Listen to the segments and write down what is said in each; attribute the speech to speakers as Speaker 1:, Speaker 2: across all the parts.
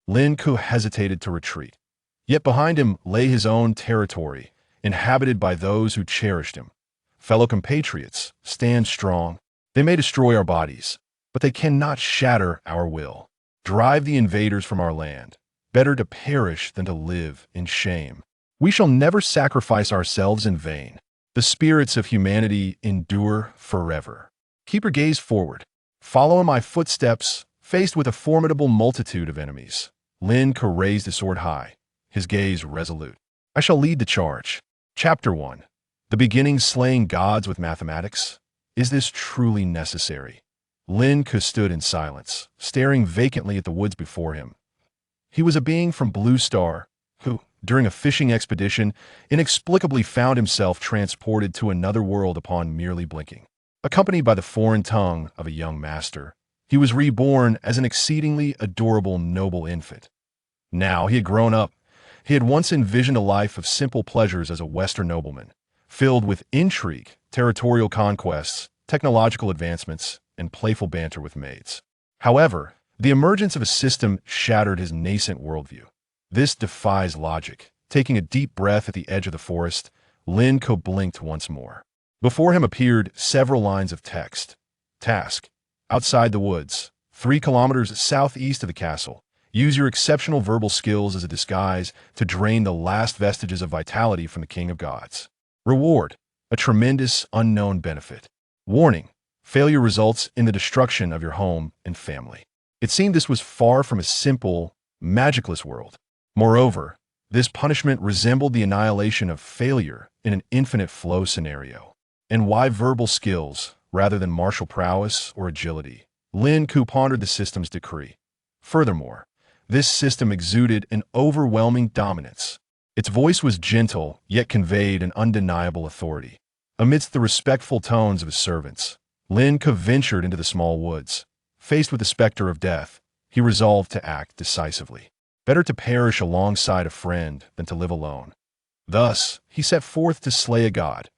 Speaker 1: Lin Ke hesitated to retreat. Yet behind him lay his own territory, inhabited by those who cherished him. Fellow compatriots, stand strong. They may destroy our bodies, but they cannot shatter our will. Drive the invaders from our land. Better to perish than to live in shame. We shall never sacrifice ourselves in vain. The spirits of humanity endure forever. Keep your gaze forward. Follow in my footsteps, faced with a formidable multitude of enemies. Lin Ke raised his sword high, his gaze resolute. I shall lead the charge. Chapter 1. The beginning slaying gods with mathematics. Is this truly necessary? Lin Ke stood in silence, staring vacantly at the woods before him. He was a being from Blue Star, who, during a fishing expedition, inexplicably found himself transported to another world upon merely blinking. Accompanied by the foreign tongue of a young master, he was reborn as an exceedingly adorable noble infant. Now he had grown up. He had once envisioned a life of simple pleasures as a Western nobleman, filled with intrigue, territorial conquests, technological advancements, and playful banter with maids. However, the emergence of a system shattered his nascent worldview. This defies logic. Taking a deep breath at the edge of the forest, Lin Ke blinked once more. Before him appeared several lines of text. Task. Outside the woods, 3 kilometers southeast of the castle. Use your exceptional verbal skills as a disguise to drain the last vestiges of vitality from the King of Gods. Reward. A tremendous, unknown benefit. Warning. Failure results in the destruction of your home and family. It seemed this was far from a simple, magicless world. Moreover, this punishment resembled the annihilation of failure in an infinite flow scenario. And why verbal skills, rather than martial prowess or agility? Lin Ke pondered the system's decree. Furthermore, this system exuded an overwhelming dominance. Its voice was gentle, yet conveyed an undeniable authority. Amidst the respectful tones of his servants, Lin Ke ventured into the small woods. Faced with the specter of death, he resolved to act decisively. Better to perish alongside a friend than to live alone. Thus, he set forth to slay a god.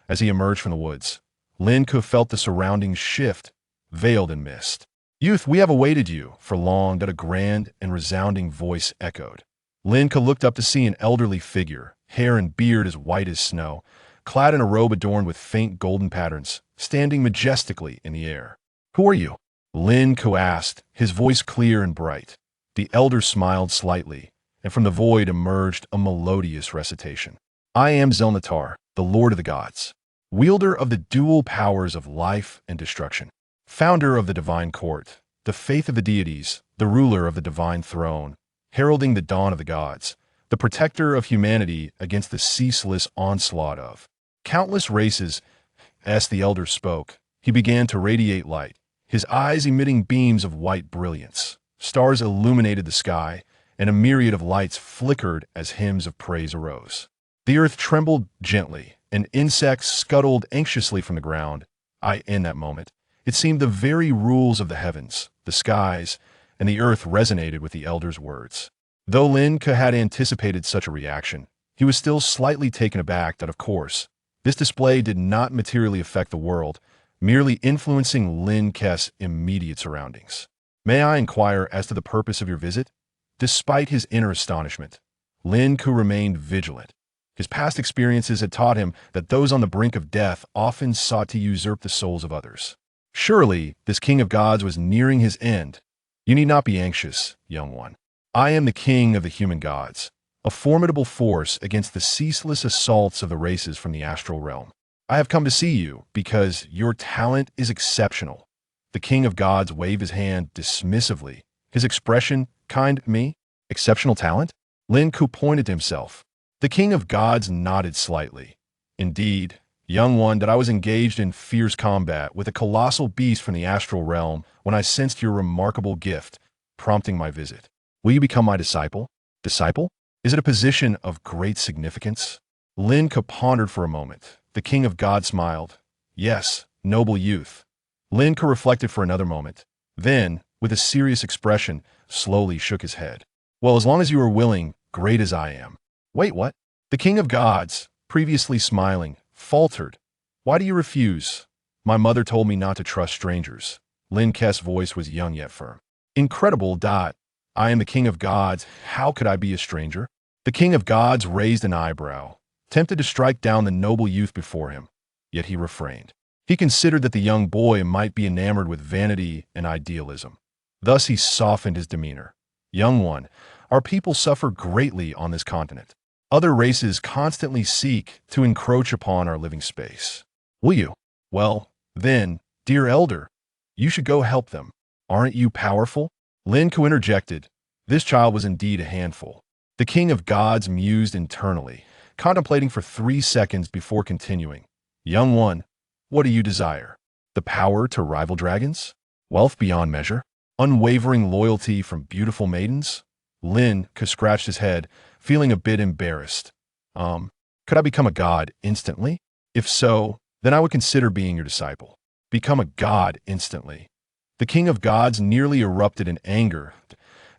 Speaker 1: As he emerged from the woods, Lin Ke felt the surroundings shift, veiled in mist. Youth, we have awaited you for long, that a grand and resounding voice echoed. Lin Ke looked up to see an elderly figure, hair and beard as white as snow, clad in a robe adorned with faint golden patterns, standing majestically in the air. Who are you? Lin Ke asked, his voice clear and bright. The elder smiled slightly, and from the void emerged a melodious recitation. I am Zelnatar, the Lord of the Gods, wielder of the dual powers of life and destruction, founder of the divine court, the faith of the deities, the ruler of the divine throne, heralding the dawn of the gods, the protector of humanity against the ceaseless onslaught of countless races. As the elder spoke, he began to radiate light, his eyes emitting beams of white brilliance. Stars illuminated the sky, and a myriad of lights flickered as hymns of praise arose. The earth trembled gently, and insects scuttled anxiously from the ground. In that moment, it seemed the very rules of the heavens, the skies, and the earth resonated with the elder's words. Though Lin Ke had anticipated such a reaction, he was still slightly taken aback that, of course, this display did not materially affect the world, merely influencing Lin Ke's immediate surroundings. May I inquire as to the purpose of your visit? Despite his inner astonishment, Lin Ke remained vigilant. His past experiences had taught him that those on the brink of death often sought to usurp the souls of others. Surely, this King of Gods was nearing his end. You need not be anxious, young one. I am the King of the human gods, a formidable force against the ceaseless assaults of the races from the astral realm. I have come to see you because your talent is exceptional. The King of Gods waved his hand dismissively, his expression, kind me? Exceptional talent? Lin Ke pointed to himself. The King of Gods nodded slightly. Indeed, young one, that I was engaged in fierce combat with a colossal beast from the astral realm when I sensed your remarkable gift, prompting my visit. Will you become my disciple? Disciple? Is it a position of great significance? Lin Ke pondered for a moment. The King of God smiled. Yes, noble youth. Lin Ke reflected for another moment. Then, with a serious expression, slowly shook his head. Well, as long as you are willing, great as I am. Wait, what? The King of Gods, previously smiling, faltered. Why do you refuse? My mother told me not to trust strangers. Lin Ke's voice was young yet firm. Incredible. I am the king of gods. How could I be a stranger? The king of gods raised an eyebrow, tempted to strike down the noble youth before him, yet he refrained. He considered that the young boy might be enamored with vanity and idealism. Thus he softened his demeanor. Young one, our people suffer greatly on this continent. Other races constantly seek to encroach upon our living space. Will you? Well, then, dear elder, you should go help them. Aren't you powerful? Lin Ke interjected. This child was indeed a handful. The king of gods mused internally, contemplating for 3 seconds before continuing. Young one, what do you desire? The power to rival dragons? Wealth beyond measure? Unwavering loyalty from beautiful maidens? Lin Ke scratched his head, feeling a bit embarrassed. Could I become a god instantly? If so, then I would consider being your disciple. Become a god instantly. The king of gods nearly erupted in anger.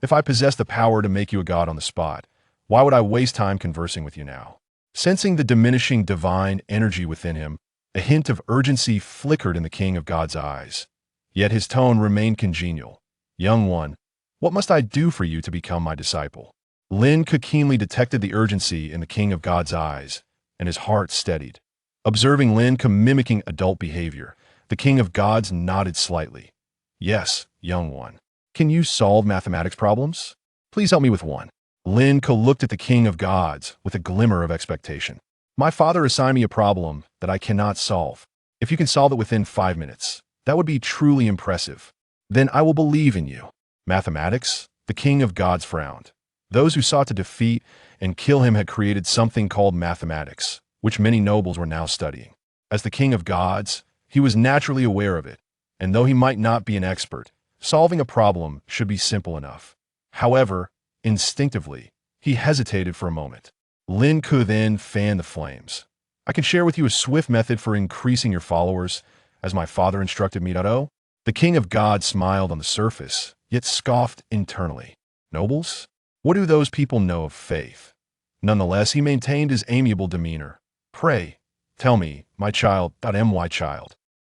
Speaker 1: If I possess the power to make you a god on the spot, why would I waste time conversing with you now? Sensing the diminishing divine energy within him, a hint of urgency flickered in the king of gods' eyes. Yet his tone remained congenial. Young one, what must I do for you to become my disciple? Lin Ke keenly detected the urgency in the king of gods' eyes, and his heart steadied. Observing Lin Ke mimicking adult behavior, the king of gods nodded slightly. Yes, young one. Can you solve mathematics problems? Please help me with one. Lin Ke looked at the king of gods with a glimmer of expectation. My father assigned me a problem that I cannot solve. If you can solve it within 5 minutes, that would be truly impressive. Then I will believe in you. Mathematics? The king of gods frowned. Those who sought to defeat and kill him had created something called mathematics, which many nobles were now studying. As the king of gods, he was naturally aware of it, and though he might not be an expert, solving a problem should be simple enough. However, instinctively, he hesitated for a moment. Lin Ke then fanned the flames. I can share with you a swift method for increasing your followers, as my father instructed me. The king of gods smiled on the surface, yet scoffed internally. Nobles? What do those people know of faith? Nonetheless, he maintained his amiable demeanor. Pray, tell me, my child.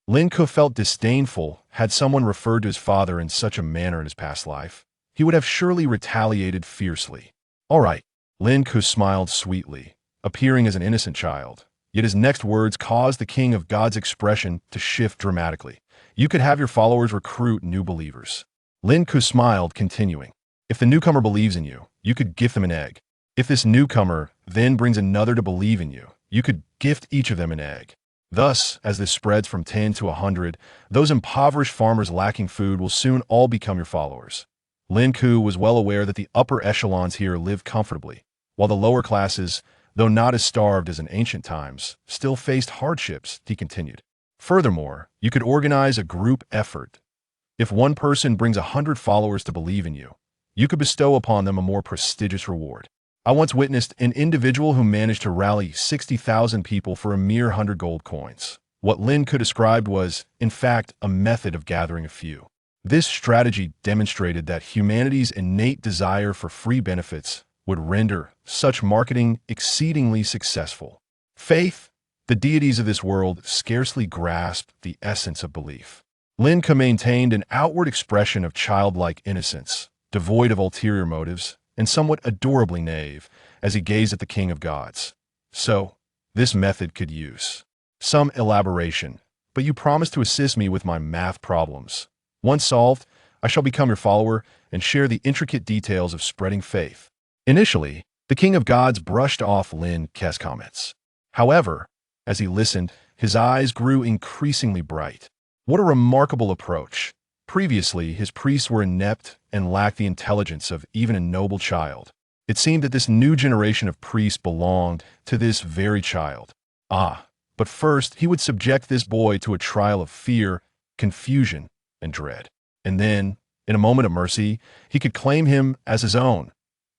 Speaker 1: Lin Ke felt disdainful. Had someone referred to his father in such a manner in his past life, he would have surely retaliated fiercely. All right. Lin Ke smiled sweetly, appearing as an innocent child. Yet his next words caused the king of gods' expression to shift dramatically. You could have your followers recruit new believers. Lin Ke smiled, continuing. If the newcomer believes in you, you could gift them an egg. If this newcomer then brings another to believe in you, you could gift each of them an egg. Thus, as this spreads from 10 to 100, those impoverished farmers lacking food will soon all become your followers. Lin Ke was well aware that the upper echelons here lived comfortably, while the lower classes, though not as starved as in ancient times, still faced hardships, he continued. Furthermore, you could organize a group effort. If one person brings 100 followers to believe in you, you could bestow upon them a more prestigious reward. I once witnessed an individual who managed to rally 60,000 people for a mere 100 gold coins. What Lin Ke described was, in fact, a method of gathering a few. This strategy demonstrated that humanity's innate desire for free benefits would render such marketing exceedingly successful. Faith, the deities of this world scarcely grasped the essence of belief. Lin Ke maintained an outward expression of childlike innocence, devoid of ulterior motives, and somewhat adorably naive, as he gazed at the king of gods. So, this method could use some elaboration, but you promise to assist me with my math problems. Once solved, I shall become your follower and share the intricate details of spreading faith. Initially, the king of gods brushed off Lin Ke's comments. However, as he listened, his eyes grew increasingly bright. What a remarkable approach! Previously, his priests were inept and lacked the intelligence of even a noble child. It seemed that this new generation of priests belonged to this very child. But first he would subject this boy to a trial of fear, confusion, and dread. And then, in a moment of mercy, he could claim him as his own.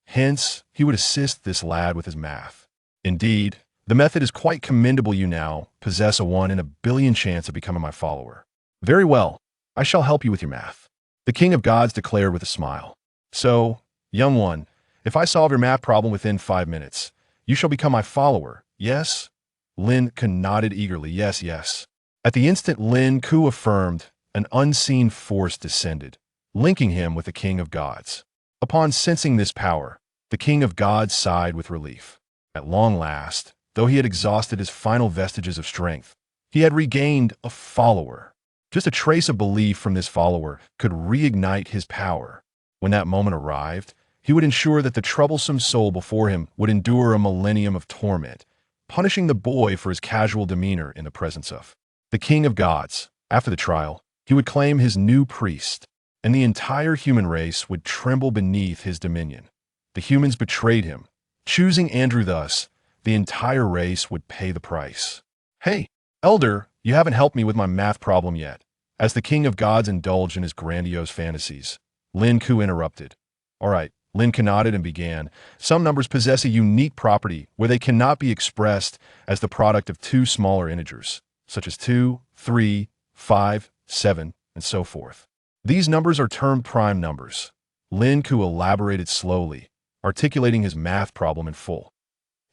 Speaker 1: Hence, he would assist this lad with his math. Indeed, the method is quite commendable. You now possess a 1 in a billion chance of becoming my follower. Very well. I shall help you with your math. The king of gods declared with a smile. So, young one, if I solve your math problem within 5 minutes, you shall become my follower, yes? Lin Ke nodded eagerly, yes. At the instant Lin Ke affirmed, an unseen force descended, linking him with the king of gods. Upon sensing this power, the king of gods sighed with relief. At long last, though he had exhausted his final vestiges of strength, he had regained a follower. Just a trace of belief from this follower could reignite his power. When that moment arrived, he would ensure that the troublesome soul before him would endure a millennium of torment, punishing the boy for his casual demeanor in the presence of the king of gods. After the trial, he would claim his new priest, and the entire human race would tremble beneath his dominion. The humans betrayed him. Choosing Andrew thus, the entire race would pay the price. Hey, Elder, you haven't helped me with my math problem yet. As the king of gods indulged in his grandiose fantasies, Lin Ke interrupted. All right, Lin Ke nodded and began. Some numbers possess a unique property where they cannot be expressed as the product of two smaller integers, such as 2, 3, 5, 7, and so forth. These numbers are termed prime numbers. Lin Ke elaborated slowly, articulating his math problem in full.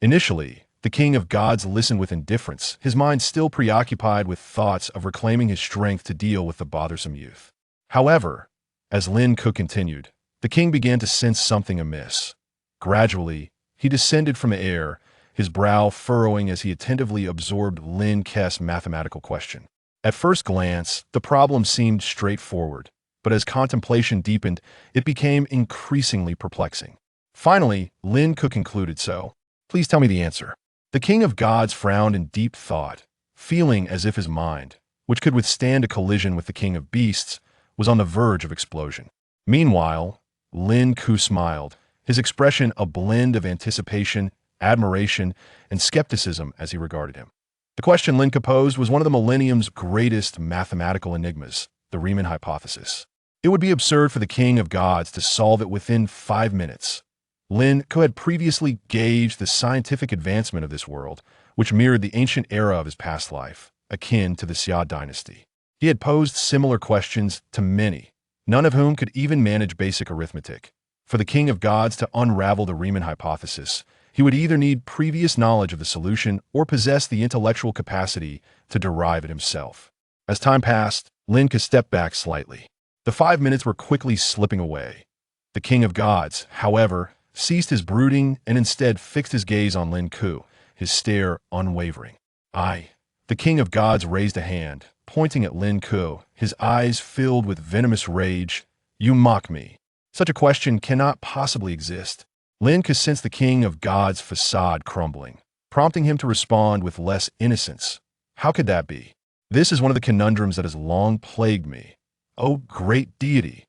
Speaker 1: Initially, the king of gods listened with indifference, his mind still preoccupied with thoughts of reclaiming his strength to deal with the bothersome youth. However, as Lin Ke continued, the king began to sense something amiss. Gradually, he descended from the air, his brow furrowing as he attentively absorbed Lin Ke's mathematical question. At first glance, the problem seemed straightforward, but as contemplation deepened, it became increasingly perplexing. Finally, Lin Ke concluded, so, please tell me the answer. The king of gods frowned in deep thought, feeling as if his mind, which could withstand a collision with the king of beasts, was on the verge of explosion. Meanwhile, Lin Ke smiled, his expression a blend of anticipation, admiration, and skepticism as he regarded him. The question Lin Ke posed was one of the Millennium's greatest mathematical enigmas, the Riemann hypothesis. It would be absurd for the king of gods to solve it within 5 minutes. Lin Ke had previously gauged the scientific advancement of this world, which mirrored the ancient era of his past life, akin to the Xia dynasty. He had posed similar questions to many, none of whom could even manage basic arithmetic. For the king of gods to unravel the Riemann hypothesis, he would either need previous knowledge of the solution or possess the intellectual capacity to derive it himself. As time passed, Lin Ke stepped back slightly. The 5 minutes were quickly slipping away. The king of gods, however, ceased his brooding and instead fixed his gaze on Lin Ke, his stare unwavering. The king of gods raised a hand, pointing at Lin Ke, his eyes filled with venomous rage. You mock me. Such a question cannot possibly exist. Lin Ke sensed the king of gods' facade crumbling, prompting him to respond with less innocence. How could that be? This is one of the conundrums that has long plagued me. O great deity!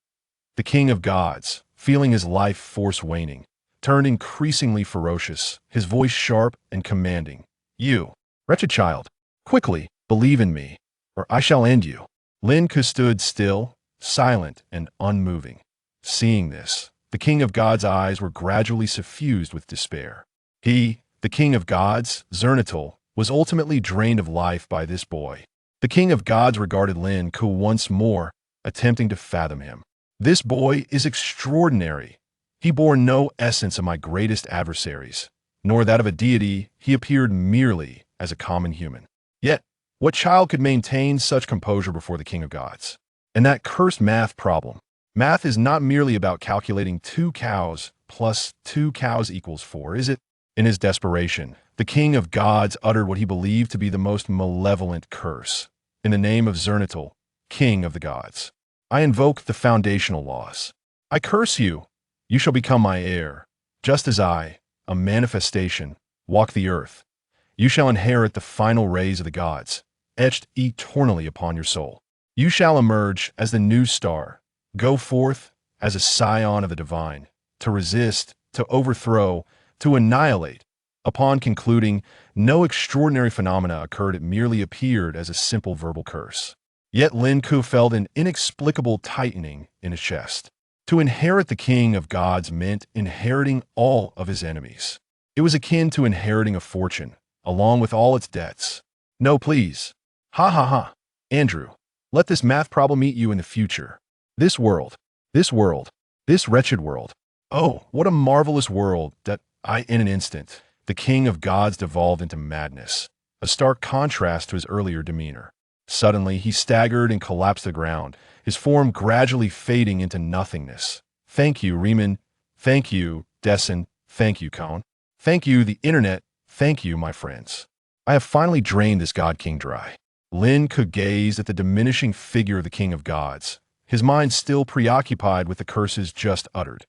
Speaker 1: The king of gods, feeling his life force waning, turned increasingly ferocious, his voice sharp and commanding. You, wretched child, quickly, believe in me, or I shall end you. Lin Ke stood still, silent and unmoving. Seeing this, the king of gods' eyes were gradually suffused with despair. He, the king of gods, Zernatul, was ultimately drained of life by this boy. The king of gods regarded Lin Ke once more, attempting to fathom him. This boy is extraordinary. He bore no essence of my greatest adversaries, nor that of a deity. He appeared merely as a common human. Yet, what child could maintain such composure before the king of gods? And that cursed math problem. Math is not merely about calculating 2 cows plus 2 cows equals 4, is it? In his desperation, the king of gods uttered what he believed to be the most malevolent curse. In the name of Zernatul, king of the gods, I invoke the foundational laws. I curse you. You shall become my heir. Just as I, a manifestation, walk the earth, you shall inherit the final rays of the gods, etched eternally upon your soul. You shall emerge as the new star, go forth as a scion of the divine, to resist, to overthrow, to annihilate. Upon concluding, no extraordinary phenomena occurred, it merely appeared as a simple verbal curse. Yet Lin Ke felt an inexplicable tightening in his chest. To inherit the king of gods meant inheriting all of his enemies. It was akin to inheriting a fortune, along with all its debts. No, please. Ha ha ha. Andrew, let this math problem meet you in the future. This world, this wretched world. Oh, what a marvelous world that in an instant, the king of gods devolved into madness, a stark contrast to his earlier demeanor. Suddenly, he staggered and collapsed to the ground, his form gradually fading into nothingness. Thank you, Riemann. Thank you, Dessen. Thank you, Cone. Thank you, the internet. Thank you, my friends. I have finally drained this God King dry. Lin Ke gazed at the diminishing figure of the King of Gods, his mind still preoccupied with the curses just uttered.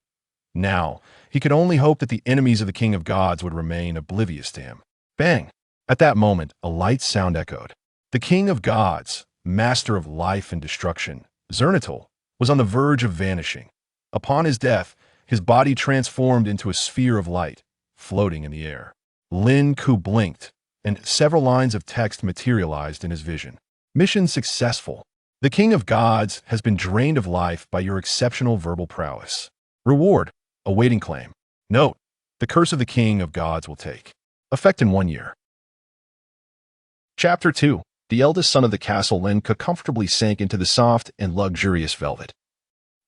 Speaker 1: Now, he could only hope that the enemies of the King of Gods would remain oblivious to him. Bang! At that moment, a light sound echoed. The King of Gods, master of life and destruction, Zernatal, was on the verge of vanishing. Upon his death, his body transformed into a sphere of light, floating in the air. Lin Ke blinked, and several lines of text materialized in his vision. Mission successful. The King of Gods has been drained of life by your exceptional verbal prowess. Reward, awaiting claim. Note, the curse of the King of Gods will take effect in 1 year. Chapter 2. The eldest son of the castle, Lin Ke, comfortably sank into the soft and luxurious velvet,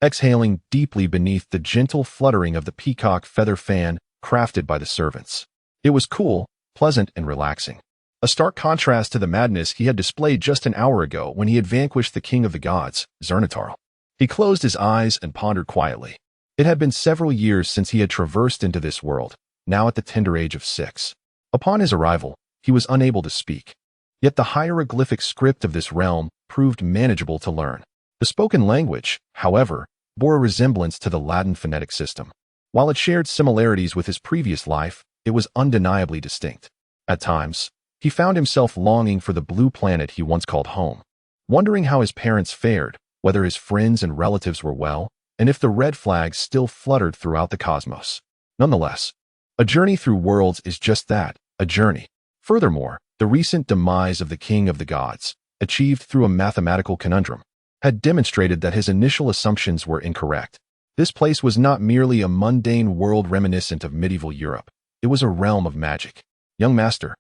Speaker 1: exhaling deeply beneath the gentle fluttering of the peacock feather fan crafted by the servants. It was cool, pleasant, and relaxing. A stark contrast to the madness he had displayed just an hour ago when he had vanquished the King of the Gods, Zernatal. He closed his eyes and pondered quietly. It had been several years since he had traversed into this world, now at the tender age of 6. Upon his arrival, he was unable to speak. Yet the hieroglyphic script of this realm proved manageable to learn. The spoken language, however, bore a resemblance to the Latin phonetic system. While it shared similarities with his previous life, it was undeniably distinct. At times, he found himself longing for the blue planet he once called home, wondering how his parents fared, whether his friends and relatives were well, and if the red flags still fluttered throughout the cosmos. Nonetheless, a journey through worlds is just that, a journey. Furthermore, the recent demise of the King of the Gods, achieved through a mathematical conundrum, had demonstrated that his initial assumptions were incorrect. This place was not merely a mundane world reminiscent of medieval Europe. It was a realm of magic. Young master,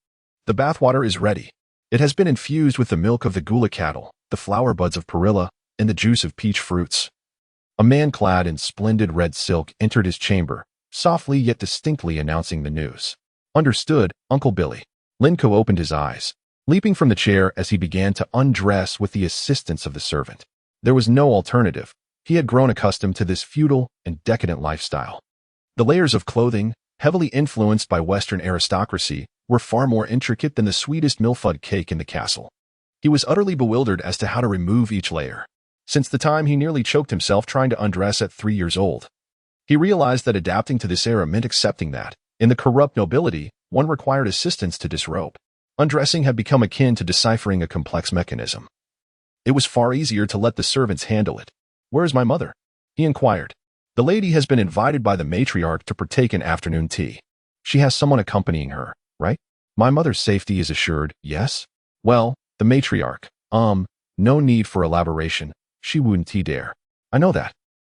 Speaker 1: the bathwater is ready. It has been infused with the milk of the gula cattle, the flower buds of perilla, and the juice of peach fruits. A man clad in splendid red silk entered his chamber, softly yet distinctly announcing the news. Understood, Uncle Billy. Lin Ke opened his eyes, leaping from the chair as he began to undress with the assistance of the servant. There was no alternative. He had grown accustomed to this feudal and decadent lifestyle. The layers of clothing, heavily influenced by Western aristocracy, were far more intricate than the sweetest milfud cake in the castle. He was utterly bewildered as to how to remove each layer. Since the time he nearly choked himself trying to undress at 3 years old, he realized that adapting to this era meant accepting that, in the corrupt nobility, one required assistance to disrobe. Undressing had become akin to deciphering a complex mechanism. It was far easier to let the servants handle it. "Where is my mother?" he inquired. "The lady has been invited by the matriarch to partake in afternoon tea. She has someone accompanying her, right? My mother's safety is assured, yes? Well, the matriarch, no need for elaboration. She wouldn't dare. I know that.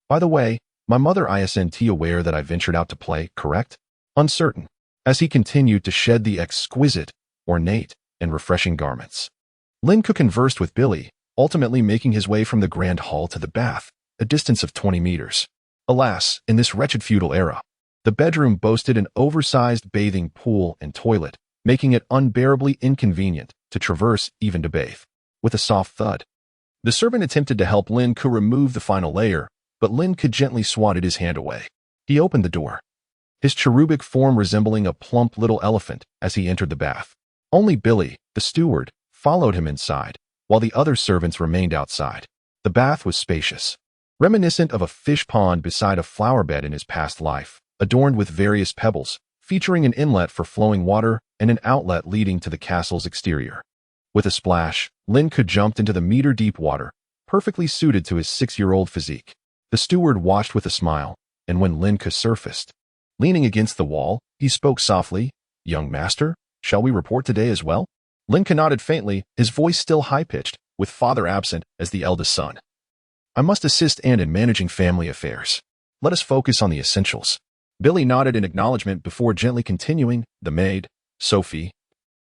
Speaker 1: By the way, my mother isn't aware that I ventured out to play, correct?" Uncertain, as he continued to shed the exquisite, ornate, and refreshing garments. Lin Ke conversed with Billy, ultimately making his way from the grand hall to the bath, a distance of 20 meters. Alas, in this wretched feudal era, the bedroom boasted an oversized bathing pool and toilet, making it unbearably inconvenient to traverse even to bathe. With a soft thud, the servant attempted to help Lin Ke remove the final layer, but Lin Ke gently swatted his hand away. He opened the door, his cherubic form resembling a plump little elephant as he entered the bath. Only Billy, the steward, followed him inside, while the other servants remained outside. The bath was spacious, reminiscent of a fish pond beside a flower bed in his past life, adorned with various pebbles, featuring an inlet for flowing water and an outlet leading to the castle's exterior. With a splash, Lin Ke jumped into the meter-deep water, perfectly suited to his 6-year-old physique. The steward watched with a smile, and when Lin Ke surfaced, leaning against the wall, he spoke softly, "Young master, shall we report today as well?" Lin Ke nodded faintly, his voice still high-pitched, with father absent as the eldest son. "I must assist Anne in managing family affairs. Let us focus on the essentials." Billy nodded in acknowledgement before gently continuing. "The maid, Sophie,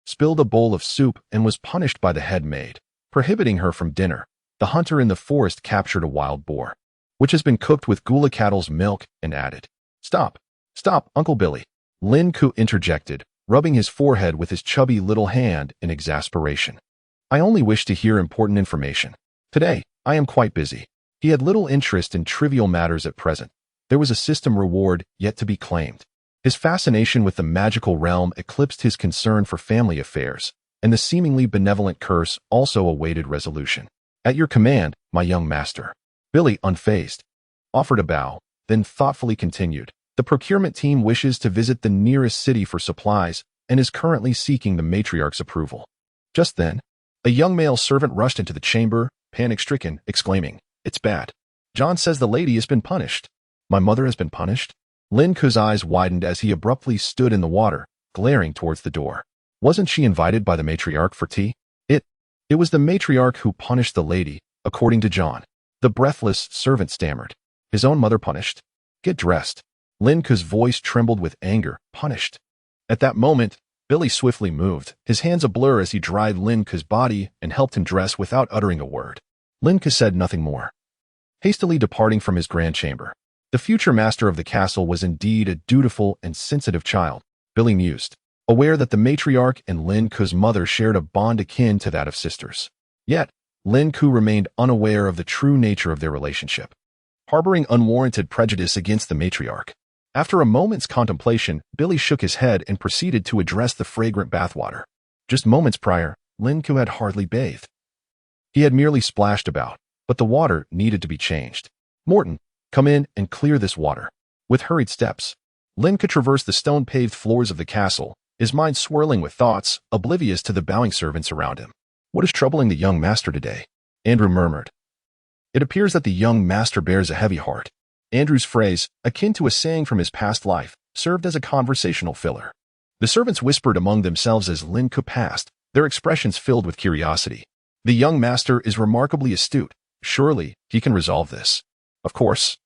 Speaker 1: spilled a bowl of soup and was punished by the head maid, prohibiting her from dinner. The hunter in the forest captured a wild boar, which has been cooked with gula cattle's milk and added." Stop, Uncle Billy," Lin Ke interjected, rubbing his forehead with his chubby little hand in exasperation. "I only wish to hear important information. Today, I am quite busy." He had little interest in trivial matters at present, There was a system reward yet to be claimed. His fascination with the magical realm eclipsed his concern for family affairs, and the seemingly benevolent curse also awaited resolution. At your command, my young master. Billy, unfazed, offered a bow, then thoughtfully continued. The procurement team wishes to visit the nearest city for supplies and is currently seeking the matriarch's approval. Just then, a young male servant rushed into the chamber, panic-stricken, exclaiming, "It's bad. John says the lady has been punished." "My mother has been punished?" Lin Ke's eyes widened as he abruptly stood in the water, glaring towards the door. Wasn't she invited by the matriarch for tea? It was the matriarch who punished the lady, according to John. The breathless servant stammered. His own mother punished? Get dressed. Lin Ke's voice trembled with anger. Punished. At that moment, Billy swiftly moved, his hands a blur as he dried Lin Ke's body and helped him dress without uttering a word. Lin Ke said nothing more, hastily departing from his grand chamber. The future master of the castle was indeed a dutiful and sensitive child, Billy mused, aware that the matriarch and Lin Ke's mother shared a bond akin to that of sisters. Yet, Lin Ke remained unaware of the true nature of their relationship, harboring unwarranted prejudice against the matriarch. After a moment's contemplation, Billy shook his head and proceeded to address the fragrant bathwater. Just moments prior, Lin Ke had hardly bathed. He had merely splashed about, but the water needed to be changed. "Morton, come in and clear this water." With hurried steps, Lin Ke traversed the stone-paved floors of the castle, his mind swirling with thoughts, oblivious to the bowing servants around him. "What is troubling the young master today?" Andrew murmured. "It appears that the young master bears a heavy heart." Andrew's phrase, akin to a saying from his past life, served as a conversational filler. The servants whispered among themselves as Lin Ke passed, their expressions filled with curiosity. "The young master is remarkably astute. Surely, he can resolve this." "Of course.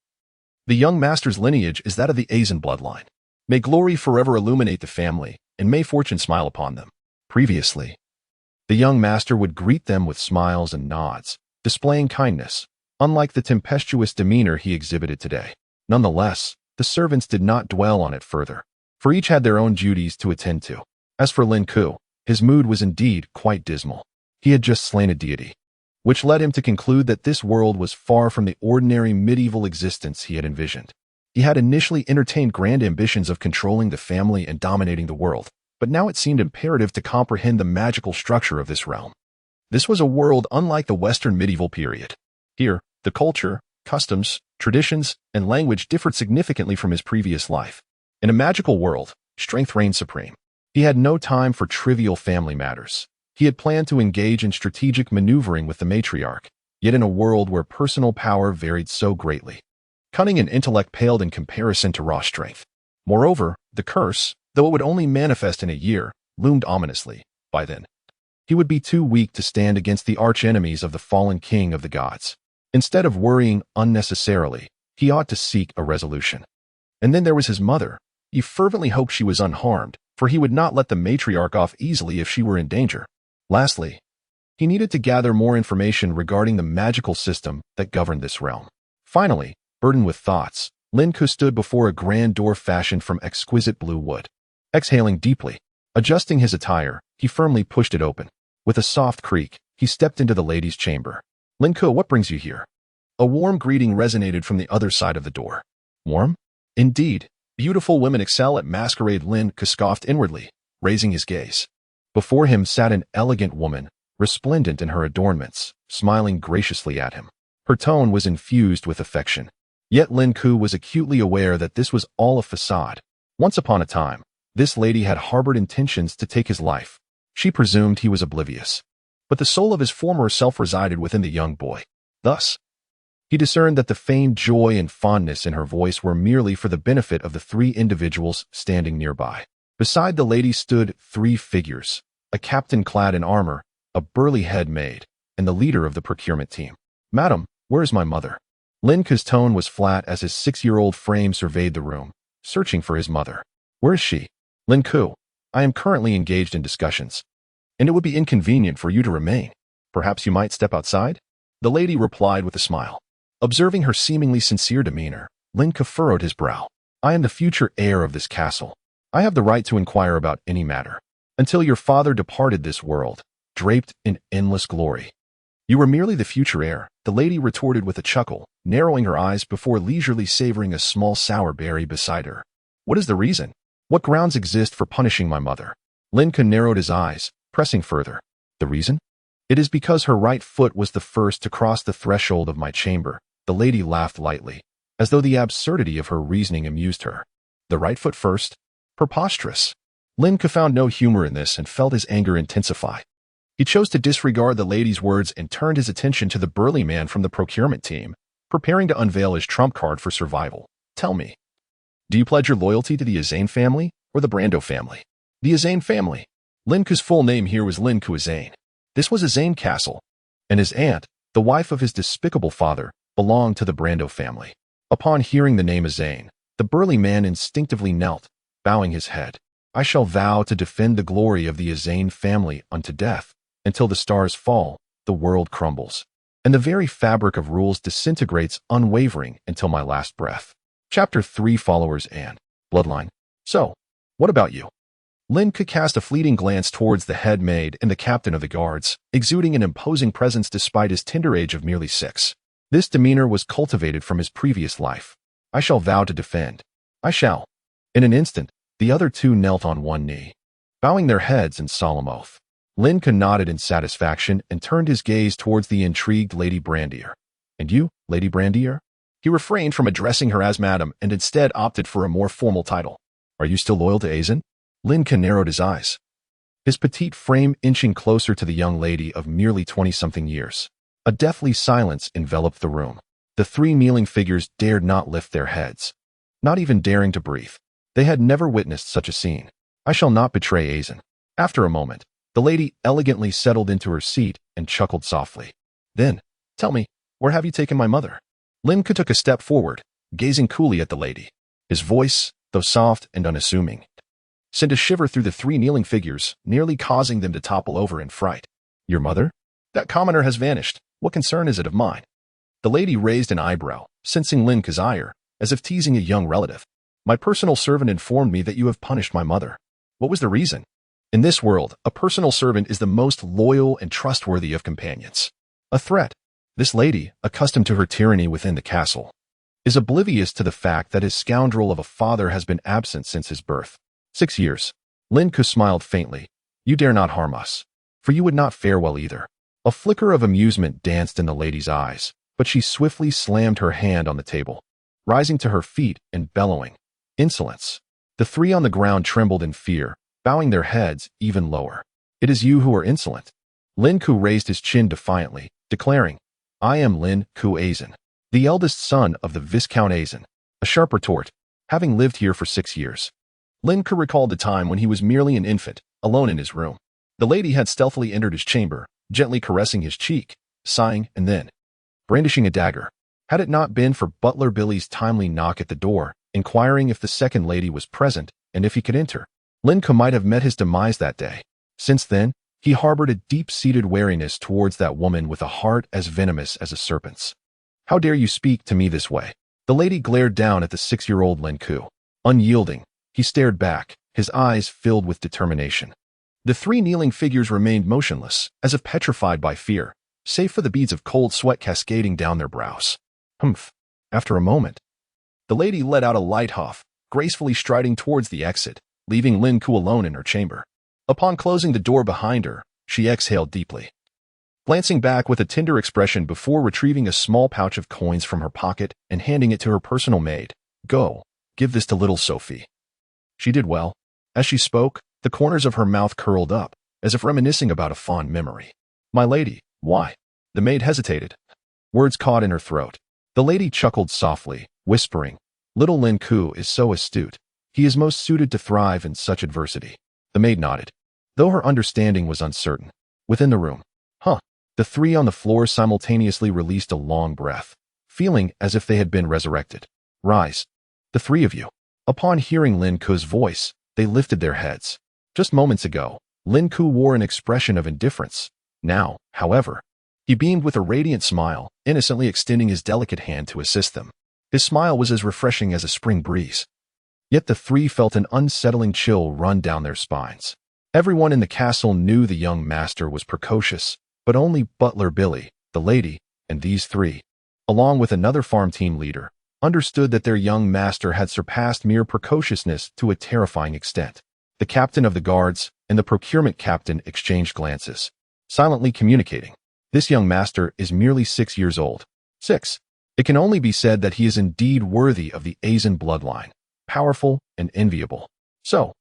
Speaker 1: The young master's lineage is that of the Azen bloodline. May glory forever illuminate the family, and may fortune smile upon them." Previously, the young master would greet them with smiles and nods, displaying kindness, unlike the tempestuous demeanor he exhibited today. Nonetheless, the servants did not dwell on it further, for each had their own duties to attend to. As for Lin Ke, his mood was indeed quite dismal. He had just slain a deity, which led him to conclude that this world was far from the ordinary medieval existence he had envisioned. He had initially entertained grand ambitions of controlling the family and dominating the world, but now it seemed imperative to comprehend the magical structure of this realm. This was a world unlike the Western medieval period. Here, the culture, customs, traditions, and language differed significantly from his previous life. In a magical world, strength reigned supreme. He had no time for trivial family matters. He had planned to engage in strategic maneuvering with the matriarch, yet in a world where personal power varied so greatly, cunning and intellect paled in comparison to raw strength. Moreover, the curse, though it would only manifest in a year, loomed ominously. By then, he would be too weak to stand against the arch-enemies of the fallen king of the gods. Instead of worrying unnecessarily, he ought to seek a resolution. And then there was his mother. He fervently hoped she was unharmed, for he would not let the matriarch off easily if she were in danger. Lastly, he needed to gather more information regarding the magical system that governed this realm. Finally, burdened with thoughts, Lin Ke stood before a grand door fashioned from exquisite blue wood. Exhaling deeply, adjusting his attire, he firmly pushed it open. With a soft creak, he stepped into the lady's chamber. "Lin Ke, what brings you here?" A warm greeting resonated from the other side of the door. "Warm? Indeed, beautiful women excel at masquerade." Lin Ke scoffed inwardly, raising his gaze. Before him sat an elegant woman, resplendent in her adornments, smiling graciously at him. Her tone was infused with affection. Yet Lin Ke was acutely aware that this was all a facade. Once upon a time, this lady had harbored intentions to take his life. She presumed he was oblivious, but the soul of his former self resided within the young boy. Thus, he discerned that the feigned joy and fondness in her voice were merely for the benefit of the three individuals standing nearby. Beside the lady stood three figures, a captain clad in armor, a burly head maid, and the leader of the procurement team. "Madam, where is my mother?" Lin Ke's tone was flat as his 6-year-old frame surveyed the room, searching for his mother. "Where is she?" "Lin Ke, I am currently engaged in discussions, and it would be inconvenient for you to remain. Perhaps you might step outside?" The lady replied with a smile. Observing her seemingly sincere demeanor, Lin Ke furrowed his brow. "I am the future heir of this castle. I have the right to inquire about any matter. Until your father departed this world, draped in endless glory, You were merely the future heir, the lady retorted with a chuckle, narrowing her eyes before leisurely savoring a small sour berry beside her. What is the reason? What grounds exist for punishing my mother? Lin Ke narrowed his eyes, pressing further. The reason? It is because her right foot was the first to cross the threshold of my chamber. The lady laughed lightly, as though the absurdity of her reasoning amused her. The right foot first? Preposterous. Lin Ke found no humor in this and felt his anger intensify. He chose to disregard the lady's words and turned his attention to the burly man from the procurement team, preparing to unveil his trump card for survival. Tell me, do you pledge your loyalty to the Azane family or the Brando family? The Azane family. Lin Ke's full name here was Lin Ke Azane. This was Azane Castle, and his aunt, the wife of his despicable father, belonged to the Brando family. Upon hearing the name Azane, the burly man instinctively knelt, bowing his head. I shall vow to defend the glory of the Azane family unto death. Until the stars fall, the world crumbles, and the very fabric of rules disintegrates unwavering until my last breath. Chapter 3: Followers and Bloodline. So, what about you? Lin Ke cast a fleeting glance towards the head maid and the captain of the guards, exuding an imposing presence despite his tender age of merely 6. This demeanor was cultivated from his previous life. I shall vow to defend. I shall. In an instant, the other two knelt on one knee, bowing their heads in solemn oath. Lin Ke nodded in satisfaction and turned his gaze towards the intrigued Lady Grandeur. And you, Lady Grandeur? He refrained from addressing her as Madam and instead opted for a more formal title. Are you still loyal to Azane? Lin Ke narrowed his eyes, his petite frame inching closer to the young lady of merely 20-something years. A deathly silence enveloped the room. The three kneeling figures dared not lift their heads, not even daring to breathe. They had never witnessed such a scene. I shall not betray Azane. After a moment, the lady elegantly settled into her seat and chuckled softly. Then, tell me, where have you taken my mother? Lin Ke took a step forward, gazing coolly at the lady. His voice, though soft and unassuming, sent a shiver through the three kneeling figures, nearly causing them to topple over in fright. Your mother? That commoner has vanished. What concern is it of mine? The lady raised an eyebrow, sensing Lin Ke's ire, as if teasing a young relative. My personal servant informed me that you have punished my mother. What was the reason? In this world, a personal servant is the most loyal and trustworthy of companions. A threat. This lady, accustomed to her tyranny within the castle, is oblivious to the fact that his scoundrel of a father has been absent since his birth. 6 years. Lin Ke smiled faintly. You dare not harm us, for you would not fare well either. A flicker of amusement danced in the lady's eyes, but she swiftly slammed her hand on the table, rising to her feet and bellowing. Insolence. The three on the ground trembled in fear, bowing their heads even lower. It is you who are insolent. Lin Ke raised his chin defiantly, declaring, I am Lin Ke Azane, the eldest son of the Viscount Azane. A sharp retort, having lived here for 6 years. Lin Ke recalled the time when he was merely an infant, alone in his room. The lady had stealthily entered his chamber, gently caressing his cheek, sighing, and then brandishing a dagger. Had it not been for Butler Billy's timely knock at the door, inquiring if the second lady was present and if he could enter, Lin Ke might have met his demise that day. Since then, he harbored a deep-seated wariness towards that woman with a heart as venomous as a serpent's. How dare you speak to me this way? The lady glared down at the 6-year-old Lin Ke. Unyielding, he stared back, his eyes filled with determination. The three kneeling figures remained motionless, as if petrified by fear, save for the beads of cold sweat cascading down their brows. Humph. After a moment, the lady let out a light huff, gracefully striding towards the exit, leaving Lin Ke alone in her chamber. Upon closing the door behind her, she exhaled deeply, glancing back with a tender expression before retrieving a small pouch of coins from her pocket and handing it to her personal maid. Go, give this to little Sophie. She did well. As she spoke, the corners of her mouth curled up, as if reminiscing about a fond memory. My lady, why? The maid hesitated, words caught in her throat. The lady chuckled softly, whispering, Little Lin Ke is so astute. He is most suited to thrive in such adversity. The maid nodded, though her understanding was uncertain. Within the room. Huh. The three on the floor simultaneously released a long breath, feeling as if they had been resurrected. Rise. The three of you. Upon hearing Lin Ke's voice, they lifted their heads. Just moments ago, Lin Ke wore an expression of indifference. Now, however, he beamed with a radiant smile, innocently extending his delicate hand to assist them. His smile was as refreshing as a spring breeze. Yet the three felt an unsettling chill run down their spines. Everyone in the castle knew the young master was precocious, but only Butler Billy, the lady, and these three, along with another farm team leader, understood that their young master had surpassed mere precociousness to a terrifying extent. The captain of the guards and the procurement captain exchanged glances, silently communicating. This young master is merely 6 years old. 6. It can only be said that he is indeed worthy of the Azan bloodline, powerful and enviable. So,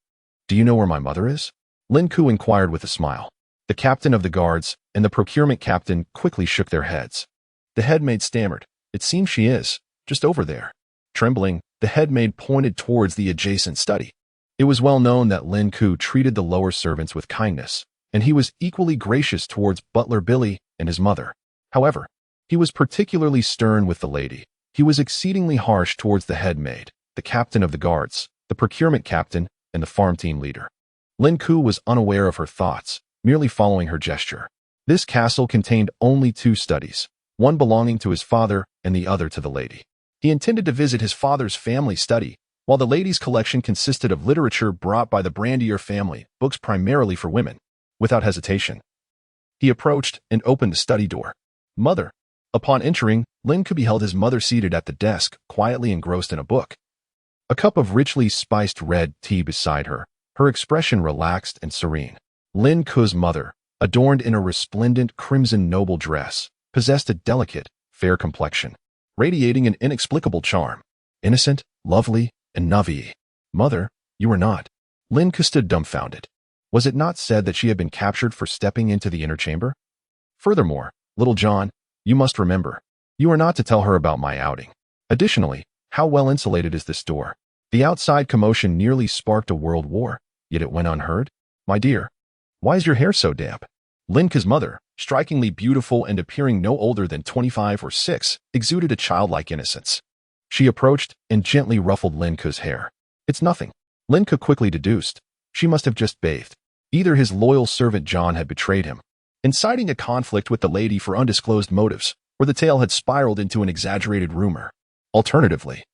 Speaker 1: do you know where my mother is? Lin Ke inquired with a smile. The captain of the guards and the procurement captain quickly shook their heads. The headmaid stammered, "It seems she is just over there." Trembling, the headmaid pointed towards the adjacent study. It was well known that Lin Ke treated the lower servants with kindness, and he was equally gracious towards butler Billy and his mother. However, he was particularly stern with the lady. He was exceedingly harsh towards the headmaid, the captain of the guards, the procurement captain, and the farm team leader. Lin Ke was unaware of her thoughts, merely following her gesture. This castle contained only 2 studies, one belonging to his father and the other to the lady. He intended to visit his father's family study, while the lady's collection consisted of literature brought by the Grandeur family, books primarily for women. Without hesitation, he approached and opened the study door. "Mother." Upon entering, Lin Ke beheld his mother seated at the desk, quietly engrossed in a book. A cup of richly spiced red tea beside her, her expression relaxed and serene. Lin Ke's mother, adorned in a resplendent crimson noble dress, possessed a delicate, fair complexion, radiating an inexplicable charm. Innocent, lovely, and naïve. "Mother, you are not." Lin Ke stood dumbfounded. Was it not said that she had been captured for stepping into the inner chamber? Furthermore, little John, you must remember, you are not to tell her about my outing. Additionally, how well insulated is this door? The outside commotion nearly sparked a world war, yet it went unheard. "My dear, why is your hair so damp?" Lin Ke's mother, strikingly beautiful and appearing no older than 25 or 6, exuded a childlike innocence. She approached and gently ruffled Lin Ke's hair. "It's nothing." Lin Ke quickly deduced. She must have just bathed. Either his loyal servant John had betrayed him, inciting a conflict with the lady for undisclosed motives, or the tale had spiraled into an exaggerated rumor. Alternatively,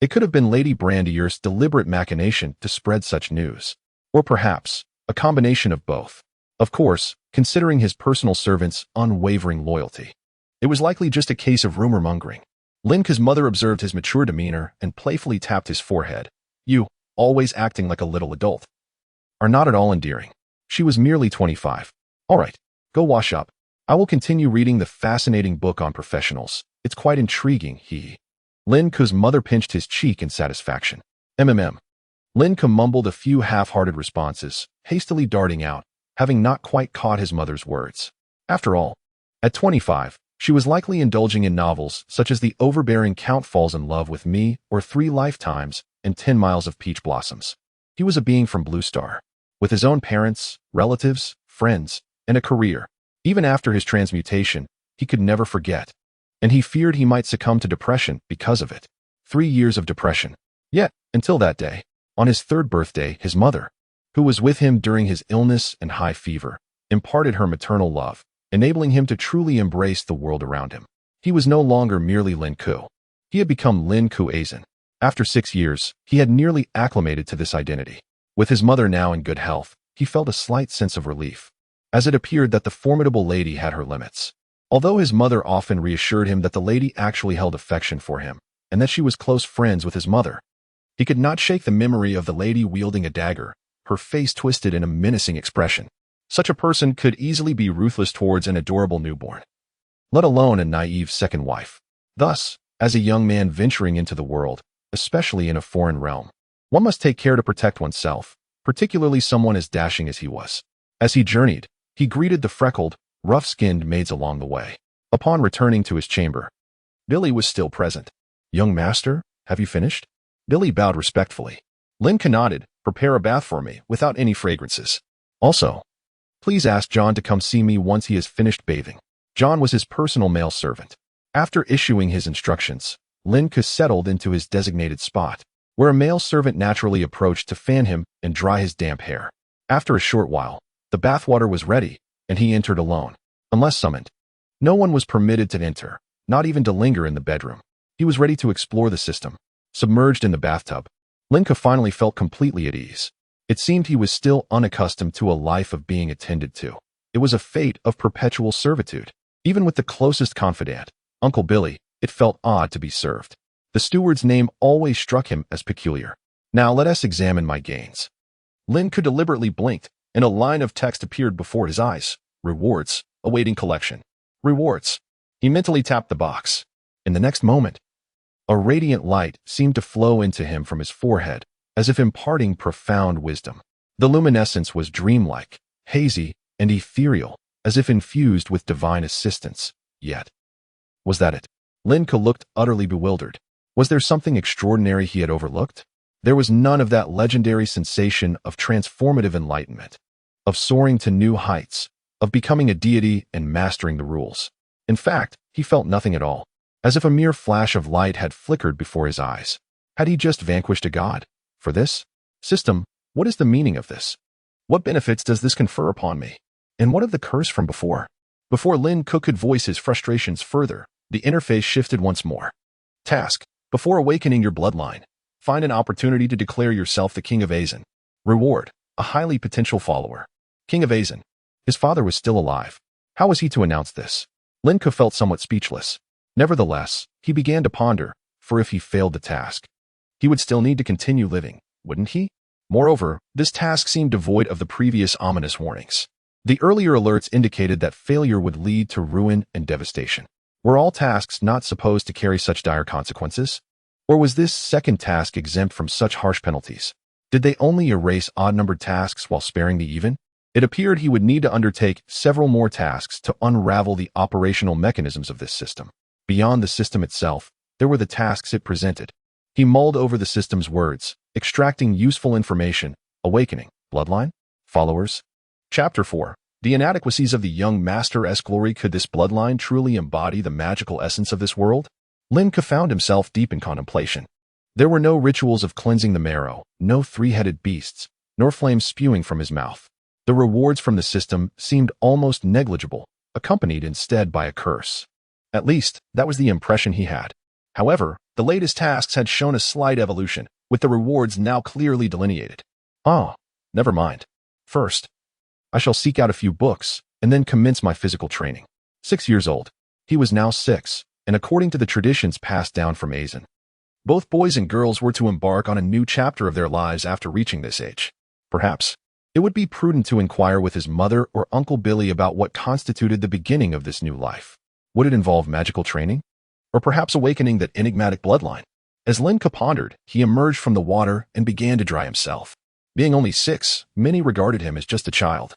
Speaker 1: it could have been Lady Brandeur's deliberate machination to spread such news. Or perhaps, a combination of both. Of course, considering his personal servant's unwavering loyalty, it was likely just a case of rumor-mongering. Lin Ke's mother observed his mature demeanor and playfully tapped his forehead. "You, always acting like a little adult, are not at all endearing." She was merely 25. "All right, go wash up. I will continue reading the fascinating book on professionals. It's quite intriguing." Lin Ke's mother pinched his cheek in satisfaction. Lin Ke mumbled a few half-hearted responses, hastily darting out, having not quite caught his mother's words. After all, at 25, she was likely indulging in novels such as The Overbearing Count Falls in Love with Me or 3 Lifetimes and 10 Miles of Peach Blossoms. He was a being from Blue Star, with his own parents, relatives, friends, and a career. Even after his transmutation, he could never forget, and he feared he might succumb to depression because of it. 3 years of depression. Yet, until that day, on his 3rd birthday, his mother, who was with him during his illness and high fever, imparted her maternal love, enabling him to truly embrace the world around him. He was no longer merely Lin Ke. He had become Lin Ke Azan. After 6 years, he had nearly acclimated to this identity. With his mother now in good health, he felt a slight sense of relief, as it appeared that the formidable lady had her limits. Although his mother often reassured him that the lady actually held affection for him, and that she was close friends with his mother, he could not shake the memory of the lady wielding a dagger, her face twisted in a menacing expression. Such a person could easily be ruthless towards an adorable newborn, let alone a naive second wife. Thus, as a young man venturing into the world, especially in a foreign realm, one must take care to protect oneself, particularly someone as dashing as he was. As he journeyed, he greeted the freckled, rough-skinned maids along the way. Upon returning to his chamber, Billy was still present. "Young master, have you finished?" Billy bowed respectfully. Lin Ke nodded. "Prepare a bath for me, without any fragrances. Also, please ask John to come see me once he has finished bathing." John was his personal male servant. After issuing his instructions, Lin Ke settled into his designated spot, where a male servant naturally approached to fan him and dry his damp hair. After a short while, the bathwater was ready, and he entered alone. Unless summoned, no one was permitted to enter, not even to linger in the bedroom. He was ready to explore the system. Submerged in the bathtub, Lin Ke finally felt completely at ease. It seemed he was still unaccustomed to a life of being attended to. It was a fate of perpetual servitude. Even with the closest confidant, Uncle Billy, it felt odd to be served. The steward's name always struck him as peculiar. Now let us examine my gains. Lin Ke deliberately blinked, and a line of text appeared before his eyes. Rewards, awaiting collection. Rewards. He mentally tapped the box. In the next moment, a radiant light seemed to flow into him from his forehead, as if imparting profound wisdom. The luminescence was dreamlike, hazy, and ethereal, as if infused with divine assistance. Yet, was that it? Lin Ke looked utterly bewildered. Was there something extraordinary he had overlooked? There was none of that legendary sensation of transformative enlightenment, of soaring to new heights, of becoming a deity and mastering the rules. In fact, he felt nothing at all, as if a mere flash of light had flickered before his eyes. Had he just vanquished a god? For this system, what is the meaning of this? What benefits does this confer upon me? And what of the curse from before? Before Lin Ke could voice his frustrations further, the interface shifted once more. Task: before awakening your bloodline, find an opportunity to declare yourself the King of Azen. Reward: a highly potential follower. King of Azen. His father was still alive. How was he to announce this? Lin Ke felt somewhat speechless. Nevertheless, he began to ponder, for if he failed the task, he would still need to continue living, wouldn't he? Moreover, this task seemed devoid of the previous ominous warnings. The earlier alerts indicated that failure would lead to ruin and devastation. Were all tasks not supposed to carry such dire consequences? Or was this second task exempt from such harsh penalties? Did they only erase odd-numbered tasks while sparing the even? It appeared he would need to undertake several more tasks to unravel the operational mechanisms of this system. Beyond the system itself, there were the tasks it presented. He mulled over the system's words, extracting useful information. Awakening. Bloodline? Followers? Chapter 4. The inadequacies of the young Master-esque glory. Could this bloodline truly embody the magical essence of this world? Lin Ke found himself deep in contemplation. There were no rituals of cleansing the marrow, no three-headed beasts, nor flames spewing from his mouth. The rewards from the system seemed almost negligible, accompanied instead by a curse. At least, that was the impression he had. However, the latest tasks had shown a slight evolution, with the rewards now clearly delineated. Oh, never mind. First, I shall seek out a few books, and then commence my physical training. 6 years old. He was now 6, and according to the traditions passed down from Azen, both boys and girls were to embark on a new chapter of their lives after reaching this age. Perhaps it would be prudent to inquire with his mother or Uncle Billy about what constituted the beginning of this new life. Would it involve magical training? Or perhaps awakening that enigmatic bloodline? As Lin Ke pondered, he emerged from the water and began to dry himself. Being only 6, many regarded him as just a child,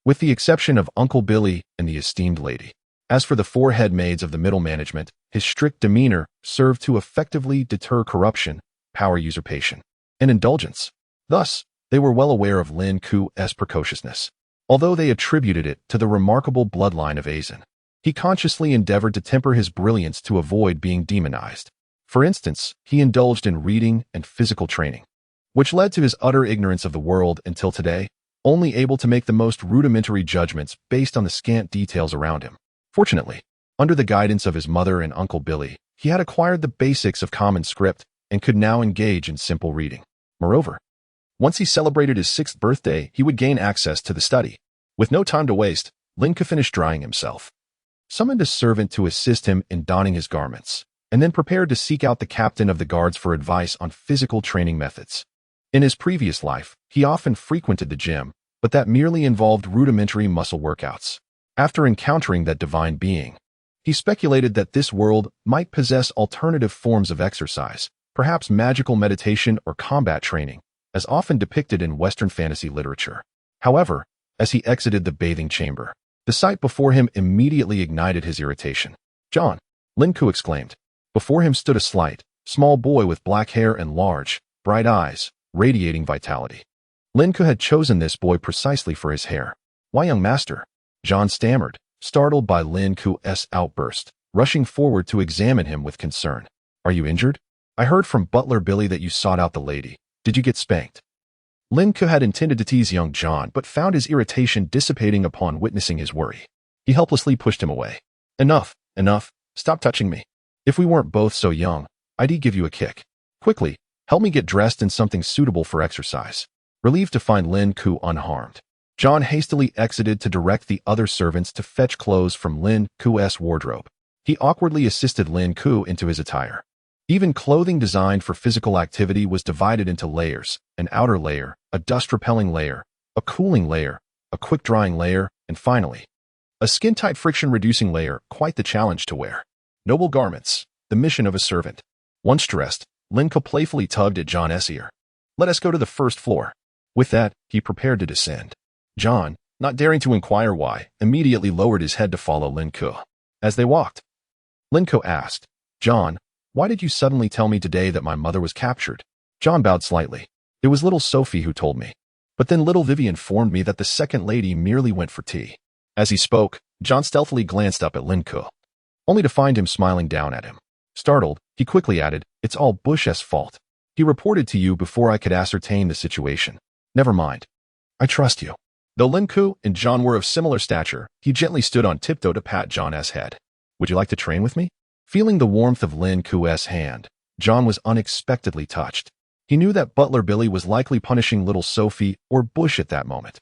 Speaker 1: with the exception of Uncle Billy and the esteemed lady. As for the 4 head maids of the middle management, his strict demeanor served to effectively deter corruption, power usurpation, and indulgence. Thus, they were well aware of Lin Ke's precociousness, although they attributed it to the remarkable bloodline of Azen. He consciously endeavored to temper his brilliance to avoid being demonized. For instance, he indulged in reading and physical training, which led to his utter ignorance of the world until today, only able to make the most rudimentary judgments based on the scant details around him. Fortunately, under the guidance of his mother and Uncle Billy, he had acquired the basics of common script and could now engage in simple reading. Moreover, once he celebrated his 6th birthday, he would gain access to the study. With no time to waste, Lin Ke finished drying himself, summoned a servant to assist him in donning his garments, and then prepared to seek out the captain of the guards for advice on physical training methods. In his previous life, he often frequented the gym, but that merely involved rudimentary muscle workouts. After encountering that divine being, he speculated that this world might possess alternative forms of exercise, perhaps magical meditation or combat training, as often depicted in Western fantasy literature. However, as he exited the bathing chamber, the sight before him immediately ignited his irritation. "John!" Lin Ke exclaimed. Before him stood a slight, small boy with black hair and large, bright eyes, radiating vitality. Lin Ke had chosen this boy precisely for his hair. "Why, young master?" John stammered, startled by Lin Ke's outburst, rushing forward to examine him with concern. "Are you injured? I heard from Butler Billy that you sought out the lady. Did you get spanked?" Lin Ke had intended to tease young John, but found his irritation dissipating upon witnessing his worry. He helplessly pushed him away. Enough. Stop touching me. If we weren't both so young, I'd give you a kick. Quickly, help me get dressed in something suitable for exercise." Relieved to find Lin Ke unharmed, John hastily exited to direct the other servants to fetch clothes from Lin Ke's wardrobe. He awkwardly assisted Lin Ke into his attire. Even clothing designed for physical activity was divided into layers: an outer layer, a dust-repelling layer, a cooling layer, a quick-drying layer, and finally, a skin-tight friction-reducing layer. Quite the challenge to wear. Noble garments, the mission of a servant. Once dressed, Lin Ke playfully tugged at John's ear. "Let us go to the first floor." With that, he prepared to descend. John, not daring to inquire why, immediately lowered his head to follow Lin Ke. As they walked, Lin Ke asked, "John, why did you suddenly tell me today that my mother was captured?" John bowed slightly. "It was little Sophie who told me. But then little Vivi informed me that the second lady merely went for tea." As he spoke, John stealthily glanced up at Lin Ke, only to find him smiling down at him. Startled, he quickly added, "It's all Bush's fault. He reported to you before I could ascertain the situation. Never mind. I trust you." Though Lin Ke and John were of similar stature, he gently stood on tiptoe to pat John's head. "Would you like to train with me?" Feeling the warmth of Lin Ke's hand, John was unexpectedly touched. He knew that Butler Billy was likely punishing little Sophie or Bush at that moment.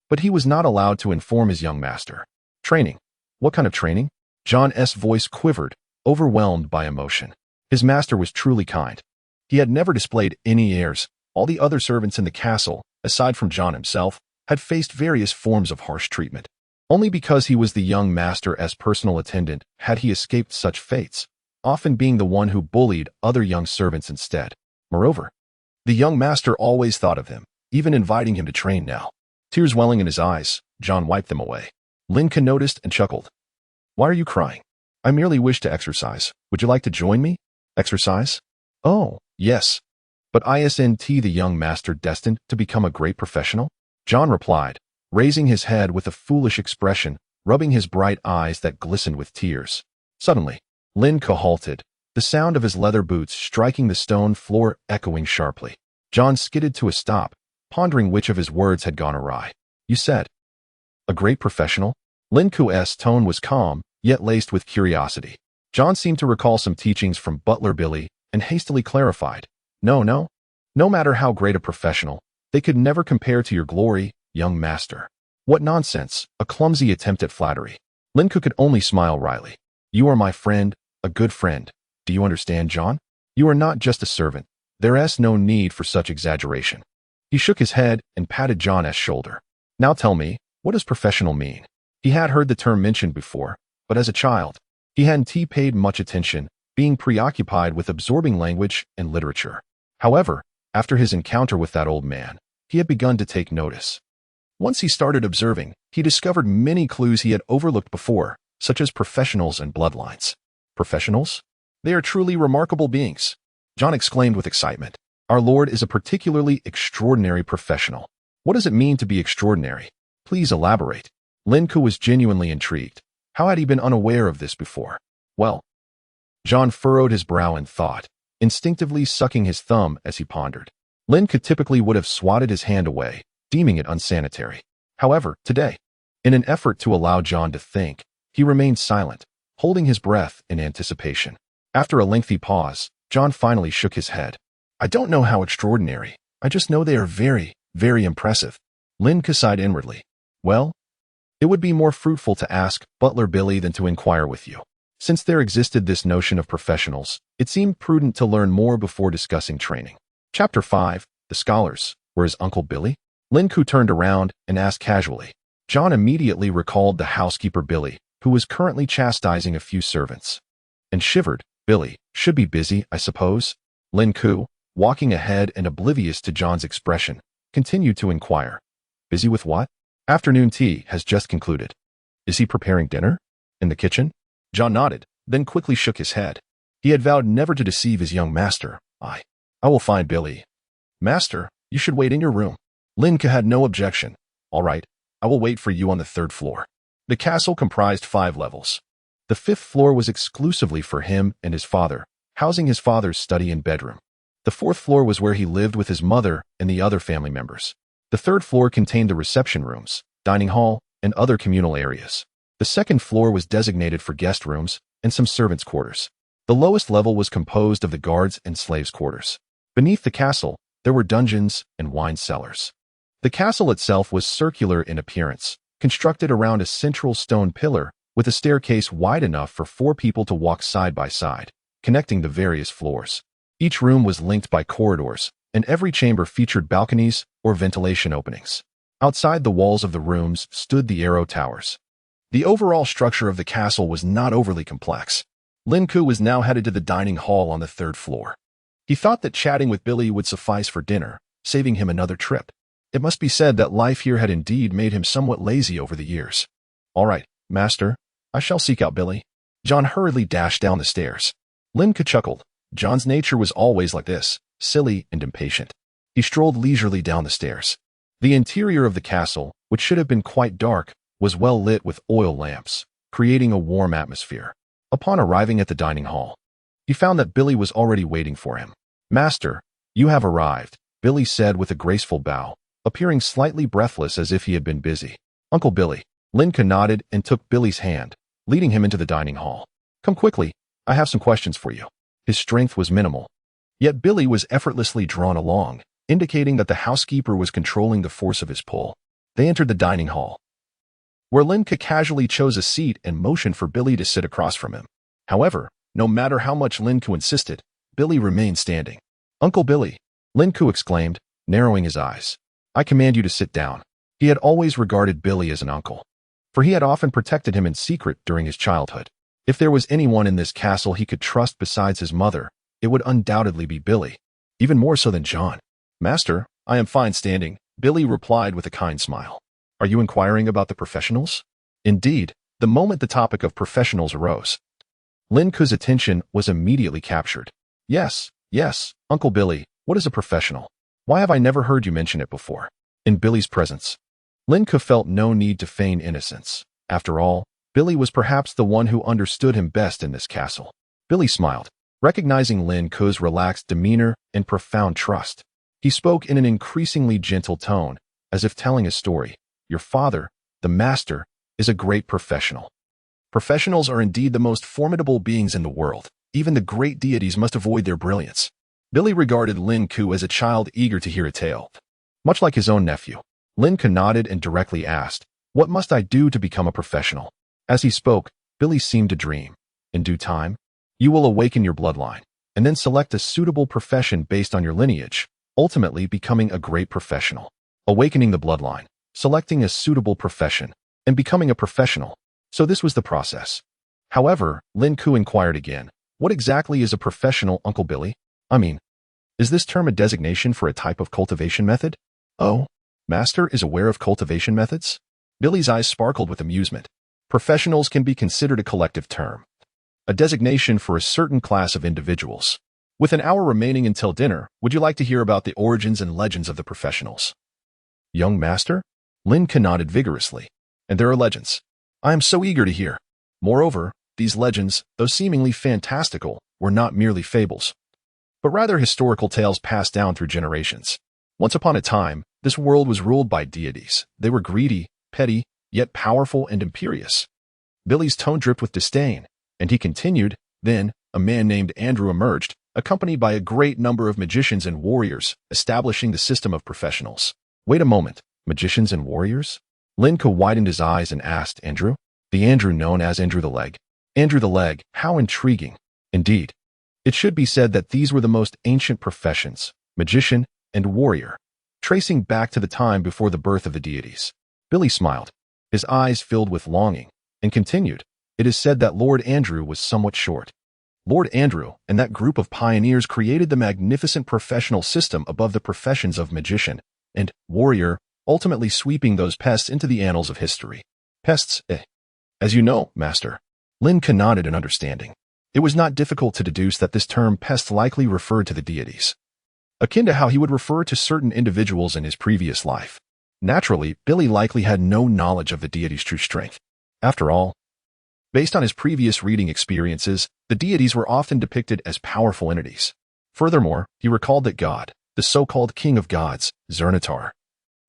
Speaker 1: But he was not allowed to inform his young master. "Training? What kind of training?" John's voice quivered, overwhelmed by emotion. His master was truly kind. He had never displayed any airs. All the other servants in the castle, aside from John himself, had faced various forms of harsh treatment. Only because he was the young master's personal attendant had he escaped such fates, often being the one who bullied other young servants instead. Moreover, the young master always thought of him, even inviting him to train now. Tears welling in his eyes, John wiped them away. Lin Ke noticed and chuckled. "Why are you crying?" "I merely wish to exercise. Would you like to join me?" "Exercise? Oh, yes. But isn't the young master destined to become a great professional?" John replied, raising his head with a foolish expression, rubbing his bright eyes that glistened with tears. Suddenly, Lin Ke halted, the sound of his leather boots striking the stone floor echoing sharply. John skidded to a stop, pondering which of his words had gone awry. "You said, a great professional?" Lin Ke's tone was calm, yet laced with curiosity. John seemed to recall some teachings from Butler Billy and hastily clarified, No matter how great a professional, they could never compare to your glory, young master." What nonsense, a clumsy attempt at flattery. Lin Ke could only smile wryly. "You are my friend, a good friend. Do you understand, John? You are not just a servant. There's no need for such exaggeration." He shook his head and patted John's shoulder. "Now tell me, what does professional mean?" He had heard the term mentioned before, but as a child, he hadn't paid much attention, being preoccupied with absorbing language and literature. However, after his encounter with that old man, he had begun to take notice. Once he started observing, he discovered many clues he had overlooked before, such as professionals and bloodlines. "Professionals? They are truly remarkable beings," John exclaimed with excitement. "Our Lord is a particularly extraordinary professional." "What does it mean to be extraordinary? Please elaborate." Lin Ke was genuinely intrigued. How had he been unaware of this before? "Well," John furrowed his brow in thought, instinctively sucking his thumb as he pondered. Lin Ke typically would have swatted his hand away, deeming it unsanitary. However, today, in an effort to allow John to think, he remained silent, holding his breath in anticipation. After a lengthy pause, John finally shook his head. "I don't know how extraordinary. I just know they are very, very impressive." Lin Ke sighed inwardly. "Well, it would be more fruitful to ask Butler Billy than to inquire with you. Since there existed this notion of professionals, it seemed prudent to learn more before discussing training." Chapter 5, The Scholars. Where is Uncle Billy? Lin Ke turned around and asked casually. John immediately recalled the housekeeper Billy, who was currently chastising a few servants, and shivered. "Billy should be busy, I suppose?" Lin Ke, walking ahead and oblivious to John's expression, continued to inquire. "Busy with what?" "Afternoon tea has just concluded." "Is he preparing dinner? In the kitchen?" John nodded, then quickly shook his head. He had vowed never to deceive his young master. I will find Billy." "Master, you should wait in your room." Lin Ke had no objection. "All right, I will wait for you on the 3rd floor." The castle comprised 5 levels. The 5th floor was exclusively for him and his father, housing his father's study and bedroom. The 4th floor was where he lived with his mother and the other family members. The 3rd floor contained the reception rooms, dining hall, and other communal areas. The 2nd floor was designated for guest rooms and some servants' quarters. The lowest level was composed of the guards and slaves' quarters. Beneath the castle, there were dungeons and wine cellars. The castle itself was circular in appearance, constructed around a central stone pillar with a staircase wide enough for 4 people to walk side by side, connecting the various floors. Each room was linked by corridors, and every chamber featured balconies or ventilation openings. Outside the walls of the rooms stood the arrow towers. The overall structure of the castle was not overly complex. Lin Ke was now headed to the dining hall on the 3rd floor. He thought that chatting with Billy would suffice for dinner, saving him another trip. It must be said that life here had indeed made him somewhat lazy over the years. All right, master, I shall seek out Billy. John hurriedly dashed down the stairs. Lin Ke chuckled. John's nature was always like this, silly and impatient. He strolled leisurely down the stairs. The interior of the castle, which should have been quite dark, was well lit with oil lamps, creating a warm atmosphere. Upon arriving at the dining hall, he found that Billy was already waiting for him. Master, you have arrived, Billy said with a graceful bow, appearing slightly breathless as if he had been busy. Uncle Billy. Lin Ke nodded and took Billy's hand, leading him into the dining hall. Come quickly, I have some questions for you. His strength was minimal, yet Billy was effortlessly drawn along, indicating that the housekeeper was controlling the force of his pull. They entered the dining hall, where Lin Ke casually chose a seat and motioned for Billy to sit across from him. However, no matter how much Lin Ke insisted, Billy remained standing. Uncle Billy, Lin Ke exclaimed, narrowing his eyes. I command you to sit down. He had always regarded Billy as an uncle, for he had often protected him in secret during his childhood. If there was anyone in this castle he could trust besides his mother, it would undoubtedly be Billy, even more so than John. Master, I am fine standing, Billy replied with a kind smile. Are you inquiring about the professionals? Indeed, the moment the topic of professionals arose, Lin Ke's attention was immediately captured. Yes, Uncle Billy, what is a professional? Why have I never heard you mention it before? In Billy's presence, Lin Ke felt no need to feign innocence. After all, Billy was perhaps the one who understood him best in this castle. Billy smiled, recognizing Lin Ke's relaxed demeanor and profound trust. He spoke in an increasingly gentle tone, as if telling a story. Your father, the master, is a great professional. Professionals are indeed the most formidable beings in the world. Even the great deities must avoid their brilliance. Billy regarded Lin Ke as a child eager to hear a tale. Much like his own nephew, Lin Ke nodded and directly asked, What must I do to become a professional? As he spoke, Billy seemed to dream. In due time, you will awaken your bloodline, and then select a suitable profession based on your lineage, ultimately becoming a great professional. Awakening the bloodline, selecting a suitable profession, and becoming a professional. So this was the process. However, Lin Ke inquired again, What exactly is a professional, Uncle Billy? I mean, is this term a designation for a type of cultivation method? Oh, Master is aware of cultivation methods? Billy's eyes sparkled with amusement. Professionals can be considered a collective term, a designation for a certain class of individuals. With an hour remaining until dinner, would you like to hear about the origins and legends of the professionals? Young Master? Lin Ke nodded vigorously. And there are legends. I am so eager to hear. Moreover, these legends, though seemingly fantastical, were not merely fables, but rather historical tales passed down through generations. Once upon a time, this world was ruled by deities. They were greedy, petty, yet powerful and imperious. Billy's tone dripped with disdain, and he continued, Then, a man named Andrew emerged, accompanied by a great number of magicians and warriors, establishing the system of professionals. Wait a moment, magicians and warriors? Lin Ke widened his eyes and asked, Andrew? The Andrew known as Andrew the Leg. Andrew the Leg, how intriguing. Indeed. It should be said that these were the most ancient professions, magician and warrior, tracing back to the time before the birth of the deities. Billy smiled, his eyes filled with longing, and continued, It is said that Lord Andrew was somewhat short. Lord Andrew and that group of pioneers created the magnificent professional system above the professions of magician and warrior, ultimately sweeping those pests into the annals of history. Pests, As you know, Master. Lin Ke nodded in understanding. It was not difficult to deduce that this term pest likely referred to the deities, akin to how he would refer to certain individuals in his previous life. Naturally, Billy likely had no knowledge of the deity's true strength. After all, based on his previous reading experiences, the deities were often depicted as powerful entities. Furthermore, he recalled that God, the so-called king of gods, Zernatar,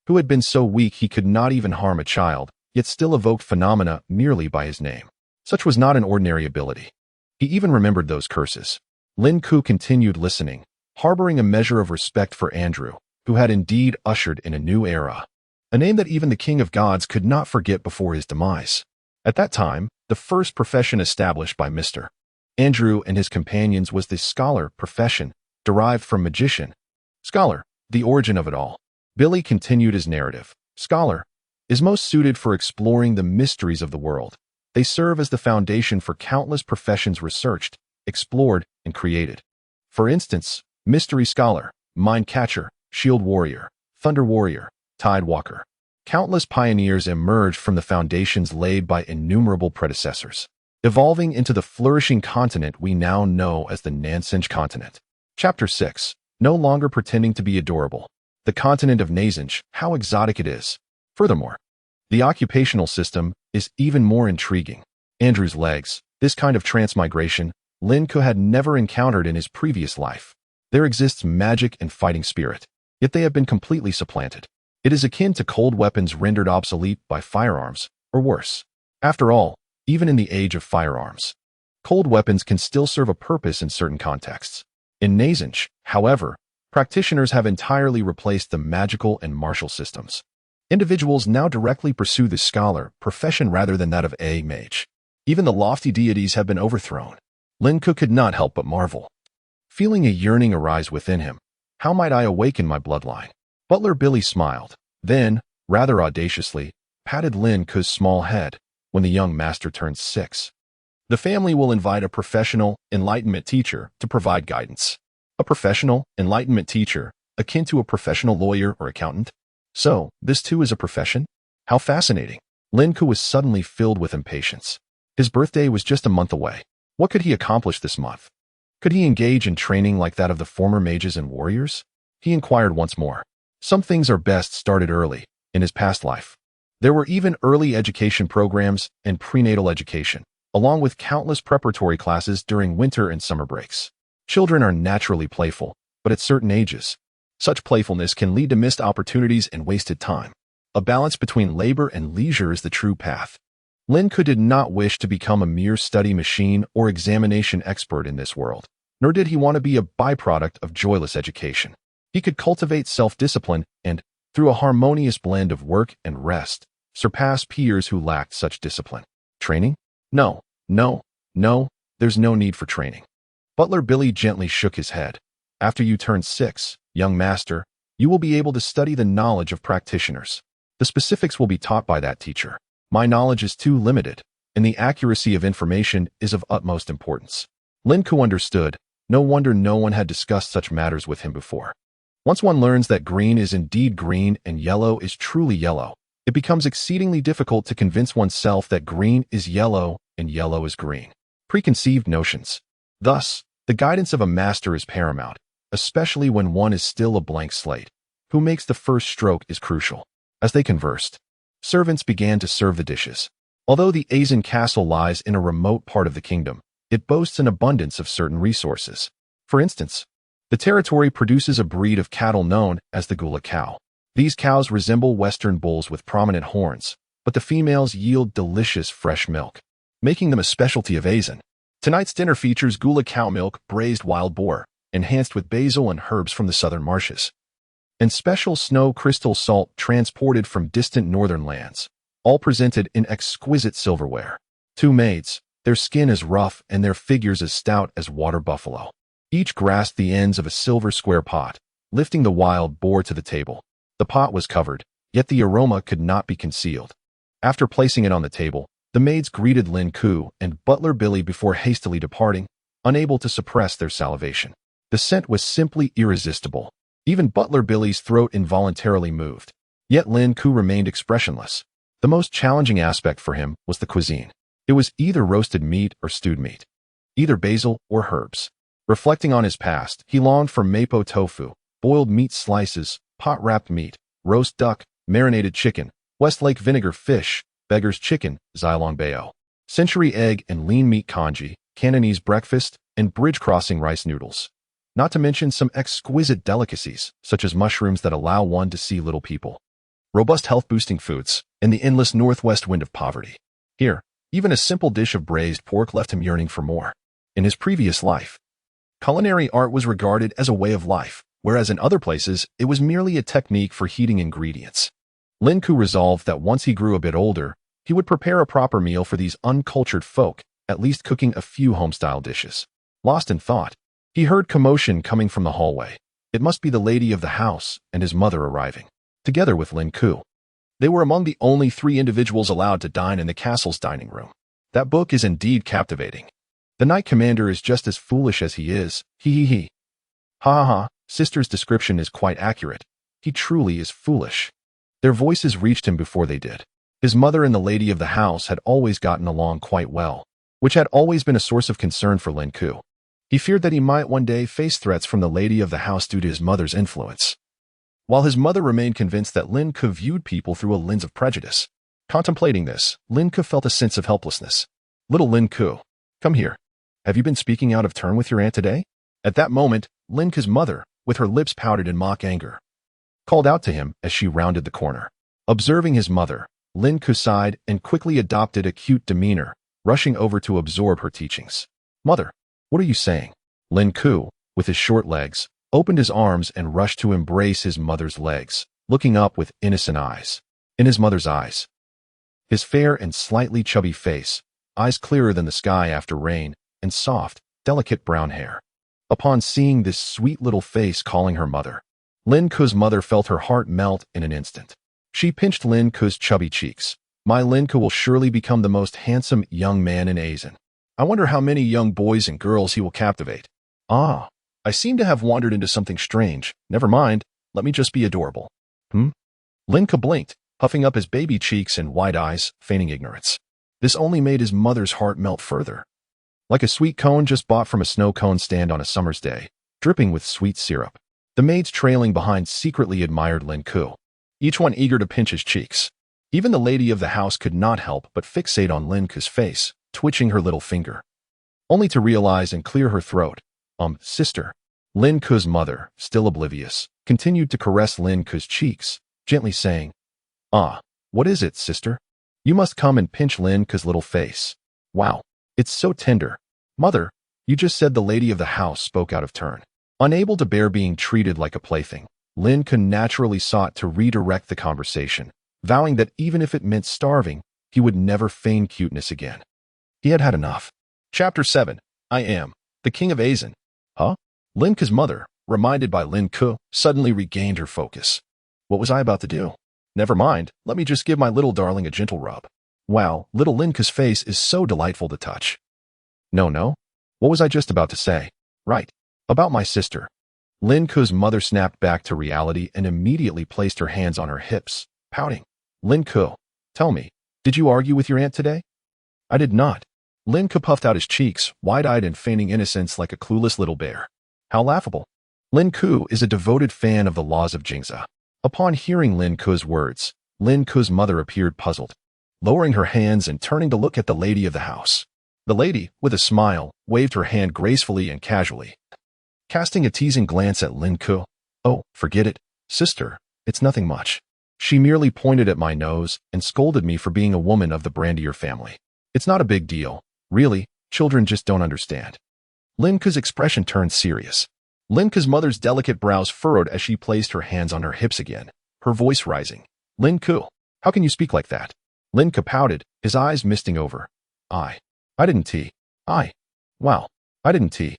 Speaker 1: who had been so weak he could not even harm a child, yet still evoked phenomena merely by his name. Such was not an ordinary ability. He even remembered those curses. Lin Ke continued listening, harboring a measure of respect for Andrew, who had indeed ushered in a new era, a name that even the king of gods could not forget before his demise. At that time, the first profession established by Mr. Andrew and his companions was the scholar profession, derived from magician. Scholar, the origin of it all. Billy continued his narrative. Scholar is most suited for exploring the mysteries of the world. They serve as the foundation for countless professions researched, explored, and created. For instance, mystery scholar, mind catcher, shield warrior, thunder warrior, tide walker. Countless pioneers emerged from the foundations laid by innumerable predecessors, evolving into the flourishing continent we now know as the Nansenj continent. Chapter 6. No longer pretending to be adorable. The continent of Nansenj, how exotic it is. Furthermore, the occupational system is even more intriguing. Andrew's legs, this kind of transmigration, Lin Ke had never encountered in his previous life. There exists magic and fighting spirit, yet they have been completely supplanted. It is akin to cold weapons rendered obsolete by firearms, or worse. After all, even in the age of firearms, cold weapons can still serve a purpose in certain contexts. In Nansenj, however, practitioners have entirely replaced the magical and martial systems. Individuals now directly pursue the scholar profession rather than that of a mage. Even the lofty deities have been overthrown. Lin Ke could not help but marvel, feeling a yearning arise within him. How might I awaken my bloodline? Butler Billy smiled, then, rather audaciously, patted Lin Ke's small head. When the young master turns 6, the family will invite a professional enlightenment teacher to provide guidance. A professional enlightenment teacher, akin to a professional lawyer or accountant? So, this too is a profession? How fascinating. Lin Ke was suddenly filled with impatience. His birthday was just a month away. What could he accomplish this month? Could he engage in training like that of the former mages and warriors? He inquired once more. Some things are best started early, in his past life. There were even early education programs and prenatal education, along with countless preparatory classes during winter and summer breaks. Children are naturally playful, but at certain ages, such playfulness can lead to missed opportunities and wasted time. A balance between labor and leisure is the true path. Lin Ke did not wish to become a mere study machine or examination expert in this world, nor did he want to be a byproduct of joyless education. He could cultivate self-discipline and, through a harmonious blend of work and rest, surpass peers who lacked such discipline. Training? No, there's no need for training. Butler Billy gently shook his head. After you turn 6, young master, you will be able to study the knowledge of practitioners. The specifics will be taught by that teacher. My knowledge is too limited, and the accuracy of information is of utmost importance. Lin Ke understood. No wonder no one had discussed such matters with him before. Once one learns that green is indeed green and yellow is truly yellow, it becomes exceedingly difficult to convince oneself that green is yellow and yellow is green. Preconceived notions. Thus, the guidance of a master is paramount, especially when one is still a blank slate. Who makes the first stroke is crucial. As they conversed, servants began to serve the dishes. Although the Azen castle lies in a remote part of the kingdom, it boasts an abundance of certain resources. For instance, the territory produces a breed of cattle known as the Gula cow. These cows resemble Western bulls with prominent horns, but the females yield delicious fresh milk, making them a specialty of Azen. Tonight's dinner features Gula cow milk, braised wild boar, enhanced with basil and herbs from the southern marshes, and special snow crystal salt transported from distant northern lands, all presented in exquisite silverware. 2 maids, their skin as rough and their figures as stout as water buffalo. Each grasped the ends of a silver square pot, lifting the wild boar to the table. The pot was covered, yet the aroma could not be concealed. After placing it on the table, the maids greeted Lin Ke and Butler Billy before hastily departing, unable to suppress their salivation. The scent was simply irresistible. Even Butler Billy's throat involuntarily moved. Yet Lin Ke remained expressionless. The most challenging aspect for him was the cuisine. It was either roasted meat or stewed meat, either basil or herbs. Reflecting on his past, he longed for mapo tofu, boiled meat slices, pot-wrapped meat, roast duck, marinated chicken, Westlake vinegar fish, beggar's chicken, Xylong bao, century egg and lean meat congee, Cantonese breakfast, and bridge crossing rice noodles. Not to mention some exquisite delicacies, such as mushrooms that allow one to see little people. Robust health-boosting foods, and the endless northwest wind of poverty. Here, even a simple dish of braised pork left him yearning for more. In his previous life, culinary art was regarded as a way of life, whereas in other places, it was merely a technique for heating ingredients. Lin Ke resolved that once he grew a bit older, he would prepare a proper meal for these uncultured folk, at least cooking a few home-style dishes. Lost in thought, he heard commotion coming from the hallway. It must be the lady of the house and his mother arriving, together with Lin Ke. They were among the only 3 individuals allowed to dine in the castle's dining room. That book is indeed captivating. The Knight Commander is just as foolish as he is. He. Ha ha ha, sister's description is quite accurate. He truly is foolish. Their voices reached him before they did. His mother and the lady of the house had always gotten along quite well, which had always been a source of concern for Lin Ke. He feared that he might one day face threats from the lady of the house due to his mother's influence. While his mother remained convinced that Lin Ke viewed people through a lens of prejudice. Contemplating this, Lin Ke felt a sense of helplessness. Little Lin Ke, come here. Have you been speaking out of turn with your aunt today? At that moment, Lin Ke's mother, with her lips pouted in mock anger, called out to him as she rounded the corner. Observing his mother, Lin Ke sighed and quickly adopted a cute demeanor, rushing over to absorb her teachings. Mother, what are you saying? Lin Ke, with his short legs, opened his arms and rushed to embrace his mother's legs, looking up with innocent eyes. In his mother's eyes, his fair and slightly chubby face, eyes clearer than the sky after rain, and soft, delicate brown hair. Upon seeing this sweet little face calling her mother, Lin Ke's mother felt her heart melt in an instant. She pinched Lin Ke's chubby cheeks. My Lin Ke will surely become the most handsome young man in Azen. I wonder how many young boys and girls he will captivate. Ah, I seem to have wandered into something strange. Never mind, let me just be adorable. Lin Ke blinked, puffing up his baby cheeks and wide eyes, feigning ignorance. This only made his mother's heart melt further. Like a sweet cone just bought from a snow cone stand on a summer's day, dripping with sweet syrup. The maids trailing behind secretly admired Lin Ke, each one eager to pinch his cheeks. Even the lady of the house could not help but fixate on Lin Ke's face, twitching her little finger, only to realize and clear her throat. Sister. Lin Ke's mother, still oblivious, continued to caress Lin Ke's cheeks, gently saying, Ah, what is it, sister? You must come and pinch Lin Ke's little face. Wow, it's so tender. Mother, you just said the lady of the house spoke out of turn. Unable to bear being treated like a plaything, Lin Ke naturally sought to redirect the conversation, vowing that even if it meant starving, he would never feign cuteness again. He had had enough. Chapter 7. I am the king of Azen. Huh? Lin Ke's mother, reminded by Lin Ke, suddenly regained her focus. What was I about to do? Never mind, let me just give my little darling a gentle rub. Wow, little Lin Ke's face is so delightful to touch. No. What was I just about to say? Right. About my sister. Lin Ke's mother snapped back to reality and immediately placed her hands on her hips, pouting. Lin Ke, tell me, did you argue with your aunt today? I did not. Lin Ke puffed out his cheeks, wide-eyed and feigning innocence like a clueless little bear. How laughable. Lin Ke is a devoted fan of the laws of Jingza. Upon hearing Lin Ke's words, Lin Ke's mother appeared puzzled, lowering her hands and turning to look at the lady of the house. The lady, with a smile, waved her hand gracefully and casually, casting a teasing glance at Lin Ke. Oh, forget it, sister, it's nothing much. She merely pointed at my nose and scolded me for being a woman of the Grandeur family. It's not a big deal. Really, children just don't understand. Lin Ke's expression turned serious. Lin Ke's mother's delicate brows furrowed as she placed her hands on her hips again, her voice rising. Lin Ke, how can you speak like that? Lin Ke pouted, his eyes misting over. I didn't tea. Wow, I didn't tea.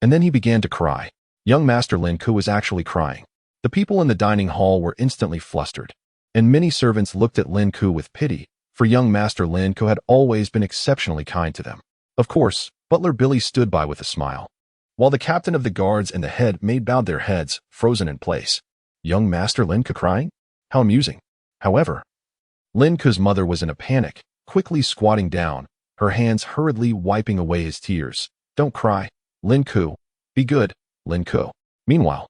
Speaker 1: And then he began to cry. Young Master Lin Ke was actually crying. The people in the dining hall were instantly flustered, and many servants looked at Lin Ke with pity, for young Master Lin Ke had always been exceptionally kind to them. Of course, Butler Billy stood by with a smile, while the captain of the guards and the head maid bowed their heads, frozen in place. Young Master Lin Ke crying? How amusing. However, Lin Ke's mother was in a panic, quickly squatting down, her hands hurriedly wiping away his tears. Don't cry, Lin Ke. Be good, Lin Ke. Meanwhile,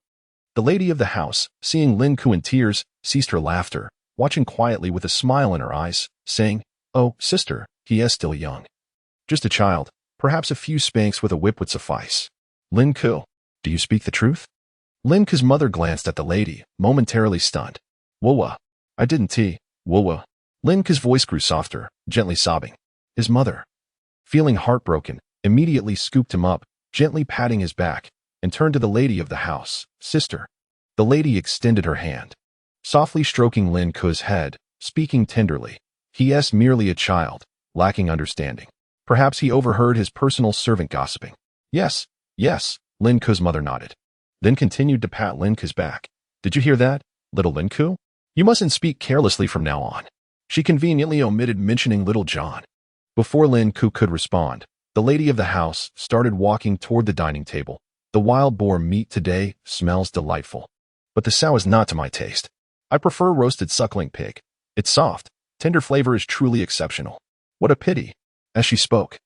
Speaker 1: the lady of the house, seeing Lin Ke in tears, ceased her laughter, watching quietly with a smile in her eyes, saying, Oh, sister, he is still young. Just a child, perhaps a few spanks with a whip would suffice. Lin Ke, do you speak the truth? Lin Ke's mother glanced at the lady, momentarily stunned. Whoa, I didn't tea, whoa. Lin Ke's voice grew softer, gently sobbing. His mother, feeling heartbroken, immediately scooped him up, gently patting his back, and turned to the lady of the house. Sister, The lady extended her hand, softly stroking Lin Ke's head, speaking tenderly. He is merely a child, lacking understanding. Perhaps he overheard his personal servant gossiping. Yes, yes, Lin Ke's mother nodded, then continued to pat Lin Ke's back. Did you hear that, little Lin Ke? You mustn't speak carelessly from now on. She conveniently omitted mentioning little John. Before Lin Ke could respond, the lady of the house started walking toward the dining table. The wild boar meat today smells delightful, but the sow is not to my taste. I prefer roasted suckling pig. Its soft, tender flavor is truly exceptional. What a pity. As she spoke,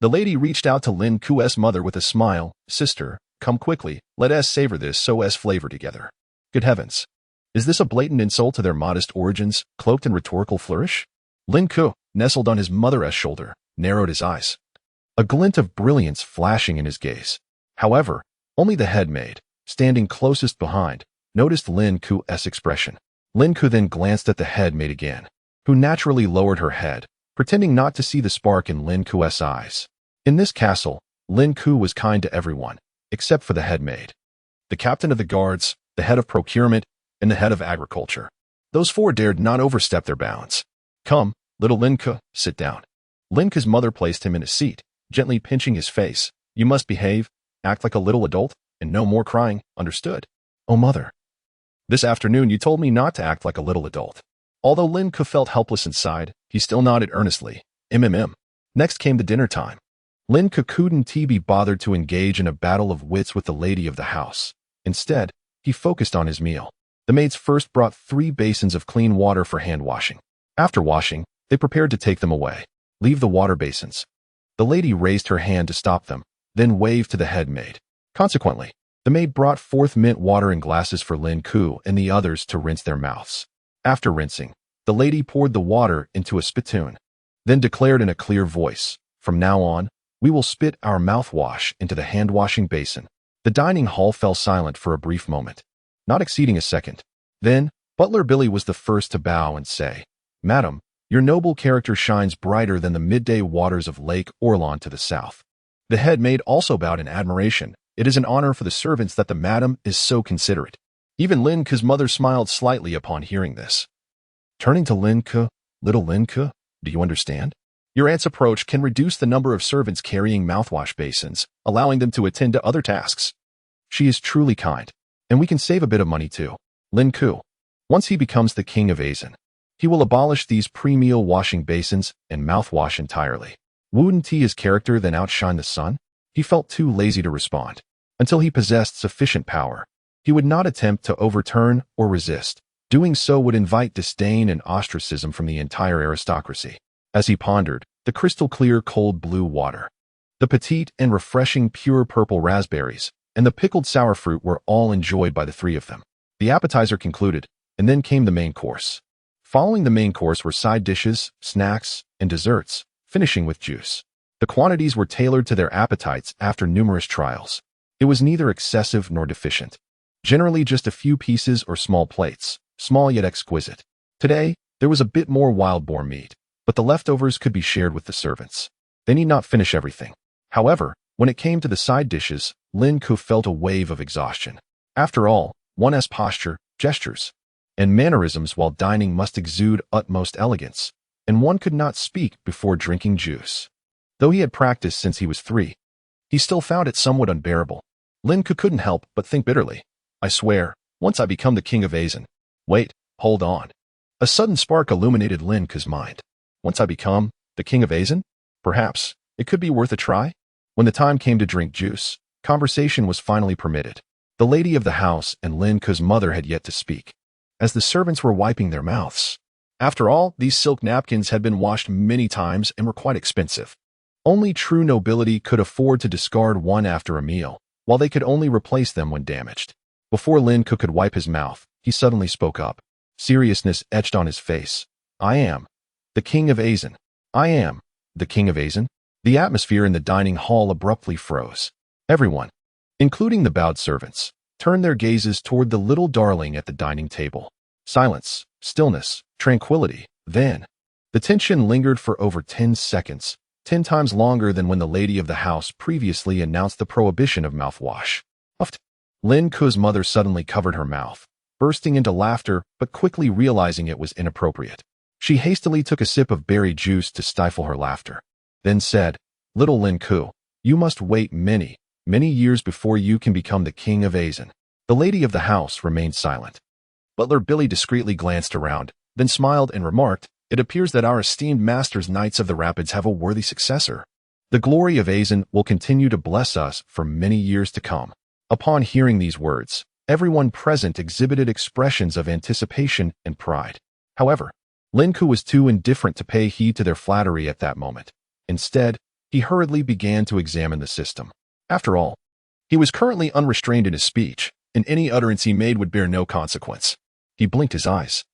Speaker 1: the lady reached out to Lin Ke's mother with a smile. Sister, come quickly, let us savor this so-s flavor together. Good heavens. Is this a blatant insult to their modest origins, cloaked in rhetorical flourish? Lin Ke, nestled on his mother's shoulder, narrowed his eyes, a glint of brilliance flashing in his gaze. However, only the head maid, standing closest behind, noticed Lin Ke's expression. Lin Ke then glanced at the head maid again, who naturally lowered her head, pretending not to see the spark in Lin Ke's eyes. In this castle, Lin Ke was kind to everyone, except for the head maid, the captain of the guards, the head of procurement, and the head of agriculture. Those four dared not overstep their bounds. Come, little Lin Ke, sit down. Lin Ke's mother placed him in a seat, gently pinching his face. You must behave, act like a little adult, and no more crying, understood? Oh, mother. This afternoon you told me not to act like a little adult. Although Lin Ke felt helpless inside, he still nodded earnestly. Next came the dinner time. Lin Ke couldn't be bothered to engage in a battle of wits with the lady of the house. Instead, he focused on his meal. The maids first brought 3 basins of clean water for hand washing. After washing, they prepared to take them away. Leave the water basins. The lady raised her hand to stop them, then waved to the head maid. Consequently, the maid brought forth mint water in glasses for Lin Ke and the others to rinse their mouths. After rinsing, the lady poured the water into a spittoon, then declared in a clear voice, "From now on, we will spit our mouthwash into the hand-washing basin." The dining hall fell silent for a brief moment, not exceeding a second. Then, Butler Billy was the first to bow and say, "Madam, your noble character shines brighter than the midday waters of Lake Orlon to the south." The head maid also bowed in admiration. It is an honor for the servants that the madam is so considerate. Even Lin Ke's mother smiled slightly upon hearing this. Turning to Lin Ke, little Lin Ke, do you understand? Your aunt's approach can reduce the number of servants carrying mouthwash basins, allowing them to attend to other tasks. She is truly kind, and we can save a bit of money too. Lin Ke, once he becomes the king of Azen, he will abolish these pre-meal washing basins and mouthwash entirely. Wouldn't his character then outshine the sun? He felt too lazy to respond. Until he possessed sufficient power, he would not attempt to overturn or resist. Doing so would invite disdain and ostracism from the entire aristocracy. As he pondered, the crystal-clear cold blue water, the petite and refreshing pure purple raspberries, and the pickled sour fruit were all enjoyed by the 3 of them. The appetizer concluded, and then came the main course. Following the main course were side dishes, snacks, and desserts, finishing with juice. The quantities were tailored to their appetites after numerous trials. It was neither excessive nor deficient. Generally just a few pieces or small plates, small yet exquisite. Today, there was a bit more wild boar meat, but the leftovers could be shared with the servants. They need not finish everything. However, when it came to the side dishes, Lin Ke felt a wave of exhaustion. After all, one's posture, gestures, and mannerisms while dining must exude utmost elegance, and one could not speak before drinking juice. Though he had practiced since he was 3, he still found it somewhat unbearable. Lin Ke couldn't help but think bitterly. I swear, once I become the king of Azen. Wait, hold on. A sudden spark illuminated Lin Ke's mind. Once I become the king of Azen? Perhaps it could be worth a try? When the time came to drink juice, conversation was finally permitted. The lady of the house and Lin Ke's mother had yet to speak, as the servants were wiping their mouths. After all, these silk napkins had been washed many times and were quite expensive. Only true nobility could afford to discard one after a meal, while they could only replace them when damaged. Before Lin Ke could wipe his mouth, he suddenly spoke up. Seriousness etched on his face. I am the king of Azen. I am the king of Azen. The atmosphere in the dining hall abruptly froze. Everyone, including the bowed servants, turned their gazes toward the little darling at the dining table. Silence, stillness, tranquility. Then, the tension lingered for over 10 seconds, 10 times longer than when the lady of the house previously announced the prohibition of mouthwash. Lin Ke's mother suddenly covered her mouth, bursting into laughter but quickly realizing it was inappropriate. She hastily took a sip of berry juice to stifle her laughter, then said, "Little Lin Ke, you must wait many, many years before you can become the king of Azen." The lady of the house remained silent. Butler Billy discreetly glanced around, then smiled and remarked, "It appears that our esteemed masters Knights of the Rapids have a worthy successor. The glory of Azen will continue to bless us for many years to come." Upon hearing these words, everyone present exhibited expressions of anticipation and pride. However, Lin Ke was too indifferent to pay heed to their flattery at that moment. Instead, he hurriedly began to examine the system. After all, he was currently unrestrained in his speech, and any utterance he made would bear no consequence. He blinked his eyes.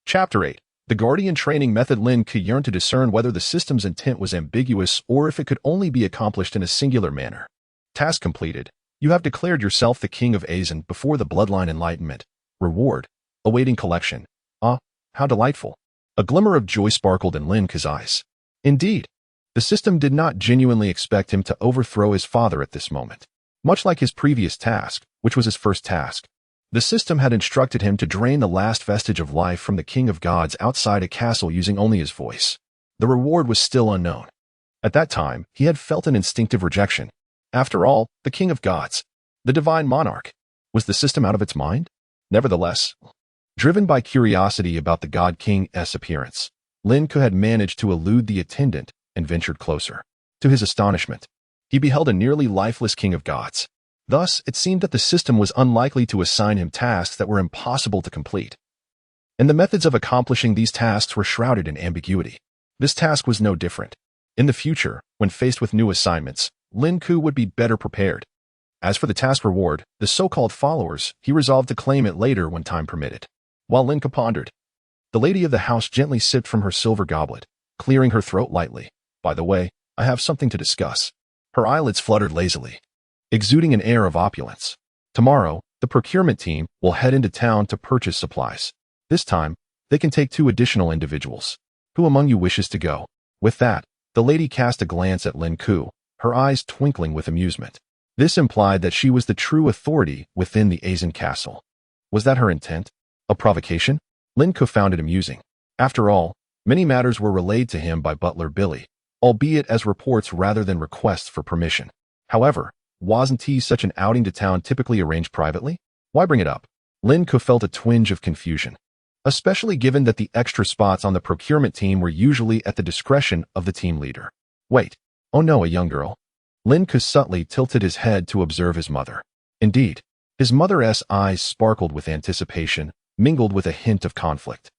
Speaker 1: Chapter 8. The Guardian Training Method. Lin Ke yearned to discern whether the system's intent was ambiguous or if it could only be accomplished in a singular manner. Task completed. You have declared yourself the King of Azen before the Bloodline Enlightenment. Reward. Awaiting collection. Ah, how delightful. A glimmer of joy sparkled in Lin Ke's eyes. Indeed, the system did not genuinely expect him to overthrow his father at this moment. Much like his previous task, which was his first task, the system had instructed him to drain the last vestige of life from the King of Gods outside a castle using only his voice. The reward was still unknown. At that time, he had felt an instinctive rejection. After all, the King of Gods, the divine monarch, was the system out of its mind? Nevertheless, driven by curiosity about the God King's appearance, Lin Ke had managed to elude the attendant and ventured closer. To his astonishment, he beheld a nearly lifeless King of Gods. Thus, it seemed that the system was unlikely to assign him tasks that were impossible to complete. And the methods of accomplishing these tasks were shrouded in ambiguity. This task was no different. In the future, when faced with new assignments, Lin Ke would be better prepared. As for the task reward, the so-called followers, he resolved to claim it later when time permitted. While Lin Ke pondered, the lady of the house gently sipped from her silver goblet, clearing her throat lightly. "By the way, I have something to discuss." Her eyelids fluttered lazily, exuding an air of opulence. "Tomorrow, the procurement team will head into town to purchase supplies. This time, they can take 2 additional individuals. Who among you wishes to go?" With that, the lady cast a glance at Lin Ke, her eyes twinkling with amusement. This implied that she was the true authority within the Azen castle. Was that her intent? A provocation? Lin Ke found it amusing. After all, many matters were relayed to him by Butler Billy, albeit as reports rather than requests for permission. However, wasn't such an outing to town typically arranged privately? Why bring it up? Lin Ke felt a twinge of confusion, especially given that the extra spots on the procurement team were usually at the discretion of the team leader. Wait, oh no, a young girl. Lin Ke subtly tilted his head to observe his mother. Indeed, his mother's eyes sparkled with anticipation, mingled with a hint of conflict.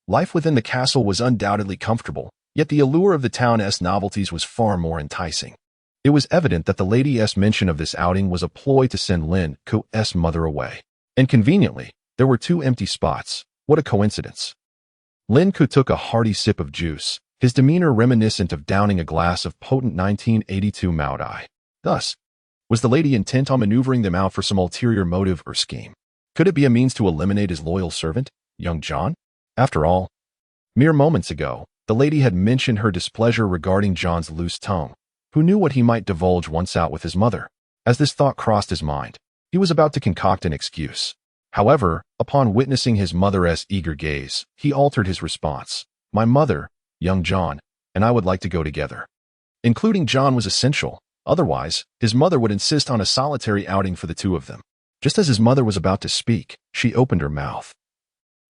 Speaker 1: Life within the castle was undoubtedly comfortable, yet the allure of the town's novelties was far more enticing. It was evident that the lady's mention of this outing was a ploy to send Lin Ke's mother away. And conveniently, there were 2 empty spots. What a coincidence. Lin Ke took a hearty sip of juice, his demeanor reminiscent of downing a glass of potent 1982 Maudai. Thus, was the lady intent on maneuvering them out for some ulterior motive or scheme? Could it be a means to eliminate his loyal servant, young John? After all, mere moments ago, the lady had mentioned her displeasure regarding John's loose tongue. Who knew what he might divulge once out with his mother? As this thought crossed his mind, he was about to concoct an excuse. However, upon witnessing his mother's eager gaze, he altered his response. "My mother, young John, and I would like to go together." Including John was essential. Otherwise, his mother would insist on a solitary outing for the 2 of them. Just as his mother was about to speak, she opened her mouth,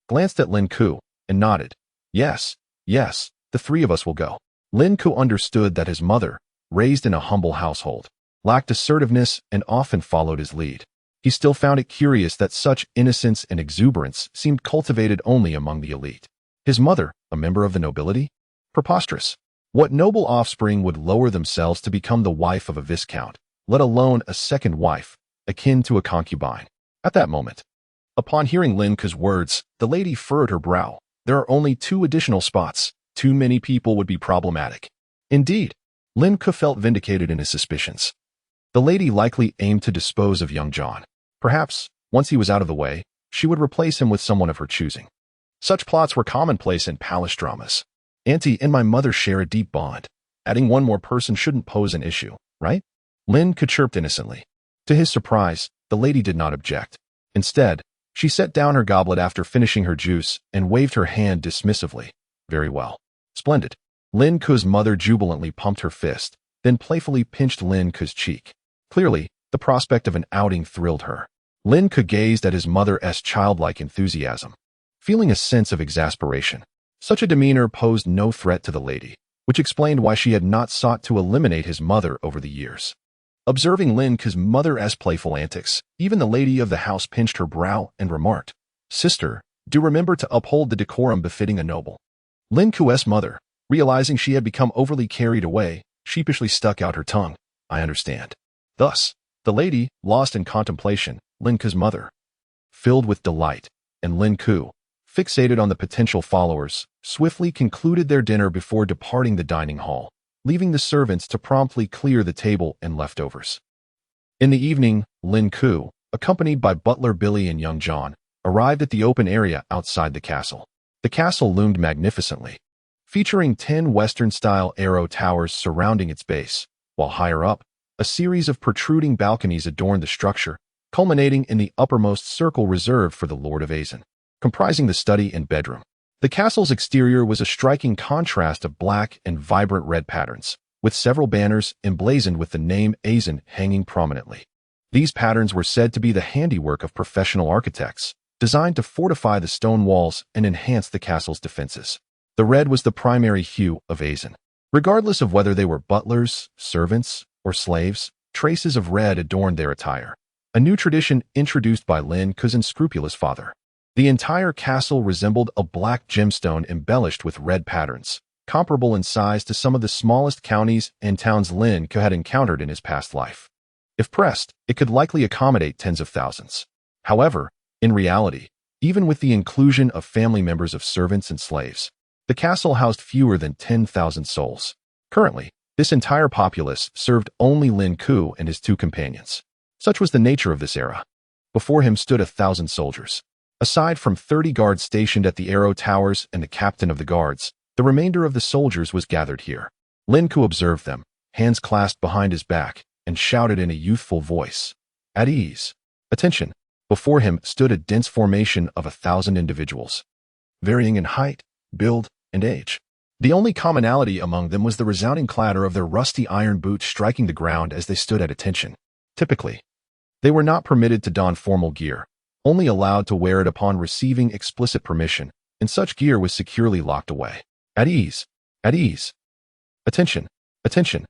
Speaker 1: glanced at Lin Ke, and nodded. Yes, the 3 of us will go." Lin Ke understood that his mother, raised in a humble household, lacked assertiveness and often followed his lead. He still found it curious that such innocence and exuberance seemed cultivated only among the elite. His mother, a member of the nobility? Preposterous. What noble offspring would lower themselves to become the wife of a viscount, let alone a second wife, akin to a concubine? At that moment, upon hearing Lin Ke's words, the lady furrowed her brow. There are only 2 additional spots. Too many people would be problematic. Indeed, Lin Ke felt vindicated in his suspicions. The lady likely aimed to dispose of young John. Perhaps, once he was out of the way, she would replace him with someone of her choosing. Such plots were commonplace in palace dramas. Auntie and my mother share a deep bond. Adding 1 more person shouldn't pose an issue, right? Lin Ke chirped innocently. To his surprise, the lady did not object. Instead, she set down her goblet after finishing her juice and waved her hand dismissively. Very well. Splendid. Lin Ke's mother jubilantly pumped her fist, then playfully pinched Lin Ke's cheek. Clearly, the prospect of an outing thrilled her. Lin Ke gazed at his mother's childlike enthusiasm, feeling a sense of exasperation. Such a demeanor posed no threat to the lady, which explained why she had not sought to eliminate his mother over the years. Observing Lin Ke's mother's playful antics, even the lady of the house pinched her brow and remarked, "Sister, do remember to uphold the decorum befitting a noble." Lin Ke's mother, realizing she had become overly carried away, sheepishly stuck out her tongue. "I understand." Thus, the lady, lost in contemplation, Lin Ke's mother, filled with delight, and Lin Ke, fixated on the potential followers, swiftly concluded their dinner before departing the dining hall, leaving the servants to promptly clear the table and leftovers. In the evening, Lin Ke, accompanied by butler Billy and young John, arrived at the open area outside the castle. The castle loomed magnificently, featuring 10 Western-style arrow towers surrounding its base, while higher up, a series of protruding balconies adorned the structure, culminating in the uppermost circle reserved for the Lord of Azen, comprising the study and bedroom. The castle's exterior was a striking contrast of black and vibrant red patterns, with several banners emblazoned with the name Azen hanging prominently. These patterns were said to be the handiwork of professional architects, designed to fortify the stone walls and enhance the castle's defenses. The red was the primary hue of Azen. Regardless of whether they were butlers, servants, or slaves, traces of red adorned their attire, a new tradition introduced by Lin Ke's unscrupulous father. The entire castle resembled a black gemstone embellished with red patterns, comparable in size to some of the smallest counties and towns Lin Ke had encountered in his past life. If pressed, it could likely accommodate tens of thousands. However, in reality, even with the inclusion of family members of servants and slaves, the castle housed fewer than 10,000 souls. Currently, this entire populace served only Lin Ke and his 2 companions. Such was the nature of this era. Before him stood 1,000 soldiers. Aside from 30 guards stationed at the arrow towers and the captain of the guards, the remainder of the soldiers was gathered here. Lin Ke observed them, hands clasped behind his back, and shouted in a youthful voice, "At ease. Attention." Before him stood a dense formation of 1,000 individuals, varying in height, build, and age. The only commonality among them was the resounding clatter of their rusty iron boots striking the ground as they stood at attention. Typically, they were not permitted to don formal gear, only allowed to wear it upon receiving explicit permission, and such gear was securely locked away. At ease. At ease. Attention. Attention.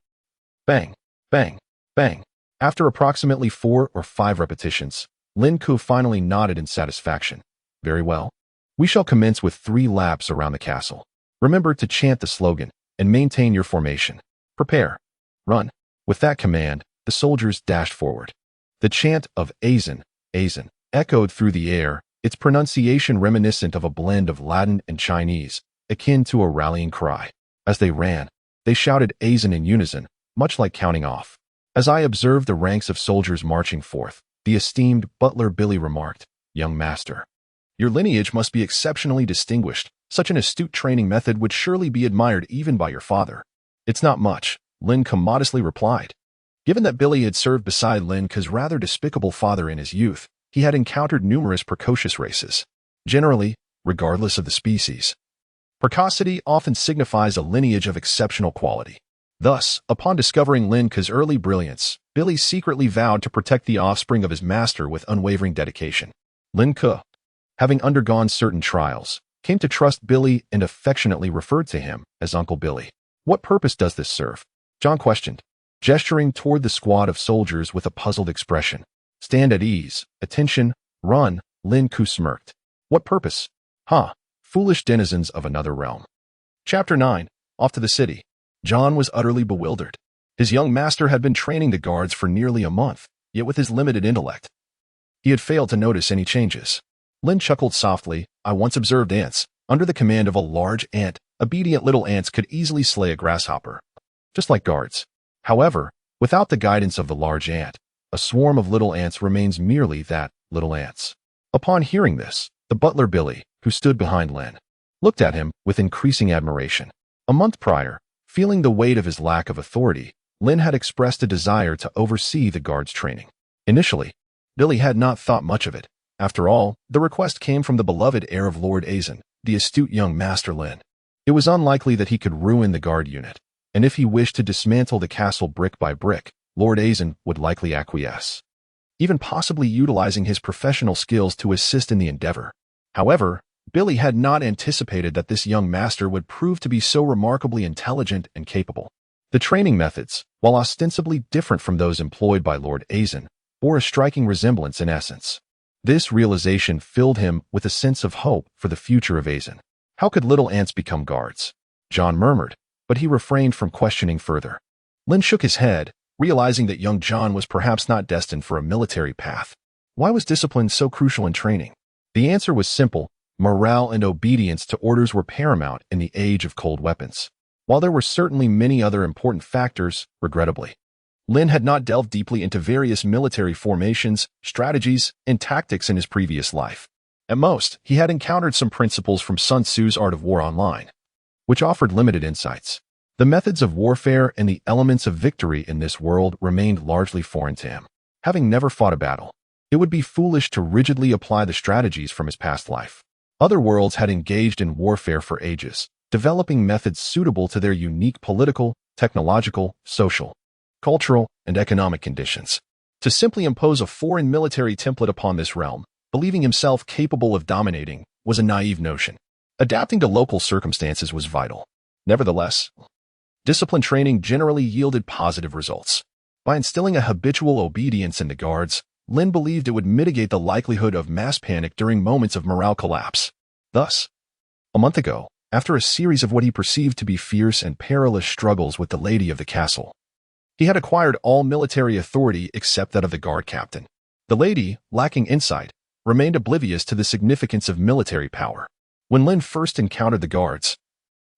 Speaker 1: Bang. Bang. Bang. After approximately 4 or 5 repetitions, Lin Ke finally nodded in satisfaction. Very well. We shall commence with 3 laps around the castle. Remember to chant the slogan and maintain your formation. Prepare. Run. With that command, the soldiers dashed forward. The chant of Azen, Azen, echoed through the air, its pronunciation reminiscent of a blend of Latin and Chinese, akin to a rallying cry. As they ran, they shouted Azen in unison, much like counting off. As I observed the ranks of soldiers marching forth, the esteemed butler Billy remarked, "Young master, your lineage must be exceptionally distinguished. Such an astute training method would surely be admired even by your father." "It's not much," Lin Ke modestly replied. Given that Billy had served beside Lin Ke's rather despicable father in his youth, he had encountered numerous precocious races. Generally, regardless of the species, precocity often signifies a lineage of exceptional quality. Thus, upon discovering Lin Ke's early brilliance, Billy secretly vowed to protect the offspring of his master with unwavering dedication. Lin Ke, having undergone certain trials, came to trust Billy and affectionately referred to him as Uncle Billy. "What purpose does this serve?" John questioned, gesturing toward the squad of soldiers with a puzzled expression. "Stand at ease. Attention. Run," Lin Ke smirked. "What purpose? Huh. Foolish denizens of another realm." Chapter 9. Off to the city. John was utterly bewildered. His young master had been training the guards for nearly a month, yet with his limited intellect, he had failed to notice any changes. Lin chuckled softly. "I once observed ants. Under the command of a large ant, obedient little ants could easily slay a grasshopper, just like guards. However, without the guidance of the large ant, a swarm of little ants remains merely that, little ants." Upon hearing this, the butler Billy, who stood behind Lin, looked at him with increasing admiration. A month prior, feeling the weight of his lack of authority, Lin had expressed a desire to oversee the guards' training. Initially, Billy had not thought much of it. After all, the request came from the beloved heir of Lord Azen, the astute young Master Lin. It was unlikely that he could ruin the guard unit, and if he wished to dismantle the castle brick by brick, Lord Azen would likely acquiesce, even possibly utilizing his professional skills to assist in the endeavor. However, Billy had not anticipated that this young master would prove to be so remarkably intelligent and capable. The training methods, while ostensibly different from those employed by Lord Azen, bore a striking resemblance in essence. This realization filled him with a sense of hope for the future of Azen. How could little ants become guards? John murmured, but he refrained from questioning further. Lin shook his head, realizing that young John was perhaps not destined for a military path. Why was discipline so crucial in training? The answer was simple: morale and obedience to orders were paramount in the age of cold weapons. While there were certainly many other important factors, regrettably, Lin had not delved deeply into various military formations, strategies, and tactics in his previous life. At most, he had encountered some principles from Sun Tzu's Art of War Online, which offered limited insights. The methods of warfare and the elements of victory in this world remained largely foreign to him. Having never fought a battle, it would be foolish to rigidly apply the strategies from his past life. Other worlds had engaged in warfare for ages, developing methods suitable to their unique political, technological, social, cultural, and economic conditions. To simply impose a foreign military template upon this realm, believing himself capable of dominating, was a naive notion. Adapting to local circumstances was vital. Nevertheless, discipline training generally yielded positive results. By instilling a habitual obedience in the guards, Lin believed it would mitigate the likelihood of mass panic during moments of morale collapse. Thus, a month ago, after a series of what he perceived to be fierce and perilous struggles with the lady of the castle, he had acquired all military authority except that of the guard captain. The lady, lacking insight, remained oblivious to the significance of military power. When Lin first encountered the guards,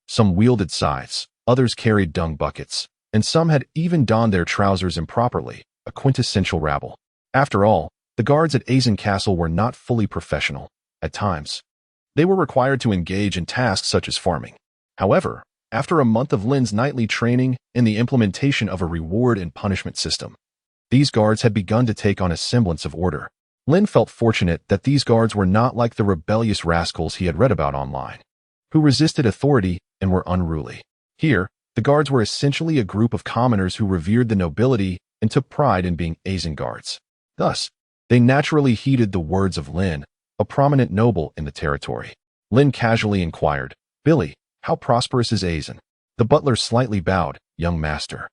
Speaker 1: some wielded scythes, others carried dung buckets, and some had even donned their trousers improperly, a quintessential rabble. After all, the guards at Azen Castle were not fully professional. At times, they were required to engage in tasks such as farming. However, after a month of Lin's nightly training and the implementation of a reward and punishment system, these guards had begun to take on a semblance of order. Lin felt fortunate that these guards were not like the rebellious rascals he had read about online, who resisted authority and were unruly. Here, the guards were essentially a group of commoners who revered the nobility and took pride in being Azen guards. Thus, they naturally heeded the words of Lin, a prominent noble in the territory. Lin casually inquired, "Billy, how prosperous is Azen?" The butler slightly bowed, "Young master,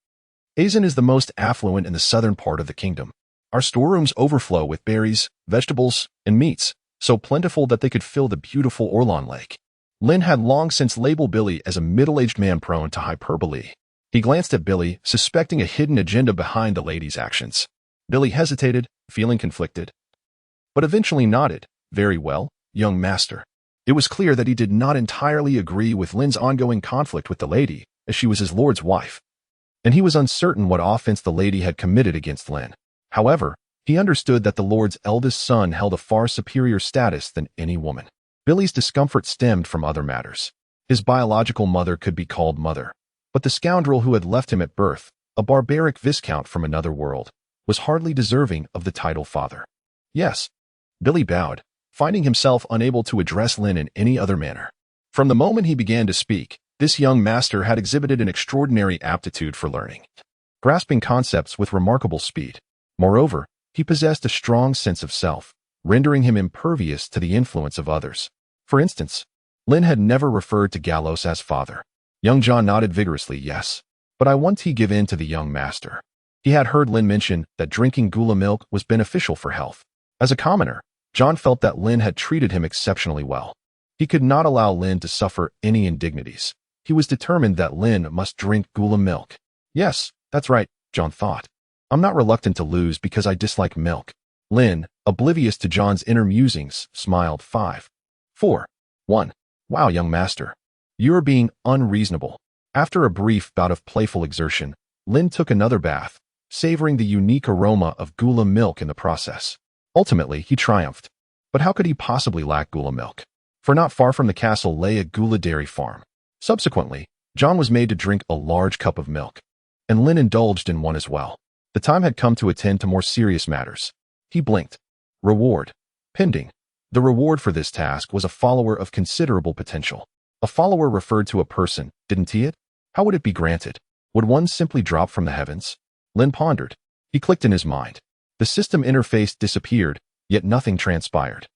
Speaker 1: Azen is the most affluent in the southern part of the kingdom. Our storerooms overflow with berries, vegetables, and meats, so plentiful that they could fill the beautiful Orlon Lake." Lin had long since labeled Billy as a middle-aged man prone to hyperbole. He glanced at Billy, suspecting a hidden agenda behind the lady's actions. Billy hesitated, feeling conflicted, but eventually nodded. "Very well, young master." It was clear that he did not entirely agree with Lin's ongoing conflict with the lady, as she was his lord's wife, and he was uncertain what offense the lady had committed against Lin. However, he understood that the lord's eldest son held a far superior status than any woman. Billy's discomfort stemmed from other matters. His biological mother could be called mother, but the scoundrel who had left him at birth, a barbaric viscount from another world, was hardly deserving of the title father. "Yes." Billy bowed, finding himself unable to address Lin in any other manner. From the moment he began to speak, this young master had exhibited an extraordinary aptitude for learning, grasping concepts with remarkable speed. Moreover, he possessed a strong sense of self, rendering him impervious to the influence of others. For instance, Lin had never referred to Gallos as father. Young John nodded vigorously, "Yes, but I want to give in to the young master." He had heard Lin mention that drinking gula milk was beneficial for health. As a commoner, John felt that Lin had treated him exceptionally well. He could not allow Lin to suffer any indignities. He was determined that Lin must drink gula milk. "Yes, that's right," John thought. "I'm not reluctant to lose because I dislike milk." Lin, oblivious to John's inner musings, smiled. 5, 4, 1. "Wow, young master. You're being unreasonable." After a brief bout of playful exertion, Lin took another bath, savoring the unique aroma of gula milk in the process. Ultimately, he triumphed. But how could he possibly lack gula milk? For not far from the castle lay a gula dairy farm. Subsequently, John was made to drink a large cup of milk, and Lin indulged in one as well. The time had come to attend to more serious matters. He blinked. Reward. Pending. The reward for this task was a follower of considerable potential. A follower referred to a person, didn't he it? How would it be granted? Would one simply drop from the heavens? Lin pondered. He clicked in his mind. The system interface disappeared, yet nothing transpired.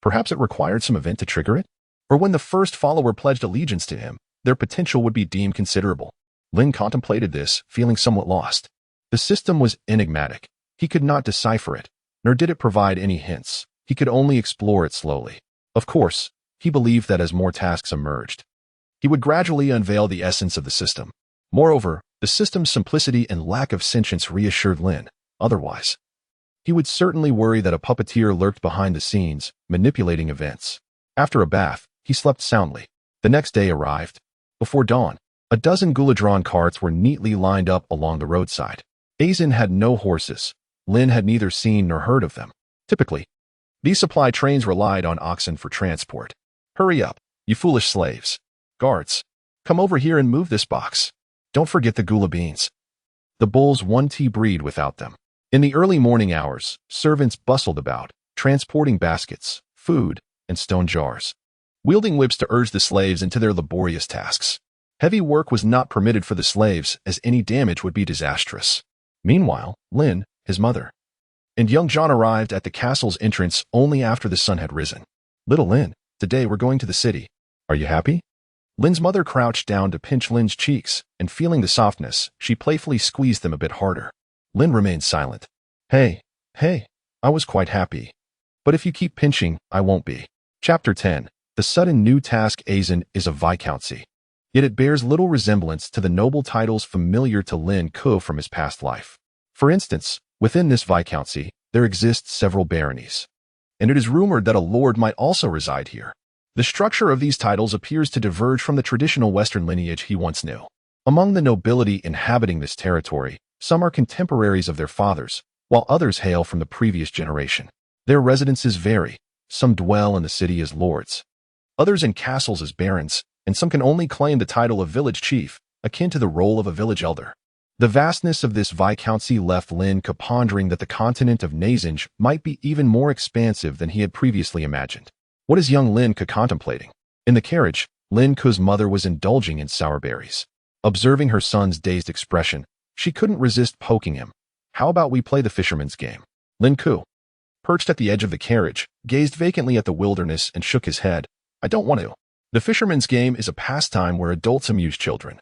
Speaker 1: Perhaps it required some event to trigger it? Or when the first follower pledged allegiance to him, their potential would be deemed considerable. Lin contemplated this, feeling somewhat lost. The system was enigmatic. He could not decipher it, nor did it provide any hints. He could only explore it slowly. Of course, he believed that as more tasks emerged, he would gradually unveil the essence of the system. Moreover, the system's simplicity and lack of sentience reassured Lin. Otherwise, he would certainly worry that a puppeteer lurked behind the scenes, manipulating events. After a bath, he slept soundly. The next day arrived. Before dawn, a dozen gula-drawn carts were neatly lined up along the roadside. Aizen had no horses. Lin had neither seen nor heard of them. Typically, these supply trains relied on oxen for transport. Hurry up, you foolish slaves. Guards, come over here and move this box. Don't forget the gula beans. The bulls wouldn't breed without them. In the early morning hours, servants bustled about, transporting baskets, food, and stone jars, wielding whips to urge the slaves into their laborious tasks. Heavy work was not permitted for the slaves, as any damage would be disastrous. Meanwhile, Lin, his mother, and young John arrived at the castle's entrance only after the sun had risen. Little Lin, today we're going to the city. Are you happy? Lin's mother crouched down to pinch Lin's cheeks, and feeling the softness, she playfully squeezed them a bit harder. Lin remained silent. Hey, I was quite happy. But if you keep pinching, I won't be. Chapter 10. The sudden new task. Aizen is a viscountcy. Yet it bears little resemblance to the noble titles familiar to Lin Ke from his past life. For instance, within this viscountcy, there exist several baronies, and it is rumored that a lord might also reside here. The structure of these titles appears to diverge from the traditional Western lineage he once knew. Among the nobility inhabiting this territory, some are contemporaries of their fathers, while others hail from the previous generation. Their residences vary. Some dwell in the city as lords, others in castles as barons, and some can only claim the title of village chief, akin to the role of a village elder. The vastness of this viscountcy left Lin Ke pondering that the continent of Nazinj might be even more expansive than he had previously imagined. What is young Lin Ke contemplating? In the carriage, Lin Ke's mother was indulging in sour berries. Observing her son's dazed expression, she couldn't resist poking him. How about we play the fisherman's game? Lin Ke, perched at the edge of the carriage, gazed vacantly at the wilderness and shook his head. I don't want to. The fisherman's game is a pastime where adults amuse children.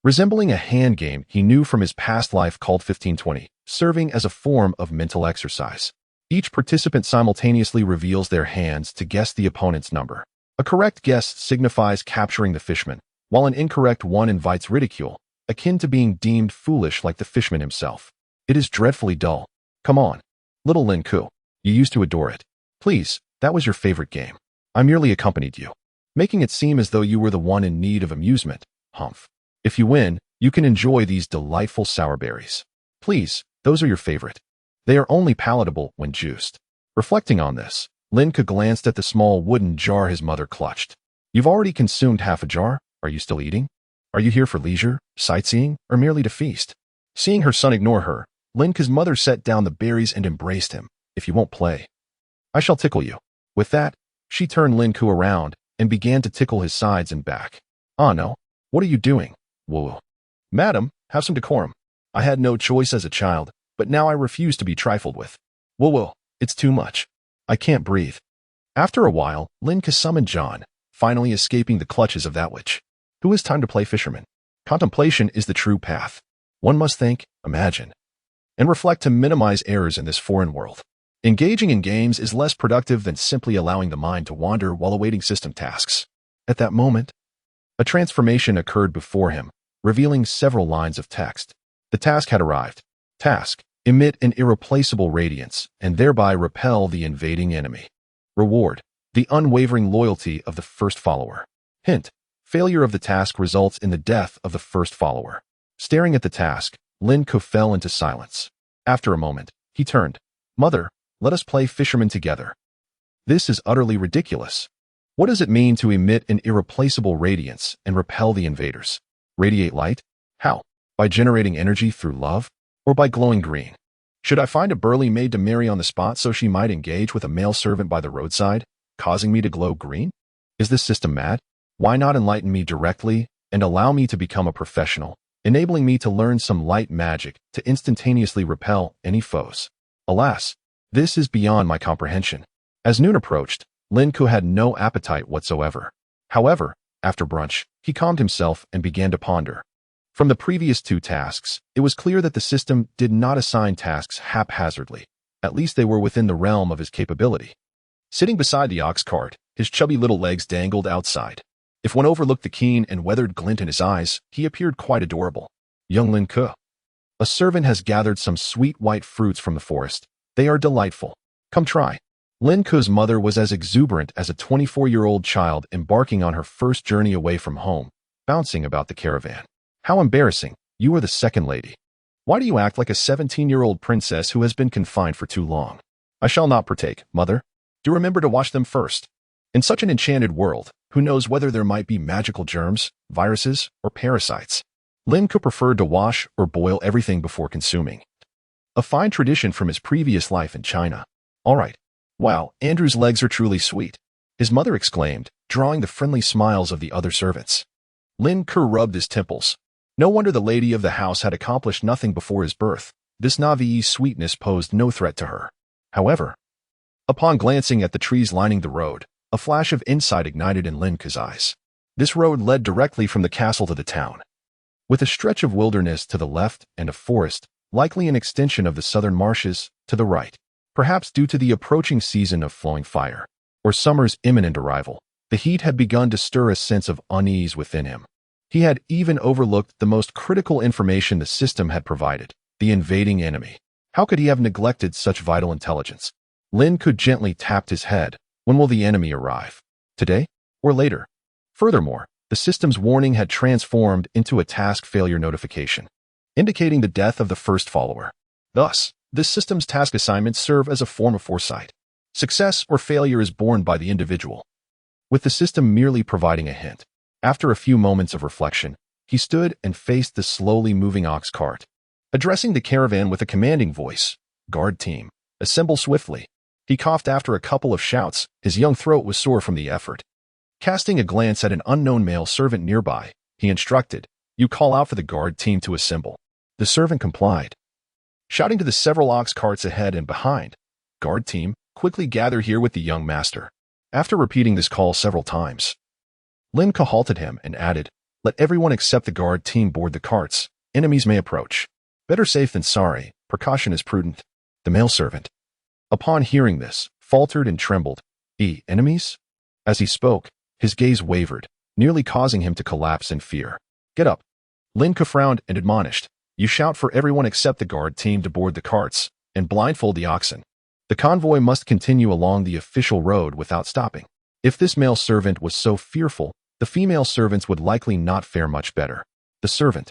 Speaker 1: Resembling a hand game he knew from his past life called 1520, serving as a form of mental exercise. Each participant simultaneously reveals their hands to guess the opponent's number. A correct guess signifies capturing the fishman, while an incorrect one invites ridicule, akin to being deemed foolish like the fishman himself. It is dreadfully dull. Come on, little Lin Ke. You used to adore it. Please, that was your favorite game. I merely accompanied you, making it seem as though you were the one in need of amusement. Humph. If you win, you can enjoy these delightful sour berries. Please, those are your favorite. They are only palatable when juiced. Reflecting on this, Lin Ke glanced at the small wooden jar his mother clutched. You've already consumed half a jar. Are you still eating? Are you here for leisure, sightseeing, or merely to feast? Seeing her son ignore her, Lin Ke's mother set down the berries and embraced him. If you won't play, I shall tickle you. With that, she turned Lin Ke around and began to tickle his sides and back. Ah no, what are you doing? Whoa. Madam, have some decorum. I had no choice as a child, but now I refuse to be trifled with. Whoa, it's too much. I can't breathe. After a while, Lin Ke summoned John, finally escaping the clutches of that witch. Who has time to play fisherman? Contemplation is the true path. One must think, imagine, and reflect to minimize errors in this foreign world. Engaging in games is less productive than simply allowing the mind to wander while awaiting system tasks. At that moment, a transformation occurred before him, revealing several lines of text. The task had arrived. Task: emit an irreplaceable radiance and thereby repel the invading enemy. Reward: the unwavering loyalty of the first follower. Hint: failure of the task results in the death of the first follower. Staring at the task, Lin Ke fell into silence. After a moment, he turned. Mother, let us play fisherman together. This is utterly ridiculous. What does it mean to emit an irreplaceable radiance and repel the invaders? Radiate light? How? By generating energy through love? Or by glowing green? Should I find a burly maid to marry on the spot so she might engage with a male servant by the roadside, causing me to glow green? Is this system mad? Why not enlighten me directly and allow me to become a professional, enabling me to learn some light magic to instantaneously repel any foes? Alas, this is beyond my comprehension. As noon approached, Lin Ke had no appetite whatsoever. However, after brunch, he calmed himself and began to ponder. From the previous 2 tasks, it was clear that the system did not assign tasks haphazardly. At least they were within the realm of his capability. Sitting beside the ox cart, his chubby little legs dangled outside. If one overlooked the keen and weathered glint in his eyes, he appeared quite adorable. Young Lin Ke. A servant has gathered some sweet white fruits from the forest. They are delightful. Come try. Lin Ke's mother was as exuberant as a 24-year-old child embarking on her first journey away from home, bouncing about the caravan. How embarrassing. You are the second lady. Why do you act like a 17-year-old princess who has been confined for too long? I shall not partake, mother. Do remember to wash them first. In such an enchanted world, who knows whether there might be magical germs, viruses, or parasites? Lin Ke preferred to wash or boil everything before consuming. A fine tradition from his previous life in China. All right. Wow, Andrew's legs are truly sweet, his mother exclaimed, drawing the friendly smiles of the other servants. Lin Ke rubbed his temples. No wonder the lady of the house had accomplished nothing before his birth. This Navi's sweetness posed no threat to her. However, upon glancing at the trees lining the road, a flash of insight ignited in Lin Ke's eyes. This road led directly from the castle to the town. With a stretch of wilderness to the left and a forest, likely an extension of the southern marshes, to the right. Perhaps due to the approaching season of flowing fire, or summer's imminent arrival, the heat had begun to stir a sense of unease within him. He had even overlooked the most critical information the system had provided, the invading enemy. How could he have neglected such vital intelligence? Lin Ke gently tapped his head. When will the enemy arrive? Today? Or later? Furthermore, the system's warning had transformed into a task failure notification, indicating the death of the first follower. Thus, this system's task assignments serve as a form of foresight. Success or failure is borne by the individual, with the system merely providing a hint. After a few moments of reflection, he stood and faced the slowly moving ox cart. Addressing the caravan with a commanding voice, "Guard team, assemble swiftly." He coughed after a couple of shouts. His young throat was sore from the effort. Casting a glance at an unknown male servant nearby, he instructed, "You call out for the guard team to assemble." The servant complied, shouting to the several ox carts ahead and behind, "Guard team, quickly gather here with the young master." After repeating this call several times, Lin Ke halted him and added, "Let everyone except the guard team board the carts. Enemies may approach. Better safe than sorry. Precaution is prudent." The male servant, upon hearing this, faltered and trembled. Enemies? As he spoke, his gaze wavered, nearly causing him to collapse in fear. "Get up." Lin Ke frowned and admonished, "You shout for everyone except the guard team to board the carts, and blindfold the oxen. The convoy must continue along the official road without stopping." If this male servant was so fearful, the female servants would likely not fare much better. The servant,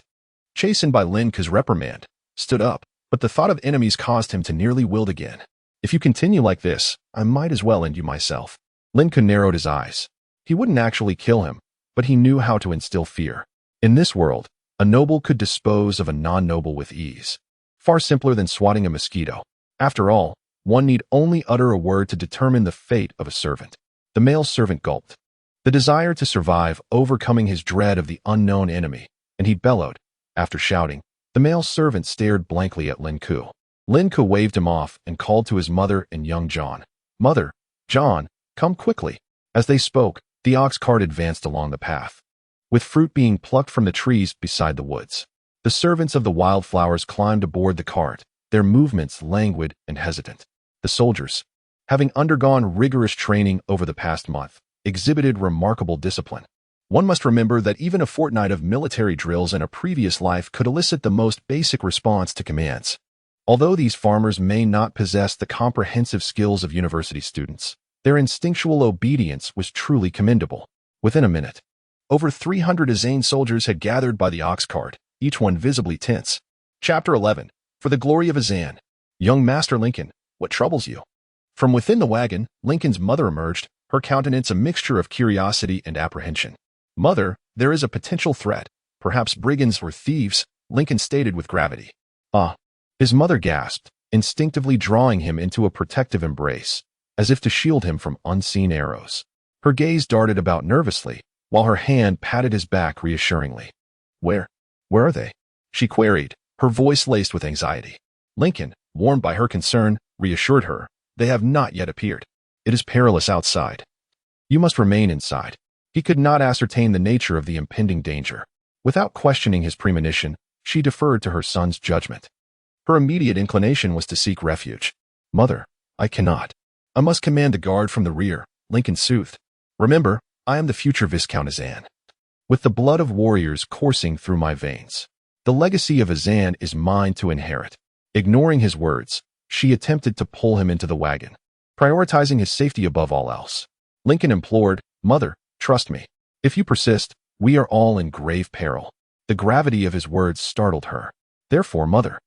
Speaker 1: chastened by Lin Ke's reprimand, stood up, but the thought of enemies caused him to nearly wilt again. "If you continue like this, I might as well end you myself." Lin Ke narrowed his eyes. He wouldn't actually kill him, but he knew how to instill fear. In this world, a noble could dispose of a non-noble with ease. Far simpler than swatting a mosquito. After all, one need only utter a word to determine the fate of a servant. The male servant gulped, the desire to survive overcoming his dread of the unknown enemy, and he bellowed. After shouting, the male servant stared blankly at Lin Ke. Lin Ke waved him off and called to his mother and young John. "Mother, John, come quickly." As they spoke, the ox cart advanced along the path, with fruit being plucked from the trees beside the woods. The servants of the wildflowers climbed aboard the cart, their movements languid and hesitant. The soldiers, having undergone rigorous training over the past month, exhibited remarkable discipline. One must remember that even a fortnight of military drills in a previous life could elicit the most basic response to commands. Although these farmers may not possess the comprehensive skills of university students, their instinctual obedience was truly commendable. Within a minute, over 300 Azane soldiers had gathered by the ox cart, each one visibly tense. Chapter 11. For the glory of Azane. Young Master Lincoln, what troubles you? From within the wagon, Lincoln's mother emerged, her countenance a mixture of curiosity and apprehension. "Mother, there is a potential threat, perhaps brigands or thieves," Lincoln stated with gravity. "Ah." His mother gasped, instinctively drawing him into a protective embrace, as if to shield him from unseen arrows. Her gaze darted about nervously, while her hand patted his back reassuringly. Where are they?" she queried, her voice laced with anxiety. Lincoln, warmed by her concern, reassured her, "They have not yet appeared. It is perilous outside. You must remain inside." He could not ascertain the nature of the impending danger. Without questioning his premonition, she deferred to her son's judgment. Her immediate inclination was to seek refuge. "Mother, I cannot. I must command the guard from the rear," Lincoln soothed. "Remember, I am the future Viscount Azan, with the blood of warriors coursing through my veins. The legacy of Azan is mine to inherit." Ignoring his words, she attempted to pull him into the wagon, prioritizing his safety above all else. Lincoln implored, "Mother, trust me. If you persist, we are all in grave peril." The gravity of his words startled her. "Therefore, mother,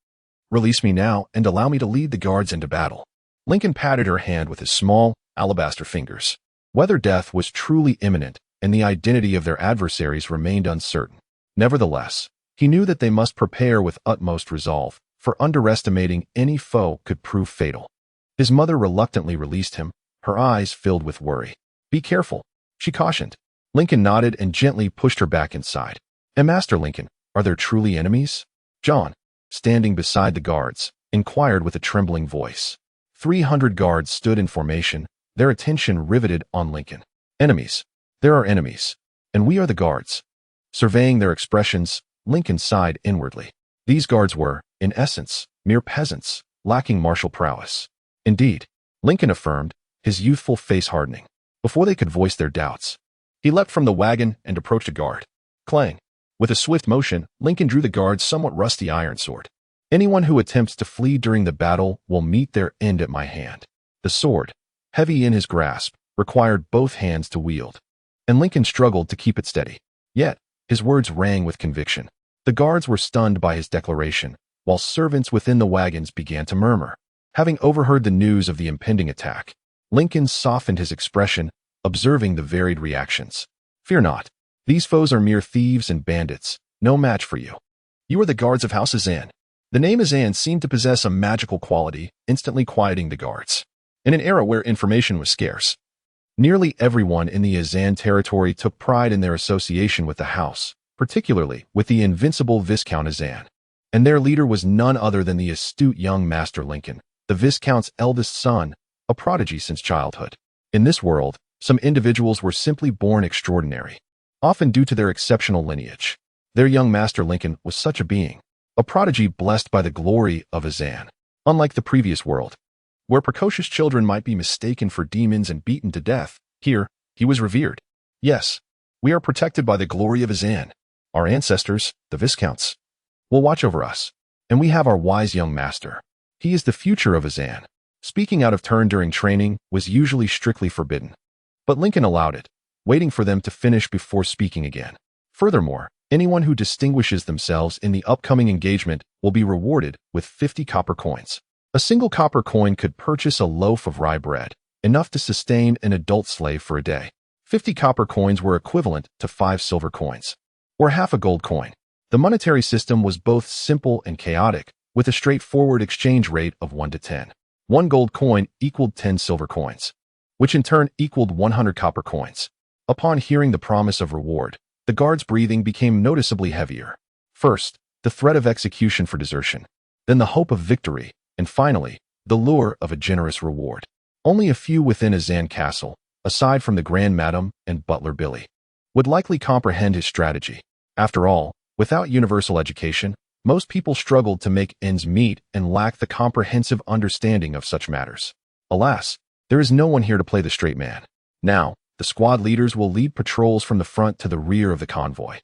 Speaker 1: release me now and allow me to lead the guards into battle." Lincoln patted her hand with his small, alabaster fingers. Whether death was truly imminent and the identity of their adversaries remained uncertain. Nevertheless, he knew that they must prepare with utmost resolve, for underestimating any foe could prove fatal. His mother reluctantly released him, her eyes filled with worry. "Be careful," she cautioned. Lincoln nodded and gently pushed her back inside. "And Master Lincoln, are there truly enemies?" John, standing beside the guards, inquired with a trembling voice. 300 guards stood in formation, their attention riveted on Lincoln. "Enemies. There are enemies. And we are the guards." Surveying their expressions, Lincoln sighed inwardly. These guards were, in essence, mere peasants, lacking martial prowess. "Indeed," Lincoln affirmed, his youthful face hardening. Before they could voice their doubts, he leapt from the wagon and approached a guard. Clang! With a swift motion, Lincoln drew the guard's somewhat rusty iron sword. "Anyone who attempts to flee during the battle will meet their end at my hand." The sword, heavy in his grasp, required both hands to wield, and Lincoln struggled to keep it steady. Yet, his words rang with conviction. The guards were stunned by his declaration, while servants within the wagons began to murmur. Having overheard the news of the impending attack, Lincoln softened his expression, observing the varied reactions. "Fear not. These foes are mere thieves and bandits, no match for you. You are the guards of House Azan." The name Azan seemed to possess a magical quality, instantly quieting the guards. In an era where information was scarce, nearly everyone in the Azan territory took pride in their association with the house, particularly with the invincible Viscount Azan. And their leader was none other than the astute young Master Lincoln, the Viscount's eldest son, a prodigy since childhood. In this world, some individuals were simply born extraordinary, often due to their exceptional lineage. Their young Master Lincoln was such a being, a prodigy blessed by the glory of Azan. Unlike the previous world, where precocious children might be mistaken for demons and beaten to death, here, he was revered. "Yes, we are protected by the glory of Azan. Our ancestors, the Viscounts, will watch over us, and we have our wise young master. He is the future of Azan." Speaking out of turn during training was usually strictly forbidden, but Lincoln allowed it, waiting for them to finish before speaking again. Furthermore, anyone who distinguishes themselves in the upcoming engagement will be rewarded with 50 copper coins. A single copper coin could purchase a loaf of rye bread, enough to sustain an adult slave for a day. 50 copper coins were equivalent to 5 silver coins, or half a gold coin. The monetary system was both simple and chaotic, with a straightforward exchange rate of 1 to 10. 1 gold coin equaled 10 silver coins, which in turn equaled 100 copper coins. Upon hearing the promise of reward, the guard's breathing became noticeably heavier. First, the threat of execution for desertion, then the hope of victory, and finally, the lure of a generous reward. Only a few within Azan Castle, aside from the Grand Madam and Butler Billy, would likely comprehend his strategy. After all, without universal education, most people struggled to make ends meet and lacked the comprehensive understanding of such matters. Alas, there is no one here to play the straight man. Now, the squad leaders will lead patrols from the front to the rear of the convoy,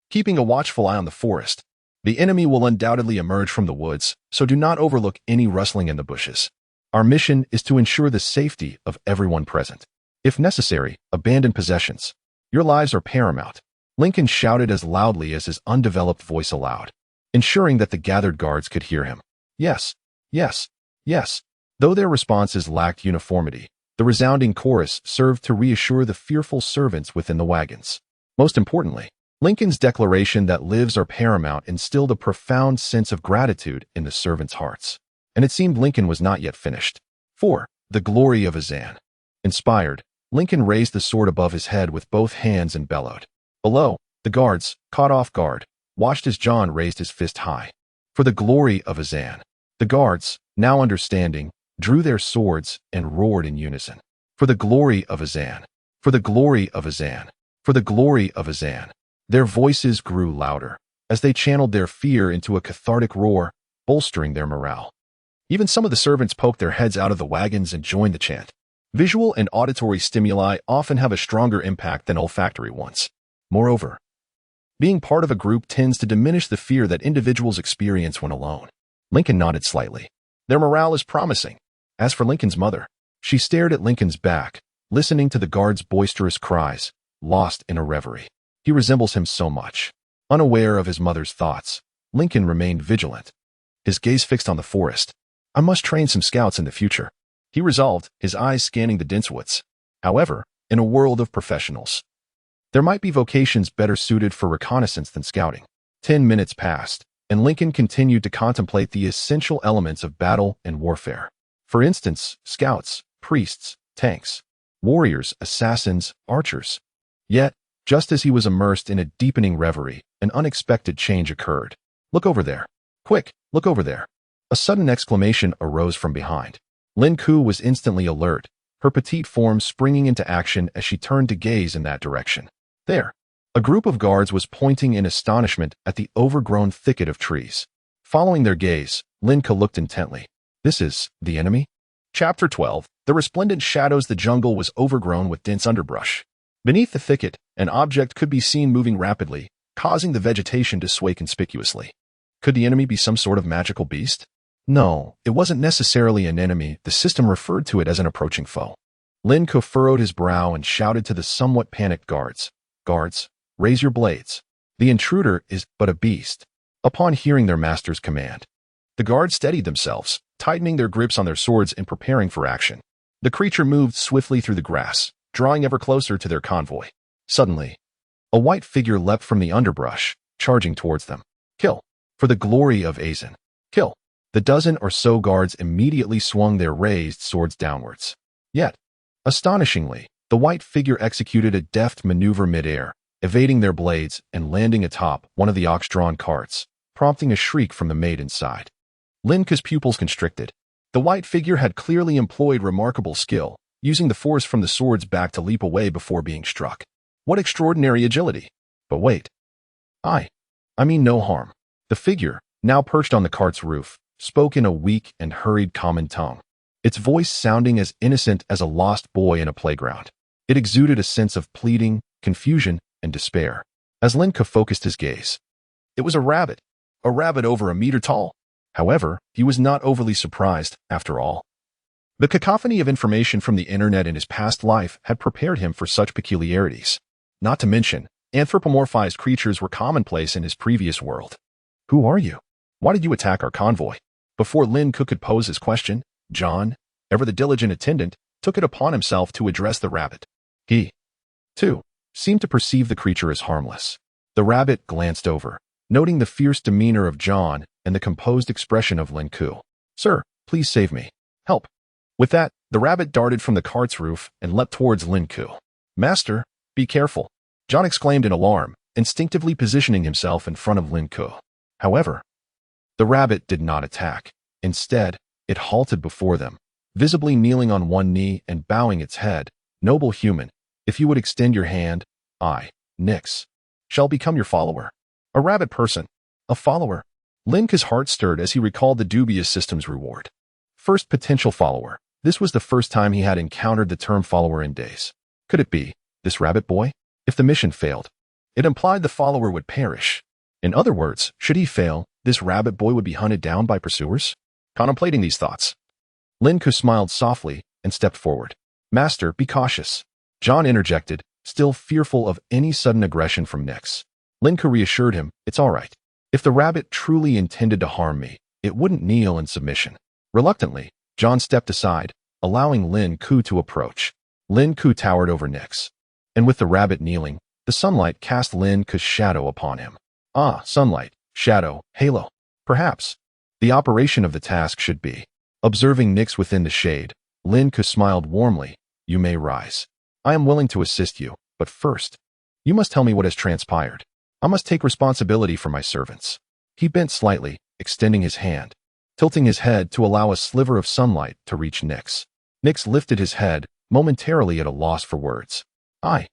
Speaker 1: keeping a watchful eye on the forest. The enemy will undoubtedly emerge from the woods, so do not overlook any rustling in the bushes. Our mission is to ensure the safety of everyone present. If necessary, abandon possessions. Your lives are paramount. Lincoln shouted as loudly as his undeveloped voice allowed, ensuring that the gathered guards could hear him. Yes, yes, yes. Though their responses lacked uniformity, the resounding chorus served to reassure the fearful servants within the wagons. Most importantly, Lincoln's declaration that lives are paramount instilled a profound sense of gratitude in the servants' hearts. and it seemed Lincoln was not yet finished. 4. The glory of Azan. Inspired, Lincoln raised the sword above his head with both hands and bellowed. Below, the guards, caught off guard, watched as John raised his fist high. For the glory of Azan. The guards, now understanding, drew their swords and roared in unison. For the glory of Azan. For the glory of Azan. For the glory of Azan. Their voices grew louder, as they channeled their fear into a cathartic roar, bolstering their morale. Even some of the servants poked their heads out of the wagons and joined the chant. Visual and auditory stimuli often have a stronger impact than olfactory ones. Moreover, being part of a group tends to diminish the fear that individuals experience when alone. Lincoln nodded slightly. Their morale is promising. As for Lincoln's mother, she stared at Lincoln's back, listening to the guards' boisterous cries, lost in a reverie. He resembles him so much. Unaware of his mother's thoughts, Lincoln remained vigilant, his gaze fixed on the forest. I must train some scouts in the future, he resolved, his eyes scanning the dense woods. However, in a world of professionals, there might be vocations better suited for reconnaissance than scouting. 10 minutes passed, and Lincoln continued to contemplate the essential elements of battle and warfare. For instance, scouts, priests, tanks, warriors, assassins, archers. Yet, just as he was immersed in a deepening reverie, an unexpected change occurred. Look over there. Quick, look over there. A sudden exclamation arose from behind. Lin Ke was instantly alert, her petite form springing into action as she turned to gaze in that direction. There, a group of guards was pointing in astonishment at the overgrown thicket of trees. Following their gaze, Lin Ke looked intently. This is the enemy? Chapter 12. The resplendent shadows. The jungle was overgrown with dense underbrush. Beneath the thicket, an object could be seen moving rapidly, causing the vegetation to sway conspicuously. Could the enemy be some sort of magical beast? No, it wasn't necessarily an enemy. The system referred to it as an approaching foe. Lin Ke furrowed his brow and shouted to the somewhat panicked guards. Guards, raise your blades. The intruder is but a beast. Upon hearing their master's command, the guards steadied themselves, tightening their grips on their swords and preparing for action. The creature moved swiftly through the grass, drawing ever closer to their convoy. Suddenly, a white figure leapt from the underbrush, charging towards them. Kill. For the glory of Azan. Kill. The dozen or so guards immediately swung their raised swords downwards. Yet, astonishingly, the white figure executed a deft maneuver mid-air, evading their blades and landing atop one of the ox-drawn carts, prompting a shriek from the maid inside. Lin Ke's pupils constricted. The white figure had clearly employed remarkable skill, using the force from the sword's back to leap away before being struck. What extraordinary agility! But wait. I mean no harm. The figure, now perched on the cart's roof, spoke in a weak and hurried common tongue, its voice sounding as innocent as a lost boy in a playground. It exuded a sense of pleading, confusion, and despair. As Lin Ke focused his gaze, it was a rabbit over a meter tall. However, he was not overly surprised, after all. The cacophony of information from the internet in his past life had prepared him for such peculiarities. Not to mention, anthropomorphized creatures were commonplace in his previous world. Who are you? Why did you attack our convoy? Before Lin Ke could pose his question, John, ever the diligent attendant, took it upon himself to address the rabbit. He, too, seemed to perceive the creature as harmless. The rabbit glanced over, noting the fierce demeanor of John and the composed expression of Lin Ke. Sir, please save me. Help. With that, the rabbit darted from the cart's roof and leapt towards Lin Ke. Master, be careful, John exclaimed in alarm, instinctively positioning himself in front of Lin Ke. However, the rabbit did not attack. Instead, it halted before them, visibly kneeling on one knee and bowing its head. Noble human, if you would extend your hand, I, Nix, shall become your follower. A rabbit person. A follower. Lin Ke's heart stirred as he recalled the dubious system's reward. First potential follower. This was the first time he had encountered the term follower in days. Could it be this rabbit boy? If the mission failed, it implied the follower would perish. In other words, should he fail, this rabbit boy would be hunted down by pursuers? Contemplating these thoughts, Lin Ke smiled softly and stepped forward. Master, be cautious. John interjected, still fearful of any sudden aggression from Nix. Lin Ke reassured him, it's all right. If the rabbit truly intended to harm me, it wouldn't kneel in submission. Reluctantly, John stepped aside, allowing Lin Ke to approach. Lin Ke towered over Nix, and with the rabbit kneeling, the sunlight cast Lin Ke's shadow upon him. Ah, sunlight, shadow, halo. Perhaps. The operation of the task should be. Observing Nyx within the shade, Lin Ke smiled warmly. You may rise. I am willing to assist you, but first, you must tell me what has transpired. I must take responsibility for my servants. He bent slightly, extending his hand, tilting his head to allow a sliver of sunlight to reach Nyx. Nyx lifted his head, momentarily at a loss for words. I.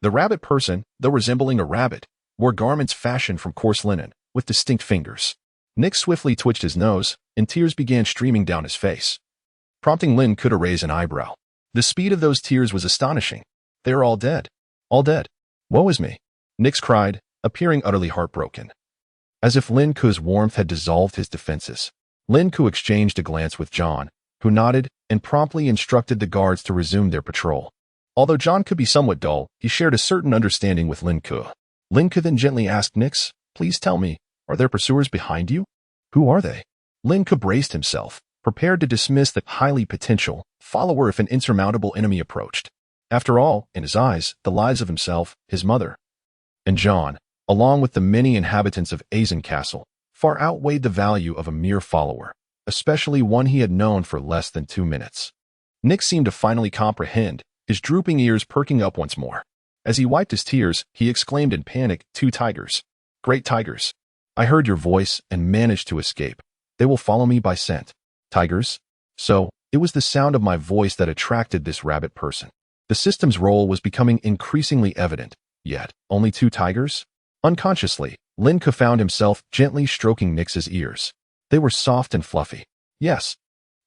Speaker 1: The rabbit person, though resembling a rabbit, wore garments fashioned from coarse linen, with distinct fingers. Nyx swiftly twitched his nose, and tears began streaming down his face, prompting Lin Ke to raise an eyebrow. The speed of those tears was astonishing. They are all dead. All dead. Woe is me, Nyx cried, appearing utterly heartbroken. As if Lin Ke's warmth had dissolved his defenses, Lin Ke exchanged a glance with John, who nodded and promptly instructed the guards to resume their patrol. Although John could be somewhat dull, he shared a certain understanding with Lin Ke. Lin Ke then gently asked Nyx, please tell me, are there pursuers behind you? Who are they? Lin Ke braced himself, prepared to dismiss the highly potential follower if an insurmountable enemy approached. After all, in his eyes, the lives of himself, his mother, and John, along with the many inhabitants of Azen Castle, far outweighed the value of a mere follower, especially one he had known for less than 2 minutes. Nyx seemed to finally comprehend, his drooping ears perking up once more. As he wiped his tears, he exclaimed in panic, 2 tigers. Great tigers. I heard your voice and managed to escape. They will follow me by scent. Tigers? So, it was the sound of my voice that attracted this rabbit person. The system's role was becoming increasingly evident, yet, only 2 tigers? Unconsciously, Lin Ke found himself gently stroking Nyx's ears. They were soft and fluffy. Yes,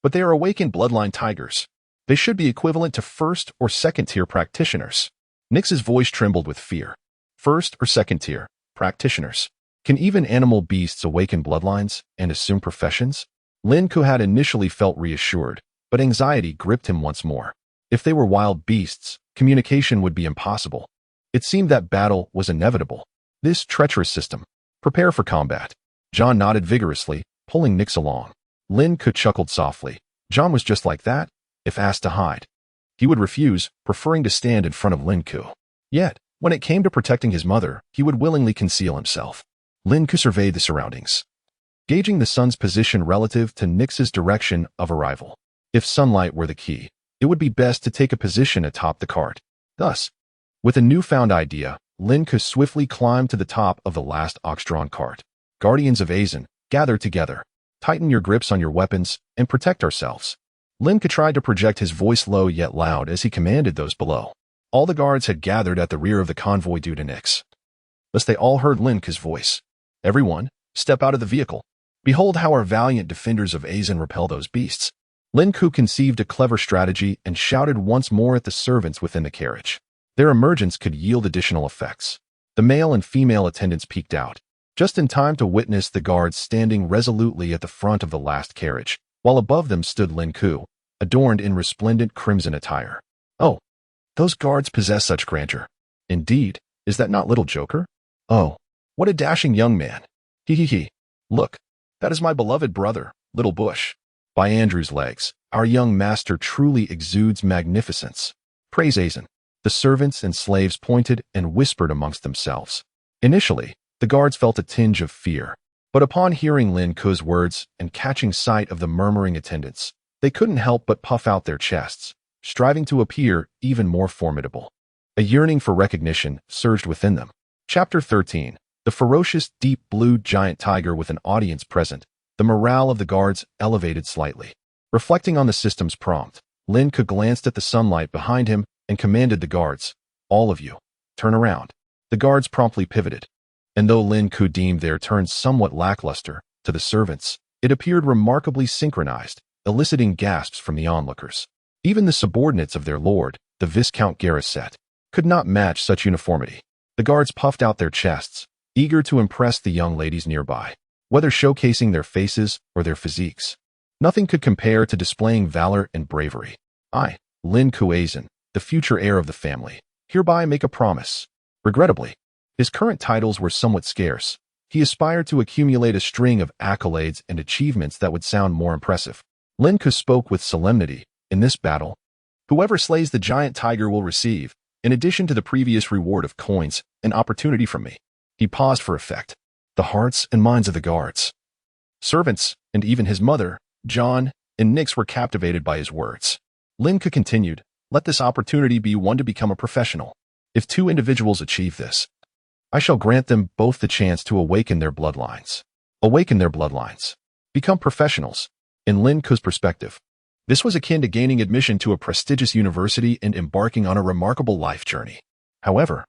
Speaker 1: but they are awakened bloodline tigers. They should be equivalent to first or second tier practitioners. Nyx's voice trembled with fear. First or second tier practitioners. Can even animal beasts awaken bloodlines and assume professions? Lin Ke had initially felt reassured, but anxiety gripped him once more. If they were wild beasts, communication would be impossible. It seemed that battle was inevitable. This treacherous system. Prepare for combat. John nodded vigorously, pulling Nyx along. Lin Ke chuckled softly. John was just like that, if asked to hide. He would refuse, preferring to stand in front of Lin Ke. Yet, when it came to protecting his mother, he would willingly conceal himself. Lin Ke surveyed the surroundings, gauging the sun's position relative to Nyx's direction of arrival. If sunlight were the key, it would be best to take a position atop the cart. Thus, with a newfound idea, Lin Ke swiftly climbed to the top of the last ox-drawn cart. Guardians of Azen, gather together. Tighten your grips on your weapons and protect ourselves. Lin Ke tried to project his voice low yet loud as he commanded those below. All the guards had gathered at the rear of the convoy due to Nyx. Thus they all heard Lin Ke's voice. Everyone, step out of the vehicle. Behold how our valiant defenders of Azen repel those beasts. Lin Ke conceived a clever strategy and shouted once more at the servants within the carriage. Their emergence could yield additional effects. The male and female attendants peeked out, just in time to witness the guards standing resolutely at the front of the last carriage, while above them stood Lin Ke, adorned in resplendent crimson attire. Oh, those guards possess such grandeur. Indeed, is that not little Joker? Oh, what a dashing young man. He. Look, that is my beloved brother, Little Bush. By Andrew's legs, our young master truly exudes magnificence. Praise Azen. The servants and slaves pointed and whispered amongst themselves. Initially, the guards felt a tinge of fear, but upon hearing Lin Ke's words and catching sight of the murmuring attendants, they couldn't help but puff out their chests, striving to appear even more formidable. A yearning for recognition surged within them. Chapter 13. The ferocious, deep blue giant tiger with an audience present. The morale of the guards elevated slightly. Reflecting on the system's prompt, Lin Ke glanced at the sunlight behind him and commanded the guards, all of you, turn around. The guards promptly pivoted. And though Lin Ke deemed their turn somewhat lackluster, to the servants, it appeared remarkably synchronized, eliciting gasps from the onlookers. Even the subordinates of their lord, the Viscount Garrison, could not match such uniformity. The guards puffed out their chests, eager to impress the young ladies nearby, whether showcasing their faces or their physiques. Nothing could compare to displaying valor and bravery. I, Lin Ke Azen, the future heir of the family, hereby make a promise. Regrettably, his current titles were somewhat scarce. He aspired to accumulate a string of accolades and achievements that would sound more impressive. Lin Ke spoke with solemnity. In this battle, whoever slays the giant tiger will receive, in addition to the previous reward of coins, an opportunity from me. He paused for effect. The hearts and minds of the guards Servants, and even his mother, John, and Nix were captivated by his words. Lin Ke continued, "Let this opportunity be one to become a professional. If 2 individuals achieve this, I shall grant them both the chance to awaken their bloodlines. Awaken their bloodlines. Become professionals." In Lin Ke's perspective, this was akin to gaining admission to a prestigious university and embarking on a remarkable life journey. However,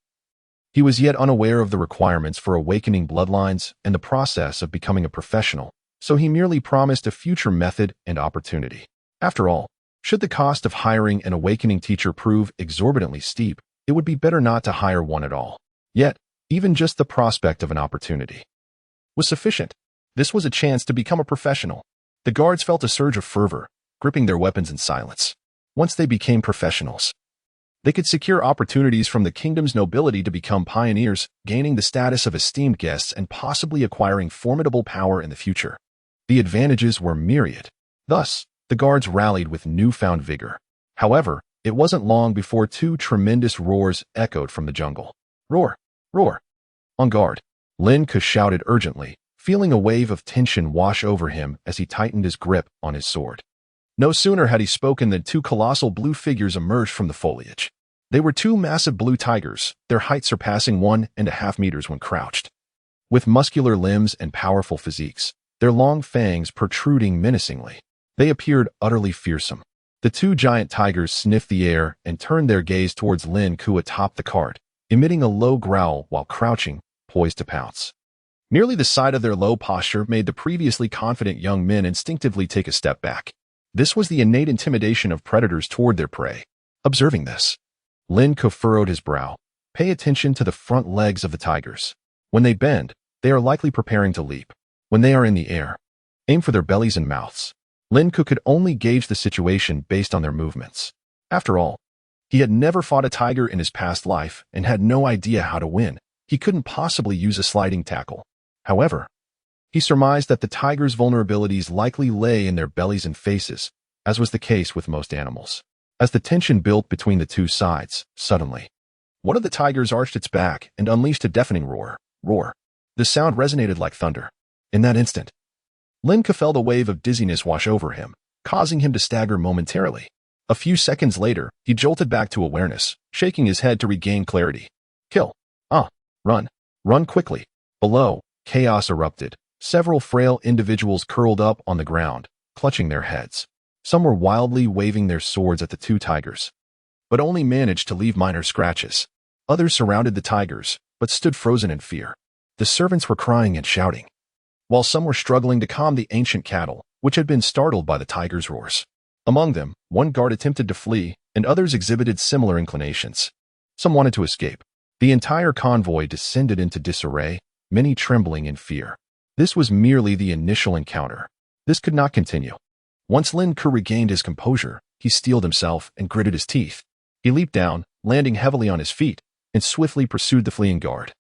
Speaker 1: he was yet unaware of the requirements for awakening bloodlines and the process of becoming a professional, so he merely promised a future method and opportunity. After all, should the cost of hiring an awakening teacher prove exorbitantly steep, it would be better not to hire one at all. Yet, even just the prospect of an opportunity was sufficient. This was a chance to become a professional. The guards felt a surge of fervor, gripping their weapons in silence. Once they became professionals, they could secure opportunities from the kingdom's nobility to become pioneers, gaining the status of esteemed guests and possibly acquiring formidable power in the future. The advantages were myriad. Thus, the guards rallied with newfound vigor. However, it wasn't long before 2 tremendous roars echoed from the jungle. "Roar! Roar! On guard!" Lin Ke shouted urgently, feeling a wave of tension wash over him as he tightened his grip on his sword. No sooner had he spoken than 2 colossal blue figures emerged from the foliage. They were 2 massive blue tigers, their height surpassing 1.5 meters when crouched. With muscular limbs and powerful physiques, their long fangs protruding menacingly, they appeared utterly fearsome. The 2 giant tigers sniffed the air and turned their gaze towards Lin Ke atop the cart, emitting a low growl while crouching, poised to pounce. Merely the sight of their low posture made the previously confident young men instinctively take a step back. This was the innate intimidation of predators toward their prey. Observing this, Lin Ke furrowed his brow. Pay attention to the front legs of the tigers. When they bend, they are likely preparing to leap. When they are in the air, aim for their bellies and mouths. Lin Ke could only gauge the situation based on their movements. After all, he had never fought a tiger in his past life and had no idea how to win. He couldn't possibly use a sliding tackle. However, he surmised that the tigers' vulnerabilities likely lay in their bellies and faces, as was the case with most animals. As the tension built between the 2 sides, suddenly, one of the tigers arched its back and unleashed a deafening roar. Roar. The sound resonated like thunder. In that instant, Lin Ke felt a wave of dizziness wash over him, causing him to stagger momentarily. A few seconds later, he jolted back to awareness, shaking his head to regain clarity. Kill. Run. Run quickly. Below, chaos erupted. Several frail individuals curled up on the ground, clutching their heads. Some were wildly waving their swords at the 2 tigers, but only managed to leave minor scratches. Others surrounded the tigers, but stood frozen in fear. The servants were crying and shouting, while some were struggling to calm the ancient cattle, which had been startled by the tigers' roars. Among them, one guard attempted to flee, and others exhibited similar inclinations. Some wanted to escape. The entire convoy descended into disarray, many trembling in fear. This was merely the initial encounter. This could not continue. Once Lin Ke regained his composure, he steeled himself and gritted his teeth. He leaped down, landing heavily on his feet, and swiftly pursued the fleeing guard,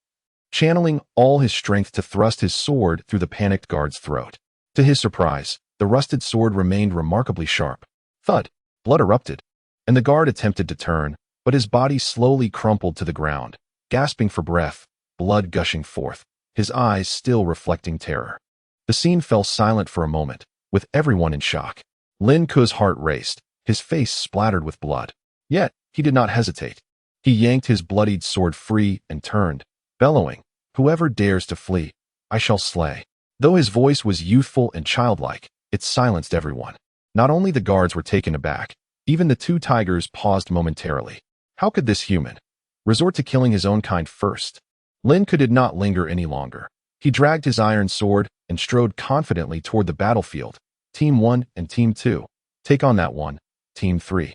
Speaker 1: channeling all his strength to thrust his sword through the panicked guard's throat. To his surprise, the rusted sword remained remarkably sharp. Thud! Blood erupted, and the guard attempted to turn, but his body slowly crumpled to the ground, gasping for breath, blood gushing forth, his eyes still reflecting terror. The scene fell silent for a moment, with everyone in shock. Lin Ke's heart raced, his face splattered with blood. Yet, he did not hesitate. He yanked his bloodied sword free and turned, bellowing, "Whoever dares to flee, I shall slay." Though his voice was youthful and childlike, it silenced everyone. Not only the guards were taken aback, even the 2 tigers paused momentarily. How could this human resort to killing his own kind first? Lin Ke did not linger any longer. He dragged his iron sword and strode confidently toward the battlefield. Team 1 and Team 2. Take on that one. Team 3.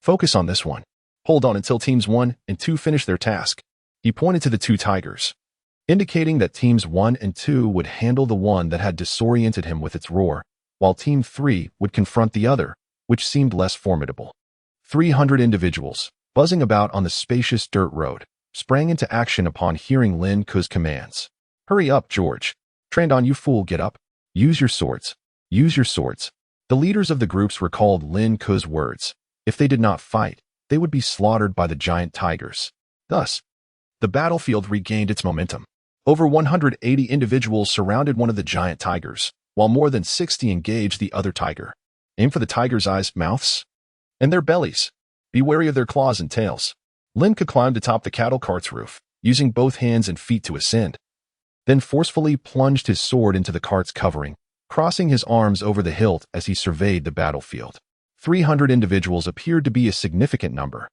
Speaker 1: Focus on this one. Hold on until Teams 1 and 2 finish their task. He pointed to the 2 tigers, indicating that Teams 1 and 2 would handle the one that had disoriented him with its roar, while Team 3 would confront the other, which seemed less formidable. 300 individuals, buzzing about on the spacious dirt road, sprang into action upon hearing Lin Ke's commands. "Hurry up, George. Trained on you fool, get up. Use your swords. Use your swords." The leaders of the groups recalled Lin Ke's words. If they did not fight, they would be slaughtered by the giant tigers. Thus, the battlefield regained its momentum. Over 180 individuals surrounded one of the giant tigers, while more than 60 engaged the other tiger. Aim for the tiger's eyes, mouths, and their bellies. Be wary of their claws and tails. Lin Ke climbed atop the cattle cart's roof, using both hands and feet to ascend, then forcefully plunged his sword into the cart's covering, crossing his arms over the hilt as he surveyed the battlefield. 300 individuals appeared to be a significant number.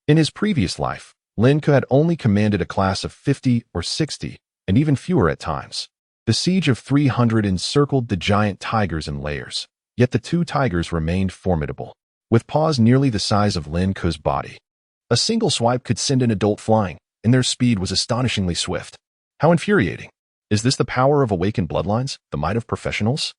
Speaker 1: In his previous life, Lin Ke had only commanded a class of 50 or 60, and even fewer at times. The siege of 300 encircled the giant tigers in layers, yet the two tigers remained formidable, with paws nearly the size of Lin Ke's body. A single swipe could send an adult flying, and their speed was astonishingly swift. How infuriating! Is this the power of awakened bloodlines, the might of professionals?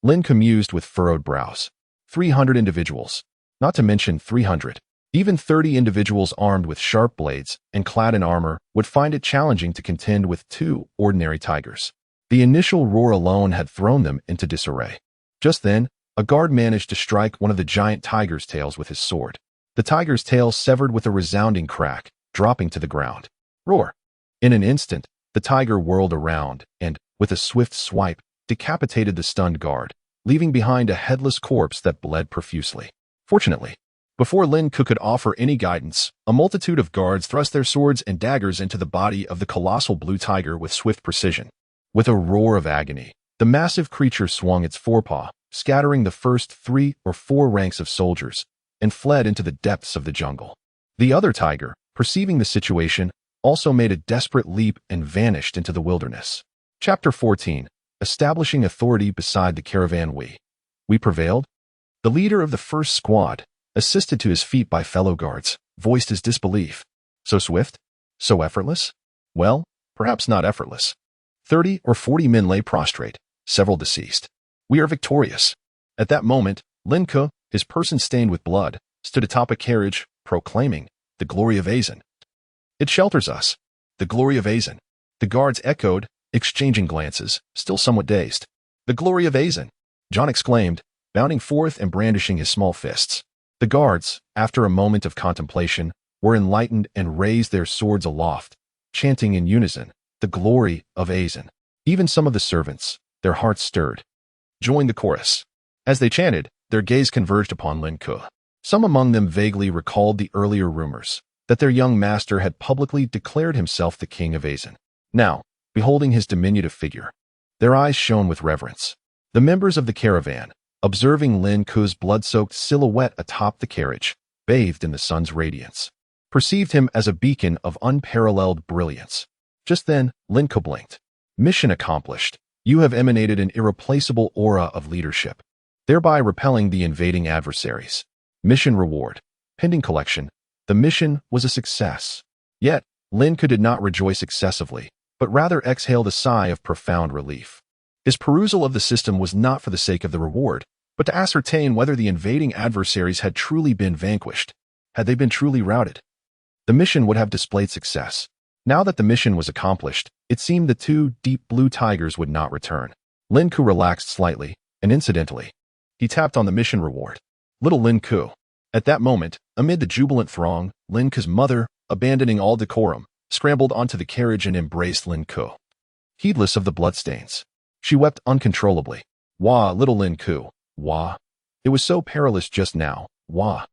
Speaker 1: Lin Ke mused with furrowed brows. 300 individuals, not to mention 300. Even 30 individuals armed with sharp blades and clad in armor would find it challenging to contend with two ordinary tigers. The initial roar alone had thrown them into disarray. Just then, a guard managed to strike one of the giant tiger's tails with his sword. The tiger's tail severed with a resounding crack, dropping to the ground. Roar! In an instant, the tiger whirled around and, with a swift swipe, decapitated the stunned guard, leaving behind a headless corpse that bled profusely. Fortunately, before Lin Ke could offer any guidance, a multitude of guards thrust their swords and daggers into the body of the colossal blue tiger with swift precision. With a roar of agony, the massive creature swung its forepaw, scattering the first 3 or 4 ranks of soldiers, and fled into the depths of the jungle. The other tiger, perceiving the situation, also made a desperate leap and vanished into the wilderness. Chapter 14. Establishing authority beside the caravan. We prevailed? The leader of the first squad, assisted to his feet by fellow guards, voiced his disbelief. So swift? So effortless? Well, perhaps not effortless. 30 or 40 men lay prostrate, several deceased. We are victorious. At that moment, Lin Ke, his person stained with blood, stood atop a carriage, proclaiming, "The glory of Azen. It shelters us. The glory of Azen." The guards echoed, exchanging glances, still somewhat dazed. "The glory of Azen," John exclaimed, bounding forth and brandishing his small fists. The guards, after a moment of contemplation, were enlightened and raised their swords aloft, chanting in unison, "The glory of Azen." Even some of the servants, their hearts stirred, joined the chorus. As they chanted, their gaze converged upon Lin Ke. Some among them vaguely recalled the earlier rumors that their young master had publicly declared himself the king of Azen. Now, beholding his diminutive figure, their eyes shone with reverence. The members of the caravan, observing Lin Ke's blood-soaked silhouette atop the carriage, bathed in the sun's radiance, perceived him as a beacon of unparalleled brilliance. Just then, Lin Ke blinked. Mission accomplished. You have emanated an irreplaceable aura of leadership, thereby repelling the invading adversaries. Mission reward. Pending collection. The mission was a success. Yet, Lin Ke did not rejoice excessively, but rather exhaled a sigh of profound relief. His perusal of the system was not for the sake of the reward, but to ascertain whether the invading adversaries had truly been vanquished. Had they been truly routed? The mission would have displayed success. Now that the mission was accomplished, it seemed the two deep blue tigers would not return. Lin Ke relaxed slightly, and incidentally, he tapped on the mission reward. Little Lin Ke. At that moment, amid the jubilant throng, Lin Ke's mother, abandoning all decorum, scrambled onto the carriage and embraced Lin Ke. Heedless of the bloodstains, she wept uncontrollably. Wah, little Lin Ke, wah. It was so perilous just now, wah.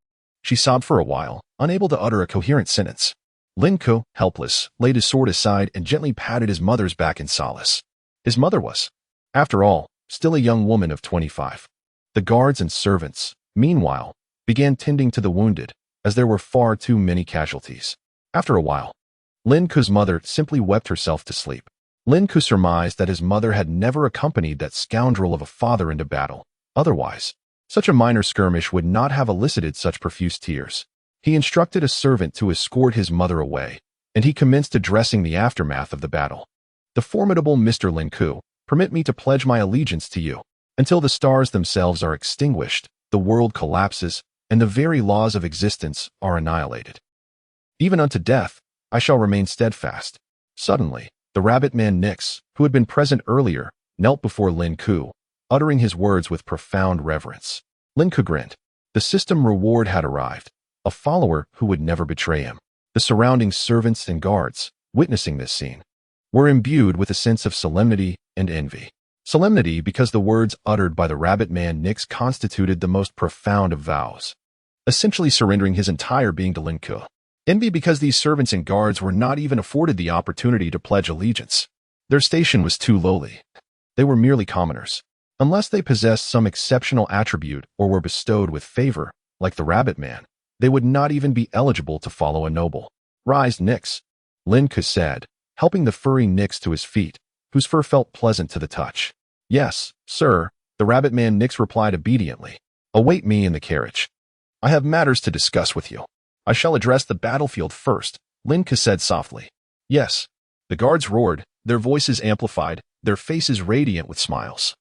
Speaker 1: She sobbed for a while, unable to utter a coherent sentence. Lin Ke, helpless, laid his sword aside and gently patted his mother's back in solace. His mother was, after all, still a young woman of 25. The guards and servants, meanwhile, began tending to the wounded, as there were far too many casualties. After a while, Lin Ke's mother simply wept herself to sleep. Lin Ke surmised that his mother had never accompanied that scoundrel of a father into battle. Otherwise, such a minor skirmish would not have elicited such profuse tears. He instructed a servant to escort his mother away, and he commenced addressing the aftermath of the battle. The formidable Mr. Lin Ke, permit me to pledge my allegiance to you. Until the stars themselves are extinguished, the world collapses, and the very laws of existence are annihilated. Even unto death, I shall remain steadfast. Suddenly, the rabbit man Nix, who had been present earlier, knelt before Lin Ke, uttering his words with profound reverence. Lin Ke grinned. The system reward had arrived, a follower who would never betray him. The surrounding servants and guards, witnessing this scene, were imbued with a sense of solemnity and envy. Solemnity because the words uttered by the rabbit man Nyx constituted the most profound of vows, essentially surrendering his entire being to Lin Ke. Envy because these servants and guards were not even afforded the opportunity to pledge allegiance. Their station was too lowly. They were merely commoners. Unless they possessed some exceptional attribute or were bestowed with favor, like the rabbit man, they would not even be eligible to follow a noble. Rise, Nyx, Lin Ke said, helping the furry Nyx to his feet, whose fur felt pleasant to the touch. Yes, sir, the rabbit man Nyx replied obediently. Await me in the carriage. I have matters to discuss with you. I shall address the battlefield first, Lin Ke said softly. Yes. The guards roared, their voices amplified, their faces radiant with smiles.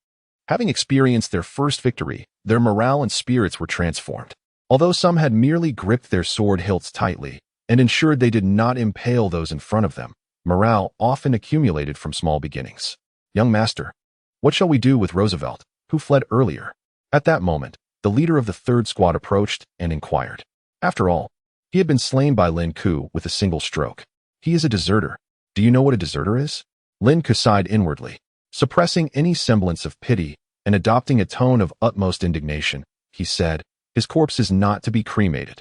Speaker 1: Having experienced their first victory, their morale and spirits were transformed. Although some had merely gripped their sword hilts tightly and ensured they did not impale those in front of them, morale often accumulated from small beginnings. Young master, what shall we do with Roosevelt, who fled earlier? At that moment, the leader of the third squad approached and inquired. After all, he had been slain by Lin Ke with a single stroke. He is a deserter. Do you know what a deserter is? Lin Ke sighed inwardly. Suppressing any semblance of pity and adopting a tone of utmost indignation, he said, his corpse is not to be cremated.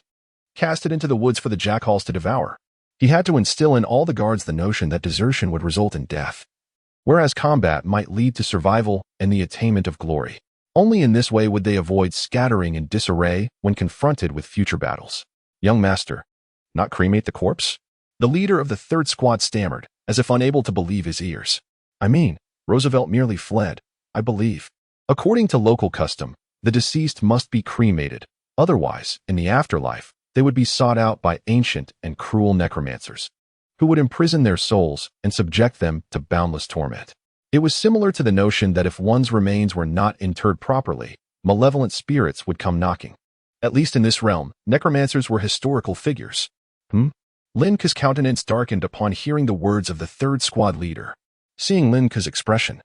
Speaker 1: Cast it into the woods for the jackals to devour. He had to instill in all the guards the notion that desertion would result in death, whereas combat might lead to survival and the attainment of glory. Only in this way would they avoid scattering in disarray when confronted with future battles. Young master, not cremate the corpse? The leader of the third squad stammered, as if unable to believe his ears. I mean, Roosevelt merely fled, I believe. According to local custom, the deceased must be cremated. Otherwise, in the afterlife, they would be sought out by ancient and cruel necromancers, who would imprison their souls and subject them to boundless torment. It was similar to the notion that if one's remains were not interred properly, malevolent spirits would come knocking. At least in this realm, necromancers were historical figures. Lin Ke's countenance darkened upon hearing the words of the third squad leader. Seeing Lin Ke's expression,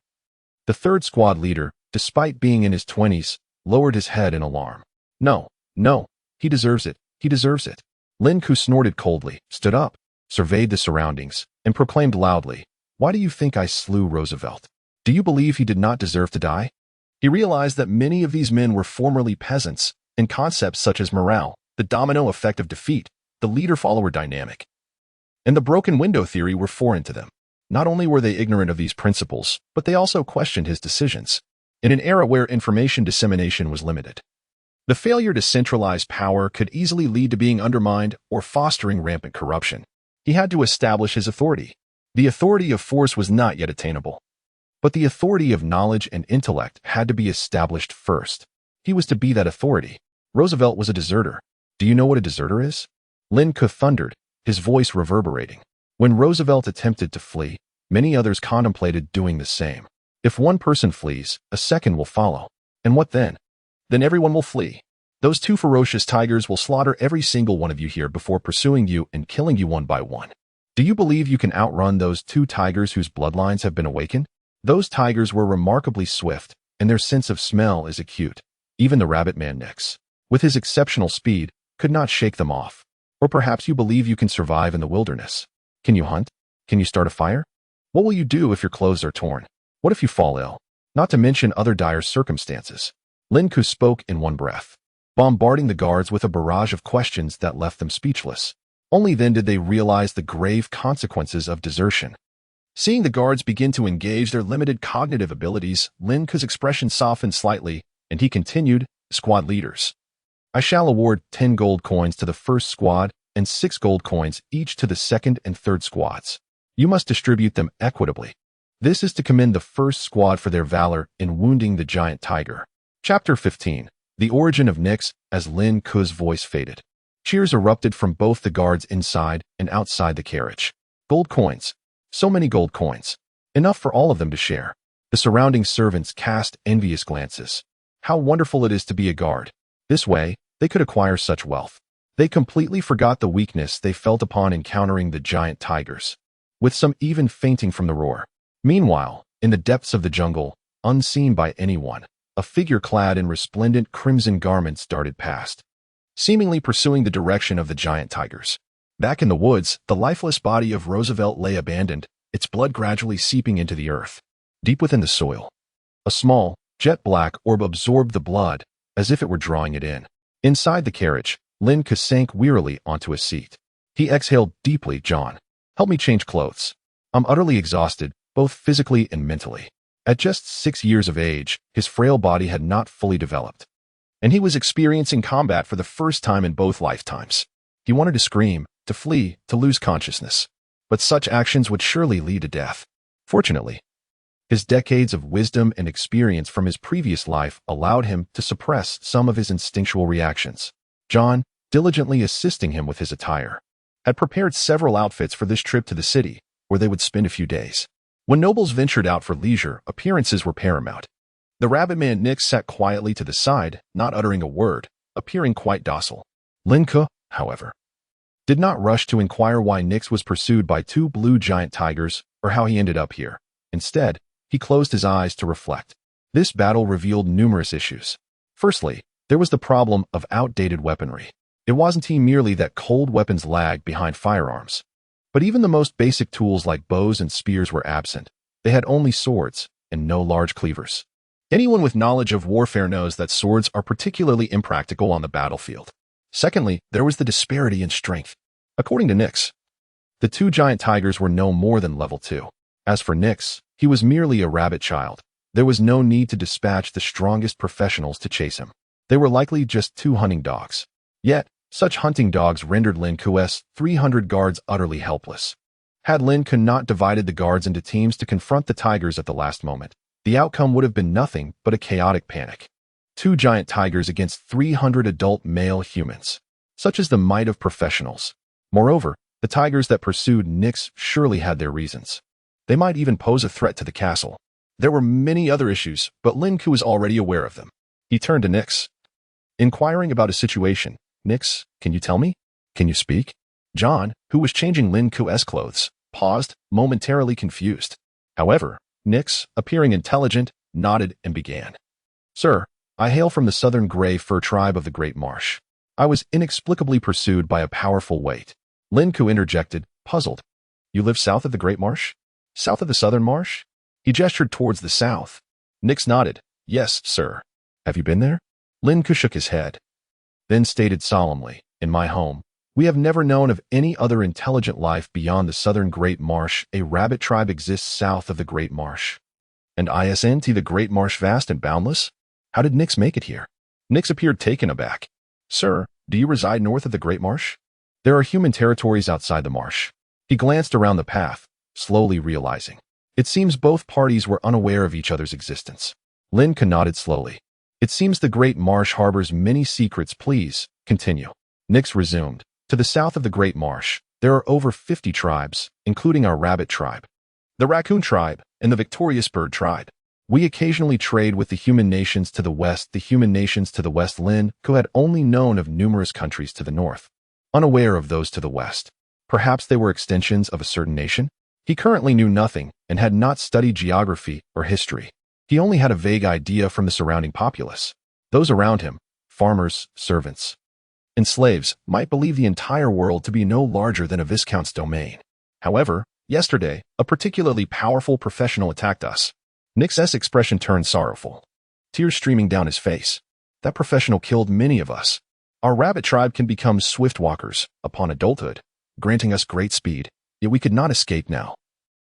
Speaker 1: the third squad leader, despite being in his 20s, lowered his head in alarm. No, he deserves it, he deserves it. Lin Ke snorted coldly, stood up, surveyed the surroundings, and proclaimed loudly, Why do you think I slew Roosevelt? Do you believe he did not deserve to die? He realized that many of these men were formerly peasants, and concepts such as morale, the domino effect of defeat, the leader-follower dynamic, and the broken window theory were foreign to them. Not only were they ignorant of these principles, but they also questioned his decisions, in an era where information dissemination was limited. The failure to centralize power could easily lead to being undermined or fostering rampant corruption. He had to establish his authority. The authority of force was not yet attainable, but the authority of knowledge and intellect had to be established first. He was to be that authority. Roosevelt was a deserter. Do you know what a deserter is? Lin Ke thundered, his voice reverberating. When Roosevelt attempted to flee, many others contemplated doing the same. If one person flees, a second will follow. And what then? Then everyone will flee. Those two ferocious tigers will slaughter every single one of you here before pursuing you and killing you one by one. Do you believe you can outrun those two tigers whose bloodlines have been awakened? Those tigers were remarkably swift, and their sense of smell is acute. Even the rabbit man Nyx, with his exceptional speed, could not shake them off. Or perhaps you believe you can survive in the wilderness. Can you hunt? Can you start a fire? What will you do if your clothes are torn? What if you fall ill? Not to mention other dire circumstances. Lin Ke spoke in one breath, bombarding the guards with a barrage of questions that left them speechless. Only then did they realize the grave consequences of desertion. Seeing the guards begin to engage their limited cognitive abilities, Lin Ke's expression softened slightly, and he continued, Squad leaders, I shall award 10 gold coins to the first squad and 6 gold coins each to the second and third squads. You must distribute them equitably. This is to commend the first squad for their valor in wounding the giant tiger. Chapter 15. The Origin of Nyx. As Lin Ke's voice faded, cheers erupted from both the guards inside and outside the carriage. Gold coins. So many gold coins. Enough for all of them to share. The surrounding servants cast envious glances. How wonderful it is to be a guard. This way, they could acquire such wealth. They completely forgot the weakness they felt upon encountering the giant tigers, with some even fainting from the roar. Meanwhile, in the depths of the jungle, unseen by anyone, a figure clad in resplendent crimson garments darted past, seemingly pursuing the direction of the giant tigers. Back in the woods, the lifeless body of Roosevelt lay abandoned, its blood gradually seeping into the earth. Deep within the soil, A small, jet-black orb absorbed the blood, as if it were drawing it in. Inside the carriage, Lin Ke sank wearily onto a seat. He exhaled deeply. John, help me change clothes. I'm utterly exhausted, both physically and mentally. At just 6 years of age, his frail body had not fully developed, and he was experiencing combat for the first time in both lifetimes. He wanted to scream, to flee, to lose consciousness. But such actions would surely lead to death. Fortunately, his decades of wisdom and experience from his previous life allowed him to suppress some of his instinctual reactions. John, diligently assisting him with his attire, had prepared several outfits for this trip to the city, where they would spend a few days. When nobles ventured out for leisure, appearances were paramount. The rabbit man Nix sat quietly to the side, not uttering a word, appearing quite docile. Lin Ke, however, did not rush to inquire why Nix was pursued by 2 blue giant tigers or how he ended up here. Instead, he closed his eyes to reflect. This battle revealed numerous issues. Firstly, there was the problem of outdated weaponry. It wasn't merely that cold weapons lagged behind firearms, but even the most basic tools like bows and spears were absent. They had only swords and no large cleavers. Anyone with knowledge of warfare knows that swords are particularly impractical on the battlefield. Secondly, there was the disparity in strength. According to Nix, the 2 giant tigers were no more than level 2. As for Nix, he was merely a rabbit child. There was no need to dispatch the strongest professionals to chase him. They were likely just 2 hunting dogs. Yet, such hunting dogs rendered Lin Ke's 300 guards utterly helpless. Had Lin Ke not divided the guards into teams to confront the tigers at the last moment, the outcome would have been nothing but a chaotic panic. 2 giant tigers against 300 adult male humans. Such is the might of professionals. Moreover, the tigers that pursued Nix surely had their reasons. They might even pose a threat to the castle. There were many other issues, but Lin Ke was already aware of them. He turned to Nix, inquiring about his situation. Nix, can you tell me? Can you speak? John, who was changing Lin Ke's clothes, paused, momentarily confused. However, Nix, appearing intelligent, nodded and began. Sir, I hail from the southern gray fur tribe of the Great Marsh. I was inexplicably pursued by a powerful weight. Lin Ke interjected, puzzled. You live south of the Great Marsh? South of the Southern Marsh? He gestured towards the south. Nix nodded. Yes, sir. Have you been there? Lin Ke shook his head, then stated solemnly, in my home, we have never known of any other intelligent life beyond the southern Great Marsh. A rabbit tribe exists south of the Great Marsh. And isn't the Great Marsh vast and boundless? How did Nix make it here? Nix appeared taken aback. Sir, do you reside north of the Great Marsh? There are human territories outside the marsh. He glanced around the path, slowly realizing. It seems both parties were unaware of each other's existence. Lin Ke nodded slowly. It seems the Great Marsh harbors many secrets. Please, continue. Nix resumed. To the south of the Great Marsh, there are over 50 tribes, including our rabbit tribe, the raccoon tribe, and the victorious bird tribe. We occasionally trade with the human nations to the west. The human nations to the west. Lin Ke had only known of numerous countries to the north, unaware of those to the west. Perhaps they were extensions of a certain nation? He currently knew nothing and had not studied geography or history. He only had a vague idea from the surrounding populace. Those around him, farmers, servants, and slaves, might believe the entire world to be no larger than a viscount's domain. However, yesterday, a particularly powerful professional attacked us. Nix's expression turned sorrowful, tears streaming down his face. That professional killed many of us. Our rabbit tribe can become swift walkers upon adulthood, granting us great speed, yet we could not escape now.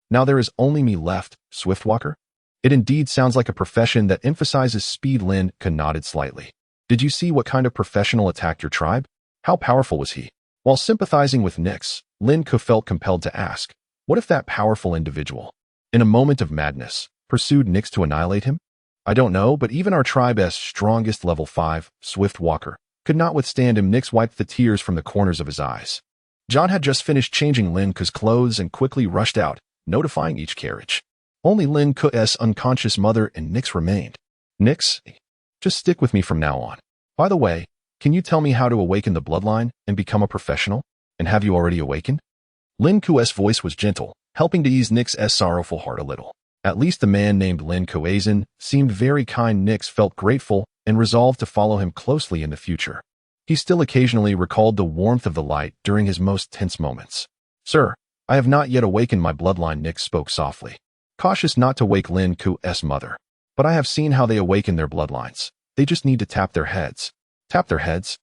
Speaker 1: Now there is only me left, swift walker? It indeed sounds like a profession that emphasizes speed. Lin Ke nodded slightly. Did you see what kind of professional attacked your tribe? How powerful was he? While sympathizing with Nix, Lin Ke felt compelled to ask, what if that powerful individual, in a moment of madness, pursued Nix to annihilate him? I don't know, but even our tribe's strongest level 5, swift walker, could not withstand him. Nix wiped the tears from the corners of his eyes. John had just finished changing Lin Ke's clothes and quickly rushed out, notifying each carriage. Only Lin Ke's unconscious mother and Nix remained. Nix, just stick with me from now on. By the way, can you tell me how to awaken the bloodline and become a professional? And have you already awakened? Lin Ke's voice was gentle, helping to ease Nix's sorrowful heart a little. At least the man named Lin Ke seemed very kind. Nix felt grateful and resolved to follow him closely in the future. He still occasionally recalled the warmth of the light during his most tense moments. Sir, I have not yet awakened my bloodline. Nix spoke softly, cautious not to wake Lin Ke's mother. but I have seen how they awaken their bloodlines. They just need to tap their heads. Tap their heads?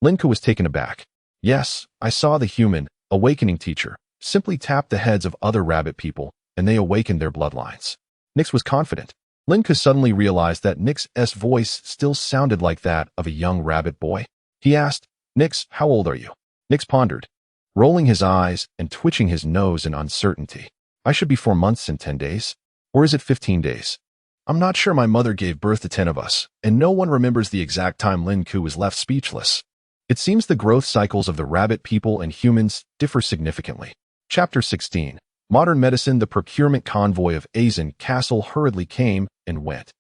Speaker 1: Lin Ke was taken aback. Yes, I saw the human, awakening teacher, simply tap the heads of other rabbit people, and they awakened their bloodlines. Nix was confident. Lin Ke suddenly realized that Nix's voice still sounded like that of a young rabbit boy. He asked, Nix, how old are you? Nix pondered, rolling his eyes and twitching his nose in uncertainty. I should be 4 months and 10 days. Or is it 15 days? I'm not sure. My mother gave birth to 10 of us, and no one remembers the exact time. Lin Ke was left speechless. It seems the growth cycles of the rabbit people and humans differ significantly. Chapter 16. Modern medicine. The procurement convoy of Azen Castle hurriedly came and went.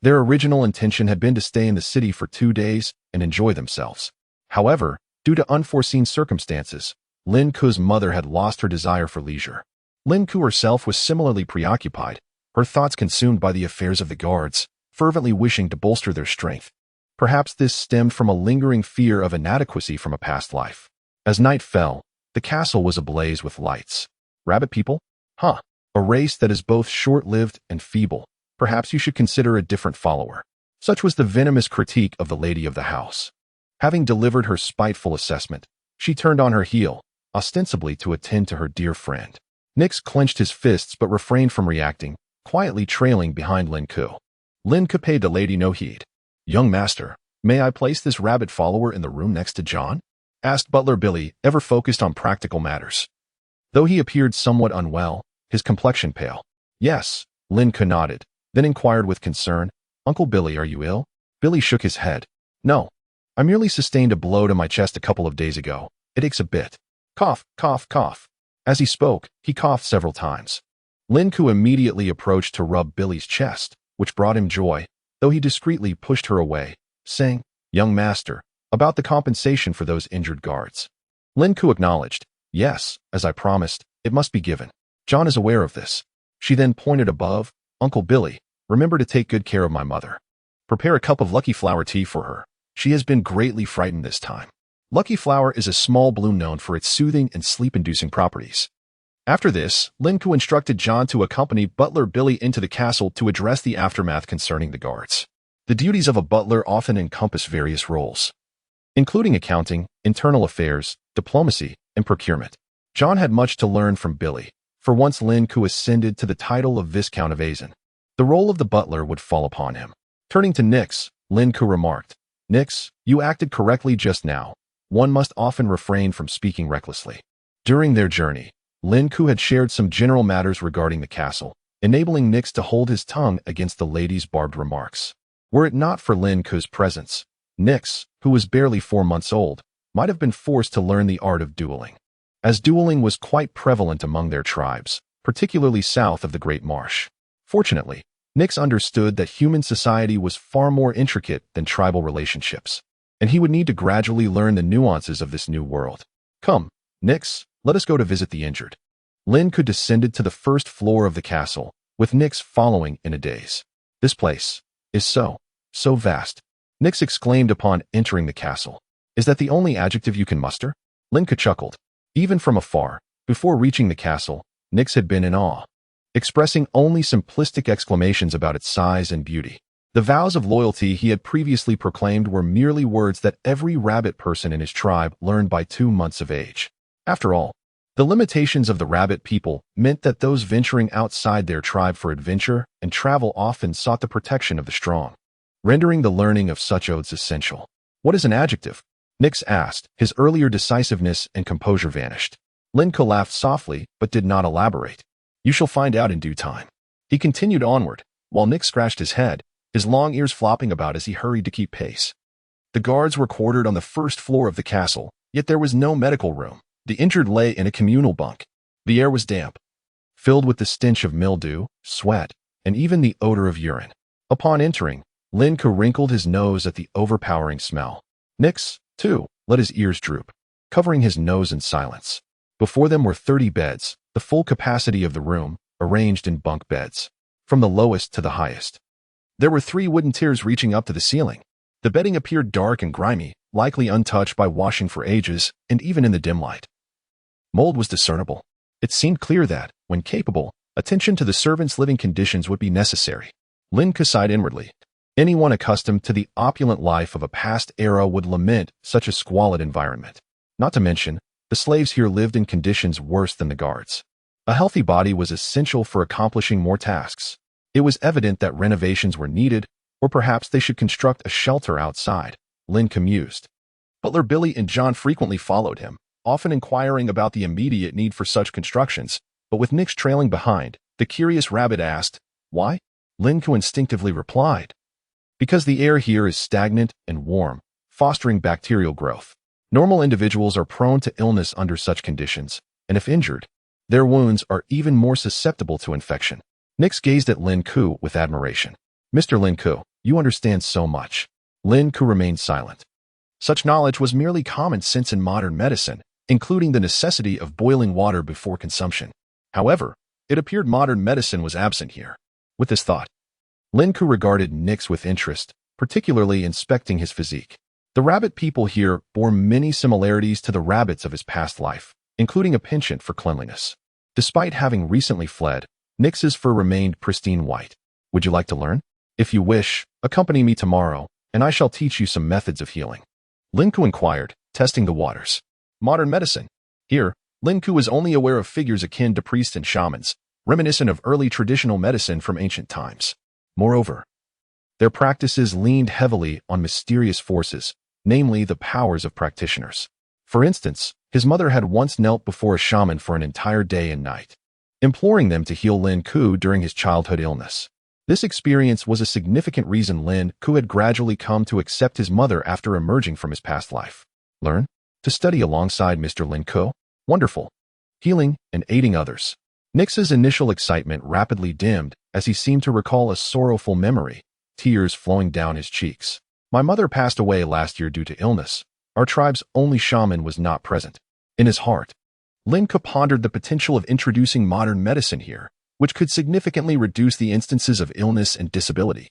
Speaker 1: Their original intention had been to stay in the city for 2 days and enjoy themselves. However, due to unforeseen circumstances, Lin Ke's mother had lost her desire for leisure. Lin Ke herself was similarly preoccupied, her thoughts consumed by the affairs of the guards, fervently wishing to bolster their strength. Perhaps this stemmed from a lingering fear of inadequacy from a past life. As night fell, the castle was ablaze with lights. Rabbit people? Huh. A race that is both short-lived and feeble. Perhaps you should consider a different follower. Such was the venomous critique of the lady of the house. Having delivered her spiteful assessment, she turned on her heel, ostensibly to attend to her dear friend. Nix clenched his fists but refrained from reacting, quietly trailing behind Lin Ke. Lin Ke paid the lady no heed. Young master, may I place this rabbit follower in the room next to John? Asked Butler Billy, ever focused on practical matters. Though he appeared somewhat unwell, his complexion pale. Yes, Lin Ke nodded, then inquired with concern, Uncle Billy, are you ill? Billy shook his head. No. I merely sustained a blow to my chest a couple of days ago. It aches a bit. Cough, cough, cough. As he spoke, he coughed several times. Lin Ke immediately approached to rub Billy's chest, which brought him joy, though he discreetly pushed her away, saying, Young master, about the compensation for those injured guards. Lin Ke acknowledged, Yes, as I promised, it must be given. John is aware of this. She then pointed above, Uncle Billy, remember to take good care of my mother. Prepare a cup of Lucky Flower tea for her. She has been greatly frightened this time. Lucky Flower is a small bloom known for its soothing and sleep-inducing properties. After this, Lin Ke instructed John to accompany Butler Billy into the castle to address the aftermath concerning the guards. The duties of a butler often encompass various roles, including accounting, internal affairs, diplomacy, and procurement. John had much to learn from Billy, for once Lin Ke ascended to the title of Viscount of Azen, the role of the butler would fall upon him. Turning to Nix, Lin Ke remarked, Nix, you acted correctly just now. One must often refrain from speaking recklessly. During their journey, Lin Ke had shared some general matters regarding the castle, enabling Nix to hold his tongue against the lady's barbed remarks. Were it not for Lin Ke's presence, Nix, who was barely 4 months old, might have been forced to learn the art of dueling, as dueling was quite prevalent among their tribes, particularly south of the Great Marsh. Fortunately, Nix understood that human society was far more intricate than tribal relationships, and he would need to gradually learn the nuances of this new world. Come, Nix, let us go to visit the injured. Lin Ke descended to the first floor of the castle, with Nix following in a daze. This place is so vast, Nix exclaimed upon entering the castle. Is that the only adjective you can muster? Lin Ke chuckled. Even from afar, before reaching the castle, Nix had been in awe, expressing only simplistic exclamations about its size and beauty. The vows of loyalty he had previously proclaimed were merely words that every rabbit person in his tribe learned by 2 months of age. After all, the limitations of the rabbit people meant that those venturing outside their tribe for adventure and travel often sought the protection of the strong, rendering the learning of such oaths essential. What is an adjective? Nix asked. His earlier decisiveness and composure vanished. Lin Ke laughed softly, but did not elaborate. You shall find out in due time. He continued onward, while Nix scratched his head, his long ears flopping about as he hurried to keep pace. The guards were quartered on the first floor of the castle, yet there was no medical room. The injured lay in a communal bunk. The air was damp, filled with the stench of mildew, sweat, and even the odor of urine. Upon entering, Lin Ke wrinkled his nose at the overpowering smell. Nix, too, let his ears droop, covering his nose in silence. Before them were 30 beds, the full capacity of the room, arranged in bunk beds, from the lowest to the highest. There were 3 wooden tiers reaching up to the ceiling. The bedding appeared dark and grimy, likely untouched by washing for ages, and even in the dim light, mold was discernible. It seemed clear that, when capable, attention to the servants' living conditions would be necessary. Lin Ke sighed inwardly. Anyone accustomed to the opulent life of a past era would lament such a squalid environment. Not to mention, the slaves here lived in conditions worse than the guards. A healthy body was essential for accomplishing more tasks. It was evident that renovations were needed, or perhaps they should construct a shelter outside, Lin Ke mused. Butler Billy and John frequently followed him, often inquiring about the immediate need for such constructions, but with Nix trailing behind, the curious rabbit asked, "Why?" Lin Ke instinctively replied, "Because the air here is stagnant and warm, fostering bacterial growth. Normal individuals are prone to illness under such conditions, and if injured, their wounds are even more susceptible to infection." Nix gazed at Lin Ke with admiration. "Mr. Lin Ke, you understand so much." Lin Ke remained silent. Such knowledge was merely common sense in modern medicine, including the necessity of boiling water before consumption. However, it appeared modern medicine was absent here. With this thought, Lin Ke regarded Nix with interest, particularly inspecting his physique. The rabbit people here bore many similarities to the rabbits of his past life, including a penchant for cleanliness. Despite having recently fled, Nix's fur remained pristine white. "Would you like to learn? If you wish, accompany me tomorrow, and I shall teach you some methods of healing." Lin Ke inquired, testing the waters. Modern medicine. Here, Lin Ke was only aware of figures akin to priests and shamans, reminiscent of early traditional medicine from ancient times. Moreover, their practices leaned heavily on mysterious forces, namely the powers of practitioners. For instance, his mother had once knelt before a shaman for an entire day and night, imploring them to heal Lin Ke during his childhood illness. This experience was a significant reason Lin Ke had gradually come to accept his mother after emerging from his past life. Learn? To study alongside Mr. Lin Ke? Wonderful. Healing and aiding others. Nix's initial excitement rapidly dimmed as he seemed to recall a sorrowful memory, tears flowing down his cheeks. "My mother passed away last year due to illness. Our tribe's only shaman was not present." In his heart, Lin Ke pondered the potential of introducing modern medicine here, which could significantly reduce the instances of illness and disability.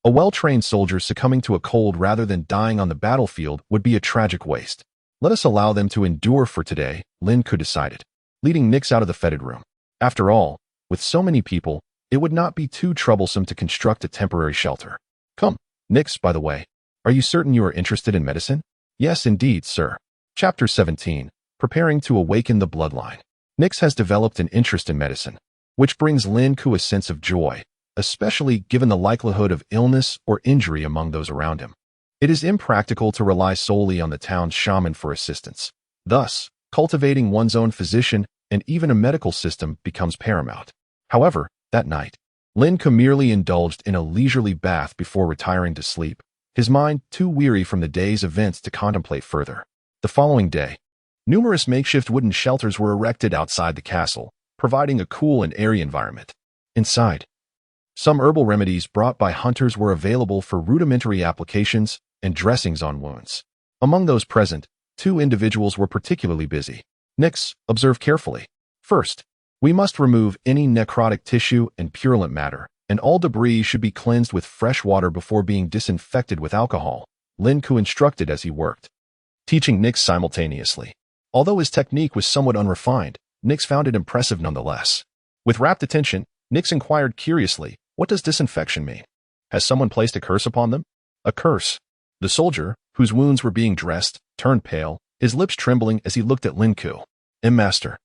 Speaker 1: A well-trained soldier succumbing to a cold rather than dying on the battlefield would be a tragic waste. "Let us allow them to endure for today," Lin Ke decided, leading Nix out of the fetid room. After all, with so many people, it would not be too troublesome to construct a temporary shelter. "Come, Nix, by the way, are you certain you are interested in medicine?" "Yes, indeed, sir." Chapter 17, Preparing to Awaken the Bloodline. Nix has developed an interest in medicine, which brings Lin Ke a sense of joy, especially given the likelihood of illness or injury among those around him. It is impractical to rely solely on the town's shaman for assistance. Thus, cultivating one's own physician and even a medical system becomes paramount. However, that night, Lin Ke merely indulged in a leisurely bath before retiring to sleep, his mind too weary from the day's events to contemplate further. The following day, numerous makeshift wooden shelters were erected outside the castle, providing a cool and airy environment. Inside, some herbal remedies brought by hunters were available for rudimentary applications and dressings on wounds. Among those present, two individuals were particularly busy. Nix observed carefully. "First, we must remove any necrotic tissue and purulent matter, and all debris should be cleansed with fresh water before being disinfected with alcohol," Lin Ke instructed as he worked, teaching Nix simultaneously. Although his technique was somewhat unrefined, Nix found it impressive nonetheless. With rapt attention, Nix inquired curiously, "What does disinfection mean? Has someone placed a curse upon them?" "A curse?" The soldier, whose wounds were being dressed, turned pale, his lips trembling as he looked at Lin Ke. "Master."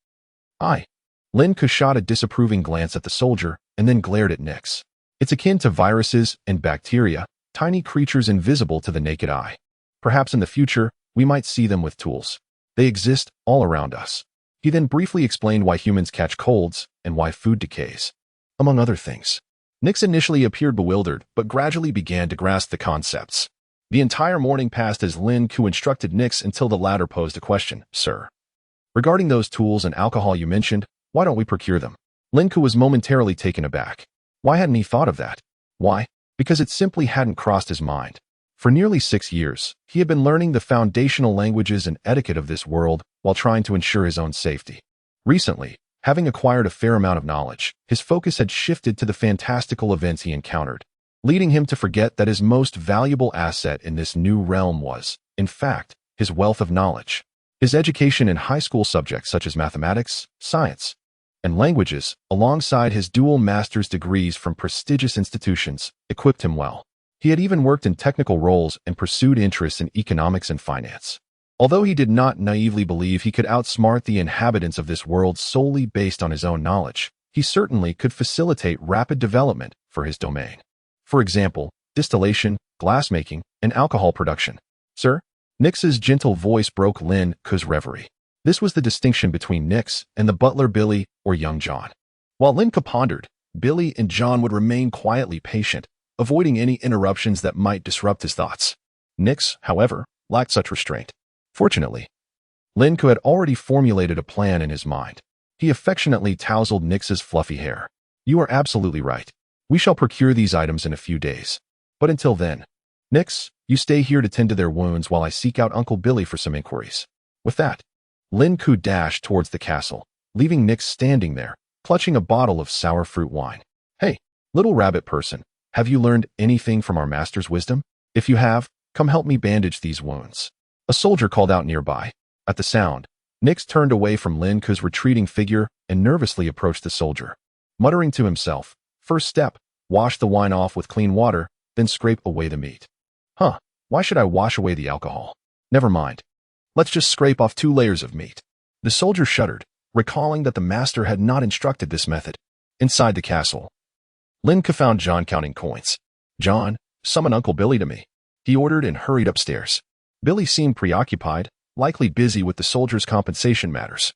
Speaker 1: "Aye." Lin Ke shot a disapproving glance at the soldier and then glared at Nix. "It's akin to viruses and bacteria, tiny creatures invisible to the naked eye. Perhaps in the future, we might see them with tools. They exist all around us." He then briefly explained why humans catch colds and why food decays, among other things. Nix initially appeared bewildered, but gradually began to grasp the concepts. The entire morning passed as Lin Ke instructed Nix until the latter posed a question. "Sir, regarding those tools and alcohol you mentioned, why don't we procure them?" Lin Ke was momentarily taken aback. Why hadn't he thought of that? Why? Because it simply hadn't crossed his mind. For nearly 6 years, he had been learning the foundational languages and etiquette of this world while trying to ensure his own safety. Recently, having acquired a fair amount of knowledge, his focus had shifted to the fantastical events he encountered, leading him to forget that his most valuable asset in this new realm was, in fact, his wealth of knowledge. His education in high school subjects such as mathematics, science, and languages, alongside his dual master's degrees from prestigious institutions, equipped him well. He had even worked in technical roles and pursued interests in economics and finance. Although he did not naively believe he could outsmart the inhabitants of this world solely based on his own knowledge, he certainly could facilitate rapid development for his domain. For example, distillation, glassmaking, and alcohol production. Sir? Nix's gentle voice broke Lin Ke's reverie. This was the distinction between Nix and the butler Billy or young John. While Lin Ke pondered, Billy and John would remain quietly patient, avoiding any interruptions that might disrupt his thoughts. Nix, however, lacked such restraint. Fortunately, Lin Ke had already formulated a plan in his mind. He affectionately tousled Nix's fluffy hair. You are absolutely right. We shall procure these items in a few days. But until then, Nix, you stay here to tend to their wounds while I seek out Uncle Billy for some inquiries. With that, Lin Ke dashed towards the castle, leaving Nix standing there, clutching a bottle of sour fruit wine. Hey, little rabbit person, have you learned anything from our master's wisdom? If you have, come help me bandage these wounds. A soldier called out nearby. At the sound, Nix turned away from Lin Ke's retreating figure and nervously approached the soldier. Muttering to himself, first step, wash the wine off with clean water, then scrape away the meat. Huh, why should I wash away the alcohol? Never mind. Let's just scrape off 2 layers of meat. The soldier shuddered, recalling that the master had not instructed this method. Inside the castle, Lin Ke found John counting coins. John, summon Uncle Billy to me, he ordered and hurried upstairs. Billy seemed preoccupied, likely busy with the soldier's compensation matters.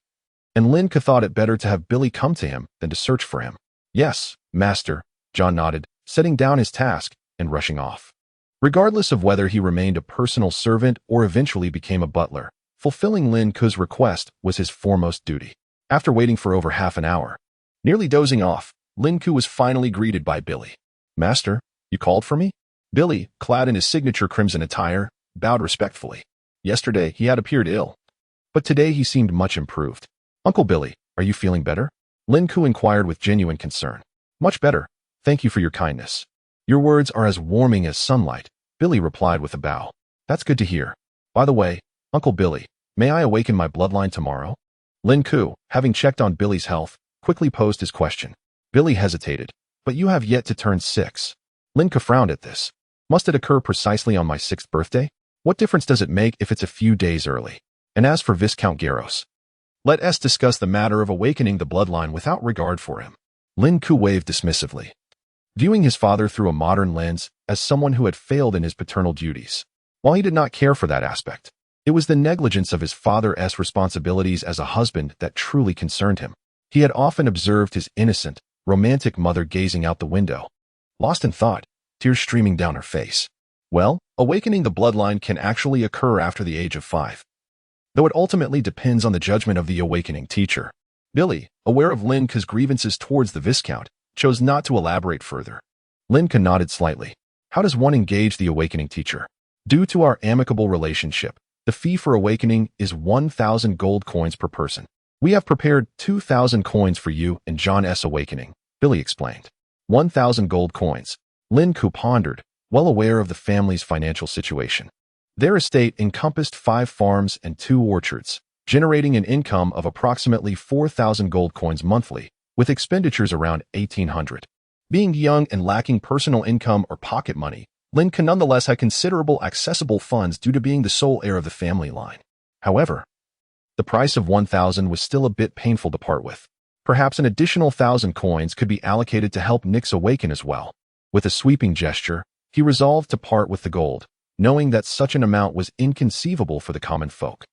Speaker 1: And Lin Ke thought it better to have Billy come to him than to search for him. Yes, master, John nodded, setting down his task and rushing off. Regardless of whether he remained a personal servant or eventually became a butler, fulfilling Lin Ke's request was his foremost duty. After waiting for over half an hour, nearly dozing off, Lin Ke was finally greeted by Billy. Master, you called for me? Billy, clad in his signature crimson attire, bowed respectfully. Yesterday, he had appeared ill, but today he seemed much improved. Uncle Billy, are you feeling better? Lin Ke inquired with genuine concern. Much better. Thank you for your kindness. Your words are as warming as sunlight, Billy replied with a bow. That's good to hear. By the way, Uncle Billy, may I awaken my bloodline tomorrow? Lin Ke, having checked on Billy's health, quickly posed his question. Billy hesitated. But you have yet to turn 6. Lin Ke frowned at this. Must it occur precisely on my 6th birthday? What difference does it make if it's a few days early? And as for Viscount Garros, let us discuss the matter of awakening the bloodline without regard for him. Lin Ke waved dismissively, viewing his father through a modern lens as someone who had failed in his paternal duties. While he did not care for that aspect, it was the negligence of his father's responsibilities as a husband that truly concerned him. He had often observed his innocent, romantic mother gazing out the window, lost in thought, tears streaming down her face. Well, awakening the bloodline can actually occur after the age of 5, though it ultimately depends on the judgment of the awakening teacher. Billy, aware of Lin Ke's grievances towards the Viscount, chose not to elaborate further. Lin Ke nodded slightly. How does one engage the awakening teacher? Due to our amicable relationship, the fee for awakening is 1,000 gold coins per person. We have prepared 2,000 coins for you and John's awakening, Billy explained. 1,000 gold coins. Lin Ke pondered, well aware of the family's financial situation. Their estate encompassed 5 farms and 2 orchards, generating an income of approximately 4,000 gold coins monthly, with expenditures around 1,800. Being young and lacking personal income or pocket money, Lin Ke nonetheless had considerable accessible funds due to being the sole heir of the family line. However, the price of 1,000 was still a bit painful to part with. Perhaps an additional 1,000 coins could be allocated to help Nix awaken as well. With a sweeping gesture, he resolved to part with the gold, knowing that such an amount was inconceivable for the common folk.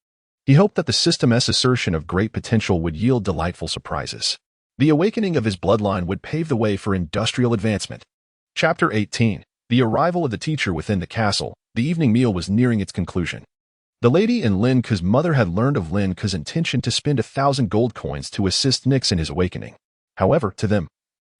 Speaker 1: He hoped that the system's assertion of great potential would yield delightful surprises. The awakening of his bloodline would pave the way for industrial advancement. Chapter 18. The arrival of the teacher within the castle. The evening meal was nearing its conclusion. The lady and Lin Ke's mother had learned of Lin Ke's intention to spend 1,000 gold coins to assist Nix in his awakening. However, to them,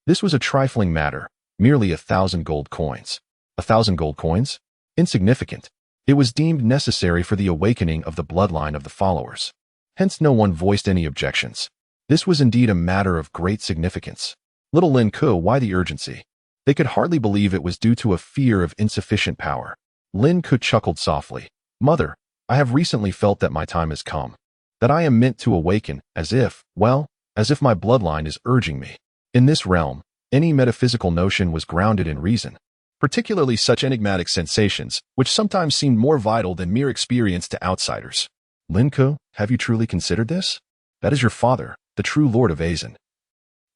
Speaker 1: this was a trifling matter, merely 1,000 gold coins. 1,000 gold coins? Insignificant. It was deemed necessary for the awakening of the bloodline of the followers. Hence no one voiced any objections. This was indeed a matter of great significance. Little Lin Ke, why the urgency? They could hardly believe it was due to a fear of insufficient power. Lin Ke chuckled softly. Mother, I have recently felt that my time has come. That I am meant to awaken, as if, well, as if my bloodline is urging me. In this realm, any metaphysical notion was grounded in reason, particularly such enigmatic sensations, which sometimes seemed more vital than mere experience to outsiders. Lin Ke, have you truly considered this? That is your father, the true Lord of Azen.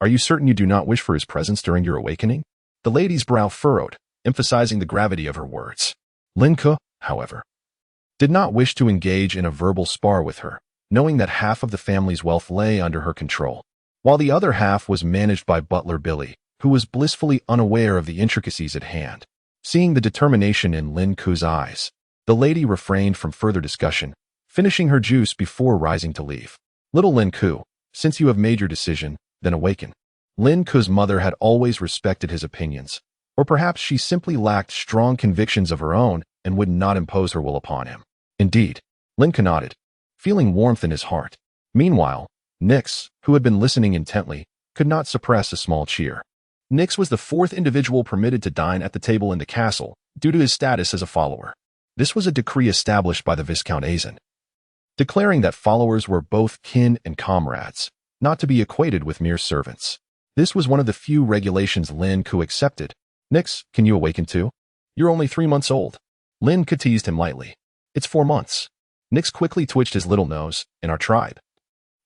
Speaker 1: Are you certain you do not wish for his presence during your awakening? The lady's brow furrowed, emphasizing the gravity of her words. Lin Ke, however, did not wish to engage in a verbal spar with her, knowing that half of the family's wealth lay under her control, while the other half was managed by butler Billy, who was blissfully unaware of the intricacies at hand. Seeing the determination in Lin Ke's eyes, the lady refrained from further discussion, finishing her juice before rising to leave. Little Lin Ke, since you have made your decision, then awaken. Lin Ke's mother had always respected his opinions, or perhaps she simply lacked strong convictions of her own and would not impose her will upon him. Indeed, Lin Ke nodded, feeling warmth in his heart. Meanwhile, Nix, who had been listening intently, could not suppress a small cheer. Nix was the fourth individual permitted to dine at the table in the castle, due to his status as a follower. This was a decree established by the Viscount Azen, declaring that followers were both kin and comrades, not to be equated with mere servants. This was one of the few regulations Lin Ke accepted. Nix, can you awaken too? You're only 3 months old. Lin Ke teased him lightly. It's 4 months. Nix quickly twitched his little nose. In our tribe,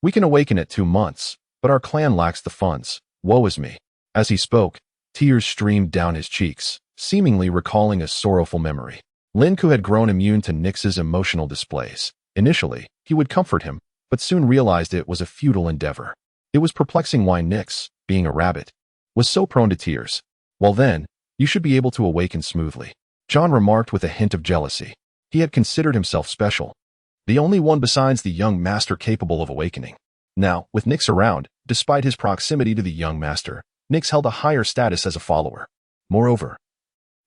Speaker 1: we can awaken at 2 months, but our clan lacks the funds. Woe is me. As he spoke, tears streamed down his cheeks, seemingly recalling a sorrowful memory. Lin Ke had grown immune to Nix's emotional displays. Initially, he would comfort him, but soon realized it was a futile endeavor. It was perplexing why Nix, being a rabbit, was so prone to tears. Well then, you should be able to awaken smoothly, John remarked with a hint of jealousy. He had considered himself special, the only one besides the young master capable of awakening. Now, with Nix around, despite his proximity to the young master, Nix held a higher status as a follower. Moreover,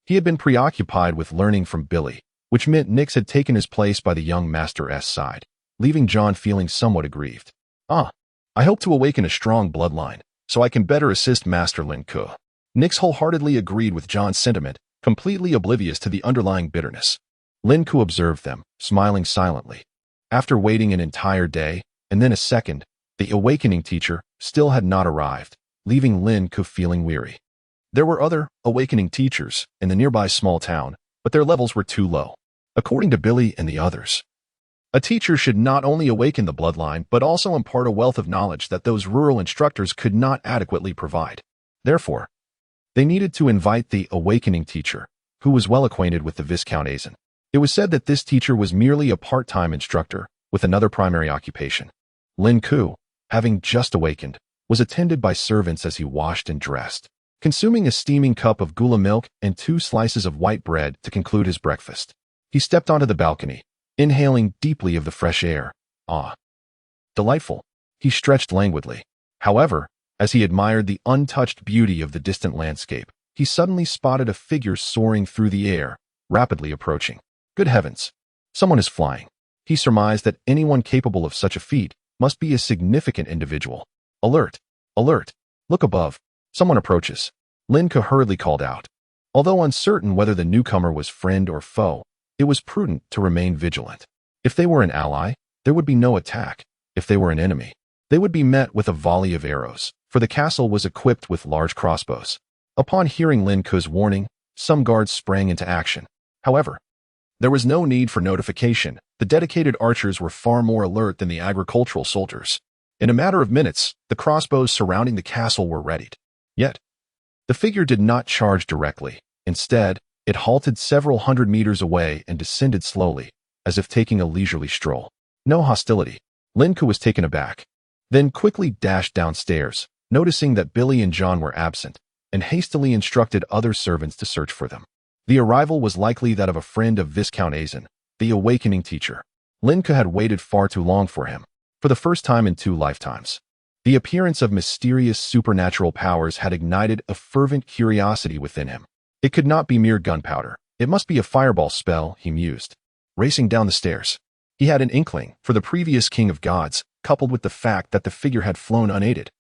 Speaker 1: he had been preoccupied with learning from Billy, which meant Nix had taken his place by the young master's side, leaving John feeling somewhat aggrieved. I hope to awaken a strong bloodline, so I can better assist Master Lin Ke. Nix wholeheartedly agreed with John's sentiment, completely oblivious to the underlying bitterness. Lin Ke observed them, smiling silently. After waiting an entire day, and then a second, the awakening teacher still had not arrived, leaving Lin Ke feeling weary. There were other awakening teachers in the nearby small town, but their levels were too low. According to Billy and the others, a teacher should not only awaken the bloodline, but also impart a wealth of knowledge that those rural instructors could not adequately provide. Therefore, they needed to invite the awakening teacher, who was well acquainted with the Viscount Azen. It was said that this teacher was merely a part-time instructor with another primary occupation. Lin Ke, having just awakened, was attended by servants as he washed and dressed, consuming a steaming cup of gula milk and 2 slices of white bread to conclude his breakfast. He stepped onto the balcony, inhaling deeply of the fresh air. Delightful. He stretched languidly. However, as he admired the untouched beauty of the distant landscape, he suddenly spotted a figure soaring through the air, rapidly approaching. Good heavens! Someone is flying. He surmised that anyone capable of such a feat must be a significant individual. Alert! Alert! Look above. Someone approaches. Lin Ke hurriedly called out. Although uncertain whether the newcomer was friend or foe, it was prudent to remain vigilant. If they were an ally, there would be no attack. If they were an enemy, they would be met with a volley of arrows, for the castle was equipped with large crossbows. Upon hearing Lin Ke's warning, some guards sprang into action. However, there was no need for notification. The dedicated archers were far more alert than the agricultural soldiers. In a matter of minutes, the crossbows surrounding the castle were readied. Yet, the figure did not charge directly. Instead, it halted several hundred meters away and descended slowly, as if taking a leisurely stroll. No hostility. Lin Ke was taken aback, then quickly dashed downstairs, noticing that Billy and John were absent, and hastily instructed other servants to search for them. The arrival was likely that of a friend of Viscount Azen, the awakening teacher. Lin Ke had waited far too long for him, for the first time in 2 lifetimes. The appearance of mysterious supernatural powers had ignited a fervent curiosity within him. It could not be mere gunpowder. It must be a fireball spell, he mused. Racing down the stairs, he had an inkling, for the previous king of gods, coupled with the fact that the figure had flown unaided,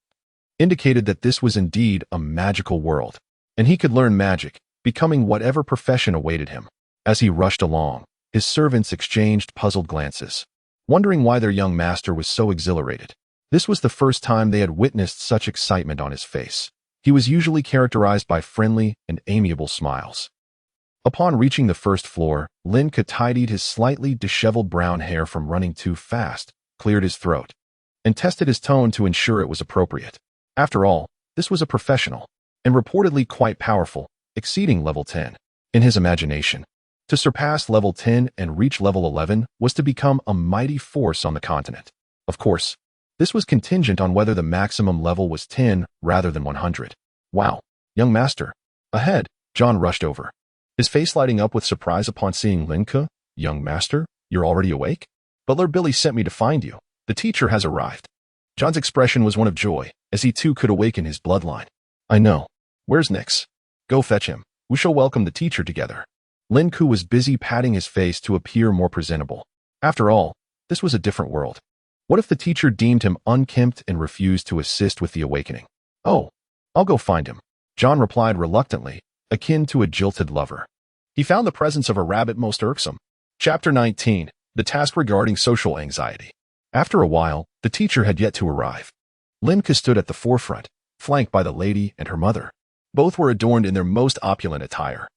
Speaker 1: indicated that this was indeed a magical world, and he could learn magic, becoming whatever profession awaited him. As he rushed along, his servants exchanged puzzled glances, wondering why their young master was so exhilarated. This was the first time they had witnessed such excitement on his face. He was usually characterized by friendly and amiable smiles. Upon reaching the first floor, Lin Ke tidied his slightly disheveled brown hair from running too fast, cleared his throat, and tested his tone to ensure it was appropriate. After all, this was a professional, and reportedly quite powerful, exceeding level 10. In his imagination, to surpass level 10 and reach level 11 was to become a mighty force on the continent. Of course, this was contingent on whether the maximum level was 10 rather than 100. Wow, young master. Ahead, John rushed over, his face lighting up with surprise upon seeing Lin Ke. Young master, you're already awake? Butler Billy sent me to find you. The teacher has arrived. John's expression was one of joy, as he too could awaken his bloodline. I know. Where's Nix? Go fetch him. We shall welcome the teacher together. Lin Ke was busy patting his face to appear more presentable. After all, this was a different world. What if the teacher deemed him unkempt and refused to assist with the awakening? Oh, I'll go find him, John replied reluctantly, akin to a jilted lover. He found the presence of a rabbit most irksome. Chapter 19, the task regarding social anxiety. After a while, the teacher had yet to arrive. Lin Ke stood at the forefront, flanked by the lady and her mother. Both were adorned in their most opulent attire.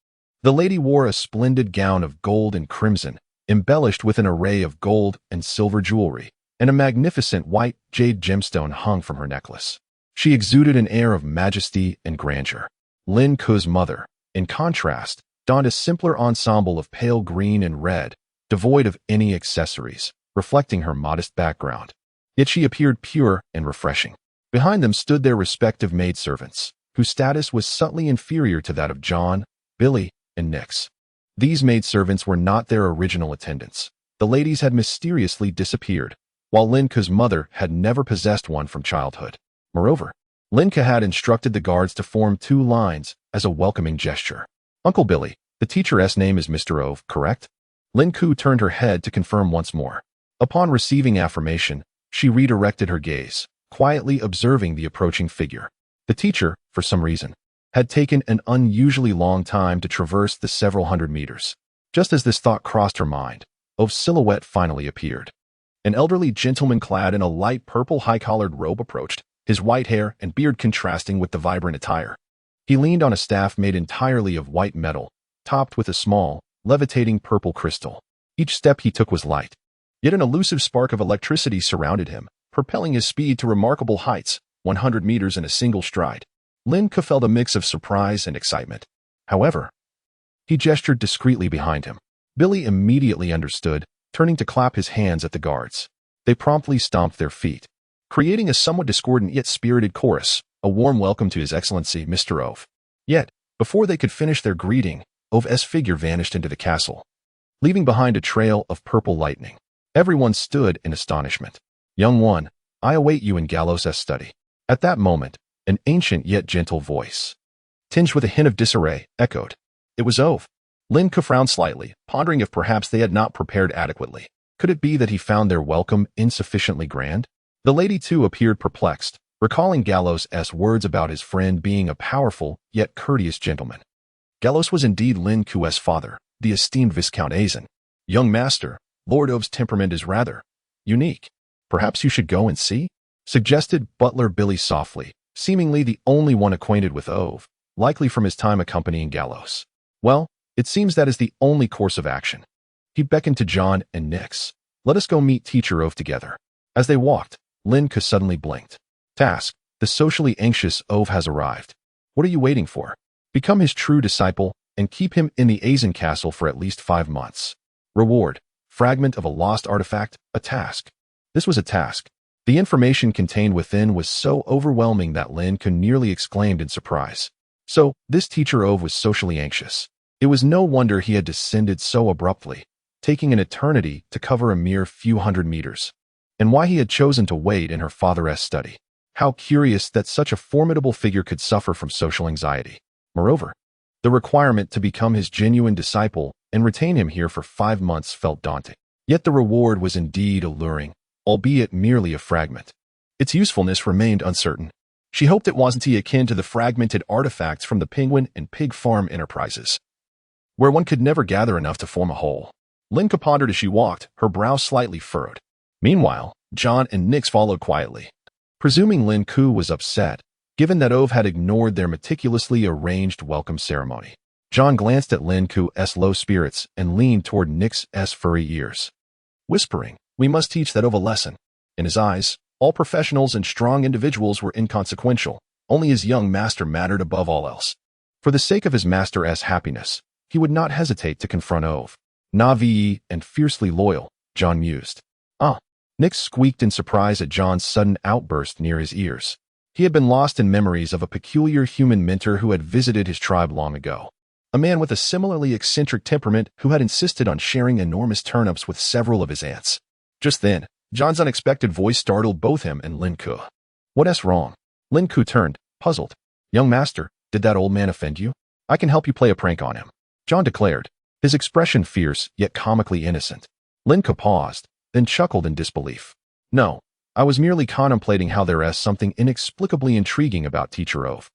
Speaker 1: The lady wore a splendid gown of gold and crimson, embellished with an array of gold and silver jewelry, and a magnificent white jade gemstone hung from her necklace. She exuded an air of majesty and grandeur. Lin Ke's mother, in contrast, donned a simpler ensemble of pale green and red, devoid of any accessories, reflecting her modest background. Yet she appeared pure and refreshing. Behind them stood their respective maidservants, whose status was subtly inferior to that of John, Billy, and Nix. These maidservants were not their original attendants. The ladies had mysteriously disappeared, while Lin Ke's mother had never possessed one from childhood. Moreover, Lin Ke had instructed the guards to form 2 lines as a welcoming gesture. Uncle Billy, the teacher's name is Mr. Ove, correct? Lin Ke turned her head to confirm once more. Upon receiving affirmation, she redirected her gaze, quietly observing the approaching figure. The teacher, for some reason, had taken an unusually long time to traverse the several hundred meters. Just as this thought crossed her mind, Ove's silhouette finally appeared. An elderly gentleman clad in a light purple high-collared robe approached, his white hair and beard contrasting with the vibrant attire. He leaned on a staff made entirely of white metal, topped with a small, levitating purple crystal. Each step he took was light, yet an elusive spark of electricity surrounded him, propelling his speed to remarkable heights, 100 meters in a single stride. Lin Ke felt a mix of surprise and excitement. However, he gestured discreetly behind him. Billy immediately understood, turning to clap his hands at the guards. They promptly stomped their feet, creating a somewhat discordant yet spirited chorus, a warm welcome to His Excellency, Mr. Ove. Yet, before they could finish their greeting, Ove's figure vanished into the castle, leaving behind a trail of purple lightning. Everyone stood in astonishment. Young one, I await you in Gallows' study. At that moment, an ancient yet gentle voice, tinged with a hint of disarray, echoed. It was Ove. Lin Ke frowned slightly, pondering if perhaps they had not prepared adequately. Could it be that he found their welcome insufficiently grand? The lady too appeared perplexed, recalling Gallows' words about his friend being a powerful yet courteous gentleman. Gallows was indeed Lin Ke's father, the esteemed Viscount Azen. Young master, Lord Ove's temperament is rather unique. Perhaps you should go and see? Suggested Butler Billy softly, seemingly the only one acquainted with Ove, likely from his time accompanying Gallows. Well, it seems that is the only course of action. He beckoned to John and Nix. Let us go meet Teacher Ove together. As they walked, Lin Ke suddenly blinked. Task, the socially anxious Ove has arrived. What are you waiting for? Become his true disciple and keep him in the Azen castle for at least 5 months. Reward, fragment of a lost artifact, a task. This was a task. The information contained within was so overwhelming that Lin Ke nearly exclaimed in surprise. So, this Teacher Ove was socially anxious. It was no wonder he had descended so abruptly, taking an eternity to cover a mere few hundred meters. And why he had chosen to wait in her father's study. How curious that such a formidable figure could suffer from social anxiety. Moreover, the requirement to become his genuine disciple and retain him here for 5 months felt daunting. Yet the reward was indeed alluring, albeit merely a fragment. Its usefulness remained uncertain. She hoped it wasn't akin to the fragmented artifacts from the Penguin and Pig Farm enterprises, where one could never gather enough to form a whole. Lin Ke pondered as she walked, her brow slightly furrowed. Meanwhile, John and Nix followed quietly, Presuming Lin Ke was upset, given that Ove had ignored their meticulously arranged welcome ceremony. John glanced at Lin Ke's low spirits and leaned toward Nix's furry ears, whispering, "We must teach that Ove a lesson." In his eyes, all professionals and strong individuals were inconsequential. Only his young master mattered above all else. For the sake of his master's happiness, he would not hesitate to confront Ove. Na'vi and fiercely loyal, John mused. Ah. Nix squeaked in surprise at John's sudden outburst near his ears. He had been lost in memories of a peculiar human mentor who had visited his tribe long ago. A man with a similarly eccentric temperament who had insisted on sharing enormous turnips with several of his aunts. Just then, John's unexpected voice startled both him and Lin Ke. "What's wrong?" Lin Ke turned, puzzled. "Young master, did that old man offend you? I can help you play a prank on him," John declared, his expression fierce yet comically innocent. Lin Ke paused, then chuckled in disbelief. "No, I was merely contemplating how there's something inexplicably intriguing about Teacher Ove.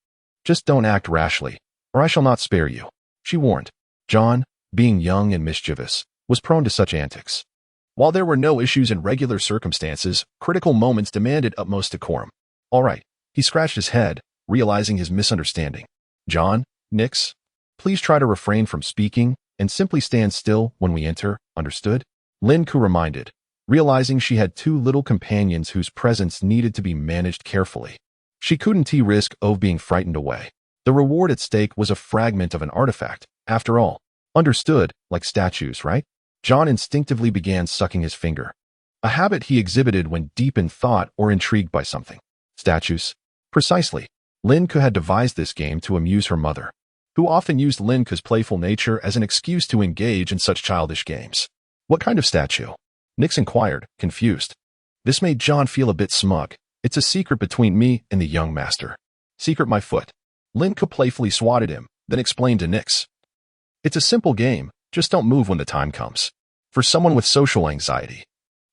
Speaker 1: Just don't act rashly, or I shall not spare you," she warned. John, being young and mischievous, was prone to such antics. While there were no issues in regular circumstances, critical moments demanded utmost decorum. "All right," he scratched his head, realizing his misunderstanding. "John, Nix, please try to refrain from speaking and simply stand still when we enter, understood?" Lin Ke reminded, realizing she had two little companions whose presence needed to be managed carefully. She couldn't risk Ove being frightened away. The reward at stake was a fragment of an artifact, after all. Understood, like statues, right? John instinctively began sucking his finger, a habit he exhibited when deep in thought or intrigued by something. Statues. Precisely. Lin Ke had devised this game to amuse her mother, who often used Lin Ke's playful nature as an excuse to engage in such childish games. "What kind of statue?" Nix inquired, confused. This made John feel a bit smug. "It's a secret between me and the young master." "Secret my foot." Lin Ke playfully swatted him, then explained to Nix. "It's a simple game, just don't move when the time comes." For someone with social anxiety,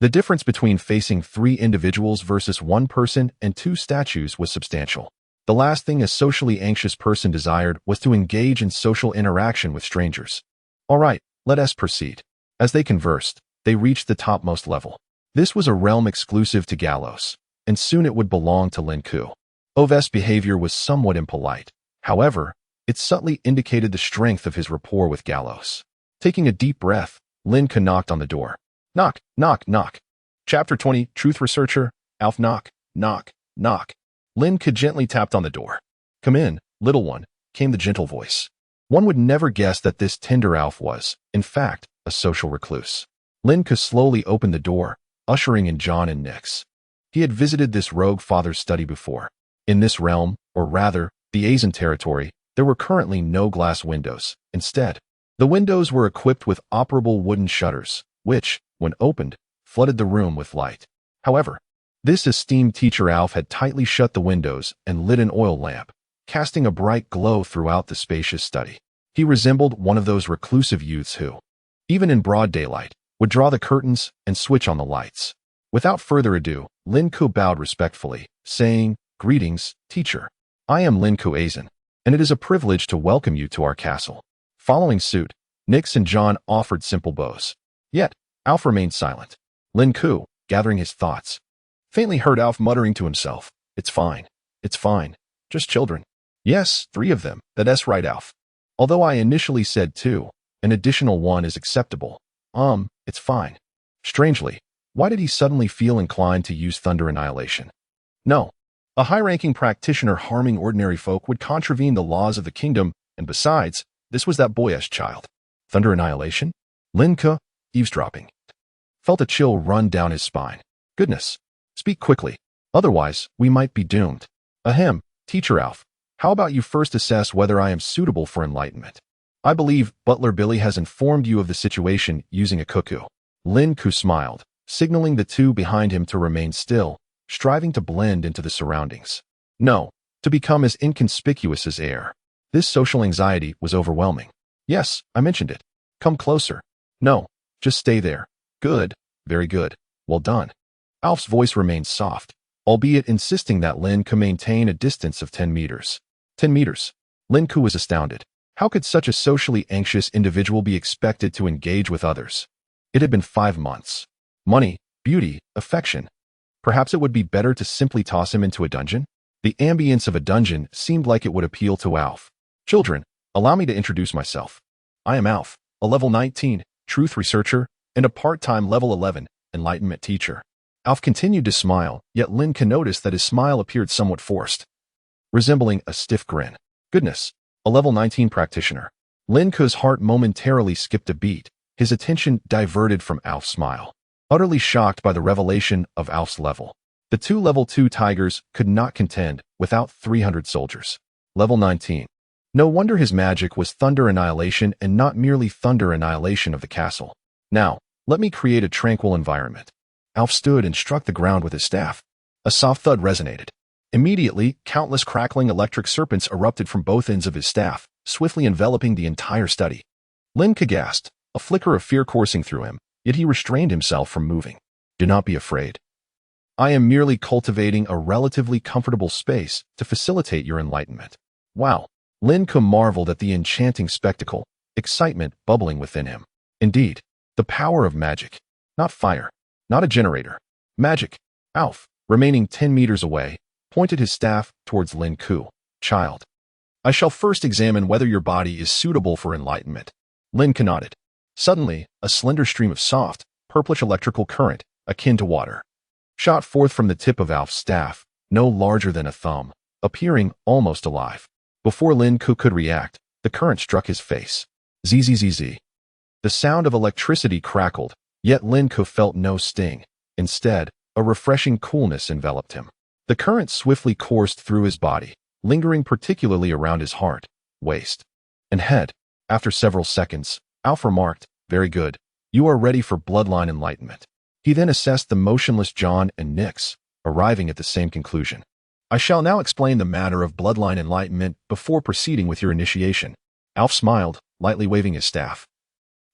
Speaker 1: the difference between facing 3 individuals versus 1 person and 2 statues was substantial. The last thing a socially anxious person desired was to engage in social interaction with strangers. "All right, let us proceed." As they conversed, they reached the topmost level. This was a realm exclusive to Gallows, and soon it would belong to Lin Ke. Ove's behavior was somewhat impolite. However, it subtly indicated the strength of his rapport with Gallows. Taking a deep breath, Lin Ke knocked on the door. Knock, knock, knock. Chapter 20, Truth Researcher, Alf knock, knock, knock. Lin Ke gently tapped on the door. "Come in, little one," came the gentle voice. One would never guess that this tender Alf was, in fact, a social recluse. Lin Ke slowly opened the door, ushering in John and Nix. He had visited this rogue father's study before. In this realm, or rather, the Asian territory, there were currently no glass windows. Instead, the windows were equipped with operable wooden shutters, which, when opened, flooded the room with light. However, this esteemed teacher Alf had tightly shut the windows and lit an oil lamp, casting a bright glow throughout the spacious study. He resembled one of those reclusive youths who, even in broad daylight, would draw the curtains and switch on the lights. Without further ado, Lin Ke bowed respectfully, saying, "Greetings, teacher. I am Lin Ke, and it is a privilege to welcome you to our castle." Following suit, Nix and John offered simple bows. Yet, Alf remained silent. Lin Ke, gathering his thoughts, faintly heard Alf muttering to himself, "It's fine. It's fine. Just children." "Yes, 3 of them. That's right, Alf. Although I initially said 2, an additional 1 is acceptable. It's fine." Strangely, why did he suddenly feel inclined to use Thunder Annihilation? No. A high-ranking practitioner harming ordinary folk would contravene the laws of the kingdom, and besides, this was that boyish child. Thunder Annihilation? Lin Ke, eavesdropping, felt a chill run down his spine. Goodness. Speak quickly. Otherwise, we might be doomed. Ahem, Teacher Alf, how about you first assess whether I am suitable for enlightenment? I believe Butler Billy has informed you of the situation using a cuckoo. Lin Ke smiled, signaling the 2 behind him to remain still, striving to blend into the surroundings. No, to become as inconspicuous as air. This social anxiety was overwhelming. "Yes, I mentioned it. Come closer." "No, just stay there." "Good, very good. Well done." Alf's voice remained soft, albeit insisting that Lin Ke maintain a distance of 10 meters. 10 meters. Lin Ke was astounded. How could such a socially anxious individual be expected to engage with others? It had been 5 months. Money, beauty, affection. Perhaps it would be better to simply toss him into a dungeon? The ambience of a dungeon seemed like it would appeal to Alf. Children, allow me to introduce myself. I am Alf, a level 19 truth researcher and a part-time level 11 enlightenment teacher. Alf continued to smile, yet Lin Ke noticed that his smile appeared somewhat forced, resembling a stiff grin. Goodness, a level 19 practitioner. Lin Ke's heart momentarily skipped a beat, his attention diverted from Alf's smile. Utterly shocked by the revelation of Alf's level, the two level 2 tigers could not contend without 300 soldiers. Level 19. No wonder his magic was thunder annihilation and not merely thunder annihilation of the castle. Now, let me create a tranquil environment. Alf stood and struck the ground with his staff. A soft thud resonated. Immediately, countless crackling electric serpents erupted from both ends of his staff, swiftly enveloping the entire study. Lin Ke gasped, a flicker of fear coursing through him, yet he restrained himself from moving. Do not be afraid. I am merely cultivating a relatively comfortable space to facilitate your enlightenment. Wow. Lin Ke marveled at the enchanting spectacle, excitement bubbling within him. Indeed, the power of magic. Not fire. Not a generator. Magic. Alf, remaining 10 meters away, pointed his staff towards Lin Ke. Child. I shall first examine whether your body is suitable for enlightenment. Lin Ke nodded. Suddenly, a slender stream of soft, purplish electrical current, akin to water, shot forth from the tip of Alf's staff, no larger than a thumb, appearing almost alive. Before Lin Ke could react, the current struck his face. Zzz. The sound of electricity crackled, yet Lin Ke felt no sting. Instead, a refreshing coolness enveloped him. The current swiftly coursed through his body, lingering particularly around his heart, waist, and head. After several seconds, Alf remarked, "Very good. You are ready for bloodline enlightenment." He then assessed the motionless John and Nyx, arriving at the same conclusion. I shall now explain the matter of bloodline enlightenment before proceeding with your initiation. Alf smiled, lightly waving his staff,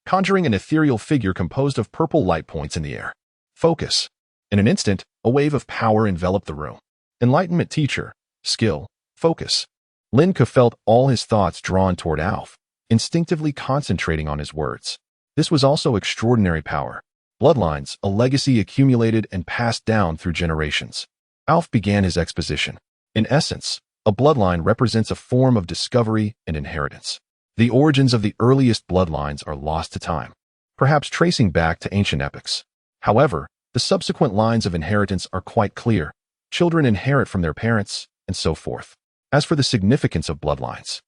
Speaker 1: conjuring an ethereal figure composed of purple light points in the air. Focus. In an instant, a wave of power enveloped the room. Enlightenment teacher. Skill. Focus. Lin Ke felt all his thoughts drawn toward Alf, instinctively concentrating on his words. This was also extraordinary power. Bloodlines, a legacy accumulated and passed down through generations. Alf began his exposition. In essence, a bloodline represents a form of discovery and inheritance. The origins of the earliest bloodlines are lost to time, perhaps tracing back to ancient epics. However, the subsequent lines of inheritance are quite clear. Children inherit from their parents, and so forth. As for the significance of bloodlines,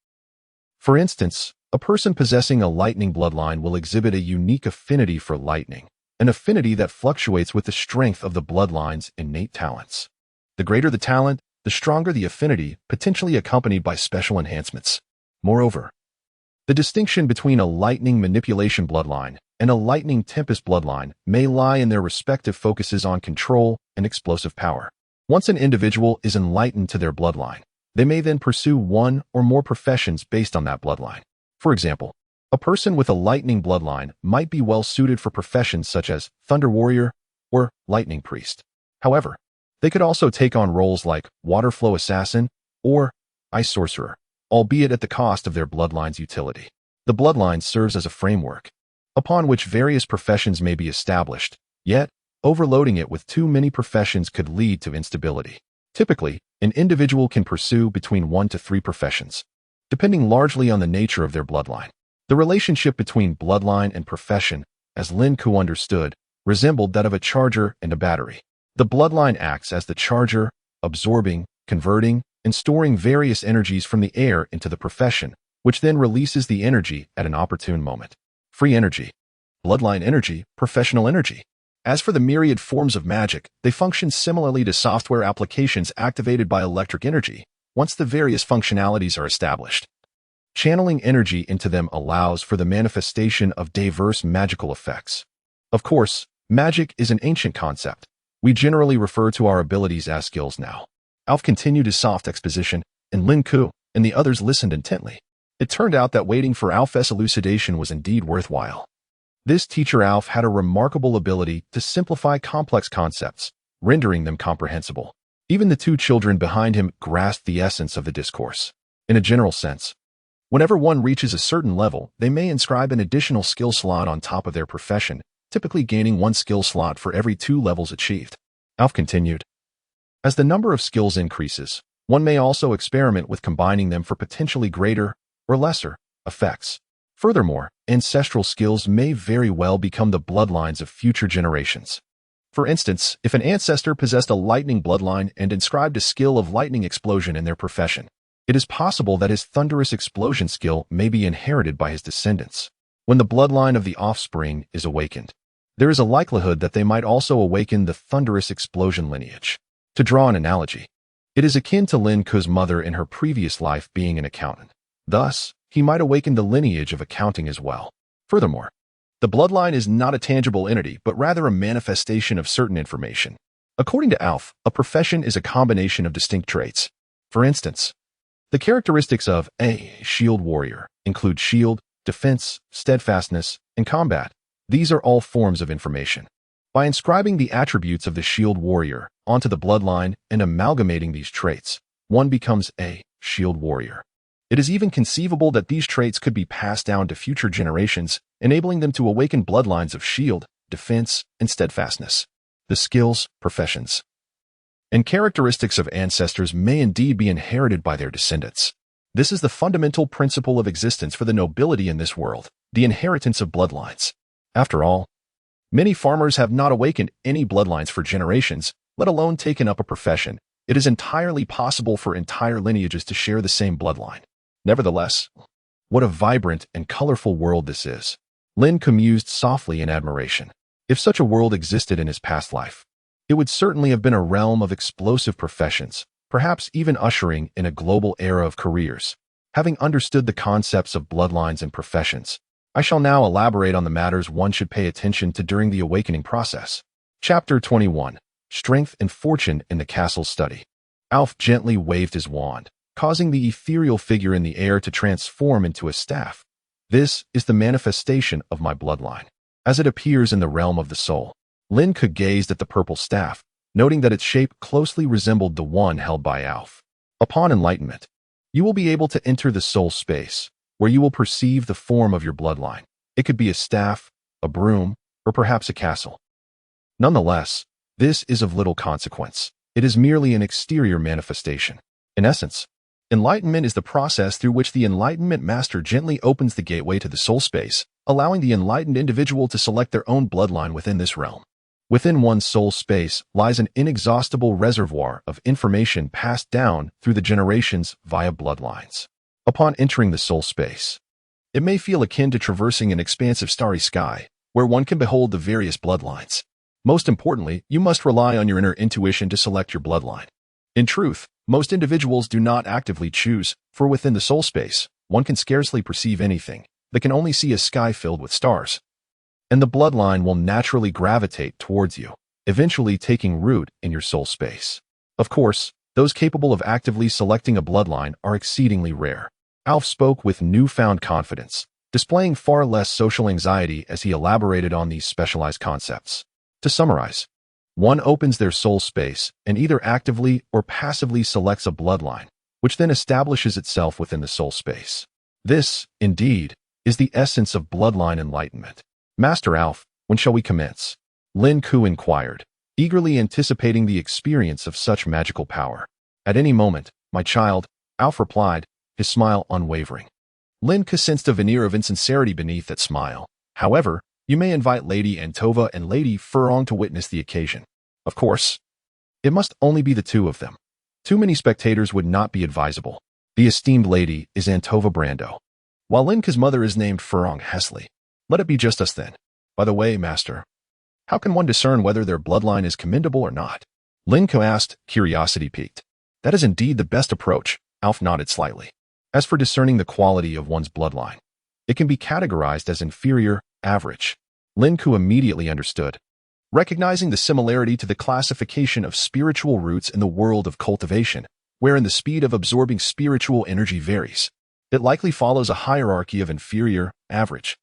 Speaker 1: for instance, a person possessing a lightning bloodline will exhibit a unique affinity for lightning, an affinity that fluctuates with the strength of the bloodline's innate talents. The greater the talent, the stronger the affinity, potentially accompanied by special enhancements. Moreover, the distinction between a lightning manipulation bloodline and a lightning tempest bloodline may lie in their respective focuses on control and explosive power. Once an individual is enlightened to their bloodline, they may then pursue one or more professions based on that bloodline. For example, a person with a lightning bloodline might be well suited for professions such as thunder warrior or lightning priest. However, they could also take on roles like water flow assassin or ice sorcerer, albeit at the cost of their bloodline's utility. The bloodline serves as a framework upon which various professions may be established, yet overloading it with too many professions could lead to instability. Typically, an individual can pursue between 1 to 3 professions, depending largely on the nature of their bloodline. The relationship between bloodline and profession, as Lin Ke understood, resembled that of a charger and a battery. The bloodline acts as the charger, absorbing, converting, and storing various energies from the air into the profession, which then releases the energy at an opportune moment. Free energy, bloodline energy, professional energy. As for the myriad forms of magic, they function similarly to software applications activated by electric energy, once the various functionalities are established. Channeling energy into them allows for the manifestation of diverse magical effects. Of course, magic is an ancient concept. We generally refer to our abilities as skills now. Alf continued his soft exposition, and Lin Ke and the others listened intently. It turned out that waiting for Alf's elucidation was indeed worthwhile. This teacher Alf had a remarkable ability to simplify complex concepts, rendering them comprehensible. Even the two children behind him grasped the essence of the discourse. In a general sense, whenever one reaches a certain level, they may inscribe an additional skill slot on top of their profession, typically gaining 1 skill slot for every 2 levels achieved. Alf continued. As the number of skills increases, one may also experiment with combining them for potentially greater or lesser effects. Furthermore, ancestral skills may very well become the bloodlines of future generations. For instance, if an ancestor possessed a lightning bloodline and inscribed a skill of lightning explosion in their profession, it is possible that his thunderous explosion skill may be inherited by his descendants. When the bloodline of the offspring is awakened, there is a likelihood that they might also awaken the thunderous explosion lineage. To draw an analogy, it is akin to Lin Ke's mother in her previous life being an accountant. Thus, he might awaken the lineage of accounting as well. Furthermore, the bloodline is not a tangible entity, but rather a manifestation of certain information. According to Alf, a profession is a combination of distinct traits. For instance, the characteristics of a shield warrior include shield, defense, steadfastness, and combat. These are all forms of information. By inscribing the attributes of the shield warrior onto the bloodline and amalgamating these traits, one becomes a shield warrior. It is even conceivable that these traits could be passed down to future generations, enabling them to awaken bloodlines of shield, defense, and steadfastness. The skills, professions, and characteristics of ancestors may indeed be inherited by their descendants. This is the fundamental principle of existence for the nobility in this world, the inheritance of bloodlines. After all, many farmers have not awakened any bloodlines for generations, let alone taken up a profession. It is entirely possible for entire lineages to share the same bloodline. Nevertheless, what a vibrant and colorful world this is. Lin Ke mused softly in admiration. If such a world existed in his past life, it would certainly have been a realm of explosive professions, perhaps even ushering in a global era of careers. Having understood the concepts of bloodlines and professions, I shall now elaborate on the matters one should pay attention to during the awakening process. Chapter 21. Strength and Fortune in the Castle Study. Alf gently waved his wand, causing the ethereal figure in the air to transform into a staff. This is the manifestation of my bloodline, as it appears in the realm of the soul. Lin Ke gazed at the purple staff, noting that its shape closely resembled the one held by Alf. Upon enlightenment, you will be able to enter the soul space, where you will perceive the form of your bloodline. It could be a staff, a broom, or perhaps a castle. Nonetheless, this is of little consequence. It is merely an exterior manifestation. In essence, enlightenment is the process through which the Enlightenment Master gently opens the gateway to the soul space, allowing the enlightened individual to select their own bloodline within this realm. Within one's soul space lies an inexhaustible reservoir of information passed down through the generations via bloodlines. Upon entering the soul space, it may feel akin to traversing an expansive starry sky, where one can behold the various bloodlines. Most importantly, you must rely on your inner intuition to select your bloodline. In truth, most individuals do not actively choose, for within the soul space, one can scarcely perceive anything, but can only see a sky filled with stars. And the bloodline will naturally gravitate towards you, eventually taking root in your soul space. Of course, those capable of actively selecting a bloodline are exceedingly rare. Alf spoke with newfound confidence, displaying far less social anxiety as he elaborated on these specialized concepts. To summarize, one opens their soul space and either actively or passively selects a bloodline, which then establishes itself within the soul space. This, indeed, is the essence of bloodline enlightenment. Master Alf, when shall we commence? Lin Ke inquired, eagerly anticipating the experience of such magical power. At any moment, my child, Alf replied, his smile unwavering. Lin Ke sensed a veneer of insincerity beneath that smile. However, you may invite Lady Antova and Lady Furong to witness the occasion. Of course, it must only be the two of them. Too many spectators would not be advisable. The esteemed lady is Antova Brando, while Lin Ke's mother is named Furong Hesley. Let it be just us then. By the way, Master, how can one discern whether their bloodline is commendable or not? Lin Ke asked, curiosity piqued. That is indeed the best approach, Alf nodded slightly. As for discerning the quality of one's bloodline, it can be categorized as inferior, average. Lin Ke immediately understood, recognizing the similarity to the classification of spiritual roots in the world of cultivation, wherein the speed of absorbing spiritual energy varies. It likely follows a hierarchy of inferior, average,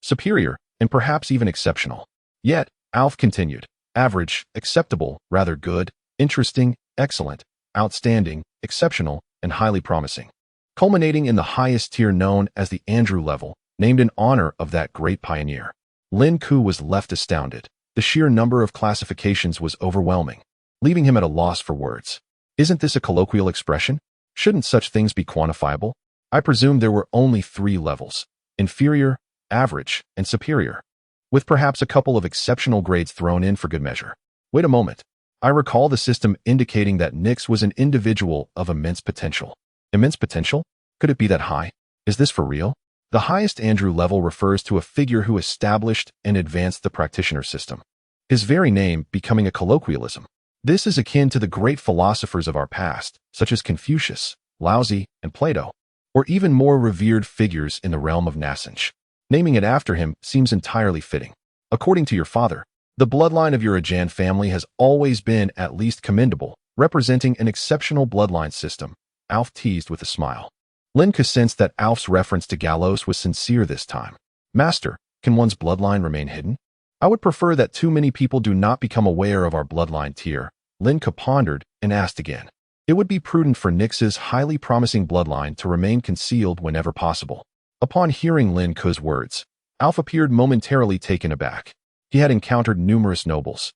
Speaker 1: superior, and perhaps even exceptional. Yet, Alf continued, average, acceptable, rather good, interesting, excellent, outstanding, exceptional, and highly promising, culminating in the highest tier known as the Andrew level, named in honor of that great pioneer. Lin Ke was left astounded. The sheer number of classifications was overwhelming. leaving him at a loss for words. Isn't this a colloquial expression? Shouldn't such things be quantifiable? I presume there were only 3 levels: inferior, average, and superior, with perhaps a couple of exceptional grades thrown in for good measure. Wait a moment. I recall the system indicating that Nyx was an individual of immense potential. Immense potential? Could it be that high? Is this for real? The highest Andrew level refers to a figure who established and advanced the practitioner system, his very name becoming a colloquialism. This is akin to the great philosophers of our past, such as Confucius, Laozi, and Plato, or even more revered figures in the realm of Nassange. Naming it after him seems entirely fitting. According to your father, the bloodline of your Ajan family has always been at least commendable, representing an exceptional bloodline system, Alf teased with a smile. Lin Ke sensed that Alf's reference to Gallos was sincere this time. Master, can one's bloodline remain hidden? I would prefer that too many people do not become aware of our bloodline tier. Lin Ke pondered and asked again. It would be prudent for Nyx's highly promising bloodline to remain concealed whenever possible. Upon hearing Lin Ke's words, Alf appeared momentarily taken aback. He had encountered numerous nobles,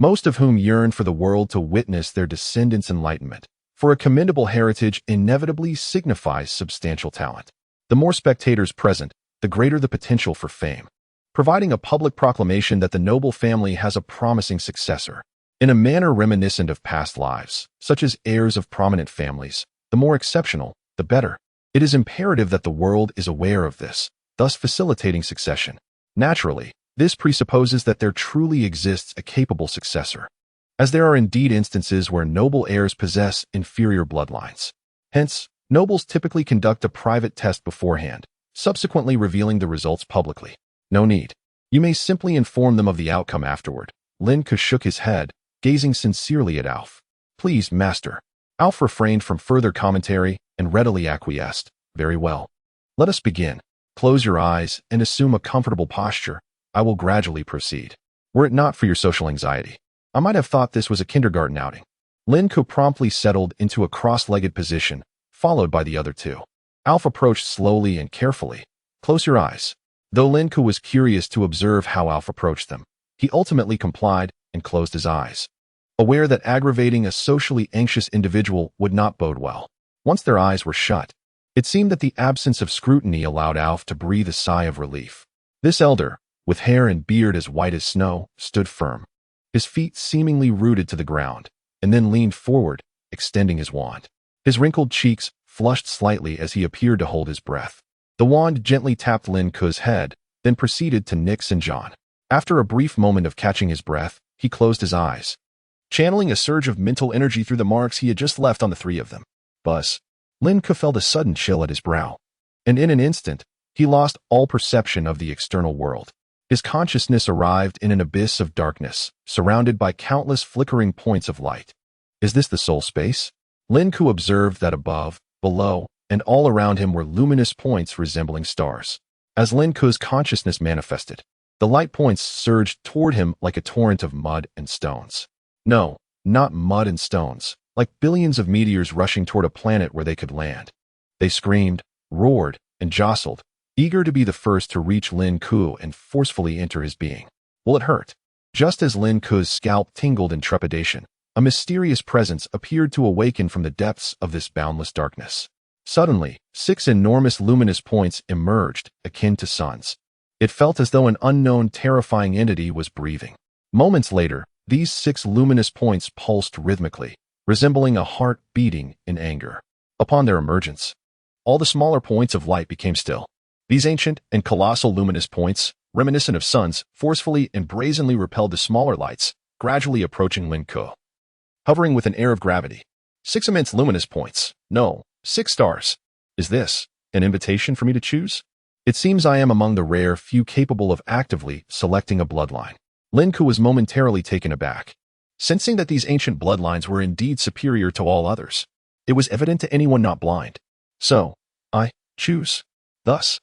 Speaker 1: most of whom yearned for the world to witness their descendants' enlightenment. For a commendable heritage inevitably signifies substantial talent. The more spectators present, the greater the potential for fame, providing a public proclamation that the noble family has a promising successor. In a manner reminiscent of past lives, such as heirs of prominent families, the more exceptional, the better. It is imperative that the world is aware of this, thus facilitating succession. Naturally, this presupposes that there truly exists a capable successor, as there are indeed instances where noble heirs possess inferior bloodlines. Hence, nobles typically conduct a private test beforehand, subsequently revealing the results publicly. No need. You may simply inform them of the outcome afterward. Lin Ke shook his head, gazing sincerely at Alf. Please, master. Alf refrained from further commentary and readily acquiesced. Very well. Let us begin. Close your eyes and assume a comfortable posture. I will gradually proceed. Were it not for your social anxiety, I might have thought this was a kindergarten outing. Lin Ke promptly settled into a cross-legged position, followed by the other 2. Alf approached slowly and carefully. Close your eyes. Though Lin Ke was curious to observe how Alf approached them, he ultimately complied and closed his eyes, aware that aggravating a socially anxious individual would not bode well. Once their eyes were shut, it seemed that the absence of scrutiny allowed Alf to breathe a sigh of relief. This elder, with hair and beard as white as snow, stood firm, his feet seemingly rooted to the ground, and then leaned forward, extending his wand. His wrinkled cheeks flushed slightly as he appeared to hold his breath. The wand gently tapped Lin Ke's head, then proceeded to Nyx and John. After a brief moment of catching his breath, he closed his eyes, channeling a surge of mental energy through the marks he had just left on the 3 of them. Buzz. Lin Ke felt a sudden chill at his brow, and in an instant, he lost all perception of the external world. His consciousness arrived in an abyss of darkness, surrounded by countless flickering points of light. Is this the soul space? Lin Ke observed that above, below, and all around him were luminous points resembling stars. As Lin Ke's consciousness manifested, the light points surged toward him like a torrent of mud and stones. No, not mud and stones, like billions of meteors rushing toward a planet where they could land. They screamed, roared, and jostled, eager to be the first to reach Lin Ke and forcefully enter his being. Will it hurt? Just as Lin Ke's scalp tingled in trepidation, a mysterious presence appeared to awaken from the depths of this boundless darkness. Suddenly, 6 enormous luminous points emerged, akin to suns. It felt as though an unknown, terrifying entity was breathing. Moments later, these 6 luminous points pulsed rhythmically, resembling a heart beating in anger. Upon their emergence, all the smaller points of light became still. These ancient and colossal luminous points, reminiscent of suns, forcefully and brazenly repelled the smaller lights, gradually approaching Lin Ke. Hovering with an air of gravity. 6 immense luminous points. No, 6 stars. Is this an invitation for me to choose? It seems I am among the rare few capable of actively selecting a bloodline. Lin Ke was momentarily taken aback, sensing that these ancient bloodlines were indeed superior to all others. It was evident to anyone not blind. So, I choose. Thus,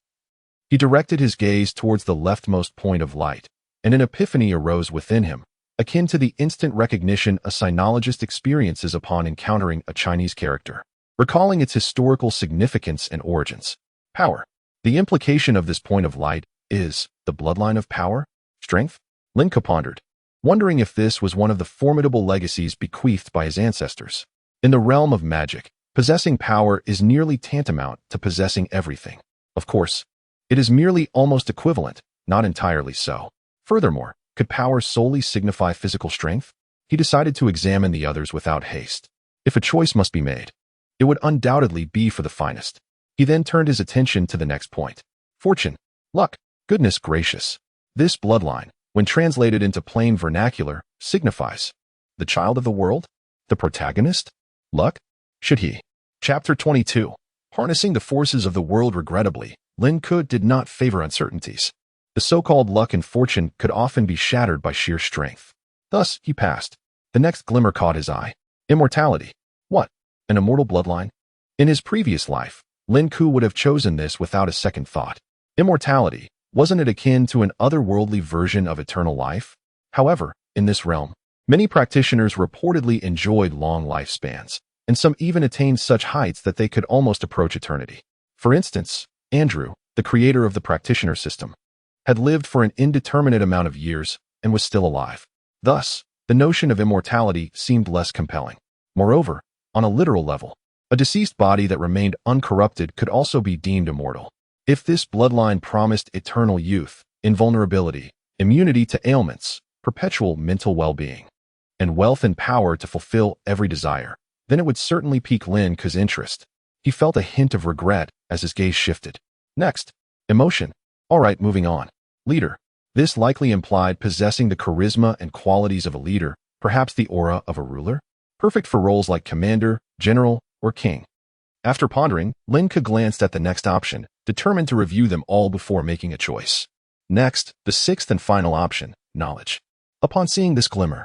Speaker 1: he directed his gaze towards the leftmost point of light, and an epiphany arose within him, akin to the instant recognition a sinologist experiences upon encountering a Chinese character, recalling its historical significance and origins. Power. The implication of this point of light is the bloodline of power? Strength? Lin Ke pondered. wondering if this was one of the formidable legacies bequeathed by his ancestors. In the realm of magic, possessing power is nearly tantamount to possessing everything. Of course, it is merely almost equivalent, not entirely so. Furthermore, could power solely signify physical strength? He decided to examine the others without haste. If a choice must be made, it would undoubtedly be for the finest. He then turned his attention to the next point. Fortune, luck, goodness gracious. This bloodline, when translated into plain vernacular, signifies the child of the world? The protagonist? Luck? Should he? Chapter 22. Harnessing the forces of the world. Regrettably, Lin Ke did not favor uncertainties. The so-called luck and fortune could often be shattered by sheer strength. Thus, he passed. The next glimmer caught his eye. Immortality. What? An immortal bloodline? In his previous life, Lin Ke would have chosen this without a second thought. Immortality, wasn't it akin to an otherworldly version of eternal life? However, in this realm, many practitioners reportedly enjoyed long lifespans, and some even attained such heights that they could almost approach eternity. For instance, Andrew, the creator of the practitioner system, had lived for an indeterminate amount of years and was still alive. Thus, the notion of immortality seemed less compelling. Moreover, on a literal level, a deceased body that remained uncorrupted could also be deemed immortal. If this bloodline promised eternal youth, invulnerability, immunity to ailments, perpetual mental well-being, and wealth and power to fulfill every desire, then it would certainly pique Lin Ke's interest. He felt a hint of regret as his gaze shifted. Next, emotion. All right, moving on. Leader. This likely implied possessing the charisma and qualities of a leader, perhaps the aura of a ruler, perfect for roles like commander, general, or king. After pondering, Lin Ke glanced at the next option, determined to review them all before making a choice. Next, the sixth and final option, knowledge. Upon seeing this glimmer,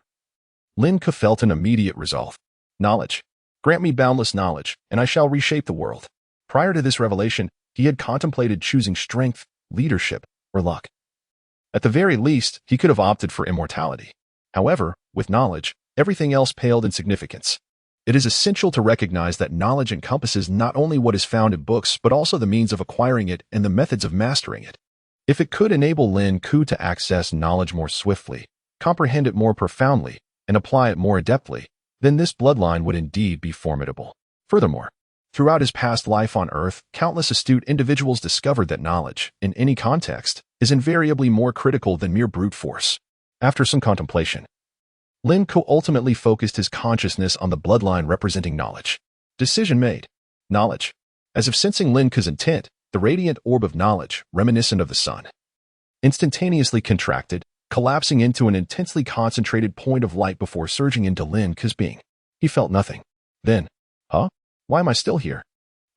Speaker 1: Lin Ke felt an immediate resolve. Knowledge. Grant me boundless knowledge, and I shall reshape the world. Prior to this revelation, he had contemplated choosing strength, leadership, or luck. At the very least, he could have opted for immortality. However, with knowledge, everything else paled in significance. It is essential to recognize that knowledge encompasses not only what is found in books, but also the means of acquiring it and the methods of mastering it. If it could enable Lin Ke to access knowledge more swiftly, comprehend it more profoundly, and apply it more adeptly, then this bloodline would indeed be formidable. Furthermore, throughout his past life on Earth, countless astute individuals discovered that knowledge, in any context, is invariably more critical than mere brute force. After some contemplation, Lin Ke ultimately focused his consciousness on the bloodline representing knowledge. Decision made. Knowledge. As if sensing Lin Ke's intent, the radiant orb of knowledge, reminiscent of the sun, instantaneously contracted, collapsing into an intensely concentrated point of light before surging into Lin Ke's being. He felt nothing. Then, why am I still here?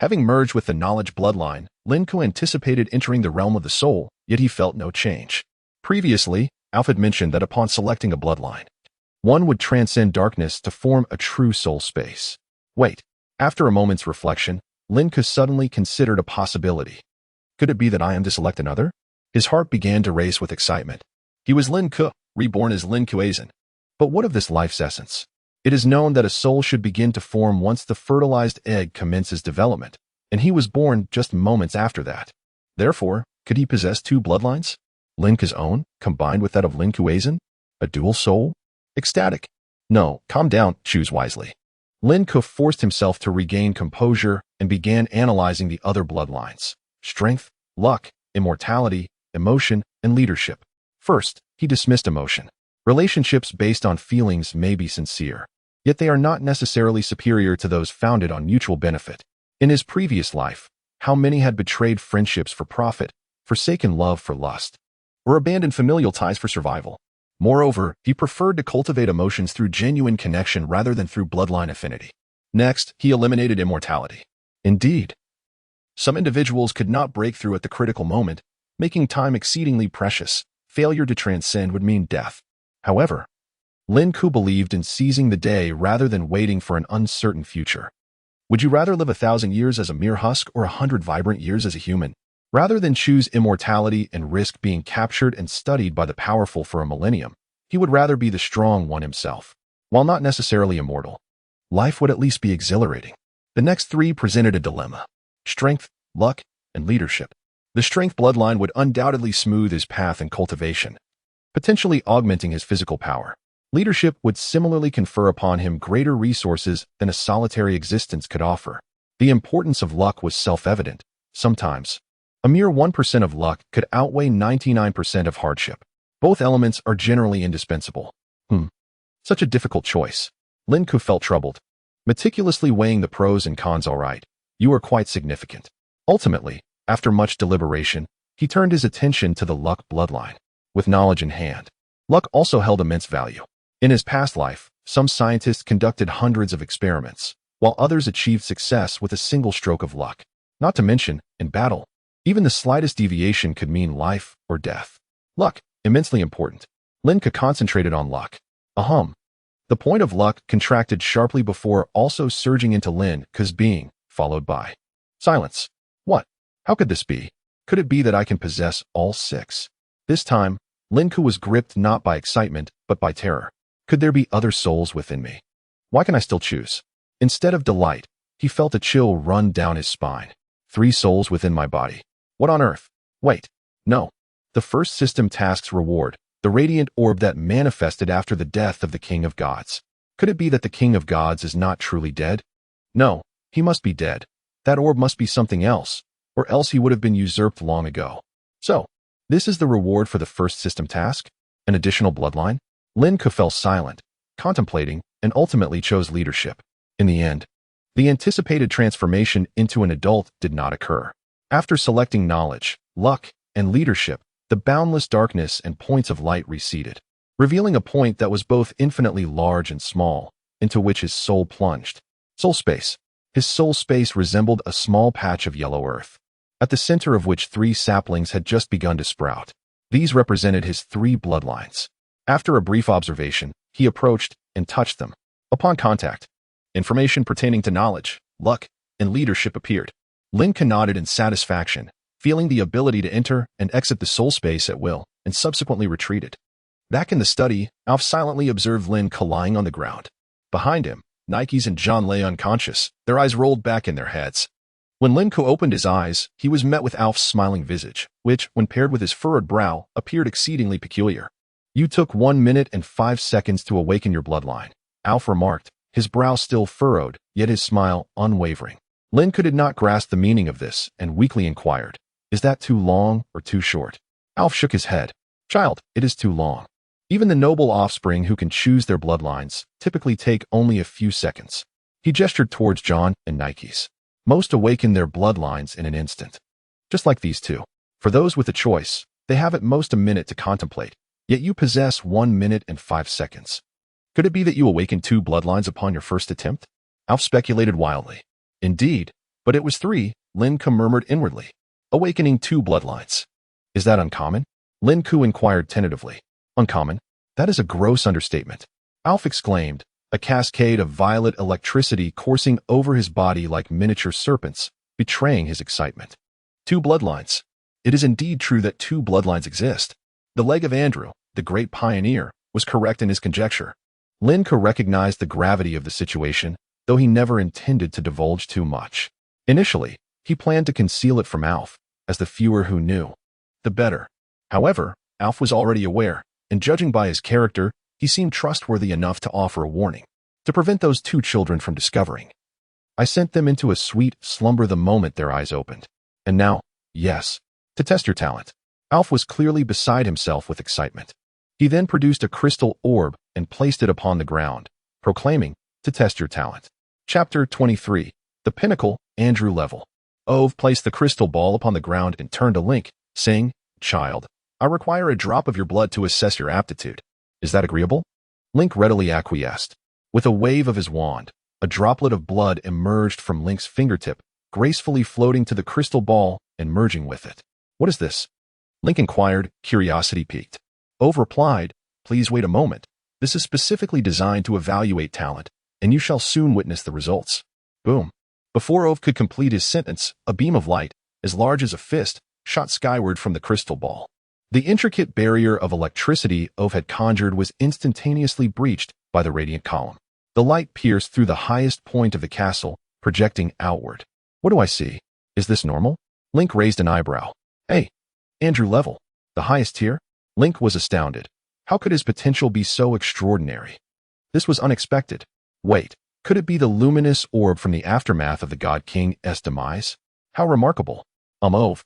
Speaker 1: Having merged with the knowledge bloodline, Lin Ke anticipated entering the realm of the soul, yet he felt no change. Previously, Alf had mentioned that upon selecting a bloodline, one would transcend darkness to form a true soul space. Wait, after a moment's reflection, Lin Ke suddenly considered a possibility. Could it be that I am to select another? His heart began to race with excitement. He was Lin Ke, reborn as Lin Ke. But what of this life's essence? It is known that a soul should begin to form once the fertilized egg commences development, and he was born just moments after that. Therefore, could he possess two bloodlines? Lin Ke's own, combined with that of Lin Ke? A dual soul? Ecstatic. No, calm down, choose wisely. Lin Ke forced himself to regain composure and began analyzing the other bloodlines: strength, luck, immortality, emotion, and leadership. First, he dismissed emotion. Relationships based on feelings may be sincere, yet they are not necessarily superior to those founded on mutual benefit. In his previous life, how many had betrayed friendships for profit, forsaken love for lust, or abandoned familial ties for survival? Moreover, he preferred to cultivate emotions through genuine connection rather than through bloodline affinity. Next, he eliminated immortality. Indeed, some individuals could not break through at the critical moment, making time exceedingly precious. Failure to transcend would mean death. However, Lin Ke believed in seizing the day rather than waiting for an uncertain future. Would you rather live 1,000 years as a mere husk or 100 vibrant years as a human? Rather than choose immortality and risk being captured and studied by the powerful for a millennium, he would rather be the strong one himself. While not necessarily immortal, life would at least be exhilarating. The next three presented a dilemma: strength, luck, and leadership. The strength bloodline would undoubtedly smooth his path in cultivation, potentially augmenting his physical power. Leadership would similarly confer upon him greater resources than a solitary existence could offer. The importance of luck was self-evident. Sometimes, a mere 1% of luck could outweigh 99% of hardship. Both elements are generally indispensable. Such a difficult choice. Lin Ke felt troubled. Meticulously weighing the pros and cons. All right, you are quite significant. Ultimately, after much deliberation, he turned his attention to the luck bloodline. With knowledge in hand, luck also held immense value. In his past life, some scientists conducted hundreds of experiments, while others achieved success with a single stroke of luck. Not to mention, in battle, even the slightest deviation could mean life or death. Luck, immensely important. Lin Ke concentrated on luck. The point of luck contracted sharply before also surging into Lin Ke's being, followed by silence. What? How could this be? Could it be that I can possess all six? This time, Lin Ke was gripped not by excitement, but by terror. Could there be other souls within me? Why can I still choose? Instead of delight, he felt a chill run down his spine. 3 souls within my body. What on earth? Wait. No. The first system task's reward, the radiant orb that manifested after the death of the King of Gods. Could it be that the King of Gods is not truly dead? No, he must be dead. That orb must be something else, or else he would have been usurped long ago. So, this is the reward for the first system task? An additional bloodline? Lin Ke fell silent, contemplating, and ultimately chose leadership. In the end, the anticipated transformation into an adult did not occur. After selecting knowledge, luck, and leadership, the boundless darkness and points of light receded, revealing a point that was both infinitely large and small, into which his soul plunged. Soul space. His soul space resembled a small patch of yellow earth, at the center of which 3 saplings had just begun to sprout. These represented his 3 bloodlines. After a brief observation, he approached and touched them. Upon contact, information pertaining to knowledge, luck, and leadership appeared. Lin Ke nodded in satisfaction, feeling the ability to enter and exit the soul space at will, and subsequently retreated. Back in the study, Alf silently observed Lin Ke lying on the ground. Behind him, Nikes and John lay unconscious, their eyes rolled back in their heads. When Lin Ke opened his eyes, he was met with Alf's smiling visage, which, when paired with his furrowed brow, appeared exceedingly peculiar. You took 1 minute and 5 seconds to awaken your bloodline, Alf remarked, his brow still furrowed, yet his smile unwavering. Lin Ke did not grasp the meaning of this and weakly inquired, "Is that too long or too short?" Alf shook his head. "Child, it is too long. Even the noble offspring who can choose their bloodlines typically take only a few seconds." He gestured towards John and Nikes. Most awaken their bloodlines in an instant. Just like these 2. For those with a choice, they have at most a minute to contemplate, yet you possess 1 minute and 5 seconds. Could it be that you awakened 2 bloodlines upon your first attempt? Alf speculated wildly. Indeed, but it was 3, Lin Ke murmured inwardly. Awakening 2 bloodlines. Is that uncommon? Lin Ke inquired tentatively. Uncommon? That is a gross understatement. Alf exclaimed, a cascade of violet electricity coursing over his body like miniature serpents, betraying his excitement. 2 bloodlines. It is indeed true that 2 bloodlines exist. The leg of Andrew, the great pioneer, was correct in his conjecture. Lin Ke recognized the gravity of the situation, though he never intended to divulge too much. Initially, he planned to conceal it from Alf, as the fewer who knew, the better. However, Alf was already aware, and judging by his character, he seemed trustworthy enough to offer a warning, to prevent those 2 children from discovering. I sent them into a sweet slumber the moment their eyes opened. And now, yes, to test your talent. Alf was clearly beside himself with excitement. He then produced a crystal orb and placed it upon the ground, proclaiming, to test your talent. Chapter 23. The Pinnacle, Andrew Level. Ove placed the crystal ball upon the ground and turned to Link, saying, "Child, I require a drop of your blood to assess your aptitude. Is that agreeable?" Link readily acquiesced. With a wave of his wand, a droplet of blood emerged from Link's fingertip, gracefully floating to the crystal ball and merging with it. "What is this?" Link inquired, curiosity piqued. Ove replied, "Please wait a moment. This is specifically designed to evaluate talent, and you shall soon witness the results." Boom. Before Ove could complete his sentence, a beam of light, as large as a fist, shot skyward from the crystal ball. The intricate barrier of electricity Ove had conjured was instantaneously breached by the radiant column. The light pierced through the highest point of the castle, projecting outward. "What do I see? Is this normal?" Link raised an eyebrow. "Hey, Andrew Level, the highest tier?" Link was astounded. How could his potential be so extraordinary? This was unexpected. Wait, could it be the luminous orb from the aftermath of the God King's demise? How remarkable. Ove,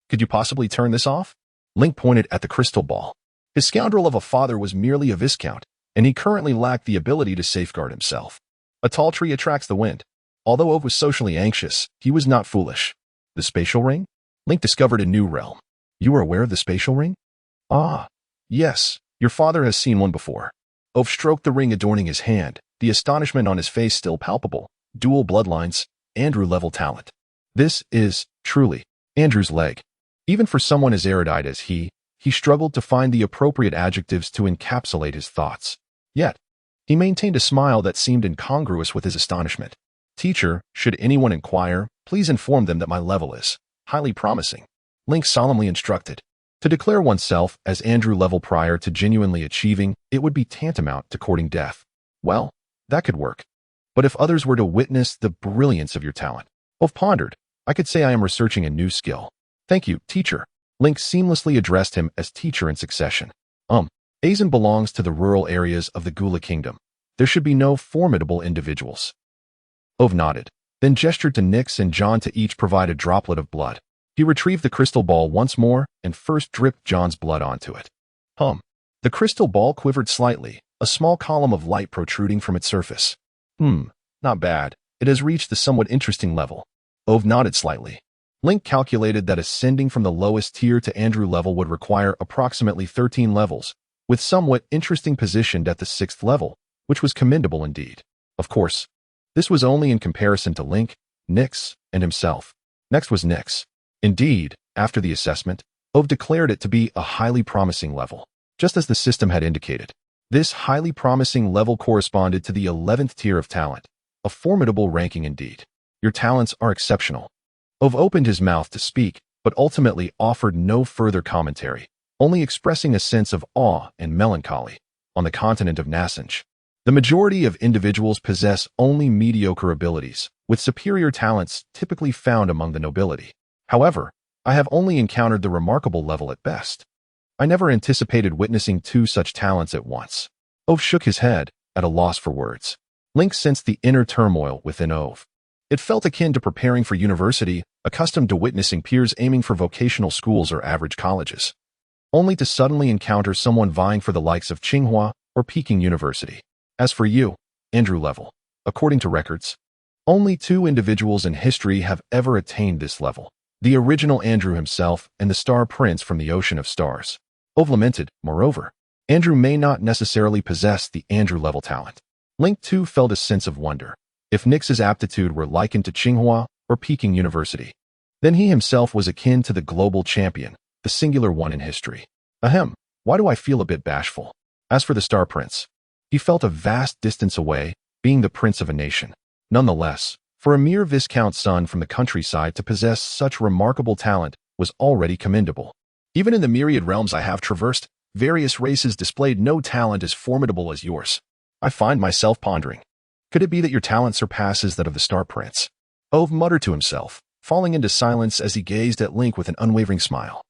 Speaker 1: could you possibly turn this off? Link pointed at the crystal ball. His scoundrel of a father was merely a viscount, and he currently lacked the ability to safeguard himself. A tall tree attracts the wind. Although Ove was socially anxious, he was not foolish. The spatial ring? Link discovered a new realm. You are aware of the spatial ring? Ah, yes, your father has seen one before. Ove stroked the ring adorning his hand, the astonishment on his face still palpable. Dual bloodlines, Andrew-level talent. This is, truly, Andrew's leg. Even for someone as erudite as he struggled to find the appropriate adjectives to encapsulate his thoughts. Yet, he maintained a smile that seemed incongruous with his astonishment. Teacher, should anyone inquire, please inform them that my level is highly promising. Link solemnly instructed. To declare oneself as Andrew level prior to genuinely achieving, it would be tantamount to courting death. Well, that could work. But if others were to witness the brilliance of your talent, Ove pondered, I could say I am researching a new skill. Thank you, teacher. Link seamlessly addressed him as teacher in succession. Azen belongs to the rural areas of the Gula Kingdom. There should be no formidable individuals. Ove nodded, then gestured to Nyx and John to each provide a droplet of blood. He retrieved the crystal ball once more and first dripped John's blood onto it. The crystal ball quivered slightly, a small column of light protruding from its surface. Not bad. It has reached the somewhat interesting level. Ove nodded slightly. Link calculated that ascending from the lowest tier to Andrew level would require approximately 13 levels, with somewhat interesting positioned at the 6th level, which was commendable indeed. Of course, this was only in comparison to Link, Nyx, and himself. Next was Nyx. Indeed, after the assessment, Ove declared it to be a highly promising level, just as the system had indicated. This highly promising level corresponded to the 11th tier of talent, a formidable ranking indeed. Your talents are exceptional. Ove opened his mouth to speak, but ultimately offered no further commentary, only expressing a sense of awe and melancholy. On the continent of Nassanj, the majority of individuals possess only mediocre abilities, with superior talents typically found among the nobility. However, I have only encountered the remarkable level at best. I never anticipated witnessing two such talents at once. Ove shook his head, at a loss for words. Link sensed the inner turmoil within Ove. It felt akin to preparing for university, accustomed to witnessing peers aiming for vocational schools or average colleges, only to suddenly encounter someone vying for the likes of Tsinghua or Peking University. As for you, Andrew level, according to records, only 2 individuals in history have ever attained this level, the original Andrew himself and the Star Prince from the Ocean of Stars. Ove lamented, moreover, Andrew may not necessarily possess the Andrew level talent. Link too felt a sense of wonder. If Nyx's aptitude were likened to Tsinghua or Peking University, then he himself was akin to the global champion, the singular one in history. Why do I feel a bit bashful? As for the Star Prince, he felt a vast distance away, being the prince of a nation. Nonetheless, for a mere viscount son from the countryside to possess such remarkable talent was already commendable. Even in the myriad realms I have traversed, various races displayed no talent as formidable as yours. I find myself pondering. Could it be that your talent surpasses that of the Star Prince? Ove muttered to himself, falling into silence as he gazed at Link with an unwavering smile,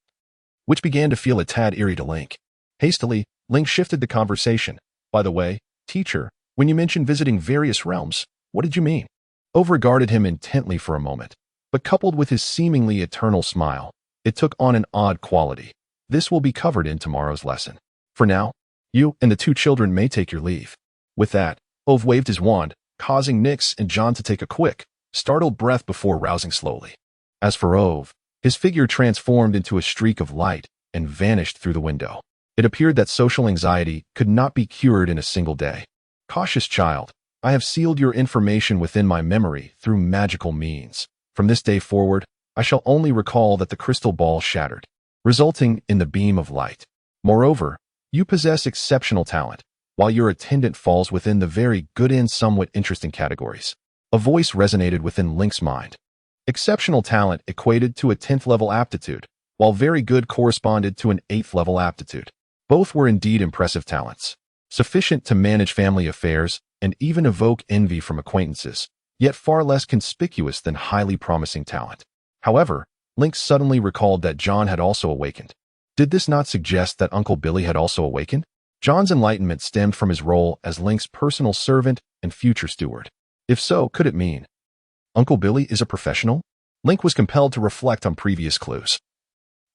Speaker 1: which began to feel a tad eerie to Link. Hastily, Link shifted the conversation. By the way, teacher, when you mentioned visiting various realms, what did you mean? Ove regarded him intently for a moment, but coupled with his seemingly eternal smile, it took on an odd quality. This will be covered in tomorrow's lesson. For now, you and the 2 children may take your leave. With that, Ove waved his wand, causing Nyx and John to take a quick, startled breath before rousing slowly. As for Ove, his figure transformed into a streak of light and vanished through the window. It appeared that social anxiety could not be cured in a single day. Cautious child, I have sealed your information within my memory through magical means. From this day forward, I shall only recall that the crystal ball shattered, resulting in the beam of light. Moreover, you possess exceptional talent, while your attendant falls within the very good and somewhat interesting categories. A voice resonated within Link's mind. Exceptional talent equated to a 10th level aptitude, while very good corresponded to an 8th level aptitude. Both were indeed impressive talents, sufficient to manage family affairs and even evoke envy from acquaintances, yet far less conspicuous than highly promising talent. However, Link suddenly recalled that John had also awakened. Did this not suggest that Uncle Billy had also awakened? John's enlightenment stemmed from his role as Link's personal servant and future steward. If so, could it mean Uncle Billy is a professional? Link was compelled to reflect on previous clues,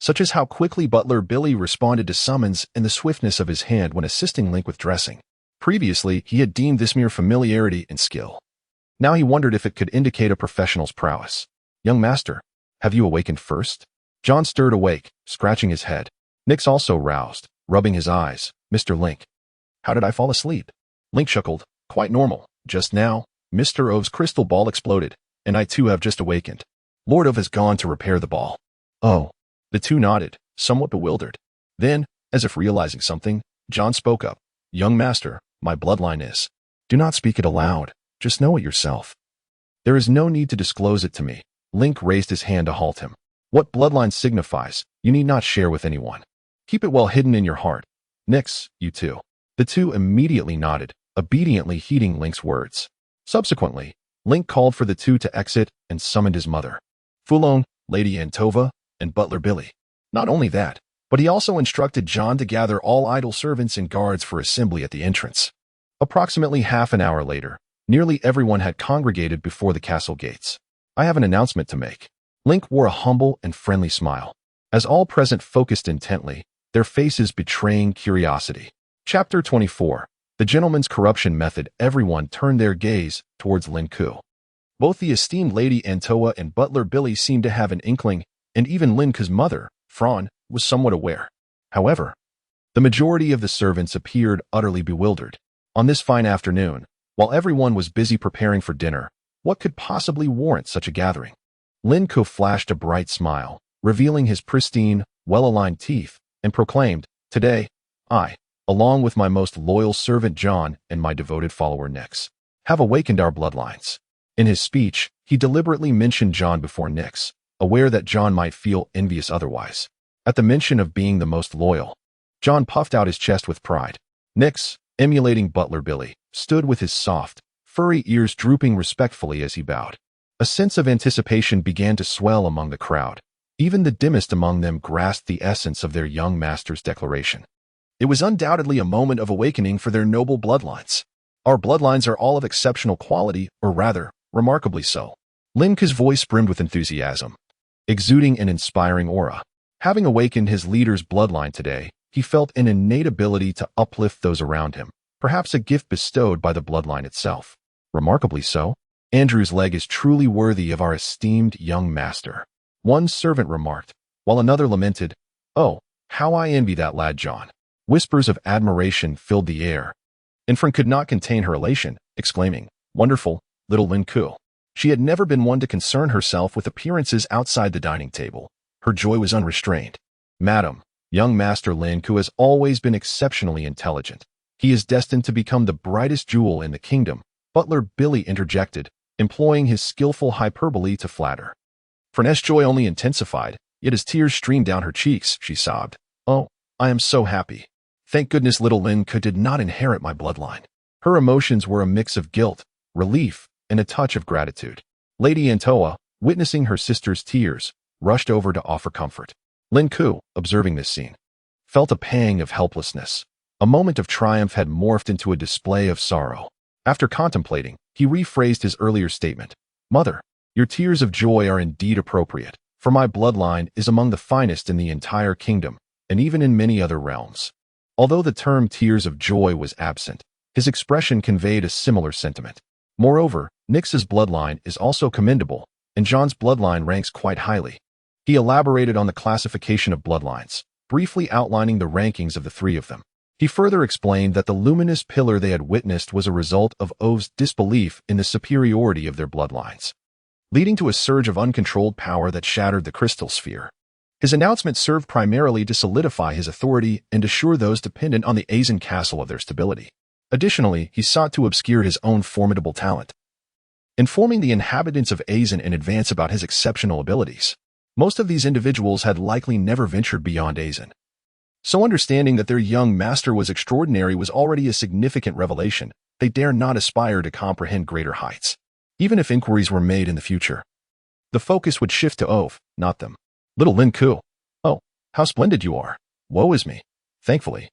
Speaker 1: such as how quickly Butler Billy responded to summons and the swiftness of his hand when assisting Link with dressing. Previously, he had deemed this mere familiarity and skill. Now he wondered if it could indicate a professional's prowess. Young master, have you awakened first? John stirred awake, scratching his head. Nyx also roused, rubbing his eyes. Mr. Link, how did I fall asleep? Link chuckled. Quite normal. Just now, Mr. O's crystal ball exploded, and I too have just awakened. Lord Ov has gone to repair the ball. Oh. The two nodded, somewhat bewildered. Then, as if realizing something, John spoke up. Young master, my bloodline is. Do not speak it aloud. Just know it yourself. There is no need to disclose it to me. Link raised his hand to halt him. What bloodline signifies, you need not share with anyone. Keep it well hidden in your heart. Nyx, you too. The two immediately nodded, obediently heeding Link's words. Subsequently, Link called for the two to exit and summoned his mother, Fulong, Lady Antova, and Butler Billy. Not only that, but he also instructed John to gather all idle servants and guards for assembly at the entrance. Approximately half an hour later, nearly everyone had congregated before the castle gates. I have an announcement to make. Link wore a humble and friendly smile, as all present focused intently, their faces betraying curiosity. Chapter 24. The Gentleman's Corruption Method. Everyone turned their gaze towards Lin Ke. Both the esteemed Lady Antoa and Butler Billy seemed to have an inkling, and even Lin Ke's mother, Fran, was somewhat aware. However, the majority of the servants appeared utterly bewildered. On this fine afternoon, while everyone was busy preparing for dinner, what could possibly warrant such a gathering? Lin Ke flashed a bright smile, revealing his pristine, well-aligned teeth, and proclaimed, Today, I, along with my most loyal servant John and my devoted follower Nyx, have awakened our bloodlines. In his speech, he deliberately mentioned John before Nyx, aware that John might feel envious otherwise. At the mention of being the most loyal, John puffed out his chest with pride. Nyx, emulating Butler Billy, stood with his soft, furry ears drooping respectfully as he bowed. A sense of anticipation began to swell among the crowd. Even the dimmest among them grasped the essence of their young master's declaration. It was undoubtedly a moment of awakening for their noble bloodlines. Our bloodlines are all of exceptional quality, or rather, remarkably so. Lin Ke's voice brimmed with enthusiasm, exuding an inspiring aura. Having awakened his leader's bloodline today, he felt an innate ability to uplift those around him, perhaps a gift bestowed by the bloodline itself. Remarkably so. Andrew's leg is truly worthy of our esteemed young master, one servant remarked, while another lamented, Oh, how I envy that lad John. Whispers of admiration filled the air. Infran could not contain her elation, exclaiming, Wonderful, little Lin Ke. She had never been one to concern herself with appearances outside the dining table. Her joy was unrestrained. Madam, young Master Lin Ke has always been exceptionally intelligent. He is destined to become the brightest jewel in the kingdom, Butler Billy interjected, employing his skillful hyperbole to flatter. Fran's joy only intensified, yet as tears streamed down her cheeks, she sobbed, Oh, I am so happy. Thank goodness little Lin Ke did not inherit my bloodline. Her emotions were a mix of guilt, relief, and a touch of gratitude. Lady Antoa, witnessing her sister's tears, rushed over to offer comfort. Lin Ke, observing this scene, felt a pang of helplessness. A moment of triumph had morphed into a display of sorrow. After contemplating, he rephrased his earlier statement. Mother, your tears of joy are indeed appropriate, for my bloodline is among the finest in the entire kingdom, and even in many other realms. Although the term tears of joy was absent, his expression conveyed a similar sentiment. Moreover, Nyx's bloodline is also commendable, and John's bloodline ranks quite highly. He elaborated on the classification of bloodlines, briefly outlining the rankings of the three of them. He further explained that the luminous pillar they had witnessed was a result of Ov's disbelief in the superiority of their bloodlines, leading to a surge of uncontrolled power that shattered the crystal sphere. His announcement served primarily to solidify his authority and assure those dependent on the Azen castle of their stability. Additionally, he sought to obscure his own formidable talent, informing the inhabitants of Azen in advance about his exceptional abilities. Most of these individuals had likely never ventured beyond Azen, so understanding that their young master was extraordinary was already a significant revelation. They dare not aspire to comprehend greater heights. Even if inquiries were made in the future, the focus would shift to Ov, not them. Little Lin Ke. Oh, how splendid you are. Woe is me. Thankfully.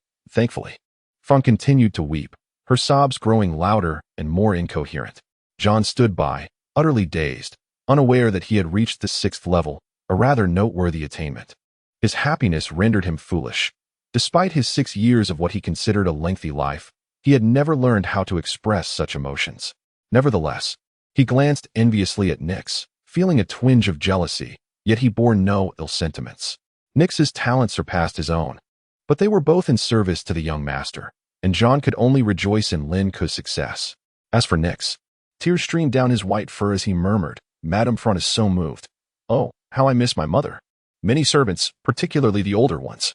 Speaker 1: Fran continued to weep, her sobs growing louder and more incoherent. John stood by, utterly dazed, unaware that he had reached the 6th level, a rather noteworthy attainment. His happiness rendered him foolish. Despite his 6 years of what he considered a lengthy life, he had never learned how to express such emotions. Nevertheless, he glanced enviously at Nyx, feeling a twinge of jealousy, yet he bore no ill sentiments. Nyx's talent surpassed his own, but they were both in service to the young master, and John could only rejoice in Lin Ke's success. As for Nyx, tears streamed down his white fur as he murmured, "Madame Fran is so moved. Oh, how I miss my mother." Many servants, particularly the older ones,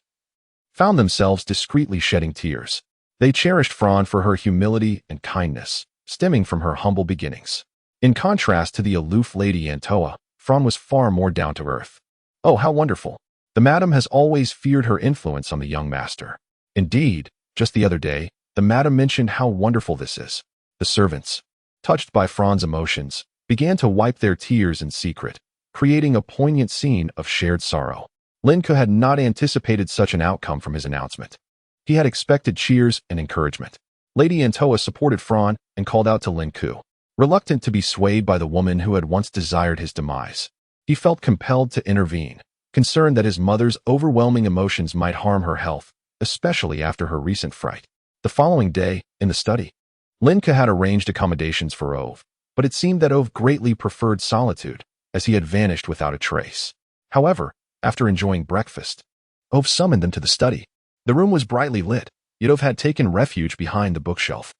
Speaker 1: found themselves discreetly shedding tears. They cherished Fran for her humility and kindness, stemming from her humble beginnings. In contrast to the aloof Lady Antoa, Fran was far more down to earth. Oh, how wonderful! The madam has always feared her influence on the young master. Indeed, just the other day, the madam mentioned how wonderful this is. The servants, touched by Fran's emotions, began to wipe their tears in secret, creating a poignant scene of shared sorrow. Lin Ke had not anticipated such an outcome from his announcement. He had expected cheers and encouragement. Lady Antoa supported Fran and called out to Lin Ke. Reluctant to be swayed by the woman who had once desired his demise, he felt compelled to intervene, concerned that his mother's overwhelming emotions might harm her health, especially after her recent fright. The following day, in the study, Lin Ke had arranged accommodations for Ove, but it seemed that Ove greatly preferred solitude, as he had vanished without a trace. However, after enjoying breakfast, Ove summoned them to the study. The room was brightly lit, yet Ove had taken refuge behind the bookshelf,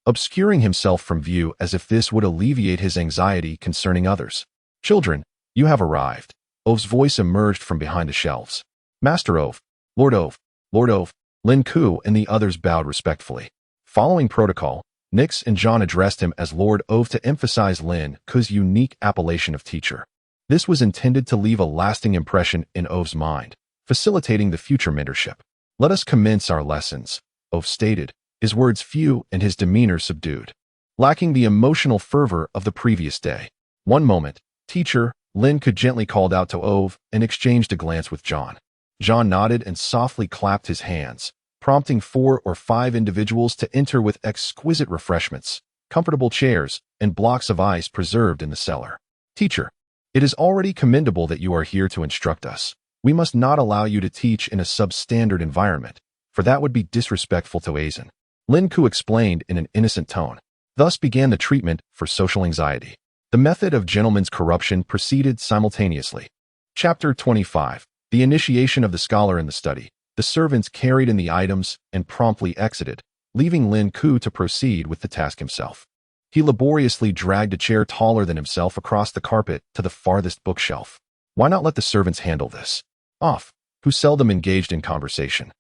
Speaker 1: obscuring himself from view as if this would alleviate his anxiety concerning others. "Children, you have arrived." Ove's voice emerged from behind the shelves. "Master Ove, Lord Ove, Lord Ove." Lin Ke and the others bowed respectfully. Following protocol, Nyx and John addressed him as Lord Ove to emphasize Lin Ke's unique appellation of teacher. This was intended to leave a lasting impression in Ove's mind, facilitating the future mentorship. "Let us commence our lessons," Ove stated, his words few and his demeanor subdued, lacking the emotional fervor of the previous day. "One moment, teacher," Lin Ke gently called out to Ove and exchanged a glance with John. John nodded and softly clapped his hands, prompting 4 or 5 individuals to enter with exquisite refreshments, comfortable chairs, and blocks of ice preserved in the cellar. "Teacher, it is already commendable that you are here to instruct us. We must not allow you to teach in a substandard environment, for that would be disrespectful to Aizen," Lin Ke explained in an innocent tone. Thus began the treatment for social anxiety. The method of gentleman's corruption proceeded simultaneously. Chapter 25. The initiation of the scholar in the study. The servants carried in the items and promptly exited, leaving Lin Ke to proceed with the task himself. He laboriously dragged a chair taller than himself across the carpet to the farthest bookshelf. Why not let the servants handle this? Off, who seldom engaged in conversation,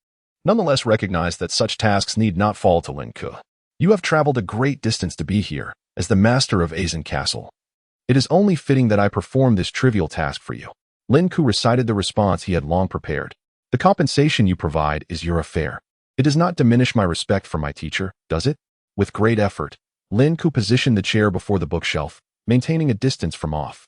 Speaker 1: nonetheless recognized that such tasks need not fall to Lin Ke. "You have traveled a great distance to be here, as the master of Aizen Castle. It is only fitting that I perform this trivial task for you." Lin Ke recited the response he had long prepared. "The compensation you provide is your affair. It does not diminish my respect for my teacher, does it?" With great effort, Lin Ke positioned the chair before the bookshelf, maintaining a distance from Off.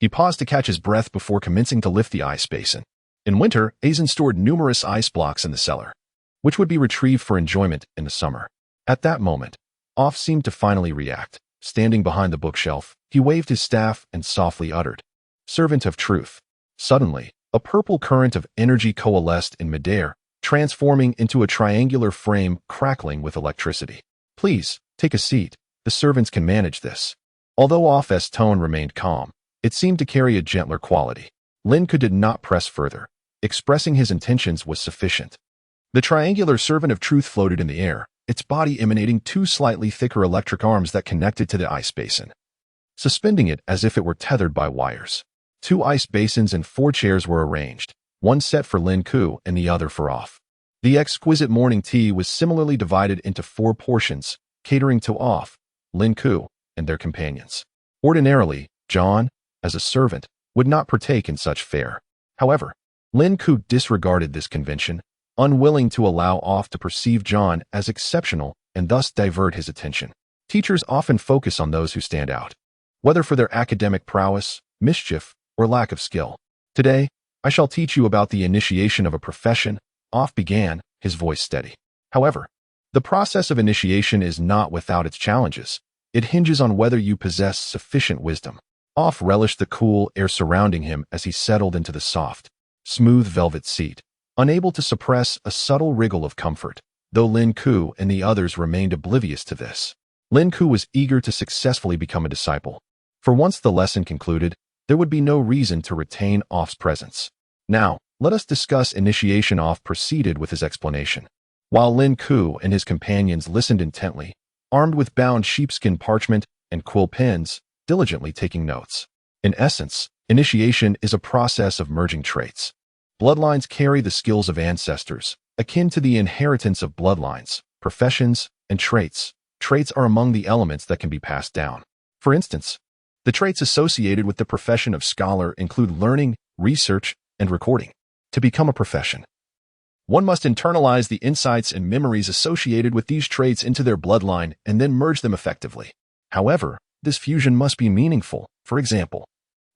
Speaker 1: He paused to catch his breath before commencing to lift the ice basin. In winter, Aizen stored numerous ice blocks in the cellar, which would be retrieved for enjoyment in the summer. At that moment, Off seemed to finally react. Standing behind the bookshelf, he waved his staff and softly uttered, "Servant of truth." Suddenly, a purple current of energy coalesced in midair, transforming into a triangular frame crackling with electricity. "Please, take a seat. The servants can manage this." Although Off's tone remained calm, it seemed to carry a gentler quality. Lin Ke did not press further. Expressing his intentions was sufficient. The triangular servant of truth floated in the air, its body emanating 2 slightly thicker electric arms that connected to the ice basin, suspending it as if it were tethered by wires. 2 ice basins and 4 chairs were arranged, one set for Lin Ke and the other for Off. The exquisite morning tea was similarly divided into 4 portions, catering to Off, Lin Ke, and their companions. Ordinarily, John, as a servant, would not partake in such fare. However, Lin Ke disregarded this convention, unwilling to allow Off to perceive John as exceptional and thus divert his attention. Teachers often focus on those who stand out, whether for their academic prowess, mischief, or lack of skill. "Today, I shall teach you about the initiation of a profession," Off began, his voice steady. However, The process of initiation is not without its challenges. It hinges on whether you possess sufficient wisdom. Off relished the cool air surrounding him as he settled into the soft, smooth velvet seat, unable to suppress a subtle wriggle of comfort, though Lin Ke and the others remained oblivious to this. Lin Ke was eager to successfully become a disciple, for once the lesson concluded, there would be no reason to retain Off's presence. Now, let us discuss initiation. Off proceeded with his explanation, while Lin Ke and his companions listened intently, armed with bound sheepskin parchment and quill pens, diligently taking notes. In essence, initiation is a process of merging traits. Bloodlines carry the skills of ancestors, akin to the inheritance of bloodlines, professions, and traits. Traits are among the elements that can be passed down. For instance, the traits associated with the profession of scholar include learning, research, and recording. To become a profession, one must internalize the insights and memories associated with these traits into their bloodline and then merge them effectively. However, this fusion must be meaningful. For example,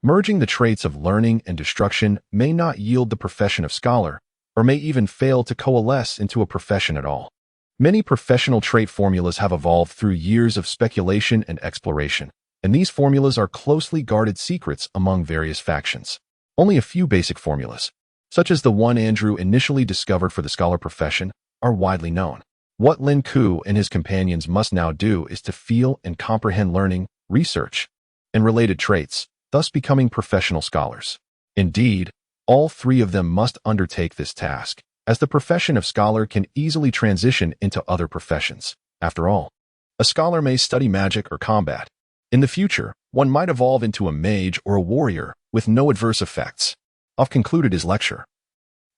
Speaker 1: merging the traits of learning and destruction may not yield the profession of scholar, or may even fail to coalesce into a profession at all. Many professional trait formulas have evolved through years of speculation and exploration, and these formulas are closely guarded secrets among various factions. Only a few basic formulas, such as the one Andrew initially discovered for the scholar profession, are widely known. What Lin Ke and his companions must now do is to feel and comprehend learning, research, and related traits, thus becoming professional scholars. Indeed, all three of them must undertake this task, as the profession of scholar can easily transition into other professions. After all, a scholar may study magic or combat. In the future, one might evolve into a mage or a warrior with no adverse effects. Off concluded his lecture,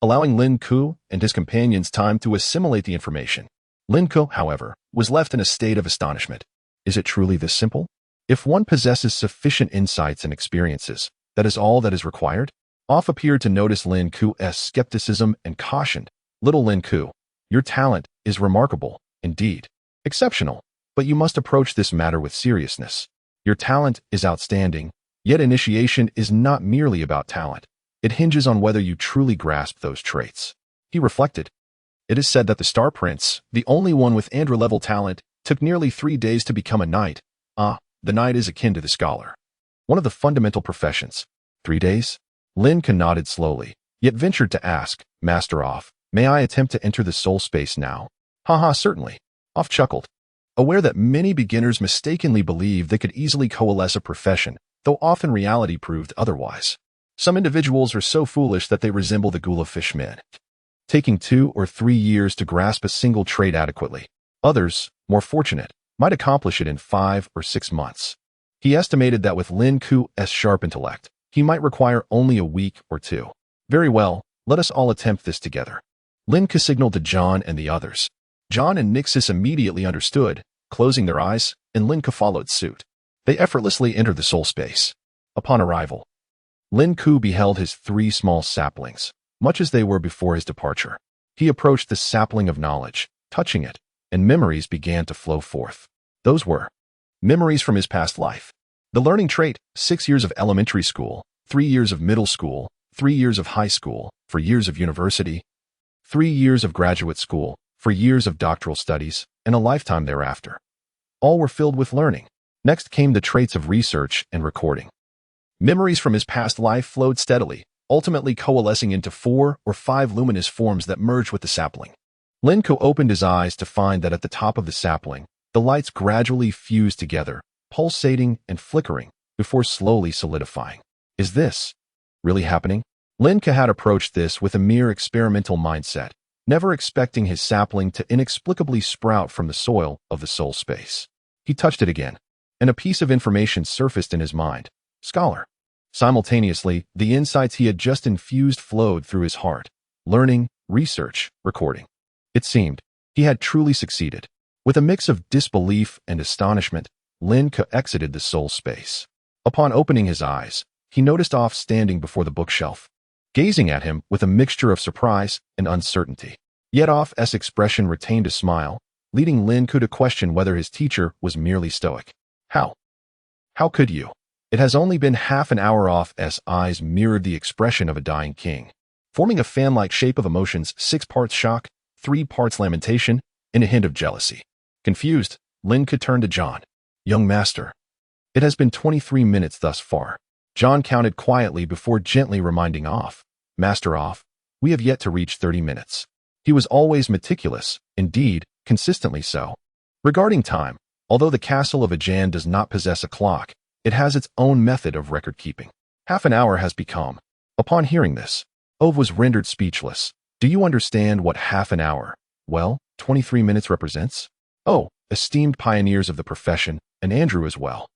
Speaker 1: allowing Lin Ke and his companions time to assimilate the information. Lin Ke, however, was left in a state of astonishment. Is it truly this simple? If one possesses sufficient insights and experiences, that is all that is required? Off appeared to notice Lin Ke's skepticism and cautioned, "Little Lin Ke, your talent is remarkable, indeed, exceptional, but you must approach this matter with seriousness. Your talent is outstanding, yet initiation is not merely about talent. It hinges on whether you truly grasp those traits." He reflected. It is said that the Star Prince, the only one with Andra-level talent, took nearly 3 days to become a knight. The knight is akin to the scholar, one of the fundamental professions. 3 days? Lin Ke nodded slowly, yet ventured to ask, "Master Off, may I attempt to enter the soul space now?" Certainly. Off chuckled, aware that many beginners mistakenly believed they could easily coalesce a profession, though often reality proved otherwise. Some individuals are so foolish that they resemble the Gula fishmen, taking 2 or 3 years to grasp a single trait adequately. Others, more fortunate, might accomplish it in 5 or 6 months. He estimated that with Lin Ke's sharp intellect, he might require only a week or 2. Very well, let us all attempt this together. Lin Ke signaled to John and the others. John and Nixis immediately understood, closing their eyes, and Lin Ke followed suit. They effortlessly entered the soul space. Upon arrival, Lin Ke beheld his 3 small saplings, much as they were before his departure. He approached the sapling of knowledge, touching it, and memories began to flow forth. Those were memories from his past life. The learning trait: 6 years of elementary school, 3 years of middle school, 3 years of high school, 4 years of university, 3 years of graduate school, 4 years of doctoral studies, and a lifetime thereafter. All were filled with learning. Next came the traits of research and recording. Memories from his past life flowed steadily, ultimately coalescing into 4 or 5 luminous forms that merged with the sapling. Lin Ke opened his eyes to find that at the top of the sapling, the lights gradually fused together, pulsating and flickering, before slowly solidifying. Is this really happening? Lin Ke had approached this with a mere experimental mindset, never expecting his sapling to inexplicably sprout from the soil of the soul space. He touched it again, and a piece of information surfaced in his mind. Scholar. Simultaneously, the insights he had just infused flowed through his heart. Learning, research, recording. It seemed he had truly succeeded. With a mix of disbelief and astonishment, Lin Ke exited the soul space. Upon opening his eyes, he noticed Off standing before the bookshelf, gazing at him with a mixture of surprise and uncertainty. Yet Off's expression retained a smile, leading Lin Ke to question whether his teacher was merely stoic. How could you? It has only been half an hour. Off's eyes mirrored the expression of a dying king, forming a fan-like shape of emotions: 6 parts shock, 3 parts lamentation, and a hint of jealousy. Confused, Lin Ke turned to John. Young master. It has been 23 minutes thus far. John counted quietly before gently reminding off. Master off. We have yet to reach 30 minutes. He was always meticulous, indeed, consistently so. Regarding time, although the castle of Ajan does not possess a clock, it has its own method of record-keeping. Half an hour has become. Upon hearing this, Ove was rendered speechless. Do you understand what half an hour, 23 minutes represents? Oh, esteemed pioneers of the profession, and Andrew as well.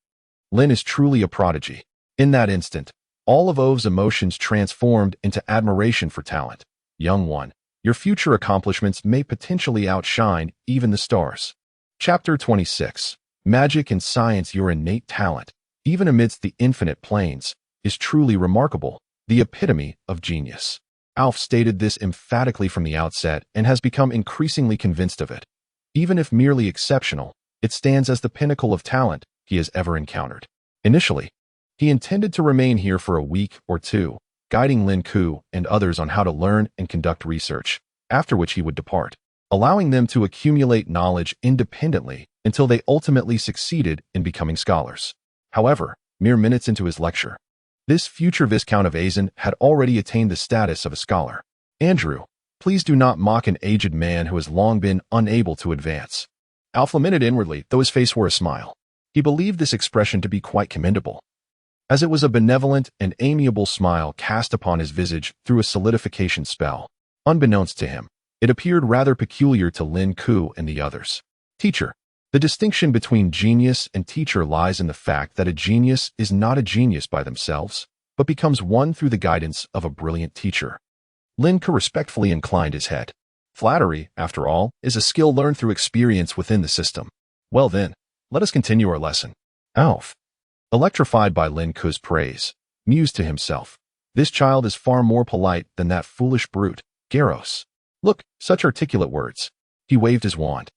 Speaker 1: Lin is truly a prodigy. In that instant, all of Ove's emotions transformed into admiration for talent. Young one, your future accomplishments may potentially outshine even the stars. Chapter 26. Magic and science. Your innate talent, even amidst the infinite planes, is truly remarkable, the epitome of genius. Alf stated this emphatically from the outset and has become increasingly convinced of it. Even if merely exceptional, it stands as the pinnacle of talent he has ever encountered. Initially, he intended to remain here for a week or two, guiding Lin Ke and others on how to learn and conduct research, after which he would depart, allowing them to accumulate knowledge independently until they ultimately succeeded in becoming scholars. However, mere minutes into his lecture, this future Viscount of Azen had already attained the status of a scholar. Andrew, please do not mock an aged man who has long been unable to advance. Alf lamented inwardly, though his face wore a smile. He believed this expression to be quite commendable, as it was a benevolent and amiable smile cast upon his visage through a solidification spell. Unbeknownst to him, it appeared rather peculiar to Lin Ke and the others. Teacher. The distinction between genius and teacher lies in the fact that a genius is not a genius by themselves, but becomes one through the guidance of a brilliant teacher. Lin Ke respectfully inclined his head. Flattery, after all, is a skill learned through experience within the system. Well then, let us continue our lesson. Alf, electrified by Lin Ke's praise, mused to himself, this child is far more polite than that foolish brute, Garros. Look, such articulate words. He waved his wand,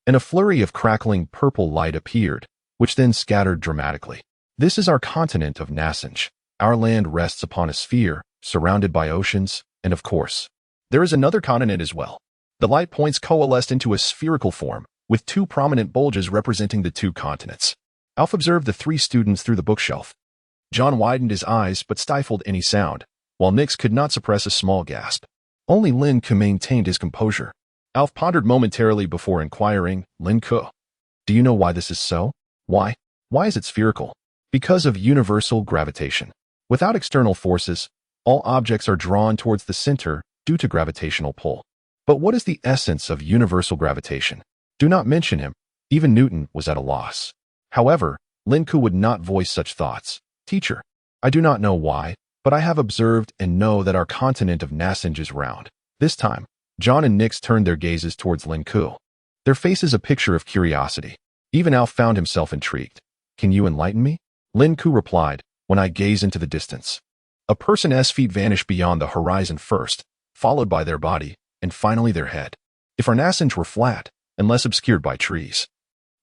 Speaker 1: and a flurry of crackling purple light appeared, which then scattered dramatically. This is our continent of Nasanj. Our land rests upon a sphere, surrounded by oceans, and of course, there is another continent as well. The light points coalesced into a spherical form, with two prominent bulges representing the two continents. Alf observed the three students through the bookshelf. John widened his eyes but stifled any sound, while Nix could not suppress a small gasp. Only Lin Ke maintained his composure. Alf pondered momentarily before inquiring, Lin Ke, do you know why this is so? Why? Why is it spherical? Because of universal gravitation. Without external forces, all objects are drawn towards the center due to gravitational pull. But what is the essence of universal gravitation? Do not mention him. Even Newton was at a loss. However, Lin Ke would not voice such thoughts. Teacher, I do not know why, but I have observed and know that our continent of Nasanj is round. This time, John and Nix turned their gazes towards Lin Ke. Their faces a picture of curiosity. Even Alf found himself intrigued. Can you enlighten me? Lin Ke replied, when I gaze into the distance. A person's feet vanish beyond the horizon first, followed by their body, and finally their head. If our Nasanj were flat, and less obscured by trees,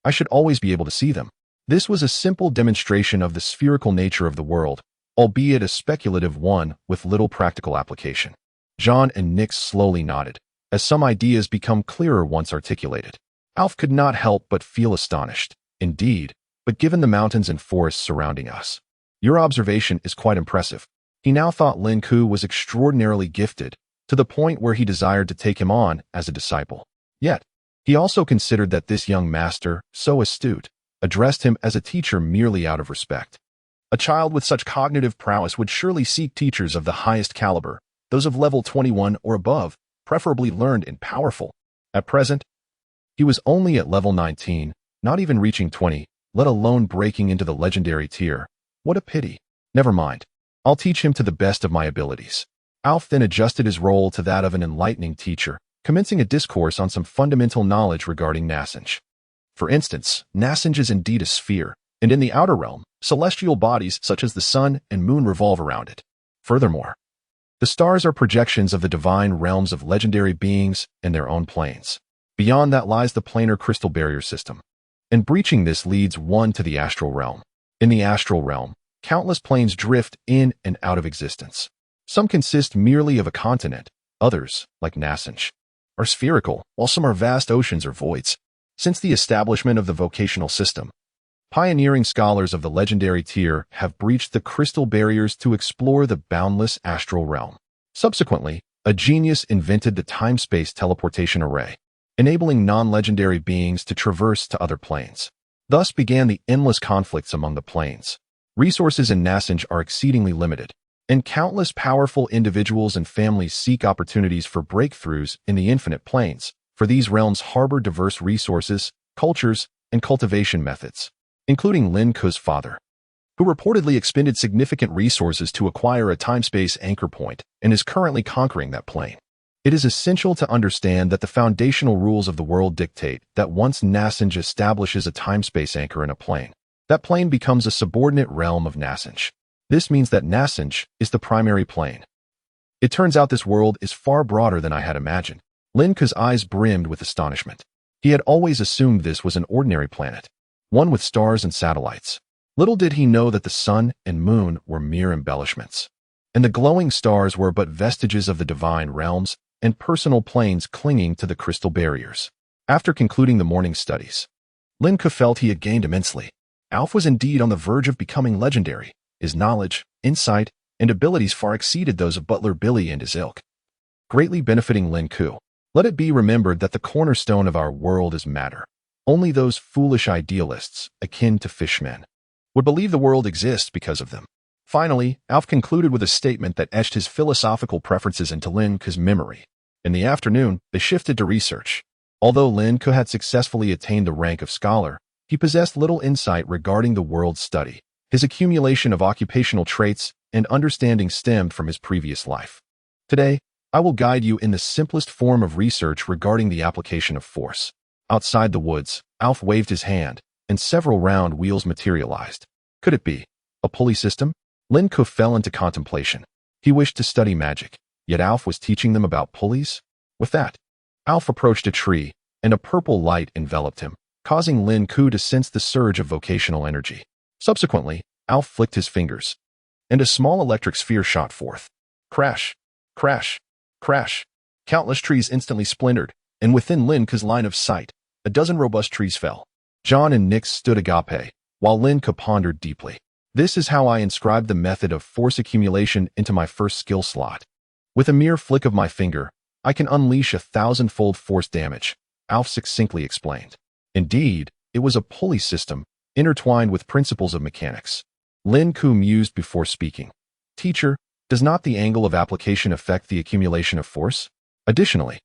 Speaker 1: I should always be able to see them. This was a simple demonstration of the spherical nature of the world, albeit a speculative one with little practical application. John and Nix slowly nodded, as some ideas become clearer once articulated. Alf could not help but feel astonished. Indeed, but given the mountains and forests surrounding us, your observation is quite impressive. He now thought Lin Ke was extraordinarily gifted, to the point where he desired to take him on as a disciple. Yet, he also considered that this young master, so astute, addressed him as a teacher merely out of respect. A child with such cognitive prowess would surely seek teachers of the highest caliber, those of level 21 or above, preferably learned and powerful. At present, he was only at level 19, not even reaching 20, let alone breaking into the legendary tier. What a pity. Never mind. I'll teach him to the best of my abilities. Alf then adjusted his role to that of an enlightening teacher, commencing a discourse on some fundamental knowledge regarding Nasanj. For instance, Nasanj is indeed a sphere, and in the outer realm, celestial bodies such as the sun and moon revolve around it. Furthermore, the stars are projections of the divine realms of legendary beings and their own planes. Beyond that lies the planar crystal barrier system, and breaching this leads one to the astral realm. In the astral realm, countless planes drift in and out of existence. Some consist merely of a continent, others, like Nasanj, are spherical, while some are vast oceans or voids. Since the establishment of the vocational system, pioneering scholars of the legendary tier have breached the crystal barriers to explore the boundless astral realm. Subsequently, a genius invented the time-space teleportation array, enabling non-legendary beings to traverse to other planes. Thus began the endless conflicts among the planes. Resources in Nascent are exceedingly limited, and countless powerful individuals and families seek opportunities for breakthroughs in the infinite planes, for these realms harbor diverse resources, cultures, and cultivation methods, including Lin Ke's father, who reportedly expended significant resources to acquire a time-space anchor point and is currently conquering that plane. It is essential to understand that the foundational rules of the world dictate that once Nascent establishes a time-space anchor in a plane, that plane becomes a subordinate realm of Nascent. This means that Nascent is the primary plane. It turns out this world is far broader than I had imagined. Lin Ke's eyes brimmed with astonishment. He had always assumed this was an ordinary planet, one with stars and satellites. Little did he know that the sun and moon were mere embellishments, and the glowing stars were but vestiges of the divine realms and personal planes clinging to the crystal barriers. After concluding the morning studies, Lin Ke felt he had gained immensely. Alf was indeed on the verge of becoming legendary. His knowledge, insight, and abilities far exceeded those of Butler Billy and his ilk, greatly benefiting Lin Ke. Let it be remembered that the cornerstone of our world is matter. Only those foolish idealists, akin to fishmen, would believe the world exists because of them. Finally, Alf concluded with a statement that etched his philosophical preferences into Lin Ke's memory. In the afternoon, they shifted to research. Although Lin Ke had successfully attained the rank of scholar, he possessed little insight regarding the world's study. His accumulation of occupational traits and understanding stemmed from his previous life. Today, I will guide you in the simplest form of research regarding the application of force. Outside the woods, Alf waved his hand, and several round wheels materialized. Could it be a pulley system? Lin Ke fell into contemplation. He wished to study magic, yet Alf was teaching them about pulleys? With that, Alf approached a tree, and a purple light enveloped him, causing Lin Ke to sense the surge of vocational energy. Subsequently, Alf flicked his fingers, and a small electric sphere shot forth. Crash! Crash! Crash! Countless trees instantly splintered, and within Lin Ke's line of sight, a dozen robust trees fell. John and Nix stood agape, while Lin Ke pondered deeply. This is how I inscribed the method of force accumulation into my first skill slot. With a mere flick of my finger, I can unleash 1,000-fold force damage, Alf succinctly explained. Indeed, it was a pulley system, intertwined with principles of mechanics. Lin Ke mused before speaking. Teacher, does not the angle of application affect the accumulation of force? Additionally,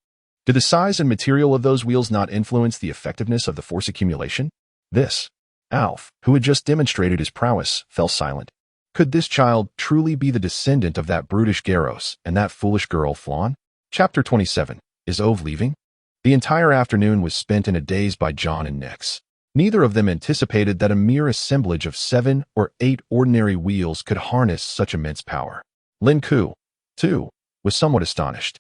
Speaker 1: do the size and material of those wheels not influence the effectiveness of the force accumulation? This. Alf, who had just demonstrated his prowess, fell silent. Could this child truly be the descendant of that brutish Garros and that foolish girl Flawn? Chapter 27. Is Ove leaving? The entire afternoon was spent in a daze by John and Nix. Neither of them anticipated that a mere assemblage of 7 or 8 ordinary wheels could harness such immense power. Lin Ke, too, was somewhat astonished,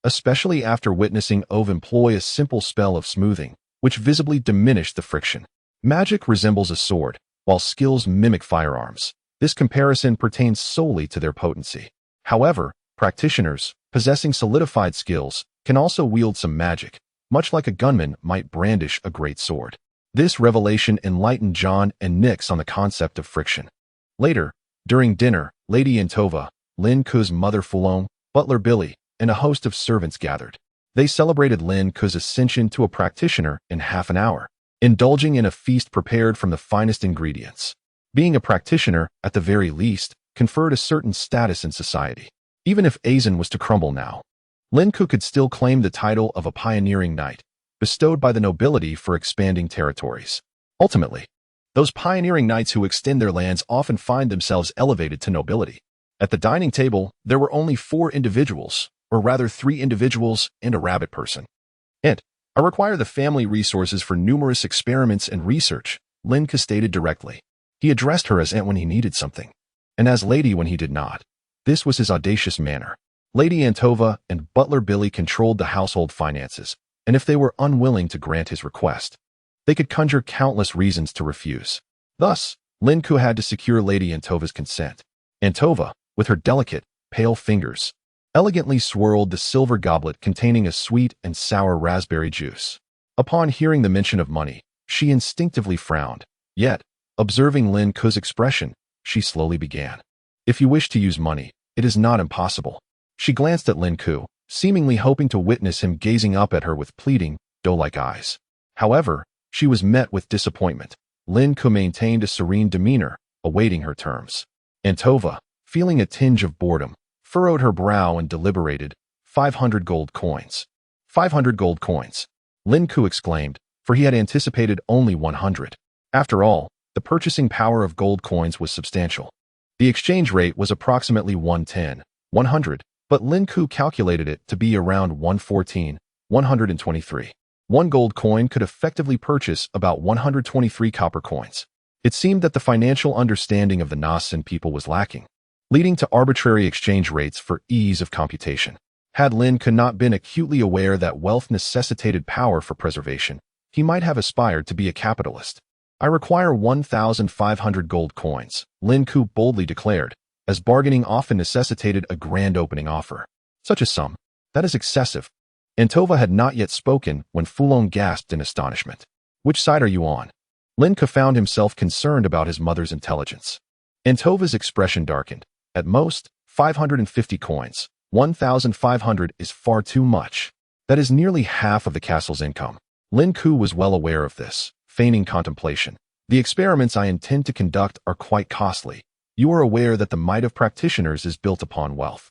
Speaker 1: especially after witnessing Ove employ a simple spell of smoothing, which visibly diminished the friction. Magic resembles a sword, while skills mimic firearms. This comparison pertains solely to their potency. However, practitioners, possessing solidified skills, can also wield some magic, much like a gunman might brandish a great sword. This revelation enlightened John and Nix on the concept of friction. Later, during dinner, Lady Antova, Lin Ke's mother Fulon, Butler Billy, and a host of servants gathered. They celebrated Lin Ke's ascension to a practitioner in half an hour, indulging in a feast prepared from the finest ingredients. Being a practitioner, at the very least, conferred a certain status in society. Even if Azen was to crumble now, Lin Ke could still claim the title of a pioneering knight, bestowed by the nobility for expanding territories. Ultimately, those pioneering knights who extend their lands often find themselves elevated to nobility. At the dining table, there were only 4 individuals, or rather 3 individuals and a rabbit person. And I require the family resources for numerous experiments and research, Lin Ke stated directly. He addressed her as aunt when he needed something, and as lady when he did not. This was his audacious manner. Lady Antova and Butler Billy controlled the household finances, and if they were unwilling to grant his request, they could conjure countless reasons to refuse. Thus, Lin Ke had to secure Lady Antova's consent. Antova, with her delicate, pale fingers, elegantly swirled the silver goblet containing a sweet and sour raspberry juice. Upon hearing the mention of money, she instinctively frowned. Yet, observing Lin Ke's expression, she slowly began. If you wish to use money, it is not impossible. She glanced at Lin Ke, seemingly hoping to witness him gazing up at her with pleading, doe-like eyes. However, she was met with disappointment. Lin Ke maintained a serene demeanor, awaiting her terms. Antova, feeling a tinge of boredom, furrowed her brow and deliberated. 500 gold coins. 500 gold coins. Lin Ke exclaimed, for he had anticipated only 100. After all, the purchasing power of gold coins was substantial. The exchange rate was approximately 110, 100, but Lin Ke calculated it to be around 114, 123. One gold coin could effectively purchase about 123 copper coins. It seemed that the financial understanding of the Nasan people was lacking, leading to arbitrary exchange rates for ease of computation. Had Lin Ke not been acutely aware that wealth necessitated power for preservation, he might have aspired to be a capitalist. I require 1,500 gold coins, Lin Ke boldly declared, as bargaining often necessitated a grand opening offer. Such a sum, that is excessive. Antova had not yet spoken when Fulong gasped in astonishment. Which side are you on? Lin Ke found himself concerned about his mother's intelligence. Antova's expression darkened. At most, 550 coins. 1,500 is far too much. That is nearly half of the castle's income. Lin Ke was well aware of this, feigning contemplation. The experiments I intend to conduct are quite costly. You are aware that the might of practitioners is built upon wealth.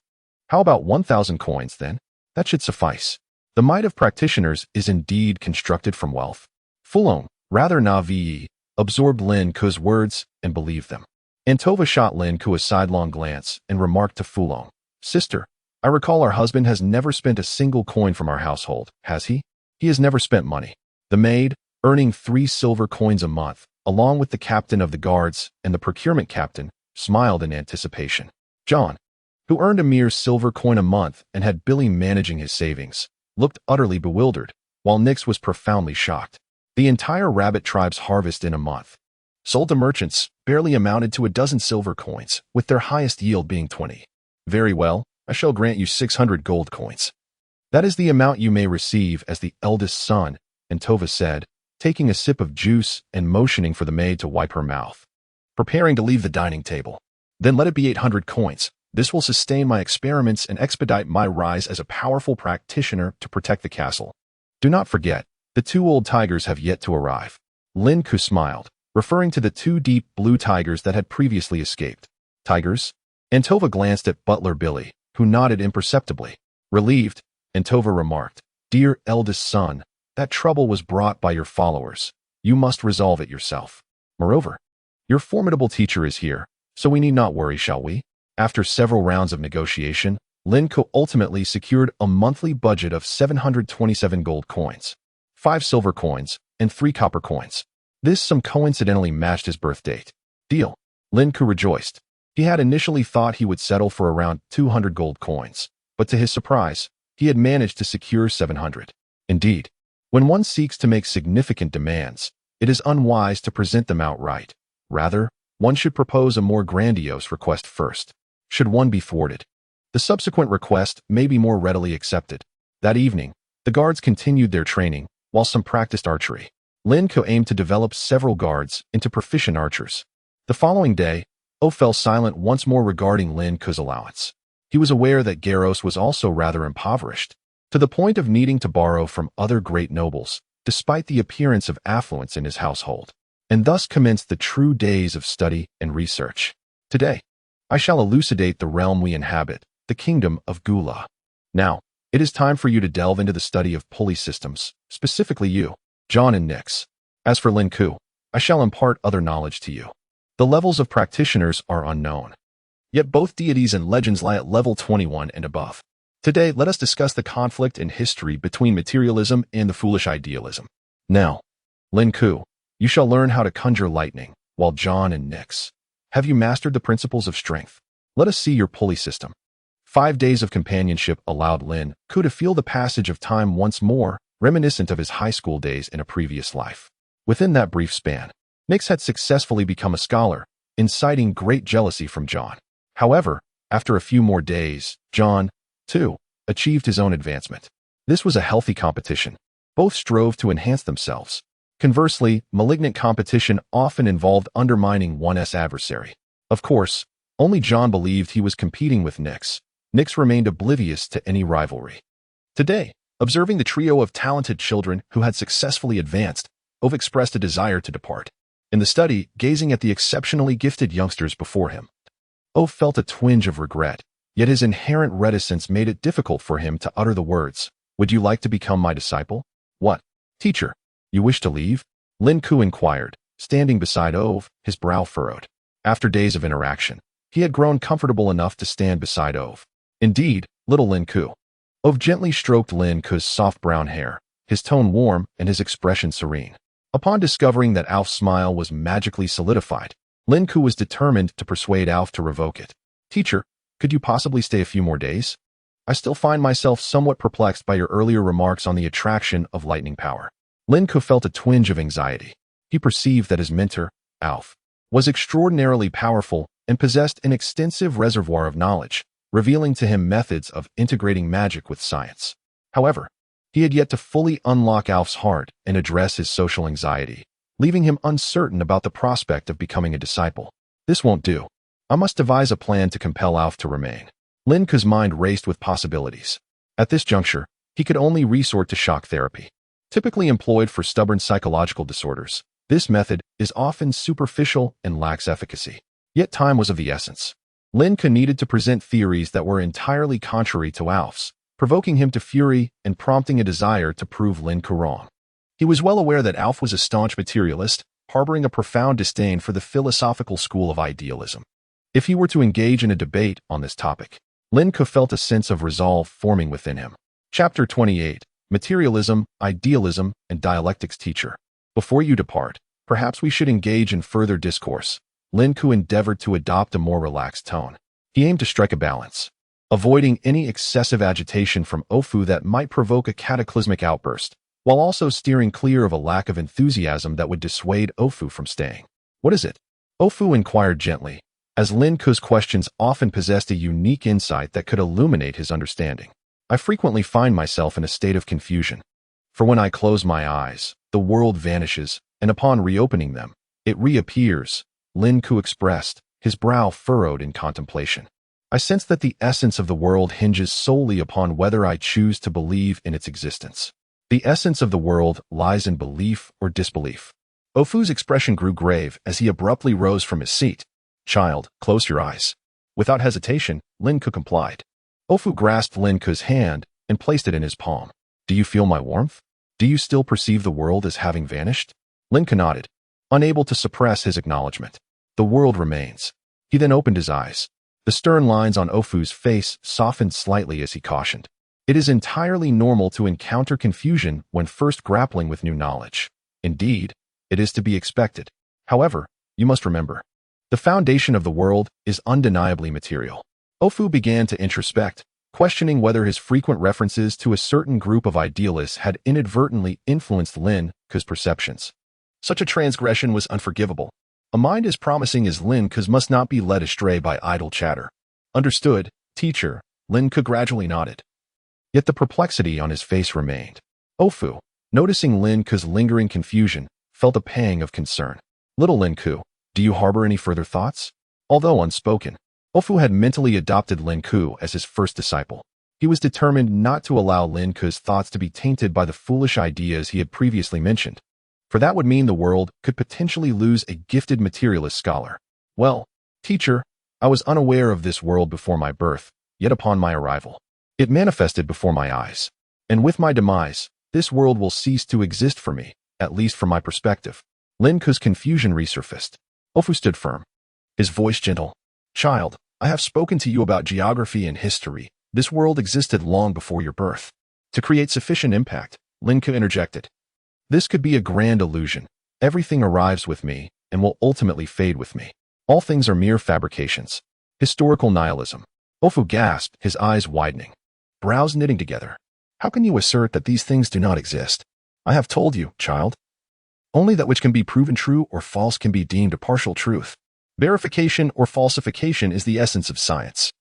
Speaker 1: How about 1,000 coins, then? That should suffice. The might of practitioners is indeed constructed from wealth. Fulong, rather naively, absorbed Lin Ke's words and believed them. Antova shot Lin Ke a sidelong glance and remarked to Fulong, Sister, I recall our husband has never spent a single coin from our household, has he? He has never spent money. The maid, earning 3 silver coins a month, along with the captain of the guards and the procurement captain, smiled in anticipation. John, who earned a mere silver coin a month and had Billy managing his savings, looked utterly bewildered, while Nix was profoundly shocked. The entire rabbit tribe's harvest in a month, sold to merchants, barely amounted to a dozen silver coins, with their highest yield being 20. Very well, I shall grant you 600 gold coins. That is the amount you may receive as the eldest son, Antova said, taking a sip of juice and motioning for the maid to wipe her mouth. Preparing to leave the dining table. Then let it be 800 coins. This will sustain my experiments and expedite my rise as a powerful practitioner to protect the castle. Do not forget, the 2 old tigers have yet to arrive. Lin Ke smiled, referring to the 2 deep blue tigers that had previously escaped. Tigers? Antova glanced at butler Billy, who nodded imperceptibly. Relieved, Antova remarked, Dear eldest son, that trouble was brought by your followers. You must resolve it yourself. Moreover, your formidable teacher is here, so we need not worry, shall we? After several rounds of negotiation, Lin Ke ultimately secured a monthly budget of 727 gold coins, 5 silver coins, and 3 copper coins. This sum coincidentally matched his birth date. Deal. Lin Ke rejoiced. He had initially thought he would settle for around 200 gold coins, but to his surprise, he had managed to secure 700. Indeed, when one seeks to make significant demands, it is unwise to present them outright. Rather, one should propose a more grandiose request first. Should one be thwarted, the subsequent request may be more readily accepted. That evening, the guards continued their training, while some practiced archery. Lin Ke aimed to develop several guards into proficient archers. The following day, O fell silent once more regarding Lin Ke's allowance. He was aware that Garros was also rather impoverished, to the point of needing to borrow from other great nobles, despite the appearance of affluence in his household, and thus commenced the true days of study and research. Today, I shall elucidate the realm we inhabit, the kingdom of Gula. Now, it is time for you to delve into the study of pulley systems, specifically you, John and Nix. As for Lin Ke, I shall impart other knowledge to you. The levels of practitioners are unknown. Yet both deities and legends lie at level 21 and above. Today, let us discuss the conflict in history between materialism and the foolish idealism. Now, Lin Ke, you shall learn how to conjure lightning, while John and Nix, have you mastered the principles of strength? Let us see your pulley system. 5 days of companionship allowed Lin Ke to feel the passage of time once more, reminiscent of his high school days in a previous life. Within that brief span, Nix had successfully become a scholar, inciting great jealousy from John. However, after a few more days, John, 2. Achieved his own advancement. This was a healthy competition. Both strove to enhance themselves. Conversely, malignant competition often involved undermining one's adversary. Of course, only John believed he was competing with Nyx. Nyx remained oblivious to any rivalry. Today, observing the trio of talented children who had successfully advanced, Ove expressed a desire to depart. In the study, gazing at the exceptionally gifted youngsters before him, Ove felt a twinge of regret, yet his inherent reticence made it difficult for him to utter the words, "Would you like to become my disciple?" "What? Teacher, you wish to leave?" Lin Ke inquired, standing beside Ove, his brow furrowed. After days of interaction, he had grown comfortable enough to stand beside Ove. "Indeed, little Lin Ke." Ove gently stroked Lin Ke's soft brown hair, his tone warm and his expression serene. Upon discovering that Alf's smile was magically solidified, Lin Ke was determined to persuade Alf to revoke it. "Teacher, could you possibly stay a few more days? I still find myself somewhat perplexed by your earlier remarks on the attraction of lightning power." Lin Ke felt a twinge of anxiety. He perceived that his mentor, Alf, was extraordinarily powerful and possessed an extensive reservoir of knowledge, revealing to him methods of integrating magic with science. However, he had yet to fully unlock Alf's heart and address his social anxiety, leaving him uncertain about the prospect of becoming a disciple. "This won't do. I must devise a plan to compel Alf to remain." Lin Ke's mind raced with possibilities. At this juncture, he could only resort to shock therapy. Typically employed for stubborn psychological disorders, this method is often superficial and lacks efficacy. Yet time was of the essence. Lin Ke needed to present theories that were entirely contrary to Alf's, provoking him to fury and prompting a desire to prove Lin Ke wrong. He was well aware that Alf was a staunch materialist, harboring a profound disdain for the philosophical school of idealism. If he were to engage in a debate on this topic, Lin Ke felt a sense of resolve forming within him. Chapter 28. Materialism, Idealism, and Dialectics. Teacher, before you depart, perhaps we should engage in further discourse. Lin Ke endeavored to adopt a more relaxed tone. He aimed to strike a balance, avoiding any excessive agitation from Ofu that might provoke a cataclysmic outburst, while also steering clear of a lack of enthusiasm that would dissuade Ofu from staying. "What is it?" Ofu inquired gently, as Lin Ke's questions often possessed a unique insight that could illuminate his understanding. "I frequently find myself in a state of confusion. For when I close my eyes, the world vanishes, and upon reopening them, it reappears," Lin Ke expressed, his brow furrowed in contemplation. "I sense that the essence of the world hinges solely upon whether I choose to believe in its existence. The essence of the world lies in belief or disbelief." Ofu's expression grew grave as he abruptly rose from his seat. "Child, close your eyes." Without hesitation, Lin Ke complied. Ofu grasped Lin Ke's hand and placed it in his palm. "Do you feel my warmth? Do you still perceive the world as having vanished?" Lin Ke nodded, unable to suppress his acknowledgement. "The world remains." He then opened his eyes. The stern lines on Ofu's face softened slightly as he cautioned. "It is entirely normal to encounter confusion when first grappling with new knowledge. Indeed, it is to be expected. However, you must remember, the foundation of the world is undeniably material." Ofu began to introspect, questioning whether his frequent references to a certain group of idealists had inadvertently influenced Lin Ke's perceptions. Such a transgression was unforgivable. A mind as promising as Lin Ke's must not be led astray by idle chatter. "Understood, teacher," Lin Ke gradually nodded. Yet the perplexity on his face remained. Ofu, noticing Lin Ke's lingering confusion, felt a pang of concern. "Little Lin Ke, do you harbor any further thoughts?" Although unspoken, Ofu had mentally adopted Lin Ke as his first disciple. He was determined not to allow Lin Ke's thoughts to be tainted by the foolish ideas he had previously mentioned, for that would mean the world could potentially lose a gifted materialist scholar. "Well, teacher, I was unaware of this world before my birth, yet upon my arrival, it manifested before my eyes. And with my demise, this world will cease to exist for me, at least from my perspective." Lin Ke's confusion resurfaced. Ofu stood firm, his voice gentle. "Child, I have spoken to you about geography and history. This world existed long before your birth." To create sufficient impact, Lin Ke interjected, "This could be a grand illusion. Everything arrives with me and will ultimately fade with me. All things are mere fabrications." Historical nihilism. Ofu gasped, his eyes widening, brows knitting together. "How can you assert that these things do not exist?" "I have told you, child. Only that which can be proven true or false can be deemed a partial truth. Verification or falsification is the essence of science."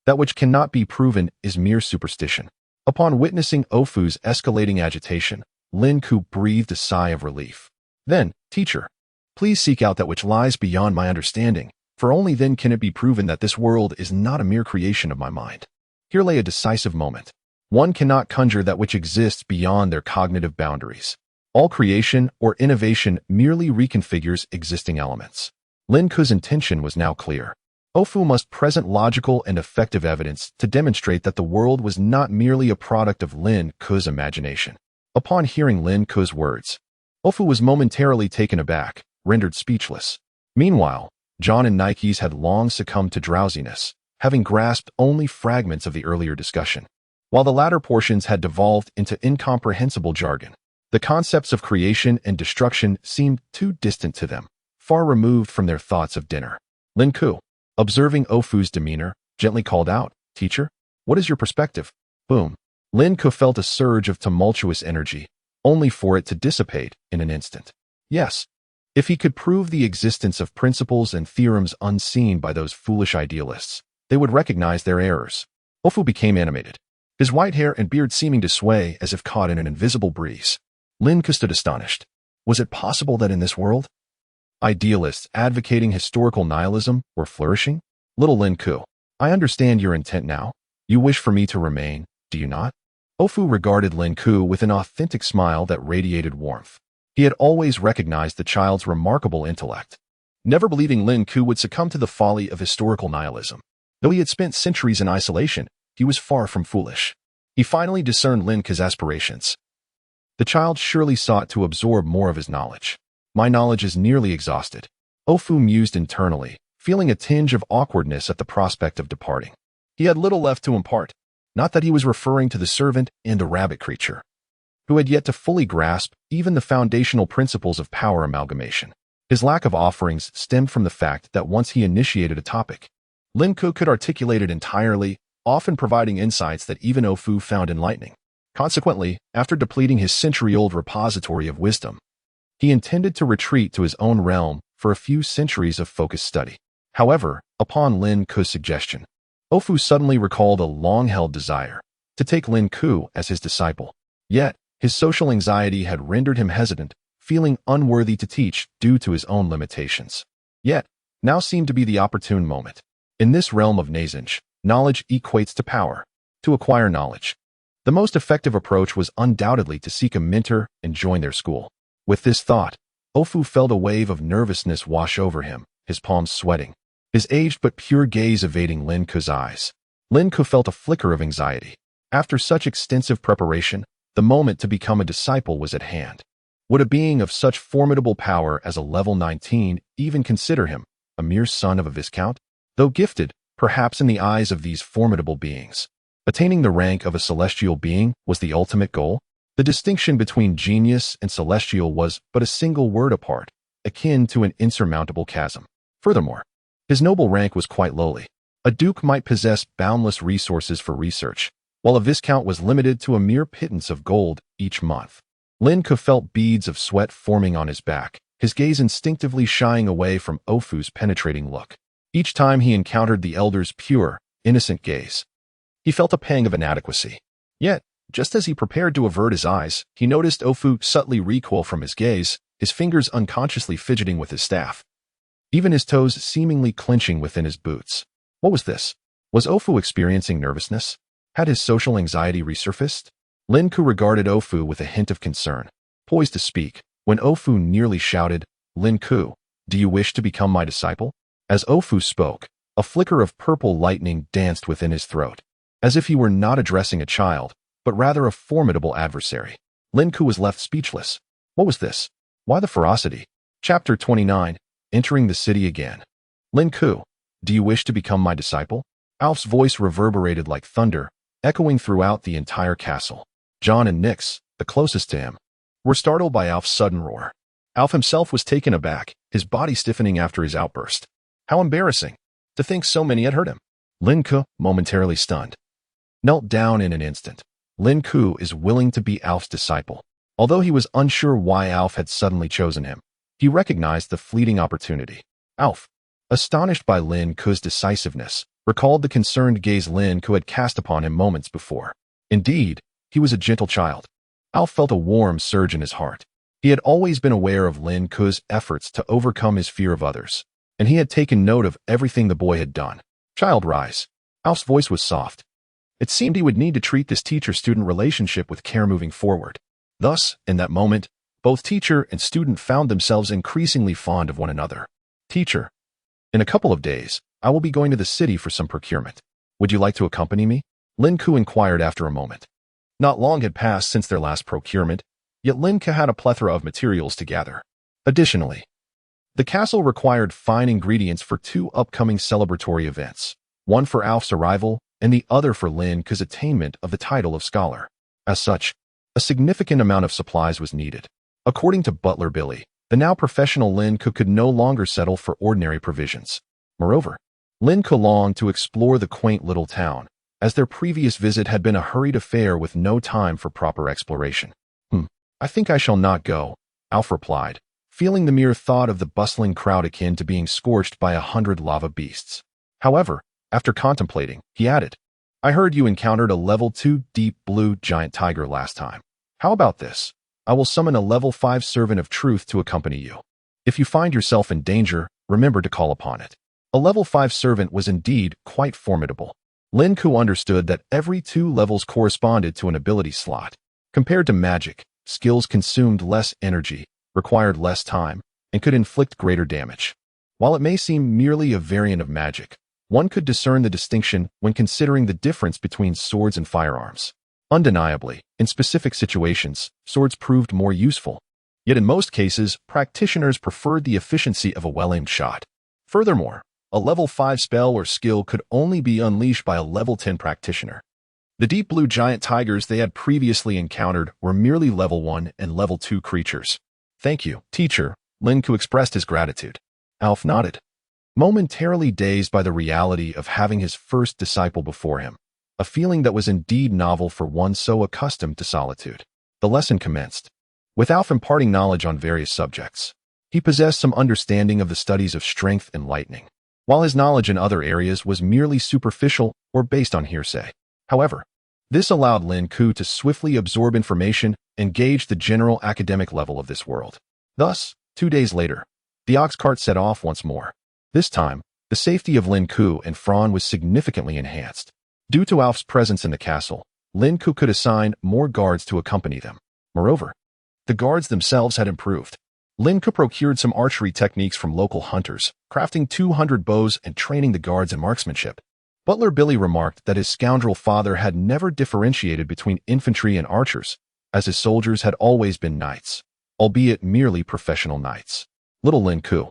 Speaker 1: That which cannot be proven is mere superstition. Upon witnessing Ofu's escalating agitation, Lin Ke breathed a sigh of relief. Then, teacher, please seek out that which lies beyond my understanding, for only then can it be proven that this world is not a mere creation of my mind. Here lay a decisive moment. One cannot conjure that which exists beyond their cognitive boundaries. All creation or innovation merely reconfigures existing elements. Lin Ke's intention was now clear. Ofu must present logical and effective evidence to demonstrate that the world was not merely a product of Lin Ke's imagination. Upon hearing Lin Ke's words, Ofu was momentarily taken aback, rendered speechless. Meanwhile, John and Nikes had long succumbed to drowsiness, having grasped only fragments of the earlier discussion. While the latter portions had devolved into incomprehensible jargon, the concepts of creation and destruction seemed too distant to them, far removed from their thoughts of dinner. Lin Ke, observing Ofu's demeanor, gently called out, "Teacher, what is your perspective?" Boom. Lin Ke felt a surge of tumultuous energy, only for it to dissipate in an instant. Yes, if he could prove the existence of principles and theorems unseen by those foolish idealists, they would recognize their errors. Ofu became animated, his white hair and beard seeming to sway as if caught in an invisible breeze. Lin Ke stood astonished. Was it possible that in this world, idealists advocating historical nihilism were flourishing? Little Lin Ke, I understand your intent now. You wish for me to remain, do you not? Ofu regarded Lin Ke with an authentic smile that radiated warmth. He had always recognized the child's remarkable intellect, never believing Lin Ke would succumb to the folly of historical nihilism. Though he had spent centuries in isolation, he was far from foolish. He finally discerned Lin Ke's aspirations. The child surely sought to absorb more of his knowledge. My knowledge is nearly exhausted. Ofu mused internally, feeling a tinge of awkwardness at the prospect of departing. He had little left to impart. Not that he was referring to the servant and the rabbit creature, who had yet to fully grasp even the foundational principles of power amalgamation. His lack of offerings stemmed from the fact that once he initiated a topic, Lin Ke could articulate it entirely, often providing insights that even Ofu found enlightening. Consequently, after depleting his century-old repository of wisdom, he intended to retreat to his own realm for a few centuries of focused study. However, upon Lin Ke's suggestion, Ofu suddenly recalled a long-held desire to take Lin Ke as his disciple. Yet, his social anxiety had rendered him hesitant, feeling unworthy to teach due to his own limitations. Yet, now seemed to be the opportune moment. In this realm of knowledge, knowledge equates to power. To acquire knowledge, the most effective approach was undoubtedly to seek a mentor and join their school. With this thought, Ofu felt a wave of nervousness wash over him, his palms sweating, his aged but pure gaze evading Lin Ke's eyes. Lin Ke felt a flicker of anxiety. After such extensive preparation, the moment to become a disciple was at hand. Would a being of such formidable power as a level 19 even consider him, a mere son of a viscount? Though gifted, perhaps in the eyes of these formidable beings, attaining the rank of a celestial being was the ultimate goal. The distinction between genius and celestial was but a single word apart, akin to an insurmountable chasm. Furthermore, his noble rank was quite lowly. A duke might possess boundless resources for research, while a viscount was limited to a mere pittance of gold each month. Lin Ke felt beads of sweat forming on his back, his gaze instinctively shying away from Ofu's penetrating look. Each time he encountered the elder's pure, innocent gaze, he felt a pang of inadequacy. Yet, just as he prepared to avert his eyes, he noticed Ofu subtly recoil from his gaze, his fingers unconsciously fidgeting with his staff, even his toes seemingly clenching within his boots. What was this? Was Ofu experiencing nervousness? Had his social anxiety resurfaced? Lin Ke regarded Ofu with a hint of concern, poised to speak, when Ofu nearly shouted, "Lin Ke, do you wish to become my disciple?" As Ofu spoke, a flicker of purple lightning danced within his throat, as if he were not addressing a child, but rather a formidable adversary. Lin Ke was left speechless. What was this? Why the ferocity? Chapter 29, Entering the City Again. Lin Ke, do you wish to become my disciple? Alf's voice reverberated like thunder, echoing throughout the entire castle. John and Nix, the closest to him, were startled by Alf's sudden roar. Alf himself was taken aback, his body stiffening after his outburst. How embarrassing! To think so many had heard him. Lin Ke, momentarily stunned, knelt down in an instant. Lin Ke is willing to be Alf's disciple. Although he was unsure why Alf had suddenly chosen him, he recognized the fleeting opportunity. Alf, astonished by Lin Ke's decisiveness, recalled the concerned gaze Lin Ke had cast upon him moments before. Indeed, he was a gentle child. Alf felt a warm surge in his heart. He had always been aware of Lin Ke's efforts to overcome his fear of others, and he had taken note of everything the boy had done. Child, rise. Alf's voice was soft. It seemed he would need to treat this teacher-student relationship with care moving forward. Thus, in that moment, both teacher and student found themselves increasingly fond of one another. Teacher, in a couple of days, I will be going to the city for some procurement. Would you like to accompany me? Lin Ke inquired after a moment. Not long had passed since their last procurement, yet Lin Ke had a plethora of materials to gather. Additionally, the castle required fine ingredients for 2 upcoming celebratory events, one for Alf's arrival and the other for Lin Ke's attainment of the title of scholar. As such, a significant amount of supplies was needed. According to Butler Billy, the now professional Lin Ke could no longer settle for ordinary provisions. Moreover, Lin Ke longed to explore the quaint little town, as their previous visit had been a hurried affair with no time for proper exploration. I think I shall not go, Alf replied, feeling the mere thought of the bustling crowd akin to being scorched by 100 lava beasts. However, after contemplating, he added, I heard you encountered a level 2 deep blue giant tiger last time. How about this? I will summon a level 5 servant of truth to accompany you. If you find yourself in danger, remember to call upon it. A level 5 servant was indeed quite formidable. Lin Ke understood that every 2 levels corresponded to an ability slot. Compared to magic, skills consumed less energy, required less time, and could inflict greater damage. While it may seem merely a variant of magic, one could discern the distinction when considering the difference between swords and firearms. Undeniably, in specific situations, swords proved more useful. Yet in most cases, practitioners preferred the efficiency of a well-aimed shot. Furthermore, a level 5 spell or skill could only be unleashed by a level 10 practitioner. The deep blue giant tigers they had previously encountered were merely level 1 and level 2 creatures. Thank you, teacher, Lin Ke expressed his gratitude. Alf nodded, momentarily dazed by the reality of having his first disciple before him, a feeling that was indeed novel for one so accustomed to solitude. The lesson commenced, with Alf imparting knowledge on various subjects. He possessed some understanding of the studies of strength and lightning, while his knowledge in other areas was merely superficial or based on hearsay. However, this allowed Lin Ke to swiftly absorb information and gauge the general academic level of this world. Thus, 2 days later, the ox cart set off once more. This time, the safety of Lin Ke and Fran was significantly enhanced. Due to Alf's presence in the castle, Lin Ke could assign more guards to accompany them. Moreover, the guards themselves had improved. Lin Ke procured some archery techniques from local hunters, crafting 200 bows and training the guards in marksmanship. Butler Billy remarked that his scoundrel father had never differentiated between infantry and archers, as his soldiers had always been knights, albeit merely professional knights. Little Lin Ke,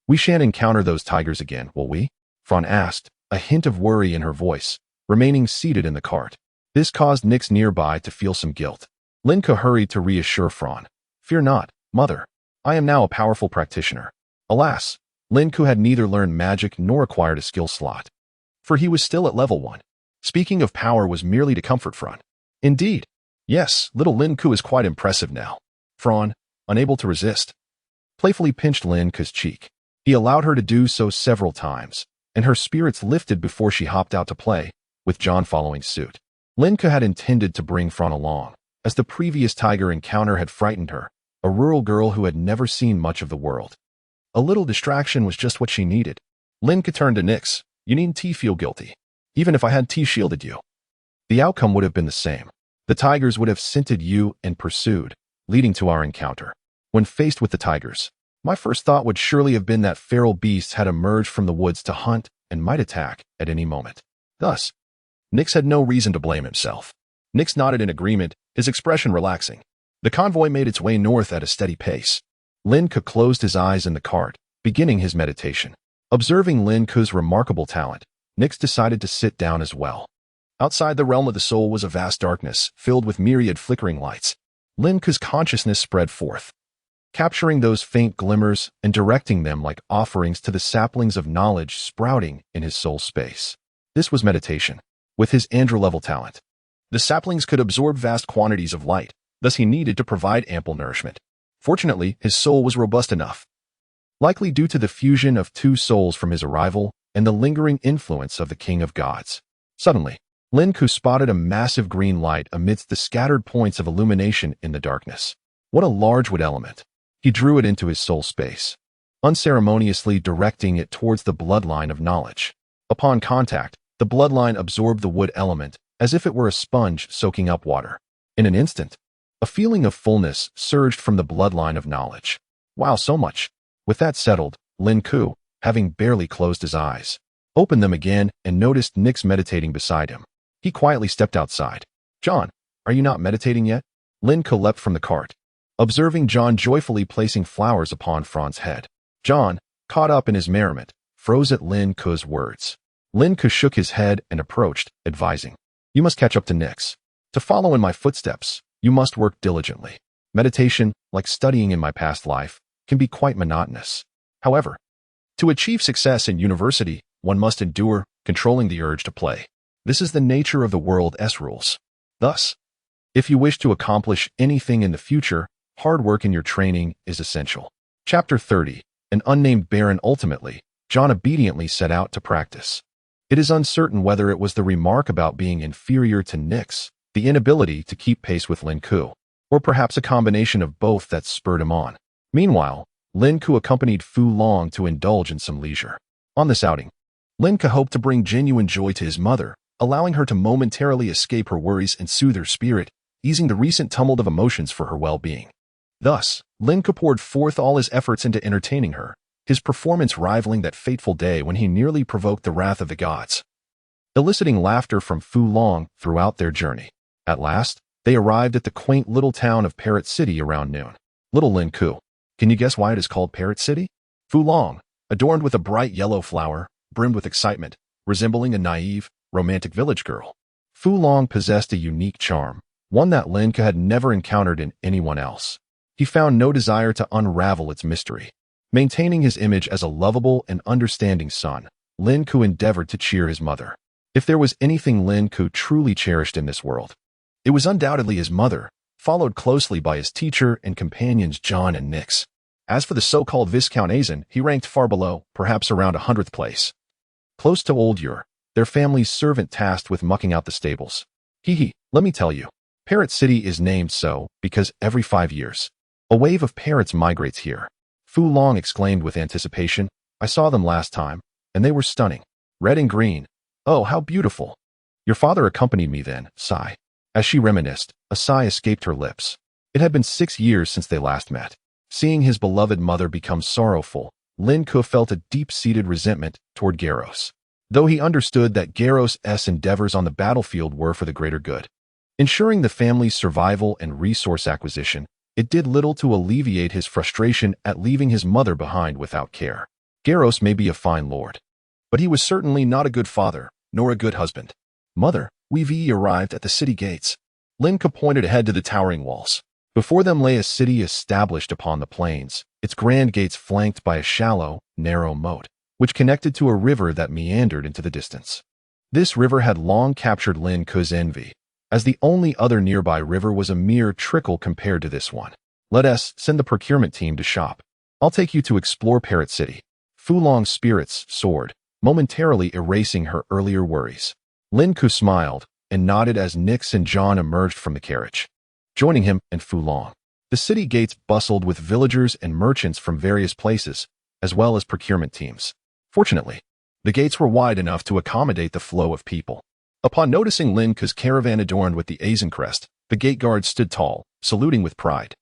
Speaker 1: we shan't encounter those tigers again, will we? Fran asked, a hint of worry in her voice, remaining seated in the cart. This caused Nix nearby to feel some guilt. Lin Ke hurried to reassure Fran. Fear not, mother. I am now a powerful practitioner. Alas, Lin Ke had neither learned magic nor acquired a skill slot, for he was still at level 1. Speaking of power was merely to comfort Fran. Indeed. Yes, little Lin Ke is quite impressive now. Fran, unable to resist, playfully pinched Lin Ke's cheek. He allowed her to do so several times, and her spirits lifted before she hopped out to play, with John following suit. Lin Ke had intended to bring Fran along, as the previous tiger encounter had frightened her, a rural girl who had never seen much of the world. A little distraction was just what she needed. Lin Ke turned to Nix. You needn't feel guilty. Even if I had shielded you, the outcome would have been the same. The tigers would have scented you and pursued, leading to our encounter. When faced with the tigers, my first thought would surely have been that feral beasts had emerged from the woods to hunt and might attack at any moment. Thus, Nix had no reason to blame himself. Nix nodded in agreement, his expression relaxing. The convoy made its way north at a steady pace. Lin Ke closed his eyes in the cart, beginning his meditation. Observing Lin Ke's remarkable talent, Nix decided to sit down as well. Outside the realm of the soul was a vast darkness, filled with myriad flickering lights. Lin Ke's consciousness spread forth, capturing those faint glimmers and directing them like offerings to the saplings of knowledge sprouting in his soul space. This was meditation. With his Andro-level talent, the saplings could absorb vast quantities of light, thus he needed to provide ample nourishment. Fortunately, his soul was robust enough. Likely due to the fusion of 2 souls from his arrival, and the lingering influence of the King of Gods. Suddenly, Lin Ke spotted a massive green light amidst the scattered points of illumination in the darkness. What a large wood element! He drew it into his soul space, unceremoniously directing it towards the bloodline of knowledge. Upon contact, the bloodline absorbed the wood element as if it were a sponge soaking up water. In an instant, a feeling of fullness surged from the bloodline of knowledge. Wow, so much! With that settled, Lin Ke, having barely closed his eyes, opened them again and noticed Nyx meditating beside him. He quietly stepped outside. "John, are you not meditating yet?" Lin Ke leapt from the cart, observing John joyfully placing flowers upon Fran's head. John, caught up in his merriment, froze at Lin Ke's words. Lin Ke shook his head and approached, advising, "You must catch up to Nyx. To follow in my footsteps, you must work diligently. Meditation, like studying in my past life, can be quite monotonous. However, to achieve success in university, one must endure, controlling the urge to play. This is the nature of the world's rules. Thus, if you wish to accomplish anything in the future, hard work in your training is essential." Chapter 30. An unnamed baron. Ultimately, John obediently set out to practice. It is uncertain whether it was the remark about being inferior to Nyx, the inability to keep pace with Lin Ke, or perhaps a combination of both that spurred him on. Meanwhile, Lin Ke accompanied Fu Long to indulge in some leisure. On this outing, Lin Ke hoped to bring genuine joy to his mother, allowing her to momentarily escape her worries and soothe her spirit, easing the recent tumult of emotions for her well-being. Thus, Lin Ke poured forth all his efforts into entertaining her, his performance rivaling that fateful day when he nearly provoked the wrath of the gods, eliciting laughter from Fu Long throughout their journey. At last, they arrived at the quaint little town of Parrot City around noon. Little Lin Ke, can you guess why it is called Parrot City? Fu Long, adorned with a bright yellow flower, brimmed with excitement, resembling a naive, romantic village girl. Fu Long possessed a unique charm, one that Lin Ke had never encountered in anyone else. He found no desire to unravel its mystery. Maintaining his image as a lovable and understanding son, Lin Ke endeavored to cheer his mother. If there was anything Lin Ke truly cherished in this world, it was undoubtedly his mother, followed closely by his teacher and companions John and Nyx. As for the so-called Viscount Azen, he ranked far below, perhaps around 100th place. Close to Old Ur, their family's servant tasked with mucking out the stables. Let me tell you, Parrot City is named so because every 5 years, a wave of parrots migrates here. Fu Long exclaimed with anticipation. "I saw them last time, and they were stunning. Red and green. Oh, how beautiful. Your father accompanied me then." Sigh. As she reminisced, a sigh escaped her lips. It had been 6 years since they last met. Seeing his beloved mother become sorrowful, Lin Ke felt a deep-seated resentment toward Garros, though he understood that Garros' endeavors on the battlefield were for the greater good. Ensuring the family's survival and resource acquisition, it did little to alleviate his frustration at leaving his mother behind without care. Garros may be a fine lord, but he was certainly not a good father, nor a good husband. "Mother, we've arrived at the city gates." Lin Ke pointed ahead to the towering walls. Before them lay a city established upon the plains, its grand gates flanked by a shallow, narrow moat, which connected to a river that meandered into the distance. This river had long captured Lin Ke's envy, as the only other nearby river was a mere trickle compared to this one. "Let us send the procurement team to shop. I'll take you to explore Parrot City." Fu Long's spirits soared, momentarily erasing her earlier worries. Lin Ke smiled and nodded as Nyx and John emerged from the carriage, joining him and Fu Long. The city gates bustled with villagers and merchants from various places, as well as procurement teams. Fortunately, the gates were wide enough to accommodate the flow of people. Upon noticing Lin Ke's caravan adorned with the Azen crest, the gate guards stood tall, saluting with pride.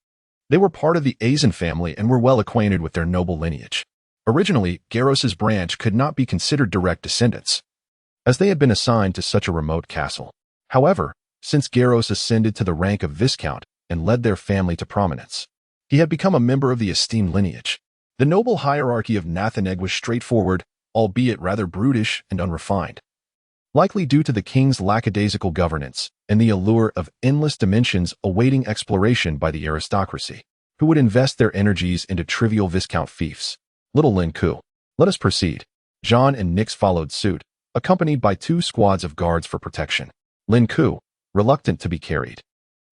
Speaker 1: They were part of the Azen family and were well acquainted with their noble lineage. Originally, Garros' branch could not be considered direct descendants, as they had been assigned to such a remote castle. However, since Garros ascended to the rank of Viscount and led their family to prominence, he had become a member of the esteemed lineage. The noble hierarchy of Nathaneg was straightforward, albeit rather brutish and unrefined, likely due to the king's lackadaisical governance and the allure of endless dimensions awaiting exploration by the aristocracy, who would invest their energies into trivial Viscount fiefs. Little Lin Ke, let us proceed. John and Nyx followed suit, accompanied by 2 squads of guards for protection. Lin Ke, reluctant to be carried,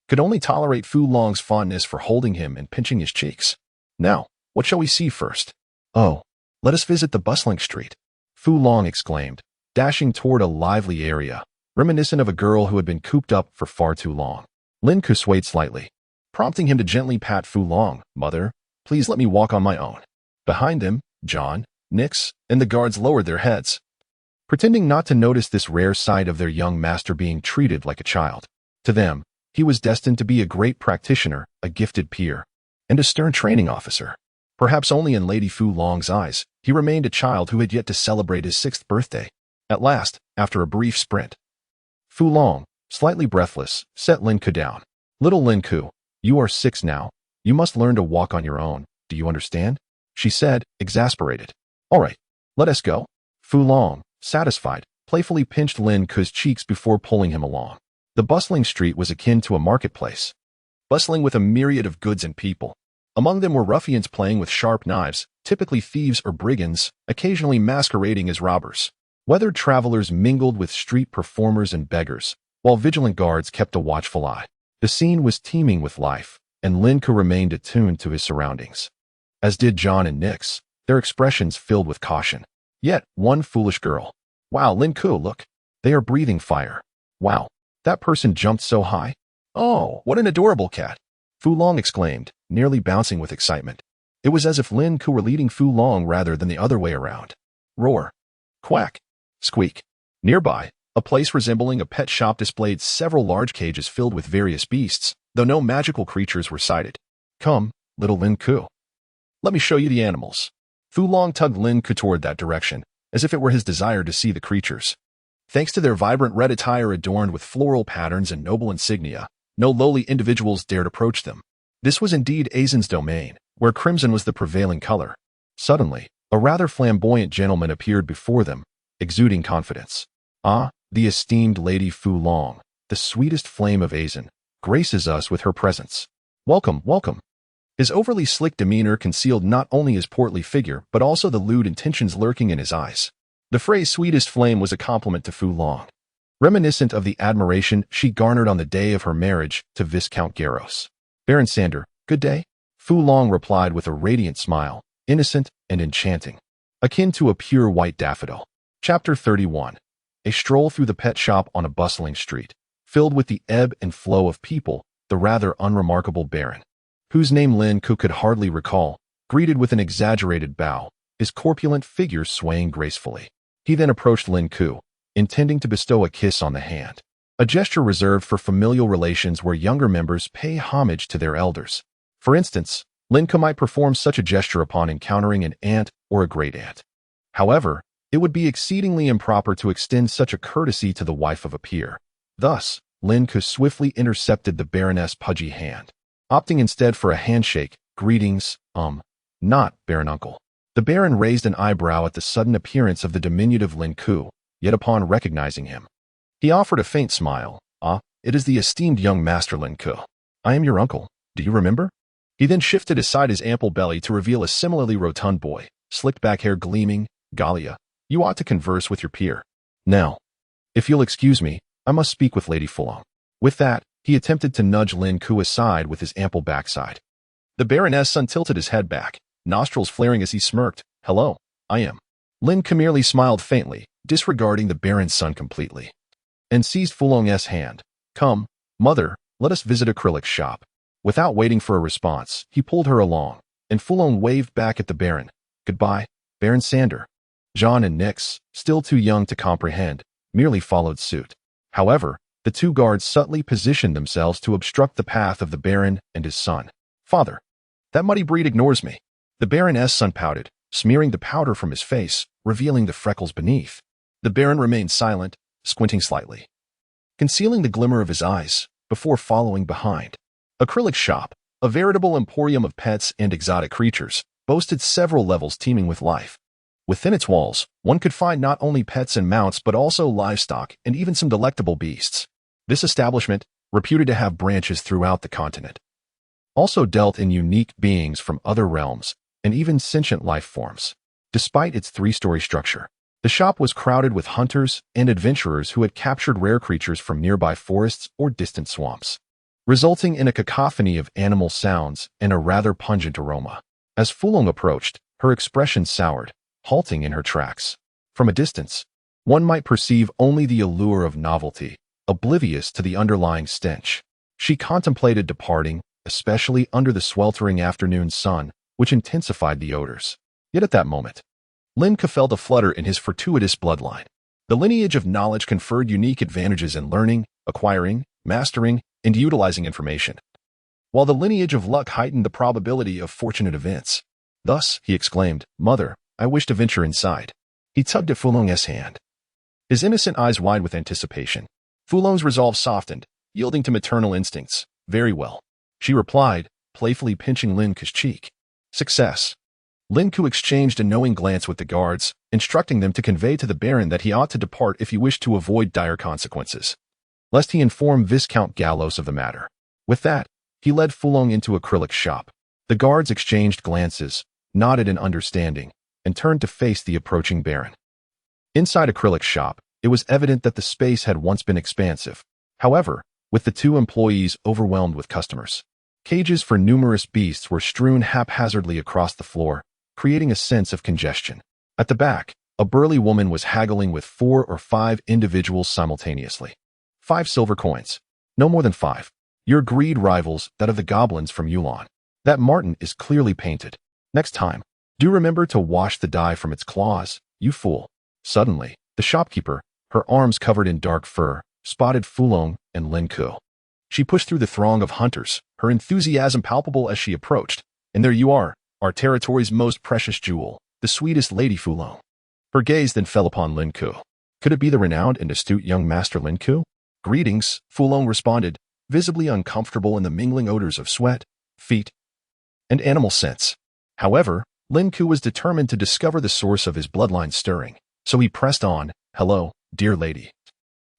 Speaker 1: could only tolerate Fu Long's fondness for holding him and pinching his cheeks. "Now, what shall we see first?" "Oh, let us visit the bustling street." Fu Long exclaimed, dashing toward a lively area, reminiscent of a girl who had been cooped up for far too long. Lin Ke swayed slightly, prompting him to gently pat Fu Long. Mother, please let me walk on my own. Behind him, John, Nix, and the guards lowered their heads, pretending not to notice this rare sight of their young master being treated like a child. To them, he was destined to be a great practitioner, a gifted peer, and a stern training officer. Perhaps only in Lady Fu Long's eyes, he remained a child who had yet to celebrate his 6th birthday. At last, after a brief sprint, Fu Long, slightly breathless, set Lin Ke down. Little Lin Ke, you are 6 now. You must learn to walk on your own. Do you understand? She said, exasperated. All right, let us go. Fu Long, satisfied, playfully pinched Lin Ke's cheeks before pulling him along. The bustling street was akin to a marketplace, bustling with a myriad of goods and people. Among them were ruffians playing with sharp knives, typically thieves or brigands, occasionally masquerading as robbers. Weathered travelers mingled with street performers and beggars, while vigilant guards kept a watchful eye. The scene was teeming with life, and Lin Ke remained attuned to his surroundings. As did John and Nix, their expressions filled with caution. Yet, one foolish girl. Wow, Lin Ke, look. They are breathing fire. Wow, that person jumped so high. Oh, what an adorable cat. Fu Long exclaimed, nearly bouncing with excitement. It was as if Lin Ke were leading Fu Long rather than the other way around. Roar. Quack. Squeak. Nearby, a place resembling a pet shop displayed several large cages filled with various beasts, though no magical creatures were sighted. Come, little Lin Ke. Let me show you the animals. Fu Long tugged Lin Ke toward that direction, as if it were his desire to see the creatures. Thanks to their vibrant red attire adorned with floral patterns and noble insignia, no lowly individuals dared approach them. This was indeed Azin's domain, where crimson was the prevailing color. Suddenly, a rather flamboyant gentleman appeared before them, exuding confidence. Ah, the esteemed Lady Fu Long, the sweetest flame of Azin, graces us with her presence. Welcome, welcome. His overly slick demeanor concealed not only his portly figure, but also the lewd intentions lurking in his eyes. The phrase sweetest flame was a compliment to Fu Long, reminiscent of the admiration she garnered on the day of her marriage to Viscount Garros. Baron Sander, good day? Fu Long replied with a radiant smile, innocent and enchanting, akin to a pure white daffodil. Chapter 31. A stroll through the pet shop on a bustling street, filled with the ebb and flow of people, the rather unremarkable Baron, whose name Lin Ke could hardly recall, greeted with an exaggerated bow, his corpulent figure swaying gracefully. He then approached Lin Ke, intending to bestow a kiss on the hand, a gesture reserved for familial relations where younger members pay homage to their elders. For instance, Lin Ke might perform such a gesture upon encountering an aunt or a great-aunt. However, it would be exceedingly improper to extend such a courtesy to the wife of a peer. Thus, Lin Ke swiftly intercepted the Baroness' pudgy hand, opting instead for a handshake. Greetings, not Baron Uncle. The Baron raised an eyebrow at the sudden appearance of the diminutive Lin Ke, yet upon recognizing him, he offered a faint smile. Ah, it is the esteemed young Master Lin Ke. I am your uncle. Do you remember? He then shifted aside his ample belly to reveal a similarly rotund boy, slicked back hair gleaming. Galia, you ought to converse with your peer. Now, if you'll excuse me, I must speak with Lady Fu Long. With that, he attempted to nudge Lin Ke aside with his ample backside. The Baroness' son tilted his head back, nostrils flaring as he smirked. Hello, I am. Lin Ke merely smiled faintly, disregarding the Baron's son completely, and seized Fu Long's hand. Come, mother, let us visit Acrylic's shop. Without waiting for a response, he pulled her along, and Fu Long waved back at the Baron. Goodbye, Baron Sander. John and Nix, still too young to comprehend, merely followed suit. However, the two guards subtly positioned themselves to obstruct the path of the Baron and his son. Father, that muddy breed ignores me. The Baroness' son pouted, smearing the powder from his face, revealing the freckles beneath. The Baron remained silent, squinting slightly, concealing the glimmer of his eyes, before following behind. Acrylic's shop, a veritable emporium of pets and exotic creatures, boasted several levels teeming with life. Within its walls, one could find not only pets and mounts but also livestock and even some delectable beasts. This establishment, reputed to have branches throughout the continent, also dealt in unique beings from other realms and even sentient life forms. Despite its three-story structure, the shop was crowded with hunters and adventurers who had captured rare creatures from nearby forests or distant swamps, resulting in a cacophony of animal sounds and a rather pungent aroma. As Fu Long approached, her expression soured, halting in her tracks. From a distance, one might perceive only the allure of novelty, oblivious to the underlying stench. She contemplated departing, especially under the sweltering afternoon sun, which intensified the odors. Yet at that moment, Lin Ke felt a flutter in his fortuitous bloodline. The lineage of knowledge conferred unique advantages in learning, acquiring, mastering, and utilizing information, while the lineage of luck heightened the probability of fortunate events. Thus, he exclaimed, "Mother, I wish to venture inside." He tugged at Fulong's hand, his innocent eyes wide with anticipation. Fulong's resolve softened, yielding to maternal instincts. "Very well," she replied, playfully pinching Lin Ke's cheek. "Success." Lin Ke exchanged a knowing glance with the guards, instructing them to convey to the Baron that he ought to depart if he wished to avoid dire consequences, lest he inform Viscount Gallos of the matter. With that, he led Fulong into Acrylic's shop. The guards exchanged glances, nodded in understanding, and turned to face the approaching Baron. Inside Acrylic's shop, it was evident that the space had once been expansive. However, with the two employees overwhelmed with customers, cages for numerous beasts were strewn haphazardly across the floor, creating a sense of congestion. At the back, a burly woman was haggling with 4 or 5 individuals simultaneously. 5 silver coins. No more than 5. Your greed rivals that of the goblins from Yulon. That marten is clearly painted. Next time, do remember to wash the dye from its claws, you fool. Suddenly, the shopkeeper, her arms covered in dark fur, spotted Fulong and Lin Ke. She pushed through the throng of hunters, her enthusiasm palpable as she approached. "And there you are, our territory's most precious jewel, the sweetest Lady Fulong." Her gaze then fell upon Lin Ke. Could it be the renowned and astute young Master Lin Ke? "Greetings," Fulong responded, visibly uncomfortable in the mingling odors of sweat, feet, and animal scents. However, Lin Ke was determined to discover the source of his bloodline stirring, so he pressed on, "Hello, dear lady.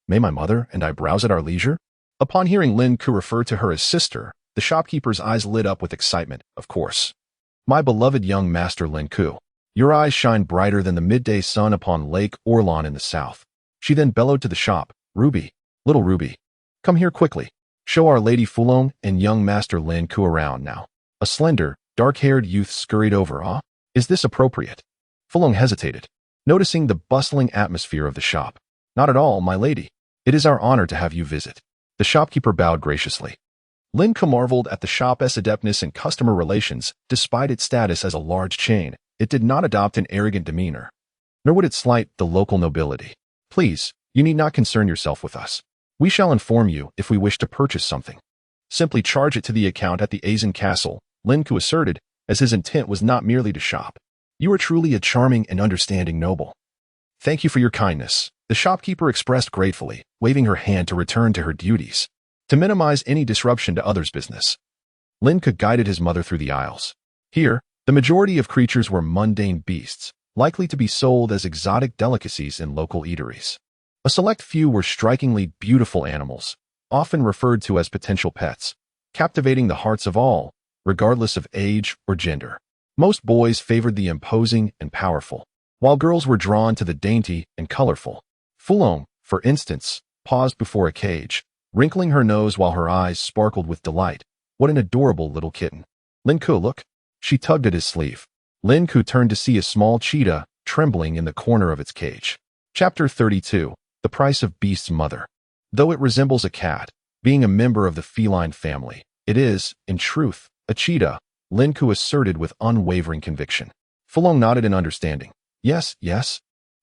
Speaker 1: May my mother and I browse at our leisure?" Upon hearing Lin Ke refer to her as sister, the shopkeeper's eyes lit up with excitement. "Of course. My beloved young Master Lin Ke, your eyes shine brighter than the midday sun upon Lake Orlon in the south." She then bellowed to the shop, "Ruby, little Ruby, come here quickly. Show our Lady Fulong and young Master Lin Ke around now." A slender, dark-haired youth scurried over. "Ah, is this appropriate?" Fulong hesitated, noticing the bustling atmosphere of the shop. "Not at all, my lady. It is our honor to have you visit." The shopkeeper bowed graciously. Lin Ke marveled at the shop's adeptness in customer relations. Despite its status as a large chain, it did not adopt an arrogant demeanor, nor would it slight the local nobility. "Please, you need not concern yourself with us. We shall inform you if we wish to purchase something. Simply charge it to the account at the Azen Castle," Lin Ke asserted, as his intent was not merely to shop. "You are truly a charming and understanding noble." "Thank you for your kindness," the shopkeeper expressed gratefully, waving her hand to return to her duties. To minimize any disruption to others' business, Lin Ke guided his mother through the aisles. Here, the majority of creatures were mundane beasts, likely to be sold as exotic delicacies in local eateries. A select few were strikingly beautiful animals, often referred to as potential pets, captivating the hearts of all, regardless of age or gender. Most boys favored the imposing and powerful, while girls were drawn to the dainty and colorful. Fulong, for instance, paused before a cage, wrinkling her nose while her eyes sparkled with delight. "What an adorable little kitten. Lin Ke, look." She tugged at his sleeve. Lin Ke turned to see a small cheetah trembling in the corner of its cage. Chapter 32. The Price of Beast's Mother. Though it resembles a cat, being a member of the feline family, it is, in truth, a cheetah, Lin Ke asserted with unwavering conviction. Fulong nodded in understanding. Yes,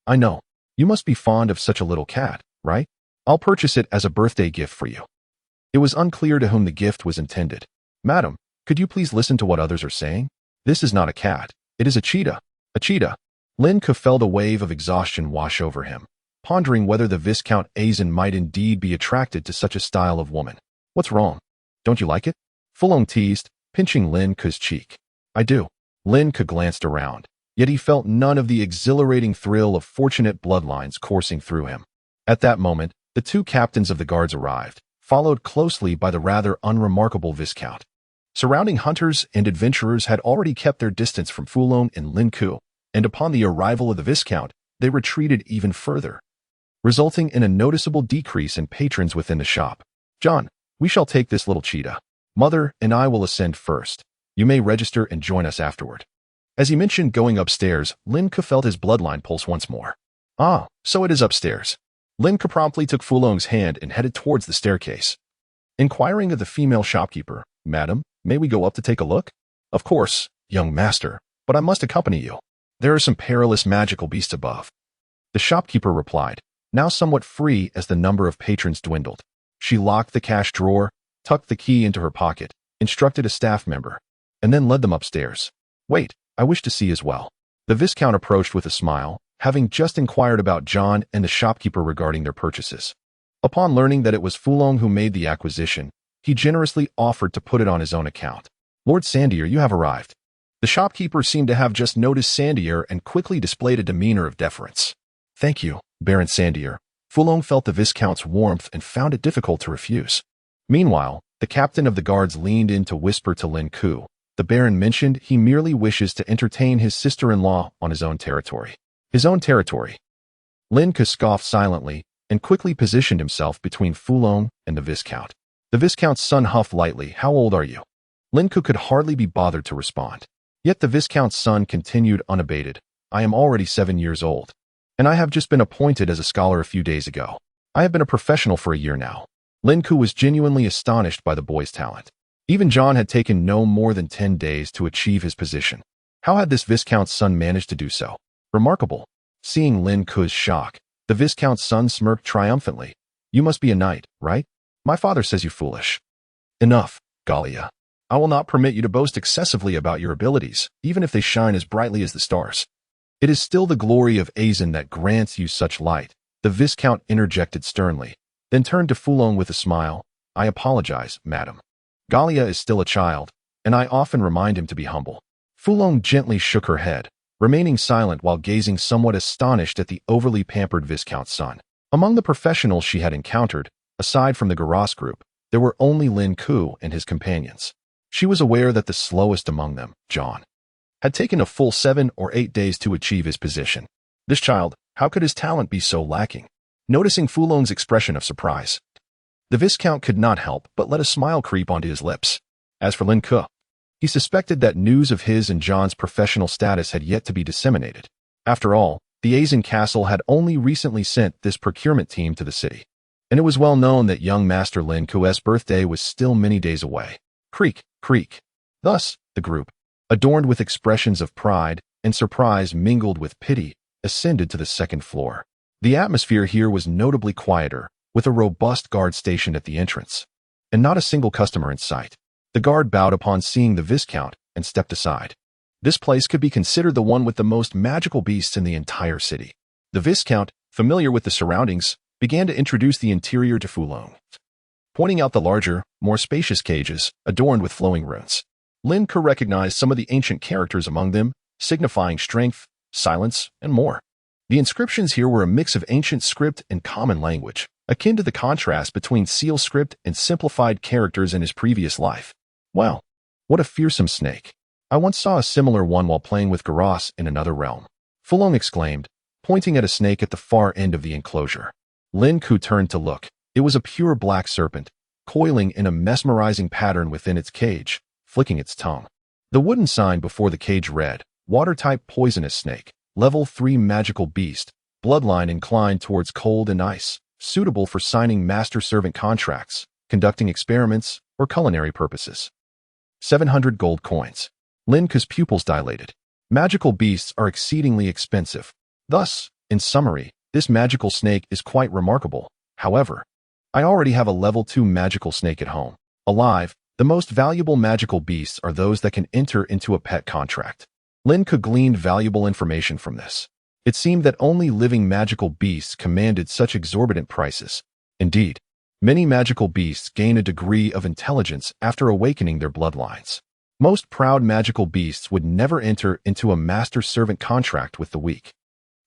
Speaker 1: I know. You must be fond of such a little cat, right? I'll purchase it as a birthday gift for you." It was unclear to whom the gift was intended. "Madam, could you please listen to what others are saying? This is not a cat. It is a cheetah. A cheetah." Lin Ke felt a wave of exhaustion wash over him, pondering whether the Viscount Azen might indeed be attracted to such a style of woman. "What's wrong? Don't you like it?" Fulong teased, pinching Lin Ke's cheek. "I do." Lin Ke glanced around, yet he felt none of the exhilarating thrill of fortunate bloodlines coursing through him. At that moment, the 2 captains of the guards arrived, followed closely by the rather unremarkable Viscount. Surrounding hunters and adventurers had already kept their distance from Fulong and Lin Ke, and upon the arrival of the Viscount, they retreated even further, resulting in a noticeable decrease in patrons within the shop. "John, we shall take this little cheetah. Mother and I will ascend first. You may register and join us afterward." As he mentioned going upstairs, Lin Ke felt his bloodline pulse once more. Ah, so it is upstairs. Lin Ke promptly took Fulong's hand and headed towards the staircase. Inquiring of the female shopkeeper, "Madam, may we go up to take a look?" "Of course, young master, but I must accompany you. There are some perilous magical beasts above." The shopkeeper replied, now somewhat free as the number of patrons dwindled. She locked the cash drawer, tucked the key into her pocket, instructed a staff member, and then led them upstairs. "Wait, I wish to see as well." The Viscount approached with a smile, having just inquired about John and the shopkeeper regarding their purchases. Upon learning that it was Fulong who made the acquisition, he generously offered to put it on his own account. "Lord Sandier, you have arrived." The shopkeeper seemed to have just noticed Sandier and quickly displayed a demeanor of deference. "Thank you, Baron Sandier." Fulong felt the Viscount's warmth and found it difficult to refuse. Meanwhile, the captain of the guards leaned in to whisper to Lin Ke. The Baron mentioned he merely wishes to entertain his sister-in-law on his own territory. His own territory. Lin Ke scoffed silently and quickly positioned himself between Fulong and the Viscount. The Viscount's son huffed lightly. "How old are you?" Lin Ke could hardly be bothered to respond. Yet the Viscount's son continued unabated. "I am already 7 years old, and I have just been appointed as a scholar a few days ago. I have been a professional for a year now." Lin Ke was genuinely astonished by the boy's talent. Even John had taken no more than 10 days to achieve his position. How had this Viscount's son managed to do so? Remarkable. Seeing Lin Ke's shock, the Viscount's son smirked triumphantly. "You must be a knight, right? My father says you foolish." "Enough, Galia. I will not permit you to boast excessively about your abilities, even if they shine as brightly as the stars. It is still the glory of Azen that grants you such light," the Viscount interjected sternly, then turned to Fulong with a smile. "I apologize, madam. Galia is still a child, and I often remind him to be humble." Fulong gently shook her head, remaining silent while gazing somewhat astonished at the overly pampered Viscount's son. Among the professionals she had encountered, aside from the Garas group, there were only Lin Ke and his companions. She was aware that the slowest among them, John, had taken a full 7 or 8 days to achieve his position. This child, how could his talent be so lacking? Noticing Fulong's expression of surprise, the Viscount could not help but let a smile creep onto his lips. As for Lin Ke, he suspected that news of his and John's professional status had yet to be disseminated. After all, the Azen Castle had only recently sent this procurement team to the city, and it was well known that young Master Lin Ke's birthday was still many days away. Creak, creak. Thus, the group, adorned with expressions of pride and surprise mingled with pity, ascended to the second floor. The atmosphere here was notably quieter, with a robust guard stationed at the entrance, and not a single customer in sight. The guard bowed upon seeing the Viscount and stepped aside. This place could be considered the one with the most magical beasts in the entire city. The Viscount, familiar with the surroundings, began to introduce the interior to Fulong, pointing out the larger, more spacious cages adorned with flowing runes. Lin Ke recognized some of the ancient characters among them, signifying strength, silence, and more. The inscriptions here were a mix of ancient script and common language, akin to the contrast between seal script and simplified characters in his previous life. Wow, what a fearsome snake. I once saw a similar one while playing with Garas in another realm. Fulong exclaimed, pointing at a snake at the far end of the enclosure. Lin Ke turned to look. It was a pure black serpent, coiling in a mesmerizing pattern within its cage, flicking its tongue. The wooden sign before the cage read, "Water-type poisonous snake, level 3 magical beast, bloodline inclined towards cold and ice, suitable for signing master-servant contracts, conducting experiments, or culinary purposes. 700 gold coins." Lin Ke's pupils dilated. Magical beasts are exceedingly expensive. Thus, in summary, this magical snake is quite remarkable. However, I already have a level 2 magical snake at home. Alive, the most valuable magical beasts are those that can enter into a pet contract. Lin Ke gleaned valuable information from this. It seemed that only living magical beasts commanded such exorbitant prices. Indeed, many magical beasts gain a degree of intelligence after awakening their bloodlines. Most proud magical beasts would never enter into a master-servant contract with the weak.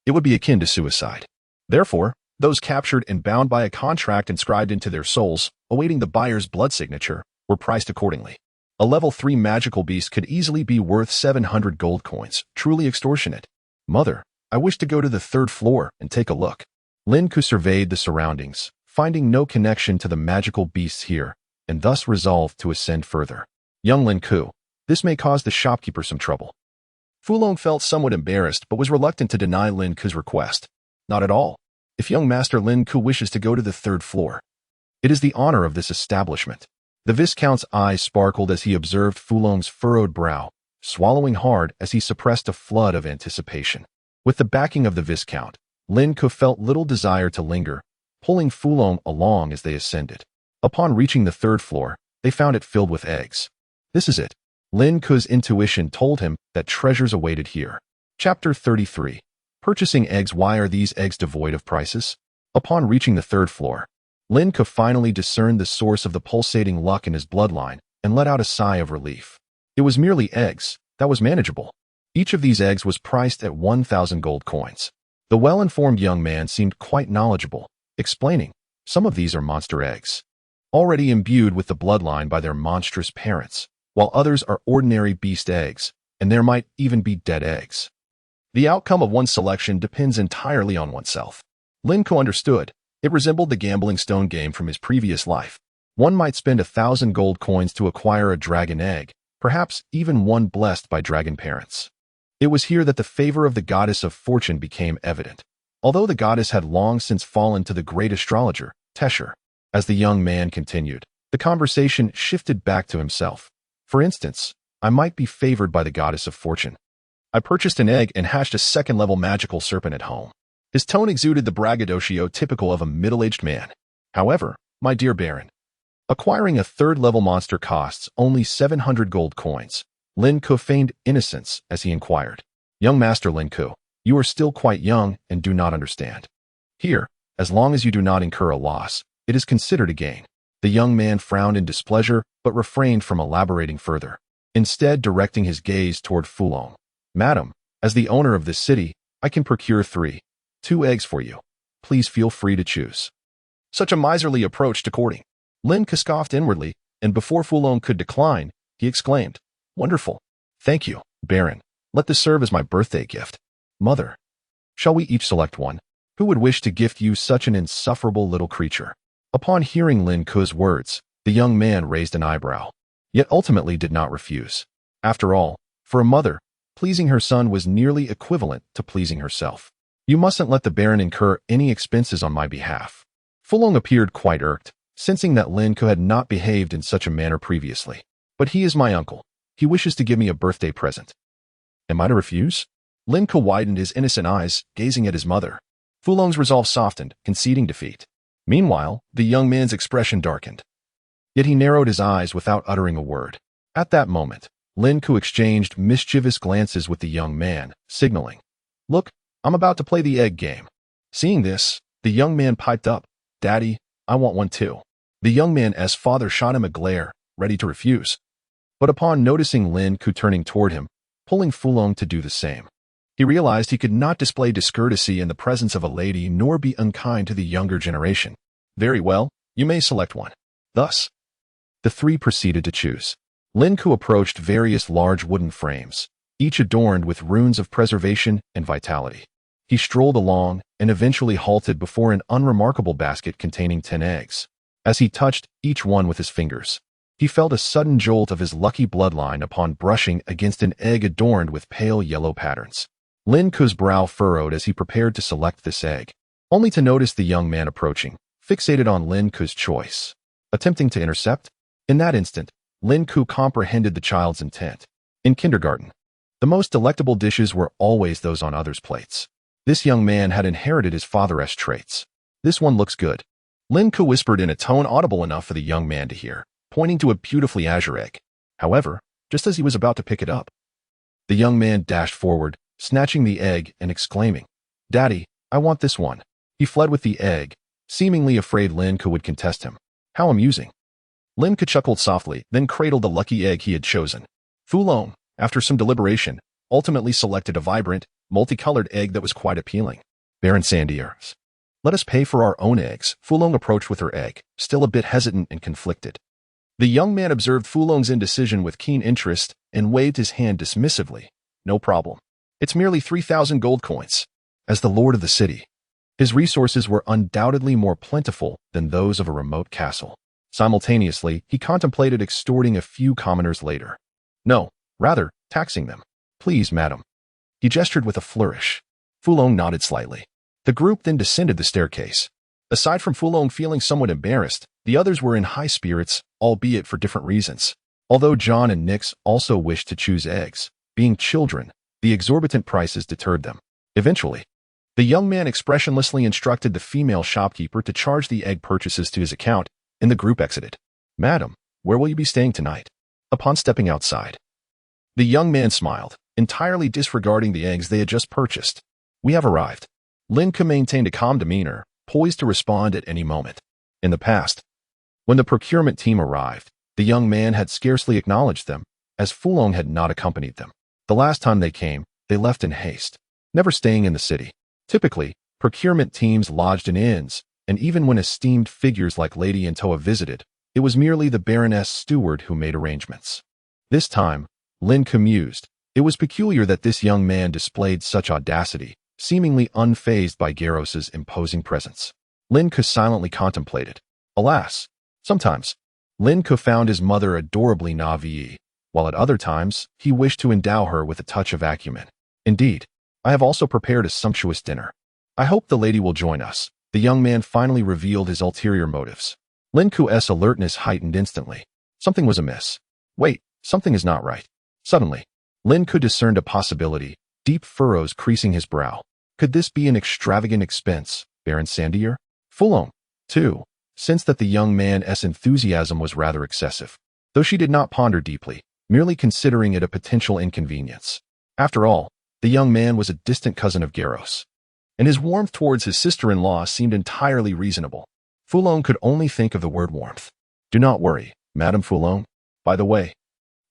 Speaker 1: It would be akin to suicide. Therefore, those captured and bound by a contract inscribed into their souls, awaiting the buyer's blood signature, were priced accordingly. A level 3 magical beast could easily be worth 700 gold coins, truly extortionate. "Mother, I wish to go to the 3rd floor and take a look." Lin Ke surveyed the surroundings, finding no connection to the magical beasts here, and thus resolved to ascend further. "Young Lin Ke, this may cause the shopkeeper some trouble." Fulong felt somewhat embarrassed but was reluctant to deny Lin Ke's request. Not at all. If young Master Lin Ke wishes to go to the third floor, it is the honor of this establishment. The Viscount's eyes sparkled as he observed Fulong's furrowed brow, swallowing hard as he suppressed a flood of anticipation. With the backing of the Viscount, Lin Ke felt little desire to linger, pulling Fulong along as they ascended. Upon reaching the third floor, they found it filled with eggs. This is it. Lin Ke's intuition told him that treasures awaited here. Chapter 33. Purchasing eggs. Why are these eggs devoid of prices? Upon reaching the third floor, Lin Ke finally discerned the source of the pulsating luck in his bloodline and let out a sigh of relief. It was merely eggs. That was manageable. Each of these eggs was priced at 1,000 gold coins. The well-informed young man seemed quite knowledgeable, explaining, some of these are monster eggs, already imbued with the bloodline by their monstrous parents, while others are ordinary beast eggs, and there might even be dead eggs. The outcome of one's selection depends entirely on oneself. Lin Ke understood. It resembled the gambling stone game from his previous life. One might spend 1,000 gold coins to acquire a dragon egg, perhaps even one blessed by dragon parents. It was here that the favor of the goddess of fortune became evident, although the goddess had long since fallen to the great astrologer, Tesher. As the young man continued, the conversation shifted back to himself. For instance, I might be favored by the goddess of fortune. I purchased an egg and hatched a second-level magical serpent at home. His tone exuded the braggadocio typical of a middle-aged man. However, my dear Baron, acquiring a third-level monster costs only 700 gold coins. Lin Ke feigned innocence as he inquired. Young Master Lin Ke, you are still quite young and do not understand. Here, as long as you do not incur a loss, it is considered a gain. The young man frowned in displeasure but refrained from elaborating further, instead directing his gaze toward Fulong. Madam, as the owner of this city, I can procure 2 eggs for you. Please feel free to choose. Such a miserly approach to courting. Lin Ke scoffed inwardly, and before Fulong could decline, he exclaimed, Wonderful. Thank you, Baron. Let this serve as my birthday gift. Mother, shall we each select one? Who would wish to gift you such an insufferable little creature? Upon hearing Lin Ke's words, the young man raised an eyebrow, yet ultimately did not refuse. After all, for a mother, pleasing her son was nearly equivalent to pleasing herself. You mustn't let the Baron incur any expenses on my behalf. Fulong appeared quite irked, sensing that Lin Ke had not behaved in such a manner previously. But he is my uncle. He wishes to give me a birthday present. Am I to refuse? Lin Ke widened his innocent eyes, gazing at his mother. Fulong's resolve softened, conceding defeat. Meanwhile, the young man's expression darkened. Yet he narrowed his eyes without uttering a word. At that moment, Lin Ke exchanged mischievous glances with the young man, signaling, Look, I'm about to play the egg game. Seeing this, the young man piped up, Daddy, I want one too. The young man's father shot him a glare, ready to refuse. But upon noticing Lin Ke turning toward him, pulling Fulong to do the same, he realized he could not display discourtesy in the presence of a lady nor be unkind to the younger generation. Very well, you may select one. Thus, the 3 proceeded to choose. Lin Ke approached various large wooden frames, each adorned with runes of preservation and vitality. He strolled along and eventually halted before an unremarkable basket containing 10 eggs. As he touched each one with his fingers, he felt a sudden jolt of his lucky bloodline upon brushing against an egg adorned with pale yellow patterns. Lin Ke's brow furrowed as he prepared to select this egg, only to notice the young man approaching, fixated on Lin Ke's choice. Attempting to intercept? In that instant, Lin Ke comprehended the child's intent. In kindergarten, the most delectable dishes were always those on others' plates. This young man had inherited his father-esque traits. This one looks good. Lin Ke whispered in a tone audible enough for the young man to hear, pointing to a beautifully azure egg. However, just as he was about to pick it up, the young man dashed forward, snatching the egg and exclaiming, Daddy, I want this one. He fled with the egg, seemingly afraid Lin Ke would contest him. How amusing. Lin Ke chuckled softly, then cradled the lucky egg he had chosen. Fulong, after some deliberation, ultimately selected a vibrant, multicolored egg that was quite appealing. Baron Sandiers, let us pay for our own eggs. Fulong approached with her egg, still a bit hesitant and conflicted. The young man observed Fulong's indecision with keen interest and waved his hand dismissively. No problem. It's merely 3,000 gold coins. As the lord of the city, his resources were undoubtedly more plentiful than those of a remote castle. Simultaneously, he contemplated extorting a few commoners later. No, rather, taxing them. Please, madam. He gestured with a flourish. Fulong nodded slightly. The group then descended the staircase. Aside from Fulong feeling somewhat embarrassed, the others were in high spirits, albeit for different reasons. Although John and Nix also wished to choose eggs, being children, the exorbitant prices deterred them. Eventually, the young man expressionlessly instructed the female shopkeeper to charge the egg purchases to his account, and the group exited. "Madam, where will you be staying tonight?" Upon stepping outside, the young man smiled, entirely disregarding the eggs they had just purchased. "We have arrived." Lin Ke maintained a calm demeanor, poised to respond at any moment. In the past, when the procurement team arrived, the young man had scarcely acknowledged them, as Fulong had not accompanied them. The last time they came, they left in haste, never staying in the city. Typically, procurement teams lodged in inns, and even when esteemed figures like Lady Antoa visited, it was merely the Baroness steward who made arrangements. This time, Lin Ke mused, it was peculiar that this young man displayed such audacity, seemingly unfazed by Garros's imposing presence. Lin Ke silently contemplated. Alas, sometimes, Lin Ke found his mother adorably naïve, while at other times, he wished to endow her with a touch of acumen. "Indeed, I have also prepared a sumptuous dinner. I hope the lady will join us." The young man finally revealed his ulterior motives. Lin Ke's alertness heightened instantly. Something was amiss. Wait, something is not right. Suddenly, Lin Ke discerned a possibility, deep furrows creasing his brow. Could this be an extravagant expense, Baron Sandier? Fulong, too, sensed that the young man's enthusiasm was rather excessive, though she did not ponder deeply, merely considering it a potential inconvenience. After all, the young man was a distant cousin of Garros, and his warmth towards his sister-in-law seemed entirely reasonable. Fulong could only think of the word warmth. "Do not worry, Madame Fulong. By the way,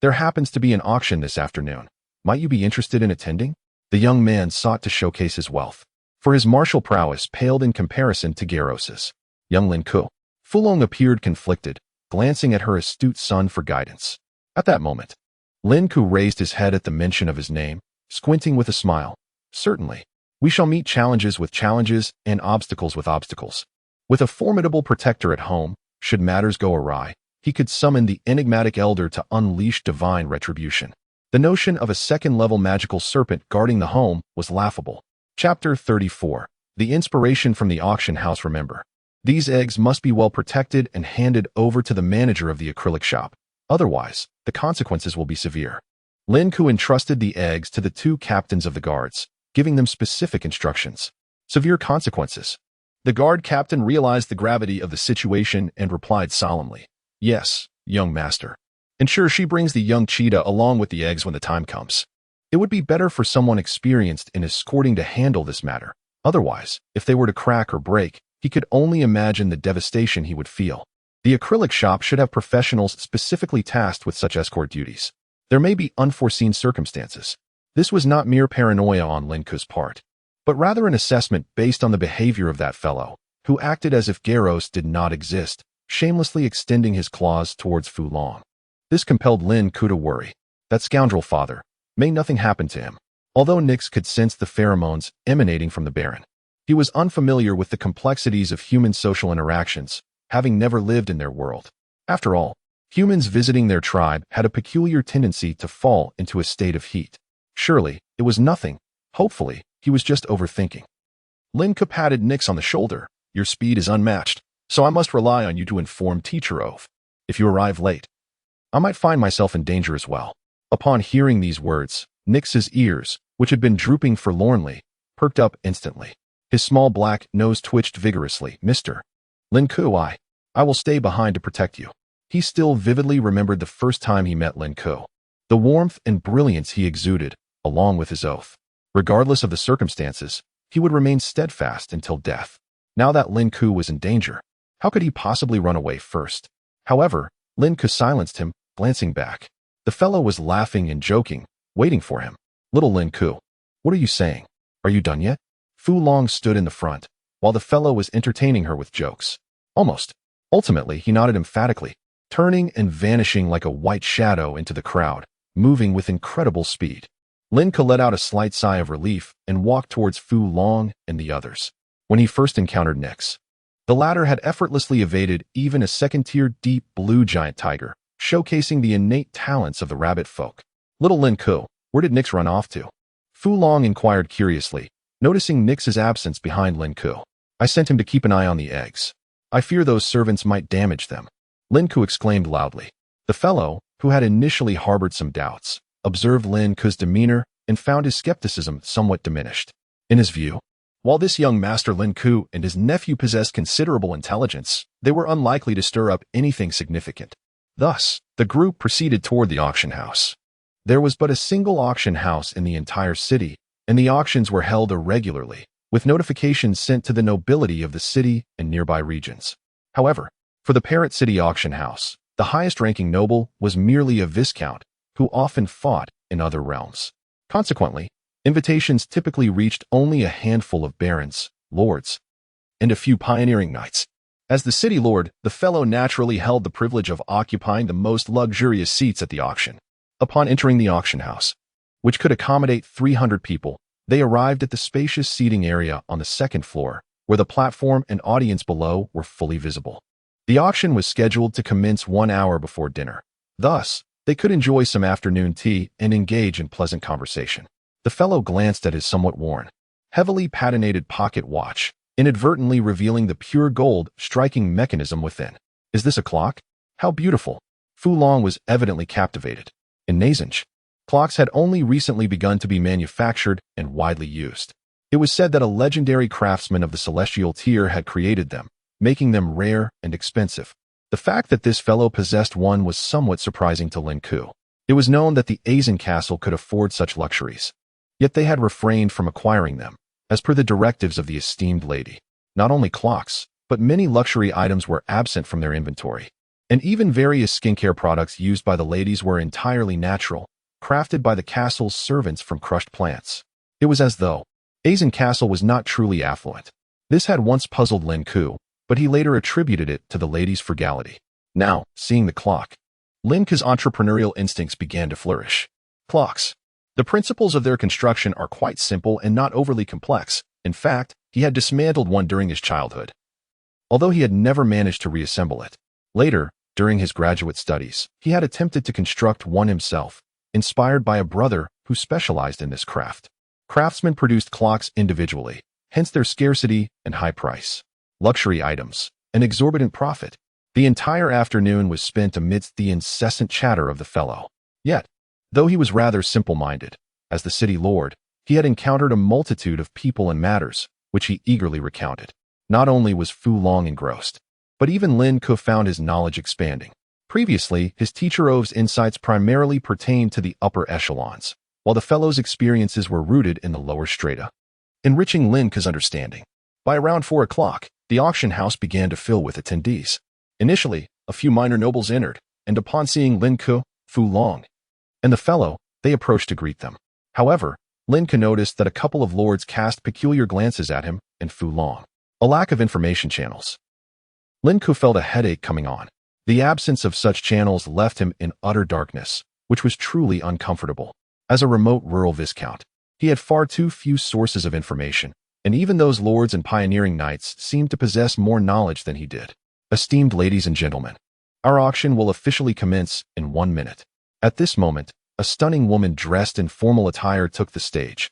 Speaker 1: there happens to be an auction this afternoon. Might you be interested in attending?" The young man sought to showcase his wealth, for his martial prowess paled in comparison to Garros's. Young Lin Ke. Fulong appeared conflicted, glancing at her astute son for guidance. At that moment, Lin Ke raised his head at the mention of his name, squinting with a smile. "Certainly. We shall meet challenges with challenges and obstacles with obstacles. With a formidable protector at home, should matters go awry, he could summon the enigmatic elder to unleash divine retribution." The notion of a second-level magical serpent guarding the home was laughable. Chapter 34. The inspiration from the auction house. Remember, these eggs must be well protected and handed over to the manager of the acrylic shop. Otherwise, the consequences will be severe. Lin Ke entrusted the eggs to the two captains of the guards, giving them specific instructions. Severe consequences. The guard captain realized the gravity of the situation and replied solemnly, "Yes, young master. Ensure she brings the young cheetah along with the eggs when the time comes. It would be better for someone experienced in escorting to handle this matter. Otherwise, if they were to crack or break, he could only imagine the devastation he would feel. The acrylic shop should have professionals specifically tasked with such escort duties. There may be unforeseen circumstances." This was not mere paranoia on Lin Ke's part, but rather an assessment based on the behavior of that fellow, who acted as if Garros did not exist, shamelessly extending his claws towards Fulong. This compelled Lin Ke to worry. That scoundrel father. May nothing happen to him. Although Nix could sense the pheromones emanating from the Baron, he was unfamiliar with the complexities of human social interactions, having never lived in their world. After all, humans visiting their tribe had a peculiar tendency to fall into a state of heat. Surely, it was nothing. Hopefully, he was just overthinking. Lin Ke patted Nix on the shoulder. "Your speed is unmatched, so I must rely on you to inform Teacher Ove. If you arrive late, I might find myself in danger as well." Upon hearing these words, Nix's ears, which had been drooping forlornly, perked up instantly. His small black nose twitched vigorously. "Mr. Lin Ke, I will stay behind to protect you." He still vividly remembered the first time he met Lin Ke. The warmth and brilliance he exuded, along with his oath. Regardless of the circumstances, he would remain steadfast until death. Now that Lin Ke was in danger, how could he possibly run away first? However, Lin Ke silenced him, glancing back. The fellow was laughing and joking, waiting for him. "Little Lin Ke, what are you saying? Are you done yet?" Fulong stood in the front, while the fellow was entertaining her with jokes. Almost. Ultimately, he nodded emphatically, turning and vanishing like a white shadow into the crowd, moving with incredible speed. Lin Ke let out a slight sigh of relief and walked towards Fulong and the others. When he first encountered Nix, the latter had effortlessly evaded even a second-tier deep blue giant tiger, showcasing the innate talents of the rabbit folk. "Little Lin Ke, where did Nix run off to?" Fulong inquired curiously, Noticing Nix's absence behind Lin Ke, I sent him to keep an eye on the eggs. I fear those servants might damage them. Lin Ke exclaimed loudly. The fellow, who had initially harbored some doubts, observed Lin Ke's demeanor and found his skepticism somewhat diminished. In his view, while this young master Lin Ke and his nephew possessed considerable intelligence, they were unlikely to stir up anything significant. Thus, the group proceeded toward the auction house. There was but a single auction house in the entire city, and the auctions were held irregularly, with notifications sent to the nobility of the city and nearby regions. However, for the Parrot City auction house, the highest-ranking noble was merely a viscount, who often fought in other realms. Consequently, invitations typically reached only a handful of barons, lords, and a few pioneering knights. As the city lord, the fellow naturally held the privilege of occupying the most luxurious seats at the auction. Upon entering the auction house, which could accommodate 300 people, they arrived at the spacious seating area on the second floor, where the platform and audience below were fully visible. The auction was scheduled to commence 1 hour before dinner. Thus, they could enjoy some afternoon tea and engage in pleasant conversation. The fellow glanced at his somewhat worn, heavily patinated pocket watch, inadvertently revealing the pure gold striking mechanism within. Is this a clock? How beautiful! Fu Long was evidently captivated. In Nazinj, clocks had only recently begun to be manufactured and widely used. It was said that a legendary craftsman of the celestial tier had created them, making them rare and expensive. The fact that this fellow possessed one was somewhat surprising to Lin Ke. It was known that the Aizen castle could afford such luxuries. Yet they had refrained from acquiring them, as per the directives of the esteemed lady. Not only clocks, but many luxury items were absent from their inventory. And even various skincare products used by the ladies were entirely natural, crafted by the castle's servants from crushed plants. It was as though Aizen Castle was not truly affluent. This had once puzzled Lin Ke, but he later attributed it to the ladies' frugality. Now, seeing the clock, Lin Ke's entrepreneurial instincts began to flourish. Clocks. The principles of their construction are quite simple and not overly complex. In fact, he had dismantled one during his childhood, although he had never managed to reassemble it. Later, during his graduate studies, he had attempted to construct one himself, inspired by a brother who specialized in this craft. Craftsmen produced clocks individually, hence their scarcity and high price. Luxury items, an exorbitant profit. The entire afternoon was spent amidst the incessant chatter of the fellow. Yet, though he was rather simple-minded, as the city lord, he had encountered a multitude of people and matters, which he eagerly recounted. Not only was Fu Long engrossed, but even Lin Ke found his knowledge expanding. Previously, his teacher Ove's insights primarily pertained to the upper echelons, while the fellow's experiences were rooted in the lower strata, enriching Lin Ke's understanding. By around 4 o'clock, the auction house began to fill with attendees. Initially, a few minor nobles entered, and upon seeing Lin Ke, Fu Long, and the fellow, they approached to greet them. However, Lin Ke noticed that a couple of lords cast peculiar glances at him and Fu Long. A lack of information channels. Lin Ke felt a headache coming on. The absence of such channels left him in utter darkness, which was truly uncomfortable. As a remote rural viscount, he had far too few sources of information, and even those lords and pioneering knights seemed to possess more knowledge than he did. Esteemed ladies and gentlemen, our auction will officially commence in 1 minute. At this moment, a stunning woman dressed in formal attire took the stage.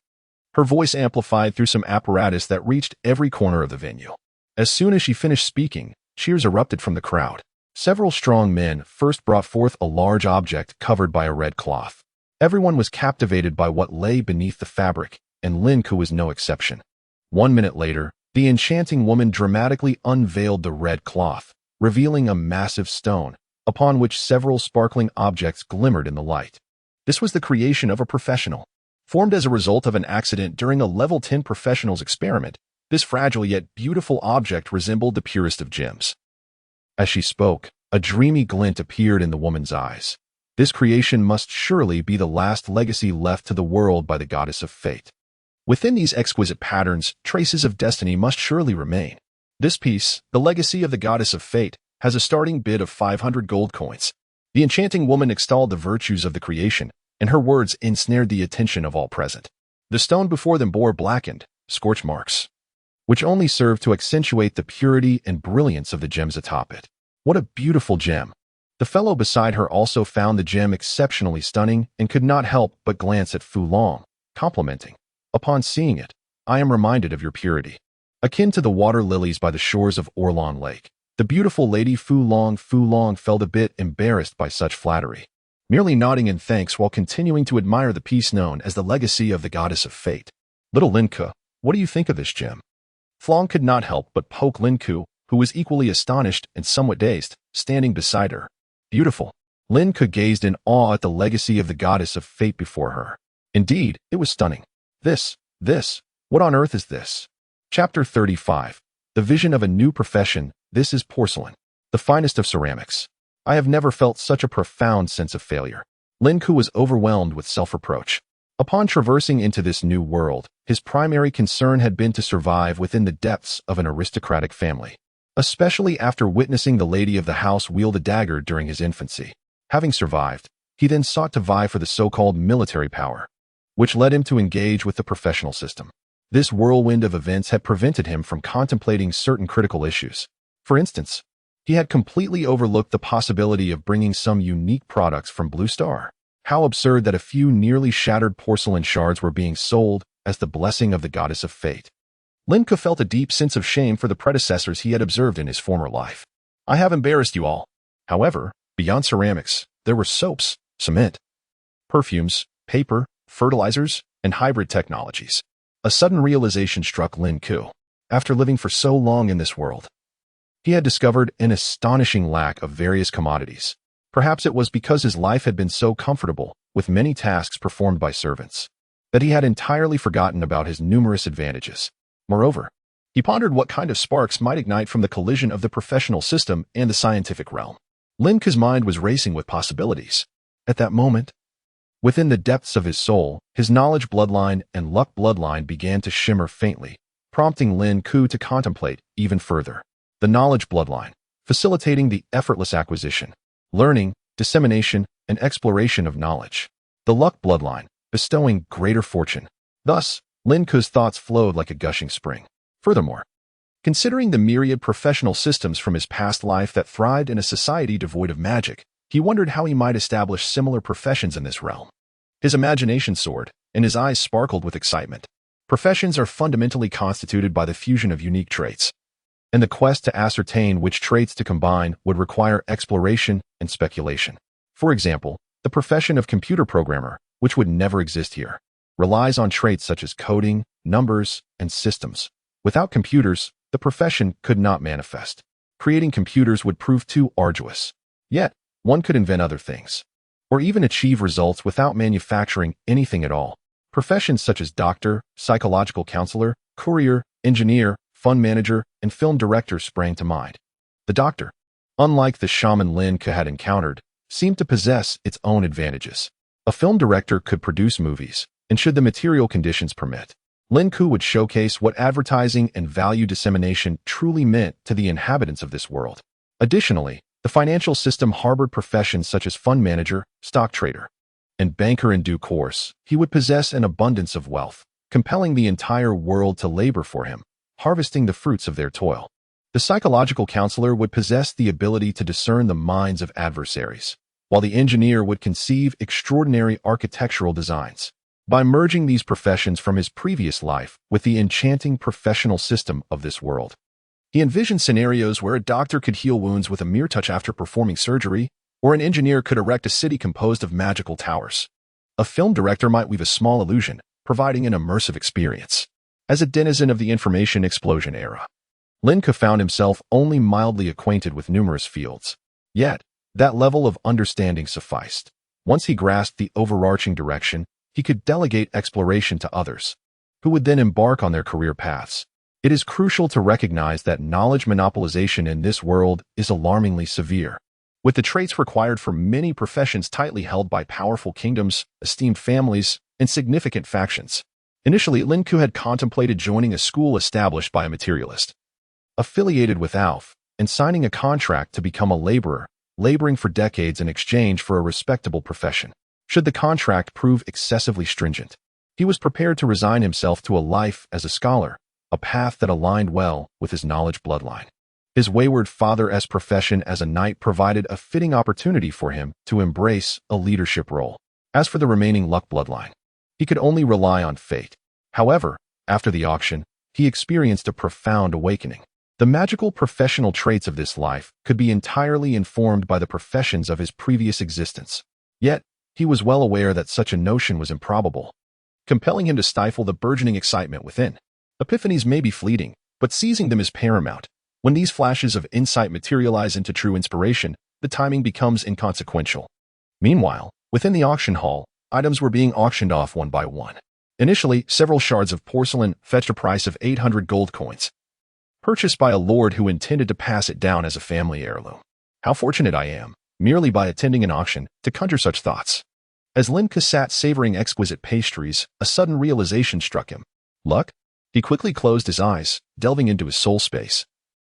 Speaker 1: Her voice amplified through some apparatus that reached every corner of the venue. As soon as she finished speaking, cheers erupted from the crowd. Several strong men first brought forth a large object covered by a red cloth. Everyone was captivated by what lay beneath the fabric, and Lin Ke was no exception. 1 minute later, the enchanting woman dramatically unveiled the red cloth, revealing a massive stone, upon which several sparkling objects glimmered in the light. This was the creation of a professional. Formed as a result of an accident during a level 10 professional's experiment, this fragile yet beautiful object resembled the purest of gems. As she spoke, a dreamy glint appeared in the woman's eyes. This creation must surely be the last legacy left to the world by the goddess of fate. Within these exquisite patterns, traces of destiny must surely remain. This piece, the legacy of the goddess of fate, has a starting bid of 500 gold coins. The enchanting woman extolled the virtues of the creation, and her words ensnared the attention of all present. The stone before them bore blackened, scorch marks, which only served to accentuate the purity and brilliance of the gems atop it. What a beautiful gem! The fellow beside her also found the gem exceptionally stunning and could not help but glance at Fu Long, complimenting. Upon seeing it, I am reminded of your purity. Akin to the water lilies by the shores of Orlon Lake, the beautiful Lady Fu Long felt a bit embarrassed by such flattery, merely nodding in thanks while continuing to admire the piece known as the legacy of the goddess of fate. Little Lin Ke, what do you think of this gem? Flong could not help but poke Lin Ke, who was equally astonished and somewhat dazed, standing beside her. Beautiful. Lin Ke gazed in awe at the legacy of the goddess of fate before her. Indeed, it was stunning. This, what on earth is this? Chapter 35. The vision of a new profession. This is porcelain, the finest of ceramics. I have never felt such a profound sense of failure. Lin Ke was overwhelmed with self-reproach. Upon traversing into this new world, his primary concern had been to survive within the depths of an aristocratic family, especially after witnessing the lady of the house wield a dagger during his infancy. Having survived, he then sought to vie for the so-called military power, which led him to engage with the professional system. This whirlwind of events had prevented him from contemplating certain critical issues. For instance, he had completely overlooked the possibility of bringing some unique products from Blue Star. How absurd that a few nearly shattered porcelain shards were being sold as the blessing of the goddess of fate. Lin Ke felt a deep sense of shame for the predecessors he had observed in his former life. I have embarrassed you all. However, beyond ceramics, there were soaps, cement, perfumes, paper, fertilizers, and hybrid technologies. A sudden realization struck Lin Ke. After living for so long in this world, he had discovered an astonishing lack of various commodities. Perhaps it was because his life had been so comfortable, with many tasks performed by servants, that he had entirely forgotten about his numerous advantages. Moreover, he pondered what kind of sparks might ignite from the collision of the professional system and the scientific realm. Lin Ke's mind was racing with possibilities. At that moment, within the depths of his soul, his knowledge bloodline and luck bloodline began to shimmer faintly, prompting Lin Ke to contemplate even further. The knowledge bloodline, facilitating the effortless acquisition, learning, dissemination, and exploration of knowledge. The luck bloodline, bestowing greater fortune. Thus, Lin Ke's thoughts flowed like a gushing spring. Furthermore, considering the myriad professional systems from his past life that thrived in a society devoid of magic, he wondered how he might establish similar professions in this realm. His imagination soared, and his eyes sparkled with excitement. Professions are fundamentally constituted by the fusion of unique traits, and the quest to ascertain which traits to combine would require exploration and speculation. For example, the profession of computer programmer, which would never exist here, relies on traits such as coding, numbers, and systems. Without computers, the profession could not manifest. Creating computers would prove too arduous. Yet, one could invent other things, or even achieve results without manufacturing anything at all. Professions such as doctor, psychological counselor, courier, engineer, fund manager, and film director sprang to mind. The doctor, unlike the shaman Lin Ke had encountered, seemed to possess its own advantages. A film director could produce movies, and should the material conditions permit, Lin Ke would showcase what advertising and value dissemination truly meant to the inhabitants of this world. Additionally, the financial system harbored professions such as fund manager, stock trader, and banker. In due course, he would possess an abundance of wealth, compelling the entire world to labor for him, harvesting the fruits of their toil. The psychological counselor would possess the ability to discern the minds of adversaries, while the engineer would conceive extraordinary architectural designs. By merging these professions from his previous life with the enchanting professional system of this world, he envisioned scenarios where a doctor could heal wounds with a mere touch after performing surgery, or an engineer could erect a city composed of magical towers. A film director might weave a small illusion, providing an immersive experience. As a denizen of the information explosion era, Lin Ke found himself only mildly acquainted with numerous fields. Yet, that level of understanding sufficed. Once he grasped the overarching direction, he could delegate exploration to others, who would then embark on their career paths. It is crucial to recognize that knowledge monopolization in this world is alarmingly severe, with the traits required for many professions tightly held by powerful kingdoms, esteemed families, and significant factions. Initially, Lin Ke had contemplated joining a school established by a materialist, affiliated with ALF, and signing a contract to become a laborer, laboring for decades in exchange for a respectable profession. Should the contract prove excessively stringent, he was prepared to resign himself to a life as a scholar, a path that aligned well with his knowledge bloodline. His wayward father-esque profession as a knight provided a fitting opportunity for him to embrace a leadership role. As for the remaining luck bloodline, he could only rely on fate. However, After the auction, he experienced a profound awakening. The magical professional traits of this life could be entirely informed by the professions of his previous existence. Yet, he was well aware that such a notion was improbable, compelling him to stifle the burgeoning excitement within. Epiphanies may be fleeting, but seizing them is paramount. When these flashes of insight materialize into true inspiration, the timing becomes inconsequential. Meanwhile, within the auction hall, items were being auctioned off one by one. Initially, several shards of porcelain fetched a price of 800 gold coins, purchased by a lord who intended to pass it down as a family heirloom. How fortunate I am, merely by attending an auction, to conjure such thoughts. As Lin Ke sat savoring exquisite pastries, a sudden realization struck him. Luck? He quickly closed his eyes, delving into his soul space,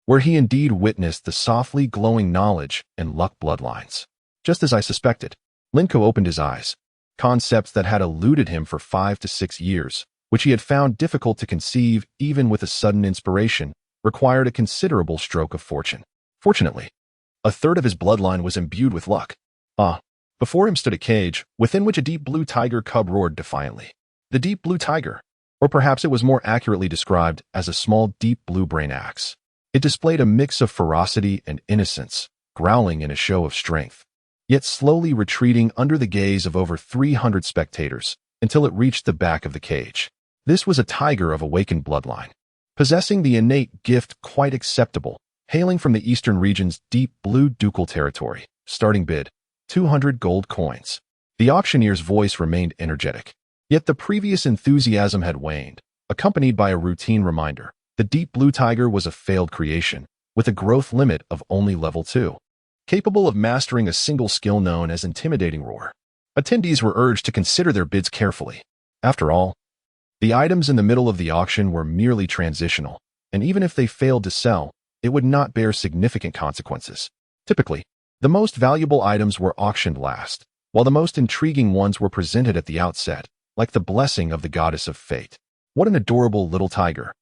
Speaker 1: where he indeed witnessed the softly glowing knowledge and luck bloodlines. Just as I suspected, Lin Ke opened his eyes. Concepts that had eluded him for 5 to 6 years, which he had found difficult to conceive even with a sudden inspiration, required a considerable stroke of fortune. Fortunately, a third of his bloodline was imbued with luck. Before him stood a cage, within which a deep blue tiger cub roared defiantly. The deep blue tiger, or perhaps it was more accurately described as a small deep blue brain axe. It displayed a mix of ferocity and innocence, growling in a show of strength, yet slowly retreating under the gaze of over 300 spectators until it reached the back of the cage. This was a tiger of awakened bloodline, possessing the innate gift quite acceptable, hailing from the eastern region's deep blue ducal territory. Starting bid, 200 gold coins. The auctioneer's voice remained energetic, yet the previous enthusiasm had waned, accompanied by a routine reminder. The deep blue tiger was a failed creation, with a growth limit of only level 2, capable of mastering a single skill known as intimidating roar. Attendees were urged to consider their bids carefully. After all, the items in the middle of the auction were merely transitional, and even if they failed to sell, it would not bear significant consequences. Typically, the most valuable items were auctioned last, while the most intriguing ones were presented at the outset, like the blessing of the goddess of fate. What an adorable little tiger!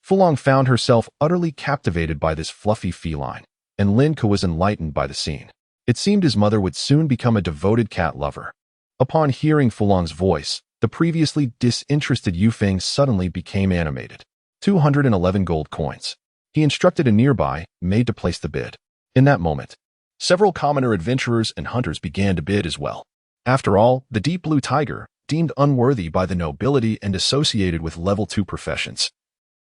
Speaker 1: Fulong found herself utterly captivated by this fluffy feline, and Lin Ke was enlightened by the scene. It seemed his mother would soon become a devoted cat lover. Upon hearing Fulong's voice, the previously disinterested Yufeng suddenly became animated. 211 gold coins. He instructed a nearby maid to place the bid. In that moment, several commoner adventurers and hunters began to bid as well. After all, the deep blue tiger, deemed unworthy by the nobility and associated with level 2 professions,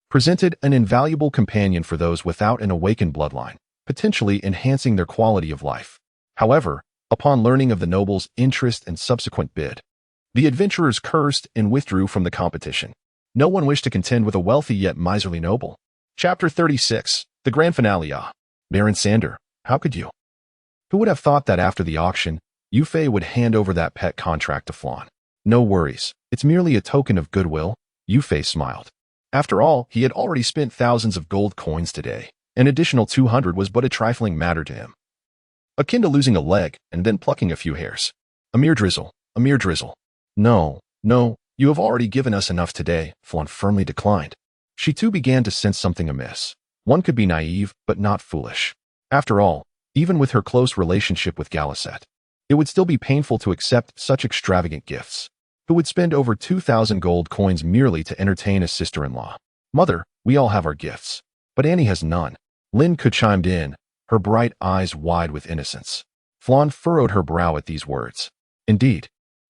Speaker 1: presented an invaluable companion for those without an awakened bloodline, potentially enhancing their quality of life. However, upon learning of the noble's interest and subsequent bid, the adventurers cursed and withdrew from the competition. No one wished to contend with a wealthy yet miserly noble. Chapter 36, the grand finale. Baron Sander, how could you? Who would have thought that after the auction, Yufei would hand over that pet contract to Flan? No worries, it's merely a token of goodwill, Yufei smiled. After all, he had already spent thousands of gold coins today. An additional 200 was but a trifling matter to him, akin to losing a leg and then plucking a few hairs. A mere drizzle, a mere drizzle. No, you have already given us enough today, Flan firmly declined. She too began to sense something amiss. One could be naive, but not foolish. After all, even with her close relationship with Galisette, it would still be painful to accept such extravagant gifts. Who would spend over 2,000 gold coins merely to entertain a sister-in-law? Mother, we all have our gifts, but Annie has none. Lin Ke chimed in, her bright eyes wide with innocence. Flan furrowed her brow at these words. Indeed,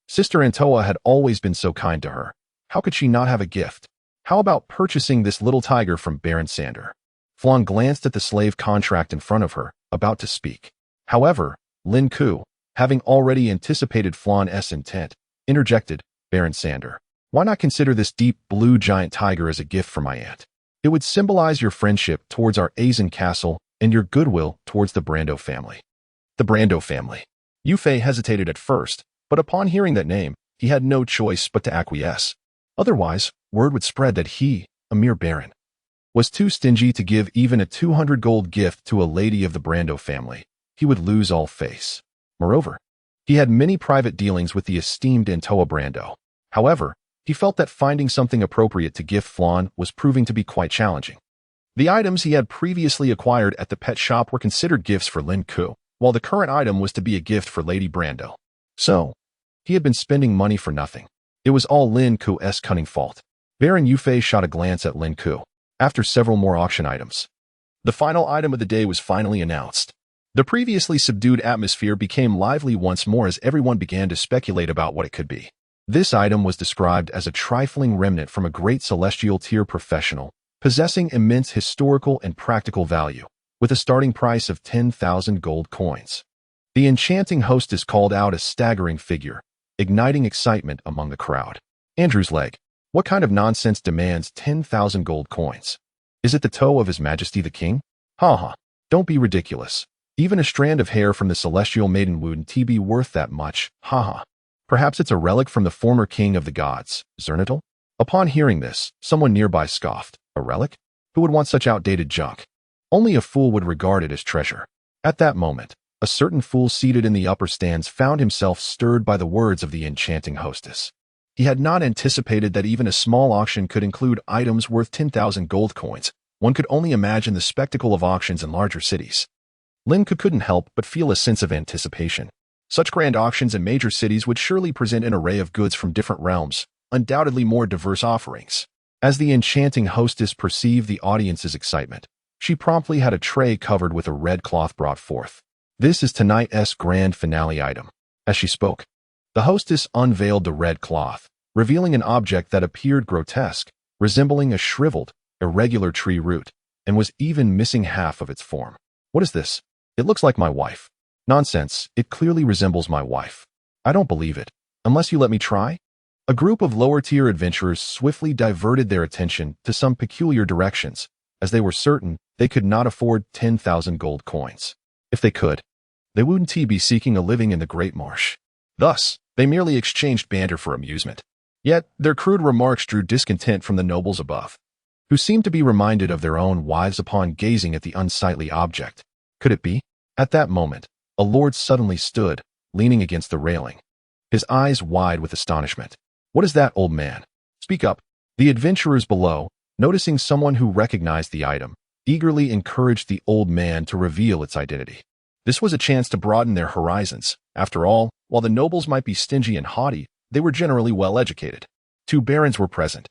Speaker 1: Sister Antoa had always been so kind to her. How could she not have a gift? How about purchasing this little tiger from Baron Sander? Flan glanced at the slave contract in front of her, about to speak. However, Lin Ke, having already anticipated Flan's intent, interjected, Baron Sander, why not consider this deep blue giant tiger as a gift from my aunt? It would symbolize your friendship towards our Azen castle and your goodwill towards the Brando family. The Brando family. Yufei hesitated at first, but upon hearing that name, he had no choice but to acquiesce. Otherwise, word would spread that he, a mere baron, was too stingy to give even a 200 gold gift to a lady of the Brando family. He would lose all face. Moreover, he had many private dealings with the esteemed Antoa Brando. However, he felt that finding something appropriate to gift Flan was proving to be quite challenging. The items he had previously acquired at the pet shop were considered gifts for Lin Ke, while the current item was to be a gift for Lady Brando. So, he had been spending money for nothing. It was all Lin Ke's cunning fault. Baron Yufei shot a glance at Lin Ke. After several more auction items, the final item of the day was finally announced. The previously subdued atmosphere became lively once more as everyone began to speculate about what it could be. This item was described as a trifling remnant from a great celestial tier professional, possessing immense historical and practical value, with a starting price of 10,000 gold coins. The enchanting hostess called out a staggering figure, igniting excitement among the crowd. Andrew's leg. What kind of nonsense demands 10,000 gold coins? Is it the toe of His Majesty the King? Ha. Don't be ridiculous. Even a strand of hair from the celestial maiden wouldn't be worth that much. Ha. Perhaps it's a relic from the former king of the gods, Zernatal? Upon hearing this, someone nearby scoffed. A relic? Who would want such outdated junk? Only a fool would regard it as treasure. At that moment, a certain fool seated in the upper stands found himself stirred by the words of the enchanting hostess. He had not anticipated that even a small auction could include items worth 10,000 gold coins. One could only imagine the spectacle of auctions in larger cities. Lin Ke couldn't help but feel a sense of anticipation. Such grand auctions in major cities would surely present an array of goods from different realms, undoubtedly more diverse offerings. As the enchanting hostess perceived the audience's excitement, she promptly had a tray covered with a red cloth brought forth. This is tonight's grand finale item. As she spoke, the hostess unveiled the red cloth, revealing an object that appeared grotesque, resembling a shriveled, irregular tree root, and was even missing half of its form. What is this? It looks like my wife. Nonsense, it clearly resembles my wife. I don't believe it. Unless you let me try? A group of lower-tier adventurers swiftly diverted their attention to some peculiar directions, as they were certain they could not afford 10,000 gold coins. If they could, they wouldn't be seeking a living in the Great Marsh. Thus, they merely exchanged banter for amusement. Yet, their crude remarks drew discontent from the nobles above, who seemed to be reminded of their own wives upon gazing at the unsightly object. Could it be? At that moment, a lord suddenly stood, leaning against the railing, his eyes wide with astonishment. What is that, old man? Speak up. The adventurers below, noticing someone who recognized the item, eagerly encouraged the old man to reveal its identity. This was a chance to broaden their horizons. After all, while the nobles might be stingy and haughty, they were generally well-educated. 2 barons were present,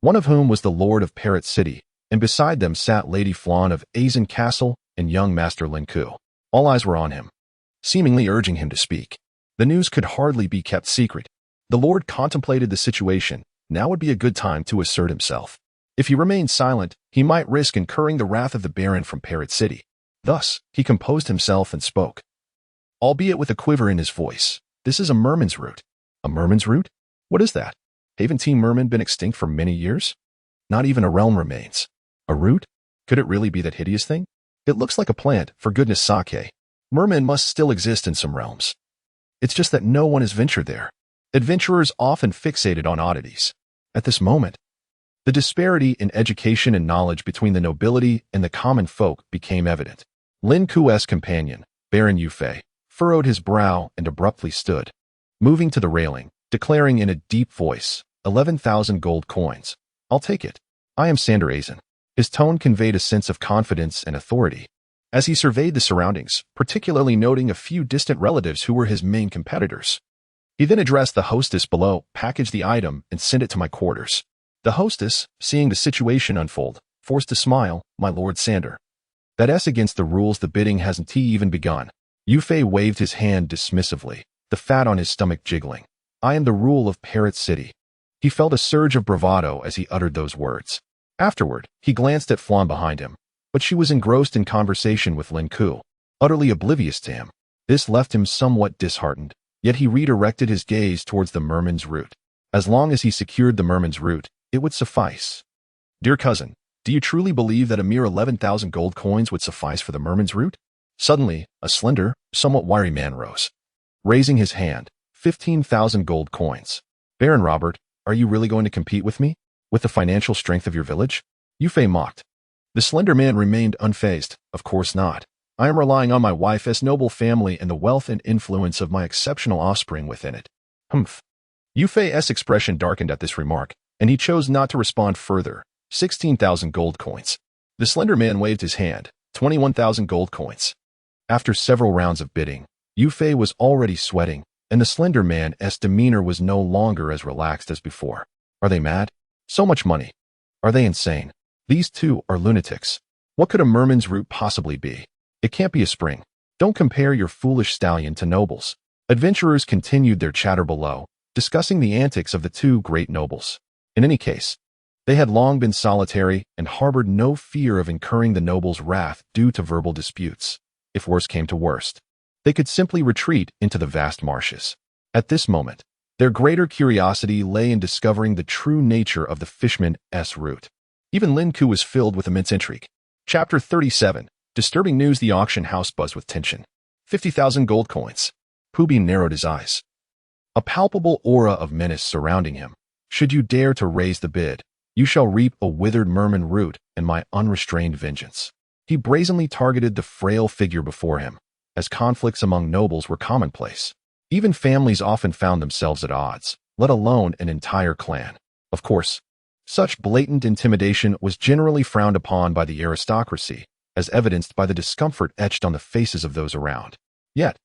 Speaker 1: one of whom was the Lord of Parrot City, and beside them sat Lady Flawn of Azen Castle and young Master Lin Ke. All eyes were on him, seemingly urging him to speak. The news could hardly be kept secret. The Lord contemplated the situation. Now would be a good time to assert himself. If he remained silent, he might risk incurring the wrath of the Baron from Parrot City. Thus, he composed himself and spoke, albeit with a quiver in his voice. This is a merman's root. A merman's root? What is that? Haven't Team Merman been extinct for many years? Not even a realm remains. A root? Could it really be that hideous thing? It looks like a plant, for goodness sake. Mermen must still exist in some realms. It's just that no one has ventured there. Adventurers often fixated on oddities. At this moment, the disparity in education and knowledge between the nobility and the common folk became evident. Lin Ke's companion, Baron Yufei, furrowed his brow and abruptly stood, moving to the railing, declaring in a deep voice, 11,000 gold coins. I'll take it. I am Sander Azen. His tone conveyed a sense of confidence and authority. As he surveyed the surroundings, particularly noting a few distant relatives who were his main competitors, he then addressed the hostess below, packaged the item, and sent it to my quarters. The hostess, seeing the situation unfold, forced a smile. My Lord Sander. That's against the rules. The bidding hasn't even begun. Yufei waved his hand dismissively, the fat on his stomach jiggling. I am the rule of Parrot City. He felt a surge of bravado as he uttered those words. Afterward, he glanced at Flawn behind him, but she was engrossed in conversation with Lin Ke, utterly oblivious to him. This left him somewhat disheartened, yet he redirected his gaze towards the merman's root. As long as he secured the merman's root, it would suffice. Dear cousin, do you truly believe that a mere 11,000 gold coins would suffice for the merman's root? Suddenly, a slender, somewhat wiry man rose, raising his hand. 15,000 gold coins. Baron Robert, are you really going to compete with me? With the financial strength of your village? Yufei mocked. The slender man remained unfazed. Of course not. I am relying on my wife's noble family and the wealth and influence of my exceptional offspring within it. Humph. Yufei's expression darkened at this remark, and he chose not to respond further. 16,000 gold coins. The slender man waved his hand. 21,000 gold coins. After several rounds of bidding, Yufei was already sweating, and the slender man's demeanor was no longer as relaxed as before. Are they mad? So much money. Are they insane? These two are lunatics. What could a merman's root possibly be? It can't be a spring. Don't compare your foolish stallion to nobles. Adventurers continued their chatter below, discussing the antics of the two great nobles. In any case, they had long been solitary and harbored no fear of incurring the nobles' wrath due to verbal disputes. If worse came to worst, they could simply retreat into the vast marshes. At this moment, their greater curiosity lay in discovering the true nature of the fishman-esque root. Even Lin Ke was filled with immense intrigue. Chapter 37. Disturbing news. The auction house buzzed with tension. 50,000 gold coins. Pubin narrowed his eyes. A palpable aura of menace surrounding him. Should you dare to raise the bid, you shall reap a withered merman root and my unrestrained vengeance. He brazenly targeted the frail figure before him, as conflicts among nobles were commonplace. Even families often found themselves at odds, let alone an entire clan. Of course, such blatant intimidation was generally frowned upon by the aristocracy, as evidenced by the discomfort etched on the faces of those around. Yet,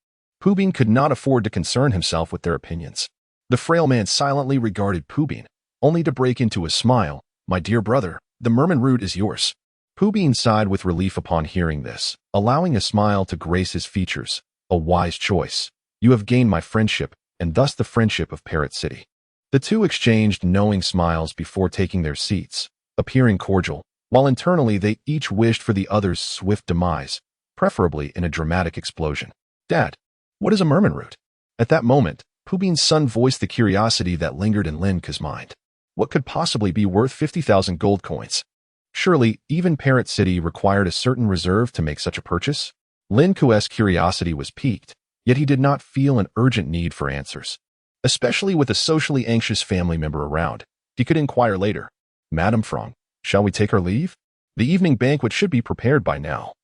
Speaker 1: Pubin could not afford to concern himself with their opinions. The frail man silently regarded Pubin, only to break into a smile. My dear brother, the merman root is yours. Pubin sighed with relief upon hearing this, allowing a smile to grace his features. A wise choice. You have gained my friendship, and thus the friendship of Parrot City. The two exchanged knowing smiles before taking their seats, appearing cordial, while internally they each wished for the other's swift demise, preferably in a dramatic explosion. Dad, what is a merman root? At that moment, Pubin's son voiced the curiosity that lingered in Lin Ke's mind. What could possibly be worth 50,000 gold coins? Surely, even Parrot City required a certain reserve to make such a purchase? Lin Ke's curiosity was piqued, yet he did not feel an urgent need for answers. Especially with a socially anxious family member around, he could inquire later. Madame Frong, shall we take our leave? The evening banquet should be prepared by now.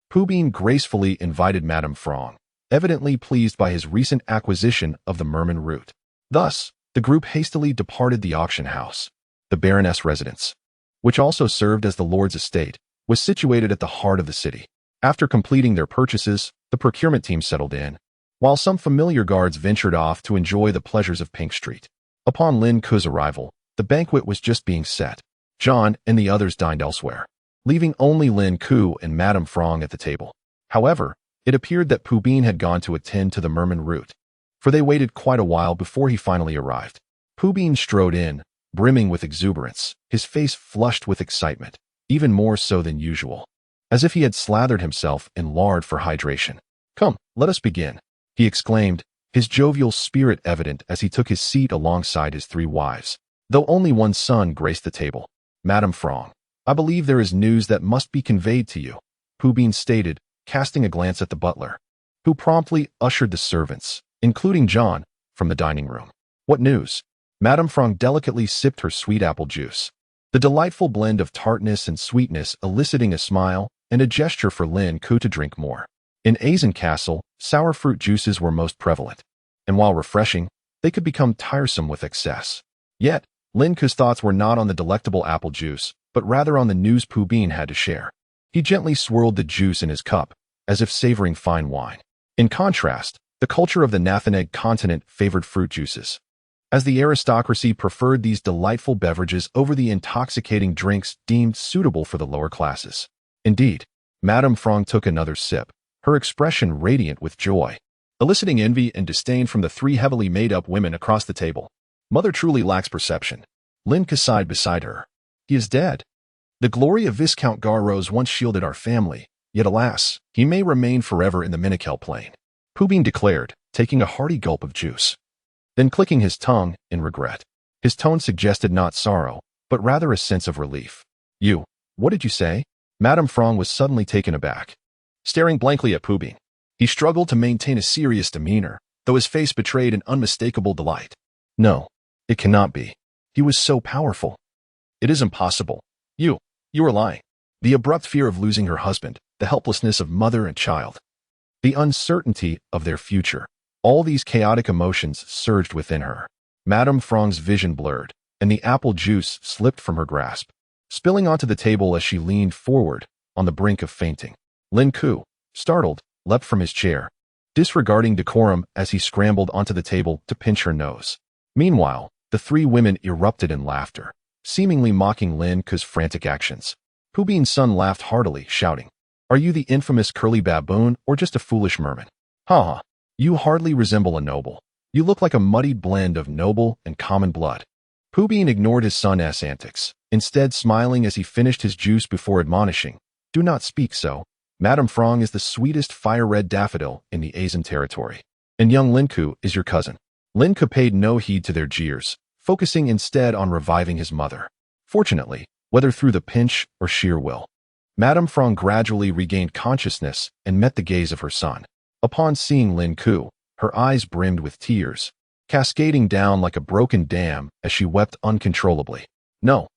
Speaker 1: Pubin gracefully invited Madame Frong, evidently pleased by his recent acquisition of the merman root. Thus, the group hastily departed the auction house. The Baroness' residence, which also served as the Lord's estate, was situated at the heart of the city. After completing their purchases, the procurement team settled in, while some familiar guards ventured off to enjoy the pleasures of Pink Street. Upon Lin Ke's arrival, the banquet was just being set. John and the others dined elsewhere, leaving only Lin Ke and Madame Frong at the table. However, it appeared that Pubin had gone to attend to the merman root, for they waited quite a while before he finally arrived. Pubin strode in, brimming with exuberance, his face flushed with excitement, even more so than usual, as if he had slathered himself in lard for hydration. Come, let us begin, he exclaimed, his jovial spirit evident as he took his seat alongside his three wives, though only one son graced the table. Madame Frong, I believe there is news that must be conveyed to you, Pubin stated, casting a glance at the butler, who promptly ushered the servants, including John, from the dining room. What news? Madame Frong delicately sipped her sweet apple juice, the delightful blend of tartness and sweetness eliciting a smile and a gesture for Lin Ke to drink more. In Azen Castle, sour fruit juices were most prevalent, and while refreshing, they could become tiresome with excess. Yet, Lin Ke's thoughts were not on the delectable apple juice, but rather on the news Pubin had to share. He gently swirled the juice in his cup, as if savoring fine wine. In contrast, the culture of the Nathaneg continent favored fruit juices, as the aristocracy preferred these delightful beverages over the intoxicating drinks deemed suitable for the lower classes. Indeed, Madame Frong took another sip, her expression radiant with joy, eliciting envy and disdain from the three heavily made-up women across the table. Mother truly lacks perception. Lin Ke sighed beside her. He is dead. The glory of Viscount Garrose once shielded our family, yet alas, he may remain forever in the Minikel plane, Pubin declared, taking a hearty gulp of juice, then clicking his tongue in regret. His tone suggested not sorrow, but rather a sense of relief. What did you say? Madame Frong was suddenly taken aback, staring blankly at Pubin. He struggled to maintain a serious demeanor, though his face betrayed an unmistakable delight. No, it cannot be. He was so powerful. It is impossible. You are lying. The abrupt fear of losing her husband, the helplessness of mother and child, the uncertainty of their future, all these chaotic emotions surged within her. Madame Frong's vision blurred, and the apple juice slipped from her grasp, spilling onto the table as she leaned forward, on the brink of fainting. Lin Ke, startled, leapt from his chair, disregarding decorum as he scrambled onto the table to pinch her nose. Meanwhile, the three women erupted in laughter, seemingly mocking Lin Ke's frantic actions. Pu Bin's son laughed heartily, shouting, "Are you the infamous curly baboon or just a foolish merman? Ha ha, you hardly resemble a noble. You look like a muddied blend of noble and common blood." Pu Bin ignored his son's antics, instead smiling as he finished his juice before admonishing, "Do not speak so. Madame Frong is the sweetest fire-red daffodil in the Asian territory. And young Lin Ke is your cousin." Lin Ke paid no heed to their jeers, focusing instead on reviving his mother. Fortunately, whether through the pinch or sheer will, Madame Frong gradually regained consciousness and met the gaze of her son. Upon seeing Lin Ke, her eyes brimmed with tears, cascading down like a broken dam as she wept uncontrollably. "No,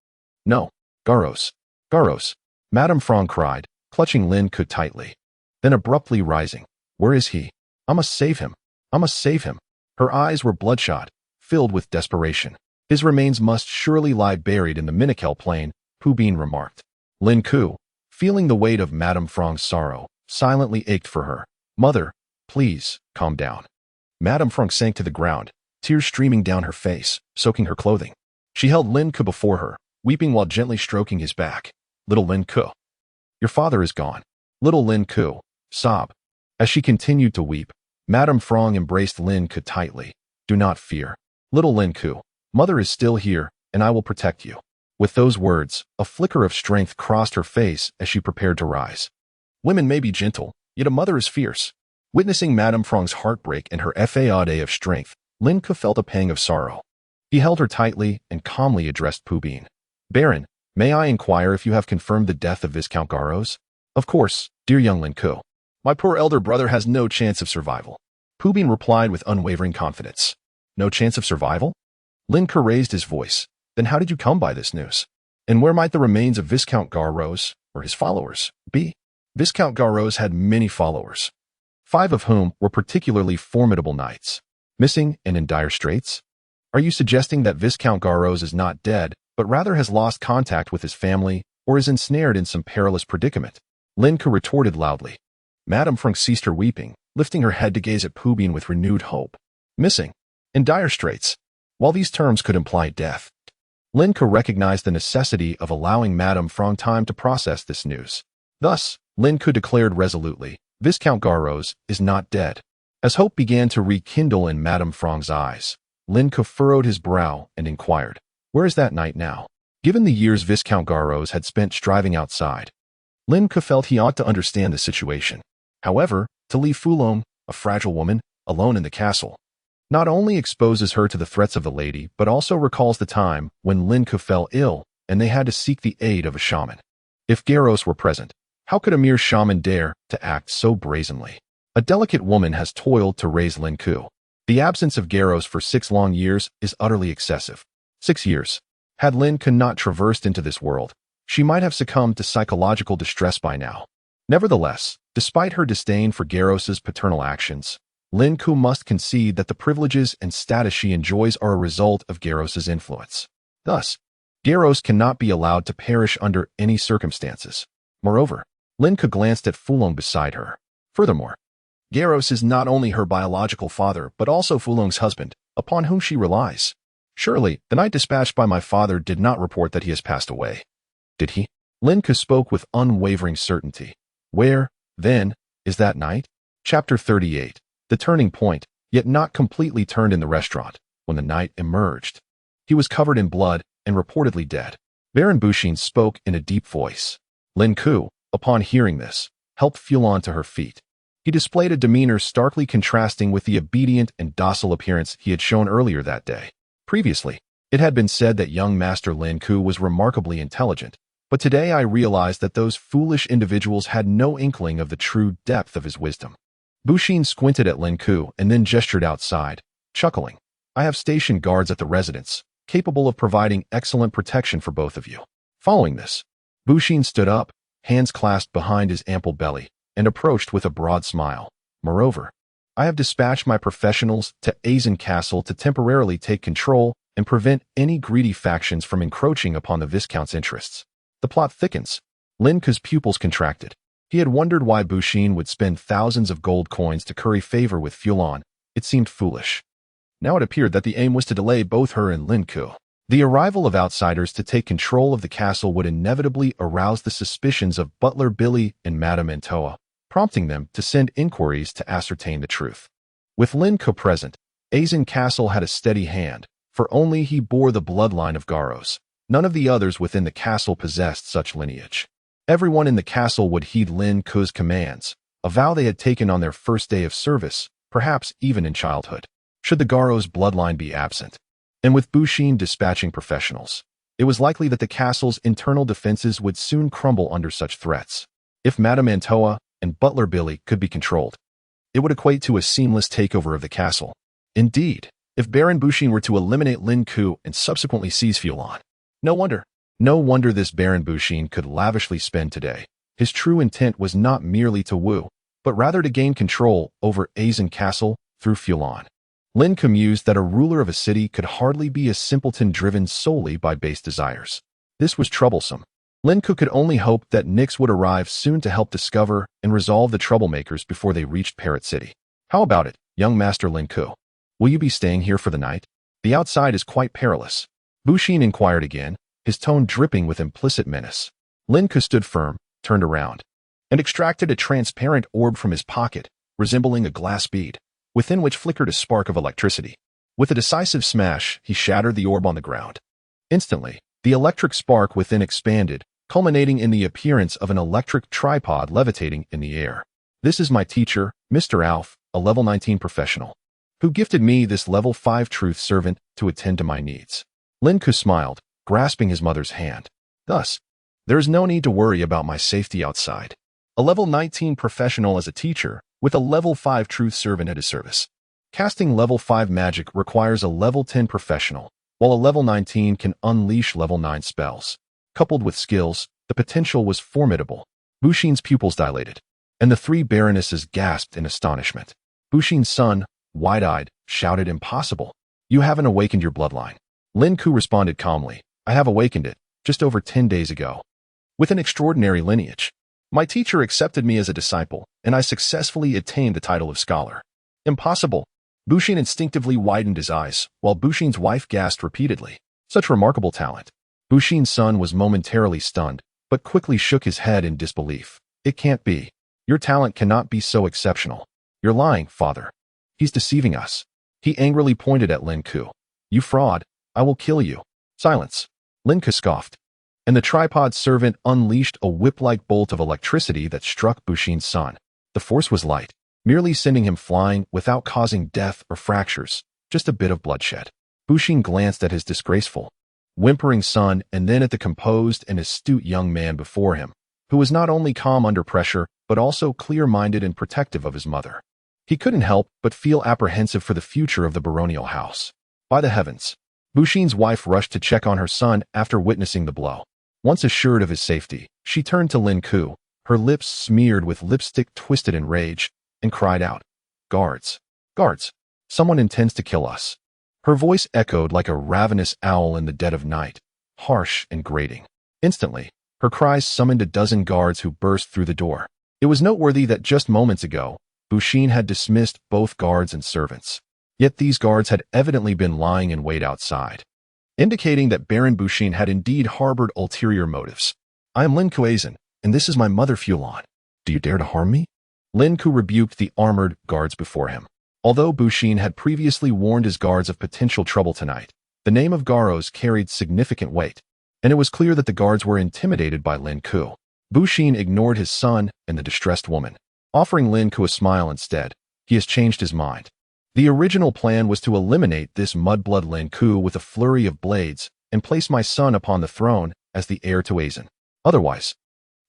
Speaker 1: no, Garros, Garros," Madame Frong cried, clutching Lin Ke tightly. Then abruptly rising, "Where is he? I must save him. I must save him." Her eyes were bloodshot, filled with desperation. "His remains must surely lie buried in the Minikel plain," Pu Bin remarked. Lin Ke, feeling the weight of Madame Frong's sorrow, silently ached for her. "Mother, please, calm down." Madame Frong sank to the ground, tears streaming down her face, soaking her clothing. She held Lin Ke before her, weeping while gently stroking his back. "Little Lin Ke, your father is gone." Little Lin Ke sobbed. As she continued to weep, Madame Frong embraced Lin Ke tightly. "Do not fear. Little Lin Ke, mother is still here, and I will protect you." With those words, a flicker of strength crossed her face as she prepared to rise. Women may be gentle, yet a mother is fierce. Witnessing Madame Frong's heartbreak and her effade of strength, Lin Ke felt a pang of sorrow. He held her tightly and calmly addressed Pu Bin. "Baron, may I inquire if you have confirmed the death of Viscount Garros?" "Of course, dear young Lin Ke. My poor elder brother has no chance of survival," Pu Bin replied with unwavering confidence. "No chance of survival?" Lin Ke raised his voice. "Then how did you come by this news? And where might the remains of Viscount Garros, or his followers, be?" Viscount Garros had many followers, 5 of whom were particularly formidable knights. "Missing and in dire straits? Are you suggesting that Viscount Garros is not dead, but rather has lost contact with his family, or is ensnared in some perilous predicament?" Lin Ke retorted loudly. Madame Frong ceased her weeping, lifting her head to gaze at Pu Bin with renewed hope. "Missing? In dire straits?" While these terms could imply death, Lin Ke recognized the necessity of allowing Madame Frong time to process this news. Thus, Lin Ke declared resolutely, "Viscount Garros is not dead." As hope began to rekindle in Madame Frong's eyes, Lin Ke furrowed his brow and inquired, "Where is that knight now?" Given the years Viscount Garros had spent striving outside, Lin Ke felt he ought to understand the situation. However, to leave Fulong, a fragile woman, alone in the castle, not only exposes her to the threats of the lady, but also recalls the time when Lin Ke fell ill and they had to seek the aid of a shaman. If Garros were present, how could a mere shaman dare to act so brazenly? A delicate woman has toiled to raise Lin Ke. The absence of Garros for 6 long years is utterly excessive. 6 years. Had Lin Ke not traversed into this world, she might have succumbed to psychological distress by now. Nevertheless, despite her disdain for Garros's paternal actions, Lin Ke must concede that the privileges and status she enjoys are a result of Garros's influence. Thus, Garros cannot be allowed to perish under any circumstances. Moreover, Lin Ke glanced at Fulong beside her. Furthermore, Garros is not only her biological father, but also Fulong's husband, upon whom she relies. Surely, the knight dispatched by my father did not report that he has passed away. Did he? Lin Ke spoke with unwavering certainty. Where, then, is that knight? Chapter 38. The turning point, yet not completely turned in the restaurant, when the knight emerged. He was covered in blood and reportedly dead. Baron Bushin spoke in a deep voice. Lin Ke, upon hearing this, helped Fulong to her feet. He displayed a demeanor starkly contrasting with the obedient and docile appearance he had shown earlier that day. Previously, it had been said that young Master Lin Ke was remarkably intelligent, but today I realized that those foolish individuals had no inkling of the true depth of his wisdom. Bushin squinted at Lin Ke and then gestured outside, chuckling. "I have stationed guards at the residence, capable of providing excellent protection for both of you." Following this, Bushin stood up, hands clasped behind his ample belly, and approached with a broad smile. "Moreover, I have dispatched my professionals to Aizen Castle to temporarily take control and prevent any greedy factions from encroaching upon the Viscount's interests." The plot thickens. Lin Ke's pupils contracted. He had wondered why Bushin would spend thousands of gold coins to curry favor with Fulong. It seemed foolish. Now it appeared that the aim was to delay both her and Lin Ke. The arrival of outsiders to take control of the castle would inevitably arouse the suspicions of Butler Billy and Madame Antoa, prompting them to send inquiries to ascertain the truth. With Lin Ke present, Aizen Castle had a steady hand, for only he bore the bloodline of Garros. None of the others within the castle possessed such lineage. Everyone in the castle would heed Lin Ke's commands, a vow they had taken on their first day of service, perhaps even in childhood. Should the Garros bloodline be absent, and with Bushin dispatching professionals, it was likely that the castle's internal defenses would soon crumble under such threats. If Madame Antoa and Butler Billy could be controlled, it would equate to a seamless takeover of the castle. Indeed, if Baron Bushin were to eliminate Lin Ke and subsequently seize Fulon, no wonder this Baron Bushin could lavishly spend today. His true intent was not merely to woo, but rather to gain control over Aizen Castle through Fulon. Lin Ke mused that a ruler of a city could hardly be a simpleton driven solely by base desires. This was troublesome. Lin Ke could only hope that Nyx would arrive soon to help discover and resolve the troublemakers before they reached Parrot City. How about it, young Master Lin Ke? Will you be staying here for the night? The outside is quite perilous. Bushin inquired again, his tone dripping with implicit menace. Lin Ke stood firm, turned around, and extracted a transparent orb from his pocket, resembling a glass bead, within which flickered a spark of electricity. With a decisive smash, he shattered the orb on the ground. Instantly, the electric spark within expanded, culminating in the appearance of an electric tripod levitating in the air. This is my teacher, Mr. Alf, a level 19 professional, who gifted me this level 5 truth servant to attend to my needs. Lin Ke smiled, grasping his mother's hand. Thus, there is no need to worry about my safety outside. A level 19 professional as a teacher, with a level 5 truth servant at his service. Casting level 5 magic requires a level 10 professional, while a level 19 can unleash level 9 spells. Coupled with skills, the potential was formidable. Bushin's pupils dilated, and the three baronesses gasped in astonishment. Bushin's son, wide-eyed, shouted, "Impossible! You haven't awakened your bloodline." Lin Ke responded calmly, "I have awakened it, just over 10 days ago. With an extraordinary lineage. My teacher accepted me as a disciple, and I successfully attained the title of scholar." "Impossible!" Bushin instinctively widened his eyes, while Bushin's wife gasped repeatedly. Such remarkable talent. Bushin's son was momentarily stunned, but quickly shook his head in disbelief. "It can't be. Your talent cannot be so exceptional. You're lying, father. He's deceiving us." He angrily pointed at Lin Ke. "You fraud. I will kill you." "Silence." Lin Ke scoffed, and the tripod servant unleashed a whip-like bolt of electricity that struck Bushin's son. The force was light, merely sending him flying without causing death or fractures, just a bit of bloodshed. Bushin glanced at his disgraceful, whimpering son and then at the composed and astute young man before him, who was not only calm under pressure, but also clear-minded and protective of his mother. He couldn't help but feel apprehensive for the future of the baronial house. By the heavens! Bushin's wife rushed to check on her son after witnessing the blow. Once assured of his safety, she turned to Lin Ke, her lips smeared with lipstick twisted in rage, and cried out, "Guards! Guards! Someone intends to kill us." Her voice echoed like a ravenous owl in the dead of night, harsh and grating. Instantly, her cries summoned a dozen guards who burst through the door. It was noteworthy that just moments ago, Bushin had dismissed both guards and servants. Yet these guards had evidently been lying in wait outside, indicating that Baron Bushin had indeed harbored ulterior motives. "I am Lin Ke, and this is my mother Fulon. Do you dare to harm me?" Lin Ke rebuked the armored guards before him. Although Bushin had previously warned his guards of potential trouble tonight, the name of Garros carried significant weight, and it was clear that the guards were intimidated by Lin Ke. Bushin ignored his son and the distressed woman, offering Lin Ke a smile instead. He has changed his mind. The original plan was to eliminate this mudblood Lin Ke with a flurry of blades and place my son upon the throne as the heir to Aizen. Otherwise,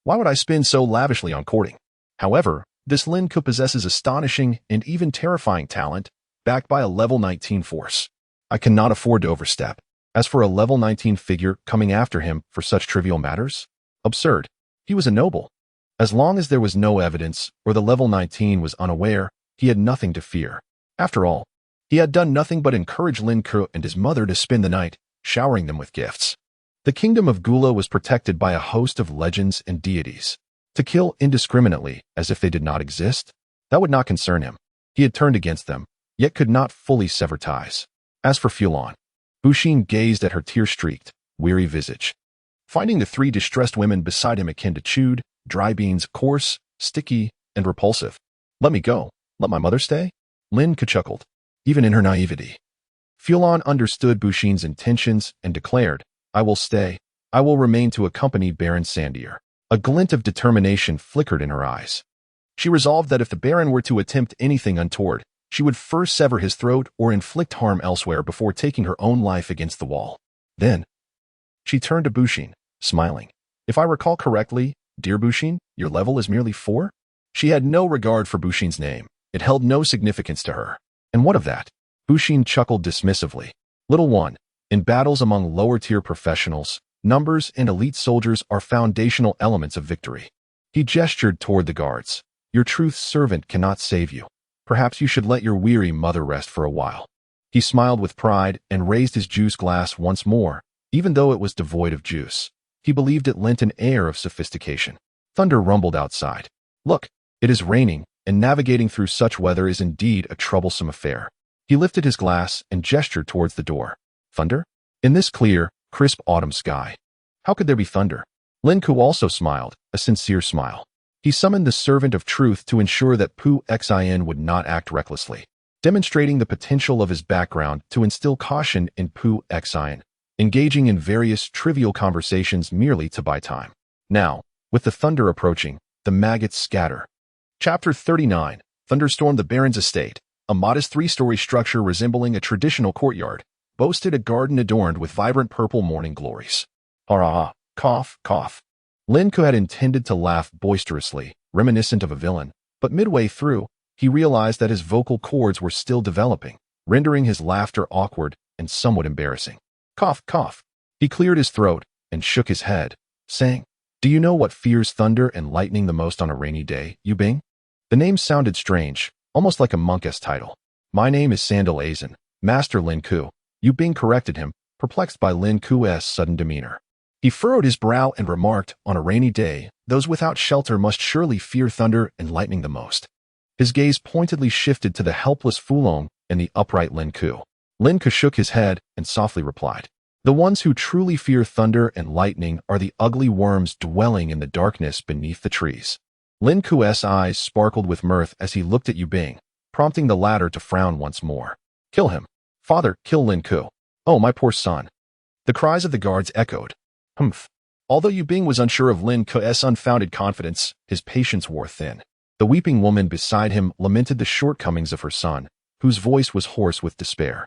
Speaker 1: why would I spend so lavishly on courting? However, this Lin Ke possesses astonishing and even terrifying talent, backed by a level 19 force. I cannot afford to overstep. As for a level 19 figure coming after him for such trivial matters? Absurd. He was a noble. As long as there was no evidence or the level 19 was unaware, he had nothing to fear. After all, he had done nothing but encourage Lin Ke and his mother to spend the night, showering them with gifts. The kingdom of Gula was protected by a host of legends and deities. To kill indiscriminately as if they did not exist? That would not concern him. He had turned against them, yet could not fully sever ties. As for Fulon, Bushin gazed at her tear-streaked, weary visage, finding the three distressed women beside him akin to chewed, dry beans, coarse, sticky, and repulsive. "Let me go. Let my mother stay?" Lin Ke chuckled, even in her naivety. Fulon understood Bushin's intentions and declared, "I will stay. I will remain to accompany Baron Sandier." A glint of determination flickered in her eyes. She resolved that if the Baron were to attempt anything untoward, she would first sever his throat or inflict harm elsewhere before taking her own life against the wall. Then, she turned to Bushin, smiling. "If I recall correctly, dear Bushin, your level is merely 4? She had no regard for Bushin's name. It held no significance to her. And what of that? Bushin chuckled dismissively. "Little one, in battles among lower-tier professionals, numbers and elite soldiers are foundational elements of victory." He gestured toward the guards. "Your truth's servant cannot save you. Perhaps you should let your weary mother rest for a while." He smiled with pride and raised his juice glass once more, even though it was devoid of juice. He believed it lent an air of sophistication. Thunder rumbled outside. "Look, it is raining, and navigating through such weather is indeed a troublesome affair." He lifted his glass and gestured towards the door. "Thunder? In this clear, crisp autumn sky? How could there be thunder?" Lin Ke also smiled, a sincere smile. He summoned the servant of truth to ensure that Pu Xin would not act recklessly, demonstrating the potential of his background to instill caution in Pu Xin, engaging in various trivial conversations merely to buy time. Now, with the thunder approaching, the maggots scatter. Chapter 39. Thunderstorm. The Baron's estate, a modest 3-story structure resembling a traditional courtyard, boasted a garden adorned with vibrant purple morning glories. "Ah, cough, cough." Lin Ke had intended to laugh boisterously, reminiscent of a villain, but midway through, he realized that his vocal cords were still developing, rendering his laughter awkward and somewhat embarrassing. "Cough, cough." He cleared his throat and shook his head, saying, "Do you know what fears thunder and lightning the most on a rainy day, Yu Bing?" The name sounded strange, almost like a monk-esque title. "My name is Sandal Azen, Master Lin Ke," Yu Bing corrected him, perplexed by Lin Ke's sudden demeanor. He furrowed his brow and remarked, "On a rainy day, those without shelter must surely fear thunder and lightning the most." His gaze pointedly shifted to the helpless Fulong and the upright Lin Ke. Lin Ke shook his head and softly replied, "The ones who truly fear thunder and lightning are the ugly worms dwelling in the darkness beneath the trees." Lin Ke's eyes sparkled with mirth as he looked at Yu Bing, prompting the latter to frown once more. "Kill him. Father, kill Lin Ke. Oh, my poor son." The cries of the guards echoed. Humph. Although Yu Bing was unsure of Lin Ke's unfounded confidence, his patience wore thin. The weeping woman beside him lamented the shortcomings of her son, whose voice was hoarse with despair.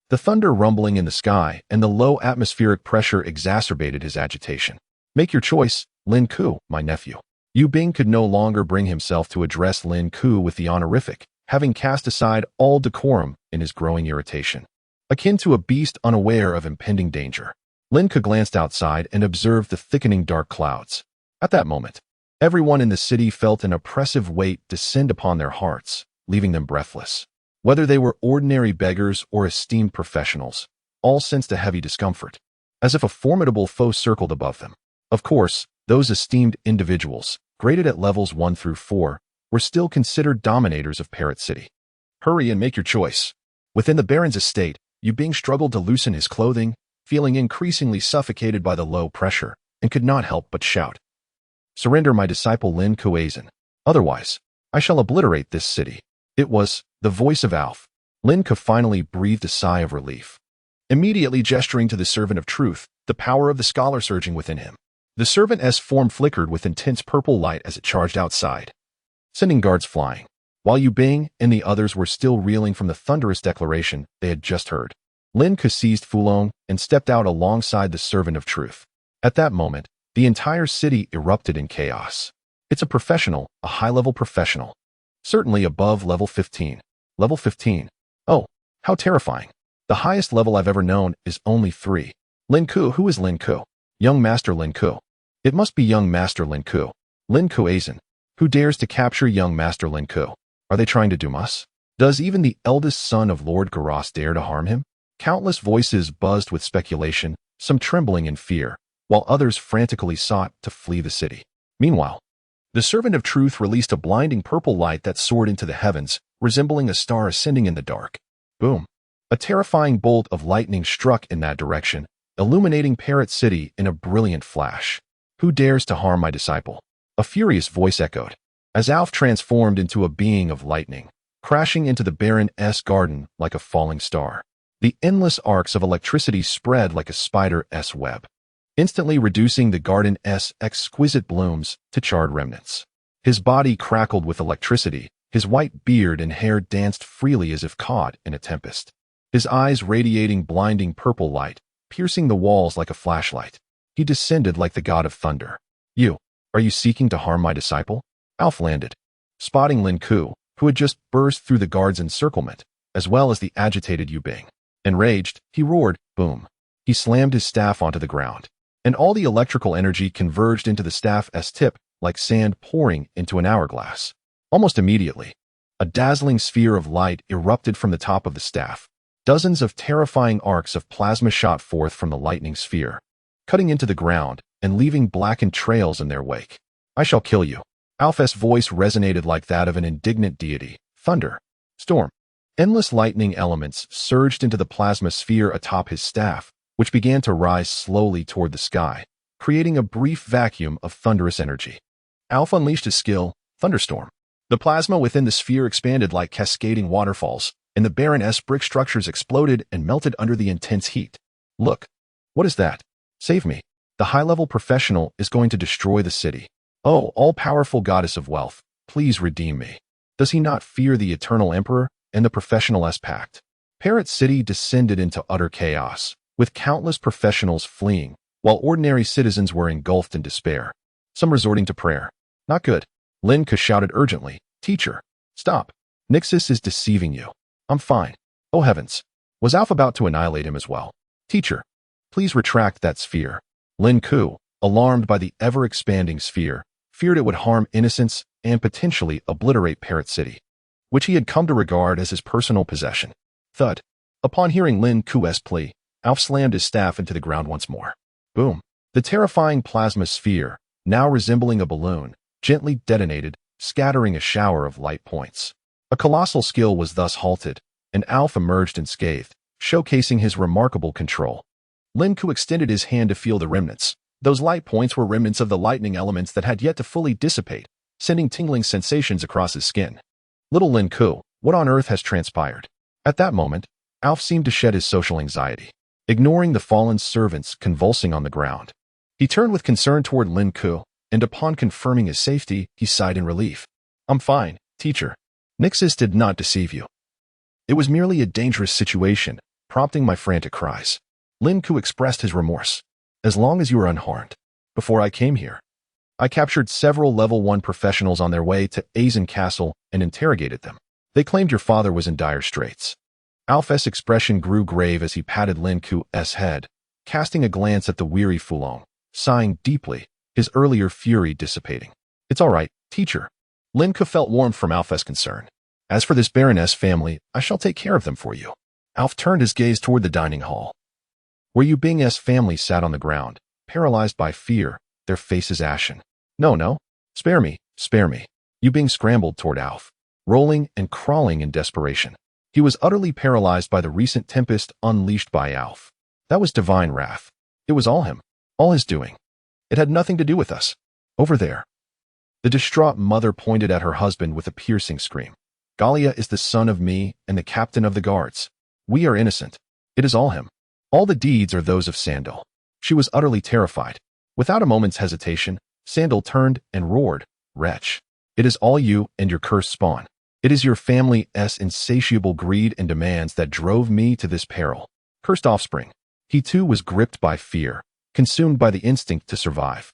Speaker 1: The thunder rumbling in the sky and the low atmospheric pressure exacerbated his agitation. "Make your choice, Lin Ke, my nephew." Yu Bing could no longer bring himself to address Lin Ke with the honorific, having cast aside all decorum in his growing irritation. Akin to a beast unaware of impending danger, Lin Ke glanced outside and observed the thickening dark clouds. At that moment, everyone in the city felt an oppressive weight descend upon their hearts, leaving them breathless. Whether they were ordinary beggars or esteemed professionals, all sensed a heavy discomfort, as if a formidable foe circled above them. Of course, those esteemed individuals, graded at levels 1 through 4, were still considered dominators of Parrot City. "Hurry and make your choice." Within the Baron's estate, Yu Bing struggled to loosen his clothing, feeling increasingly suffocated by the low pressure, and could not help but shout, "Surrender, my disciple Lin Ke. Otherwise, I shall obliterate this city." It was the voice of Alf. Lin Ke finally breathed a sigh of relief. Immediately gesturing to the servant of truth, the power of the scholar surging within him, the servant's form flickered with intense purple light as it charged outside, sending guards flying, while Yu Bing and the others were still reeling from the thunderous declaration they had just heard. Lin Ke seized Fulong and stepped out alongside the servant of truth. At that moment, the entire city erupted in chaos. It's a professional, a high-level professional. Certainly above level 15. Level 15. Oh, how terrifying. The highest level I've ever known is only 3. Lin Ke. Who is Lin Ke? Young Master Lin Ke. It must be young Master Lin Ke. Lin Ke. Who dares to capture young Master Lin Ke? Are they trying to doom us? Does even the eldest son of Lord Garas dare to harm him? Countless voices buzzed with speculation, some trembling in fear, while others frantically sought to flee the city. Meanwhile, the servant of truth released a blinding purple light that soared into the heavens, resembling a star ascending in the dark. Boom. A terrifying bolt of lightning struck in that direction, illuminating Parrot City in a brilliant flash. "Who dares to harm my disciple?" A furious voice echoed, as Alf transformed into a being of lightning, crashing into the Baron-esque garden like a falling star. The endless arcs of electricity spread like a spider's web, instantly reducing the garden's exquisite blooms to charred remnants. His body crackled with electricity, his white beard and hair danced freely as if caught in a tempest. His eyes radiating blinding purple light, piercing the walls like a flashlight. He descended like the god of thunder. Are you seeking to harm my disciple?" Alf landed, spotting Lin Ke, who had just burst through the guard's encirclement, as well as the agitated Yu Bing. Enraged, he roared, boom. He slammed his staff onto the ground, and all the electrical energy converged into the staff's tip like sand pouring into an hourglass. Almost immediately, a dazzling sphere of light erupted from the top of the staff. Dozens of terrifying arcs of plasma shot forth from the lightning sphere, cutting into the ground and leaving blackened trails in their wake. "I shall kill you." Alf's voice resonated like that of an indignant deity. Thunder. Storm. Endless lightning elements surged into the plasma sphere atop his staff, which began to rise slowly toward the sky, creating a brief vacuum of thunderous energy. Alf unleashed his skill, Thunderstorm. The plasma within the sphere expanded like cascading waterfalls, and the Baron's brick structures exploded and melted under the intense heat. "Look. What is that? Save me. The high-level professional is going to destroy the city. Oh, all-powerful goddess of wealth, please redeem me." Does he not fear the eternal emperor and the professional-esque pact? Parrot City descended into utter chaos, with countless professionals fleeing, while ordinary citizens were engulfed in despair, some resorting to prayer. "Not good." Lin Ke shouted urgently, "Teacher, stop. Nixus is deceiving you." "I'm fine." "Oh heavens." Was Alf about to annihilate him as well? "Teacher, please retract that sphere." Lin Ke, alarmed by the ever-expanding sphere, feared it would harm innocents and potentially obliterate Parrot City, which he had come to regard as his personal possession. Thud. Upon hearing Lin Ke's plea, Alf slammed his staff into the ground once more. Boom. The terrifying plasma sphere, now resembling a balloon, gently detonated, scattering a shower of light points. A colossal skill was thus halted, and Alf emerged unscathed, showcasing his remarkable control. Lin Ke extended his hand to feel the remnants. Those light points were remnants of the lightning elements that had yet to fully dissipate, sending tingling sensations across his skin. Little Lin Ke, what on earth has transpired? At that moment, Alf seemed to shed his social anxiety, ignoring the fallen servants convulsing on the ground. He turned with concern toward Lin Ke, and upon confirming his safety, he sighed in relief. "I'm fine, teacher. Nixus did not deceive you. It was merely a dangerous situation, prompting my frantic cries." Lin Ke expressed his remorse. "As long as you were unharmed. Before I came here, I captured several level 1 professionals on their way to Azen Castle and interrogated them. They claimed your father was in dire straits." Alf's expression grew grave as he patted Lin Ke's head, casting a glance at the weary Fulong, sighing deeply, his earlier fury dissipating. "It's all right, teacher." Lin Ke felt warmth from Alf's concern. "As for this Baroness family, I shall take care of them for you." Alf turned his gaze toward the dining hall, where Yu Bing's family sat on the ground, paralyzed by fear, their faces ashen. No, spare me, spare me." Yu Bing scrambled toward Alf, rolling and crawling in desperation. He was utterly paralyzed by the recent tempest unleashed by Alf. That was divine wrath. It was all him, all his doing. It had nothing to do with us. Over there. The distraught mother pointed at her husband with a piercing scream. "Galia is the son of me and the captain of the guards. We are innocent. It is all him. All the deeds are those of Sandal." She was utterly terrified. Without a moment's hesitation, Sandal turned and roared, "Wretch! It is all you and your cursed spawn. It is your family's insatiable greed and demands that drove me to this peril. Cursed offspring." He too was gripped by fear, consumed by the instinct to survive.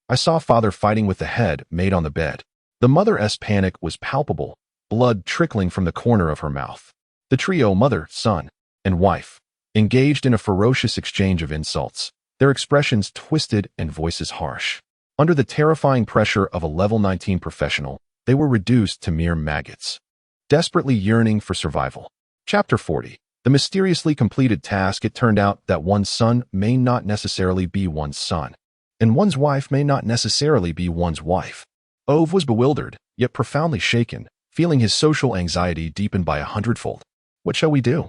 Speaker 1: I saw father fighting with the head made on the bed. The mother's panic was palpable, blood trickling from the corner of her mouth. The trio, mother, son, and wife, engaged in a ferocious exchange of insults, their expressions twisted and voices harsh. Under the terrifying pressure of a level 19 professional, they were reduced to mere maggots, desperately yearning for survival. Chapter 40. The mysteriously completed task. It turned out that one's son may not necessarily be one's son, and one's wife may not necessarily be one's wife. Ove was bewildered, yet profoundly shaken, feeling his social anxiety deepen by 100-fold. What shall we do?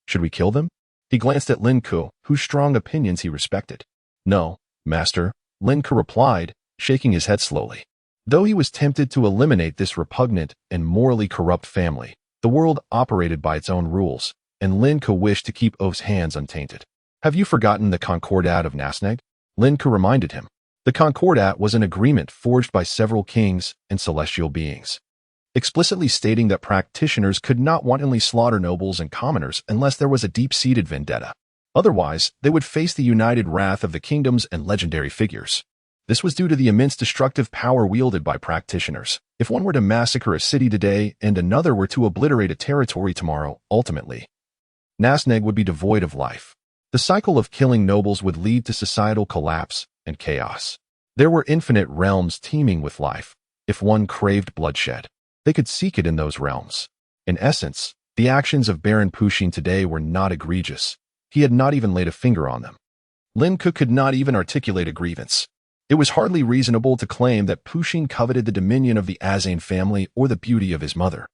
Speaker 1: Should we kill them? He glanced at Lin Ke, whose strong opinions he respected. No, master, Lin Ke replied, shaking his head slowly. Though he was tempted to eliminate this repugnant and morally corrupt family, the world operated by its own rules, and Lin Ke wished to keep Ove's hands untainted. Have you forgotten the Concordat of Nasneg? Lin Ke reminded him. The Concordat was an agreement forged by several kings and celestial beings, explicitly stating that practitioners could not wantonly slaughter nobles and commoners unless there was a deep-seated vendetta. Otherwise, they would face the united wrath of the kingdoms and legendary figures. This was due to the immense destructive power wielded by practitioners. If one were to massacre a city today and another were to obliterate a territory tomorrow, ultimately, Nasneg would be devoid of life. The cycle of killing nobles would lead to societal collapse and chaos. There were infinite realms teeming with life. If one craved bloodshed, they could seek it in those realms. In essence, the actions of Baron Pushin today were not egregious. He had not even laid a finger on them. Lin Ke could not even articulate a grievance. It was hardly reasonable to claim that Pushin coveted the dominion of the Azane family or the beauty of his mother.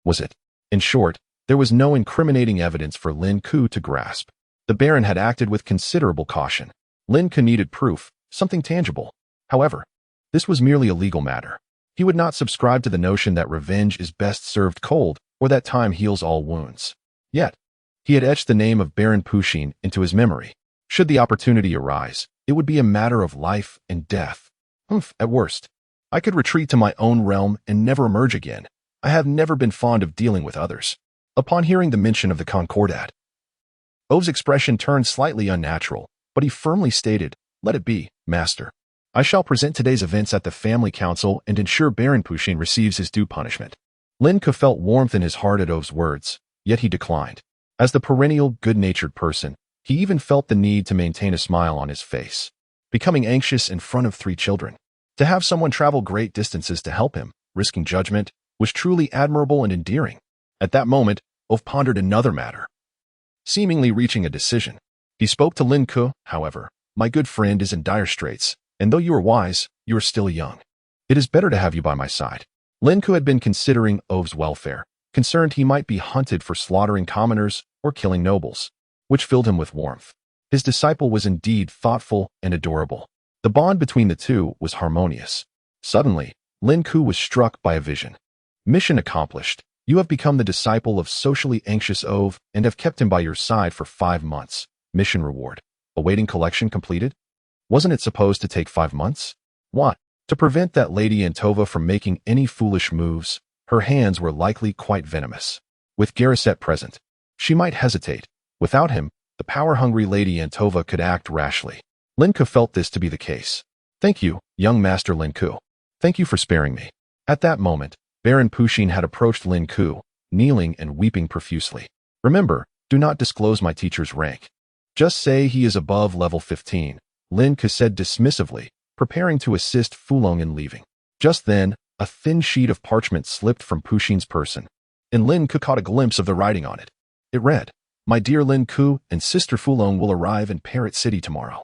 Speaker 1: Was it? In short, there was no incriminating evidence for Lin Ke to grasp. The Baron had acted with considerable caution. Lin Ke needed proof, something tangible. However, this was merely a legal matter. He would not subscribe to the notion that revenge is best served cold or that time heals all wounds. Yet, he had etched the name of Baron Pushin into his memory. Should the opportunity arise, it would be a matter of life and death. At worst, I could retreat to my own realm and never emerge again. I have never been fond of dealing with others. Upon hearing the mention of the Concordat, Ove's expression turned slightly unnatural, but he firmly stated, "Let it be, master. I shall present today's events at the family council and ensure Baron Pushin receives his due punishment." Lin Ke felt warmth in his heart at Ove's words, yet he declined. As the perennial, good-natured person, he even felt the need to maintain a smile on his face. Becoming anxious in front of 3 children, to have someone travel great distances to help him, risking judgment, was truly admirable and endearing. At that moment, Ove pondered another matter, seemingly reaching a decision. He spoke to Lin Ke, however. "My good friend is in dire straits, and though you are wise, you are still young. It is better to have you by my side." Lin Ke had been considering Ove's welfare, concerned he might be hunted for slaughtering commoners or killing nobles, which filled him with warmth. His disciple was indeed thoughtful and adorable. The bond between the two was harmonious. Suddenly, Lin Ke was struck by a vision. Mission accomplished. You have become the disciple of socially anxious Ove and have kept him by your side for 5 months. Mission reward. Awaiting collection completed? Wasn't it supposed to take 5 months? What? To prevent that Lady Antova from making any foolish moves, her hands were likely quite venomous. With Garrett present, she might hesitate. Without him, the power-hungry Lady Antova could act rashly. Lin Ke felt this to be the case. "Thank you, young Master Lin Ke. Thank you for sparing me." At that moment, Baron Pushin had approached Lin Ke, kneeling and weeping profusely. "Remember, do not disclose my teacher's rank. Just say he is above level 15, Lin Ke said dismissively, preparing to assist Fulong in leaving. Just then, a thin sheet of parchment slipped from Pushin's person, and Lin Ke caught a glimpse of the writing on it. It read, "My dear Lin Ke and Sister Fulong will arrive in Parrot City tomorrow."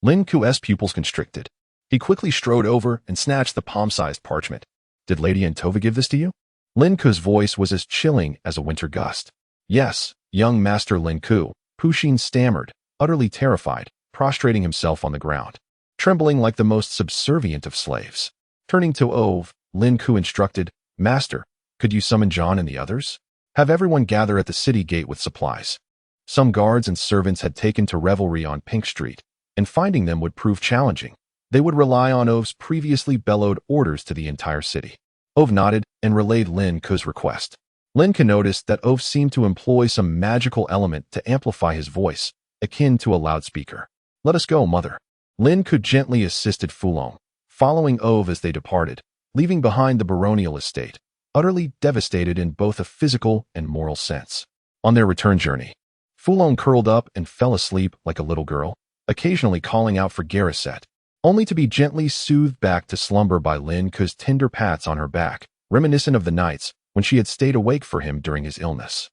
Speaker 1: Lin Ke's pupils constricted. He quickly strode over and snatched the palm-sized parchment. "Did Lady Antova give this to you?" Lin Ke's voice was as chilling as a winter gust. "Yes, young Master Lin Ke," Pushin stammered, utterly terrified, prostrating himself on the ground, trembling like the most subservient of slaves. Turning to Ove, Lin Ke instructed, "Master, could you summon John and the others? Have everyone gather at the city gate with supplies." Some guards and servants had taken to revelry on Pink Street, and finding them would prove challenging. They would rely on Ove's previously bellowed orders to the entire city. Ove nodded and relayed Lin Ke's request. Lin Ke noticed that Ove seemed to employ some magical element to amplify his voice, akin to a loudspeaker. "Let us go, mother." Lin Ke gently assisted Fulong, following Ove as they departed, leaving behind the baronial estate, utterly devastated in both a physical and moral sense. On their return journey, Fulong curled up and fell asleep like a little girl, occasionally calling out for Garrett, only to be gently soothed back to slumber by Lin Ke's tender pats on her back, reminiscent of the nights when she had stayed awake for him during his illness.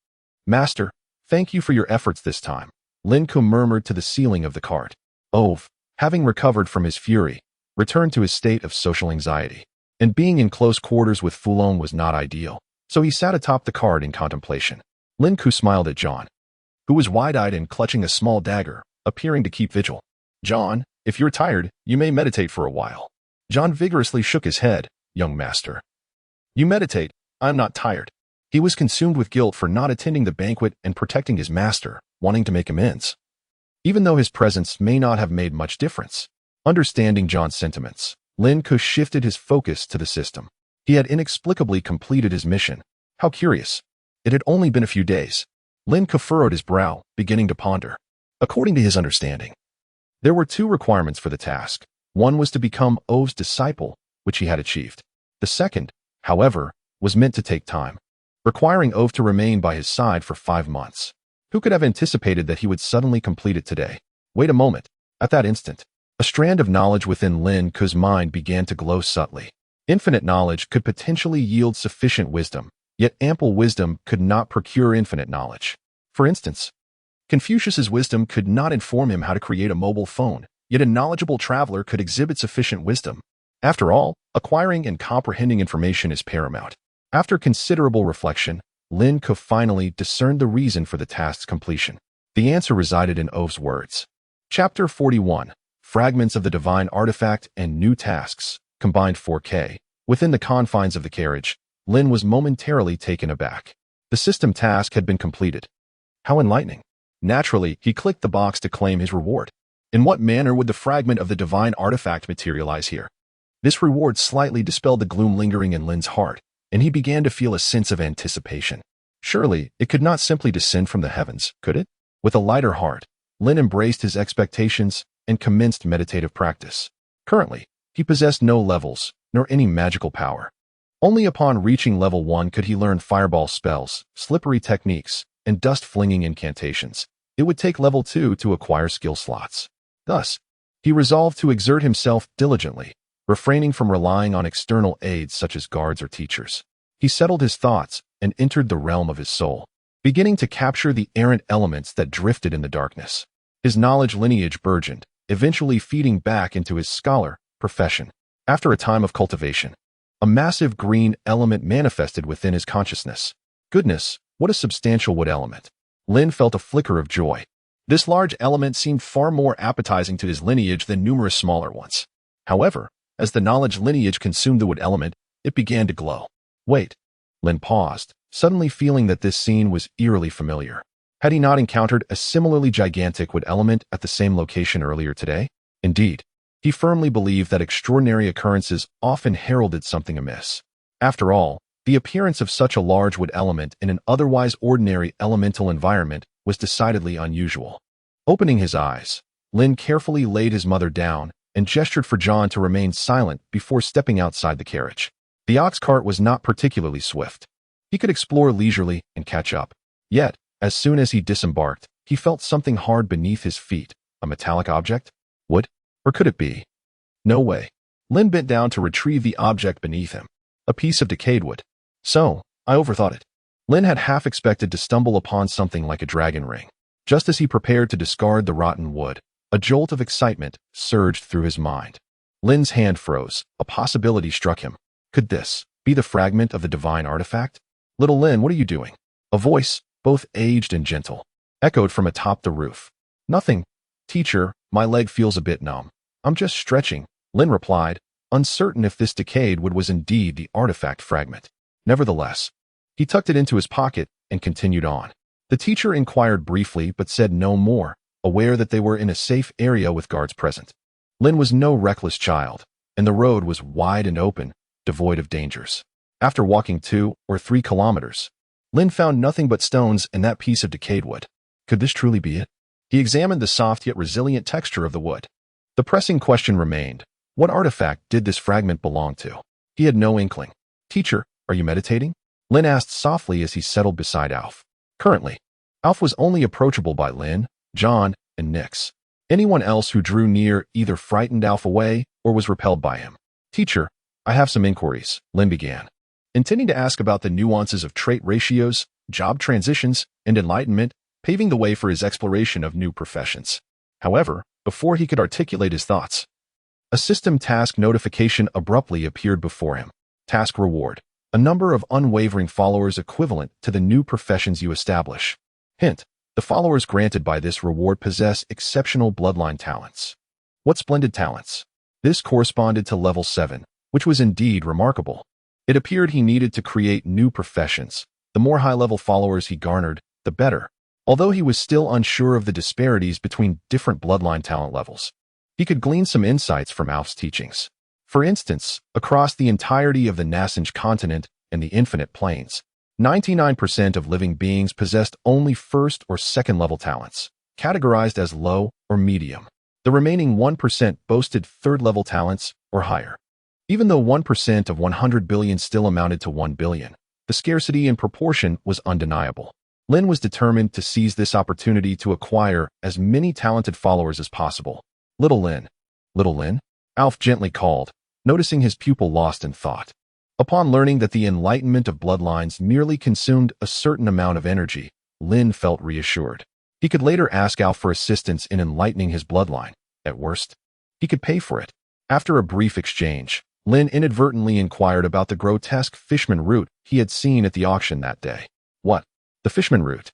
Speaker 1: "Master, thank you for your efforts this time," Lin Ke murmured to the ceiling of the cart. Ove, having recovered from his fury, returned to his state of social anxiety, and being in close quarters with Fulong was not ideal, so he sat atop the cart in contemplation. Lin Ke smiled at John, who was wide-eyed and clutching a small dagger, appearing to keep vigil. "John, if you're tired, you may meditate for a while." John vigorously shook his head. "Young master, you meditate. I'm not tired." He was consumed with guilt for not attending the banquet and protecting his master, wanting to make amends. Even though his presence may not have made much difference. Understanding John's sentiments, Lin Ke shifted his focus to the system. He had inexplicably completed his mission. How curious. It had only been a few days. Lin Ke furrowed his brow, beginning to ponder. According to his understanding, there were two requirements for the task. One was to become O's disciple, which he had achieved. The second, however, was meant to take time, requiring Ove to remain by his side for 5 months. Who could have anticipated that he would suddenly complete it today? Wait a moment. At that instant, a strand of knowledge within Lin Ke's mind began to glow subtly. Infinite knowledge could potentially yield sufficient wisdom, yet ample wisdom could not procure infinite knowledge. For instance, Confucius's wisdom could not inform him how to create a mobile phone, yet a knowledgeable traveler could exhibit sufficient wisdom. After all, acquiring and comprehending information is paramount. After considerable reflection, Lin Ke finally discerned the reason for the task's completion. The answer resided in Ove's words. Chapter 41, Fragments of the Divine Artifact and New Tasks, combined 4K. Within the confines of the carriage, Lin was momentarily taken aback. The system task had been completed. How enlightening. Naturally, he clicked the box to claim his reward. In what manner would the fragment of the divine artifact materialize here? This reward slightly dispelled the gloom lingering in Lin's heart, and he began to feel a sense of anticipation. Surely, it could not simply descend from the heavens, could it? With a lighter heart, Lin embraced his expectations and commenced meditative practice. Currently, he possessed no levels, nor any magical power. Only upon reaching level 1 could he learn fireball spells, slippery techniques, and dust-flinging incantations. It would take level 2 to acquire skill slots. Thus, he resolved to exert himself diligently, refraining from relying on external aids such as guards or teachers. He settled his thoughts and entered the realm of his soul, beginning to capture the errant elements that drifted in the darkness. His knowledge lineage burgeoned, eventually feeding back into his scholar profession. After a time of cultivation, a massive green element manifested within his consciousness. Goodness, what a substantial wood element. Lin felt a flicker of joy. This large element seemed far more appetizing to his lineage than numerous smaller ones. However, as the knowledge lineage consumed the wood element, it began to glow. Wait. Lin paused, suddenly feeling that this scene was eerily familiar. Had he not encountered a similarly gigantic wood element at the same location earlier today? Indeed, he firmly believed that extraordinary occurrences often heralded something amiss. After all, the appearance of such a large wood element in an otherwise ordinary elemental environment was decidedly unusual. Opening his eyes, Lin carefully laid his mother down and gestured for John to remain silent before stepping outside the carriage. The ox cart was not particularly swift. He could explore leisurely and catch up. Yet, as soon as he disembarked, he felt something hard beneath his feet. A metallic object? Wood? Or could it be? No way. Lin bent down to retrieve the object beneath him. A piece of decayed wood. So, I overthought it. Lin had half expected to stumble upon something like a dragon ring. Just as he prepared to discard the rotten wood, a jolt of excitement surged through his mind. Lin's hand froze. A possibility struck him. Could this be the fragment of the divine artifact? Little Lin, what are you doing? A voice, both aged and gentle, echoed from atop the roof. Nothing. Teacher, my leg feels a bit numb. I'm just stretching, Lin replied, uncertain if this decayed wood was indeed the artifact fragment. Nevertheless, he tucked it into his pocket and continued on. The teacher inquired briefly but said no more, aware that they were in a safe area with guards present. Lin was no reckless child, and the road was wide and open, devoid of dangers. After walking 2 or 3 kilometers, Lin found nothing but stones and that piece of decayed wood. Could this truly be it? He examined the soft yet resilient texture of the wood. The pressing question remained, what artifact did this fragment belong to? He had no inkling. Teacher, are you meditating? Lin asked softly as he settled beside Alf. Currently, Alf was only approachable by Lin, John, and Nix. Anyone else who drew near either frightened Alf away or was repelled by him. Teacher, I have some inquiries, Lin began, intending to ask about the nuances of trait ratios, job transitions, and enlightenment, paving the way for his exploration of new professions. However, before he could articulate his thoughts, a system task notification abruptly appeared before him. Task reward. A number of unwavering followers equivalent to the new professions you establish. Hint. The The followers granted by this reward possess exceptional bloodline talents. What splendid talents! This corresponded to level 7, which was indeed remarkable. It appeared he needed to create new professions. The more high-level followers he garnered, the better. Although he was still unsure of the disparities between different bloodline talent levels, he could glean some insights from Alf's teachings. For instance, across the entirety of the Nasanj continent and the Infinite Plains, 99% of living beings possessed only first or second level talents, categorized as low or medium. The remaining 1% boasted third level talents or higher. Even though 1% of 100 billion still amounted to 1 billion, the scarcity in proportion was undeniable. Lin was determined to seize this opportunity to acquire as many talented followers as possible. Little Lin. Little Lin? Alf gently called, noticing his pupil lost in thought. Upon learning that the enlightenment of bloodlines merely consumed a certain amount of energy, Lin felt reassured. He could later ask Alf for assistance in enlightening his bloodline. At worst, he could pay for it. After a brief exchange, Lin inadvertently inquired about the grotesque fishman root he had seen at the auction that day. What? The fishman root?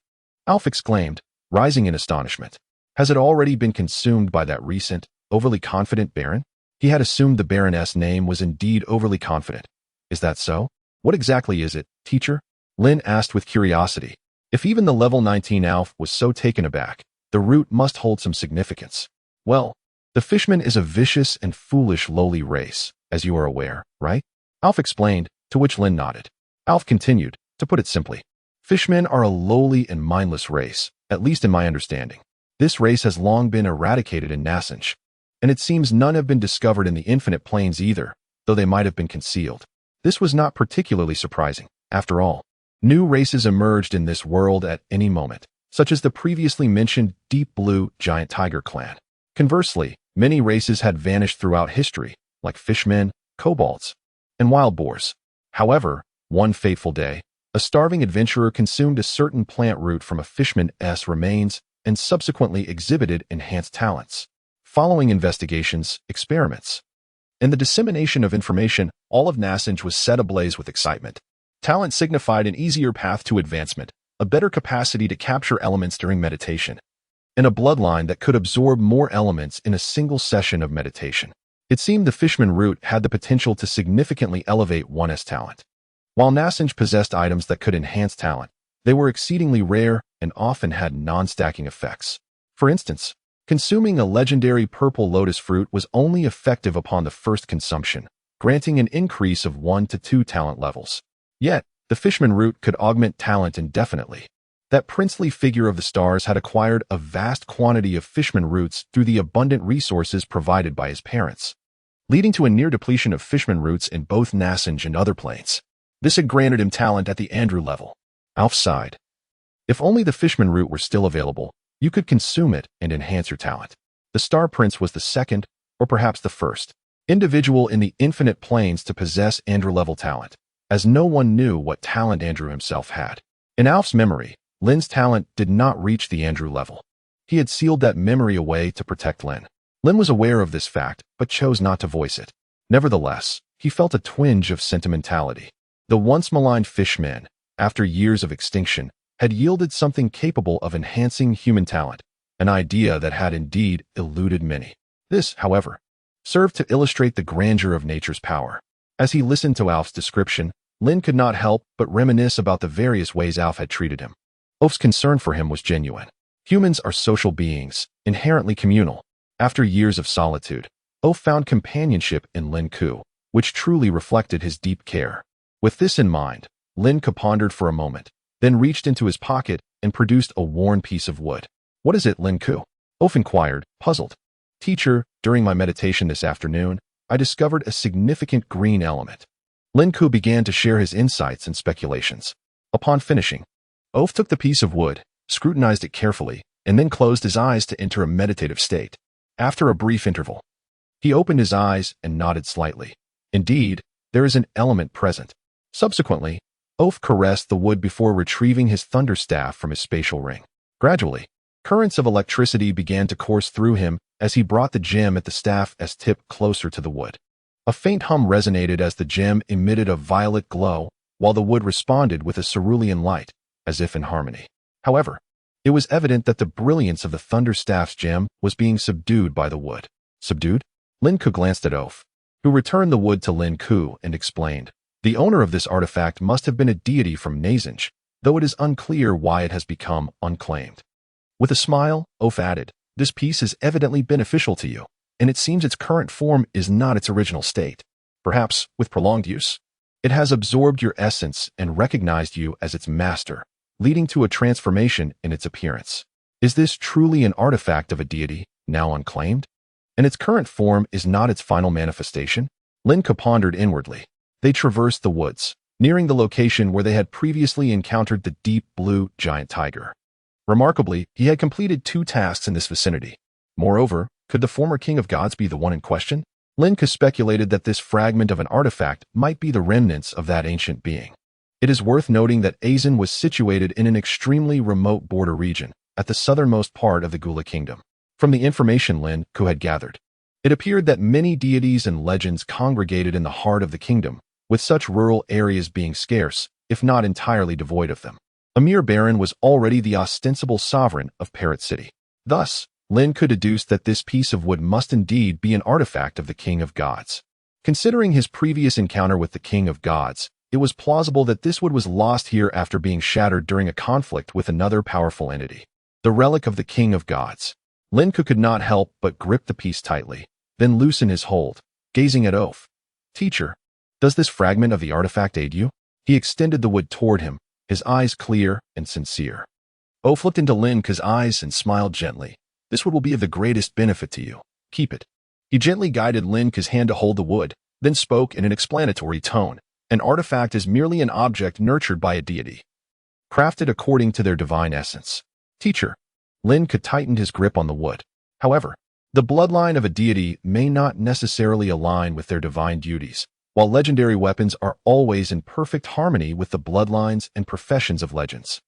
Speaker 1: Alf exclaimed, rising in astonishment. Has it already been consumed by that recent, overly confident baron? He had assumed the baroness' name was indeed overly confident. Is that so? What exactly is it, teacher? Lin asked with curiosity. If even the level 19 Alf was so taken aback, the root must hold some significance. Well, the fishman is a vicious and foolish lowly race, as you are aware, right? Alf explained, to which Lin nodded. Alf continued, to put it simply. Fishmen are a lowly and mindless race, at least in my understanding. This race has long been eradicated in Nasanj, and it seems none have been discovered in the Infinite Plains either, though they might have been concealed. This was not particularly surprising. After all, new races emerged in this world at any moment, such as the previously mentioned Deep Blue Giant Tiger clan. Conversely, many races had vanished throughout history, like fishmen, kobolds, and wild boars. However, one fateful day, a starving adventurer consumed a certain plant root from a fishman's remains and subsequently exhibited enhanced talents. Following investigations, experiments, and the dissemination of information, all of Nasanj was set ablaze with excitement. Talent signified an easier path to advancement, a better capacity to capture elements during meditation, and a bloodline that could absorb more elements in a single session of meditation. It seemed the fishman root had the potential to significantly elevate one's talent. While Nasanj possessed items that could enhance talent, they were exceedingly rare and often had non-stacking effects. For instance, consuming a legendary purple lotus fruit was only effective upon the first consumption, granting an increase of 1 to 2 talent levels. Yet, the fishman root could augment talent indefinitely. That princely figure of the stars had acquired a vast quantity of fishman roots through the abundant resources provided by his parents, leading to a near depletion of fishman roots in both Nasanj and other planes. This had granted him talent at the Andrew level. Alf sighed. If only the fishman root were still available, you could consume it and enhance your talent. The Star Prince was the second, or perhaps the first, individual in the Infinite Plains to possess Andrew-level talent, as no one knew what talent Andrew himself had. In Alf's memory, Lin's talent did not reach the Andrew level. He had sealed that memory away to protect Lin. Lin was aware of this fact, but chose not to voice it. Nevertheless, he felt a twinge of sentimentality. The once maligned fishmen, after years of extinction, had yielded something capable of enhancing human talent, an idea that had indeed eluded many. This, however, served to illustrate the grandeur of nature's power. As he listened to Alf's description, Lin could not help but reminisce about the various ways Alf had treated him. Alf's concern for him was genuine. Humans are social beings, inherently communal. After years of solitude, Alf found companionship in Lin Ke, which truly reflected his deep care. With this in mind, Lin Ke pondered for a moment, then reached into his pocket and produced a worn piece of wood. What is it, Lin Ke? Alf inquired, puzzled. Teacher, during my meditation this afternoon, I discovered a significant green element. Lin Ke began to share his insights and speculations. Upon finishing, Alf took the piece of wood, scrutinized it carefully, and then closed his eyes to enter a meditative state. After a brief interval, he opened his eyes and nodded slightly. Indeed, there is an element present. Subsequently, Alf caressed the wood before retrieving his thunder staff from his spatial ring. Gradually, currents of electricity began to course through him as he brought the gem at the staff's tip closer to the wood. A faint hum resonated as the gem emitted a violet glow, while the wood responded with a cerulean light, as if in harmony. However, It was evident that the brilliance of the Thunderstaff's gem was being subdued by the wood. Subdued? Lin Ke glanced at Oph, who returned the wood to Lin Ke and explained, "The owner of this artifact must have been a deity from Nazinj, though it is unclear why it has become unclaimed." With a smile, Oph added, "This piece is evidently beneficial to you, and it seems its current form is not its original state. Perhaps, with prolonged use, it has absorbed your essence and recognized you as its master, leading to a transformation in its appearance. Is this truly an artifact of a deity, now unclaimed? And its current form is not its final manifestation?" Lin Ke pondered inwardly. They traversed the woods, nearing the location where they had previously encountered the deep blue giant tiger. Remarkably, he had completed 2 tasks in this vicinity. Moreover, could the former king of gods be the one in question? Lin Ke speculated that this fragment of an artifact might be the remnants of that ancient being. It is worth noting that Azin was situated in an extremely remote border region, at the southernmost part of the Gula kingdom. From the information Lin Ke had gathered, it appeared that many deities and legends congregated in the heart of the kingdom, with such rural areas being scarce, if not entirely devoid of them. Amir Baron was already the ostensible sovereign of Parrot City. Thus, Lin Ke deduced that this piece of wood must indeed be an artifact of the King of Gods. Considering his previous encounter with the King of Gods, it was plausible that this wood was lost here after being shattered during a conflict with another powerful entity. The relic of the King of Gods. Lin Ke could not help but grip the piece tightly, then loosen his hold, gazing at Oph. "Teacher, does this fragment of the artifact aid you?" He extended the wood toward him, his eyes clear and sincere. Oph looked into Lin Ke's eyes and smiled gently. "This wood will be of the greatest benefit to you. Keep it." He gently guided Lin Ke's hand to hold the wood, then spoke in an explanatory tone. "An artifact is merely an object nurtured by a deity, crafted according to their divine essence." "Teacher." Lin Ke tightened his grip on the wood. "However, the bloodline of a deity may not necessarily align with their divine duties, while legendary weapons are always in perfect harmony with the bloodlines and professions of legends."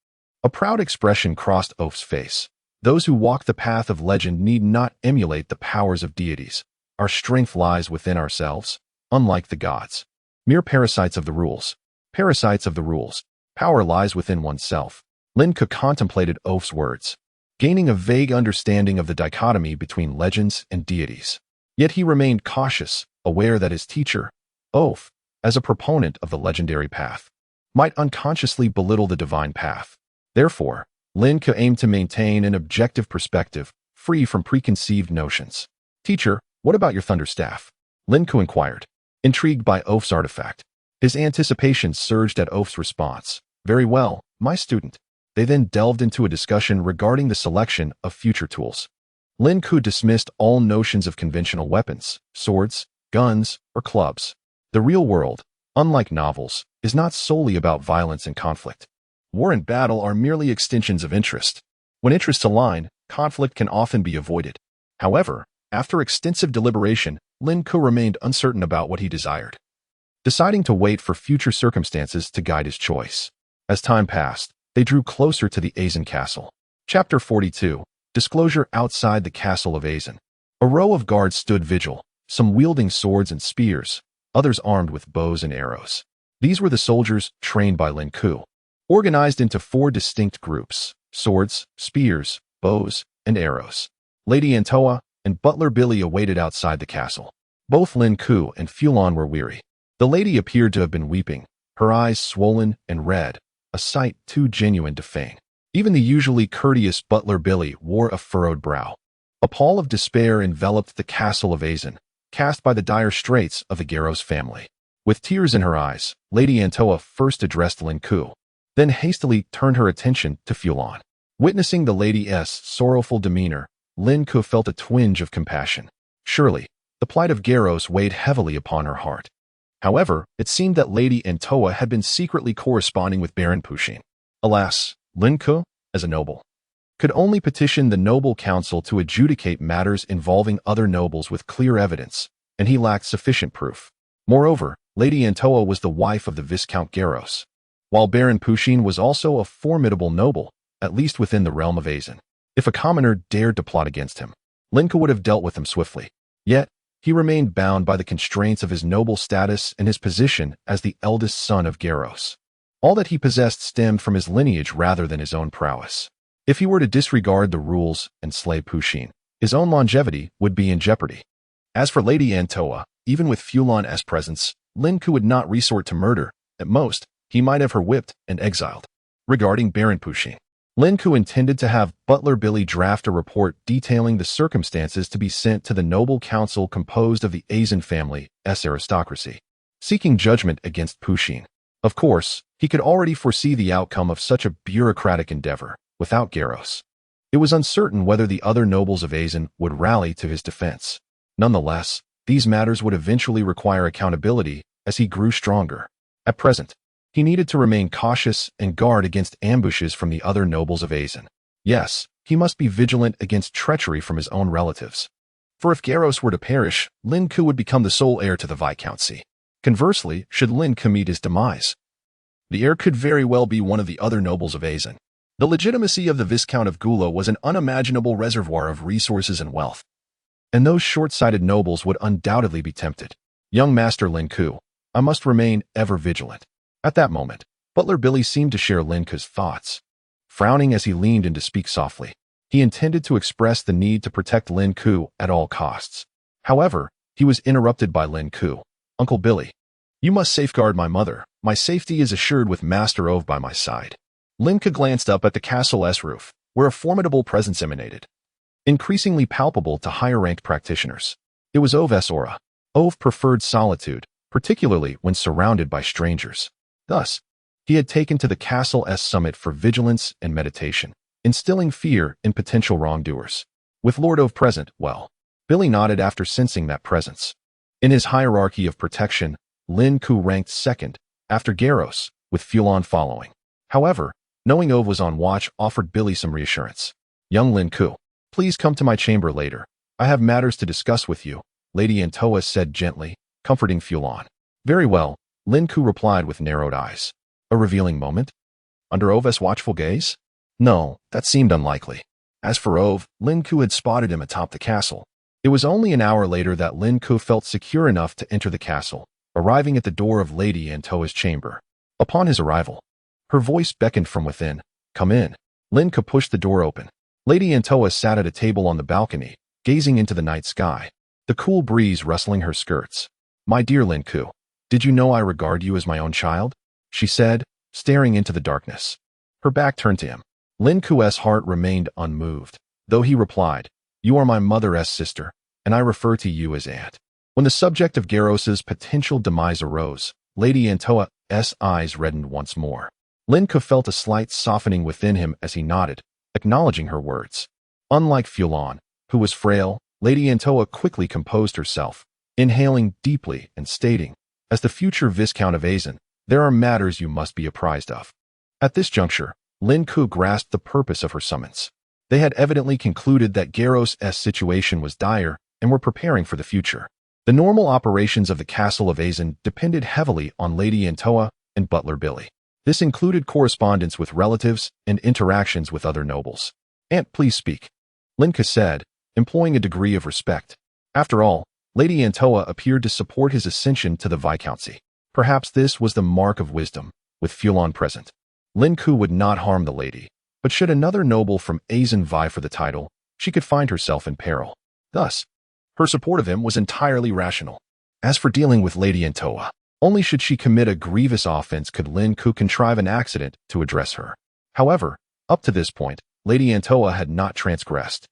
Speaker 1: A proud expression crossed Oph's face. "Those who walk the path of legend need not emulate the powers of deities. Our strength lies within ourselves, unlike the gods. Mere parasites of the rules. Parasites of the rules. Power lies within oneself." Lin Ke contemplated Oph's words, gaining a vague understanding of the dichotomy between legends and deities. Yet he remained cautious, aware that his teacher, Oph, as a proponent of the legendary path, might unconsciously belittle the divine path. Therefore, Lin Ke aimed to maintain an objective perspective, free from preconceived notions. "Teacher, what about your Thunderstaff?" Lin Ke inquired, intrigued by Oph's artifact. His anticipation surged at Oph's response. "Very well, my student." They then delved into a discussion regarding the selection of future tools. Lin Ke dismissed all notions of conventional weapons, swords, guns, or clubs. The real world, unlike novels, is not solely about violence and conflict. War and battle are merely extensions of interest. When interests align, conflict can often be avoided. However, after extensive deliberation, Lin Ke remained uncertain about what he desired, deciding to wait for future circumstances to guide his choice. As time passed, they drew closer to the Azin castle. Chapter 42. Disclosure outside the castle of Azin. A row of guards stood vigil, some wielding swords and spears, others armed with bows and arrows. These were the soldiers trained by Lin Ke, organized into 4 distinct groups: swords, spears, bows, and arrows. Lady Antoa and Butler Billy awaited outside the castle. Both Lin Ke and Fulon were weary. The lady appeared to have been weeping, her eyes swollen and red, a sight too genuine to feign. Even the usually courteous Butler Billy wore a furrowed brow. A pall of despair enveloped the castle of Azin, cast by the dire straits of the Garros family. With tears in her eyes, Lady Antoa first addressed Lin Ke, then hastily turned her attention to Fulon. Witnessing the lady's sorrowful demeanor, Lin Ke felt a twinge of compassion. Surely, the plight of Garros weighed heavily upon her heart. However, it seemed that Lady Antoa had been secretly corresponding with Baron Pushin. Alas, Lin Ke, as a noble, could only petition the noble council to adjudicate matters involving other nobles with clear evidence, and he lacked sufficient proof. Moreover, Lady Antoa was the wife of the Viscount Garros, while Baron Pushin was also a formidable noble, at least within the realm of Azin. If a commoner dared to plot against him, Lin Ke would have dealt with him swiftly. Yet, he remained bound by the constraints of his noble status and his position as the eldest son of Garros. All that he possessed stemmed from his lineage rather than his own prowess. If he were to disregard the rules and slay Pusheen, his own longevity would be in jeopardy. As for Lady Antoa, even with Fulon-esque presence, Lin Ke would not resort to murder. At most, he might have her whipped and exiled. Regarding Baron Pusheen, Lin Ke intended to have Butler Billy draft a report detailing the circumstances to be sent to the noble council composed of the Azin family's aristocracy, seeking judgment against Pusheen. Of course, he could already foresee the outcome of such a bureaucratic endeavor, without Garros. It was uncertain whether the other nobles of Azin would rally to his defense. Nonetheless, these matters would eventually require accountability as he grew stronger. At present, he needed to remain cautious and guard against ambushes from the other nobles of Azin. Yes, he must be vigilant against treachery from his own relatives. For if Garros were to perish, Lin Ke would become the sole heir to the Viscountcy. Conversely, should Lin Ke meet his demise, the heir could very well be one of the other nobles of Azin. The legitimacy of the Viscount of Gula was an unimaginable reservoir of resources and wealth, and those short-sighted nobles would undoubtedly be tempted. Young Master Lin Ke, I must remain ever vigilant. At that moment, Butler Billy seemed to share Lin Ke's thoughts. Frowning as he leaned in to speak softly, he intended to express the need to protect Lin Ke at all costs. However, he was interrupted by Lin Ke. Uncle Billy, you must safeguard my mother. My safety is assured with Master Ove by my side. Lin Ke glanced up at the castle's roof, where a formidable presence emanated, increasingly palpable to higher-ranked practitioners. It was Ove's aura. Ove preferred solitude, particularly when surrounded by strangers. Thus, he had taken to the castle's summit for vigilance and meditation, instilling fear in potential wrongdoers. With Lord Ove present, well, Billy nodded after sensing that presence. In his hierarchy of protection, Lin Ke ranked second, after Garros, with Fulon following. However, knowing Ove was on watch offered Billy some reassurance. Young Lin Ke, please come to my chamber later. I have matters to discuss with you, Lady Antoa said gently, comforting Fulon. Very well, Lin Ke replied with narrowed eyes. A revealing moment? Under Ove's watchful gaze? No, that seemed unlikely. As for Ove, Lin Ke had spotted him atop the castle. It was only an hour later that Lin Ke felt secure enough to enter the castle, arriving at the door of Lady Antoa's chamber. Upon his arrival, her voice beckoned from within. Come in. Lin Ke pushed the door open. Lady Antoa sat at a table on the balcony, gazing into the night sky, the cool breeze rustling her skirts. My dear Lin Ke, did you know I regard you as my own child? She said, staring into the darkness. Her back turned to him. Lin Ke's heart remained unmoved, though he replied, You are my mother's sister, and I refer to you as aunt. When the subject of Garros's potential demise arose, Lady Antoa's eyes reddened once more. Lin Ke felt a slight softening within him as he nodded, acknowledging her words. Unlike Fulon, who was frail, Lady Antoa quickly composed herself, inhaling deeply and stating, As the future Viscount of Azin, there are matters you must be apprised of. At this juncture, Lin Ke grasped the purpose of her summons. They had evidently concluded that Garros's situation was dire and were preparing for the future. The normal operations of the castle of Azin depended heavily on Lady Antoa and Butler Billy. This included correspondence with relatives and interactions with other nobles. Aunt, please speak, Lin Ke said, employing a degree of respect. After all, Lady Antoa appeared to support his ascension to the Viscountcy. Perhaps this was the mark of wisdom, with Fulon present. Lin Ke would not harm the lady, but should another noble from Azin vie for the title, she could find herself in peril. Thus, her support of him was entirely rational. As for dealing with Lady Antoa, only should she commit a grievous offense could Lin Ke contrive an accident to address her. However, up to this point, Lady Antoa had not transgressed.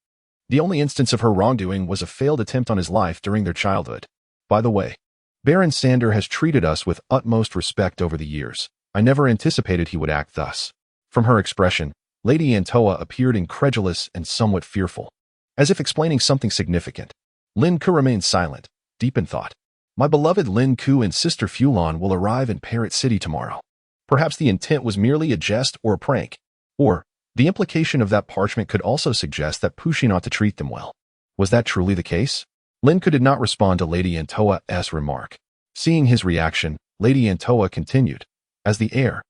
Speaker 1: The only instance of her wrongdoing was a failed attempt on his life during their childhood. By the way, Baron Sander has treated us with utmost respect over the years. I never anticipated he would act thus. From her expression, Lady Antoa appeared incredulous and somewhat fearful. As if explaining something significant, Lin Ke remained silent, deep in thought. My beloved Lin Ke and Sister Fulon will arrive in Parrot City tomorrow. Perhaps the intent was merely a jest or a prank. Or, the implication of that parchment could also suggest that Pusheen ought to treat them well. Was that truly the case? Lin Ke did not respond to Lady Antoa's remark. Seeing his reaction, Lady Antoa continued, As the heir,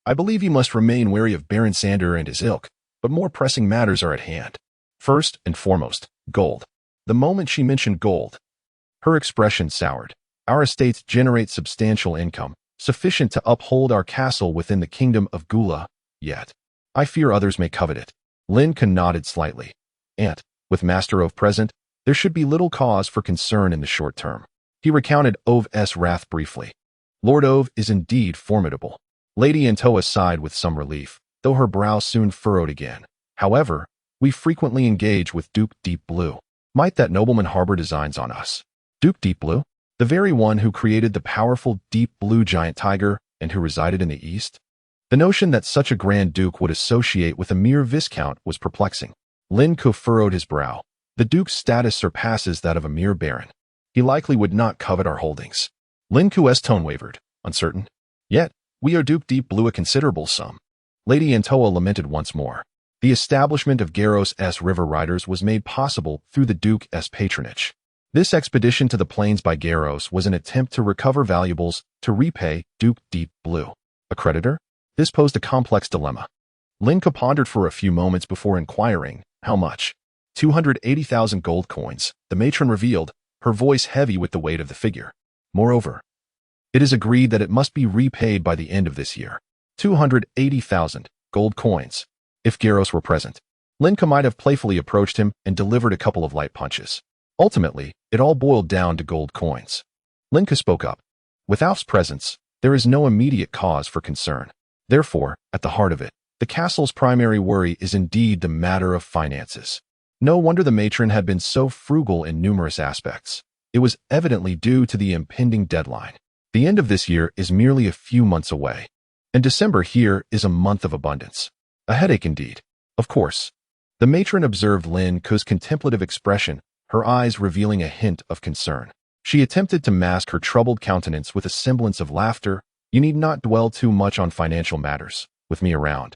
Speaker 1: I believe you must remain wary of Baron Sander and his ilk, but more pressing matters are at hand. First and foremost, gold. The moment she mentioned gold, her expression soured. Our estates generate substantial income, sufficient to uphold our castle within the kingdom of Gula, yet I fear others may covet it. Lin Ke nodded slightly. And, with Master Ove present, there should be little cause for concern in the short term. He recounted Ove's wrath briefly. Lord Ove is indeed formidable. Lady Antoa sighed with some relief, though her brow soon furrowed again. However, we frequently engage with Duke Deep Blue. Might that nobleman harbor designs on us? Duke Deep Blue? The very one who created the powerful Deep Blue giant tiger and who resided in the east? The notion that such a Grand Duke would associate with a mere Viscount was perplexing. Lin Ke furrowed his brow. The Duke's status surpasses that of a mere Baron. He likely would not covet our holdings. Lin Ke's tone wavered, uncertain. Yet, we owe Duke Deep Blue a considerable sum. Lady Antoa lamented once more. The establishment of Garros' river riders was made possible through the Duke's patronage. This expedition to the plains by Garros was an attempt to recover valuables to repay Duke Deep Blue. A creditor? This posed a complex dilemma. Lin Ke pondered for a few moments before inquiring, how much? 280,000 gold coins, the matron revealed, her voice heavy with the weight of the figure. Moreover, it is agreed that it must be repaid by the end of this year. 280,000 gold coins. If Garros were present, Lin Ke might have playfully approached him and delivered a couple of light punches. Ultimately, it all boiled down to gold coins. Lin Ke spoke up. With Alf's presence, there is no immediate cause for concern. Therefore, at the heart of it, the castle's primary worry is indeed the matter of finances. No wonder the matron had been so frugal in numerous aspects. It was evidently due to the impending deadline. The end of this year is merely a few months away, and December here is a month of abundance. A headache indeed. Of course. The matron observed Lin Ke's contemplative expression, her eyes revealing a hint of concern. She attempted to mask her troubled countenance with a semblance of laughter. You need not dwell too much on financial matters, with me around.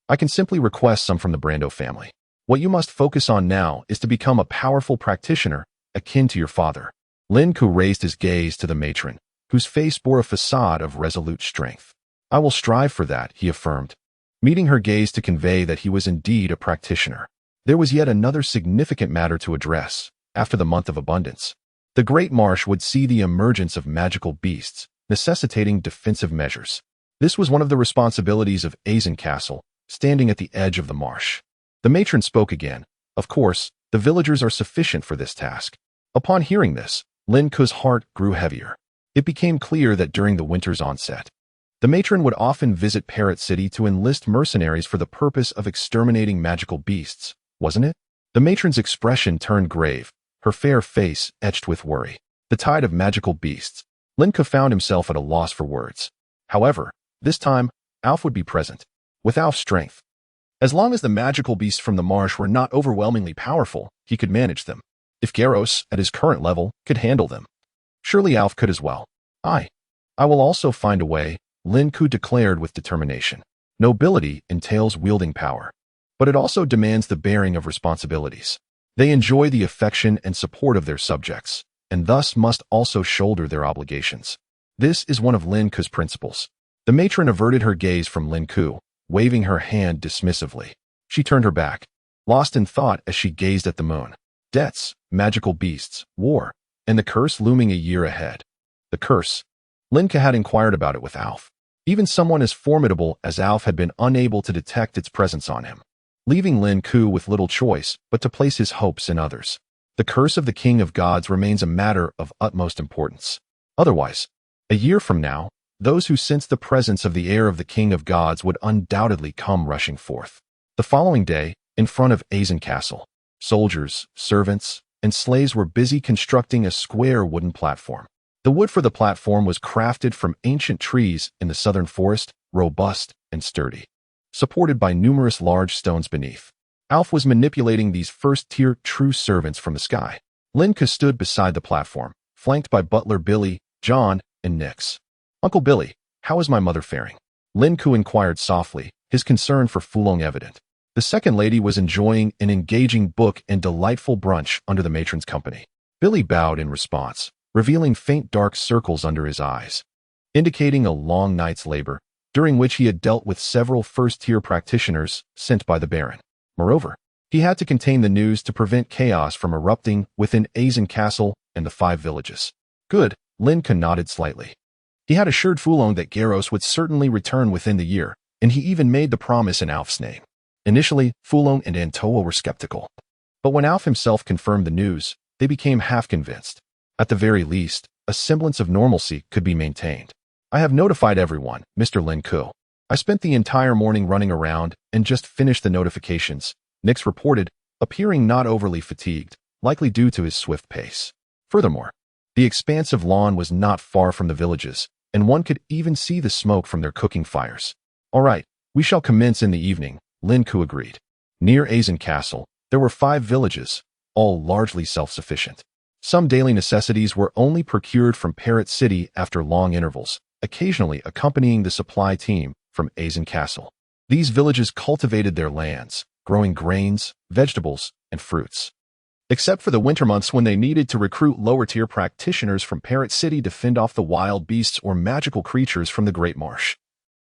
Speaker 1: I can simply request some from the Brando family. What you must focus on now is to become a powerful practitioner, akin to your father. Lin Ke raised his gaze to the matron, whose face bore a facade of resolute strength. I will strive for that, he affirmed, meeting her gaze to convey that he was indeed a practitioner. There was yet another significant matter to address. After the month of abundance, the Great Marsh would see the emergence of magical beasts, necessitating defensive measures. This was one of the responsibilities of Azen Castle, standing at the edge of the marsh. The matron spoke again. Of course, the villagers are sufficient for this task. Upon hearing this, Lin Ke's heart grew heavier. It became clear that during the winter's onset, the matron would often visit Parrot City to enlist mercenaries for the purpose of exterminating magical beasts, wasn't it? The matron's expression turned grave, her fair face etched with worry. The tide of magical beasts. Lin Ke found himself at a loss for words. However, this time, Alf would be present. With Alf's strength. As long as the magical beasts from the marsh were not overwhelmingly powerful, he could manage them. If Garros, at his current level, could handle them, surely Alf could as well. I will also find a way, Lin Ke declared with determination. Nobility entails wielding power, but it also demands the bearing of responsibilities. They enjoy the affection and support of their subjects, and thus must also shoulder their obligations. This is one of Lin Ke's principles. The matron averted her gaze from Lin Ke, waving her hand dismissively. She turned her back, lost in thought as she gazed at the moon. Debts, magical beasts, war, and the curse looming a year ahead. The curse. Lin Ke had inquired about it with Alf. Even someone as formidable as Alf had been unable to detect its presence on him, leaving Lin Ke with little choice but to place his hopes in others. The curse of the King of Gods remains a matter of utmost importance. Otherwise, a year from now, those who sense the presence of the heir of the King of Gods would undoubtedly come rushing forth. The following day, in front of Azen Castle, soldiers, servants, and slaves were busy constructing a square wooden platform. The wood for the platform was crafted from ancient trees in the southern forest, robust and sturdy, supported by numerous large stones beneath. Alf was manipulating these first-tier true servants from the sky. Lin Ke stood beside the platform, flanked by butler Billy, John, and Nix. Uncle Billy, how is my mother faring? Lin Ke inquired softly, his concern for Fulong evident. The second lady was enjoying an engaging book and delightful brunch under the matron's company. Billy bowed in response, revealing faint dark circles under his eyes, indicating a long night's labor, during which he had dealt with several first-tier practitioners sent by the Baron. Moreover, he had to contain the news to prevent chaos from erupting within Azen Castle and the 5 villages. Good, Lin Ke nodded slightly. He had assured Fulong that Garros would certainly return within the year, and he even made the promise in Alf's name. Initially, Fulong and Antoa were skeptical. But when Alf himself confirmed the news, they became half convinced. At the very least, a semblance of normalcy could be maintained. I have notified everyone, Mr. Lin Ke. I spent the entire morning running around and just finished the notifications, Nix reported, appearing not overly fatigued, likely due to his swift pace. Furthermore, the expansive lawn was not far from the villages, and one could even see the smoke from their cooking fires. All right, we shall commence in the evening, Lin Ke agreed. Near Azen Castle, there were 5 villages, all largely self-sufficient. Some daily necessities were only procured from Parrot City after long intervals, occasionally accompanying the supply team from Azen Castle. These villages cultivated their lands, growing grains, vegetables, and fruits. Except for the winter months when they needed to recruit lower-tier practitioners from Parrot City to fend off the wild beasts or magical creatures from the Great Marsh.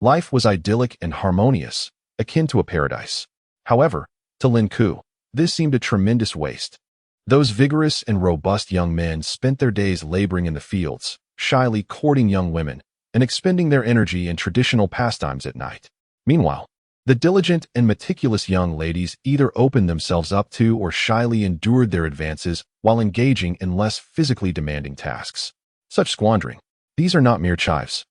Speaker 1: Life was idyllic and harmonious, akin to a paradise. However, to Lin Ke, this seemed a tremendous waste. Those vigorous and robust young men spent their days laboring in the fields, shyly courting young women, and expending their energy in traditional pastimes at night. Meanwhile, the diligent and meticulous young ladies either opened themselves up to or shyly endured their advances while engaging in less physically demanding tasks. Such squandering. These are not mere chives.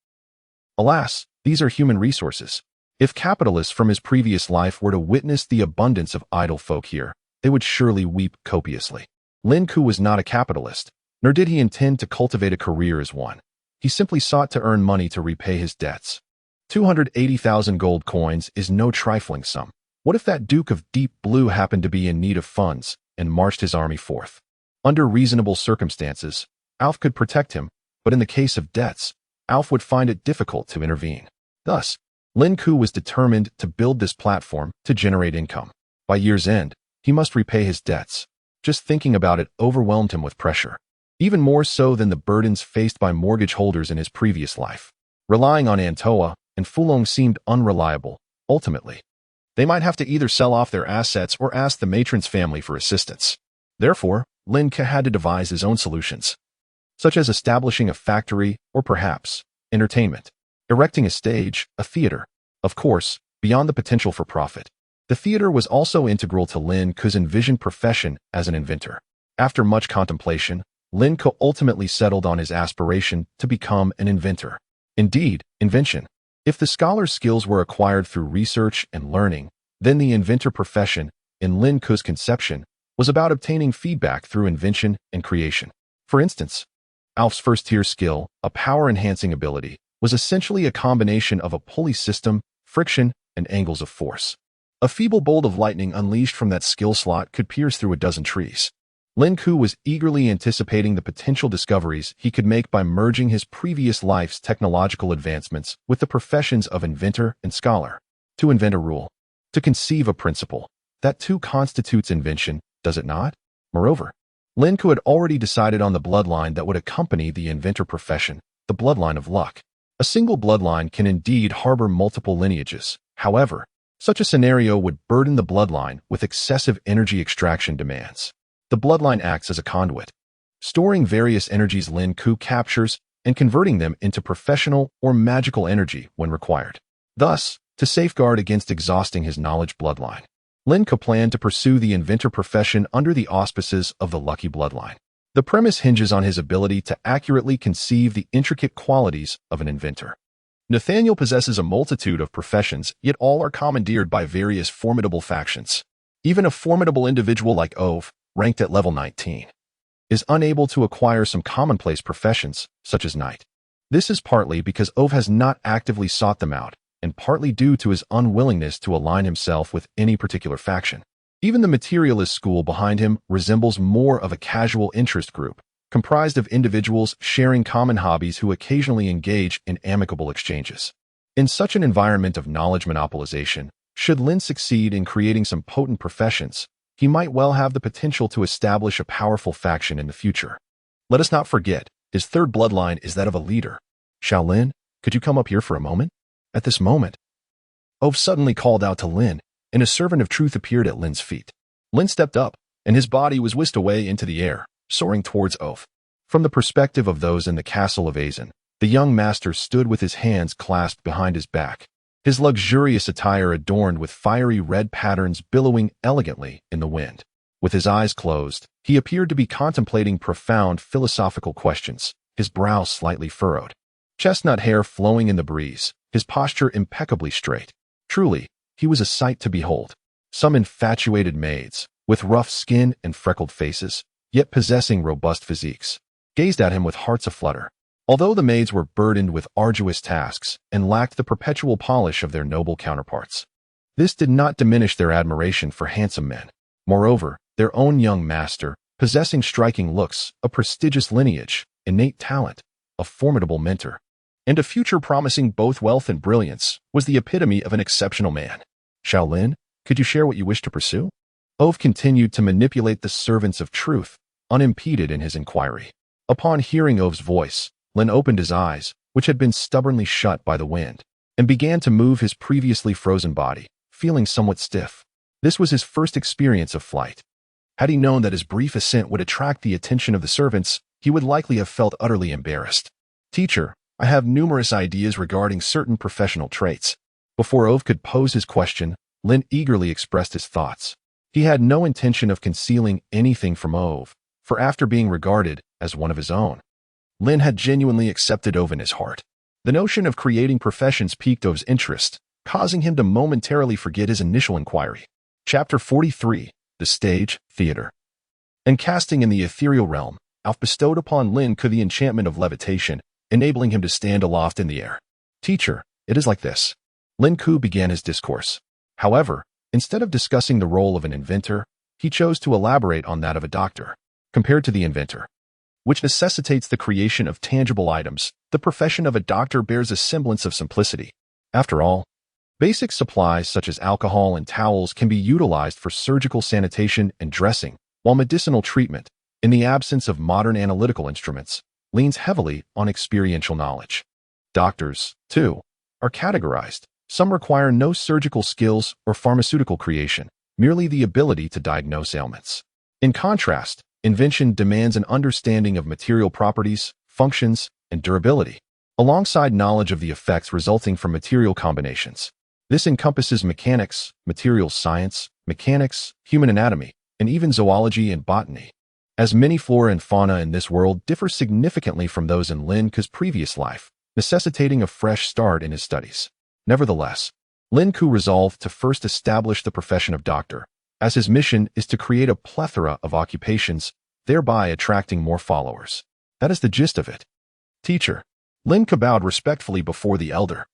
Speaker 1: Alas, these are human resources. If capitalists from his previous life were to witness the abundance of idle folk here, they would surely weep copiously. Lin Ke was not a capitalist, nor did he intend to cultivate a career as one. He simply sought to earn money to repay his debts. 280,000 gold coins is no trifling sum. What if that Duke of Deep Blue happened to be in need of funds and marched his army forth? Under reasonable circumstances, Alf could protect him, but in the case of debts, Alf would find it difficult to intervene. Thus, Lin Ke was determined to build this platform to generate income. By year's end, he must repay his debts. Just thinking about it overwhelmed him with pressure, even more so than the burdens faced by mortgage holders in his previous life. Relying on Antoa and Fulong seemed unreliable. Ultimately, they might have to either sell off their assets or ask the matron's family for assistance. Therefore, Lin Ke had to devise his own solutions, such as establishing a factory or perhaps entertainment, erecting a stage, a theater. Of course, beyond the potential for profit. The theater was also integral to Lin Ke's envisioned profession as an inventor. After much contemplation, Lin Ke ultimately settled on his aspiration to become an inventor. Indeed, invention. If the scholar's skills were acquired through research and learning, then the inventor profession, in Lin Ke's conception, was about obtaining feedback through invention and creation. For instance, Alf's first-tier skill, a power-enhancing ability, was essentially a combination of a pulley system, friction, and angles of force. A feeble bolt of lightning unleashed from that skill slot could pierce through a dozen trees. Lin Ke was eagerly anticipating the potential discoveries he could make by merging his previous life's technological advancements with the professions of inventor and scholar. To invent a rule, to conceive a principle, that too constitutes invention, does it not? Moreover, Lin Ke had already decided on the bloodline that would accompany the inventor profession, the bloodline of luck. A single bloodline can indeed harbor multiple lineages. However, such a scenario would burden the bloodline with excessive energy extraction demands. The bloodline acts as a conduit, storing various energies Lin Ke captures and converting them into professional or magical energy when required. Thus, to safeguard against exhausting his knowledge bloodline, Lin Ke planned to pursue the inventor profession under the auspices of the lucky bloodline. The premise hinges on his ability to accurately conceive the intricate qualities of an inventor. Nathaniel possesses a multitude of professions, yet all are commandeered by various formidable factions. Even a formidable individual like Ove, ranked at level 19, is unable to acquire some commonplace professions, such as knight. This is partly because Ove has not actively sought them out, and partly due to his unwillingness to align himself with any particular faction. Even the materialist school behind him resembles more of a casual interest group, comprised of individuals sharing common hobbies who occasionally engage in amicable exchanges. In such an environment of knowledge monopolization, should Lin succeed in creating some potent professions, he might well have the potential to establish a powerful faction in the future. Let us not forget, his third bloodline is that of a leader. Shaolin, could you come up here for a moment? At this moment, Ove suddenly called out to Lin, and a servant of truth appeared at Lin's feet. Lin stepped up, and his body was whisked away into the air, soaring towards Ove. From the perspective of those in the castle of Azen, the young master stood with his hands clasped behind his back, his luxurious attire adorned with fiery red patterns billowing elegantly in the wind. With his eyes closed, he appeared to be contemplating profound philosophical questions, his brow slightly furrowed. Chestnut hair flowing in the breeze, his posture impeccably straight. Truly, he was a sight to behold. Some infatuated maids, with rough skin and freckled faces, yet possessing robust physiques, gazed at him with hearts aflutter. Although the maids were burdened with arduous tasks and lacked the perpetual polish of their noble counterparts, this did not diminish their admiration for handsome men. Moreover, their own young master, possessing striking looks, a prestigious lineage, innate talent, a formidable mentor, and a future promising both wealth and brilliance, was the epitome of an exceptional man. Lin, could you share what you wish to pursue? Ove continued to manipulate the servants of truth, unimpeded in his inquiry. Upon hearing Ove's voice, Lin opened his eyes, which had been stubbornly shut by the wind, and began to move his previously frozen body, feeling somewhat stiff. This was his first experience of flight. Had he known that his brief ascent would attract the attention of the servants, he would likely have felt utterly embarrassed. Teacher, I have numerous ideas regarding certain professional traits. Before Ove could pose his question, Lin eagerly expressed his thoughts. He had no intention of concealing anything from Ove, for after being regarded as one of his own, Lin had genuinely accepted Ove in his heart. The notion of creating professions piqued Ove's interest, causing him to momentarily forget his initial inquiry. Chapter 43, The Stage, Theater. And casting in the ethereal realm, Alf bestowed upon Lin Ke the enchantment of levitation, enabling him to stand aloft in the air. Teacher, it is like this. Lin Ke began his discourse. However, instead of discussing the role of an inventor, he chose to elaborate on that of a doctor. Compared to the inventor, which necessitates the creation of tangible items, the profession of a doctor bears a semblance of simplicity. After all, basic supplies such as alcohol and towels can be utilized for surgical sanitation and dressing, while medicinal treatment, in the absence of modern analytical instruments, leans heavily on experiential knowledge. Doctors, too, are categorized. Some require no surgical skills or pharmaceutical creation, merely the ability to diagnose ailments. In contrast, invention demands an understanding of material properties, functions, and durability, alongside knowledge of the effects resulting from material combinations. This encompasses mechanics, materials science, mechanics, human anatomy, and even zoology and botany, as many flora and fauna in this world differ significantly from those in Lin Ke's previous life, necessitating a fresh start in his studies. Nevertheless, Lin Ke resolved to first establish the profession of doctor, as his mission is to create a plethora of occupations, thereby attracting more followers. That is the gist of it. Teacher, Lin Ke bowed respectfully before the elder.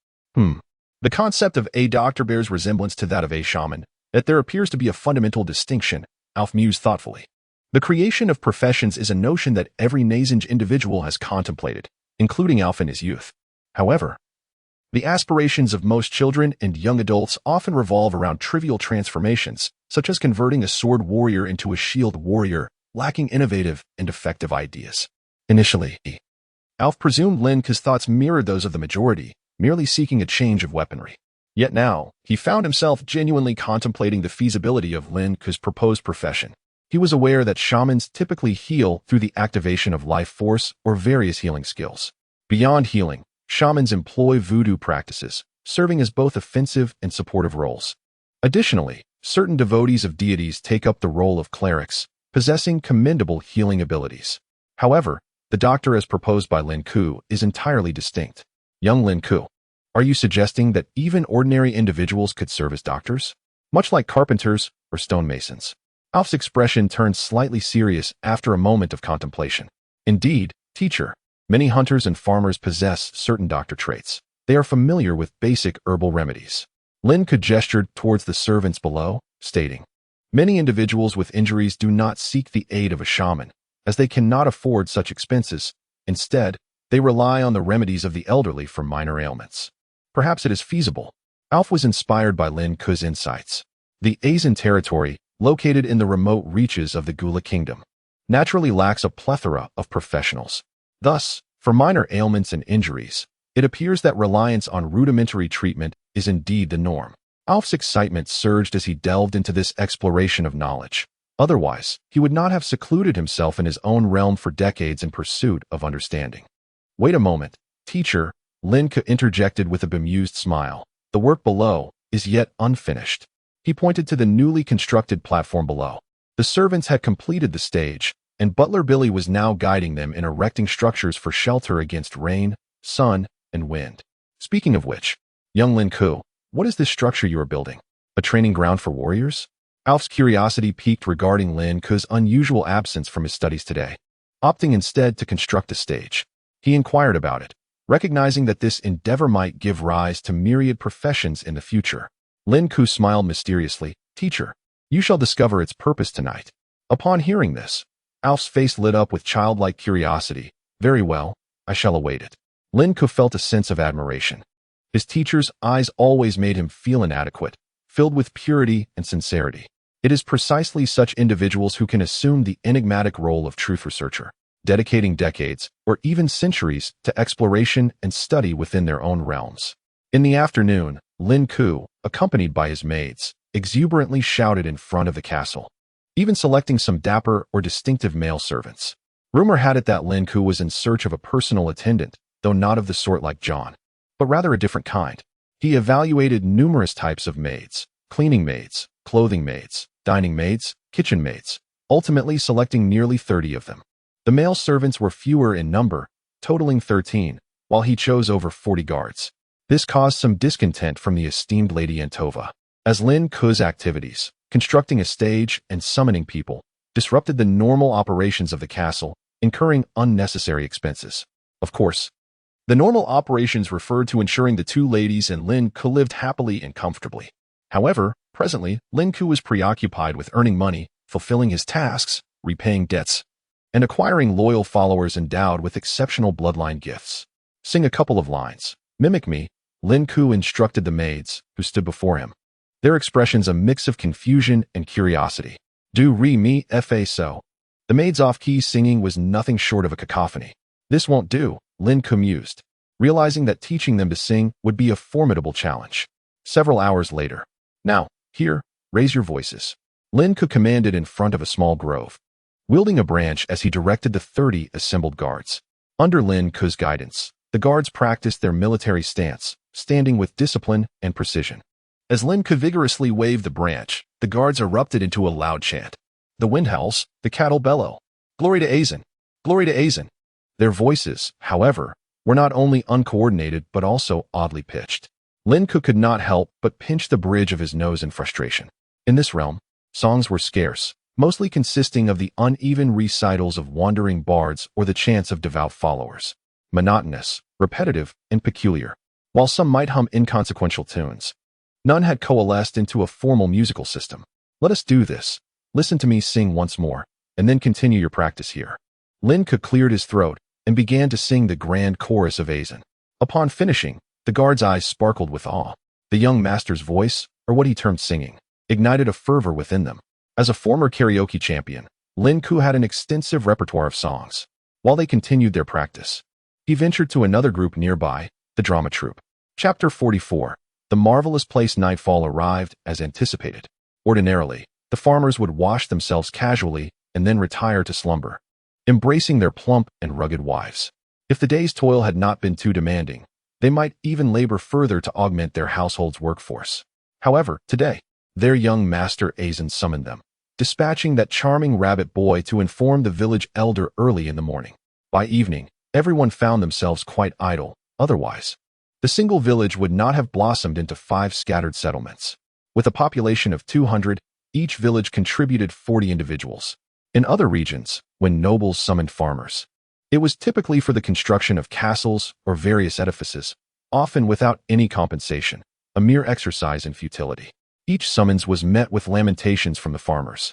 Speaker 1: The concept of a doctor bears resemblance to that of a shaman, yet there appears to be a fundamental distinction, Alf mused thoughtfully. The creation of professions is a notion that every nascent individual has contemplated, including Alf in his youth. However, the aspirations of most children and young adults often revolve around trivial transformations, such as converting a sword warrior into a shield warrior, lacking innovative and effective ideas. Initially, Alf presumed Lin Ke's thoughts mirrored those of the majority, merely seeking a change of weaponry. Yet now, he found himself genuinely contemplating the feasibility of Lin Ke's proposed profession. He was aware that shamans typically heal through the activation of life force or various healing skills. Beyond healing, shamans employ voodoo practices, serving as both offensive and supportive roles. Additionally, certain devotees of deities take up the role of clerics, possessing commendable healing abilities. However, the doctor as proposed by Lin Ke is entirely distinct. Young Lin Ke, are you suggesting that even ordinary individuals could serve as doctors? Much like carpenters or stonemasons. Alf's expression turned slightly serious after a moment of contemplation. Indeed, teacher, many hunters and farmers possess certain doctor traits. They are familiar with basic herbal remedies. Lin Ke gestured towards the servants below, stating, many individuals with injuries do not seek the aid of a shaman, as they cannot afford such expenses. Instead, they rely on the remedies of the elderly for minor ailments. Perhaps it is feasible. Alf was inspired by Lin Ke's insights. The Azan territory, located in the remote reaches of the Gula Kingdom, naturally lacks a plethora of professionals. Thus, for minor ailments and injuries, it appears that reliance on rudimentary treatment is indeed the norm. Alf's excitement surged as he delved into this exploration of knowledge. Otherwise, he would not have secluded himself in his own realm for decades in pursuit of understanding. Wait a moment, teacher, Lin Ke interjected with a bemused smile. The work below is yet unfinished. He pointed to the newly constructed platform below. The servants had completed the stage, and Butler Billy was now guiding them in erecting structures for shelter against rain, sun, and wind. Speaking of which, young Lin Ke, what is this structure you are building? A training ground for warriors? Alf's curiosity piqued regarding Lin Ke's unusual absence from his studies today. Opting instead to construct a stage, he inquired about it, recognizing that this endeavor might give rise to myriad professions in the future. Lin Ke smiled mysteriously. Teacher, you shall discover its purpose tonight. Upon hearing this, Alf's face lit up with childlike curiosity. Very well, I shall await it. Lin Ke felt a sense of admiration. His teacher's eyes always made him feel inadequate, filled with purity and sincerity. It is precisely such individuals who can assume the enigmatic role of truth researcher, dedicating decades or even centuries to exploration and study within their own realms. In the afternoon, Lin Ke, accompanied by his maids, exuberantly shouted in front of the castle, even selecting some dapper or distinctive male servants. Rumor had it that Lin Ke was in search of a personal attendant, though not of the sort like John, but rather a different kind. He evaluated numerous types of maids, cleaning maids, clothing maids, dining maids, kitchen maids, ultimately selecting nearly 30 of them. The male servants were fewer in number, totaling 13, while he chose over 40 guards. This caused some discontent from the esteemed Lady Antova, as Lin Ke's activities, constructing a stage and summoning people, disrupted the normal operations of the castle, incurring unnecessary expenses. Of course, the normal operations referred to ensuring the two ladies and Lin Ke lived happily and comfortably. However, presently, Lin Ke was preoccupied with earning money, fulfilling his tasks, repaying debts, and acquiring loyal followers endowed with exceptional bloodline gifts. Sing a couple of lines. Mimic me, Lin Ke instructed the maids, who stood before him. Their expressions a mix of confusion and curiosity. Do, re, mi, fa, so. The maids' off-key singing was nothing short of a cacophony. This won't do, Lin Ke mused, realizing that teaching them to sing would be a formidable challenge. Several hours later. Now, here, raise your voices. Lin Ke commanded in front of a small grove, wielding a branch as he directed the 30 assembled guards. Under Lin Ke's guidance, the guards practiced their military stance, standing with discipline and precision. As Lin Ke vigorously waved the branch, the guards erupted into a loud chant. The wind howls, the cattle bellow. Glory to Azin! Glory to Azin! Their voices, however, were not only uncoordinated but also oddly pitched. Lin Ke could not help but pinch the bridge of his nose in frustration. In this realm, songs were scarce, mostly consisting of the uneven recitals of wandering bards or the chants of devout followers. Monotonous, repetitive, and peculiar. While some might hum inconsequential tunes, none had coalesced into a formal musical system. Let us do this. Listen to me sing once more, and then continue your practice here. Lin Ke cleared his throat and began to sing the grand chorus of Azin. Upon finishing, the guard's eyes sparkled with awe. The young master's voice, or what he termed singing, ignited a fervor within them. As a former karaoke champion, Lin Ke had an extensive repertoire of songs. While they continued their practice, he ventured to another group nearby, the drama troupe. Chapter 44. The marvelous place. Nightfall arrived as anticipated. Ordinarily, the farmers would wash themselves casually and then retire to slumber, embracing their plump and rugged wives. If the day's toil had not been too demanding, they might even labor further to augment their household's workforce. However, today, their young master Azin summoned them, dispatching that charming rabbit boy to inform the village elder early in the morning. By evening, everyone found themselves quite idle. Otherwise, the single village would not have blossomed into 5 scattered settlements. With a population of 200, each village contributed 40 individuals. In other regions, when nobles summoned farmers, it was typically for the construction of castles or various edifices, often without any compensation, a mere exercise in futility. Each summons was met with lamentations from the farmers.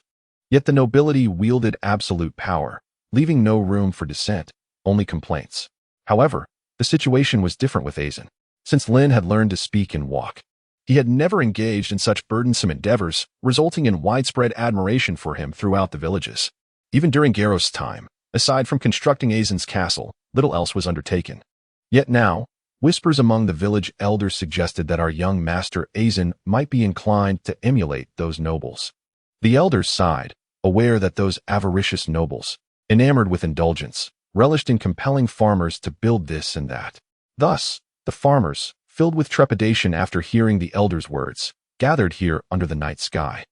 Speaker 1: Yet the nobility wielded absolute power, leaving no room for dissent, only complaints. However, the situation was different with Azin. Since Lin had learned to speak and walk, he had never engaged in such burdensome endeavors, resulting in widespread admiration for him throughout the villages. Even during Garrow's time, aside from constructing Azin's castle, little else was undertaken. Yet now, whispers among the village elders suggested that our young master Azin might be inclined to emulate those nobles. The elders sighed, aware that those avaricious nobles, enamored with indulgence, relished in compelling farmers to build this and that. Thus, the farmers, filled with trepidation after hearing the elders' words, gathered here under the night sky.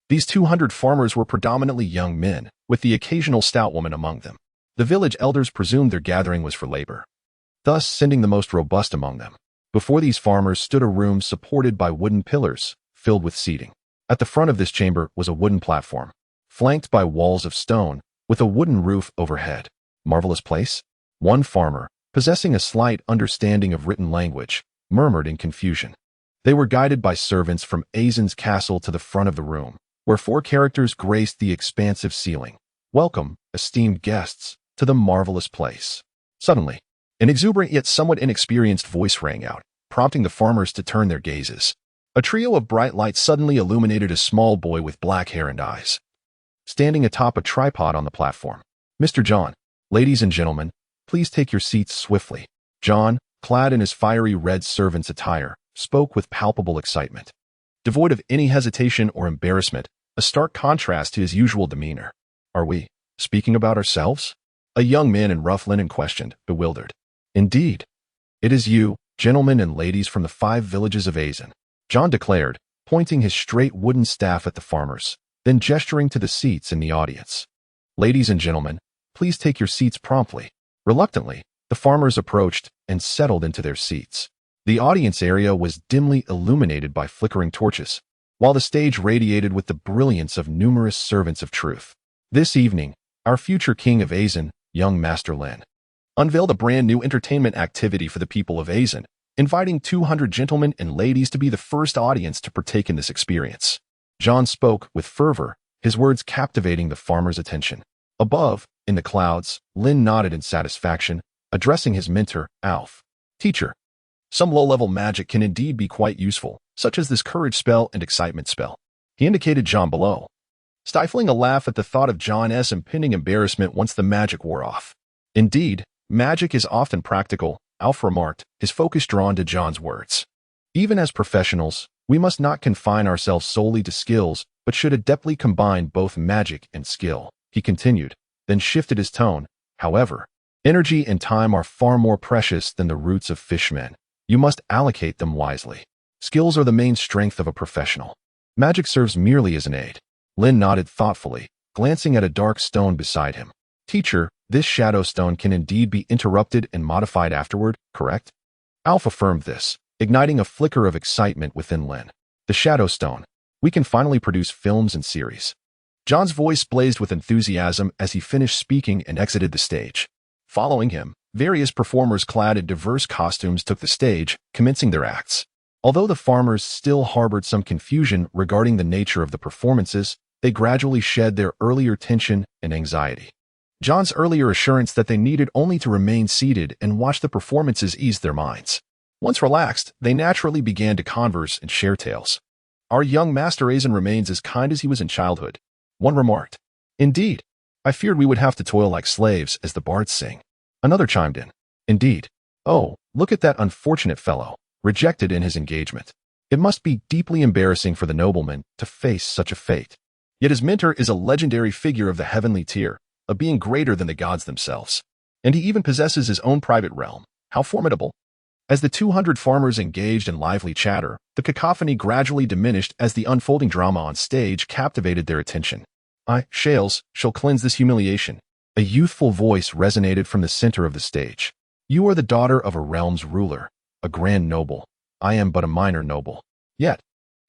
Speaker 1: These 200 farmers were predominantly young men, with the occasional stout woman among them. The village elders presumed their gathering was for labor, thus sending the most robust among them. Before these farmers stood a room supported by wooden pillars, filled with seating. At the front of this chamber was a wooden platform, flanked by walls of stone, with a wooden roof overhead. Marvelous place? One farmer, possessing a slight understanding of written language, murmured in confusion. They were guided by servants from Azen's castle to the front of the room, where 4 characters graced the expansive ceiling. Welcome, esteemed guests, to the marvelous place. Suddenly, an exuberant yet somewhat inexperienced voice rang out, prompting the farmers to turn their gazes. A trio of bright lights suddenly illuminated a small boy with black hair and eyes, standing atop a tripod on the platform. Mr. John, ladies and gentlemen, please take your seats swiftly. John, clad in his fiery red servant's attire, spoke with palpable excitement, devoid of any hesitation or embarrassment, a stark contrast to his usual demeanor. Are we speaking about ourselves? A young man in rough linen questioned, bewildered. Indeed. It is you, gentlemen and ladies from the 5 villages of Azen, John declared, pointing his straight wooden staff at the farmers, then gesturing to the seats in the audience. Ladies and gentlemen, please take your seats promptly. Reluctantly, the farmers approached and settled into their seats. The audience area was dimly illuminated by flickering torches, while the stage radiated with the brilliance of numerous servants of truth. This evening, our future king of Azen, young Master Lin, unveiled a brand new entertainment activity for the people of Azen, inviting 200 gentlemen and ladies to be the first audience to partake in this experience. John spoke with fervor, his words captivating the farmers' attention. Above, in the clouds, Lin nodded in satisfaction, addressing his mentor, Alf. Teacher, some low-level magic can indeed be quite useful, such as this courage spell and excitement spell. He indicated John below, stifling a laugh at the thought of John's impending embarrassment once the magic wore off. Indeed, magic is often practical, Alf remarked, his focus drawn to John's words. Even as professionals, we must not confine ourselves solely to skills, but should adeptly combine both magic and skill, he continued, then shifted his tone. However, energy and time are far more precious than the roots of fishmen. You must allocate them wisely. Skills are the main strength of a professional. Magic serves merely as an aid. Lin nodded thoughtfully, glancing at a dark stone beside him. Teacher, this shadow stone can indeed be interrupted and modified afterward, correct? Alf affirmed this, igniting a flicker of excitement within Lin. The shadow stone. We can finally produce films and series. John's voice blazed with enthusiasm as he finished speaking and exited the stage. Following him, various performers clad in diverse costumes took the stage, commencing their acts. Although the farmers still harbored some confusion regarding the nature of the performances, they gradually shed their earlier tension and anxiety. John's earlier assurance that they needed only to remain seated and watch the performances eased their minds. Once relaxed, they naturally began to converse and share tales. Our young Master Azen remains as kind as he was in childhood, one remarked. Indeed, I feared we would have to toil like slaves as the bards sing. Another chimed in. Indeed. Oh, look at that unfortunate fellow, rejected in his engagement. It must be deeply embarrassing for the nobleman to face such a fate. Yet his mentor is a legendary figure of the heavenly tier, a being greater than the gods themselves. And he even possesses his own private realm. How formidable. As the 200 farmers engaged in lively chatter, the cacophony gradually diminished as the unfolding drama on stage captivated their attention. I, Shales, shall cleanse this humiliation. A youthful voice resonated from the center of the stage. You are the daughter of a realm's ruler, a grand noble. I am but a minor noble. Yet,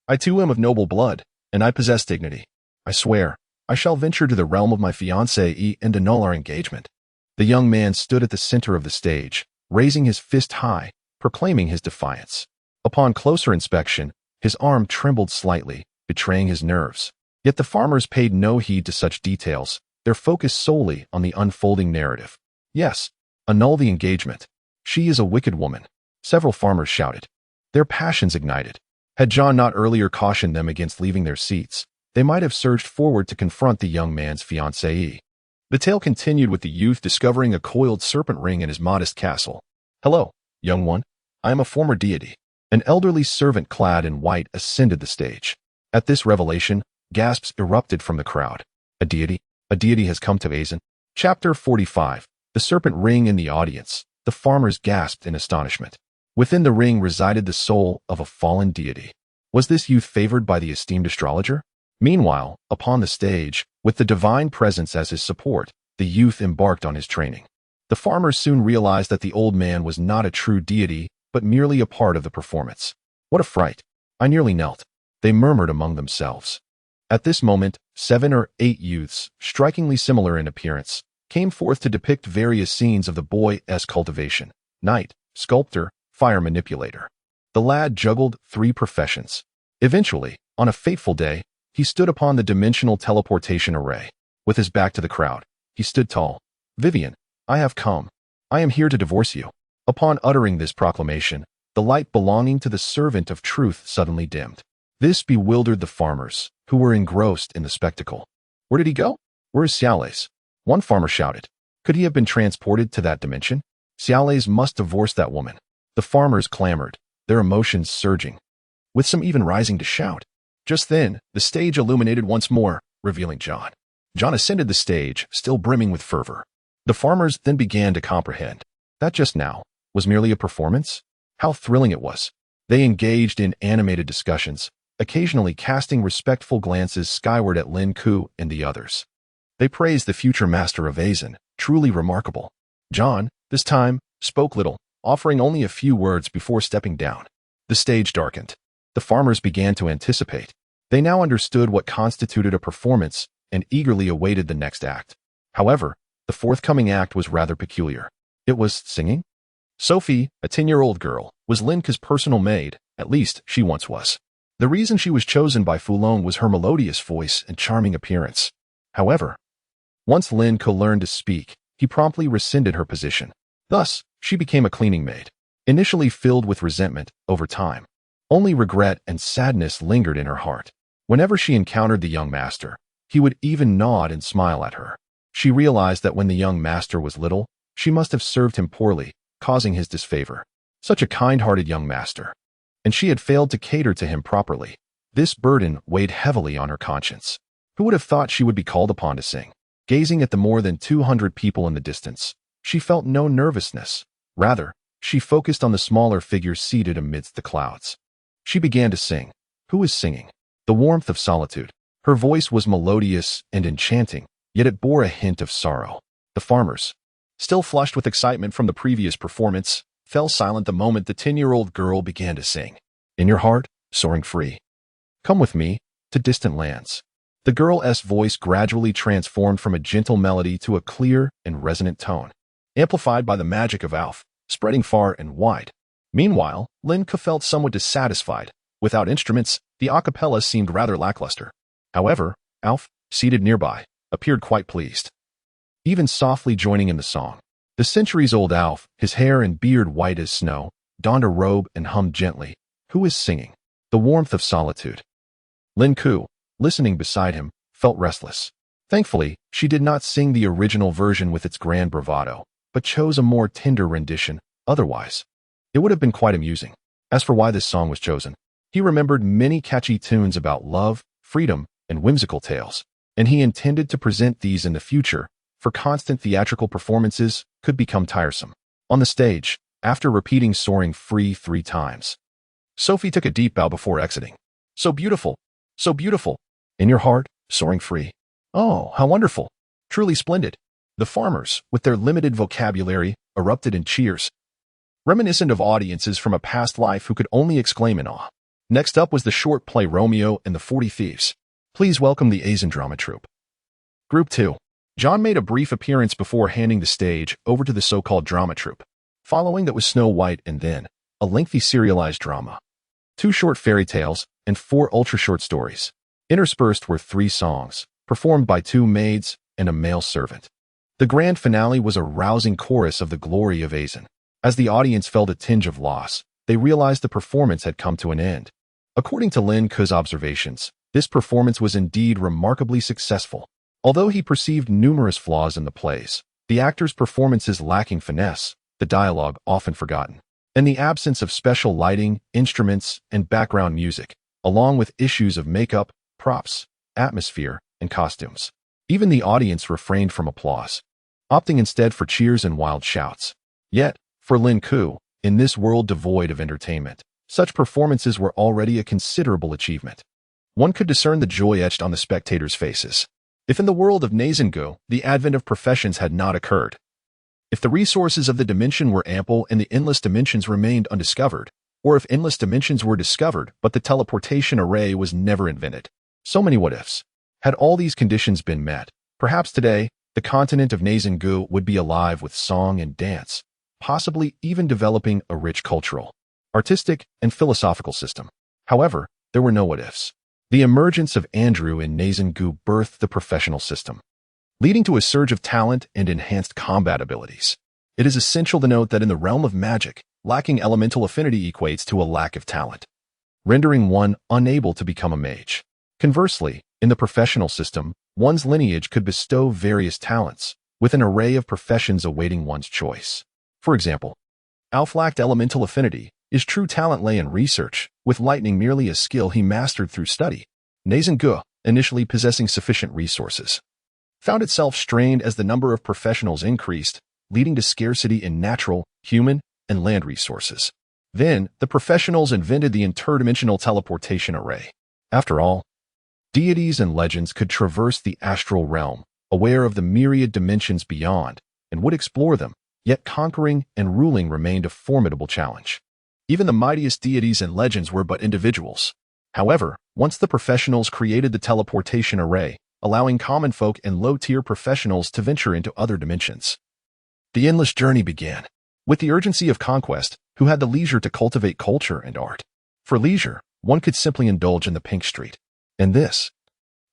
Speaker 1: I too am of noble blood, and I possess dignity. I swear, I shall venture to the realm of my fiancée and annul our engagement. The young man stood at the center of the stage, raising his fist high, proclaiming his defiance. Upon closer inspection, his arm trembled slightly, betraying his nerves. Yet the farmers paid no heed to such details, their focus solely on the unfolding narrative. Yes, annul the engagement. She is a wicked woman. Several farmers shouted. Their passions ignited. Had John not earlier cautioned them against leaving their seats, they might have surged forward to confront the young man's fiancée. The tale continued with the youth discovering a coiled serpent ring in his modest castle. Hello, young one. I am a former deity. An elderly servant clad in white ascended the stage. At this revelation, gasps erupted from the crowd. A deity? A deity has come to Azen. Chapter 45. The serpent ring in the audience. The farmers gasped in astonishment. Within the ring resided the soul of a fallen deity. Was this youth favored by the esteemed astrologer? Meanwhile, upon the stage, with the divine presence as his support, the youth embarked on his training. The farmers soon realized that the old man was not a true deity, but merely a part of the performance. What a fright! I nearly knelt. They murmured among themselves. At this moment, 7 or 8 youths, strikingly similar in appearance, came forth to depict various scenes of the boy-esque cultivation: knight, sculptor, fire manipulator. The lad juggled 3 professions. Eventually, on a fateful day, he stood upon the dimensional teleportation array. With his back to the crowd, he stood tall. "Vivian, I have come. I am here to divorce you." Upon uttering this proclamation, the light belonging to the servant of truth suddenly dimmed. This bewildered the farmers, who were engrossed in the spectacle. "Where did he go? Where is Xiaolais?" One farmer shouted. "Could he have been transported to that dimension? Xiaolais must divorce that woman." The farmers clamored, their emotions surging, with some even rising to shout. Just then, the stage illuminated once more, revealing John. John ascended the stage, still brimming with fervor. The farmers then began to comprehend. That just now was merely a performance? How thrilling it was. They engaged in animated discussions, occasionally casting respectful glances skyward at Lin Ke and the others. They praised the future master of Azen, truly remarkable. John, this time, spoke little, offering only a few words before stepping down. The stage darkened. The farmers began to anticipate. They now understood what constituted a performance and eagerly awaited the next act. However, the forthcoming act was rather peculiar. It was singing. Sophie, a 10-year-old girl, was Lin Ke's personal maid, at least she once was. The reason she was chosen by Fulon was her melodious voice and charming appearance. However, once Lin Ke learned to speak, he promptly rescinded her position. Thus, she became a cleaning maid. Initially filled with resentment, over time, only regret and sadness lingered in her heart. Whenever she encountered the young master, he would even nod and smile at her. She realized that when the young master was little, she must have served him poorly, causing his disfavor. Such a kind-hearted young master. And she had failed to cater to him properly. This burden weighed heavily on her conscience. Who would have thought she would be called upon to sing? Gazing at the more than 200 people in the distance, she felt no nervousness. Rather, she focused on the smaller figures seated amidst the clouds. She began to sing. Who is singing? The warmth of solitude. Her voice was melodious and enchanting, yet it bore a hint of sorrow. The farmers, still flushed with excitement from the previous performance, fell silent the moment the 10-year-old girl began to sing. "In your heart, soaring free. Come with me, to distant lands." The girl's voice gradually transformed from a gentle melody to a clear and resonant tone, amplified by the magic of Alf, spreading far and wide. Meanwhile, Lin Ke felt somewhat dissatisfied. Without instruments, the a cappella seemed rather lackluster. However, Alf, seated nearby, appeared quite pleased, even softly joining in the song. The centuries-old Alf, his hair and beard white as snow, donned a robe and hummed gently. Who is singing? The warmth of solitude. Lin Ke, listening beside him, felt restless. Thankfully, she did not sing the original version with its grand bravado, but chose a more tender rendition. Otherwise, it would have been quite amusing. As for why this song was chosen, he remembered many catchy tunes about love, freedom, and whimsical tales, and he intended to present these in the future, for constant theatrical performances could become tiresome. On the stage, after repeating "soaring free" 3 times, Sophie took a deep bow before exiting. "So beautiful, so beautiful. In your heart, soaring free. Oh, how wonderful. Truly splendid." The farmers, with their limited vocabulary, erupted in cheers, reminiscent of audiences from a past life who could only exclaim in awe. Next up was the short play Romeo and the 40 Thieves. Please welcome the Azen drama troupe. Group 2. John made a brief appearance before handing the stage over to the so-called drama troupe. Following that was Snow White and then a lengthy serialized drama, 2 short fairy tales, and 4 ultra-short stories. Interspersed were 3 songs, performed by 2 maids and a male servant. The grand finale was a rousing chorus of the glory of Azen. As the audience felt a tinge of loss, they realized the performance had come to an end. According to Lin Ke's observations, this performance was indeed remarkably successful. Although he perceived numerous flaws in the plays, the actors' performances lacking finesse, the dialogue often forgotten, and the absence of special lighting, instruments, and background music, along with issues of makeup, props, atmosphere, and costumes. Even the audience refrained from applause, opting instead for cheers and wild shouts. Yet, for Lin Ke, In this world devoid of entertainment, such performances were already a considerable achievement. One could discern the joy etched on the spectators' faces. If in the world of Nazengu, the advent of professions had not occurred, if the resources of the dimension were ample and the endless dimensions remained undiscovered, or if endless dimensions were discovered but the teleportation array was never invented. So many what-ifs. Had all these conditions been met, perhaps today, the continent of Nazengu would be alive with song and dance, possibly even developing a rich cultural, artistic, and philosophical system. However, there were no what-ifs. The emergence of Andrew in Nazengu birthed the professional system, leading to a surge of talent and enhanced combat abilities. It is essential to note that in the realm of magic, lacking elemental affinity equates to a lack of talent, rendering one unable to become a mage. Conversely, in the professional system, one's lineage could bestow various talents, with an array of professions awaiting one's choice. For example, Alf lacked elemental affinity. His true talent lay in research, with lightning merely a skill he mastered through study. Nazengu, initially possessing sufficient resources, found itself strained as the number of professionals increased, leading to scarcity in natural, human, and land resources. Then, the professionals invented the interdimensional teleportation array. After all, deities and legends could traverse the astral realm, aware of the myriad dimensions beyond, and would explore them, yet conquering and ruling remained a formidable challenge. Even the mightiest deities and legends were but individuals. However, once the professionals created the teleportation array, allowing common folk and low-tier professionals to venture into other dimensions, the endless journey began. With the urgency of conquest, who had the leisure to cultivate culture and art? For leisure, one could simply indulge in the pink street. And this,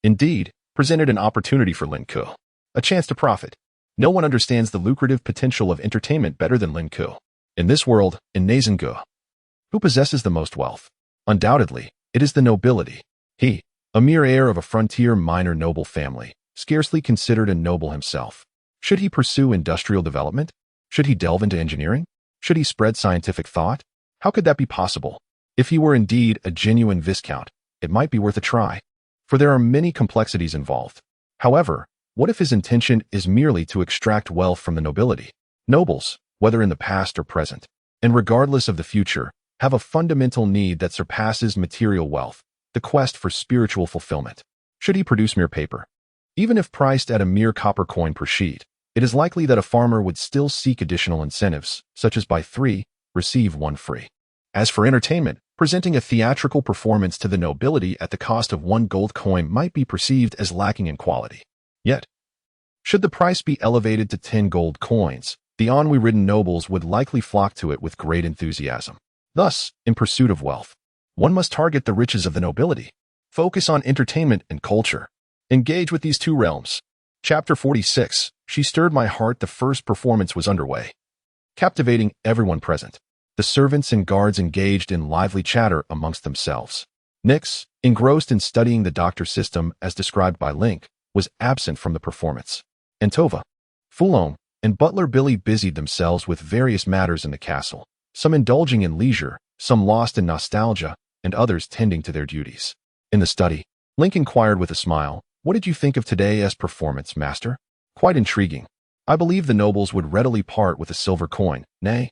Speaker 1: indeed, presented an opportunity for Lin Ke, a chance to profit. No one understands the lucrative potential of entertainment better than Lin Ke. In this world, in Nazengu, who possesses the most wealth? Undoubtedly, it is the nobility. He, a mere heir of a frontier minor noble family, scarcely considered a noble himself. Should he pursue industrial development? Should he delve into engineering? Should he spread scientific thought? How could that be possible? If he were indeed a genuine viscount, it might be worth a try, for there are many complexities involved. However, what if his intention is merely to extract wealth from the nobility? Nobles, whether in the past or present, and regardless of the future, have a fundamental need that surpasses material wealth, the quest for spiritual fulfillment. Should he produce mere paper? Even if priced at a mere copper coin per sheet, it is likely that a farmer would still seek additional incentives, such as buy 3, receive 1 free. As for entertainment, presenting a theatrical performance to the nobility at the cost of 1 gold coin might be perceived as lacking in quality. Yet, should the price be elevated to 10 gold coins, the ennui-ridden nobles would likely flock to it with great enthusiasm. Thus, in pursuit of wealth, one must target the riches of the nobility, focus on entertainment and culture, engage with these two realms. Chapter 46, She Stirred My Heart. The first performance was underway, captivating everyone present. The servants and guards engaged in lively chatter amongst themselves. Nix, engrossed in studying the doctor system as described by Lin Ke, was absent from the performance. And Tova, Fulom, and Butler Billy busied themselves with various matters in the castle, some indulging in leisure, some lost in nostalgia, and others tending to their duties. In the study, Lin Ke inquired with a smile, "What did you think of today's performance, master?" "Quite intriguing. I believe the nobles would readily part with a silver coin, nay,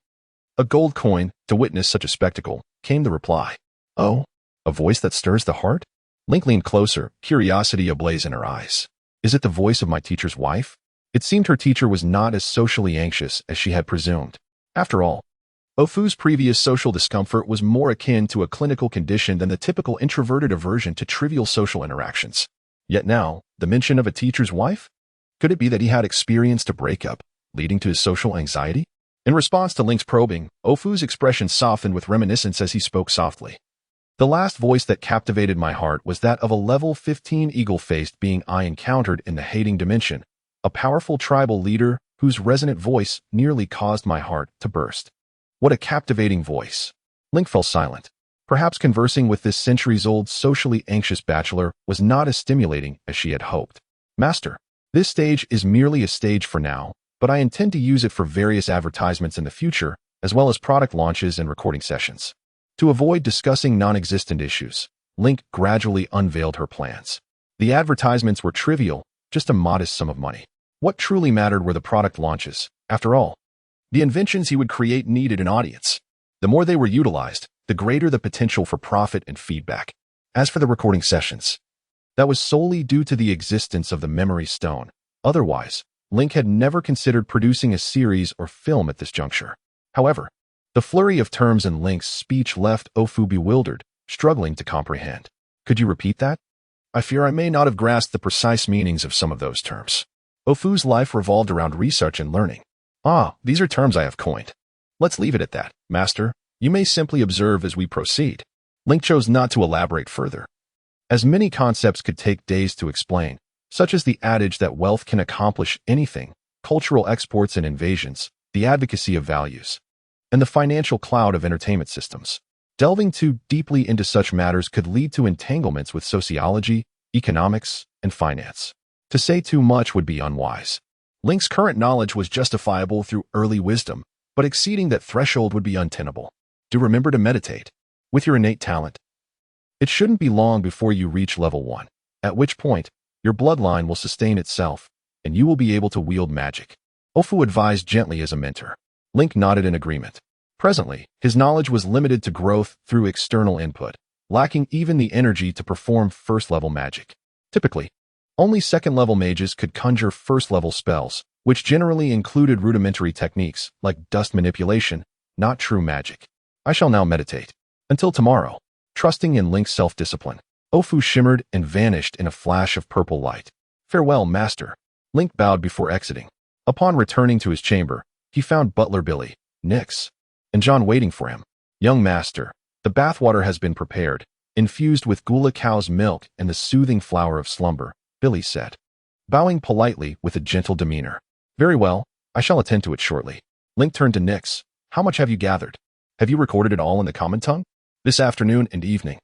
Speaker 1: a gold coin, to witness such a spectacle," came the reply. "Oh, a voice that stirs the heart?" Lin Ke leaned closer, curiosity ablaze in her eyes. "Is it the voice of my teacher's wife?" It seemed her teacher was not as socially anxious as she had presumed. After all, Ofu's previous social discomfort was more akin to a clinical condition than the typical introverted aversion to trivial social interactions. Yet now, the mention of a teacher's wife? Could it be that he had experienced a breakup, leading to his social anxiety? In response to Lin Ke's probing, Ofu's expression softened with reminiscence as he spoke softly. "The last voice that captivated my heart was that of a level 15 eagle-faced being I encountered in the hating dimension, a powerful tribal leader whose resonant voice nearly caused my heart to burst." What a captivating voice. Lin Ke fell silent. Perhaps conversing with this centuries-old socially anxious bachelor was not as stimulating as she had hoped. "Master, this stage is merely a stage for now, but I intend to use it for various advertisements in the future, as well as product launches and recording sessions." To avoid discussing non-existent issues, Lin Ke gradually unveiled her plans. The advertisements were trivial, just a modest sum of money. What truly mattered were the product launches. After all, The inventions he would create needed an audience. The more they were utilized, the greater the potential for profit and feedback. As for the recording sessions, that was solely due to the existence of the memory stone. Otherwise, Link had never considered producing a series or film at this juncture. However, the flurry of terms in Link's speech left Ofu bewildered, struggling to comprehend. Could you repeat that? I fear I may not have grasped the precise meanings of some of those terms. Ofu's life revolved around research and learning. Ah, these are terms I have coined. Let's leave it at that, Master. You may simply observe as we proceed. Link chose not to elaborate further, as many concepts could take days to explain, such as the adage that wealth can accomplish anything, cultural exports and invasions, the advocacy of values, and the financial cloud of entertainment systems. Delving too deeply into such matters could lead to entanglements with sociology, economics, and finance. To say too much would be unwise. Link's current knowledge was justifiable through early wisdom, but exceeding that threshold would be untenable. Do remember to meditate. With your innate talent, it shouldn't be long before you reach level 1, at which point, your bloodline will sustain itself, and you will be able to wield magic. Ofu advised gently as a mentor. Link nodded in agreement. Presently, his knowledge was limited to growth through external input, lacking even the energy to perform first-level magic. Typically, only second-level mages could conjure first-level spells, which generally included rudimentary techniques like dust manipulation, not true magic. I shall now meditate. Until tomorrow. Trusting in Link's self-discipline, Ofu shimmered and vanished in a flash of purple light. Farewell, Master. Link bowed before exiting. Upon returning to his chamber, he found Butler Billy, Nyx, and John waiting for him. Young Master, the bathwater has been prepared, infused with gula cow's milk and the soothing flower of slumber, Billy said, bowing politely with a gentle demeanor. Very well, I shall attend to it shortly. Link turned to Nyx. How much have you gathered? Have you recorded it all in the common tongue? This afternoon and evening.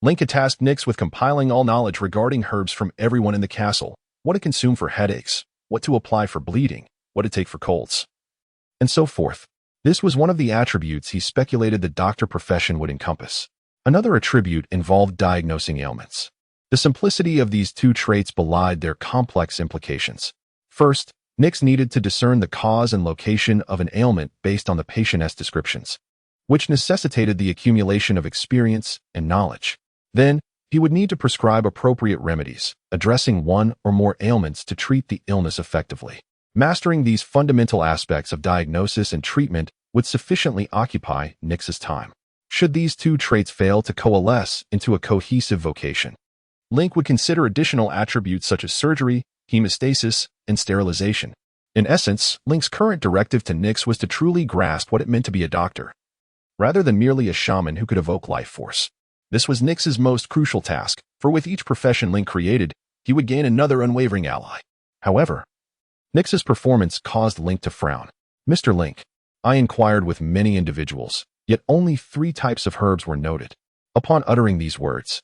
Speaker 1: Link had tasked Nyx with compiling all knowledge regarding herbs from everyone in the castle, what to consume for headaches, what to apply for bleeding, what to take for colds, and so forth. This was one of the attributes he speculated the doctor profession would encompass. Another attribute involved diagnosing ailments. The simplicity of these two traits belied their complex implications. First, Nyx needed to discern the cause and location of an ailment based on the patient's descriptions, which necessitated the accumulation of experience and knowledge. Then, he would need to prescribe appropriate remedies, addressing one or more ailments to treat the illness effectively. Mastering these fundamental aspects of diagnosis and treatment would sufficiently occupy Nyx's time. Should these two traits fail to coalesce into a cohesive vocation, Link would consider additional attributes such as surgery, hemostasis, and sterilization. In essence, Link's current directive to Nyx was to truly grasp what it meant to be a doctor, rather than merely a shaman who could evoke life force. This was Nyx's most crucial task, for with each profession Link created, he would gain another unwavering ally. However, Nyx's performance caused Link to frown. Mr. Link, I inquired with many individuals, yet only 3 types of herbs were noted. Upon uttering these words,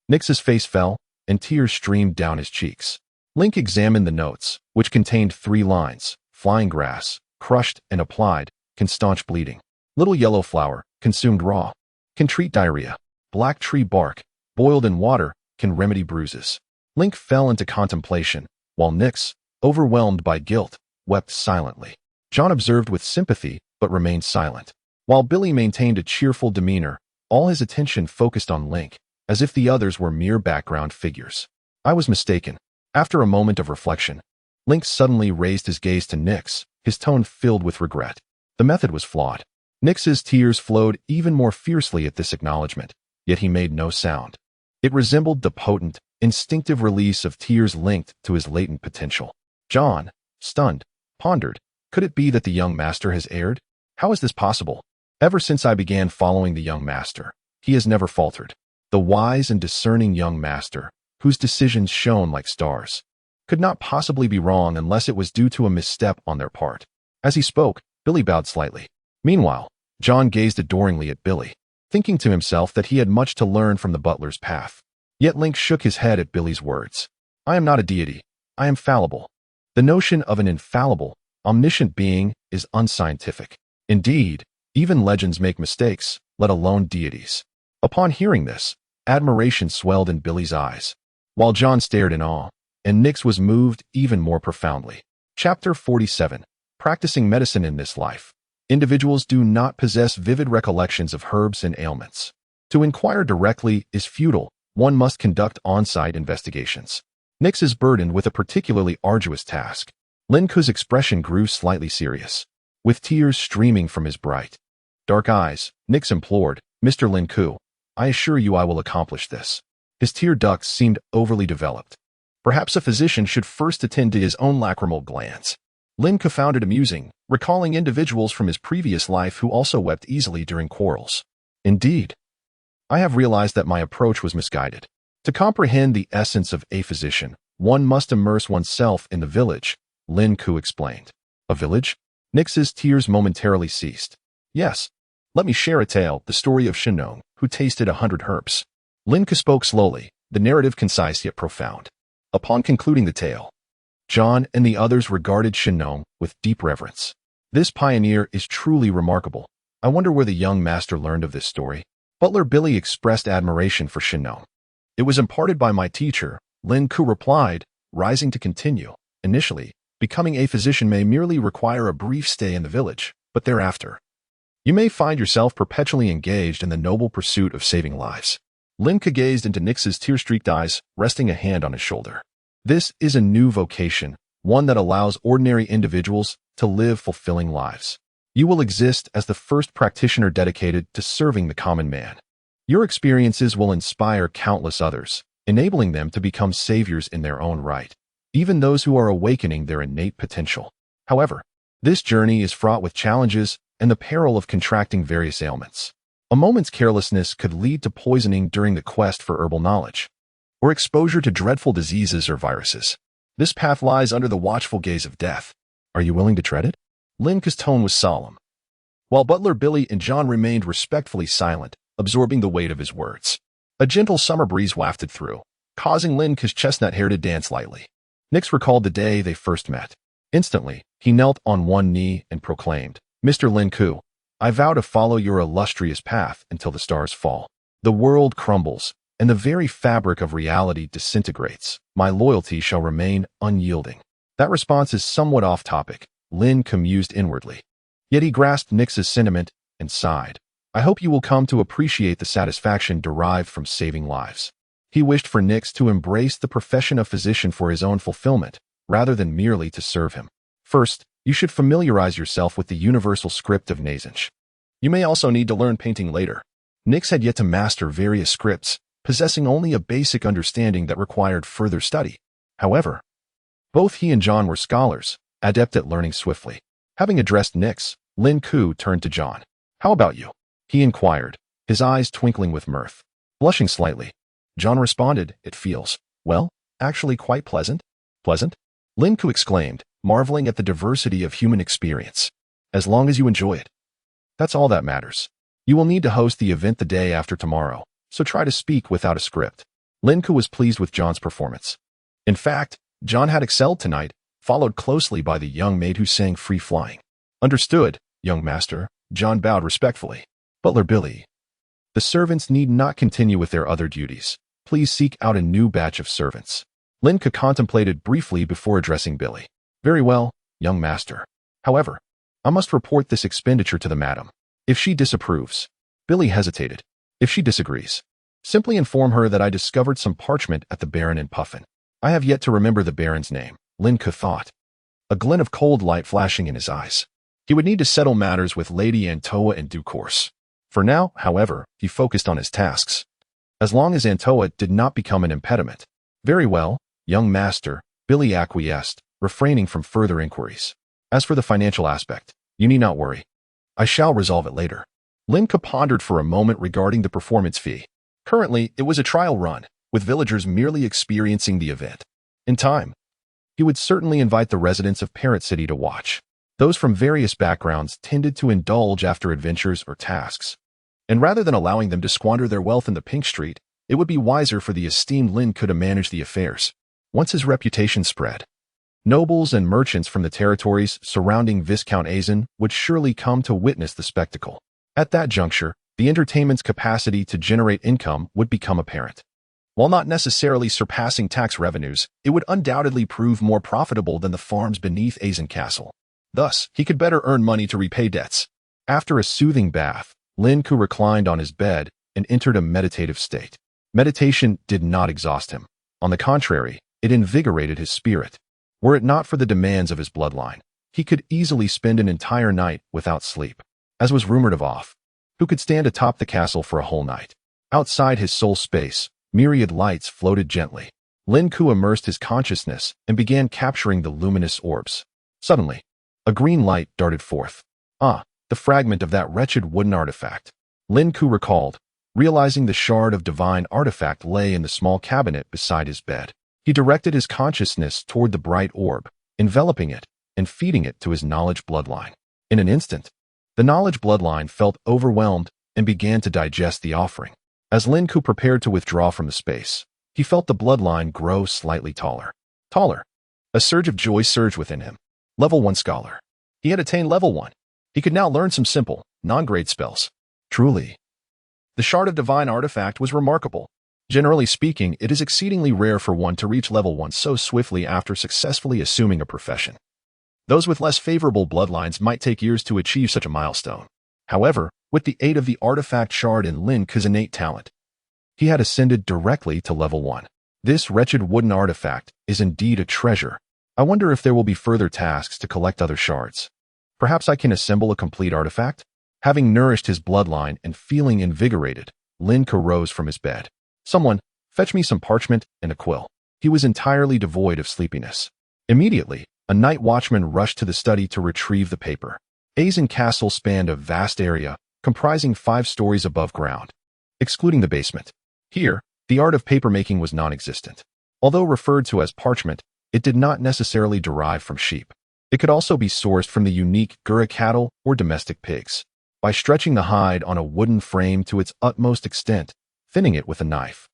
Speaker 1: Nyx's face fell, and tears streamed down his cheeks. Link examined the notes, which contained 3 lines. Flying grass, crushed and applied, can staunch bleeding. Little yellow flower, consumed raw, can treat diarrhea. Black tree bark, boiled in water, can remedy bruises. Link fell into contemplation, while Nyx, overwhelmed by guilt, wept silently. John observed with sympathy, but remained silent. While Billy maintained a cheerful demeanor, all his attention focused on Link, as if the others were mere background figures. I was mistaken. After a moment of reflection, Link suddenly raised his gaze to Nyx, his tone filled with regret. The method was flawed. Nyx's tears flowed even more fiercely at this acknowledgement, yet he made no sound. It resembled the potent, instinctive release of tears linked to his latent potential. John, stunned, pondered, could it be that the young master has erred? How is this possible? Ever since I began following the young master, he has never faltered. The wise and discerning young master, whose decisions shone like stars, could not possibly be wrong unless it was due to a misstep on their part. As he spoke, Billy bowed slightly. Meanwhile, John gazed adoringly at Billy, thinking to himself that he had much to learn from the butler's path. Yet Link shook his head at Billy's words. I am not a deity. I am fallible. The notion of an infallible, omniscient being is unscientific. Indeed, even legends make mistakes, let alone deities. Upon hearing this, admiration swelled in Billy's eyes, while John stared in awe, and Nyx was moved even more profoundly. Chapter 47. Practicing medicine in this life. Individuals do not possess vivid recollections of herbs and ailments. To inquire directly is futile. One must conduct on-site investigations. Nix is burdened with a particularly arduous task. Lin Ke's expression grew slightly serious. With tears streaming from his bright, dark eyes, Nix implored, "Mr. Lin Ke, I assure you I will accomplish this." His tear ducts seemed overly developed. Perhaps a physician should first attend to his own lacrimal glands. Lin Ke found it amusing, recalling individuals from his previous life who also wept easily during quarrels. Indeed, I have realized that my approach was misguided. To comprehend the essence of a physician, one must immerse oneself in the village, Lin Ke explained. A village? Nix's tears momentarily ceased. Yes. Let me share a tale, the story of Shinong, who tasted 100 herbs. Lin Ke spoke slowly, the narrative concise yet profound. Upon concluding the tale, John and the others regarded Shinong with deep reverence. This pioneer is truly remarkable. I wonder where the young master learned of this story. Butler Billy expressed admiration for Shinong. It was imparted by my teacher, Lin Ke replied, rising to continue. Initially, becoming a physician may merely require a brief stay in the village, but thereafter, you may find yourself perpetually engaged in the noble pursuit of saving lives. Lin Ke gazed into Nix's tear-streaked eyes, resting a hand on his shoulder. This is a new vocation, one that allows ordinary individuals to live fulfilling lives. You will exist as the first practitioner dedicated to serving the common man. Your experiences will inspire countless others, enabling them to become saviors in their own right, even those who are awakening their innate potential. However, this journey is fraught with challenges and the peril of contracting various ailments. A moment's carelessness could lead to poisoning during the quest for herbal knowledge, or exposure to dreadful diseases or viruses. This path lies under the watchful gaze of death. Are you willing to tread it? Lin Ke's tone was solemn, while Butler Billy and John remained respectfully silent, absorbing the weight of his words. A gentle summer breeze wafted through, causing Lin Ke's chestnut hair to dance lightly. Nix recalled the day they first met. Instantly, he knelt on one knee and proclaimed, "Mr. Lin Ke, I vow to follow your illustrious path until the stars fall. The world crumbles, and the very fabric of reality disintegrates. My loyalty shall remain unyielding." That response is somewhat off-topic, Lin Ke mused inwardly. Yet he grasped Nix's sentiment and sighed. I hope you will come to appreciate the satisfaction derived from saving lives. He wished for Nix to embrace the profession of physician for his own fulfillment, rather than merely to serve him. First, you should familiarize yourself with the universal script of Nasanj. You may also need to learn painting later. Nix had yet to master various scripts, possessing only a basic understanding that required further study. However, both he and John were scholars, adept at learning swiftly. Having addressed Nix, Lin Ke turned to John. How about you? He inquired, his eyes twinkling with mirth. Blushing slightly, John responded, It feels, well, actually quite pleasant. Pleasant? Lin Ke exclaimed, marveling at the diversity of human experience. As long as you enjoy it. That's all that matters. You will need to host the event the day after tomorrow, so try to speak without a script. Lin Ke was pleased with John's performance. In fact, John had excelled tonight, followed closely by the young maid who sang Free Flying. Understood, young master, John bowed respectfully. Butler Billy. The servants need not continue with their other duties. Please seek out a new batch of servants. Lin Ke contemplated briefly before addressing Billy. Very well, young master. However, I must report this expenditure to the madam. If she disapproves. Billy hesitated. If she disagrees. Simply inform her that I discovered some parchment at the Baron in Puffin. I have yet to remember the Baron's name, Lin Ke thought. A glint of cold light flashing in his eyes. He would need to settle matters with Lady Antoa in due course. For now, however, he focused on his tasks. As long as Antoa did not become an impediment. Very well, young master, Billy acquiesced, refraining from further inquiries. As for the financial aspect, you need not worry. I shall resolve it later. Lin Ke pondered for a moment regarding the performance fee. Currently, it was a trial run, with villagers merely experiencing the event. In time, he would certainly invite the residents of Parrot City to watch. Those from various backgrounds tended to indulge after adventures or tasks. And rather than allowing them to squander their wealth in the Pink Street, it would be wiser for the esteemed Lin Ke to manage the affairs. Once his reputation spread, nobles and merchants from the territories surrounding Viscount Azen would surely come to witness the spectacle. At that juncture, the entertainment's capacity to generate income would become apparent. While not necessarily surpassing tax revenues, it would undoubtedly prove more profitable than the farms beneath Azen Castle. Thus, he could better earn money to repay debts, After a soothing bath, Lin Ke reclined on his bed and entered a meditative state. Meditation did not exhaust him. On the contrary, it invigorated his spirit. Were it not for the demands of his bloodline, he could easily spend an entire night without sleep. As was rumored of Off, who could stand atop the castle for a whole night. Outside his soul space, myriad lights floated gently. Lin Ke immersed his consciousness and began capturing the luminous orbs. Suddenly, a green light darted forth. Ah, the fragment of that wretched wooden artifact. Lin Ke recalled, realizing the shard of divine artifact lay in the small cabinet beside his bed. He directed his consciousness toward the bright orb, enveloping it and feeding it to his knowledge bloodline. In an instant, the knowledge bloodline felt overwhelmed and began to digest the offering. As Lin Ke prepared to withdraw from the space, he felt the bloodline grow slightly taller. Taller. A surge of joy surged within him. Level 1 scholar. He had attained level 1. He could now learn some simple, non-grade spells. Truly, the shard of divine artifact was remarkable. Generally speaking, it is exceedingly rare for one to reach level 1 so swiftly after successfully assuming a profession. Those with less favorable bloodlines might take years to achieve such a milestone. However, with the aid of the artifact shard and Lin Ke's innate talent, he had ascended directly to level 1. This wretched wooden artifact is indeed a treasure. I wonder if there will be further tasks to collect other shards. Perhaps I can assemble a complete artifact? Having nourished his bloodline and feeling invigorated, Lin Ke rose from his bed. Someone, fetch me some parchment and a quill. He was entirely devoid of sleepiness. Immediately, a night watchman rushed to the study to retrieve the paper. Aizen Castle spanned a vast area, comprising 5 stories above ground, excluding the basement. Here, the art of papermaking was non-existent. Although referred to as parchment, it did not necessarily derive from sheep. It could also be sourced from the unique Gura cattle or domestic pigs. By stretching the hide on a wooden frame to its utmost extent, thinning it with a knife,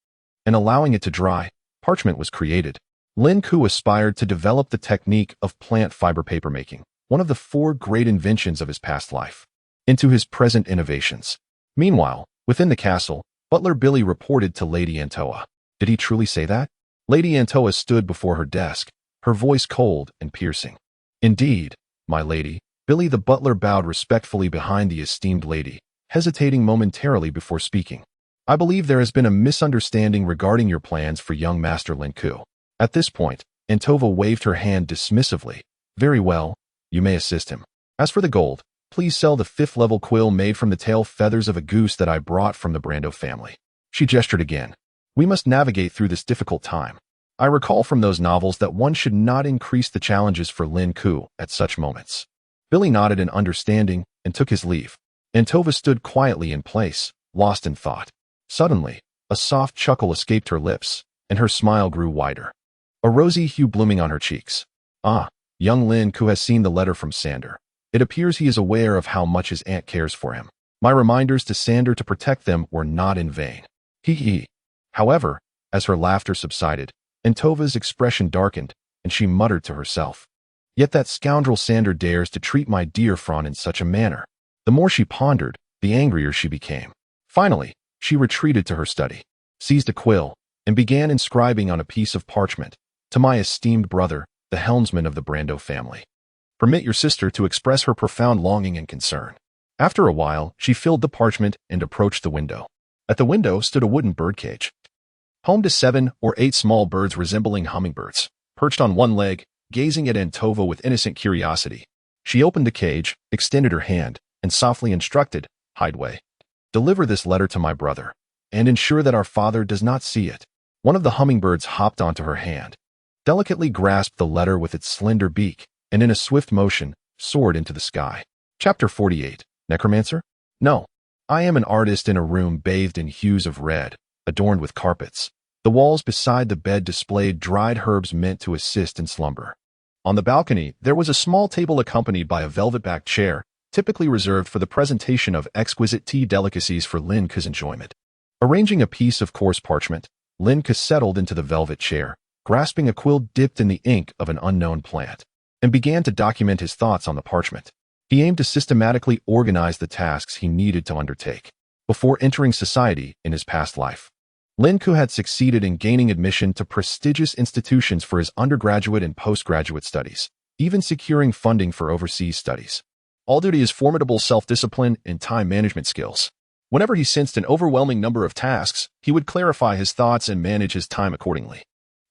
Speaker 1: and allowing it to dry, parchment was created. Lin Ke aspired to develop the technique of plant fiber papermaking, one of the 4 great inventions of his past life, into his present innovations. Meanwhile, within the castle, Butler Billy reported to Lady Antoa. Did he truly say that? Lady Antoa stood before her desk, her voice cold and piercing. Indeed, my lady. Billy the butler bowed respectfully behind the esteemed lady, hesitating momentarily before speaking. I believe there has been a misunderstanding regarding your plans for young Master Lin Ke. At this point, Antova waved her hand dismissively. Very well, you may assist him. As for the gold, please sell the 5th level quill made from the tail feathers of a goose that I brought from the Brando family. She gestured again. We must navigate through this difficult time. I recall from those novels that one should not increase the challenges for Lin Ke at such moments. Billy nodded in understanding and took his leave. Antova stood quietly in place, lost in thought. Suddenly, a soft chuckle escaped her lips, and her smile grew wider, a rosy hue blooming on her cheeks. Ah, young Lin Ke has seen the letter from Sander. It appears he is aware of how much his aunt cares for him. My reminders to Sander to protect them were not in vain. Hee. However, as her laughter subsided, Antova's expression darkened, and she muttered to herself. Yet that scoundrel Sander dares to treat my dear Fran in such a manner. The more she pondered, the angrier she became. Finally, she retreated to her study, seized a quill, and began inscribing on a piece of parchment, to my esteemed brother, the helmsman of the Brando family. Permit your sister to express her profound longing and concern. After a while, she filled the parchment and approached the window. At the window stood a wooden birdcage, home to 7 or 8 small birds resembling hummingbirds, perched on one leg, gazing at Antova with innocent curiosity. She opened the cage, extended her hand, and softly instructed, Hideway, deliver this letter to my brother, and ensure that our father does not see it. One of the hummingbirds hopped onto her hand, delicately grasped the letter with its slender beak, and in a swift motion, soared into the sky. Chapter 48. Necromancer? No. I am an artist in a room bathed in hues of red, adorned with carpets. The walls beside the bed displayed dried herbs meant to assist in slumber. On the balcony, there was a small table accompanied by a velvet-backed chair, typically reserved for the presentation of exquisite tea delicacies for Lin Ke's enjoyment. Arranging a piece of coarse parchment, Lin Ke settled into the velvet chair, grasping a quill dipped in the ink of an unknown plant, and began to document his thoughts on the parchment. He aimed to systematically organize the tasks he needed to undertake. Before entering society in his past life, Lin Ke had succeeded in gaining admission to prestigious institutions for his undergraduate and postgraduate studies, even securing funding for overseas studies. all due to his formidable self-discipline and time management skills. Whenever he sensed an overwhelming number of tasks, he would clarify his thoughts and manage his time accordingly.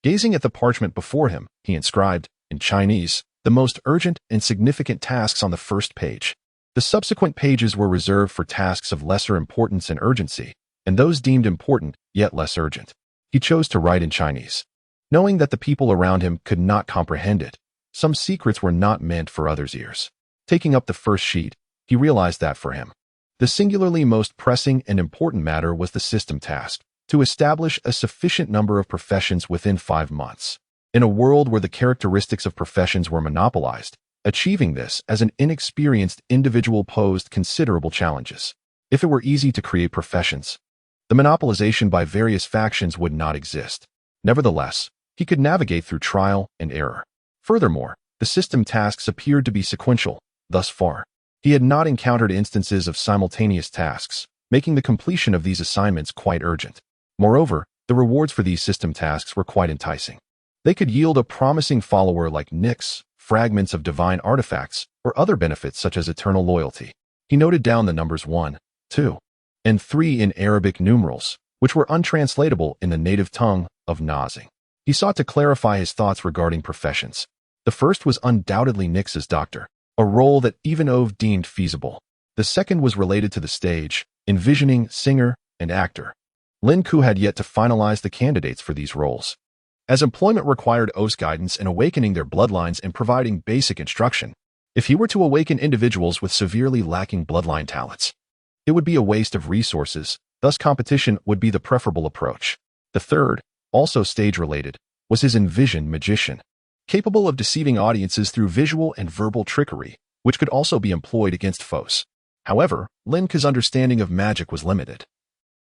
Speaker 1: Gazing at the parchment before him, he inscribed, in Chinese, the most urgent and significant tasks on the first page. The subsequent pages were reserved for tasks of lesser importance and urgency, and those deemed important yet less urgent. He chose to write in Chinese, knowing that the people around him could not comprehend it. Some secrets were not meant for others' ears. Taking up the first sheet, he realized that for him, the singularly most pressing and important matter was the system task, to establish a sufficient number of professions within 5 months. In a world where the characteristics of professions were monopolized, achieving this as an inexperienced individual posed considerable challenges. If it were easy to create professions, the monopolization by various factions would not exist. Nevertheless, he could navigate through trial and error. Furthermore, the system tasks appeared to be sequential. Thus far, he had not encountered instances of simultaneous tasks, making the completion of these assignments quite urgent. Moreover, the rewards for these system tasks were quite enticing. They could yield a promising follower like nicks, fragments of divine artifacts, or other benefits such as eternal loyalty. He noted down the numbers 1, 2, and 3 in Arabic numerals, which were untranslatable in the native tongue of Nazing. He sought to clarify his thoughts regarding professions. The first was undoubtedly Nix's doctor, a role that even Ove deemed feasible. The second was related to the stage, envisioning singer and actor. Lin Ke had yet to finalize the candidates for these roles. As employment required Ove's guidance in awakening their bloodlines and providing basic instruction, if he were to awaken individuals with severely lacking bloodline talents, it would be a waste of resources, thus competition would be the preferable approach. The third, also stage-related, was his envision magician, capable of deceiving audiences through visual and verbal trickery, which could also be employed against foes. However, Lin Ke's understanding of magic was limited.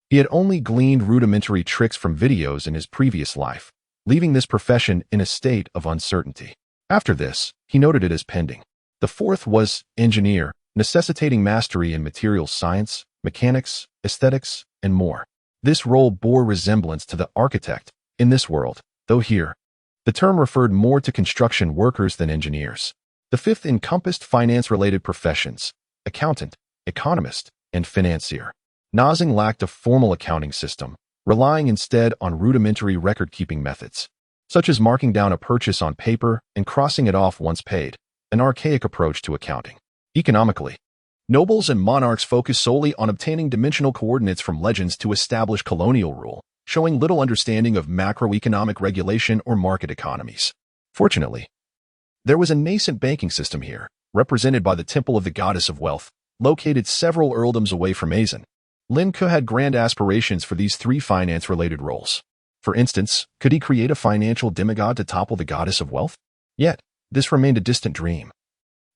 Speaker 1: He had only gleaned rudimentary tricks from videos in his previous life, leaving this profession in a state of uncertainty. After this, he noted it as pending. The fourth was engineer, necessitating mastery in materials science, mechanics, aesthetics, and more. This role bore resemblance to the architect in this world, though here, the term referred more to construction workers than engineers. The fifth encompassed finance-related professions, accountant, economist, and financier. Nazing lacked a formal accounting system, relying instead on rudimentary record-keeping methods, such as marking down a purchase on paper and crossing it off once paid, an archaic approach to accounting. Economically, nobles and monarchs focused solely on obtaining dimensional coordinates from legends to establish colonial rule, showing little understanding of macroeconomic regulation or market economies. Fortunately, there was a nascent banking system here, represented by the Temple of the Goddess of Wealth, located several earldoms away from Azen. Lin Ke had grand aspirations for these 3 finance-related roles. For instance, could he create a financial demigod to topple the Goddess of Wealth? Yet, this remained a distant dream,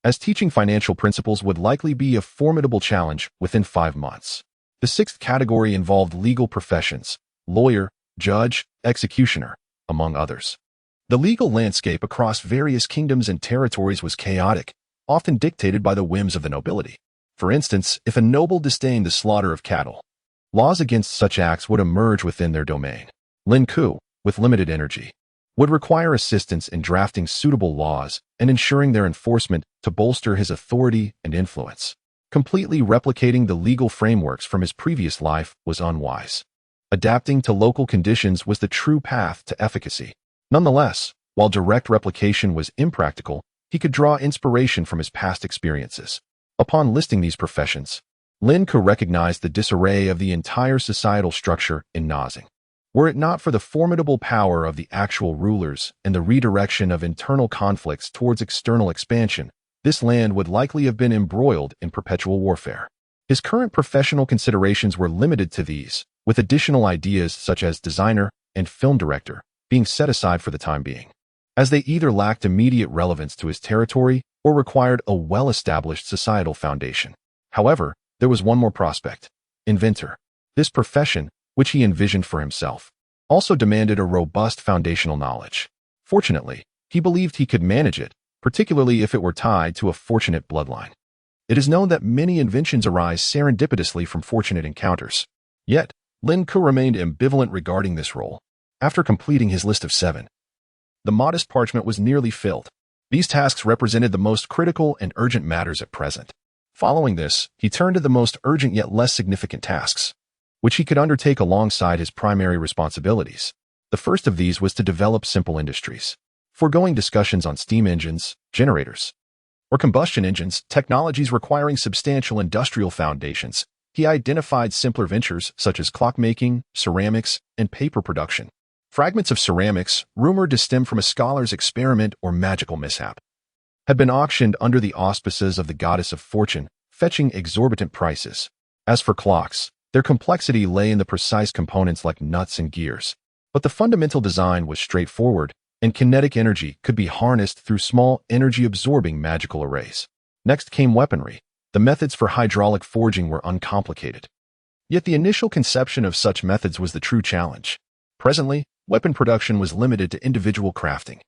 Speaker 1: as teaching financial principles would likely be a formidable challenge within 5 months. The 6th category involved legal professions, lawyer, judge, executioner, among others. The legal landscape across various kingdoms and territories was chaotic, often dictated by the whims of the nobility. For instance, if a noble disdained the slaughter of cattle, laws against such acts would emerge within their domain. Lin Ke, with limited energy, would require assistance in drafting suitable laws and ensuring their enforcement to bolster his authority and influence. Completely replicating the legal frameworks from his previous life was unwise. Adapting to local conditions was the true path to efficacy. Nonetheless, while direct replication was impractical, he could draw inspiration from his past experiences. Upon listing these professions, Lin Ke recognized the disarray of the entire societal structure in Nazing. Were it not for the formidable power of the actual rulers and the redirection of internal conflicts towards external expansion, this land would likely have been embroiled in perpetual warfare. His current professional considerations were limited to these, with additional ideas such as designer and film director being set aside for the time being, as they either lacked immediate relevance to his territory or required a well-established societal foundation. However, there was one more prospect: inventor. This profession, which he envisioned for himself, also demanded a robust foundational knowledge. Fortunately, he believed he could manage it, particularly if it were tied to a fortunate bloodline. It is known that many inventions arise serendipitously from fortunate encounters. Yet, Lin Ke remained ambivalent regarding this role. After completing his list of 7, the modest parchment was nearly filled. These tasks represented the most critical and urgent matters at present. Following this, he turned to the most urgent yet less significant tasks, which he could undertake alongside his primary responsibilities. The first of these was to develop simple industries. Foregoing discussions on steam engines, generators, or combustion engines, technologies requiring substantial industrial foundations, he identified simpler ventures such as clockmaking, ceramics, and paper production. Fragments of ceramics, rumored to stem from a scholar's experiment or magical mishap, had been auctioned under the auspices of the goddess of fortune, fetching exorbitant prices. As for clocks, their complexity lay in the precise components like nuts and gears, but the fundamental design was straightforward, and kinetic energy could be harnessed through small, energy-absorbing magical arrays. Next came weaponry. The methods for hydraulic forging were uncomplicated. Yet the initial conception of such methods was the true challenge. Presently, weapon production was limited to individual crafting,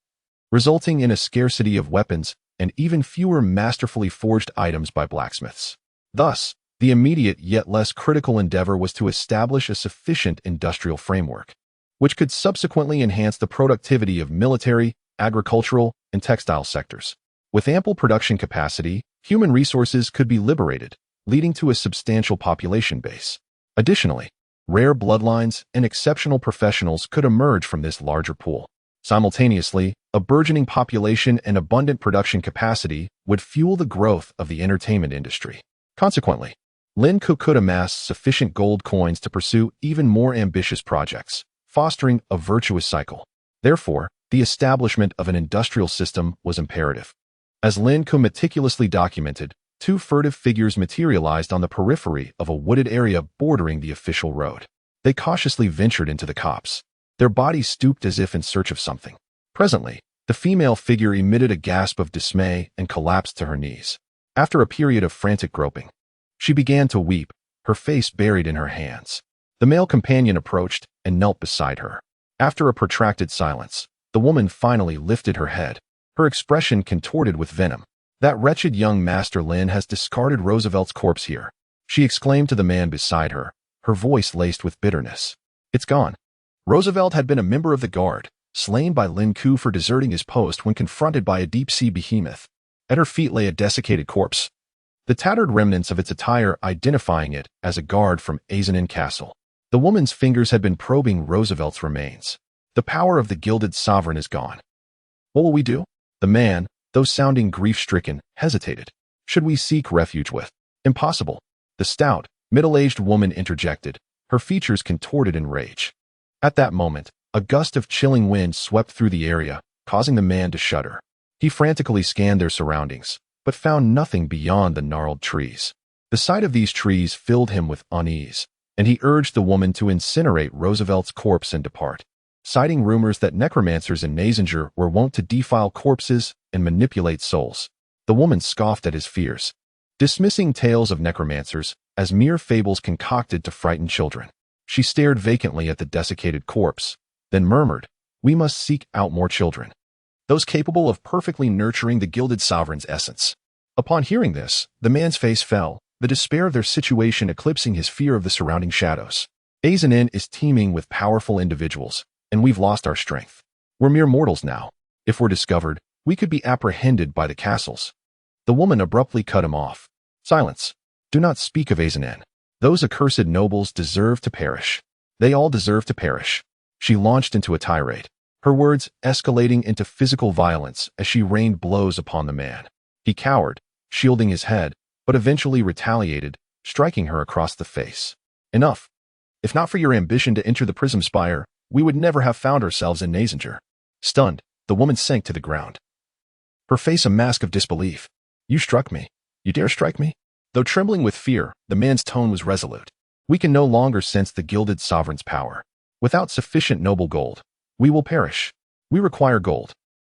Speaker 1: resulting in a scarcity of weapons and even fewer masterfully forged items by blacksmiths. Thus, the immediate yet less critical endeavor was to establish a sufficient industrial framework, which could subsequently enhance the productivity of military, agricultural, and textile sectors. With ample production capacity, human resources could be liberated, leading to a substantial population base. Additionally, rare bloodlines and exceptional professionals could emerge from this larger pool. Simultaneously, a burgeoning population and abundant production capacity would fuel the growth of the entertainment industry. Consequently, Lin Ke could amass sufficient gold coins to pursue even more ambitious projects, fostering a virtuous cycle. Therefore, the establishment of an industrial system was imperative. As Lin Ke meticulously documented, two furtive figures materialized on the periphery of a wooded area bordering the official road. They cautiously ventured into the copse. Their bodies stooped as if in search of something. Presently, the female figure emitted a gasp of dismay and collapsed to her knees. After a period of frantic groping, she began to weep, her face buried in her hands. The male companion approached and knelt beside her. After a protracted silence, the woman finally lifted her head, her expression contorted with venom. "That wretched young Master Lin has discarded Roosevelt's corpse here," she exclaimed to the man beside her, her voice laced with bitterness. "It's gone." Roosevelt had been a member of the Guard, slain by Lin Ke for deserting his post when confronted by a deep-sea behemoth. At her feet lay a desiccated corpse, the tattered remnants of its attire identifying it as a guard from Eisenach Castle. The woman's fingers had been probing Roosevelt's remains. "The power of the gilded sovereign is gone. What will we do?" The man, though sounding grief-stricken, hesitated. "Should we seek refuge with?" "Impossible," the stout, middle-aged woman interjected, her features contorted in rage. At that moment, a gust of chilling wind swept through the area, causing the man to shudder. He frantically scanned their surroundings, but found nothing beyond the gnarled trees. The sight of these trees filled him with unease, and he urged the woman to incinerate Roosevelt's corpse and depart, citing rumors that necromancers in Nazinger were wont to defile corpses and manipulate souls. The woman scoffed at his fears, dismissing tales of necromancers as mere fables concocted to frighten children. She stared vacantly at the desiccated corpse, then murmured, "We must seek out more children, those capable of perfectly nurturing the gilded sovereign's essence." Upon hearing this, the man's face fell, the despair of their situation eclipsing his fear of the surrounding shadows. "Eisenach is teeming with powerful individuals, and we've lost our strength. We're mere mortals now. If we're discovered, we could be apprehended by the castles." The woman abruptly cut him off. "Silence. Do not speak of Eisenach. Those accursed nobles deserve to perish. They all deserve to perish." She launched into a tirade, her words escalating into physical violence as she rained blows upon the man. He cowered, shielding his head, but eventually retaliated, striking her across the face. "Enough. If not for your ambition to enter the Prism Spire, we would never have found ourselves in Nazinger." Stunned, the woman sank to the ground, her face a mask of disbelief. "You struck me. You dare strike me?" Though trembling with fear, the man's tone was resolute. "We can no longer sense the gilded sovereign's power. Without sufficient noble gold, we will perish. We require gold.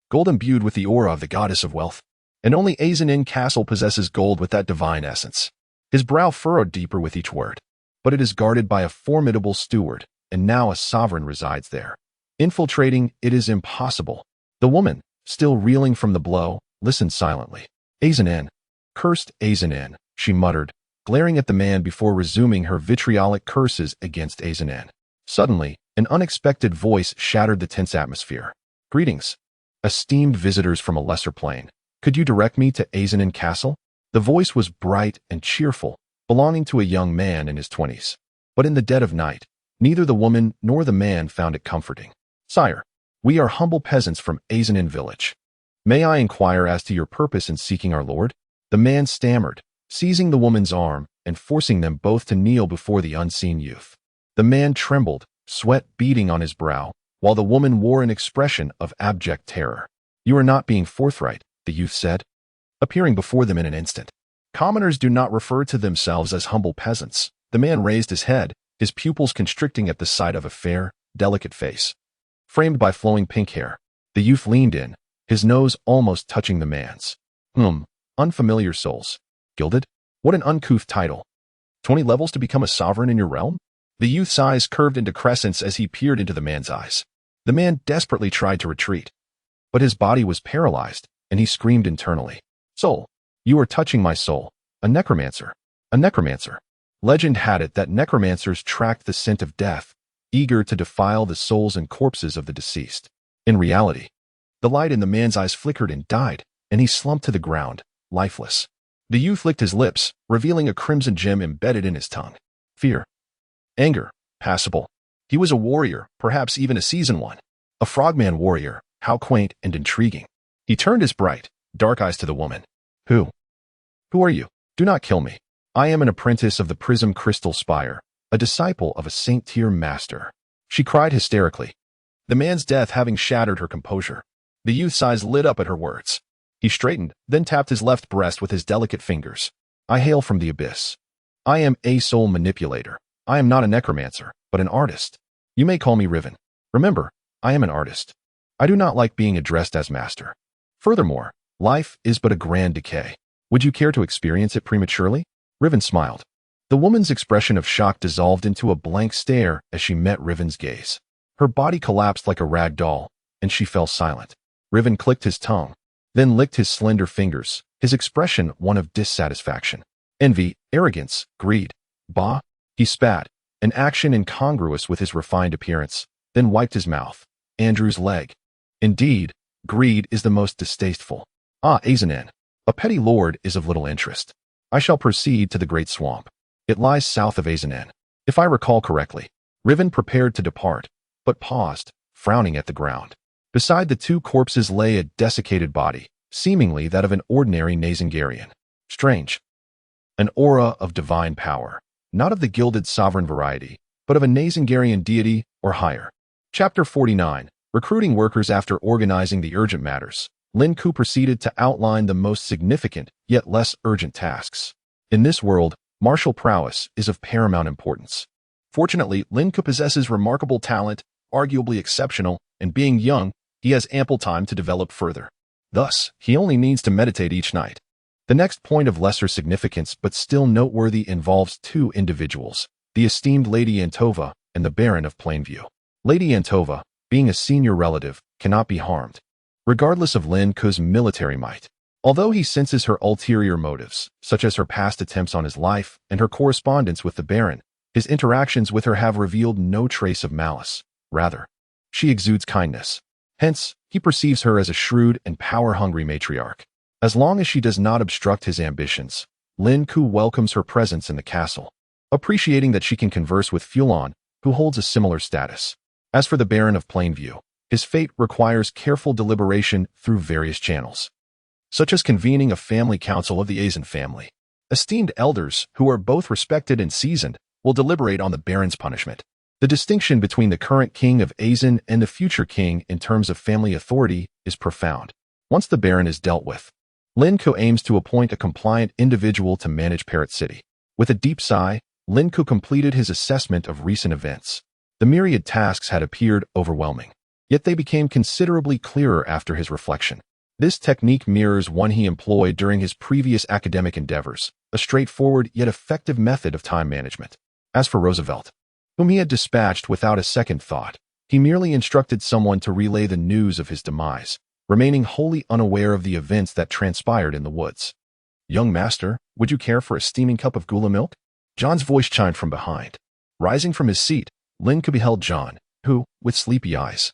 Speaker 1: Gold imbued with the aura of the goddess of wealth. And only Eisenach Castle possesses gold with that divine essence." His brow furrowed deeper with each word. "But it is guarded by a formidable steward, and now a sovereign resides there. Infiltrating it is impossible." The woman, still reeling from the blow, listened silently. "Eisenach, cursed Eisenach," she muttered, glaring at the man before resuming her vitriolic curses against Eisenach. Suddenly, an unexpected voice shattered the tense atmosphere. "Greetings. Esteemed visitors from a lesser plane, could you direct me to Azanin Castle? The voice was bright and cheerful, belonging to a young man in his 20s. But in the dead of night, neither the woman nor the man found it comforting. Sire, we are humble peasants from Azanin village. May I inquire as to your purpose in seeking our lord? The man stammered, seizing the woman's arm and forcing them both to kneel before the unseen youth. The man trembled, sweat beading on his brow, while the woman wore an expression of abject terror. You are not being forthright, the youth said, appearing before them in an instant. Commoners do not refer to themselves as humble peasants. The man raised his head, his pupils constricting at the sight of a fair, delicate face, framed by flowing pink hair. The youth leaned in, his nose almost touching the man's. Unfamiliar souls. Gilded? What an uncouth title. 20 levels to become a sovereign in your realm? The youth's eyes curved into crescents as he peered into the man's eyes. The man desperately tried to retreat, but his body was paralyzed, and he screamed internally. Soul, you are touching my soul. A necromancer. A necromancer. Legend had it that necromancers tracked the scent of death, eager to defile the souls and corpses of the deceased. In reality, the light in the man's eyes flickered and died, and he slumped to the ground, lifeless. The youth licked his lips, revealing a crimson gem embedded in his tongue. Fear. Anger. Passable. He was a warrior, perhaps even a seasoned one. A frogman warrior, how quaint and intriguing. He turned his bright, dark eyes to the woman. Who are you? Do not kill me. I am an apprentice of the Prism Crystal Spire, a disciple of a Saint-tier master. She cried hysterically, the man's death having shattered her composure. The youth's eyes lit up at her words. He straightened, then tapped his left breast with his delicate fingers. I hail from the abyss. I am a soul manipulator. I am not a necromancer, but an artist. You may call me Riven. Remember, I am an artist. I do not like being addressed as master. Furthermore, life is but a grand decay. Would you care to experience it prematurely? Riven smiled. The woman's expression of shock dissolved into a blank stare as she met Riven's gaze. Her body collapsed like a rag doll, and she fell silent. Riven clicked his tongue, then licked his slender fingers, his expression one of dissatisfaction. Envy, arrogance, greed. Bah! He spat, an action incongruous with his refined appearance, then wiped his mouth. Andrew's leg. Indeed, greed is the most distasteful. Azanin. A petty lord is of little interest. I shall proceed to the Great Swamp. It lies south of Azanin. If I recall correctly, Riven prepared to depart, but paused, frowning at the ground. Beside the two corpses lay a desiccated body, seemingly that of an ordinary Nazangarian. Strange. An aura of divine power, not of the gilded sovereign variety, but of a Nazangarian deity or higher. Chapter 49. Recruiting workers. After organizing the urgent matters, Lin Ke proceeded to outline the most significant, yet less urgent tasks. In this world, martial prowess is of paramount importance. Fortunately, Lin Ke possesses remarkable talent, arguably exceptional, and being young, he has ample time to develop further. Thus, he only needs to meditate each night. The next point of lesser significance but still noteworthy involves two individuals, the esteemed Lady Antova and the Baron of Plainview. Lady Antova, being a senior relative, cannot be harmed, regardless of Lin Ke's military might. Although he senses her ulterior motives, such as her past attempts on his life and her correspondence with the Baron, his interactions with her have revealed no trace of malice. Rather, she exudes kindness. Hence, he perceives her as a shrewd and power-hungry matriarch. As long as she does not obstruct his ambitions, Lin Ke welcomes her presence in the castle, appreciating that she can converse with Fulon, who holds a similar status. As for the Baron of Plainview, his fate requires careful deliberation through various channels, such as convening a family council of the Azan family. Esteemed elders, who are both respected and seasoned, will deliberate on the Baron's punishment. The distinction between the current king of Azan and the future king in terms of family authority is profound. Once the Baron is dealt with, Lin Ke aims to appoint a compliant individual to manage Parrot City. With a deep sigh, Lin Ke completed his assessment of recent events. The myriad tasks had appeared overwhelming, yet they became considerably clearer after his reflection. This technique mirrors one he employed during his previous academic endeavors, a straightforward yet effective method of time management. As for Roosevelt, whom he had dispatched without a second thought, he merely instructed someone to relay the news of his demise, remaining wholly unaware of the events that transpired in the woods. Young master, would you care for a steaming cup of gula milk? John's voice chimed from behind. Rising from his seat, Lin Ke beheld John, who, with sleepy eyes,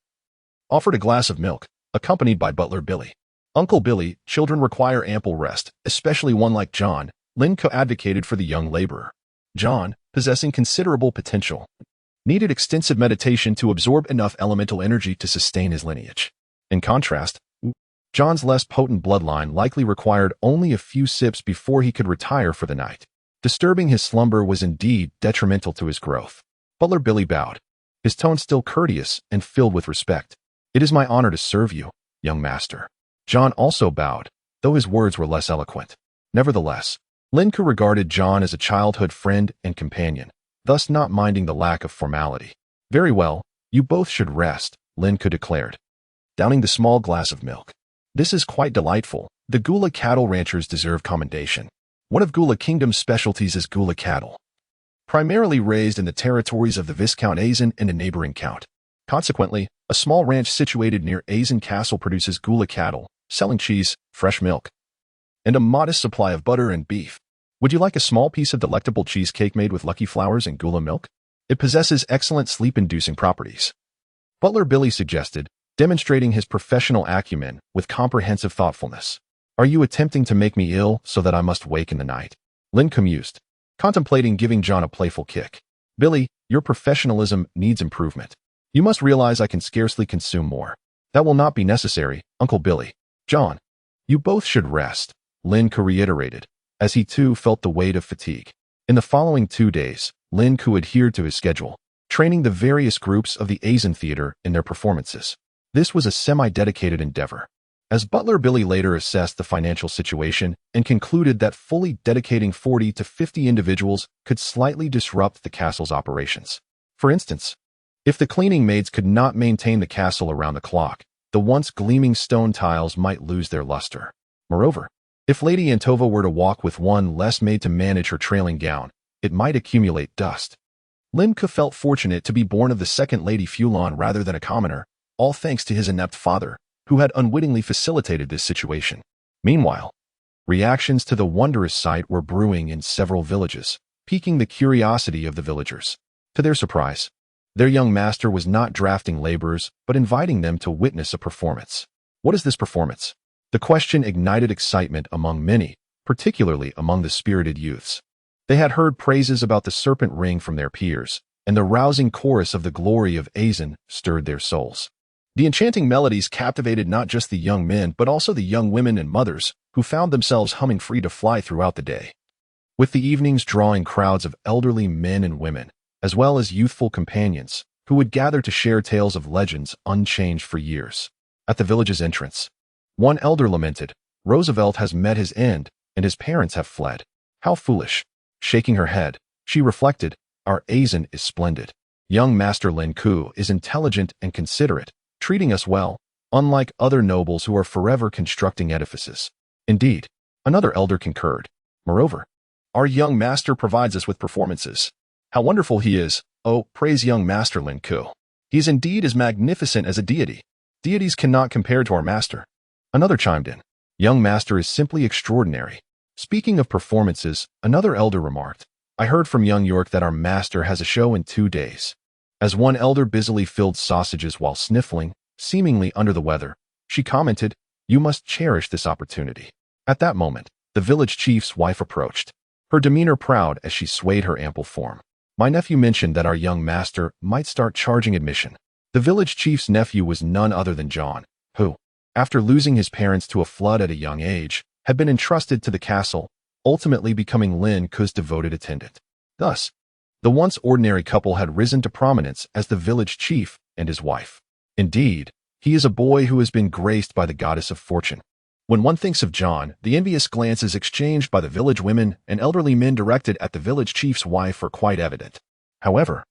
Speaker 1: offered a glass of milk. accompanied by butler Billy. Uncle Billy, children require ample rest, especially one like John. Lin Ke advocated for the young laborer. John, possessing considerable potential, needed extensive meditation to absorb enough elemental energy to sustain his lineage. In contrast, John's less potent bloodline likely required only a few sips before he could retire for the night. Disturbing his slumber was indeed detrimental to his growth. Butler Billy bowed, his tone still courteous and filled with respect. "It is my honor to serve you, young master." John also bowed, though his words were less eloquent. Nevertheless, Lin Ke regarded John as a childhood friend and companion, thus not minding the lack of formality. "Very well, you both should rest," Lin Ke declared, downing the small glass of milk. "This is quite delightful. The Gula cattle ranchers deserve commendation. One of Gula Kingdom's specialties is Gula cattle, primarily raised in the territories of the Viscount Azen and a neighboring count. Consequently, a small ranch situated near Azen Castle produces Gula cattle, selling cheese, fresh milk, and a modest supply of butter and beef. Would you like a small piece of delectable cheesecake made with lucky flowers and Gula milk? It possesses excellent sleep-inducing properties," Butler Billy suggested, demonstrating his professional acumen with comprehensive thoughtfulness. "Are you attempting to make me ill so that I must wake in the night?" Lin Ke mused, contemplating giving John a playful kick. "Billy, your professionalism needs improvement. You must realize I can scarcely consume more." "That will not be necessary, Uncle Billy." "John, you both should rest," Lin Ke reiterated, as he too felt the weight of fatigue. In the following 2 days, Lin Ke adhered to his schedule, training the various groups of the Azen Theater in their performances. This was a semi-dedicated endeavor, as Butler Billy later assessed the financial situation and concluded that fully dedicating 40 to 50 individuals could slightly disrupt the castle's operations. For instance, if the cleaning maids could not maintain the castle around the clock, the once gleaming stone tiles might lose their luster. Moreover, if Lady Antova were to walk with one less maid to manage her trailing gown, it might accumulate dust. Lin Ke felt fortunate to be born of the second Lady Fulon rather than a commoner, all thanks to his inept father, who had unwittingly facilitated this situation. Meanwhile, reactions to the wondrous sight were brewing in several villages, piquing the curiosity of the villagers. To their surprise, their young master was not drafting laborers, but inviting them to witness a performance. What is this performance? The question ignited excitement among many, particularly among the spirited youths. They had heard praises about the serpent ring from their peers, and the rousing chorus of the glory of Azen stirred their souls. The enchanting melodies captivated not just the young men but also the young women and mothers, who found themselves humming free to fly throughout the day. With the evenings drawing crowds of elderly men and women, as well as youthful companions, who would gather to share tales of legends unchanged for years. At the village's entrance, one elder lamented, "Roosevelt has met his end, and his parents have fled. How foolish." Shaking her head, she reflected, "Our Azen is splendid. Young Master Lin Ke is intelligent and considerate, treating us well, unlike other nobles who are forever constructing edifices." Indeed, another elder concurred. "Moreover, our young master provides us with performances. How wonderful he is! Oh, praise young Master Lin Ke. He is indeed as magnificent as a deity. Deities cannot compare to our master." Another chimed in, "Young master is simply extraordinary." Speaking of performances, another elder remarked, "I heard from young York that our master has a show in 2 days." As one elder busily filled sausages while sniffling, seemingly under the weather, she commented, "You must cherish this opportunity." At that moment, the village chief's wife approached, her demeanor proud as she swayed her ample form. "My nephew mentioned that our young master might start charging admission." The village chief's nephew was none other than John, who, after losing his parents to a flood at a young age, had been entrusted to the castle, ultimately becoming Lin Ke's devoted attendant. Thus, the once ordinary couple had risen to prominence as the village chief and his wife. Indeed, he is a boy who has been graced by the goddess of fortune. When one thinks of John, the envious glances exchanged by the village women and elderly men directed at the village chief's wife are quite evident. However,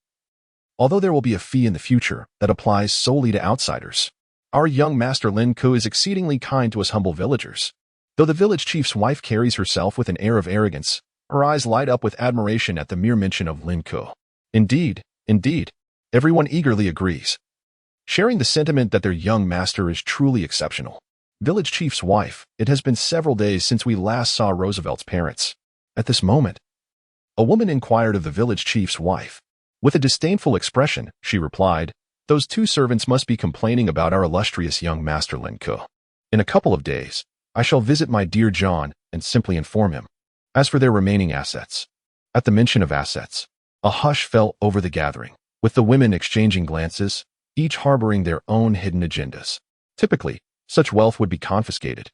Speaker 1: although there will be a fee in the future that applies solely to outsiders, our young Master Lin Ke is exceedingly kind to us humble villagers. Though the village chief's wife carries herself with an air of arrogance, her eyes light up with admiration at the mere mention of Lin Ke. Indeed, everyone eagerly agrees, sharing the sentiment that their young master is truly exceptional. Village chief's wife, it has been several days since we last saw Roosevelt's parents. At this moment, a woman inquired of the village chief's wife. With a disdainful expression, she replied, Those two servants must be complaining about our illustrious young master Lin Ke. In a couple of days, I shall visit my dear John and simply inform him. As for their remaining assets, at the mention of assets, a hush fell over the gathering, with the women exchanging glances, each harboring their own hidden agendas. Typically, such wealth would be confiscated,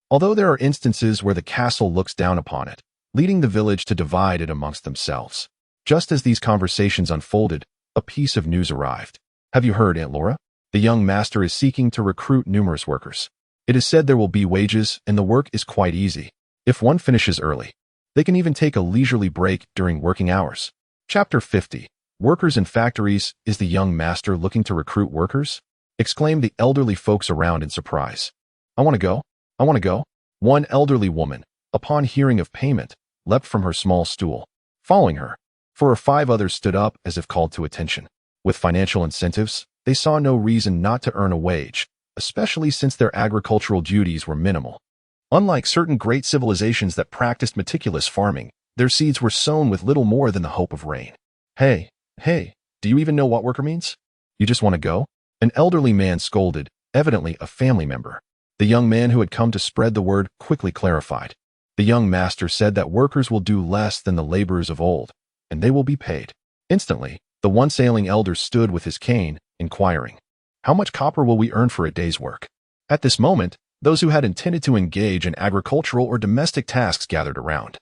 Speaker 1: although there are instances where the castle looks down upon it, leading the village to divide it amongst themselves. Just as these conversations unfolded, a piece of news arrived. Have you heard, Aunt Laura? The young master is seeking to recruit numerous workers. It is said there will be wages, and the work is quite easy. If one finishes early, they can even take a leisurely break during working hours. Chapter 50. Workers in factories. Is the young master looking to recruit workers? Exclaimed the elderly folks around in surprise. I want to go. I want to go. One elderly woman, upon hearing of payment, leapt from her small stool. Following her, 4 or 5 others stood up as if called to attention. With financial incentives, they saw no reason not to earn a wage, especially since their agricultural duties were minimal. Unlike certain great civilizations that practiced meticulous farming, their seeds were sown with little more than the hope of rain. Hey, do you even know what worker means? You just want to go? An elderly man scolded, evidently a family member. The young man who had come to spread the word quickly clarified. The young master said that workers will do less than the laborers of old, and they will be paid. Instantly, the once ailing elder stood with his cane, inquiring, "How much copper will we earn for a day's work?" At this moment, those who had intended to engage in agricultural or domestic tasks gathered around.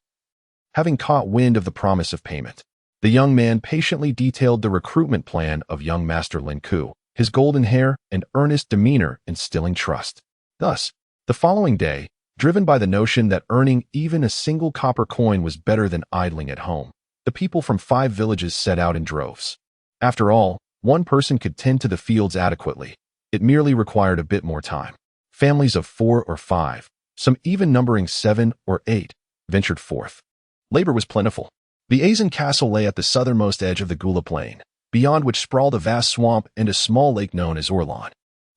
Speaker 1: Having caught wind of the promise of payment, the young man patiently detailed the recruitment plan of young Master Lin Ke, his golden hair and earnest demeanor instilling trust. Thus, the following day, driven by the notion that earning even a single copper coin was better than idling at home, the people from 5 villages set out in droves. After all, one person could tend to the fields adequately. It merely required a bit more time. Families of 4 or 5, some even numbering 7 or 8, ventured forth. Labor was plentiful. The Azen castle lay at the southernmost edge of the Gula plain, beyond which sprawled a vast swamp and a small lake known as Orlan.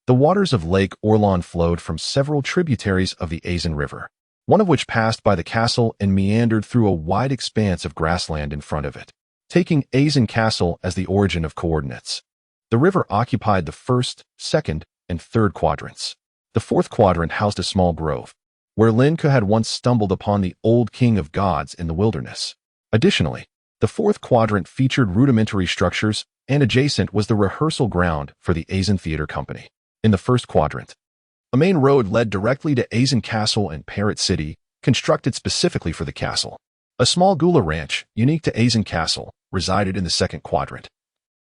Speaker 1: The waters of Lake Orlan flowed from several tributaries of the Azen River, one of which passed by the castle and meandered through a wide expanse of grassland in front of it. Taking Azen Castle as the origin of coordinates, the river occupied the 1st, 2nd, and 3rd quadrants. The 4th quadrant housed a small grove, where Lin Ke had once stumbled upon the old king of gods in the wilderness. Additionally, the 4th quadrant featured rudimentary structures, and adjacent was the rehearsal ground for the Azen Theater Company. In the 1st quadrant, a main road led directly to Azen Castle and Parrot City, constructed specifically for the castle. A small Gula ranch, unique to Azen Castle, resided in the 2nd quadrant,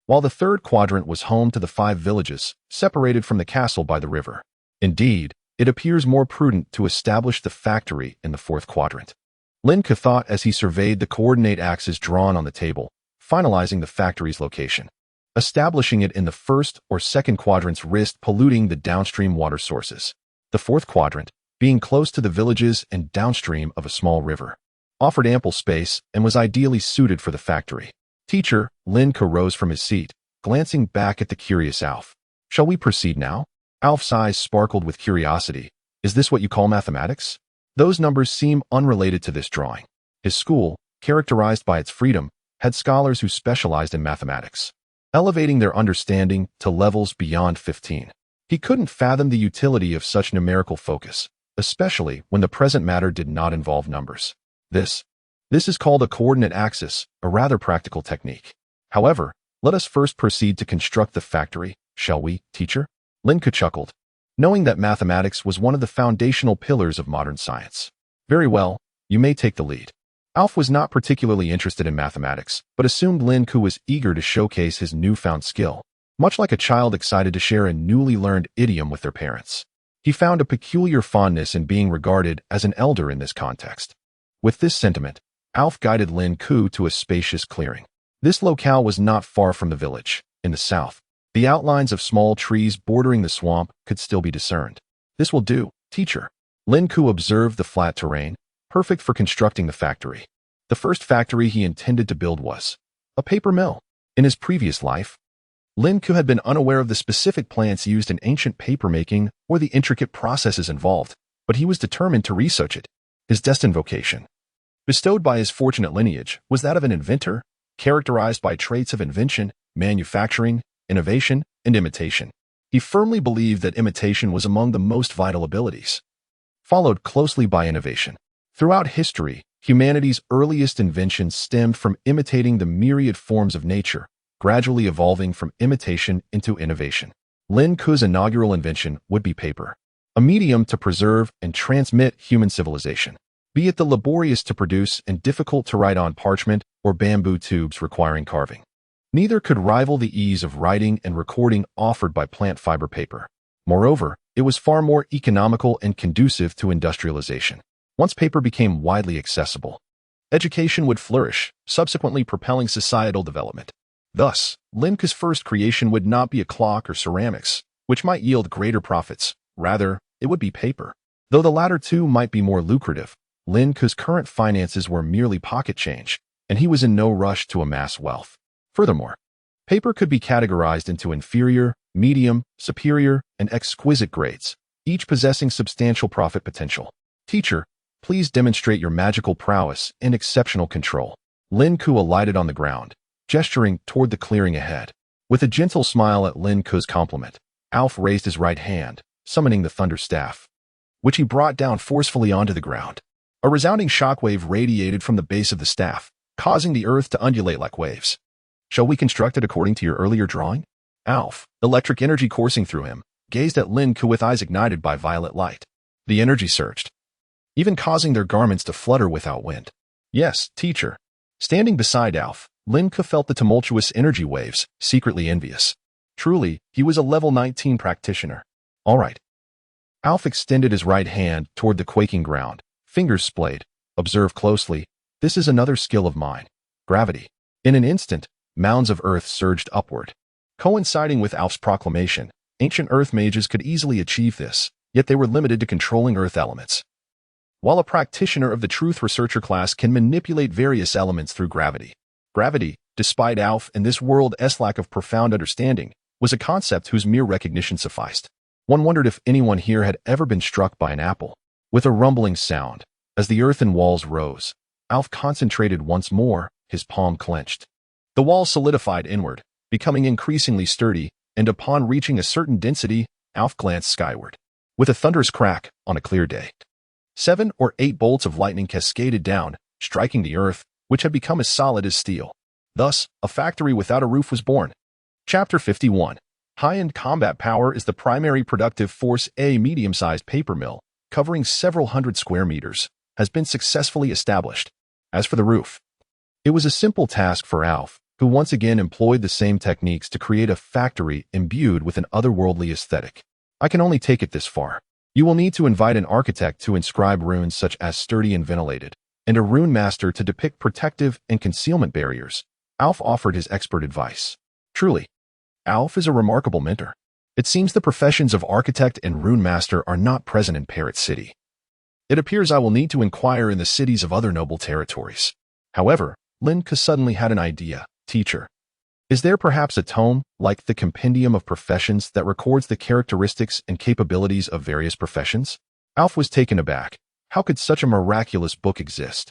Speaker 1: while the 3rd quadrant was home to the 5 villages, separated from the castle by the river. Indeed, it appears more prudent to establish the factory in the 4th quadrant. Lin Ke thought as he surveyed the coordinate axes drawn on the table, finalizing the factory's location. Establishing it in the 1st or 2nd quadrants risked polluting the downstream water sources. The 4th quadrant, being close to the villages and downstream of a small river, offered ample space and was ideally suited for the factory. Teacher, Lin Ke rose from his seat, glancing back at the curious Alf. Shall we proceed now? Alf's eyes sparkled with curiosity. Is this what you call mathematics? Those numbers seem unrelated to this drawing. His school, characterized by its freedom, had scholars who specialized in mathematics, elevating their understanding to levels beyond 15. He couldn't fathom the utility of such numerical focus, especially when the present matter did not involve numbers. This is called a coordinate axis, a rather practical technique. However, let us first proceed to construct the factory, shall we, teacher? Lin Ke chuckled, knowing that mathematics was one of the foundational pillars of modern science. Very well, you may take the lead. Alf was not particularly interested in mathematics, but assumed Lin Ke was eager to showcase his newfound skill, much like a child excited to share a newly learned idiom with their parents. He found a peculiar fondness in being regarded as an elder in this context. With this sentiment, Alf guided Lin Ke to a spacious clearing. This locale was not far from the village. In the south, the outlines of small trees bordering the swamp could still be discerned. This will do, teacher. Lin Ke observed the flat terrain, perfect for constructing the factory. The first factory he intended to build was a paper mill. In his previous life, Lin Ke had been unaware of the specific plants used in ancient papermaking or the intricate processes involved, but he was determined to research it. His destined vocation, bestowed by his fortunate lineage, was that of an inventor, characterized by traits of invention, manufacturing, innovation, and imitation. He firmly believed that imitation was among the most vital abilities, followed closely by innovation. Throughout history, humanity's earliest inventions stemmed from imitating the myriad forms of nature, gradually evolving from imitation into innovation. Lin Ke's inaugural invention would be paper, a medium to preserve and transmit human civilization. Be it the laborious to produce and difficult to write on parchment or bamboo tubes requiring carving. Neither could rival the ease of writing and recording offered by plant fiber paper. Moreover, it was far more economical and conducive to industrialization. Once paper became widely accessible, education would flourish, subsequently propelling societal development. Thus, Lin Ke's first creation would not be a clock or ceramics, which might yield greater profits. Rather, it would be paper. Though the latter two might be more lucrative, Lin Ke's current finances were merely pocket change, and he was in no rush to amass wealth. Furthermore, paper could be categorized into inferior, medium, superior, and exquisite grades, each possessing substantial profit potential. Teacher, please demonstrate your magical prowess and exceptional control. Lin Ke alighted on the ground, gesturing toward the clearing ahead. With a gentle smile at Lin Ke's compliment, Alf raised his right hand, summoning the thunder staff, which he brought down forcefully onto the ground. A resounding shockwave radiated from the base of the staff, causing the earth to undulate like waves. Shall we construct it according to your earlier drawing? Alf, electric energy coursing through him, gazed at Lin Ke with eyes ignited by violet light. The energy surged, even causing their garments to flutter without wind. Yes, teacher. Standing beside Alf, Lin Ke felt the tumultuous energy waves, secretly envious. Truly, he was a level 19 practitioner. All right. Alf extended his right hand toward the quaking ground, fingers splayed. Observe closely. This is another skill of mine. Gravity. In an instant, mounds of earth surged upward. Coinciding with Alf's proclamation, ancient earth mages could easily achieve this, yet they were limited to controlling earth elements. While a practitioner of the truth researcher class can manipulate various elements through gravity. Gravity, despite Alf and this world's lack of profound understanding, was a concept whose mere recognition sufficed. One wondered if anyone here had ever been struck by an apple. With a rumbling sound, as the earthen walls rose, Alf concentrated once more, his palm clenched. The wall solidified inward, becoming increasingly sturdy, and upon reaching a certain density, Alf glanced skyward. With a thunderous crack, on a clear day, 7 or 8 bolts of lightning cascaded down, striking the earth, which had become as solid as steel. Thus, a factory without a roof was born. Chapter 51. High-end combat power is the primary productive force. A medium-sized paper mill, covering several hundred square meters, has been successfully established. As for the roof, it was a simple task for Alf, who once again employed the same techniques to create a factory imbued with an otherworldly aesthetic. I can only take it this far. You will need to invite an architect to inscribe runes such as sturdy and ventilated, and a rune master to depict protective and concealment barriers. Alf offered his expert advice. Truly, Alf is a remarkable mentor. It seems the professions of architect and rune master are not present in Parrot City. It appears I will need to inquire in the cities of other noble territories. However, Lin Ke suddenly had an idea. Teacher, is there perhaps a tome, like the Compendium of Professions, that records the characteristics and capabilities of various professions? Alf was taken aback. How could such a miraculous book exist?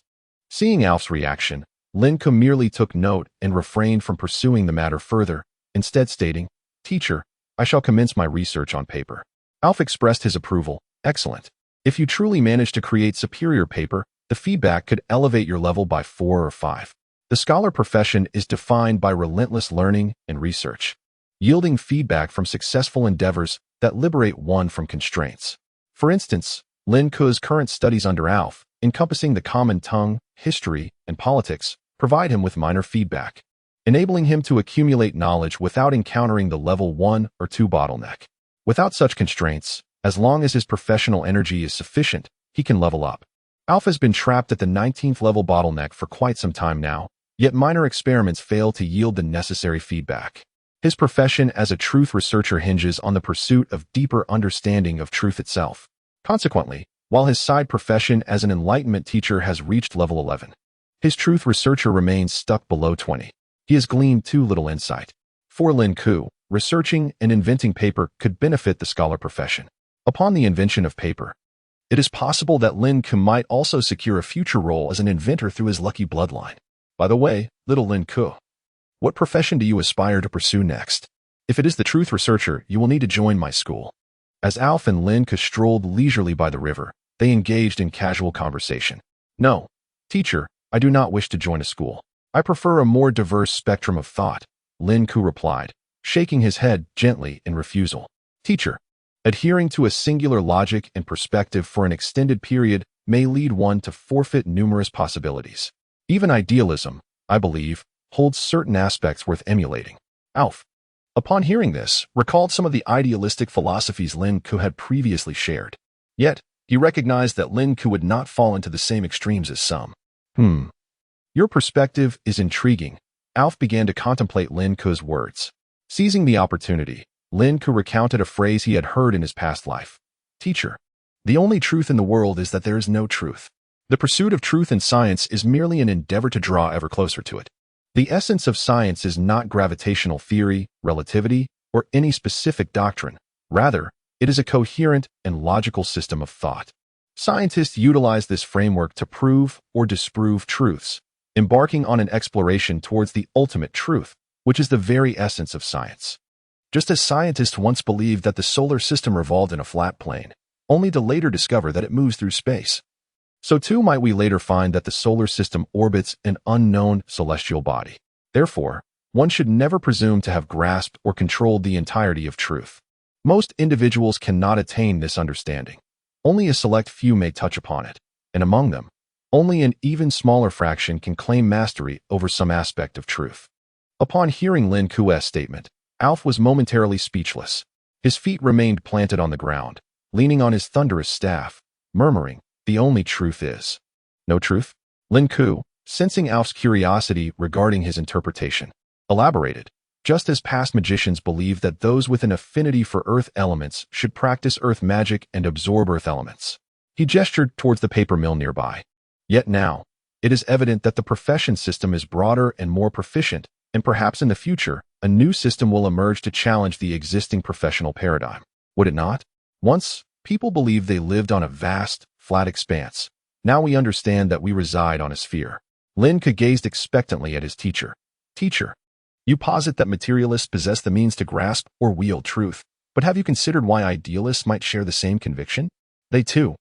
Speaker 1: Seeing Alf's reaction, Lin Ke merely took note and refrained from pursuing the matter further, instead stating, Teacher, I shall commence my research on paper. Alf expressed his approval. Excellent. If you truly manage to create superior paper, the feedback could elevate your level by 4 or 5. The scholar profession is defined by relentless learning and research, yielding feedback from successful endeavors that liberate one from constraints. For instance, Lin Ke's current studies under Alf, encompassing the common tongue, history, and politics, provide him with minor feedback, enabling him to accumulate knowledge without encountering the level 1 or 2 bottleneck. Without such constraints, as long as his professional energy is sufficient, he can level up. Alf has been trapped at the 19th level bottleneck for quite some time now, yet minor experiments fail to yield the necessary feedback. His profession as a truth researcher hinges on the pursuit of deeper understanding of truth itself. Consequently, while his side profession as an enlightenment teacher has reached level 11, his truth researcher remains stuck below 20. He has gleaned too little insight. For Lin Ke, researching and inventing paper could benefit the scholar profession. Upon the invention of paper, it is possible that Lin Ke might also secure a future role as an inventor through his lucky bloodline. By the way, little Lin Ke, what profession do you aspire to pursue next? If it is the truth researcher, you will need to join my school. As Alf and Lin Ke strolled leisurely by the river, they engaged in casual conversation. No, teacher, I do not wish to join a school. I prefer a more diverse spectrum of thought, Lin Ke replied, shaking his head gently in refusal. Teacher, adhering to a singular logic and perspective for an extended period may lead one to forfeit numerous possibilities. Even idealism, I believe, holds certain aspects worth emulating. Alf, upon hearing this, recalled some of the idealistic philosophies Lin Ke had previously shared. Yet, he recognized that Lin Ke would not fall into the same extremes as some. Your perspective is intriguing. Alf began to contemplate Lin Ke's words. Seizing the opportunity, Lin Ke recounted a phrase he had heard in his past life. Teacher, the only truth in the world is that there is no truth. The pursuit of truth in science is merely an endeavor to draw ever closer to it. The essence of science is not gravitational theory, relativity, or any specific doctrine. Rather, it is a coherent and logical system of thought. Scientists utilize this framework to prove or disprove truths, embarking on an exploration towards the ultimate truth, which is the very essence of science. Just as scientists once believed that the solar system revolved in a flat plane, only to later discover that it moves through space, so too might we later find that the solar system orbits an unknown celestial body. Therefore, one should never presume to have grasped or controlled the entirety of truth. Most individuals cannot attain this understanding. Only a select few may touch upon it, and among them, only an even smaller fraction can claim mastery over some aspect of truth. Upon hearing Lin Ke's statement, Alf was momentarily speechless. His feet remained planted on the ground, leaning on his thunderous staff, murmuring, "The only truth is." No truth? Lin Ke, sensing Alf's curiosity regarding his interpretation, elaborated. Just as past magicians believed that those with an affinity for earth elements should practice earth magic and absorb earth elements. He gestured towards the paper mill nearby. Yet now, it is evident that the profession system is broader and more proficient, and perhaps in the future, a new system will emerge to challenge the existing professional paradigm. Would it not? Once, people believed they lived on a vast, flat expanse. Now we understand that we reside on a sphere. Lin Ke gazed expectantly at his teacher. Teacher, you posit that materialists possess the means to grasp or wield truth, but have you considered why idealists might share the same conviction? They, too,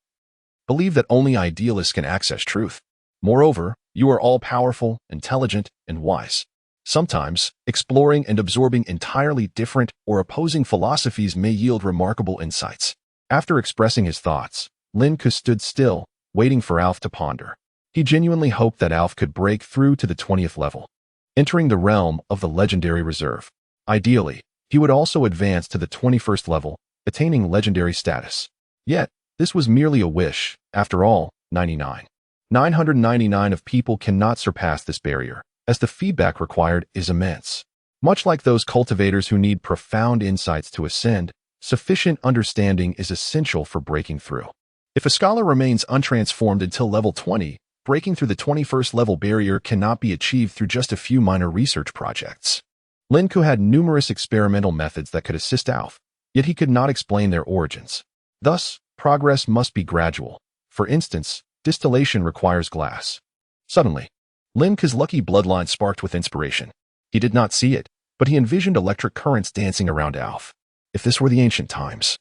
Speaker 1: believe that only idealists can access truth. Moreover, you are all-powerful, intelligent, and wise. Sometimes, exploring and absorbing entirely different or opposing philosophies may yield remarkable insights. After expressing his thoughts, Lin Ke stood still, waiting for Alf to ponder. He genuinely hoped that Alf could break through to the 20th level, entering the realm of the legendary reserve. Ideally, he would also advance to the 21st level, attaining legendary status. Yet, this was merely a wish. After all, 999 of people cannot surpass this barrier, as the feedback required is immense. Much like those cultivators who need profound insights to ascend, sufficient understanding is essential for breaking through. If a scholar remains untransformed until level 20, breaking through the 21st level barrier cannot be achieved through just a few minor research projects. Lin Ke had numerous experimental methods that could assist Alf, yet he could not explain their origins. Thus, progress must be gradual. For instance, distillation requires glass. Suddenly, Lin Ke's lucky bloodline sparked with inspiration. He did not see it, but he envisioned electric currents dancing around Alf. If this were the ancient times,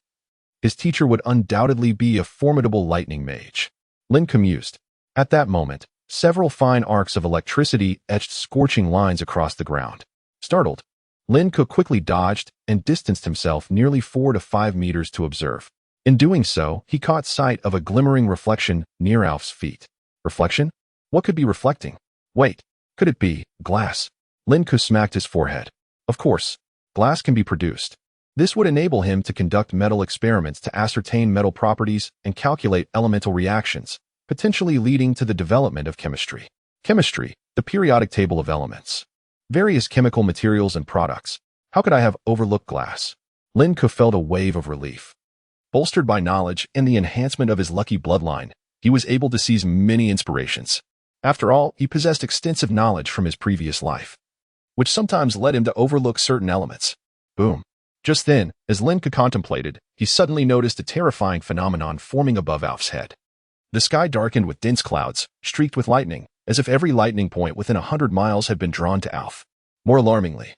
Speaker 1: his teacher would undoubtedly be a formidable lightning mage. Lin Ke mused. At that moment, several fine arcs of electricity etched scorching lines across the ground. Startled, Lin Ke quickly dodged and distanced himself nearly 4 to 5 meters to observe. In doing so, he caught sight of a glimmering reflection near Alf's feet. Reflection? What could be reflecting? Wait, could it be glass? Lin Ke smacked his forehead. Of course, glass can be produced. This would enable him to conduct metal experiments to ascertain metal properties and calculate elemental reactions, potentially leading to the development of chemistry. Chemistry, the periodic table of elements. Various chemical materials and products. How could I have overlooked glass? Lin Ke felt a wave of relief. Bolstered by knowledge and the enhancement of his lucky bloodline, he was able to seize many inspirations. After all, he possessed extensive knowledge from his previous life, which sometimes led him to overlook certain elements. Boom. Just then, as Lin Ke contemplated, he suddenly noticed a terrifying phenomenon forming above Alf's head. The sky darkened with dense clouds, streaked with lightning, as if every lightning point within 100 miles had been drawn to Alf. More alarmingly,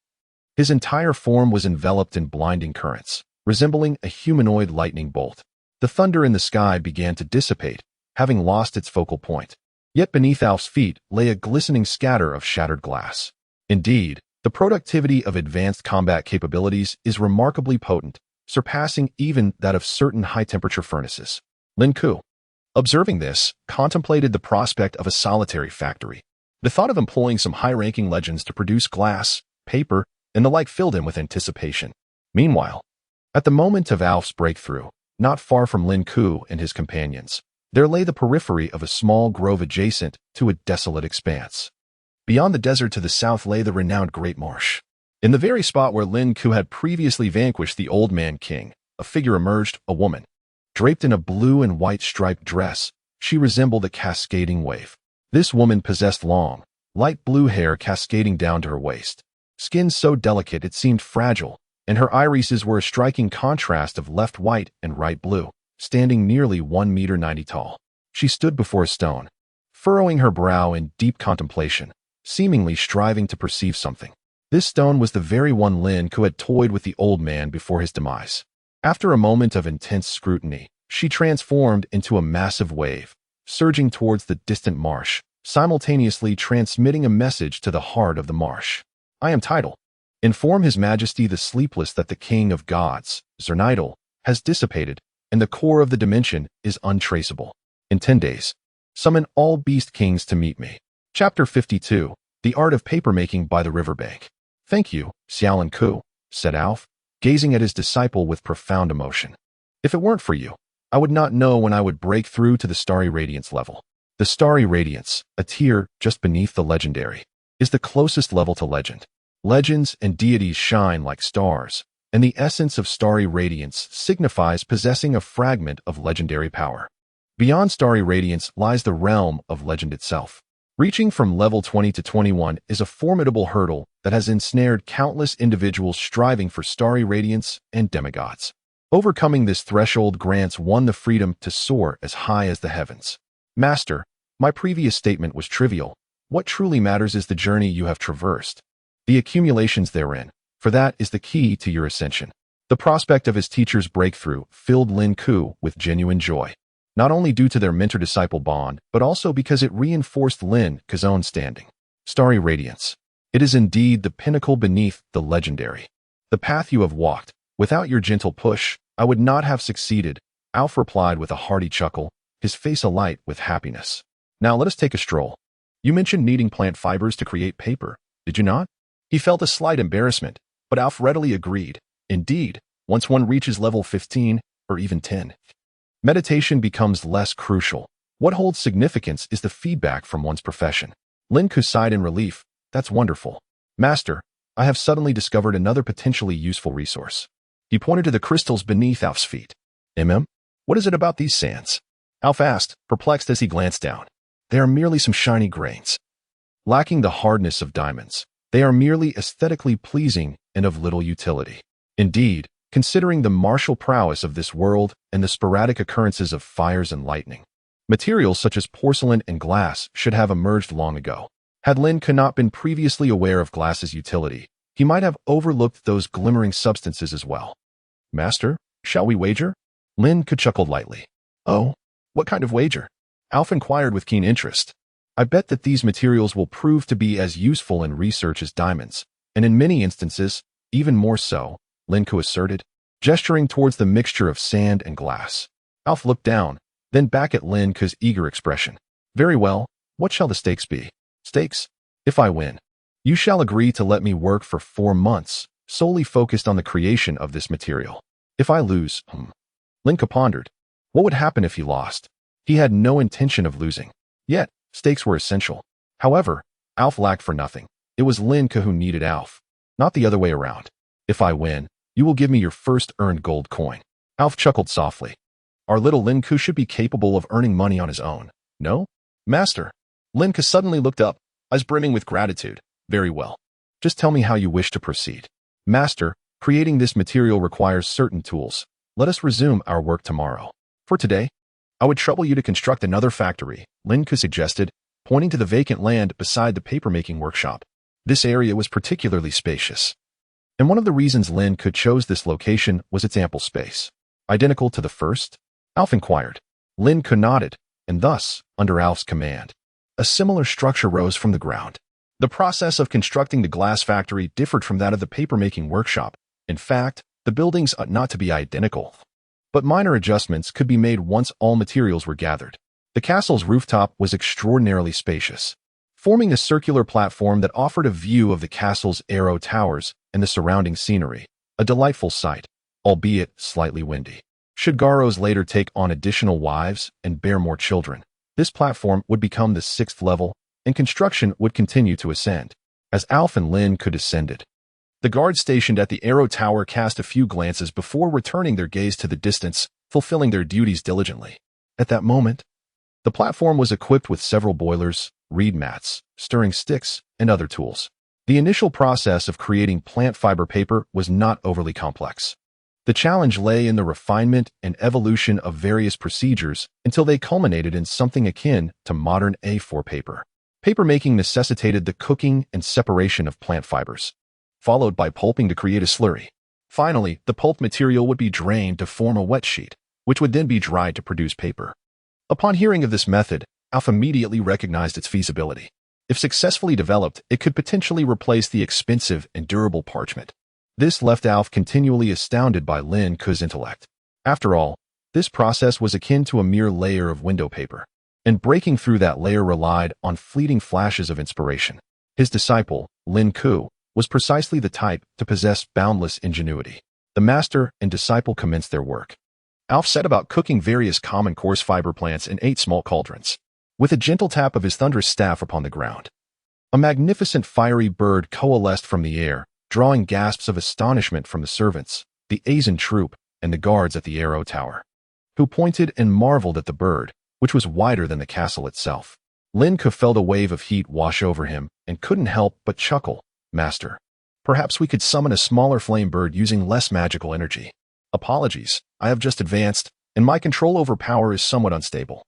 Speaker 1: His entire form was enveloped in blinding currents, resembling a humanoid lightning bolt. The thunder in the sky began to dissipate, having lost its focal point. Yet beneath Alf's feet lay a glistening scatter of shattered glass. Indeed, the productivity of advanced combat capabilities is remarkably potent, surpassing even that of certain high-temperature furnaces. Lin Ke, observing this, contemplated the prospect of a solitary factory. The thought of employing some high-ranking legends to produce glass, paper, and the like filled him with anticipation. Meanwhile, at the moment of Alf's breakthrough, not far from Lin Ke and his companions, there lay the periphery of a small grove adjacent to a desolate expanse. Beyond the desert to the south lay the renowned Great Marsh. In the very spot where Lin Ke had previously vanquished the Old Man King, a figure emerged, a woman. Draped in a blue and white striped dress, she resembled a cascading wave. This woman possessed long, light blue hair cascading down to her waist. Skin so delicate it seemed fragile, and her irises were a striking contrast of left white and right blue, standing nearly 1.90 meters tall. She stood before a stone, furrowing her brow in deep contemplation, seemingly striving to perceive something. This stone was the very one Lin Ke had toyed with the old man before his demise. After a moment of intense scrutiny, she transformed into a massive wave, surging towards the distant marsh, simultaneously transmitting a message to the heart of the marsh. I am Tidal. Inform His Majesty the Sleepless that the King of Gods, Zernidal, has dissipated, and the core of the dimension is untraceable. In 10 days, summon all beast kings to meet me. Chapter 52, The Art of Papermaking by the Riverbank. Thank you, Lin Ke, said Alf, gazing at his disciple with profound emotion. If it weren't for you, I would not know when I would break through to the Starry Radiance level. The Starry Radiance, a tier just beneath the legendary, is the closest level to legend. Legends and deities shine like stars, and the essence of Starry Radiance signifies possessing a fragment of legendary power. Beyond Starry Radiance lies the realm of legend itself. Reaching from level 20 to 21 is a formidable hurdle that has ensnared countless individuals striving for Starry Radiance and demigods. Overcoming this threshold grants one the freedom to soar as high as the heavens. Master, my previous statement was trivial. What truly matters is the journey you have traversed. The accumulations therein, for that is the key to your ascension. The prospect of his teacher's breakthrough filled Lin Ke with genuine joy, not only due to their mentor-disciple bond, but also because it reinforced Lin Ke's own standing. Starry Radiance. It is indeed the pinnacle beneath the legendary. The path you have walked, without your gentle push, I would not have succeeded, Alf replied with a hearty chuckle, his face alight with happiness. Now let us take a stroll. You mentioned needing plant fibers to create paper, did you not? He felt a slight embarrassment, but Alf readily agreed. Indeed, once one reaches level 15, or even 10, meditation becomes less crucial. What holds significance is the feedback from one's profession. Lin Ke sighed in relief. That's wonderful. Master, I have suddenly discovered another potentially useful resource. He pointed to the crystals beneath Alf's feet. What is it about these sands? Alf asked, perplexed as he glanced down. They are merely some shiny grains. Lacking the hardness of diamonds, they are merely aesthetically pleasing and of little utility. Indeed, considering the martial prowess of this world and the sporadic occurrences of fires and lightning, materials such as porcelain and glass should have emerged long ago. Had Lin Ke not been previously aware of glass's utility, he might have overlooked those glimmering substances as well. Master, shall we wager? Lin Ke chuckled lightly. Oh, what kind of wager? Alf inquired with keen interest. I bet that these materials will prove to be as useful in research as diamonds, and in many instances, even more so, Lin Ke asserted, gesturing towards the mixture of sand and glass. Alf looked down, then back at Lin Ke's eager expression. Very well, what shall the stakes be? Stakes? If I win, you shall agree to let me work for 4 months, solely focused on the creation of this material. If I lose, Lin Ke pondered. What would happen if he lost? He had no intention of losing. Yet, stakes were essential. However, Alf lacked for nothing. It was Lin Ke who needed Alf, not the other way around. If I win, you will give me your first earned gold coin. Alf chuckled softly. Our little Lin Ke should be capable of earning money on his own. No? Master. Lin Ke suddenly looked up, eyes brimming with gratitude. Very well. Just tell me how you wish to proceed. Master, creating this material requires certain tools. Let us resume our work tomorrow. For today, I would trouble you to construct another factory, Lin Ke suggested, pointing to the vacant land beside the papermaking workshop. This area was particularly spacious. And one of the reasons Lin Ke chose this location was its ample space. Identical to the first? Alf inquired. Lin Ke nodded, and thus, under Alf's command, a similar structure rose from the ground. The process of constructing the glass factory differed from that of the paper-making workshop. In fact, the buildings ought not to be identical, but minor adjustments could be made once all materials were gathered. The castle's rooftop was extraordinarily spacious, forming a circular platform that offered a view of the castle's arrow towers and the surrounding scenery, a delightful sight, albeit slightly windy. Should Garros later take on additional wives and bear more children, this platform would become the 6th level, and construction would continue to ascend. As Alf and Lin Ke descended, the guards stationed at the arrow tower cast a few glances before returning their gaze to the distance, fulfilling their duties diligently. At that moment, the platform was equipped with several boilers, reed mats, stirring sticks, and other tools. The initial process of creating plant fiber paper was not overly complex. The challenge lay in the refinement and evolution of various procedures until they culminated in something akin to modern A4 paper. Paper-making necessitated the cooking and separation of plant fibers, followed by pulping to create a slurry. Finally, the pulped material would be drained to form a wet sheet, which would then be dried to produce paper. Upon hearing of this method, Alf immediately recognized its feasibility. If successfully developed, it could potentially replace the expensive and durable parchment. This left Alf continually astounded by Lin Ke's intellect. After all, this process was akin to a mere layer of window paper, and breaking through that layer relied on fleeting flashes of inspiration. His disciple, Lin Ke, was precisely the type to possess boundless ingenuity. The master and disciple commenced their work. Alf set about cooking various common coarse fiber plants in 8 small cauldrons. With a gentle tap of his thunderous staff upon the ground, a magnificent fiery bird coalesced from the air, drawing gasps of astonishment from the servants, the Azen troop, and the guards at the arrow tower, who pointed and marveled at the bird, which was wider than the castle itself. Lin Ke felt a wave of heat wash over him and couldn't help but chuckle. Master, perhaps we could summon a smaller flame bird using less magical energy. Apologies, I have just advanced, and my control over power is somewhat unstable.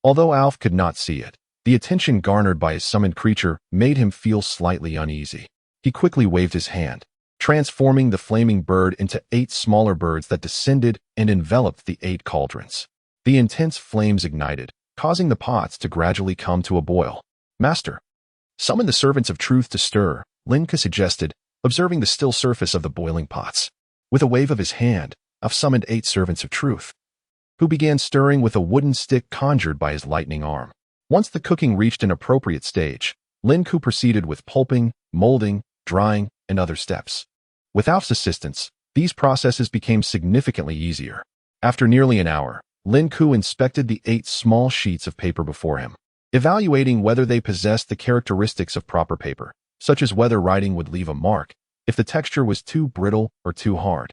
Speaker 1: Although Alf could not see it, the attention garnered by his summoned creature made him feel slightly uneasy. He quickly waved his hand, transforming the flaming bird into 8 smaller birds that descended and enveloped the 8 cauldrons. The intense flames ignited, causing the pots to gradually come to a boil. Master, summon the servants of truth to stir, Lin Ke suggested, observing the still surface of the boiling pots. With a wave of his hand, Alf summoned 8 servants of truth, who began stirring with a wooden stick conjured by his lightning arm. Once the cooking reached an appropriate stage, Lin Ke proceeded with pulping, molding, drying, and other steps. With Alf's assistance, these processes became significantly easier. After nearly an hour, Lin Ke inspected the 8 small sheets of paper before him, evaluating whether they possessed the characteristics of proper paper, such as whether writing would leave a mark, if the texture was too brittle or too hard,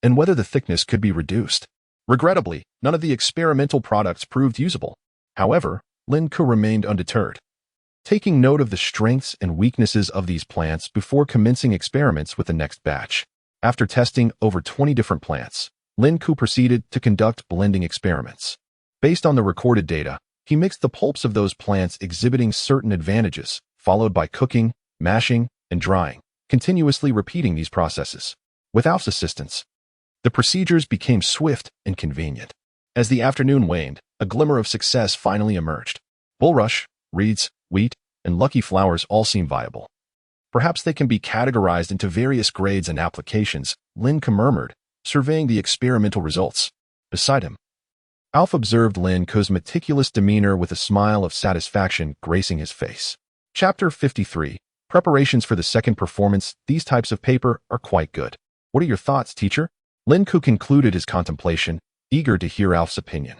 Speaker 1: and whether the thickness could be reduced. Regrettably, none of the experimental products proved usable. However, Lin Ke remained undeterred, taking note of the strengths and weaknesses of these plants before commencing experiments with the next batch. After testing over 20 different plants, Lin Ke proceeded to conduct blending experiments. Based on the recorded data, he mixed the pulps of those plants exhibiting certain advantages, followed by cooking, mashing, and drying, continuously repeating these processes. With Alf's assistance, the procedures became swift and convenient. As the afternoon waned, a glimmer of success finally emerged. Bulrush, reeds, wheat, and lucky flowers all seem viable. Perhaps they can be categorized into various grades and applications, Lin Ke murmured, surveying the experimental results. Beside him, Alf observed Lin Ke's meticulous demeanor with a smile of satisfaction gracing his face. Chapter 53. Preparations for the second performance. These types of paper are quite good. What are your thoughts, teacher? Lin Ke concluded his contemplation, eager to hear Alf's opinion.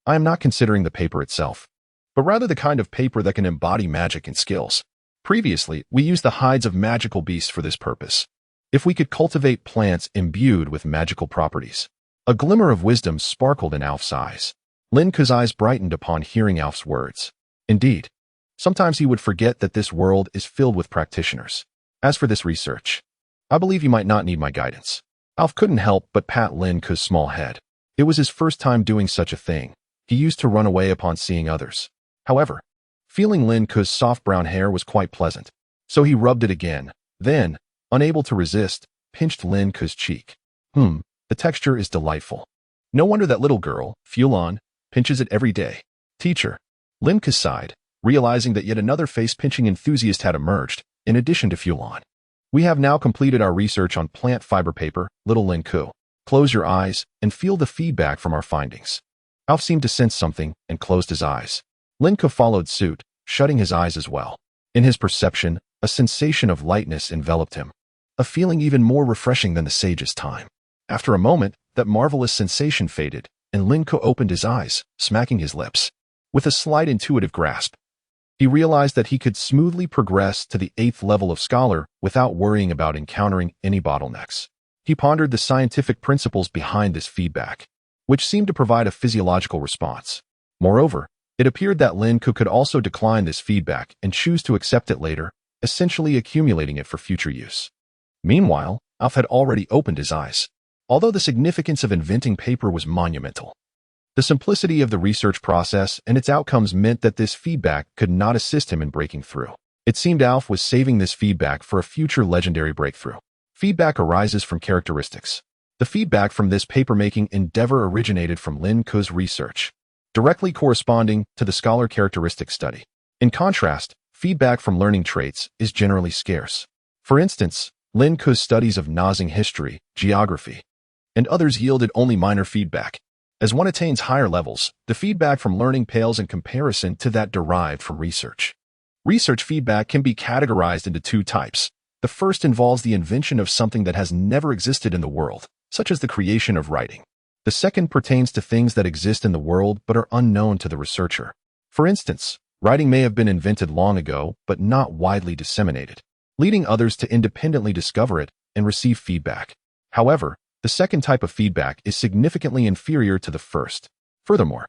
Speaker 1: I am not considering the paper itself, but rather the kind of paper that can embody magic and skills. Previously, we used the hides of magical beasts for this purpose. If we could cultivate plants imbued with magical properties. A glimmer of wisdom sparkled in Alf's eyes. Lin Ke's eyes brightened upon hearing Alf's words. Indeed, sometimes he would forget that this world is filled with practitioners. As for this research, I believe you might not need my guidance. Alf couldn't help but pat Lin Ke's small head. It was his first time doing such a thing. He used to run away upon seeing others. However, feeling Lin Ke's soft brown hair was quite pleasant, so he rubbed it again. Then, unable to resist, pinched Lin Ke's cheek. The texture is delightful. No wonder that little girl, Fulon, pinches it every day. Teacher. Lin Ke sighed, realizing that yet another face-pinching enthusiast had emerged, in addition to Fulon. We have now completed our research on plant fiber paper, little Lin Ke. Close your eyes and feel the feedback from our findings. Alf seemed to sense something and closed his eyes. Lin Ke followed suit, shutting his eyes as well. In his perception, a sensation of lightness enveloped him, a feeling even more refreshing than the sage's time. After a moment, that marvelous sensation faded, and Lin Ke opened his eyes, smacking his lips. With a slight intuitive grasp, he realized that he could smoothly progress to the 8th level of scholar without worrying about encountering any bottlenecks. He pondered the scientific principles behind this feedback, which seemed to provide a physiological response. Moreover, it appeared that Lin Ke could also decline this feedback and choose to accept it later, essentially accumulating it for future use. Meanwhile, Alf had already opened his eyes. Although the significance of inventing paper was monumental, the simplicity of the research process and its outcomes meant that this feedback could not assist him in breaking through. It seemed Alf was saving this feedback for a future legendary breakthrough. Feedback arises from characteristics. The feedback from this paper-making endeavor originated from Lin Ke's research, directly corresponding to the scholar characteristic study. In contrast, feedback from learning traits is generally scarce. For instance, Lin Ke's studies of Nazing history, geography, and others yielded only minor feedback. As one attains higher levels, the feedback from learning pales in comparison to that derived from research. Research feedback can be categorized into two types. The first involves the invention of something that has never existed in the world, such as the creation of writing. The second pertains to things that exist in the world but are unknown to the researcher. For instance, writing may have been invented long ago but not widely disseminated, leading others to independently discover it and receive feedback. However, the second type of feedback is significantly inferior to the first. Furthermore,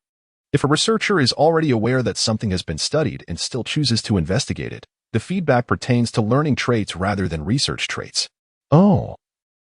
Speaker 1: if a researcher is already aware that something has been studied and still chooses to investigate it, the feedback pertains to learning traits rather than research traits. Oh,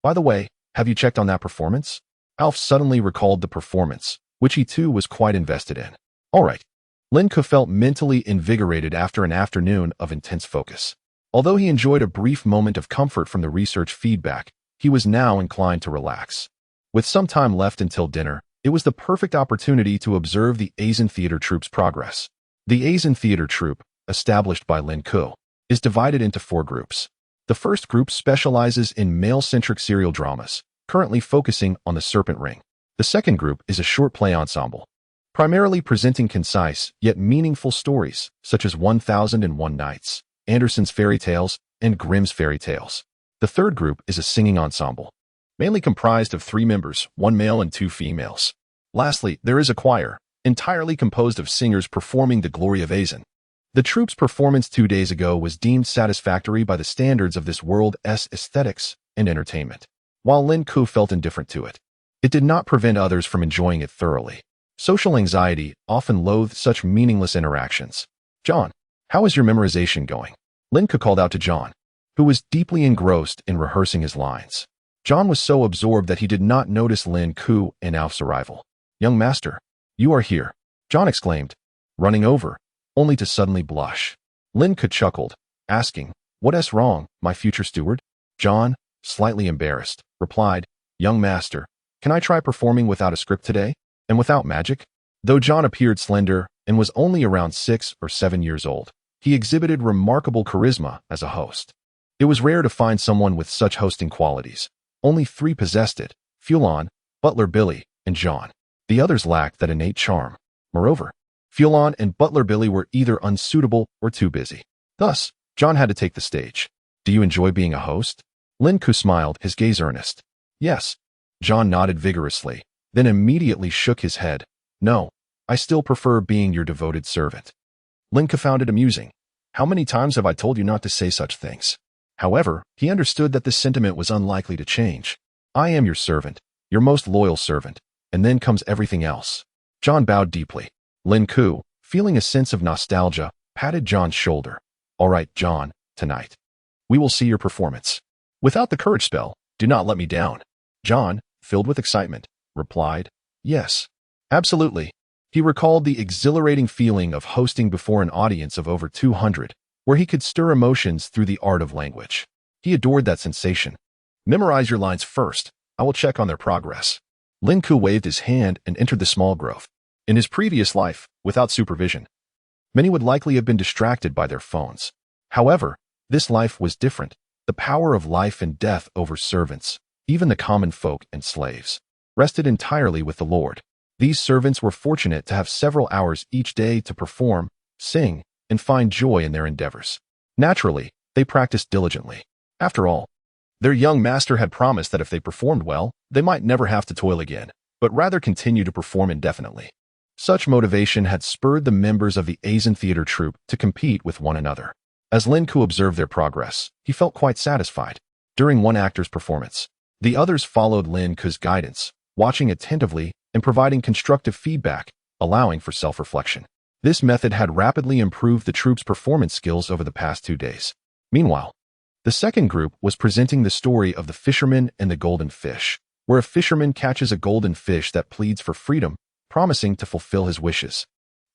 Speaker 1: by the way, have you checked on that performance? Alf suddenly recalled the performance, which he too was quite invested in. All right. Lin Ke felt mentally invigorated after an afternoon of intense focus. Although he enjoyed a brief moment of comfort from the research feedback, he was now inclined to relax. With some time left until dinner, it was the perfect opportunity to observe the Asian theater troupe's progress. The Asian theater troupe, established by Lin Ke, is divided into 4 groups. The first group specializes in male-centric serial dramas, currently focusing on The Serpent Ring. The second group is a short play ensemble, primarily presenting concise yet meaningful stories such as 1001 Nights, Andersen's Fairy Tales, and Grimm's Fairy Tales. The third group is a singing ensemble, mainly comprised of 3 members, 1 male and 2 females. Lastly, there is a choir, entirely composed of singers performing the glory of Asian. The troupe's performance 2 days ago was deemed satisfactory by the standards of this world's aesthetics and entertainment. While Lin Ke felt indifferent to it, it did not prevent others from enjoying it thoroughly. Social anxiety often loathed such meaningless interactions. John, how is your memorization going? Lin Ke called out to John, who was deeply engrossed in rehearsing his lines. John was so absorbed that he did not notice Lin Ke and Alf's arrival. Young master, you are here, John exclaimed, running over, only to suddenly blush. Lin Ke chuckled, asking, "What's wrong, my future steward?" John, slightly embarrassed, replied, "Young master, can I try performing without a script today, and without magic?" Though John appeared slender and was only around 6 or 7 years old, he exhibited remarkable charisma as a host. It was rare to find someone with such hosting qualities. Only 3 possessed it: Fulon, Butler Billy, and John. The others lacked that innate charm. Moreover, Fulon and Butler Billy were either unsuitable or too busy. Thus, John had to take the stage. "Do you enjoy being a host?" Lin Ke smiled, his gaze earnest. "Yes." John nodded vigorously, then immediately shook his head. "No, I still prefer being your devoted servant." Lin Ke found it amusing. "How many times have I told you not to say such things?" However, he understood that this sentiment was unlikely to change. "I am your servant, your most loyal servant, and then comes everything else." John bowed deeply. Lin Ke, feeling a sense of nostalgia, patted John's shoulder. "All right, John, tonight. We will see your performance. Without the courage spell, do not let me down." John, filled with excitement, replied, "Yes, absolutely." He recalled the exhilarating feeling of hosting before an audience of over 200, where he could stir emotions through the art of language. He adored that sensation. Memorize your lines first. I will check on their progress. Lin Ke waved his hand and entered the small grove. In his previous life, without supervision, many would likely have been distracted by their phones. However, this life was different. The power of life and death over servants, even the common folk and slaves, rested entirely with the Lord. These servants were fortunate to have several hours each day to perform, sing, and find joy in their endeavors. Naturally, they practiced diligently. After all, their young master had promised that if they performed well, they might never have to toil again, but rather continue to perform indefinitely. Such motivation had spurred the members of the Asian theater troupe to compete with one another. As Lin Ke observed their progress, he felt quite satisfied. During one actor's performance, the others followed Lin Ke's guidance, watching attentively and providing constructive feedback, allowing for self-reflection. This method had rapidly improved the troupe's performance skills over the past 2 days. Meanwhile, the second group was presenting the story of the fisherman and the golden fish, where a fisherman catches a golden fish that pleads for freedom, promising to fulfill his wishes,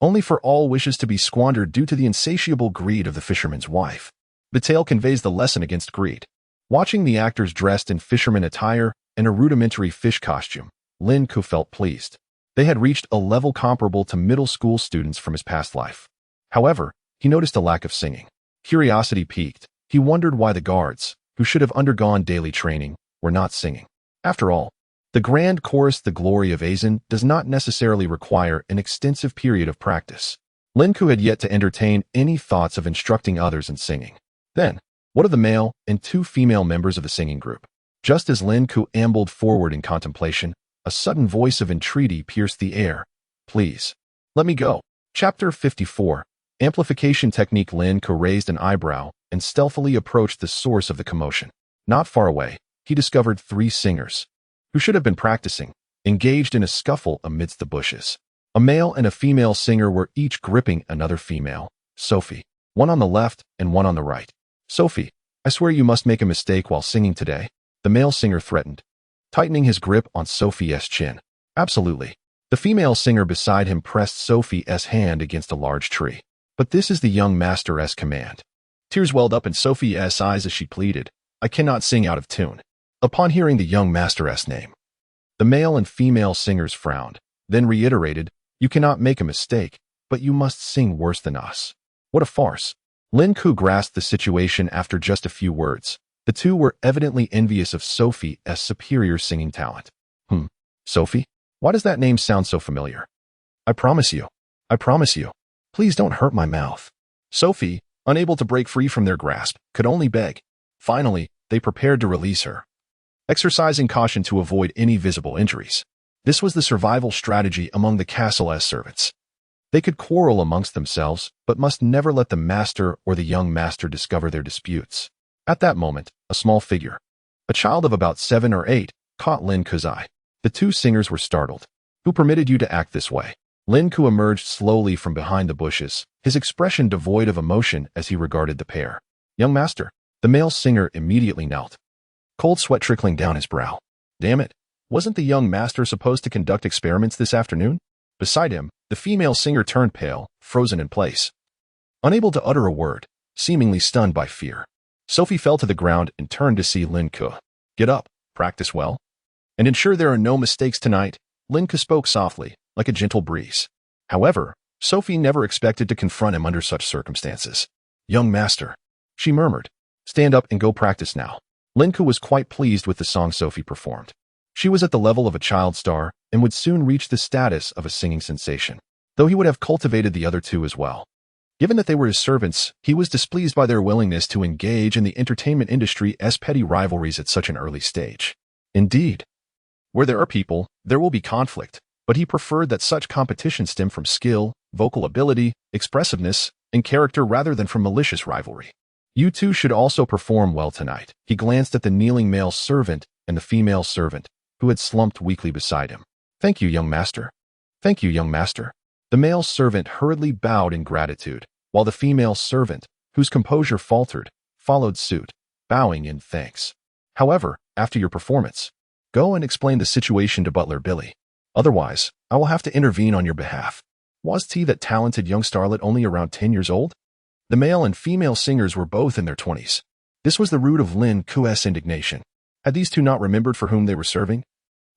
Speaker 1: only for all wishes to be squandered due to the insatiable greed of the fisherman's wife. The tale conveys the lesson against greed. Watching the actors dressed in fisherman attire and a rudimentary fish costume, Lin Ke felt pleased. They had reached a level comparable to middle school students from his past life. However, he noticed a lack of singing. Curiosity piqued. He wondered why the guards, who should have undergone daily training, were not singing. After all, the grand chorus "The Glory of Asian" does not necessarily require an extensive period of practice. Lin Ke had yet to entertain any thoughts of instructing others in singing. Then, what of the male and 2 female members of the singing group? Just as Lin Ke ambled forward in contemplation, a sudden voice of entreaty pierced the air. "Please, let me go." Chapter 54. Amplification Technique. Lin Ke raised an eyebrow and stealthily approached the source of the commotion. Not far away, he discovered 3 singers, who should have been practicing, engaged in a scuffle amidst the bushes. A male and a female singer were each gripping another female, Sophie, one on the left and one on the right. "Sophie, I swear you must make a mistake while singing today," the male singer threatened, tightening his grip on Sophie's chin. "Absolutely." The female singer beside him pressed Sophie's hand against a large tree. "But this is the young master's command." Tears welled up in Sophie's eyes as she pleaded, "I cannot sing out of tune." Upon hearing the young master's name, the male and female singers frowned, then reiterated, "You cannot make a mistake, but you must sing worse than us." What a farce. Lin Ke grasped the situation after just a few words. The 2 were evidently envious of Sophie's superior singing talent. Sophie? Why does that name sound so familiar? I promise you. Please don't hurt my mouth." Sophie, unable to break free from their grasp, could only beg. Finally, they prepared to release her, exercising caution to avoid any visible injuries. This was the survival strategy among the castle's servants. They could quarrel amongst themselves, but must never let the master or the young master discover their disputes. At that moment, a small figure, a child of about 7 or 8, caught Lin Ke's eye. The 2 singers were startled. "Who permitted you to act this way?" Lin Ke emerged slowly from behind the bushes, his expression devoid of emotion as he regarded the pair. "Young master." The male singer immediately knelt, cold sweat trickling down his brow. Damn it, wasn't the young master supposed to conduct experiments this afternoon? Beside him, the female singer turned pale, frozen in place, unable to utter a word, seemingly stunned by fear. Sophie fell to the ground and turned to see Lin Ke. "Get up, practice well, and ensure there are no mistakes tonight." Lin Ke spoke softly, like a gentle breeze. However, Sophie never expected to confront him under such circumstances. "Young master," she murmured, "stand up and go practice now." Lin Ke was quite pleased with the song Sophie performed. She was at the level of a child star and would soon reach the status of a singing sensation, though he would have cultivated the other 2 as well. Given that they were his servants, he was displeased by their willingness to engage in the entertainment industry's petty rivalries at such an early stage. Indeed, where there are people, there will be conflict, but he preferred that such competition stem from skill, vocal ability, expressiveness, and character rather than from malicious rivalry. "You 2 should also perform well tonight." He glanced at the kneeling male servant and the female servant, who had slumped weakly beside him. "Thank you, young master." "Thank you, young master." The male servant hurriedly bowed in gratitude, while the female servant, whose composure faltered, followed suit, bowing in thanks. "However, after your performance, go and explain the situation to Butler Billy. Otherwise, I will have to intervene on your behalf." Was he that talented young starlet only around 10 years old? The male and female singers were both in their 20s. This was the root of Lin Ke's indignation. Had these two not remembered for whom they were serving?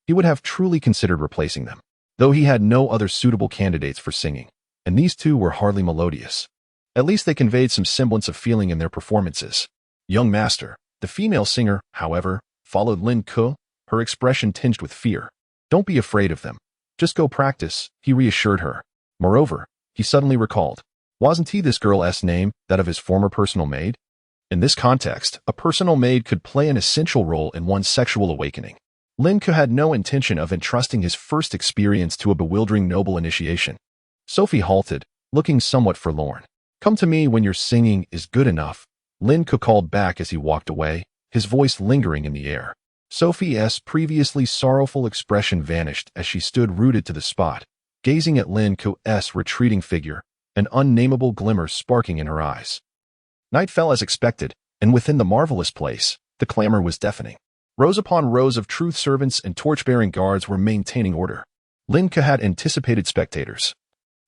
Speaker 1: He would have truly considered replacing them, though he had no other suitable candidates for singing, and these two were hardly melodious. At least they conveyed some semblance of feeling in their performances. Young Master, the female singer, however, followed Lin Ke, her expression tinged with fear. Don't be afraid of them. Just go practice, he reassured her. Moreover, he suddenly recalled, wasn't he this girl's name, that of his former personal maid? In this context, a personal maid could play an essential role in one's sexual awakening. Lin Ke had no intention of entrusting his first experience to a bewildering noble initiation. Sophie halted, looking somewhat forlorn. Come to me when your singing is good enough, Lin Ke called back as he walked away, his voice lingering in the air. Sophie's previously sorrowful expression vanished as she stood rooted to the spot, gazing at Lin Ke's retreating figure, an unnameable glimmer sparking in her eyes. Night fell as expected, and within the marvelous place, the clamor was deafening. Rows upon rows of truth servants and torch-bearing guards were maintaining order. Lin Ke had anticipated spectators,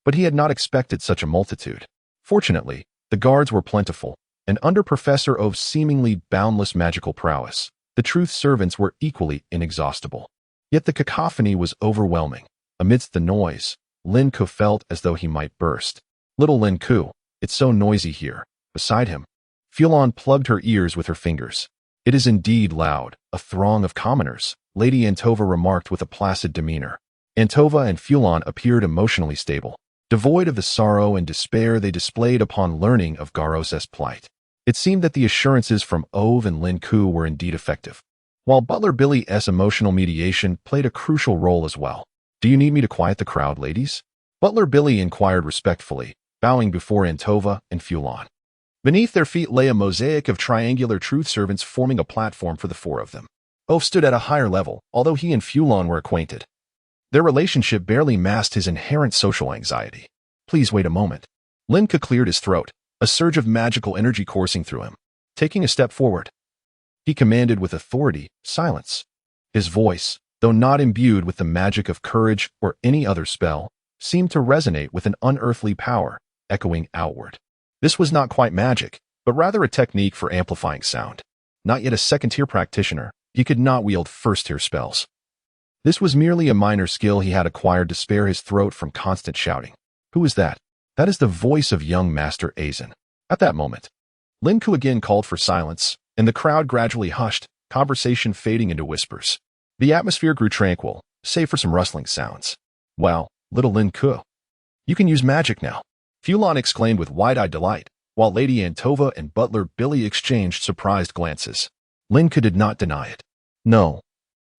Speaker 1: but he had not expected such a multitude. Fortunately, the guards were plentiful, and under Professor O's seemingly boundless magical prowess, the truth servants were equally inexhaustible. Yet the cacophony was overwhelming. Amidst the noise, Lin Ke felt as though he might burst. Little Lin Ke, it's so noisy here. Beside him, Fulon plugged her ears with her fingers. It is indeed loud, a throng of commoners, Lady Antova remarked with a placid demeanor. Antova and Fulon appeared emotionally stable, devoid of the sorrow and despair they displayed upon learning of Garos's plight. It seemed that the assurances from Ove and Lin Ke were indeed effective, while Butler Billy's emotional mediation played a crucial role as well. Do you need me to quiet the crowd, ladies? Butler Billy inquired respectfully, bowing before Antova and Fulon. Beneath their feet lay a mosaic of triangular truth servants forming a platform for the four of them. Ove stood at a higher level, although he and Fulon were acquainted. Their relationship barely masked his inherent social anxiety. Please wait a moment. Lin Ke cleared his throat, a surge of magical energy coursing through him. Taking a step forward, he commanded with authority, silence. His voice, though not imbued with the magic of courage or any other spell, seemed to resonate with an unearthly power, echoing outward. This was not quite magic, but rather a technique for amplifying sound. Not yet a second-tier practitioner, he could not wield first-tier spells. This was merely a minor skill he had acquired to spare his throat from constant shouting. Who is that? That is the voice of young Master Azen. At that moment, Lin Ke again called for silence, and the crowd gradually hushed, conversation fading into whispers. The atmosphere grew tranquil, save for some rustling sounds. Wow, little Lin Ke. You can use magic now, Fulon exclaimed with wide-eyed delight, while Lady Antova and Butler Billy exchanged surprised glances. Lin Ke did not deny it. No.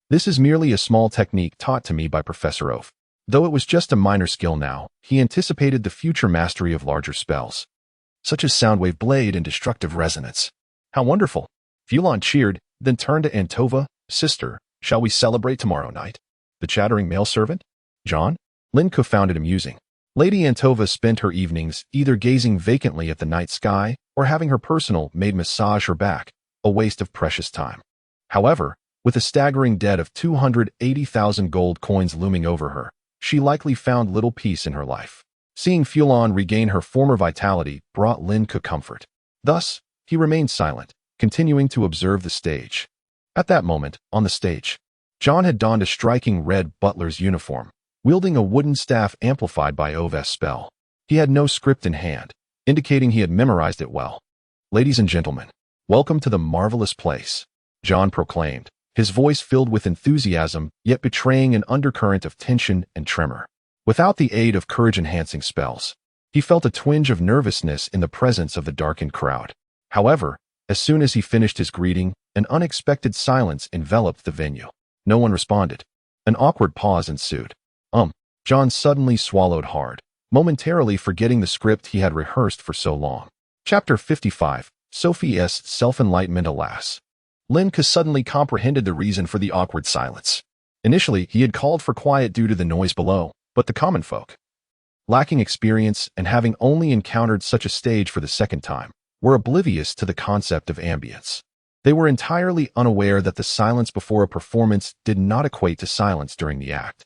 Speaker 1: This is merely a small technique taught to me by Professor Oaf. Though it was just a minor skill now, he anticipated the future mastery of larger spells, such as Soundwave Blade and Destructive Resonance. How wonderful! Fulon cheered, then turned to Antova. Sister, shall we celebrate tomorrow night? The chattering male servant? John? Lin Ke found it amusing. Lady Antova spent her evenings either gazing vacantly at the night sky or having her personal maid massage her back, a waste of precious time. However, with a staggering debt of 280,000 gold coins looming over her, she likely found little peace in her life. Seeing Fulon regain her former vitality brought Lin Ke comfort. Thus, he remained silent, continuing to observe the stage. At that moment, on the stage, John had donned a striking red butler's uniform, wielding a wooden staff amplified by Ove's spell. He had no script in hand, indicating he had memorized it well. Ladies and gentlemen, welcome to the marvelous place, John proclaimed, his voice filled with enthusiasm yet betraying an undercurrent of tension and tremor. Without the aid of courage-enhancing spells, he felt a twinge of nervousness in the presence of the darkened crowd. However, as soon as he finished his greeting, an unexpected silence enveloped the venue. No one responded. An awkward pause ensued. John suddenly swallowed hard, momentarily forgetting the script he had rehearsed for so long. Chapter 55, Sophie's Self-Enlightenment. Alas. Lin Ke suddenly comprehended the reason for the awkward silence. Initially, he had called for quiet due to the noise below, but the common folk, lacking experience and having only encountered such a stage for the second time, were oblivious to the concept of ambience. They were entirely unaware that the silence before a performance did not equate to silence during the act.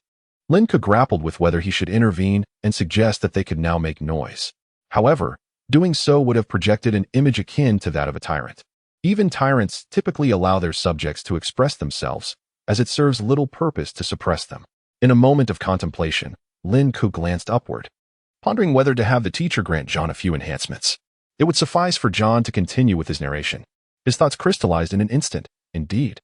Speaker 1: Lin Ke grappled with whether he should intervene and suggest that they could now make noise. However, doing so would have projected an image akin to that of a tyrant. Even tyrants typically allow their subjects to express themselves, as it serves little purpose to suppress them. In a moment of contemplation, Lin Ke glanced upward, pondering whether to have the teacher grant John a few enhancements. It would suffice for John to continue with his narration. His thoughts crystallized in an instant. Indeed,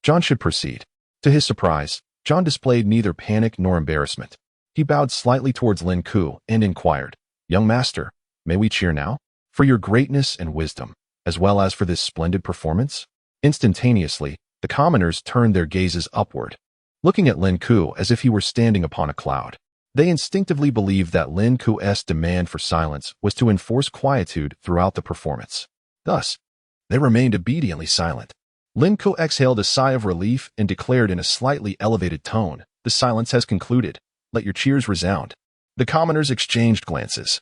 Speaker 1: John should proceed. To his surprise, John displayed neither panic nor embarrassment. He bowed slightly towards Lin Ke and inquired, "Young master, may we cheer now? For your greatness and wisdom, as well as for this splendid performance?" Instantaneously, the commoners turned their gazes upward, looking at Lin Ke as if he were standing upon a cloud. They instinctively believed that Lin Ke's demand for silence was to enforce quietude throughout the performance. Thus, they remained obediently silent. Lin Ke exhaled a sigh of relief and declared in a slightly elevated tone, "The silence has concluded. Let your cheers resound." The commoners exchanged glances,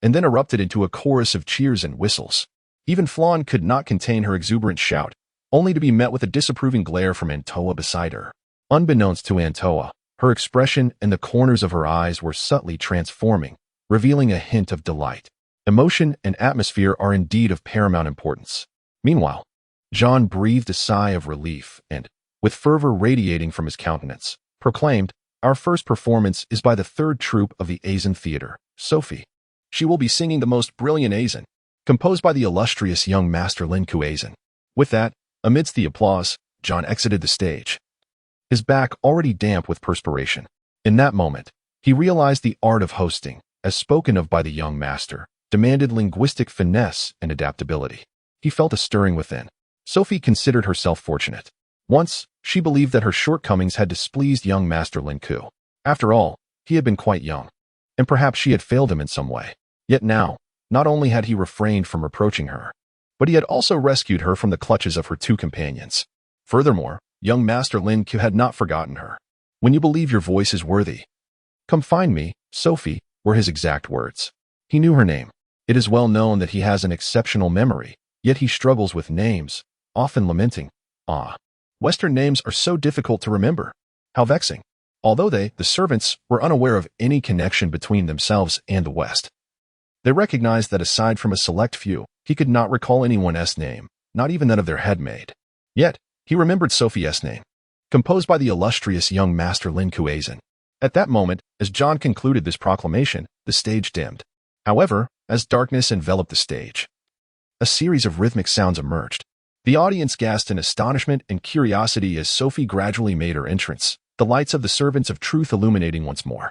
Speaker 1: and then erupted into a chorus of cheers and whistles. Even Flan could not contain her exuberant shout, only to be met with a disapproving glare from Antoa beside her. Unbeknownst to Antoa, her expression and the corners of her eyes were subtly transforming, revealing a hint of delight. Emotion and atmosphere are indeed of paramount importance. Meanwhile, John breathed a sigh of relief and, with fervor radiating from his countenance, proclaimed, "Our first performance is by the third troupe of the Azen Theater, Sophie. She will be singing the most brilliant Azen, composed by the illustrious young master Lin Ke Azen." With that, amidst the applause, John exited the stage, his back already damp with perspiration. In that moment, he realized the art of hosting, as spoken of by the young master, demanded linguistic finesse and adaptability. He felt a stirring within. Sophie considered herself fortunate. Once, she believed that her shortcomings had displeased young master Lin Ke. After all, he had been quite young, and perhaps she had failed him in some way. Yet now, not only had he refrained from reproaching her, but he had also rescued her from the clutches of her two companions. Furthermore, young master Lin Ke had not forgotten her. "When you believe your voice is worthy, come find me, Sophie," were his exact words. He knew her name. It is well known that he has an exceptional memory, yet he struggles with names, often lamenting, Western names are so difficult to remember. How vexing." Although they, the servants, were unaware of any connection between themselves and the West, they recognized that aside from a select few, he could not recall anyone's name, not even that of their headmaid. Yet, he remembered Sophie's name, composed by the illustrious young master Lin Ke Azen. At that moment, as John concluded this proclamation, the stage dimmed. However, as darkness enveloped the stage, a series of rhythmic sounds emerged. The audience gasped in astonishment and curiosity as Sophie gradually made her entrance, the lights of the servants of truth illuminating once more.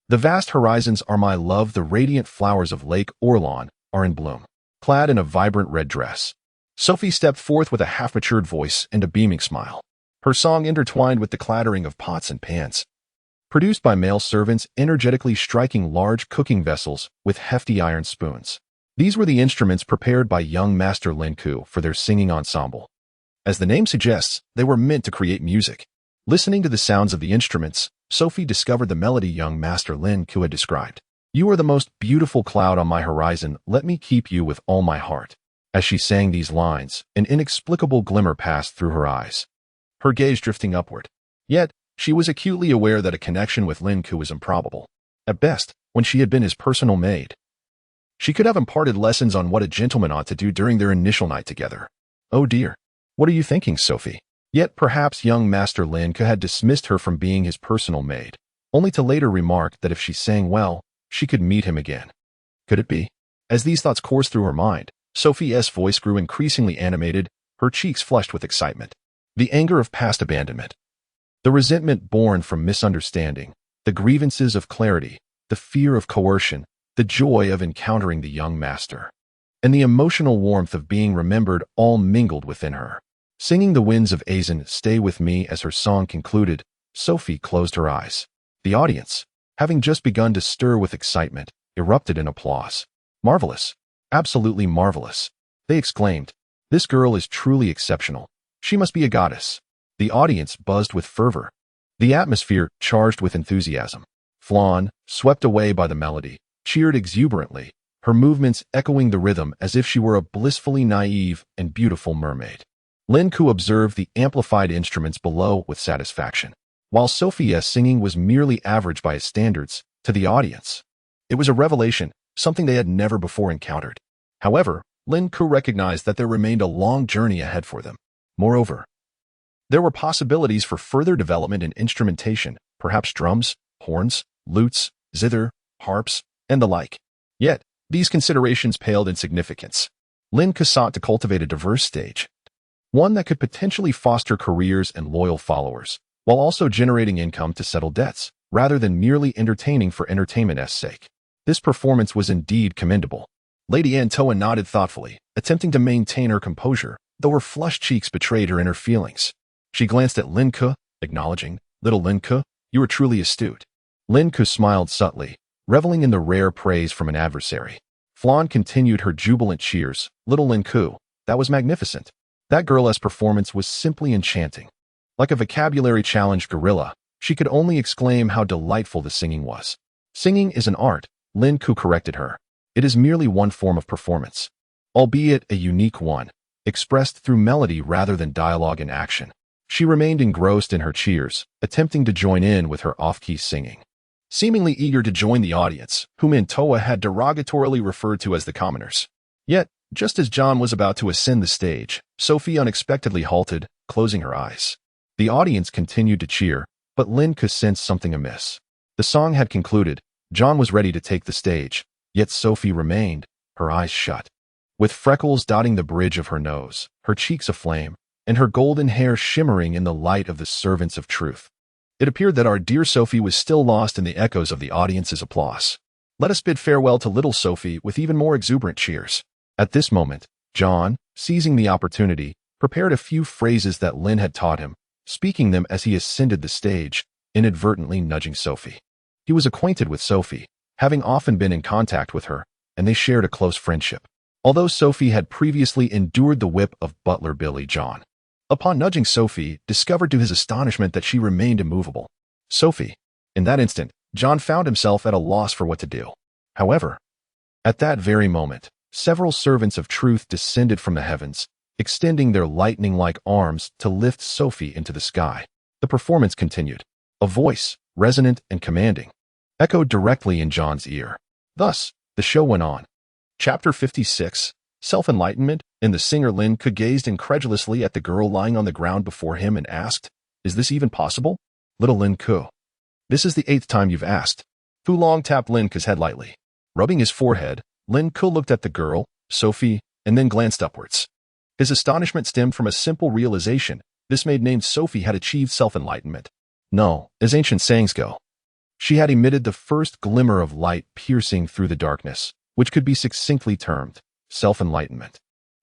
Speaker 1: "The vast horizons are my love, the radiant flowers of Lake Orlan are in bloom." Clad in a vibrant red dress, Sophie stepped forth with a half-matured voice and a beaming smile. Her song intertwined with the clattering of pots and pans, produced by male servants energetically striking large cooking vessels with hefty iron spoons. These were the instruments prepared by young master Lin Ke for their singing ensemble. As the name suggests, they were meant to create music. Listening to the sounds of the instruments, Sophie discovered the melody young master Lin Ke had described. "You are the most beautiful cloud on my horizon, let me keep you with all my heart." As she sang these lines, an inexplicable glimmer passed through her eyes, her gaze drifting upward. Yet, she was acutely aware that a connection with Lin Ke was improbable. At best, when she had been his personal maid, she could have imparted lessons on what a gentleman ought to do during their initial night together. "Oh dear, what are you thinking, Sophie?" Yet perhaps young master Lin Ke had dismissed her from being his personal maid, only to later remark that if she sang well, she could meet him again. Could it be? As these thoughts coursed through her mind, Sophie's voice grew increasingly animated, her cheeks flushed with excitement. The anger of past abandonment, the resentment born from misunderstanding, the grievances of clarity, the fear of coercion, the joy of encountering the young master, and the emotional warmth of being remembered all mingled within her. Singing the winds of Azen stay with me as her song concluded, Sophie closed her eyes. The audience, having just begun to stir with excitement, erupted in applause. "Marvelous! Absolutely marvelous!" they exclaimed. "This girl is truly exceptional. She must be a goddess." The audience buzzed with fervor, the atmosphere charged with enthusiasm. Flan, swept away by the melody, cheered exuberantly, her movements echoing the rhythm as if she were a blissfully naive and beautiful mermaid. Lin Ke observed the amplified instruments below with satisfaction. While Sophie's singing was merely average by his standards, to the audience, it was a revelation, something they had never before encountered. However, Lin Ke recognized that there remained a long journey ahead for them. Moreover, there were possibilities for further development in instrumentation, perhaps drums, horns, lutes, zither, harps, and the like. Yet, these considerations paled in significance. Lin Ke sought to cultivate a diverse stage, one that could potentially foster careers and loyal followers, while also generating income to settle debts, rather than merely entertaining for entertainment's sake. This performance was indeed commendable. Lady Antoa nodded thoughtfully, attempting to maintain her composure, though her flushed cheeks betrayed her inner feelings. She glanced at Lin Ke, acknowledging, "Little Lin Ke, you are truly astute." Lin Ke smiled subtly, reveling in the rare praise from an adversary. Flan continued her jubilant cheers. "Little Lin Ke, that was magnificent. That girl's performance was simply enchanting." Like a vocabulary-challenged gorilla, she could only exclaim how delightful the singing was. "Singing is an art," Lin Ke corrected her. "It is merely one form of performance, albeit a unique one, expressed through melody rather than dialogue and action." She remained engrossed in her cheers, attempting to join in with her off-key singing. Seemingly eager to join the audience, whom Antoa had derogatorily referred to as the commoners. Yet, just as John was about to ascend the stage, Sophie unexpectedly halted, closing her eyes. The audience continued to cheer, but Lin Ke sensed something amiss. The song had concluded, John was ready to take the stage, yet Sophie remained, her eyes shut. With freckles dotting the bridge of her nose, her cheeks aflame, and her golden hair shimmering in the light of the servants of truth, it appeared that our dear Sophie was still lost in the echoes of the audience's applause. Let us bid farewell to little Sophie with even more exuberant cheers. At this moment, John, seizing the opportunity, prepared a few phrases that Lin had taught him, speaking them as he ascended the stage, inadvertently nudging Sophie. He was acquainted with Sophie, having often been in contact with her, and they shared a close friendship. Although Sophie had previously endured the whip of butler Billy, John, upon nudging Sophie, discovered to his astonishment that she remained immovable. Sophie. In that instant, John found himself at a loss for what to do. However, at that very moment, several servants of truth descended from the heavens, extending their lightning-like arms to lift Sophie into the sky. The performance continued. A voice, resonant and commanding, echoed directly in John's ear. Thus, the show went on. Chapter 56, Self-Enlightenment, and the singer Lin Ke gazed incredulously at the girl lying on the ground before him and asked, "Is this even possible? Little Lin Ke, this is the 8th time you've asked." Fu Long tapped Lin Ke's head lightly. Rubbing his forehead, Lin Ke looked at the girl, Sophie, and then glanced upwards. His astonishment stemmed from a simple realization. This maid named Sophie had achieved self-enlightenment. No, as ancient sayings go, she had emitted the first glimmer of light piercing through the darkness, which could be succinctly termed self-enlightenment.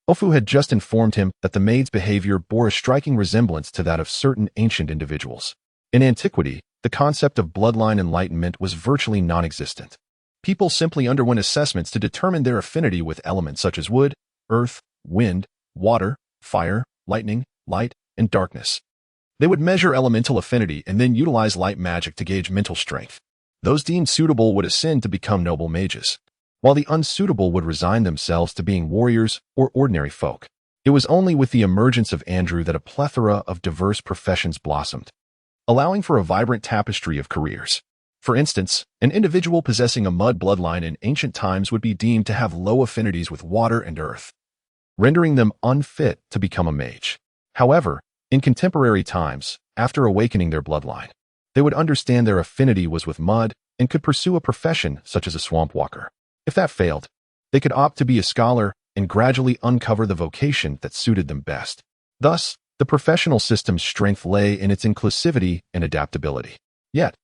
Speaker 1: Ofu had just informed him that the maid's behavior bore a striking resemblance to that of certain ancient individuals. In antiquity, the concept of bloodline enlightenment was virtually non-existent. People simply underwent assessments to determine their affinity with elements such as wood, earth, wind, water, fire, lightning, light, and darkness. They would measure elemental affinity and then utilize light magic to gauge mental strength. Those deemed suitable would ascend to become noble mages, while the unsuitable would resign themselves to being warriors or ordinary folk. It was only with the emergence of Andrew that a plethora of diverse professions blossomed, allowing for a vibrant tapestry of careers. For instance, an individual possessing a mud bloodline in ancient times would be deemed to have low affinities with water and earth, rendering them unfit to become a mage. However, in contemporary times, after awakening their bloodline, they would understand their affinity was with mud and could pursue a profession such as a swamp walker. If that failed, they could opt to be a scholar and gradually uncover the vocation that suited them best. Thus, the professional system's strength lay in its inclusivity and adaptability. Yet,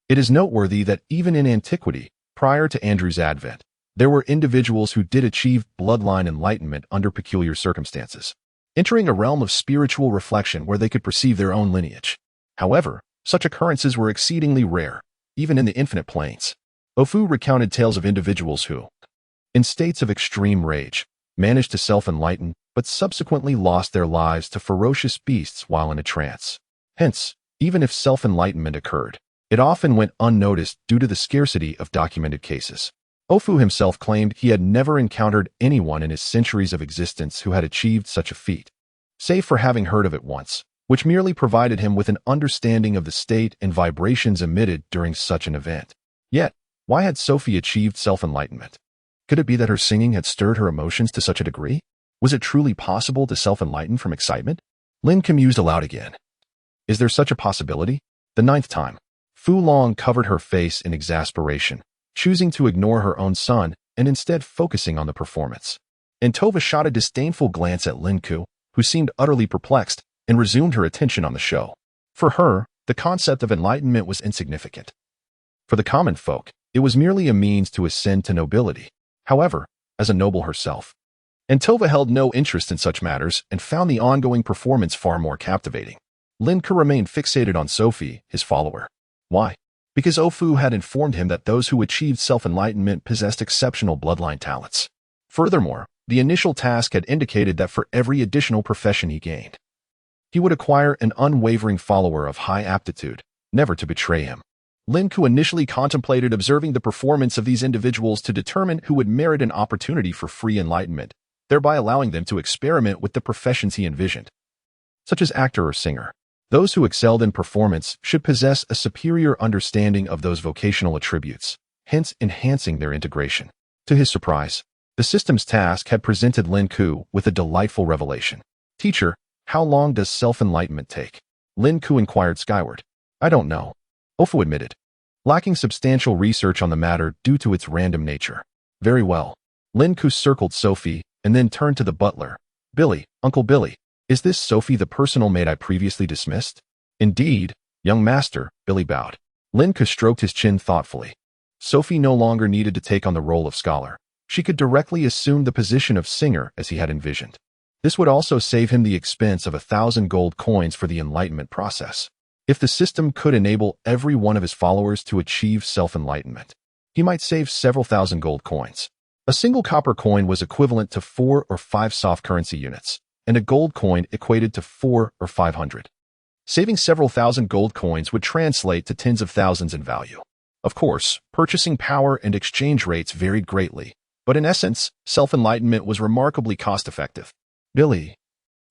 Speaker 1: it is noteworthy that even in antiquity, prior to Andrew's advent, there were individuals who did achieve bloodline enlightenment under peculiar circumstances, entering a realm of spiritual reflection where they could perceive their own lineage. However, such occurrences were exceedingly rare, even in the infinite planes. Ofu recounted tales of individuals who, in states of extreme rage, managed to self-enlighten but subsequently lost their lives to ferocious beasts while in a trance. Hence, even if self-enlightenment occurred, it often went unnoticed due to the scarcity of documented cases. Ofu himself claimed he had never encountered anyone in his centuries of existence who had achieved such a feat, save for having heard of it once, which merely provided him with an understanding of the state and vibrations emitted during such an event. Yet, why had Sophie achieved self-enlightenment? Could it be that her singing had stirred her emotions to such a degree? Was it truly possible to self-enlighten from excitement? Lin Ke mused aloud again. Is there such a possibility? The 9th time. Fu Long covered her face in exasperation, choosing to ignore her own son and instead focusing on the performance. Antova shot a disdainful glance at Lin Ke, who seemed utterly perplexed, and resumed her attention on the show. For her, the concept of enlightenment was insignificant. For the common folk, it was merely a means to ascend to nobility. However, as a noble herself, Antova held no interest in such matters and found the ongoing performance far more captivating. Lin Ke remained fixated on Sophie, his follower. Why? Because Ofu had informed him that those who achieved self-enlightenment possessed exceptional bloodline talents. Furthermore, the initial task had indicated that for every additional profession he gained, he would acquire an unwavering follower of high aptitude, never to betray him. Lin Ke initially contemplated observing the performance of these individuals to determine who would merit an opportunity for free enlightenment, thereby allowing them to experiment with the professions he envisioned, such as actor or singer. Those who excelled in performance should possess a superior understanding of those vocational attributes, hence enhancing their integration. To his surprise, the system's task had presented Lin Ke with a delightful revelation. Teacher, how long does self-enlightenment take? Lin Ke inquired skyward. I don't know, Ofu admitted, lacking substantial research on the matter due to its random nature. Very well. Lin Ke circled Sophie and then turned to the butler. Billy, Uncle Billy, is this Sophie the personal maid I previously dismissed? Indeed, young master, Billy bowed. Lin Ke stroked his chin thoughtfully. Sophie no longer needed to take on the role of scholar. She could directly assume the position of singer as he had envisioned. This would also save him the expense of 1,000 gold coins for the enlightenment process. If the system could enable every one of his followers to achieve self-enlightenment, he might save several thousand gold coins. A single copper coin was equivalent to 4 or 5 soft currency units, and a gold coin equated to 4 or 500. Saving several thousand gold coins would translate to tens of thousands in value. Of course, purchasing power and exchange rates varied greatly, but in essence, self-enlightenment was remarkably cost-effective. Billy.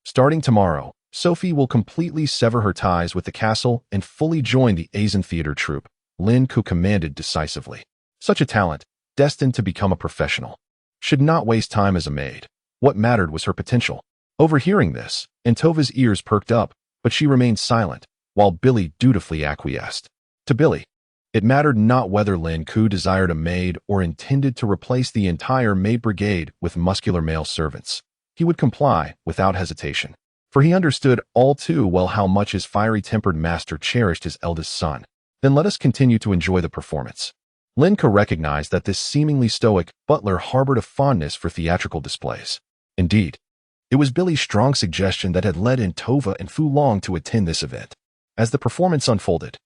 Speaker 1: Starting tomorrow, Sophie will completely sever her ties with the castle and fully join the Asian theater troupe, Lin Ke commanded decisively. Such a talent, destined to become a professional, should not waste time as a maid. What mattered was her potential. Overhearing this, Antova's ears perked up, but she remained silent, while Billy dutifully acquiesced. To Billy, it mattered not whether Lin Ke desired a maid or intended to replace the entire maid brigade with muscular male servants. He would comply without hesitation, for he understood all too well how much his fiery-tempered master cherished his eldest son. Then let us continue to enjoy the performance. Lin Ke recognized that this seemingly stoic butler harbored a fondness for theatrical displays. Indeed, it was Billy's strong suggestion that had led Antova and Fu Long to attend this event. As the performance unfolded,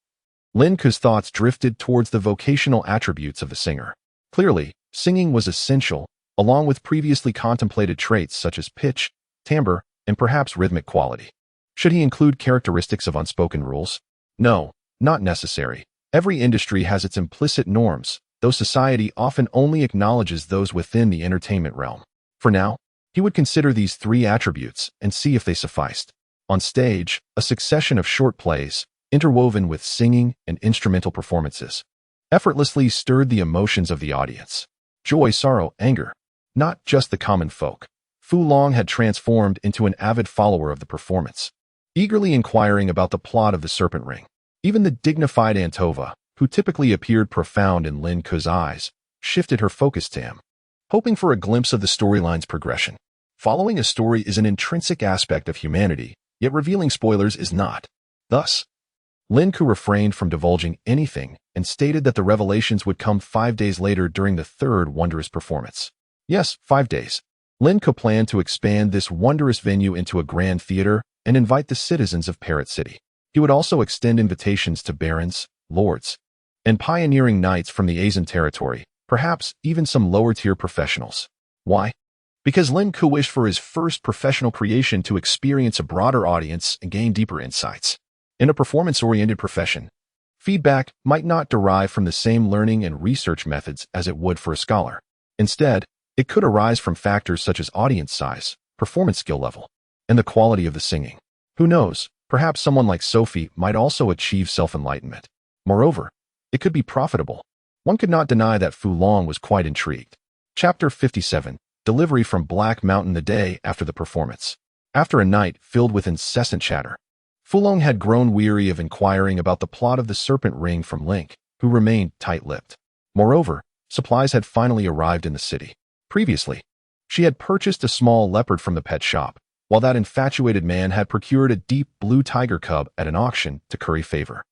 Speaker 1: Lin Ke's thoughts drifted towards the vocational attributes of the singer. Clearly, singing was essential, along with previously contemplated traits such as pitch, timbre, and perhaps rhythmic quality. Should he include characteristics of unspoken rules? No, not necessary. Every industry has its implicit norms, though society often only acknowledges those within the entertainment realm. For now, he would consider these 3 attributes and see if they sufficed. On stage, a succession of short plays, interwoven with singing and instrumental performances, effortlessly stirred the emotions of the audience. Joy, sorrow, anger. Not just the common folk. Fu Long had transformed into an avid follower of the performance, eagerly inquiring about the plot of the Serpent Ring. Even the dignified Antova, who typically appeared profound in Lin Ke's eyes, shifted her focus to him, hoping for a glimpse of the storyline's progression. Following a story is an intrinsic aspect of humanity, yet revealing spoilers is not. Thus, Lin Ke refrained from divulging anything and stated that the revelations would come 5 days later during the 3rd wondrous performance. Yes, 5 days. Lin Ke planned to expand this wondrous venue into a grand theater and invite the citizens of Parrot City. He would also extend invitations to barons, lords, and pioneering knights from the Asian territory, perhaps even some lower-tier professionals. Why? Because Lin Ke wished for his first professional creation to experience a broader audience and gain deeper insights. In a performance-oriented profession, feedback might not derive from the same learning and research methods as it would for a scholar. Instead, it could arise from factors such as audience size, performance skill level, and the quality of the singing. Who knows, perhaps someone like Sophie might also achieve self-enlightenment. Moreover, it could be profitable. One could not deny that Fu Long was quite intrigued. Chapter 57. Delivery from Black Mountain the day after the performance. After a night filled with incessant chatter, Fulong had grown weary of inquiring about the plot of the Serpent Ring from Lin Ke, who remained tight-lipped. Moreover, supplies had finally arrived in the city. Previously, she had purchased a small leopard from the pet shop, while that infatuated man had procured a deep blue tiger cub at an auction to curry favor.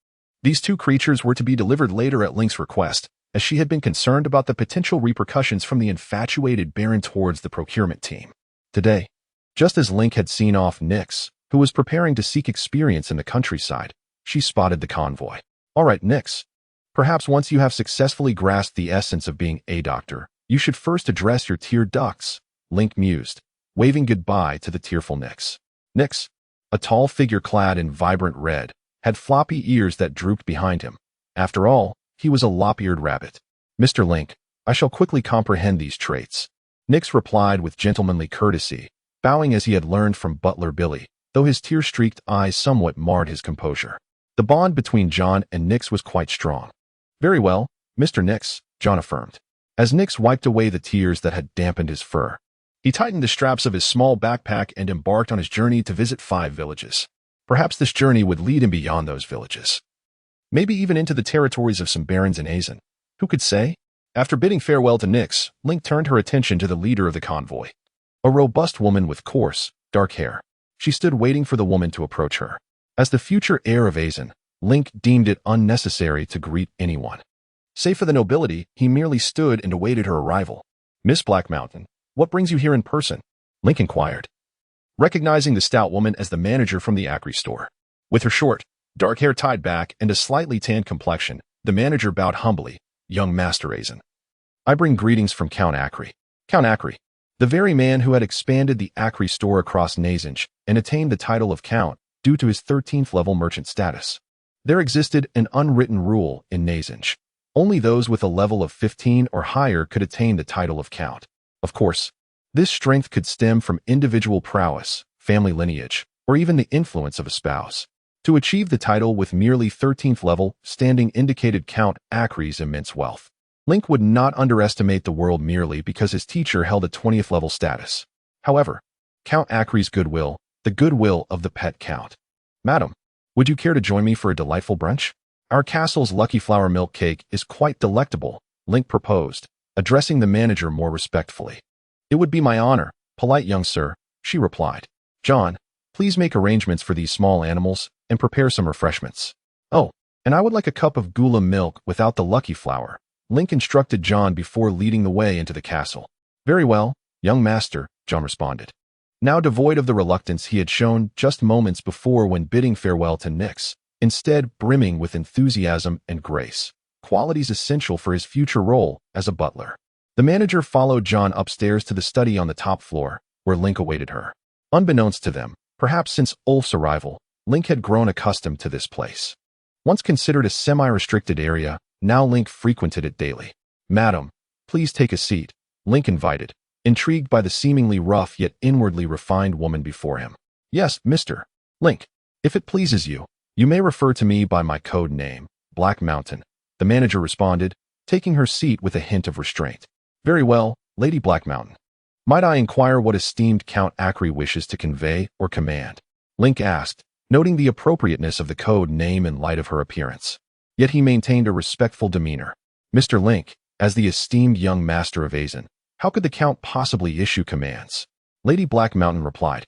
Speaker 1: These two creatures were to be delivered later at Lin Ke's request, as she had been concerned about the potential repercussions from the infatuated Baron towards the procurement team. Today, just as Lin Ke had seen off Nyx, who was preparing to seek experience in the countryside, she spotted the convoy. "All right, Nyx. Perhaps once you have successfully grasped the essence of being a doctor, you should first address your tear ducts," Lin Ke mused, waving goodbye to the tearful Nyx. Nyx, a tall figure clad in vibrant red, had floppy ears that drooped behind him. After all, he was a lop-eared rabbit. "Mr. Lin Ke, I shall quickly comprehend these traits," Nyx replied with gentlemanly courtesy, bowing as he had learned from butler Billy, though his tear-streaked eyes somewhat marred his composure. The bond between John and Nyx was quite strong. "Very well, Mr. Nyx," John affirmed. As Nyx wiped away the tears that had dampened his fur, he tightened the straps of his small backpack and embarked on his journey to visit 5 villages. Perhaps this journey would lead him beyond those villages. Maybe even into the territories of some barons in Azen. Who could say? After bidding farewell to Nyx, Lin Ke turned her attention to the leader of the convoy. A robust woman with coarse, dark hair. She stood waiting for the woman to approach her. As the future heir of Azen, Lin Ke deemed it unnecessary to greet anyone. Save for the nobility, he merely stood and awaited her arrival. "Miss Black Mountain, what brings you here in person?" Lin Ke inquired, recognizing the stout woman as the manager from the Acri store. With her short, dark hair tied back and a slightly tanned complexion, the manager bowed humbly. "Young Master Azen, I bring greetings from Count Acri." Count Acri, the very man who had expanded the Acri store across Nazinj and attained the title of Count due to his 13th level merchant status. There existed an unwritten rule in Nazinj. Only those with a level of 15 or higher could attain the title of Count. Of course, this strength could stem from individual prowess, family lineage, or even the influence of a spouse. To achieve the title with merely 13th level standing indicated Count Acri's immense wealth. Lin Ke would not underestimate the world merely because his teacher held a 20th level status. However, Count Acri's goodwill, the goodwill of the pet count. "Madam, would you care to join me for a delightful brunch? Our castle's lucky flower milk cake is quite delectable," Lin Ke proposed, addressing the manager more respectfully. "It would be my honor, polite young sir," she replied. "John, please make arrangements for these small animals and prepare some refreshments." "Oh, and I would like a cup of gula milk without the lucky flower," Lin Ke instructed John before leading the way into the castle. "Very well, young master," John responded, now devoid of the reluctance he had shown just moments before when bidding farewell to Nyx, instead brimming with enthusiasm and grace, qualities essential for his future role as a butler. The manager followed John upstairs to the study on the top floor, where Lin Ke awaited her. Unbeknownst to them, perhaps since Ulf's arrival, Lin Ke had grown accustomed to this place. Once considered a semi-restricted area, now Lin Ke frequented it daily. "Madam, please take a seat," Lin Ke invited, intrigued by the seemingly rough yet inwardly refined woman before him. "Yes, Mr. Lin Ke. If it pleases you, you may refer to me by my code name, Black Mountain," the manager responded, taking her seat with a hint of restraint. "Very well, Lady Black Mountain. Might I inquire what esteemed Count Acri wishes to convey or command?" Lin Ke asked, noting the appropriateness of the code name in light of her appearance. Yet he maintained a respectful demeanor. "Mr. Lin Ke, as the esteemed young master of Azen, how could the Count possibly issue commands?" Lady Black Mountain replied,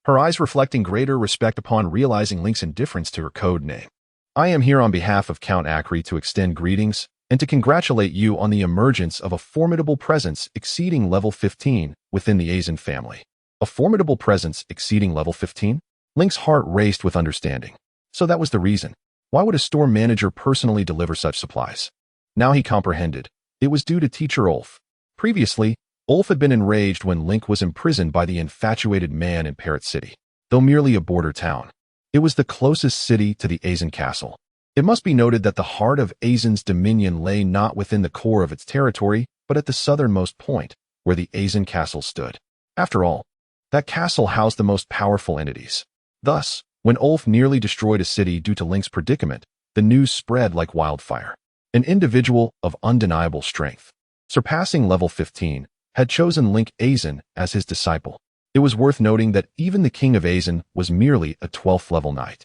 Speaker 1: her eyes reflecting greater respect upon realizing Lin Ke's indifference to her code name. "I am here on behalf of Count Acri to extend greetings and to congratulate you on the emergence of a formidable presence exceeding level 15 within the Azen family." A formidable presence exceeding level 15? Lin Ke's heart raced with understanding. So that was the reason. Why would a store manager personally deliver such supplies? Now he comprehended. It was due to teacher Ulf. Previously, Ulf had been enraged when Lin Ke was imprisoned by the infatuated man in Parrot City. Though merely a border town, it was the closest city to the Azen castle. It must be noted that the heart of Azen's dominion lay not within the core of its territory, but at the southernmost point, where the Azen castle stood. After all, that castle housed the most powerful entities. Thus, when Ulf nearly destroyed a city due to Lin Ke's predicament, the news spread like wildfire. An individual of undeniable strength, surpassing level 15, had chosen Lin Ke as his disciple. It was worth noting that even the king of Azen was merely a 12th level knight.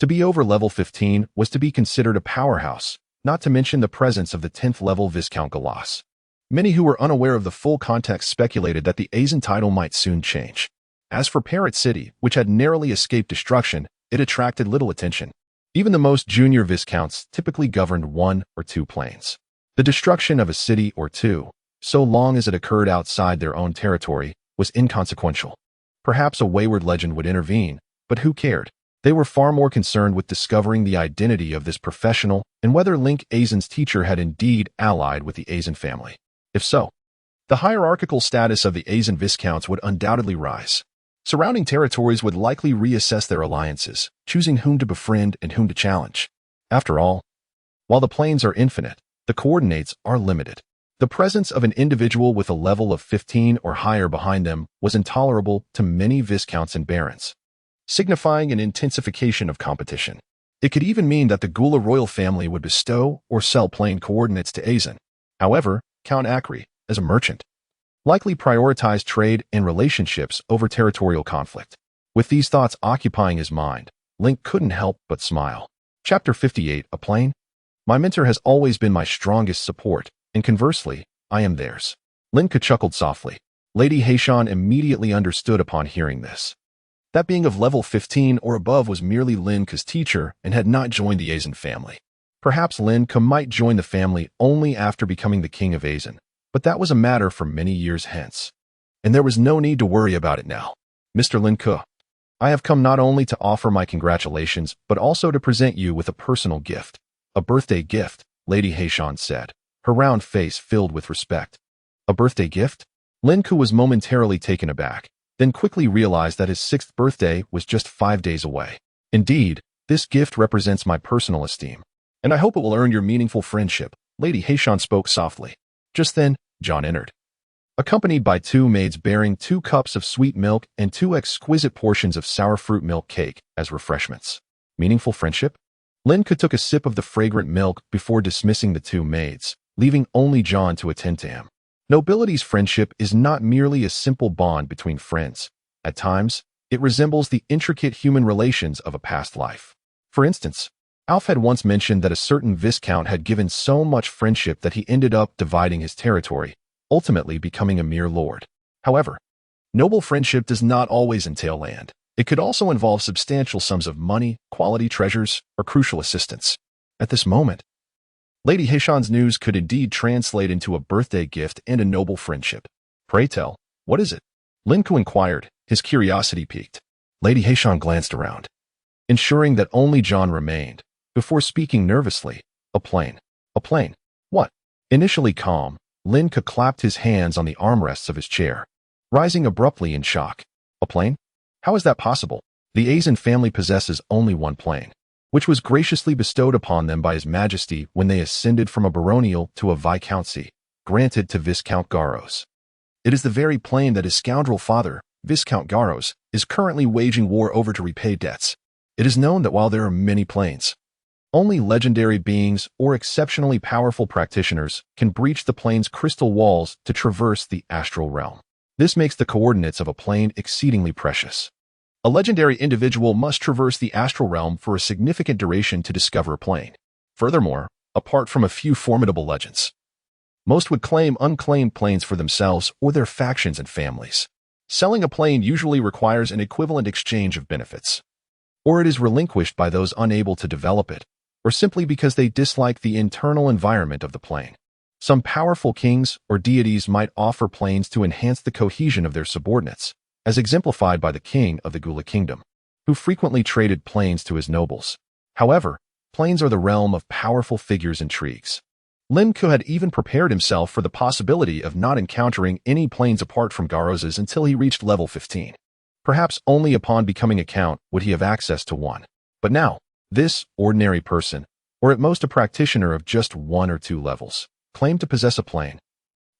Speaker 1: To be over level 15 was to be considered a powerhouse, not to mention the presence of the 10th level Viscount Galas. Many who were unaware of the full context speculated that the Azen title might soon change. As for Parrot City, which had narrowly escaped destruction, it attracted little attention. Even the most junior Viscounts typically governed 1 or 2 planes. The destruction of a city or two, so long as it occurred outside their own territory, was inconsequential. Perhaps a wayward legend would intervene, but who cared? They were far more concerned with discovering the identity of this professional and whether Lin Ke's teacher had indeed allied with the Azen family. If so, the hierarchical status of the Azen Viscounts would undoubtedly rise. Surrounding territories would likely reassess their alliances, choosing whom to befriend and whom to challenge. After all, while the planes are infinite, the coordinates are limited. The presence of an individual with a level of 15 or higher behind them was intolerable to many Viscounts and Barons, signifying an intensification of competition. It could even mean that the Gula royal family would bestow or sell plane coordinates to Azen. However, Count Akri, as a merchant, likely prioritized trade and relationships over territorial conflict. With these thoughts occupying his mind, Link couldn't help but smile. Chapter 58, A Plane? My mentor has always been my strongest support, and conversely, I am theirs. Lin Ke chuckled softly. Lady Heishan immediately understood upon hearing this. That being of level 15 or above was merely Lin Ke's teacher and had not joined the Azen family. Perhaps Lin Ke might join the family only after becoming the king of Azen, but that was a matter for many years hence. And there was no need to worry about it now. Mr. Lin Ke, I have come not only to offer my congratulations, but also to present you with a personal gift. A birthday gift, Lady Heishan said, her round face filled with respect. A birthday gift? Lin Ke was momentarily taken aback, then quickly realized that his 6th birthday was just 5 days away. Indeed, this gift represents my personal esteem, and I hope it will earn your meaningful friendship, Lady Heishan spoke softly. Just then, John entered, accompanied by 2 maids bearing 2 cups of sweet milk and 2 exquisite portions of sour fruit milk cake as refreshments. Meaningful friendship? Lin Ke took a sip of the fragrant milk before dismissing the 2 maids, leaving only John to attend to him. Nobility's friendship is not merely a simple bond between friends. At times, it resembles the intricate human relations of a past life. For instance, Alf had once mentioned that a certain Viscount had given so much friendship that he ended up dividing his territory, ultimately becoming a mere lord. However, noble friendship does not always entail land. It could also involve substantial sums of money, quality treasures, or crucial assistance. At this moment, Lady Heishan's news could indeed translate into a birthday gift and a noble friendship. Pray tell, what is it? Lin Ke inquired, his curiosity piqued. Lady Heishan glanced around, ensuring that only John remained, before speaking nervously. A plane. A plane. What? Initially calm, Lin Ke clapped his hands on the armrests of his chair, rising abruptly in shock. A plane? How is that possible? The Azen family possesses only 1 plane, which was graciously bestowed upon them by His Majesty when they ascended from a baronial to a viscountcy, granted to Viscount Garros. It is the very plane that his scoundrel father, Viscount Garros, is currently waging war over to repay debts. It is known that while there are many planes, only legendary beings or exceptionally powerful practitioners can breach the plane's crystal walls to traverse the astral realm. This makes the coordinates of a plane exceedingly precious. A legendary individual must traverse the astral realm for a significant duration to discover a plane. Furthermore, apart from a few formidable legends, most would claim unclaimed planes for themselves or their factions and families. Selling a plane usually requires an equivalent exchange of benefits, or it is relinquished by those unable to develop it, or simply because they dislike the internal environment of the plane. Some powerful kings or deities might offer planes to enhance the cohesion of their subordinates, as exemplified by the king of the Gula kingdom, who frequently traded planes to his nobles. However, planes are the realm of powerful figures' intrigues. Lin Ke had even prepared himself for the possibility of not encountering any planes apart from Garros's until he reached level 15. Perhaps only upon becoming a count would he have access to one. But now, this ordinary person, or at most a practitioner of just 1 or 2 levels, claimed to possess a plane.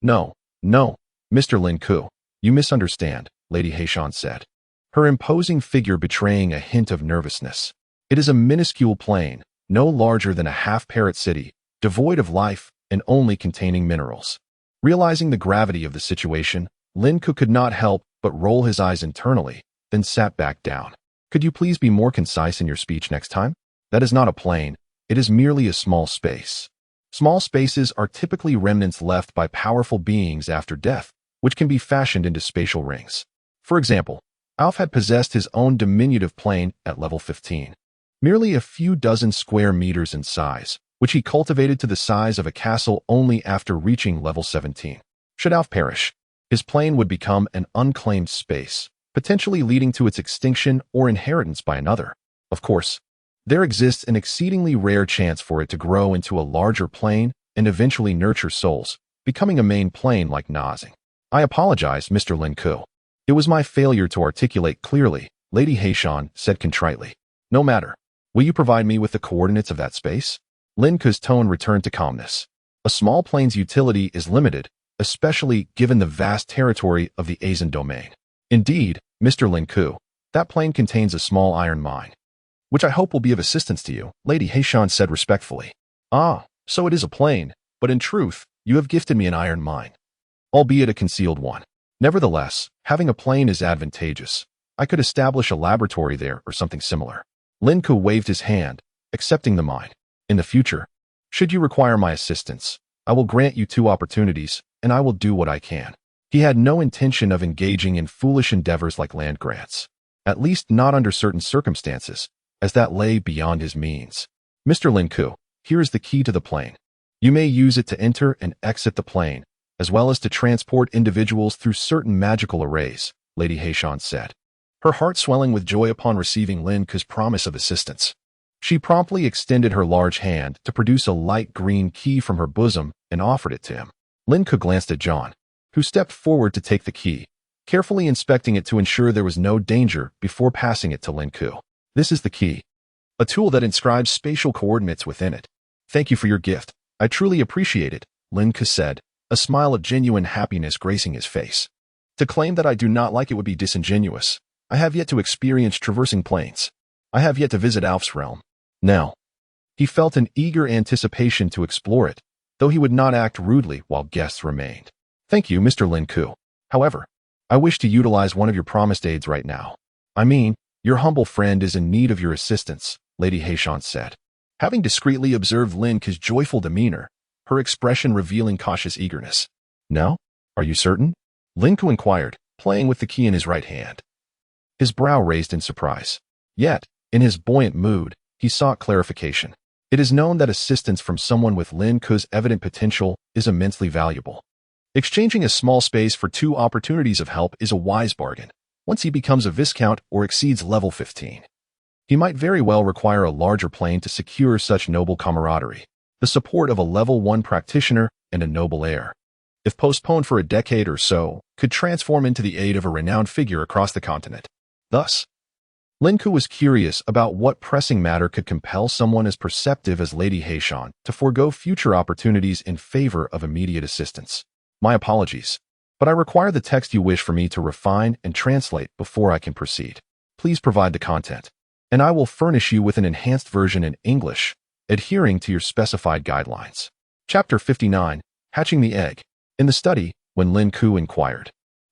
Speaker 1: No, Mr. Lin Ke, you misunderstand, Lady Heishan said, her imposing figure betraying a hint of nervousness. It is a minuscule plane, no larger than a half-parrot city, devoid of life and only containing minerals. Realizing the gravity of the situation, Lin Ke could not help but roll his eyes internally, then sat back down. Could you please be more concise in your speech next time? That is not a plane, it is merely a small space. Small spaces are typically remnants left by powerful beings after death, which can be fashioned into spatial rings. For example, Alf had possessed his own diminutive plane at level 15. Merely a few dozen square meters in size, which he cultivated to the size of a castle only after reaching level 17. Should Alf perish, his plane would become an unclaimed space, potentially leading to its extinction or inheritance by another. Of course, there exists an exceedingly rare chance for it to grow into a larger plane and eventually nurture souls, becoming a main plane like Nazing. I apologize, Mr. Lin Ke. It was my failure to articulate clearly, Lady Heishan said contritely. No matter. Will you provide me with the coordinates of that space? Lin Ke's tone returned to calmness. A small plane's utility is limited, especially given the vast territory of the Asian domain. Indeed, Mr. Lin Ke, that plane contains a small iron mine, which I hope will be of assistance to you, Lady Heishan said respectfully. Ah, so it is a plane, but in truth, you have gifted me an iron mine, albeit a concealed one. Nevertheless, having a plane is advantageous. I could establish a laboratory there or something similar. Lin Ke waved his hand, accepting the mine. In the future, should you require my assistance, I will grant you 2 opportunities, and I will do what I can. He had no intention of engaging in foolish endeavors like land grants, at least not under certain circumstances, as that lay beyond his means. Mr. Lin Ke, here is the key to the plane. You may use it to enter and exit the plane, as well as to transport individuals through certain magical arrays, Lady Heishan said, her heart swelling with joy upon receiving Lin Ke's promise of assistance. She promptly extended her large hand to produce a light green key from her bosom and offered it to him. Lin Ke glanced at John, who stepped forward to take the key, carefully inspecting it to ensure there was no danger before passing it to Lin Ke. This is the key, a tool that inscribes spatial coordinates within it. Thank you for your gift. I truly appreciate it, Lin Ke said, a smile of genuine happiness gracing his face. To claim that I do not like it would be disingenuous. I have yet to experience traversing planes. I have yet to visit Alf's realm. Now, he felt an eager anticipation to explore it, though he would not act rudely while guests remained. Thank you, Mr. Lin Ke. However, I wish to utilize one of your promised aids right now. I mean, your humble friend is in need of your assistance, Lady Heishan said. Having discreetly observed Lin Ke's joyful demeanor, her expression revealing cautious eagerness. No? Are you certain? Lin Ke inquired, playing with the key in his right hand. His brow raised in surprise. Yet, in his buoyant mood, he sought clarification. It is known that assistance from someone with Lin Ke's evident potential is immensely valuable. Exchanging a small space for 2 opportunities of help is a wise bargain, once he becomes a Viscount or exceeds level 15. He might very well require a larger plane to secure such noble camaraderie, the support of a level 1 practitioner and a noble heir. If postponed for a decade or so, could transform into the aid of a renowned figure across the continent. Thus, Lin Ke was curious about what pressing matter could compel someone as perceptive as Lady Heishan to forego future opportunities in favor of immediate assistance. My apologies, but I require the text you wish for me to refine and translate before I can proceed. Please provide the content, and I will furnish you with an enhanced version in English, adhering to your specified guidelines. Chapter 59, Hatching the Egg. In the study, when Lin Ke inquired,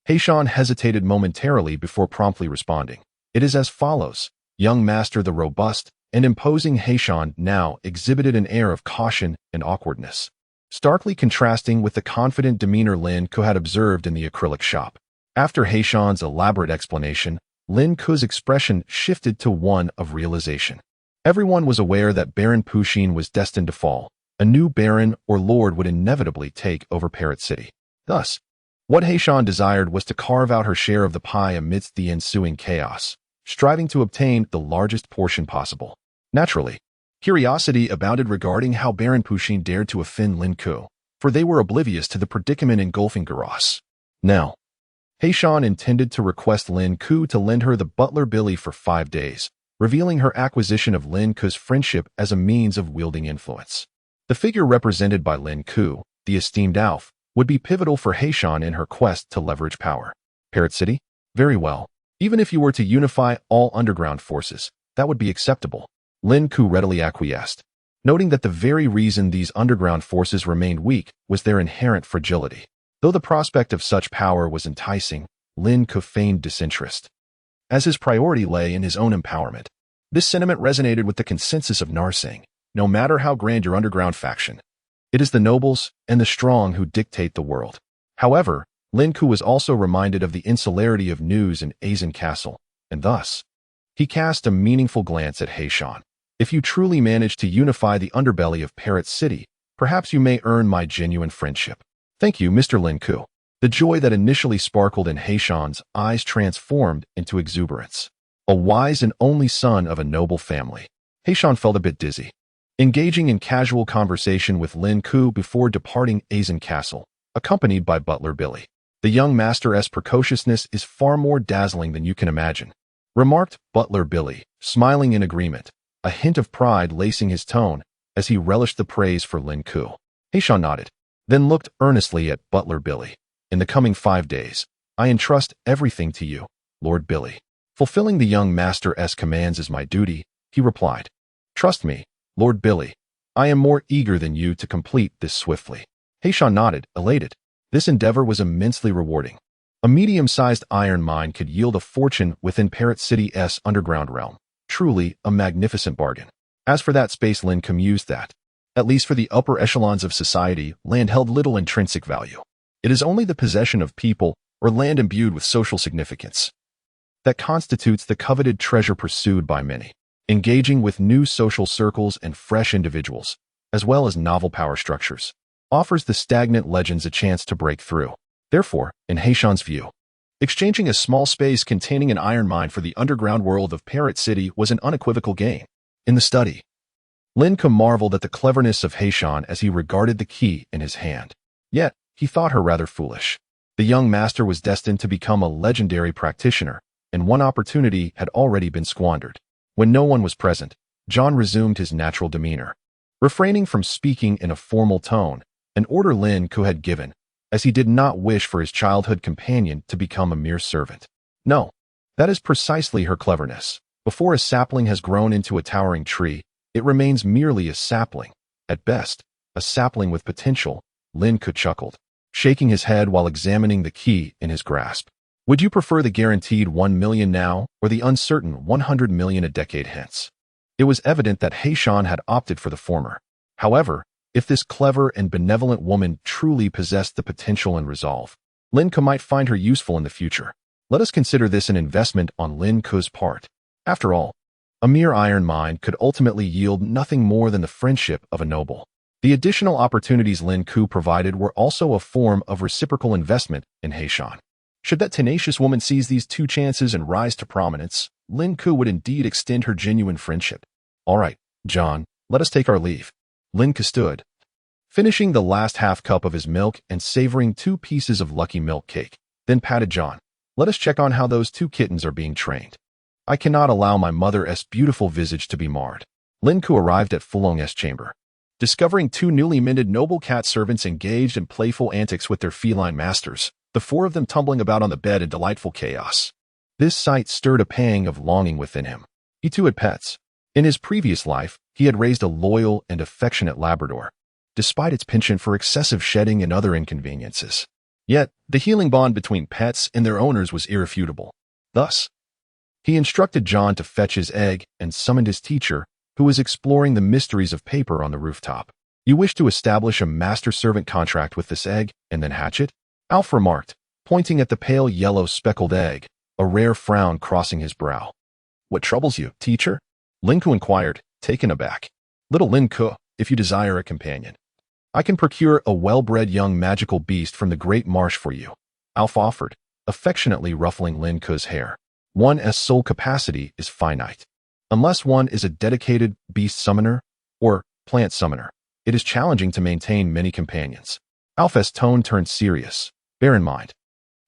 Speaker 1: Heishan hesitated momentarily before promptly responding. It is as follows. Young Master the robust and imposing Heishan now exhibited an air of caution and awkwardness, starkly contrasting with the confident demeanor Lin Ke had observed in the acrylic shop. After Heishan's elaborate explanation, Lin Ke's expression shifted to one of realization. Everyone was aware that Baron Pushin was destined to fall. A new baron or lord would inevitably take over Parrot City. Thus, what Heishan desired was to carve out her share of the pie amidst the ensuing chaos, striving to obtain the largest portion possible. Naturally, curiosity abounded regarding how Baron Pushin dared to offend Lin Ke, for they were oblivious to the predicament engulfing Garas. Now, Heishan intended to request Lin Ke to lend her the butler Billy for 5 days, revealing her acquisition of Lin Ke's friendship as a means of wielding influence. The figure represented by Lin Ke, the esteemed Alf, would be pivotal for Heishan in her quest to leverage power. Parrot City? Very well. Even if you were to unify all underground forces, that would be acceptable. Lin Ke readily acquiesced, noting that the very reason these underground forces remained weak was their inherent fragility. Though the prospect of such power was enticing, Lin Ke feigned disinterest, as his priority lay in his own empowerment. This sentiment resonated with the consensus of Narsing. No matter how grand your underground faction, it is the nobles and the strong who dictate the world. However, Lin Ke was also reminded of the insularity of news in Azen Castle, and thus, he cast a meaningful glance at Heishan. If you truly manage to unify the underbelly of Parrot City, perhaps you may earn my genuine friendship. Thank you, Mr. Lin Ke. The joy that initially sparkled in Heishan's eyes transformed into exuberance. A wise and only son of a noble family. Heishan felt a bit dizzy. Engaging in casual conversation with Lin Ke before departing Azen Castle, accompanied by butler Billy. The young master's precociousness is far more dazzling than you can imagine, remarked butler Billy, smiling in agreement, a hint of pride lacing his tone as he relished the praise for Lin Ke. Heishan nodded, then looked earnestly at butler Billy. In the coming 5 days, I entrust everything to you, Lord Billy. Fulfilling the young master's commands is my duty, he replied. Trust me, Lord Billy, I am more eager than you to complete this swiftly. Heishan nodded, elated. This endeavor was immensely rewarding. A medium-sized iron mine could yield a fortune within Parrot City's underground realm. Truly a magnificent bargain. As for that space, Lin Ke mused that, at least for the upper echelons of society, land held little intrinsic value. It is only the possession of people or land imbued with social significance that constitutes the coveted treasure pursued by many. Engaging with new social circles and fresh individuals, as well as novel power structures, offers the stagnant legends a chance to break through. Therefore, in Heishan's view, exchanging a small space containing an iron mine for the underground world of Parrot City was an unequivocal gain. In the study, Lin Ke marveled at the cleverness of Heishan as he regarded the key in his hand. Yet, he thought her rather foolish. The young master was destined to become a legendary practitioner, and one opportunity had already been squandered. When no one was present, John resumed his natural demeanor, refraining from speaking in a formal tone, an order Lin Ke had given, as he did not wish for his childhood companion to become a mere servant. No, that is precisely her cleverness. Before a sapling has grown into a towering tree, it remains merely a sapling. At best, a sapling with potential, Lin Ke chuckled, shaking his head while examining the key in his grasp. Would you prefer the guaranteed 1 million now, or the uncertain 100 million a decade hence? It was evident that Heishan had opted for the former. However, if this clever and benevolent woman truly possessed the potential and resolve, Lin Ke might find her useful in the future. Let us consider this an investment on Lin Ke's part. After all, a mere iron mine could ultimately yield nothing more than the friendship of a noble. The additional opportunities Lin Ke provided were also a form of reciprocal investment in Heishan. Should that tenacious woman seize these 2 chances and rise to prominence, Lin Ke would indeed extend her genuine friendship. All right, John, let us take our leave. Lin Ke stood, finishing the last half cup of his milk and savoring 2 pieces of lucky milk cake, then patted John. Let us check on how those 2 kittens are being trained. I cannot allow my mother's beautiful visage to be marred. Lin Ke arrived at Fulong's chamber, discovering 2 newly minted noble cat servants engaged in playful antics with their feline masters, the 4 of them tumbling about on the bed in delightful chaos. This sight stirred a pang of longing within him. He too had pets. In his previous life, he had raised a loyal and affectionate Labrador, despite its penchant for excessive shedding and other inconveniences. Yet, the healing bond between pets and their owners was irrefutable. Thus, he instructed John to fetch his egg and summoned his teacher, who was exploring the mysteries of paper on the rooftop. You wish to establish a master-servant contract with this egg and then hatch it? Alf remarked, pointing at the pale yellow speckled egg, a rare frown crossing his brow. What troubles you, teacher? Lin Ke inquired, taken aback. Little Lin Ke, if you desire a companion, I can procure a well-bred young magical beast from the great marsh for you, Alf offered, affectionately ruffling Lin Ke's hair. One's soul capacity is finite. Unless one is a dedicated beast summoner or plant summoner, it is challenging to maintain many companions. Alf's tone turned serious. Bear in mind,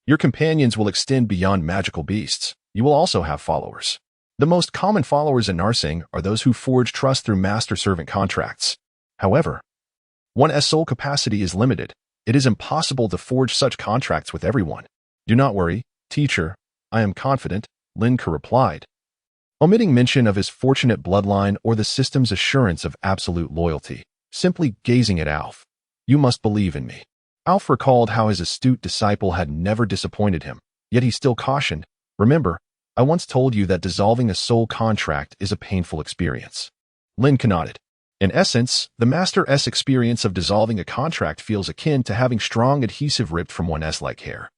Speaker 1: your companions will extend beyond magical beasts. You will also have followers. The most common followers in Narsing are those who forge trust through master-servant contracts. However, one's soul capacity is limited. It is impossible to forge such contracts with everyone. Do not worry, teacher. I am confident, Lin Ke replied, omitting mention of his fortunate bloodline or the system's assurance of absolute loyalty, simply gazing at Alf. You must believe in me. Alf recalled how his astute disciple had never disappointed him, yet he still cautioned, "Remember, I once told you that dissolving a soul contract is a painful experience." Lin Ke nodded. In essence, the Master-esque experience of dissolving a contract feels akin to having strong adhesive ripped from one's S-like hair,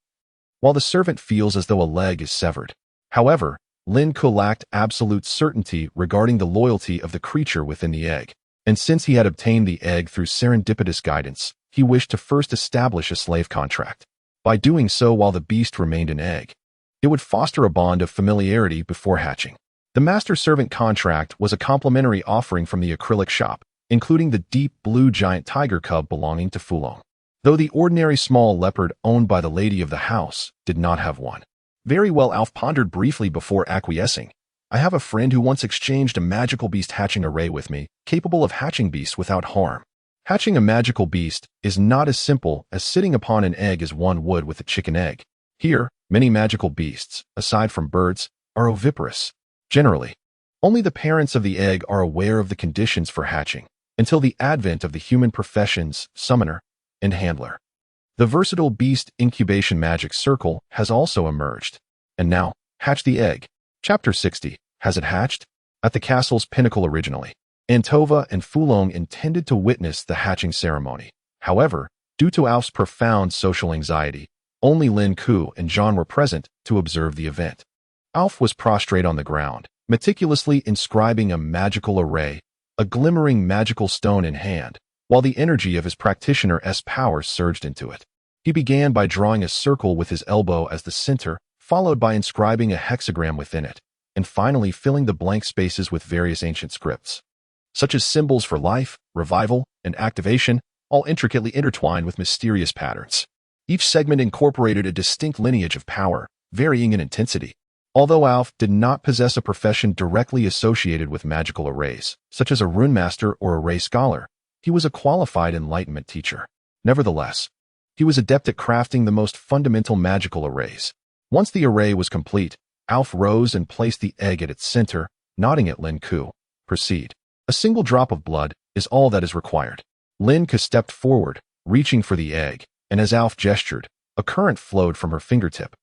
Speaker 1: while the servant feels as though a leg is severed. However, Lin Ke lacked absolute certainty regarding the loyalty of the creature within the egg, and since he had obtained the egg through serendipitous guidance, he wished to first establish a slave contract. By doing so while the beast remained an egg, it would foster a bond of familiarity before hatching. The master-servant contract was a complimentary offering from the acrylic shop, including the deep blue giant tiger cub belonging to Fulong, though the ordinary small leopard owned by the lady of the house did not have one. Very well, Alf pondered briefly before acquiescing. I have a friend who once exchanged a magical beast hatching array with me, capable of hatching beasts without harm. Hatching a magical beast is not as simple as sitting upon an egg as one would with a chicken egg. Here, many magical beasts, aside from birds, are oviparous. Generally, only the parents of the egg are aware of the conditions for hatching, until the advent of the human professions, summoner and handler. The versatile beast incubation magic circle has also emerged. And now, hatch the egg. Chapter 60. Has it hatched? At the castle's pinnacle originally, Antova and Fulong intended to witness the hatching ceremony. However, due to Alf's profound social anxiety, only Lin Ke and John were present to observe the event. Alf was prostrate on the ground, meticulously inscribing a magical array, a glimmering magical stone in hand, while the energy of his practitioner-esque power surged into it. He began by drawing a circle with his elbow as the center, followed by inscribing a hexagram within it, and finally filling the blank spaces with various ancient scripts, such as symbols for life, revival, and activation, all intricately intertwined with mysterious patterns. Each segment incorporated a distinct lineage of power, varying in intensity. Although Alf did not possess a profession directly associated with magical arrays, such as a rune master or array scholar, he was a qualified enlightenment teacher. Nevertheless, he was adept at crafting the most fundamental magical arrays. Once the array was complete, Alf rose and placed the egg at its center, nodding at Lin Ke. Proceed. A single drop of blood is all that is required. Lin Ke stepped forward, reaching for the egg, and as Alf gestured, a current flowed from her fingertip,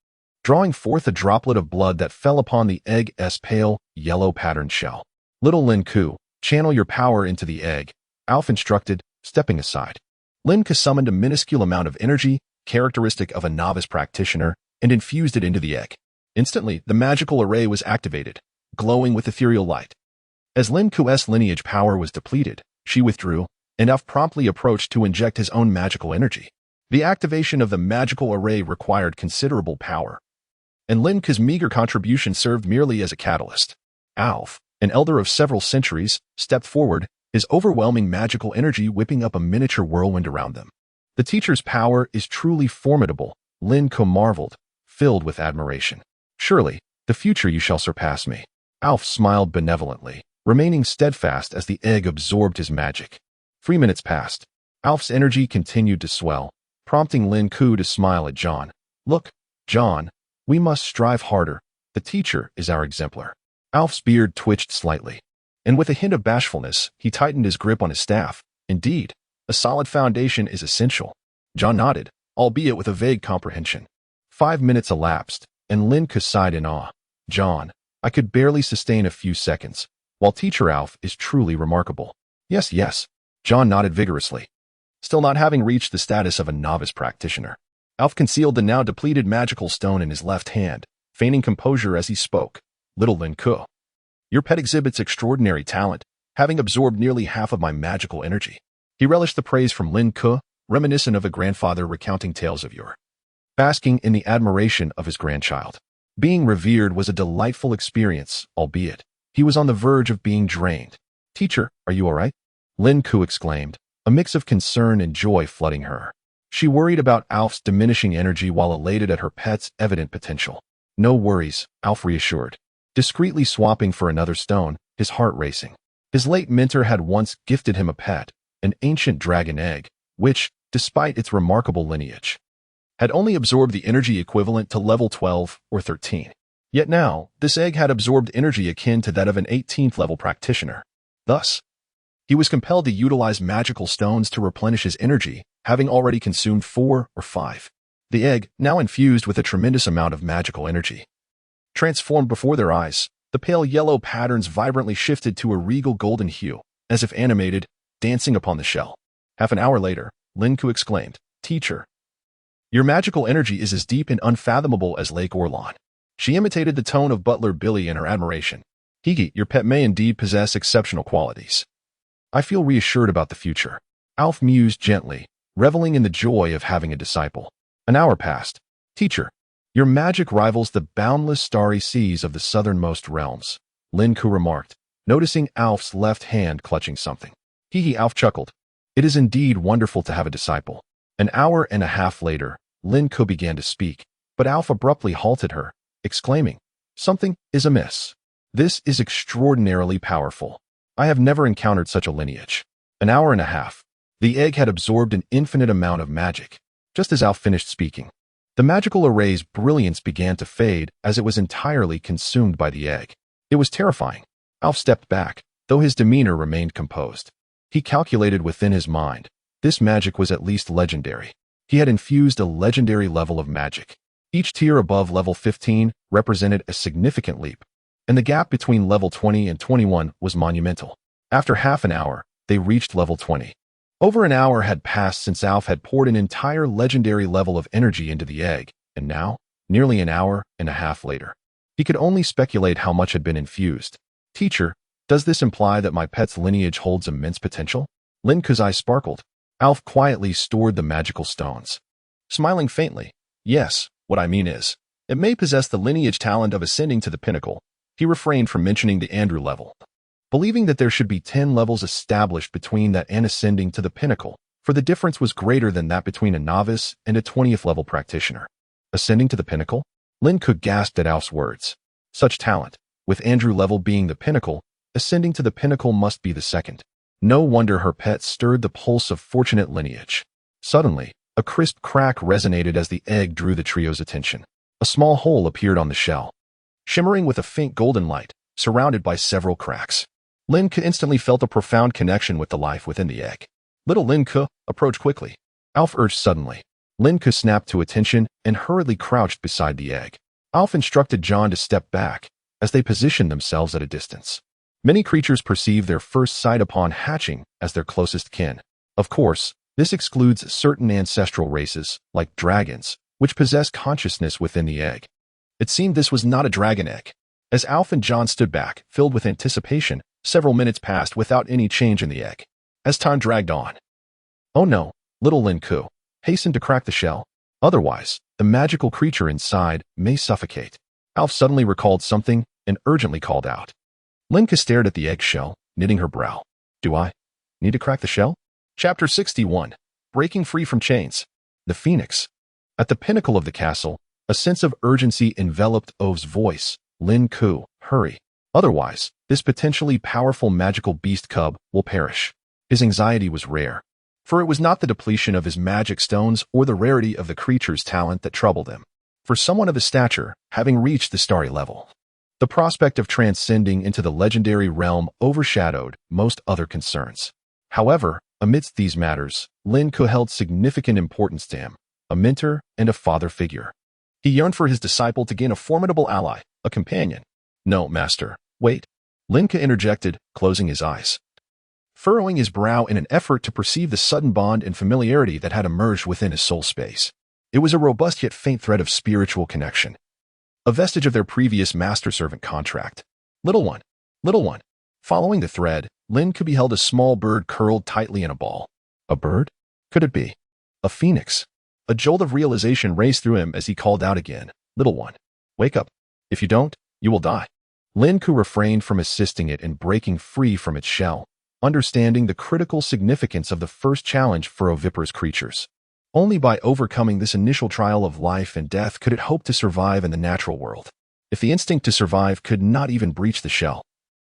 Speaker 1: drawing forth a droplet of blood that fell upon the egg's pale, yellow patterned shell. Little Lin Ke, channel your power into the egg, Alf instructed, stepping aside. Lin Ke summoned a minuscule amount of energy, characteristic of a novice practitioner, and infused it into the egg. Instantly, the magical array was activated, glowing with ethereal light. As Lin Ke's lineage power was depleted, she withdrew, and Alf promptly approached to inject his own magical energy. The activation of the magical array required considerable power, and Lin Ke's meager contribution served merely as a catalyst. Alf, an elder of several centuries, stepped forward, his overwhelming magical energy whipping up a miniature whirlwind around them. The teacher's power is truly formidable, Lin Ke marveled, filled with admiration. Surely, the future you shall surpass me. Alf smiled benevolently, remaining steadfast as the egg absorbed his magic. 3 minutes passed. Alf's energy continued to swell, prompting Lin Ke to smile at John. Look, John, we must strive harder. The teacher is our exemplar. Alf's beard twitched slightly, and with a hint of bashfulness, he tightened his grip on his staff. Indeed, a solid foundation is essential. John nodded, albeit with a vague comprehension. 5 minutes elapsed, and Lin Ke sighed in awe. John, I could barely sustain a few seconds, while Teacher Alf is truly remarkable. Yes, yes. John nodded vigorously, still not having reached the status of a novice practitioner. Alf concealed the now depleted magical stone in his left hand, feigning composure as he spoke. Little Lin Ke, your pet exhibits extraordinary talent, having absorbed nearly half of my magical energy. He relished the praise from Lin Ke, reminiscent of a grandfather recounting tales of yore, basking in the admiration of his grandchild. Being revered was a delightful experience, albeit he was on the verge of being drained. Teacher, are you all right? Lin Ke exclaimed, a mix of concern and joy flooding her. She worried about Alf's diminishing energy while elated at her pet's evident potential. No worries, Alf reassured, discreetly swapping for another stone, his heart racing. His late mentor had once gifted him a pet, an ancient dragon egg, which, despite its remarkable lineage, had only absorbed the energy equivalent to level 12 or 13. Yet now, this egg had absorbed energy akin to that of an 18th level practitioner. Thus, he was compelled to utilize magical stones to replenish his energy, having already consumed 4 or 5. The egg, now infused with a tremendous amount of magical energy, transformed before their eyes. The pale yellow patterns vibrantly shifted to a regal golden hue, as if animated, dancing upon the shell. Half an hour later, Lin Ke exclaimed, "Teacher, your magical energy is as deep and unfathomable as Lake Orlan." She imitated the tone of Butler Billy in her admiration. "Higi, your pet may indeed possess exceptional qualities. I feel reassured about the future." Alf mused gently, reveling in the joy of having a disciple. An hour passed. "Teacher, your magic rivals the boundless starry seas of the southernmost realms," Lin Ke remarked, noticing Alf's left hand clutching something. Hee, Alf chuckled. "It is indeed wonderful to have a disciple." An hour and a half later, Lin Ke began to speak, but Alf abruptly halted her, exclaiming, "Something is amiss. This is extraordinarily powerful. I have never encountered such a lineage." An hour and a half. The egg had absorbed an infinite amount of magic. Just as Alf finished speaking, the magical array's brilliance began to fade as it was entirely consumed by the egg. It was terrifying. Alf stepped back, though his demeanor remained composed. He calculated within his mind, this magic was at least legendary. He had infused a legendary level of magic. Each tier above level 15 represented a significant leap, and the gap between level 20 and 21 was monumental. After half an hour, they reached level 20. Over an hour had passed since Alf had poured an entire legendary level of energy into the egg, and now, nearly an hour and a half later, he could only speculate how much had been infused. "Teacher, does this imply that my pet's lineage holds immense potential?" Lin Ke's eyes sparkled. Alf quietly stored the magical stones, smiling faintly. "Yes, what I mean is, it may possess the lineage talent of ascending to the pinnacle." He refrained from mentioning the Andrew level, believing that there should be 10 levels established between that and ascending to the pinnacle, for the difference was greater than that between a novice and a 20th level practitioner. Ascending to the pinnacle? Lin Ke gasped at Alf's words. Such talent, with Andrew level being the pinnacle, ascending to the pinnacle must be the second. No wonder her pet stirred the pulse of fortunate lineage. Suddenly, a crisp crack resonated as the egg drew the trio's attention. A small hole appeared on the shell, shimmering with a faint golden light, surrounded by several cracks. Lin Ke instantly felt a profound connection with the life within the egg. "Little Lin Ke, approach quickly," Alf urged suddenly. Lin Ke snapped to attention and hurriedly crouched beside the egg. Alf instructed John to step back as they positioned themselves at a distance. Many creatures perceive their first sight upon hatching as their closest kin. Of course, this excludes certain ancestral races, like dragons, which possess consciousness within the egg. It seemed this was not a dragon egg. As Alf and John stood back, filled with anticipation, several minutes passed without any change in the egg. As time dragged on, "Oh no, little Lin Ke, hasten to crack the shell. Otherwise, the magical creature inside may suffocate." Alf suddenly recalled something and urgently called out. Lin Ke stared at the eggshell, knitting her brow. "Do I need to crack the shell?" Chapter 61. Breaking Free from Chains. The Phoenix. At the pinnacle of the castle, a sense of urgency enveloped Ov's voice. "Lin Ke, hurry. Otherwise, this potentially powerful magical beast cub will perish." His anxiety was rare, for it was not the depletion of his magic stones or the rarity of the creature's talent that troubled him. For someone of his stature, having reached the starry level, the prospect of transcending into the legendary realm overshadowed most other concerns. However, amidst these matters, Lin Ke held significant importance to him, a mentor and a father figure. He yearned for his disciple to gain a formidable ally, a companion. "No, master, wait," Lin Ke interjected, closing his eyes, furrowing his brow in an effort to perceive the sudden bond and familiarity that had emerged within his soul space. It was a robust yet faint thread of spiritual connection, a vestige of their previous master-servant contract. Little one. Following the thread, Lin Ke beheld a small bird curled tightly in a ball. A bird? Could it be a phoenix? A jolt of realization raced through him as he called out again, "Little one, wake up. If you don't, you will die." Lin Ke refrained from assisting it in breaking free from its shell, understanding the critical significance of the first challenge for oviparous creatures. Only by overcoming this initial trial of life and death could it hope to survive in the natural world. If the instinct to survive could not even breach the shell,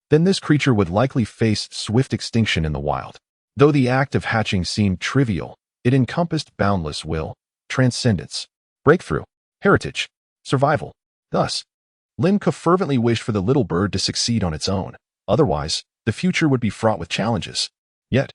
Speaker 1: then this creature would likely face swift extinction in the wild. Though the act of hatching seemed trivial, it encompassed boundless will, transcendence, breakthrough, heritage, survival. Thus, Lin Ke fervently wished for the little bird to succeed on its own. Otherwise, the future would be fraught with challenges. Yet,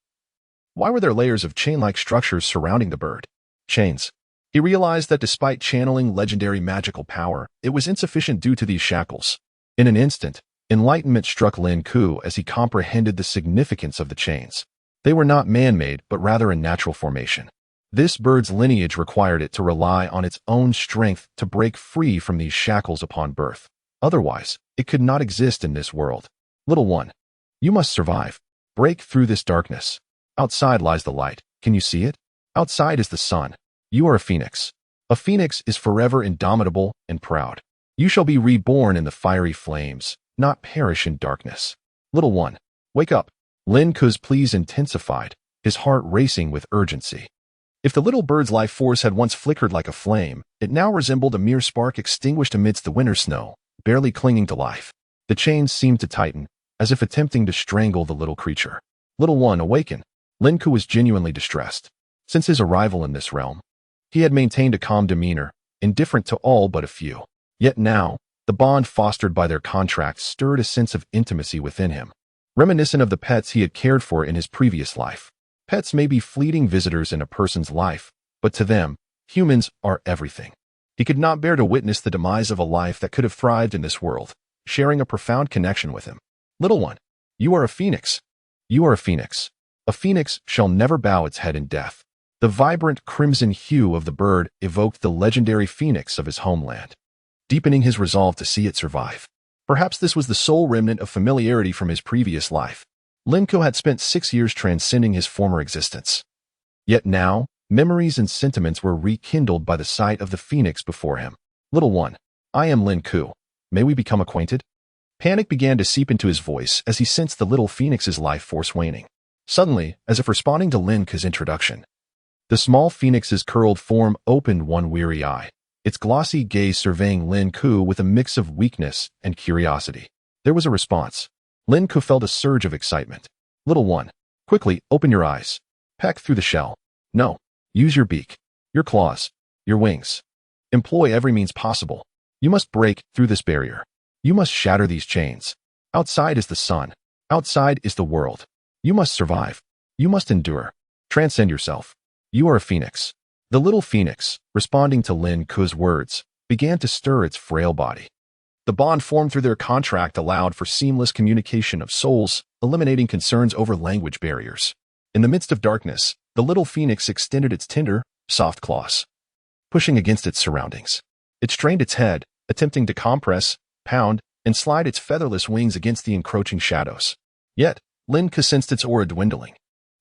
Speaker 1: Why were there layers of chain-like structures surrounding the bird? Chains. He realized that despite channeling legendary magical power, it was insufficient due to these shackles. In an instant, enlightenment struck Lin Ke as he comprehended the significance of the chains. They were not man-made, but rather a natural formation. This bird's lineage required it to rely on its own strength to break free from these shackles upon birth. Otherwise, it could not exist in this world. Little one, you must survive. Break through this darkness. Outside lies the light. Can you see it? Outside is the sun. You are a phoenix. A phoenix is forever indomitable and proud. You shall be reborn in the fiery flames, not perish in darkness. Little one, wake up. Lin Ke's pleas intensified, his heart racing with urgency. If the little bird's life force had once flickered like a flame, it now resembled a mere spark extinguished amidst the winter snow, barely clinging to life. The chains seemed to tighten, as if attempting to strangle the little creature. Little one, awaken. Lin Ke was genuinely distressed. Since his arrival in this realm, he had maintained a calm demeanor, indifferent to all but a few. Yet now, the bond fostered by their contract stirred a sense of intimacy within him, reminiscent of the pets he had cared for in his previous life. Pets may be fleeting visitors in a person's life, but to them, humans are everything. He could not bear to witness the demise of a life that could have thrived in this world, sharing a profound connection with him. Little one, you are a phoenix. You are a phoenix. A phoenix shall never bow its head in death. The vibrant crimson hue of the bird evoked the legendary phoenix of his homeland, deepening his resolve to see it survive. Perhaps this was the sole remnant of familiarity from his previous life. Lin Ke had spent 6 years transcending his former existence. Yet now, memories and sentiments were rekindled by the sight of the phoenix before him. Little one, I am Lin Ke. May we become acquainted? Panic began to seep into his voice as he sensed the little phoenix's life force waning. Suddenly, as if responding to Lin Ke's introduction, the small phoenix's curled form opened one weary eye, its glossy gaze surveying Lin Ke with a mix of weakness and curiosity. There was a response. Lin Ke felt a surge of excitement. Little one, quickly open your eyes. Peck through the shell. No, use your beak, your claws, your wings. Employ every means possible. You must break through this barrier. You must shatter these chains. Outside is the sun. Outside is the world. You must survive. You must endure. Transcend yourself. You are a phoenix. The little phoenix, responding to Lin Ke's words, began to stir its frail body. The bond formed through their contract allowed for seamless communication of souls, eliminating concerns over language barriers. In the midst of darkness, the little phoenix extended its tender, soft claws, pushing against its surroundings. It strained its head, attempting to compress, pound, and slide its featherless wings against the encroaching shadows. Yet, Lin Ke sensed its aura dwindling.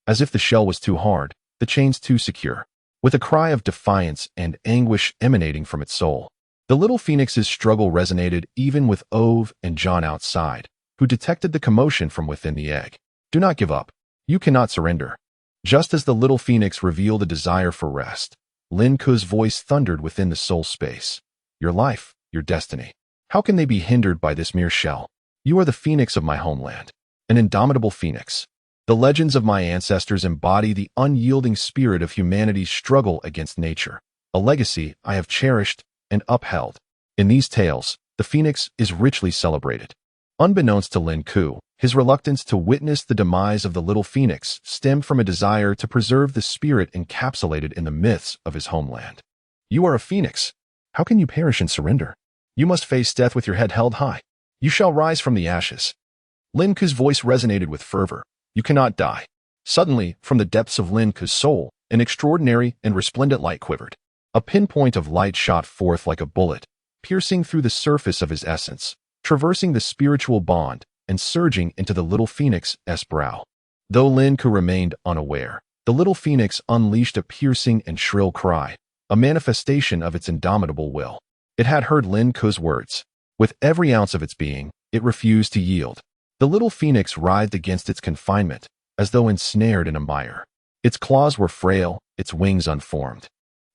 Speaker 1: As if the shell was too hard, the chains too secure. With a cry of defiance and anguish emanating from its soul, the little phoenix's struggle resonated even with Ove and John outside, who detected the commotion from within the egg. Do not give up. You cannot surrender. Just as the little phoenix revealed a desire for rest, Lin Ke's voice thundered within the soul space. Your life, your destiny. How can they be hindered by this mere shell? You are the phoenix of my homeland, an indomitable phoenix. The legends of my ancestors embody the unyielding spirit of humanity's struggle against nature, a legacy I have cherished and upheld. In these tales, the phoenix is richly celebrated. Unbeknownst to Lin Ke, his reluctance to witness the demise of the little phoenix stemmed from a desire to preserve the spirit encapsulated in the myths of his homeland. You are a phoenix. How can you perish and surrender? You must face death with your head held high. You shall rise from the ashes. Lin Ke's voice resonated with fervor. You cannot die. Suddenly, from the depths of Lin Ke's soul, an extraordinary and resplendent light quivered. A pinpoint of light shot forth like a bullet, piercing through the surface of his essence, traversing the spiritual bond, and surging into the little phoenix's brow. Though Lin Ke remained unaware, the little phoenix unleashed a piercing and shrill cry, a manifestation of its indomitable will. It had heard Lin Ke's words. With every ounce of its being, it refused to yield. The little phoenix writhed against its confinement, as though ensnared in a mire. Its claws were frail, its wings unformed,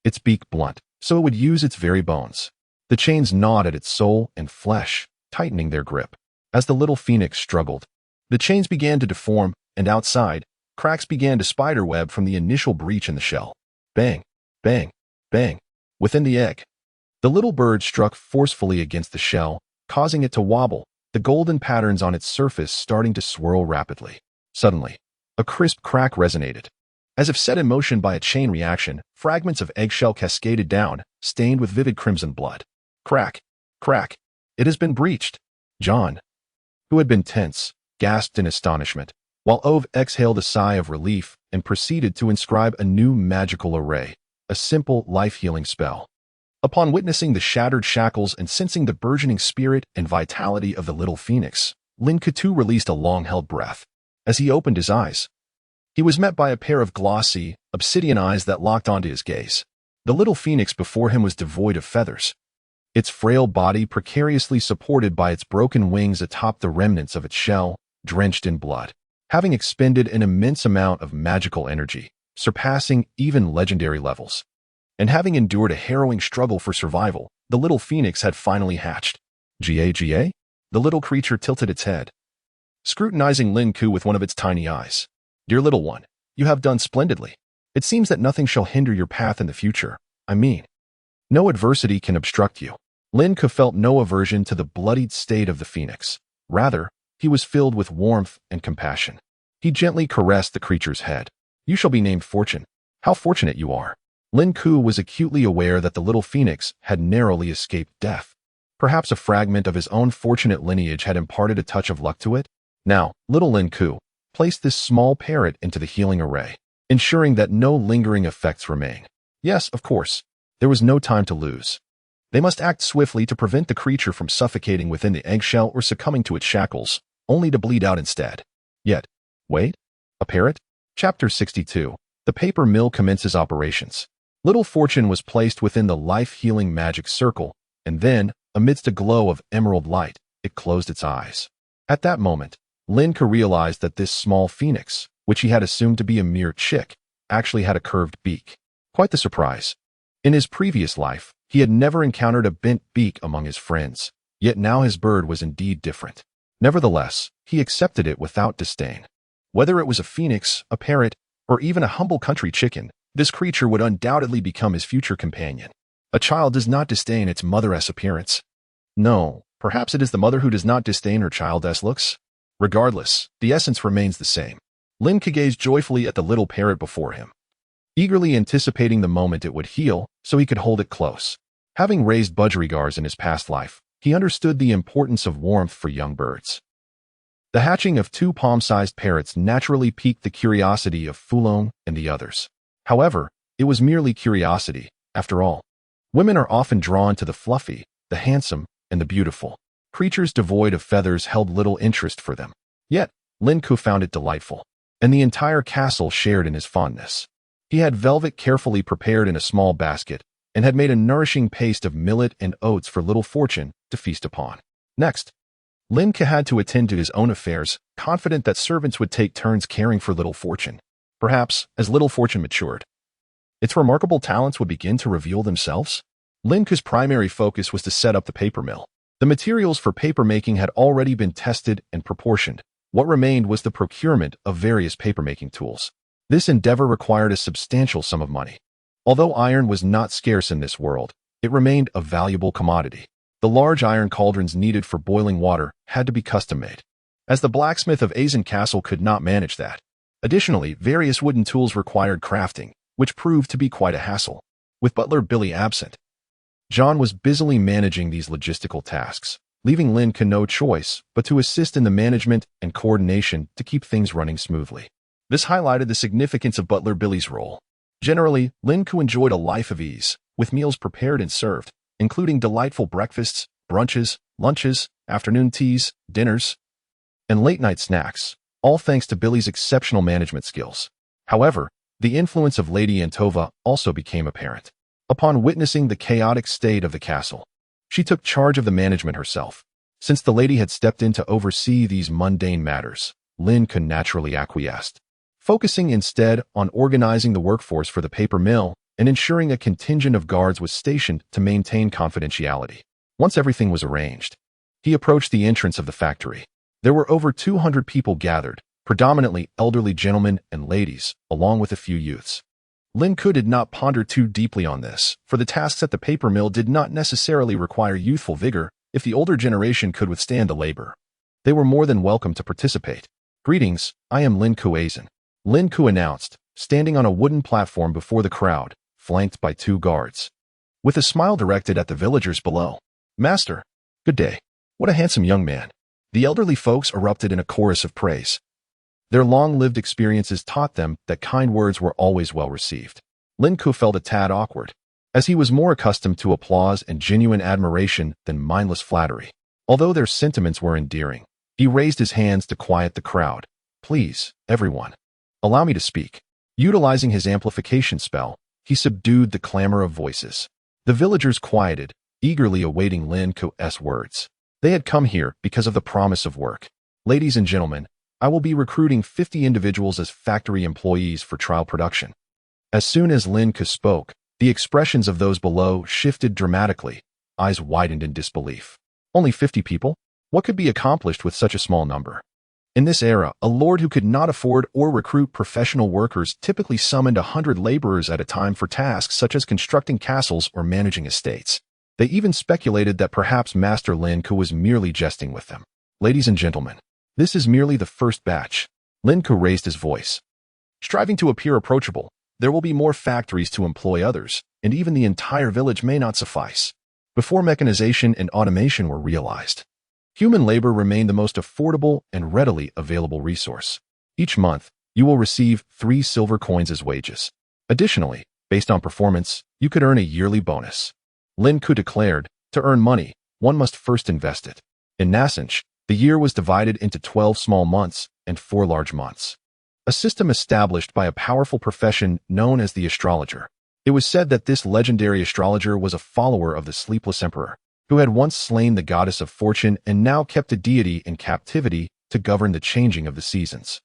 Speaker 1: its beak blunt, so it would use its very bones. The chains gnawed at its soul and flesh, tightening their grip. As the little phoenix struggled, the chains began to deform, and outside, cracks began to spiderweb from the initial breach in the shell. Bang, bang, bang. Within the egg, the little bird struck forcefully against the shell, causing it to wobble, the golden patterns on its surface starting to swirl rapidly. Suddenly, a crisp crack resonated. As if set in motion by a chain reaction, fragments of eggshell cascaded down, stained with vivid crimson blood. Crack! Crack! It has been breached! John, who had been tense, gasped in astonishment, while Ove exhaled a sigh of relief and proceeded to inscribe a new magical array, a simple life-healing spell. Upon witnessing the shattered shackles and sensing the burgeoning spirit and vitality of the little phoenix, Lin Ke released a long-held breath. As he opened his eyes, he was met by a pair of glossy, obsidian eyes that locked onto his gaze. The little phoenix before him was devoid of feathers, its frail body precariously supported by its broken wings atop the remnants of its shell, drenched in blood. Having expended an immense amount of magical energy, surpassing even legendary levels, and having endured a harrowing struggle for survival, the little phoenix had finally hatched. Ga? The little creature tilted its head, scrutinizing Lin Ke with one of its tiny eyes. Dear little one, you have done splendidly. It seems that nothing shall hinder your path in the future. I mean, no adversity can obstruct you. Lin Ke felt no aversion to the bloodied state of the phoenix. Rather, he was filled with warmth and compassion. He gently caressed the creature's head. You shall be named Fortune. How fortunate you are. Lin Ke was acutely aware that the little phoenix had narrowly escaped death. Perhaps a fragment of his own fortunate lineage had imparted a touch of luck to it. Now, little Lin Ke placed this small parrot into the healing array, ensuring that no lingering effects remain. Yes, of course, there was no time to lose. They must act swiftly to prevent the creature from suffocating within the eggshell or succumbing to its shackles, only to bleed out instead. Yet, wait, a parrot? Chapter 62. The paper mill commences operations. Little Fortune was placed within the life-healing magic circle, and then, amidst a glow of emerald light, it closed its eyes. At that moment, Lin Ke realized that this small phoenix, which he had assumed to be a mere chick, actually had a curved beak. Quite the surprise. In his previous life, he had never encountered a bent beak among his friends, yet now his bird was indeed different. Nevertheless, he accepted it without disdain. Whether it was a phoenix, a parrot, or even a humble country chicken, this creature would undoubtedly become his future companion. A child does not disdain its mother-esque appearance. No, perhaps it is the mother who does not disdain her child-esque looks. Regardless, the essence remains the same. Lin Ke gazed joyfully at the little parrot before him, eagerly anticipating the moment it would heal so he could hold it close. Having raised budgerigars in his past life, he understood the importance of warmth for young birds. The hatching of two palm-sized parrots naturally piqued the curiosity of Fulong and the others. However, it was merely curiosity, after all. Women are often drawn to the fluffy, the handsome, and the beautiful. Creatures devoid of feathers held little interest for them. Yet, Lin Ke found it delightful, and the entire castle shared in his fondness. He had velvet carefully prepared in a small basket, and had made a nourishing paste of millet and oats for little Fortune to feast upon. Next, Lin Ke had to attend to his own affairs, confident that servants would take turns caring for little Fortune. Perhaps, as little Fortune matured, its remarkable talents would begin to reveal themselves. Lin Ke's primary focus was to set up the paper mill. The materials for paper making had already been tested and proportioned. What remained was the procurement of various papermaking tools. This endeavor required a substantial sum of money. Although iron was not scarce in this world, it remained a valuable commodity. The large iron cauldrons needed for boiling water had to be custom-made, as the blacksmith of Azen Castle could not manage that. Additionally, various wooden tools required crafting, which proved to be quite a hassle. With butler Billy absent, John was busily managing these logistical tasks, leaving Lin Ke no choice but to assist in the management and coordination to keep things running smoothly. This highlighted the significance of butler Billy's role. Generally, Lin Ke enjoyed a life of ease, with meals prepared and served, including delightful breakfasts, brunches, lunches, afternoon teas, dinners, and late-night snacks, all thanks to Billy's exceptional management skills. However, the influence of Lady Antova also became apparent. Upon witnessing the chaotic state of the castle, she took charge of the management herself. Since the lady had stepped in to oversee these mundane matters, Lin Ke naturally acquiesced, focusing instead on organizing the workforce for the paper mill and ensuring a contingent of guards was stationed to maintain confidentiality. Once everything was arranged, he approached the entrance of the factory. There were over 200 people gathered, predominantly elderly gentlemen and ladies, along with a few youths. Lin Ke did not ponder too deeply on this, for the tasks at the paper mill did not necessarily require youthful vigor if the older generation could withstand the labor. They were more than welcome to participate. Greetings, I am Lin Ke. Lin Ke announced, standing on a wooden platform before the crowd, flanked by 2 guards. With a smile directed at the villagers below. "Master, good day. What a handsome young man." The elderly folks erupted in a chorus of praise. Their long-lived experiences taught them that kind words were always well received. Lin Ke felt a tad awkward, as he was more accustomed to applause and genuine admiration than mindless flattery. Although their sentiments were endearing, he raised his hands to quiet the crowd. "Please, everyone, allow me to speak." Utilizing his amplification spell, he subdued the clamor of voices. The villagers quieted, eagerly awaiting Lin Ke's words. They had come here because of the promise of work. "Ladies and gentlemen, I will be recruiting 50 individuals as factory employees for trial production." As soon as Lin Ke spoke, the expressions of those below shifted dramatically, eyes widened in disbelief. Only 50 people? What could be accomplished with such a small number? In this era, a lord who could not afford or recruit professional workers typically summoned 100 laborers at a time for tasks such as constructing castles or managing estates. They even speculated that perhaps Master Lin Ke was merely jesting with them. "Ladies and gentlemen, this is merely the first batch." Lin Ke raised his voice. "Striving to appear approachable, there will be more factories to employ others, and even the entire village may not suffice. Before mechanization and automation were realized, human labor remained the most affordable and readily available resource. Each month, you will receive 3 silver coins as wages. Additionally, based on performance, you could earn a yearly bonus." Lin Ke declared, "To earn money, one must first invest it." In Nasanj, the year was divided into 12 small months and 4 large months. A system established by a powerful profession known as the astrologer. It was said that this legendary astrologer was a follower of the Sleepless Emperor, who had once slain the goddess of fortune and now kept a deity in captivity to govern the changing of the seasons.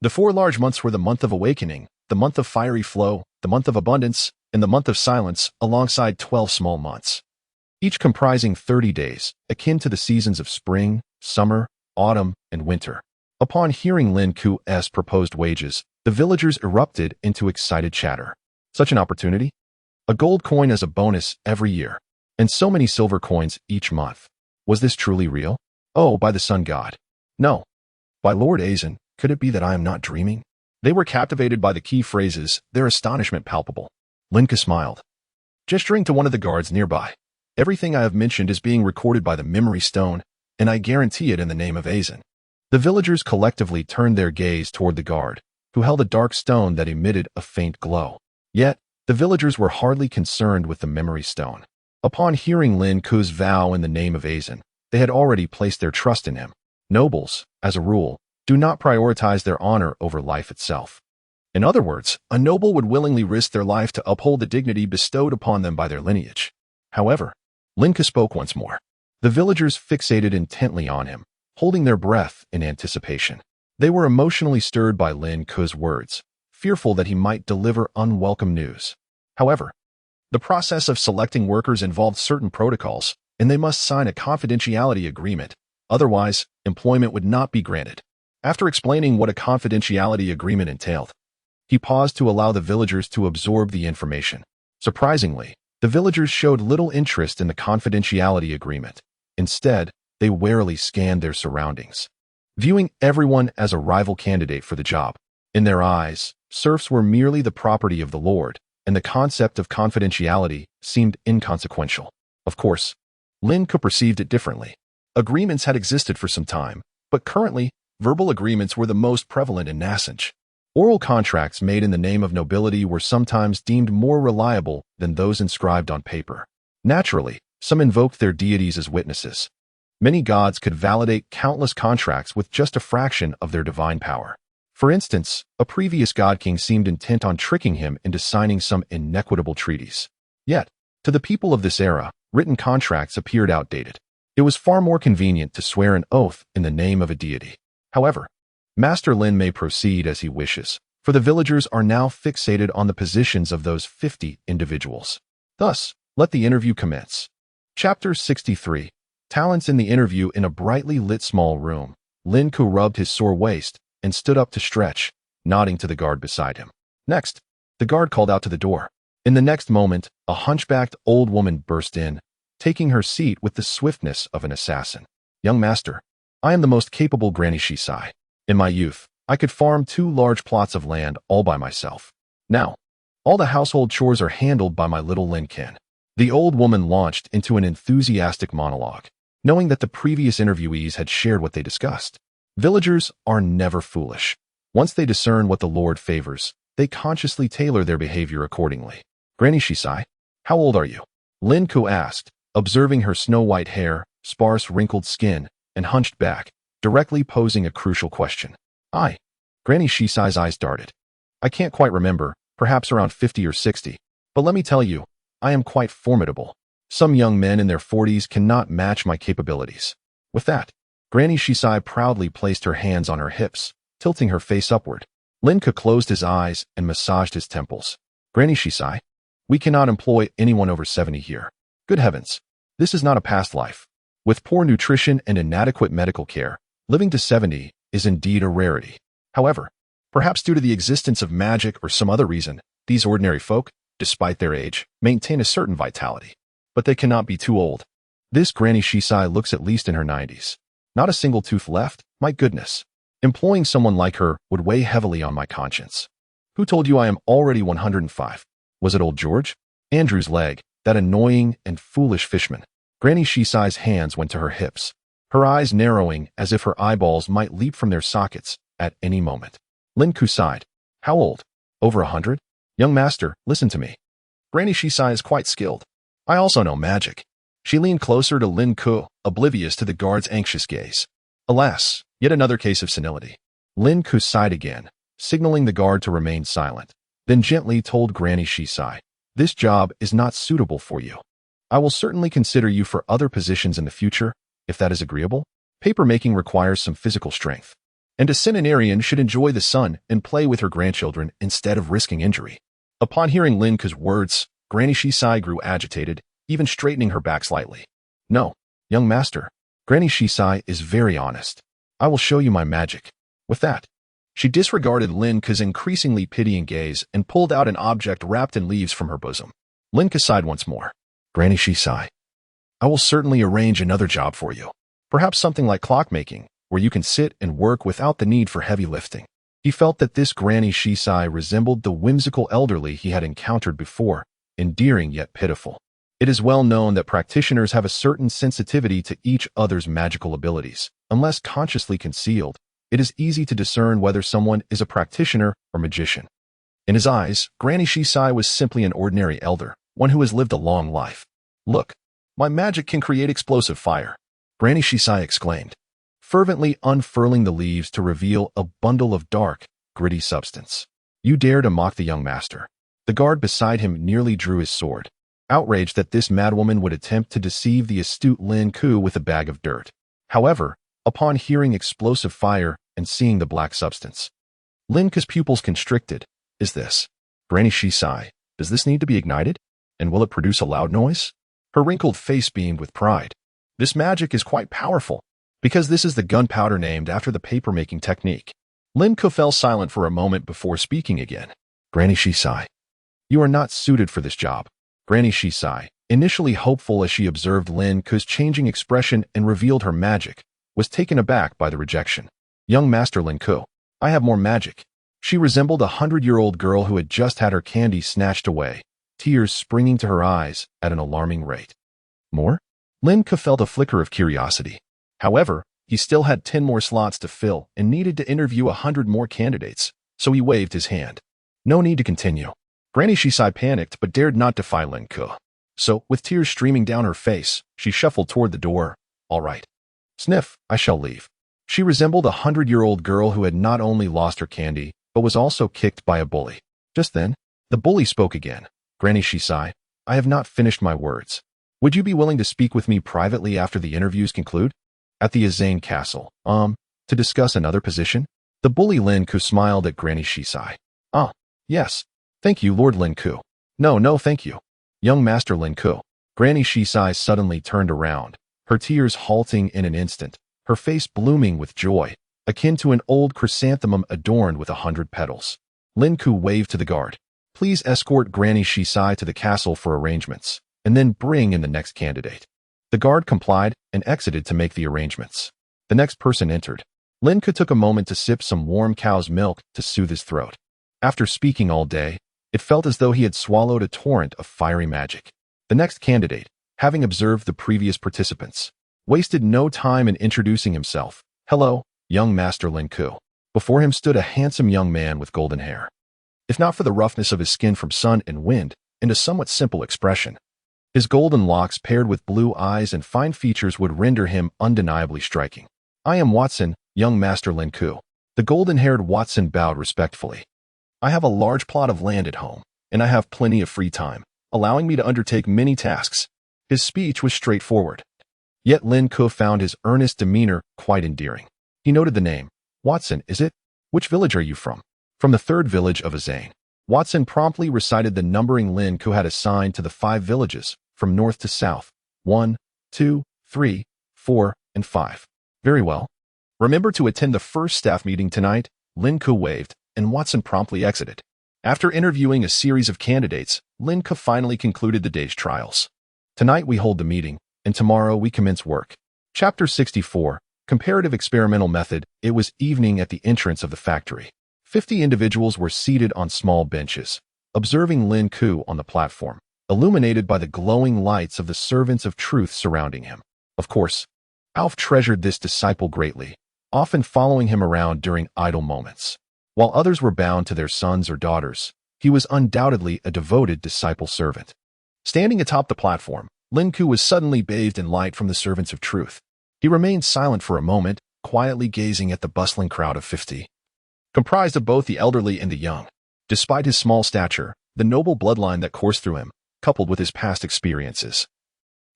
Speaker 1: The 4 large months were the month of awakening, the month of fiery flow, the month of abundance, and the month of silence, alongside 12 small months, each comprising 30 days, akin to the seasons of spring, summer, autumn, and winter. Upon hearing Lin Ke's proposed wages, the villagers erupted into excited chatter. Such an opportunity? A gold coin as a bonus every year, and so many silver coins each month. Was this truly real? Oh, by the sun god. No. By Lord Aizen, could it be that I am not dreaming? They were captivated by the key phrases, their astonishment palpable. Lin Ke smiled, gesturing to one of the guards nearby. "Everything I have mentioned is being recorded by the memory stone, and I guarantee it in the name of Aizen." The villagers collectively turned their gaze toward the guard, who held a dark stone that emitted a faint glow. Yet, the villagers were hardly concerned with the memory stone. Upon hearing Lin Ke's vow in the name of Aizen, they had already placed their trust in him. Nobles, as a rule, do not prioritize their honor over life itself. In other words, a noble would willingly risk their life to uphold the dignity bestowed upon them by their lineage. However, Lin Ke spoke once more. The villagers fixated intently on him, holding their breath in anticipation. They were emotionally stirred by Lin Ke's words, fearful that he might deliver unwelcome news. However, the process of selecting workers involved certain protocols, and they must sign a confidentiality agreement. Otherwise, employment would not be granted. After explaining what a confidentiality agreement entailed, he paused to allow the villagers to absorb the information. Surprisingly, the villagers showed little interest in the confidentiality agreement. Instead, they warily scanned their surroundings, viewing everyone as a rival candidate for the job. In their eyes, serfs were merely the property of the lord, and the concept of confidentiality seemed inconsequential. Of course, Lin Ke perceived it differently. Agreements had existed for some time, but currently, verbal agreements were the most prevalent in Nasanj. Oral contracts made in the name of nobility were sometimes deemed more reliable than those inscribed on paper. Naturally, some invoked their deities as witnesses. Many gods could validate countless contracts with just a fraction of their divine power. For instance, a previous god king seemed intent on tricking him into signing some inequitable treaties. Yet, to the people of this era, written contracts appeared outdated. It was far more convenient to swear an oath in the name of a deity. However, Master Lin may proceed as he wishes, for the villagers are now fixated on the positions of those 50 individuals. Thus, let the interview commence. Chapter 63. Talents in the interview. In a brightly lit small room, Lin Ke rubbed his sore waist and stood up to stretch, nodding to the guard beside him. Next, the guard called out to the door. In the next moment, a hunchbacked old woman burst in, taking her seat with the swiftness of an assassin. "Young master, I am the most capable Granny Shisai. In my youth, I could farm 2 large plots of land all by myself. Now, all the household chores are handled by my little Lin Ke. The old woman launched into an enthusiastic monologue, knowing that the previous interviewees had shared what they discussed. Villagers are never foolish. Once they discern what the Lord favors, they consciously tailor their behavior accordingly. Granny Shisai, how old are you? Lin Ke asked, observing her snow-white hair, sparse wrinkled skin, and hunched back, directly posing a crucial question. Granny Shisai's eyes darted. I can't quite remember, perhaps around 50 or 60. But let me tell you, I am quite formidable. Some young men in their 40s cannot match my capabilities. With that, Granny Shisai proudly placed her hands on her hips, tilting her face upward. Lin Ke closed his eyes and massaged his temples. Granny Shisai, we cannot employ anyone over 70 here. Good heavens, this is not a past life. With poor nutrition and inadequate medical care, living to 70 is indeed a rarity. However, perhaps due to the existence of magic or some other reason, these ordinary folk, despite their age, maintain a certain vitality. But they cannot be too old. This Granny Shisai looks at least in her 90s. Not a single tooth left, my goodness. Employing someone like her would weigh heavily on my conscience. Who told you I am already 105? Was it old George? Andrew's leg, that annoying and foolish fishman. Granny Shisai's hands went to her hips, her eyes narrowing as if her eyeballs might leap from their sockets at any moment. Lin Ke sighed. How old? Over 100? Young master, listen to me. Granny Shisai is quite skilled. I also know magic. She leaned closer to Lin Ke, oblivious to the guard's anxious gaze. Alas, yet another case of senility. Lin Ke sighed again, signaling the guard to remain silent, then gently told Granny Shisai, this job is not suitable for you. I will certainly consider you for other positions in the future, if that is agreeable. Papermaking requires some physical strength, and a centenarian should enjoy the sun and play with her grandchildren instead of risking injury. Upon hearing Lin Ke's words, Granny Shisai grew agitated, even straightening her back slightly. No, young master. Granny Shisai is very honest. I will show you my magic. With that, she disregarded Lin Ke's increasingly pitying gaze and pulled out an object wrapped in leaves from her bosom. Lin Ke sighed once more. Granny Shisai, I will certainly arrange another job for you. Perhaps something like clockmaking, where you can sit and work without the need for heavy lifting. He felt that this Granny Shisai resembled the whimsical elderly he had encountered before, endearing yet pitiful. It is well known that practitioners have a certain sensitivity to each other's magical abilities. Unless consciously concealed, it is easy to discern whether someone is a practitioner or magician. In his eyes, Granny Shisai was simply an ordinary elder, one who has lived a long life. Look, my magic can create explosive fire, Granny Shisai exclaimed, fervently unfurling the leaves to reveal a bundle of dark, gritty substance. You dare to mock the young master. The guard beside him nearly drew his sword, outraged that this madwoman would attempt to deceive the astute Lin Ke with a bag of dirt. However, upon hearing explosive fire and seeing the black substance, Lin Ke's pupils constricted. Is this? Granny Shisai, does this need to be ignited? And will it produce a loud noise? Her wrinkled face beamed with pride. This magic is quite powerful, because this is the gunpowder named after the paper-making technique. Lin Ke fell silent for a moment before speaking again. Granny Shisai, you are not suited for this job. Granny Shisai, initially hopeful as she observed Lin Ke's changing expression and revealed her magic, was taken aback by the rejection. Young Master Lin Ke, I have more magic. She resembled a 100-year-old girl who had just had her candy snatched away, tears springing to her eyes at an alarming rate. More? Lin Ke felt a flicker of curiosity. However, he still had 10 more slots to fill and needed to interview 100 more candidates, so he waved his hand. No need to continue. Granny Shisai panicked but dared not defy Lin Ke. So, with tears streaming down her face, she shuffled toward the door. All right. Sniff, I shall leave. She resembled a 100-year-old girl who had not only lost her candy, but was also kicked by a bully. Just then, the bully spoke again. Granny Shisai, I have not finished my words. Would you be willing to speak with me privately after the interviews conclude? At the Azane Castle, to discuss another position? The bully Lin Ke smiled at Granny Shisai. Ah, yes. Thank you, Lord Lin Ke. No, thank you. Young Master Lin Ke. Granny Shisai suddenly turned around, her tears halting in an instant, her face blooming with joy, akin to an old chrysanthemum adorned with 100 petals. Lin Ke waved to the guard. Please escort Granny Shisai to the castle for arrangements, and then bring in the next candidate. The guard complied and exited to make the arrangements. The next person entered. Lin Ke took a moment to sip some warm cow's milk to soothe his throat. After speaking all day, it felt as though he had swallowed a torrent of fiery magic. The next candidate, having observed the previous participants, wasted no time in introducing himself. "Hello, young Master Lin Ke." Before him stood a handsome young man with golden hair. If not for the roughness of his skin from sun and wind, and a somewhat simple expression, his golden locks paired with blue eyes and fine features would render him undeniably striking. "I am Watson, young Master Lin Ke." The golden-haired Watson bowed respectfully. "I have a large plot of land at home, and I have plenty of free time, allowing me to undertake many tasks." His speech was straightforward. Yet Lin Ke found his earnest demeanor quite endearing. He noted the name. "Watson, is it? Which village are you from?" "From the 3rd village of Azane." Watson promptly recited the numbering Lin Ke had assigned to the 5 villages, from north to south. 1, 2, 3, 4, and 5. "Very well. Remember to attend the first staff meeting tonight." Lin Ke waved, and Watson promptly exited. After interviewing a series of candidates, Lin Ke finally concluded the day's trials. "Tonight we hold the meeting, and tomorrow we commence work." Chapter 64, Comparative Experimental Method. It was evening at the entrance of the factory. 50 individuals were seated on small benches, observing Lin Ke on the platform, illuminated by the glowing lights of the servants of truth surrounding him. Of course, Alf treasured this disciple greatly, often following him around during idle moments. While others were bound to their sons or daughters, he was undoubtedly a devoted disciple servant. Standing atop the platform, Lin Ke was suddenly bathed in light from the servants of truth. He remained silent for a moment, quietly gazing at the bustling crowd of 50, comprised of both the elderly and the young. Despite his small stature, the noble bloodline that coursed through him, coupled with his past experiences,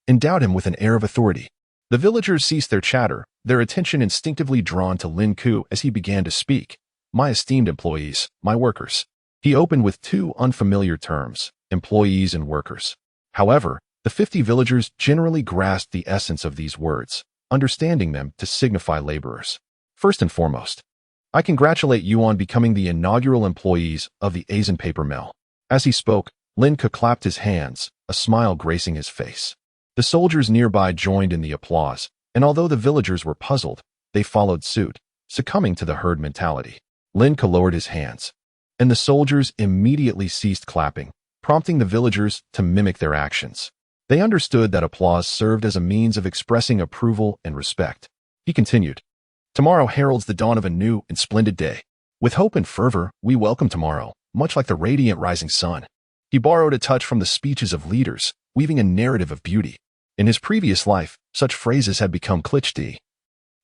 Speaker 1: endowed him with an air of authority. The villagers ceased their chatter, their attention instinctively drawn to Lin Ke as he began to speak. "My esteemed employees, my workers." He opened with 2 unfamiliar terms, employees and workers. However, the 50 villagers generally grasped the essence of these words, understanding them to signify laborers. "First and foremost, I congratulate you on becoming the inaugural employees of the Azane paper mill." As he spoke, Lin Ke clapped his hands, a smile gracing his face. The soldiers nearby joined in the applause, and although the villagers were puzzled, they followed suit, succumbing to the herd mentality. Lin Ke lowered his hands, and the soldiers immediately ceased clapping, prompting the villagers to mimic their actions. They understood that applause served as a means of expressing approval and respect. He continued, "Tomorrow heralds the dawn of a new and splendid day. With hope and fervor, we welcome tomorrow, much like the radiant rising sun." He borrowed a touch from the speeches of leaders, weaving a narrative of beauty. In his previous life, such phrases had become cliché,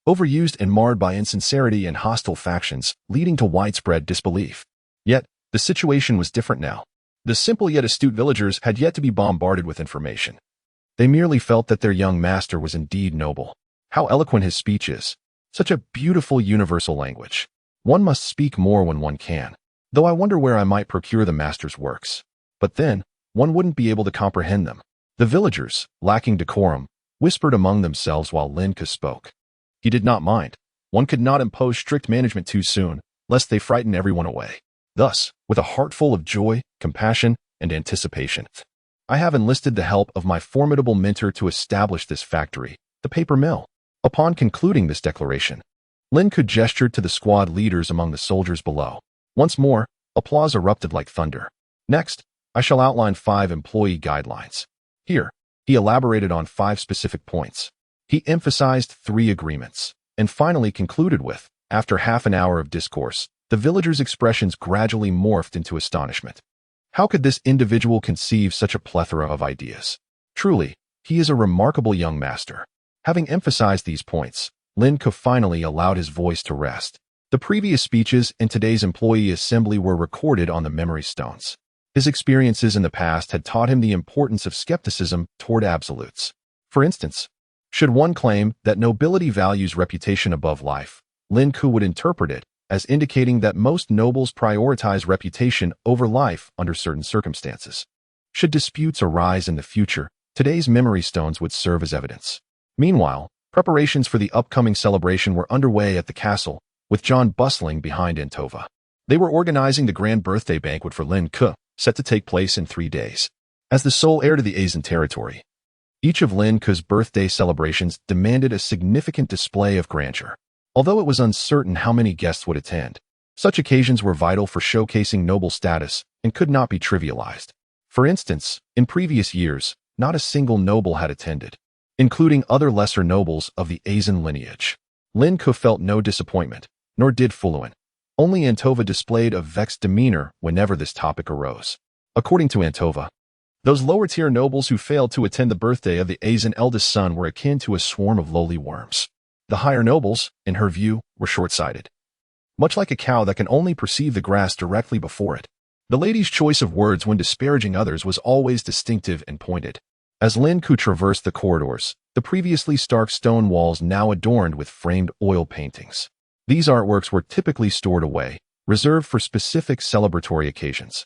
Speaker 1: overused and marred by insincerity and hostile factions, leading to widespread disbelief. Yet, the situation was different now. The simple yet astute villagers had yet to be bombarded with information. They merely felt that their young master was indeed noble. How eloquent his speech is. Such a beautiful universal language. One must speak more when one can. Though I wonder where I might procure the master's works. But then, one wouldn't be able to comprehend them. The villagers, lacking decorum, whispered among themselves while Lin Ke spoke. He did not mind. One could not impose strict management too soon, lest they frighten everyone away. Thus, with a heart full of joy, compassion, and anticipation, I have enlisted the help of my formidable mentor to establish this factory, the paper mill. Upon concluding this declaration, Lin Ke gestured to the squad leaders among the soldiers below. Once more, applause erupted like thunder. "Next, I shall outline 5 employee guidelines." Here, he elaborated on 5 specific points. He emphasized 3 agreements, and finally concluded with, after half an hour of discourse, the villagers' expressions gradually morphed into astonishment. How could this individual conceive such a plethora of ideas? Truly, he is a remarkable young master. Having emphasized these points, Lin Ke finally allowed his voice to rest. The previous speeches in today's employee assembly were recorded on the memory stones. His experiences in the past had taught him the importance of skepticism toward absolutes. For instance, should one claim that nobility values reputation above life, Lin Ke would interpret it as indicating that most nobles prioritize reputation over life under certain circumstances. Should disputes arise in the future, today's memory stones would serve as evidence. Meanwhile, preparations for the upcoming celebration were underway at the castle, with John bustling behind Antova. They were organizing the grand birthday banquet for Lin Ke, set to take place in 3 days. As the sole heir to the Azane territory, each of Lin Ke's birthday celebrations demanded a significant display of grandeur. although it was uncertain how many guests would attend. Such occasions were vital for showcasing noble status and could not be trivialized. For instance, in previous years, not a single noble had attended, including other lesser nobles of the Azan lineage. Lin Ke felt no disappointment, nor did Fuluin. Only Antova displayed a vexed demeanor whenever this topic arose. According to Antova, those lower-tier nobles who failed to attend the birthday of the Azan eldest son were akin to a swarm of lowly worms. The higher nobles, in her view, were short-sighted. Much like a cow that can only perceive the grass directly before it. The lady's choice of words when disparaging others was always distinctive and pointed. As Lin Ke traversed the corridors, the previously stark stone walls now adorned with framed oil paintings. These artworks were typically stored away, reserved for specific celebratory occasions.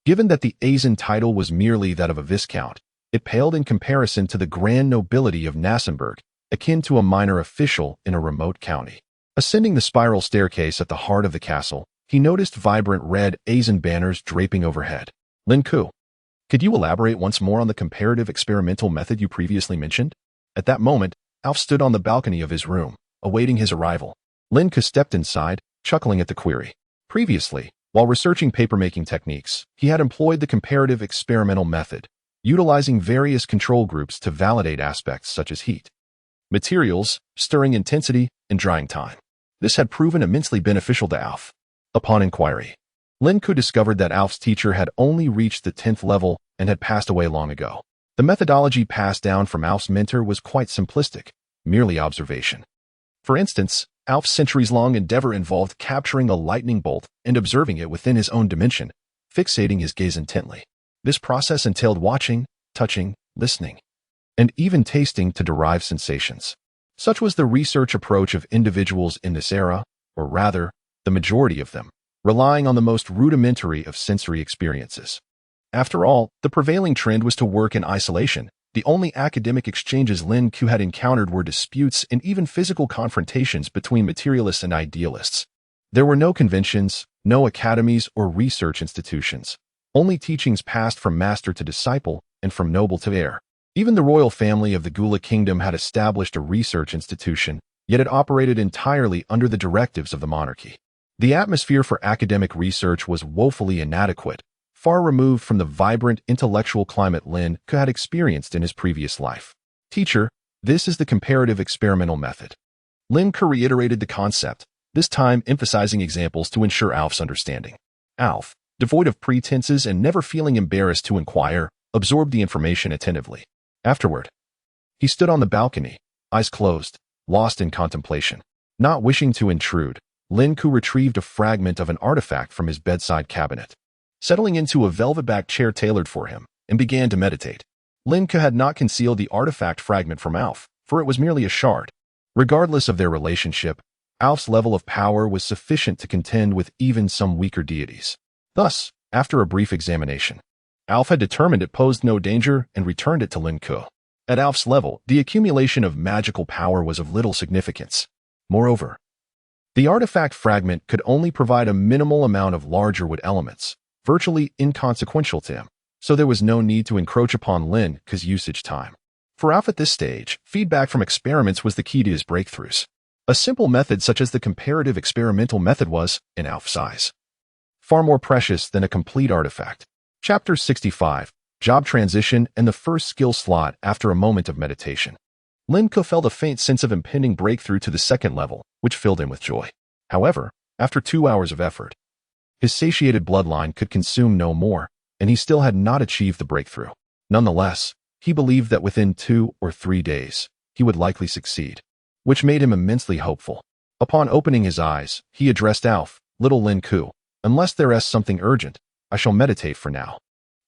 Speaker 1: Given that the Azan title was merely that of a viscount, it paled in comparison to the grand nobility of Nassenberg, akin to a minor official in a remote county. Ascending the spiral staircase at the heart of the castle, he noticed vibrant red Azan banners draping overhead. Lin Ke, could you elaborate once more on the comparative experimental method you previously mentioned? At that moment, Alf stood on the balcony of his room, awaiting his arrival. Lin Ke stepped inside, chuckling at the query. Previously, while researching papermaking techniques, he had employed the comparative experimental method, utilizing various control groups to validate aspects such as heat, materials, stirring intensity, and drying time. This had proven immensely beneficial to Alf. Upon inquiry, Lin Ke discovered that Alf's teacher had only reached the 10th level and had passed away long ago. The methodology passed down from Alf's mentor was quite simplistic, merely observation. For instance, Alf's centuries-long endeavor involved capturing a lightning bolt and observing it within his own dimension, fixating his gaze intently. This process entailed watching, touching, listening, and even tasting to derive sensations. Such was the research approach of individuals in this era, or rather, the majority of them, relying on the most rudimentary of sensory experiences. After all, the prevailing trend was to work in isolation. The only academic exchanges Lin Ke had encountered were disputes and even physical confrontations between materialists and idealists. There were no conventions, no academies or research institutions. Only teachings passed from master to disciple and from noble to heir. Even the royal family of the Gula kingdom had established a research institution, yet it operated entirely under the directives of the monarchy. The atmosphere for academic research was woefully inadequate, far removed from the vibrant intellectual climate Lin Ke had experienced in his previous life. Teacher, this is the comparative experimental method. Lin Ke reiterated the concept, this time emphasizing examples to ensure Alf's understanding. Alf, devoid of pretenses and never feeling embarrassed to inquire, absorbed the information attentively. Afterward, he stood on the balcony, eyes closed, lost in contemplation. Not wishing to intrude, Lin Ke retrieved a fragment of an artifact from his bedside cabinet, settling into a velvet-backed chair tailored for him, and began to meditate. Lin Ke had not concealed the artifact fragment from Alf, for it was merely a shard. Regardless of their relationship, Alf's level of power was sufficient to contend with even some weaker deities. Thus, after a brief examination, Alf had determined it posed no danger and returned it to Lin Ke. At Alf's level, the accumulation of magical power was of little significance. Moreover, the artifact fragment could only provide a minimal amount of larger wood elements, virtually inconsequential to him, so there was no need to encroach upon Lin Ke's usage time. For Alf at this stage, feedback from experiments was the key to his breakthroughs. A simple method such as the comparative experimental method was, in Alf's eyes, far more precious than a complete artifact. Chapter 65, Job Transition and the First Skill Slot. After a moment of meditation, Lin Ke felt a faint sense of impending breakthrough to the second level, which filled him with joy. However, after 2 hours of effort, his satiated bloodline could consume no more, and he still had not achieved the breakthrough. Nonetheless, he believed that within 2 or 3 days, he would likely succeed, which made him immensely hopeful. Upon opening his eyes, he addressed Alf, "Little Lin Ke, unless there is something urgent, I shall meditate for now."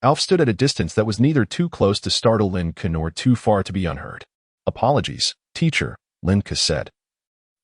Speaker 1: Alf stood at a distance that was neither too close to startle Lin Ke nor too far to be unheard. "Apologies, teacher," Lin Ke said,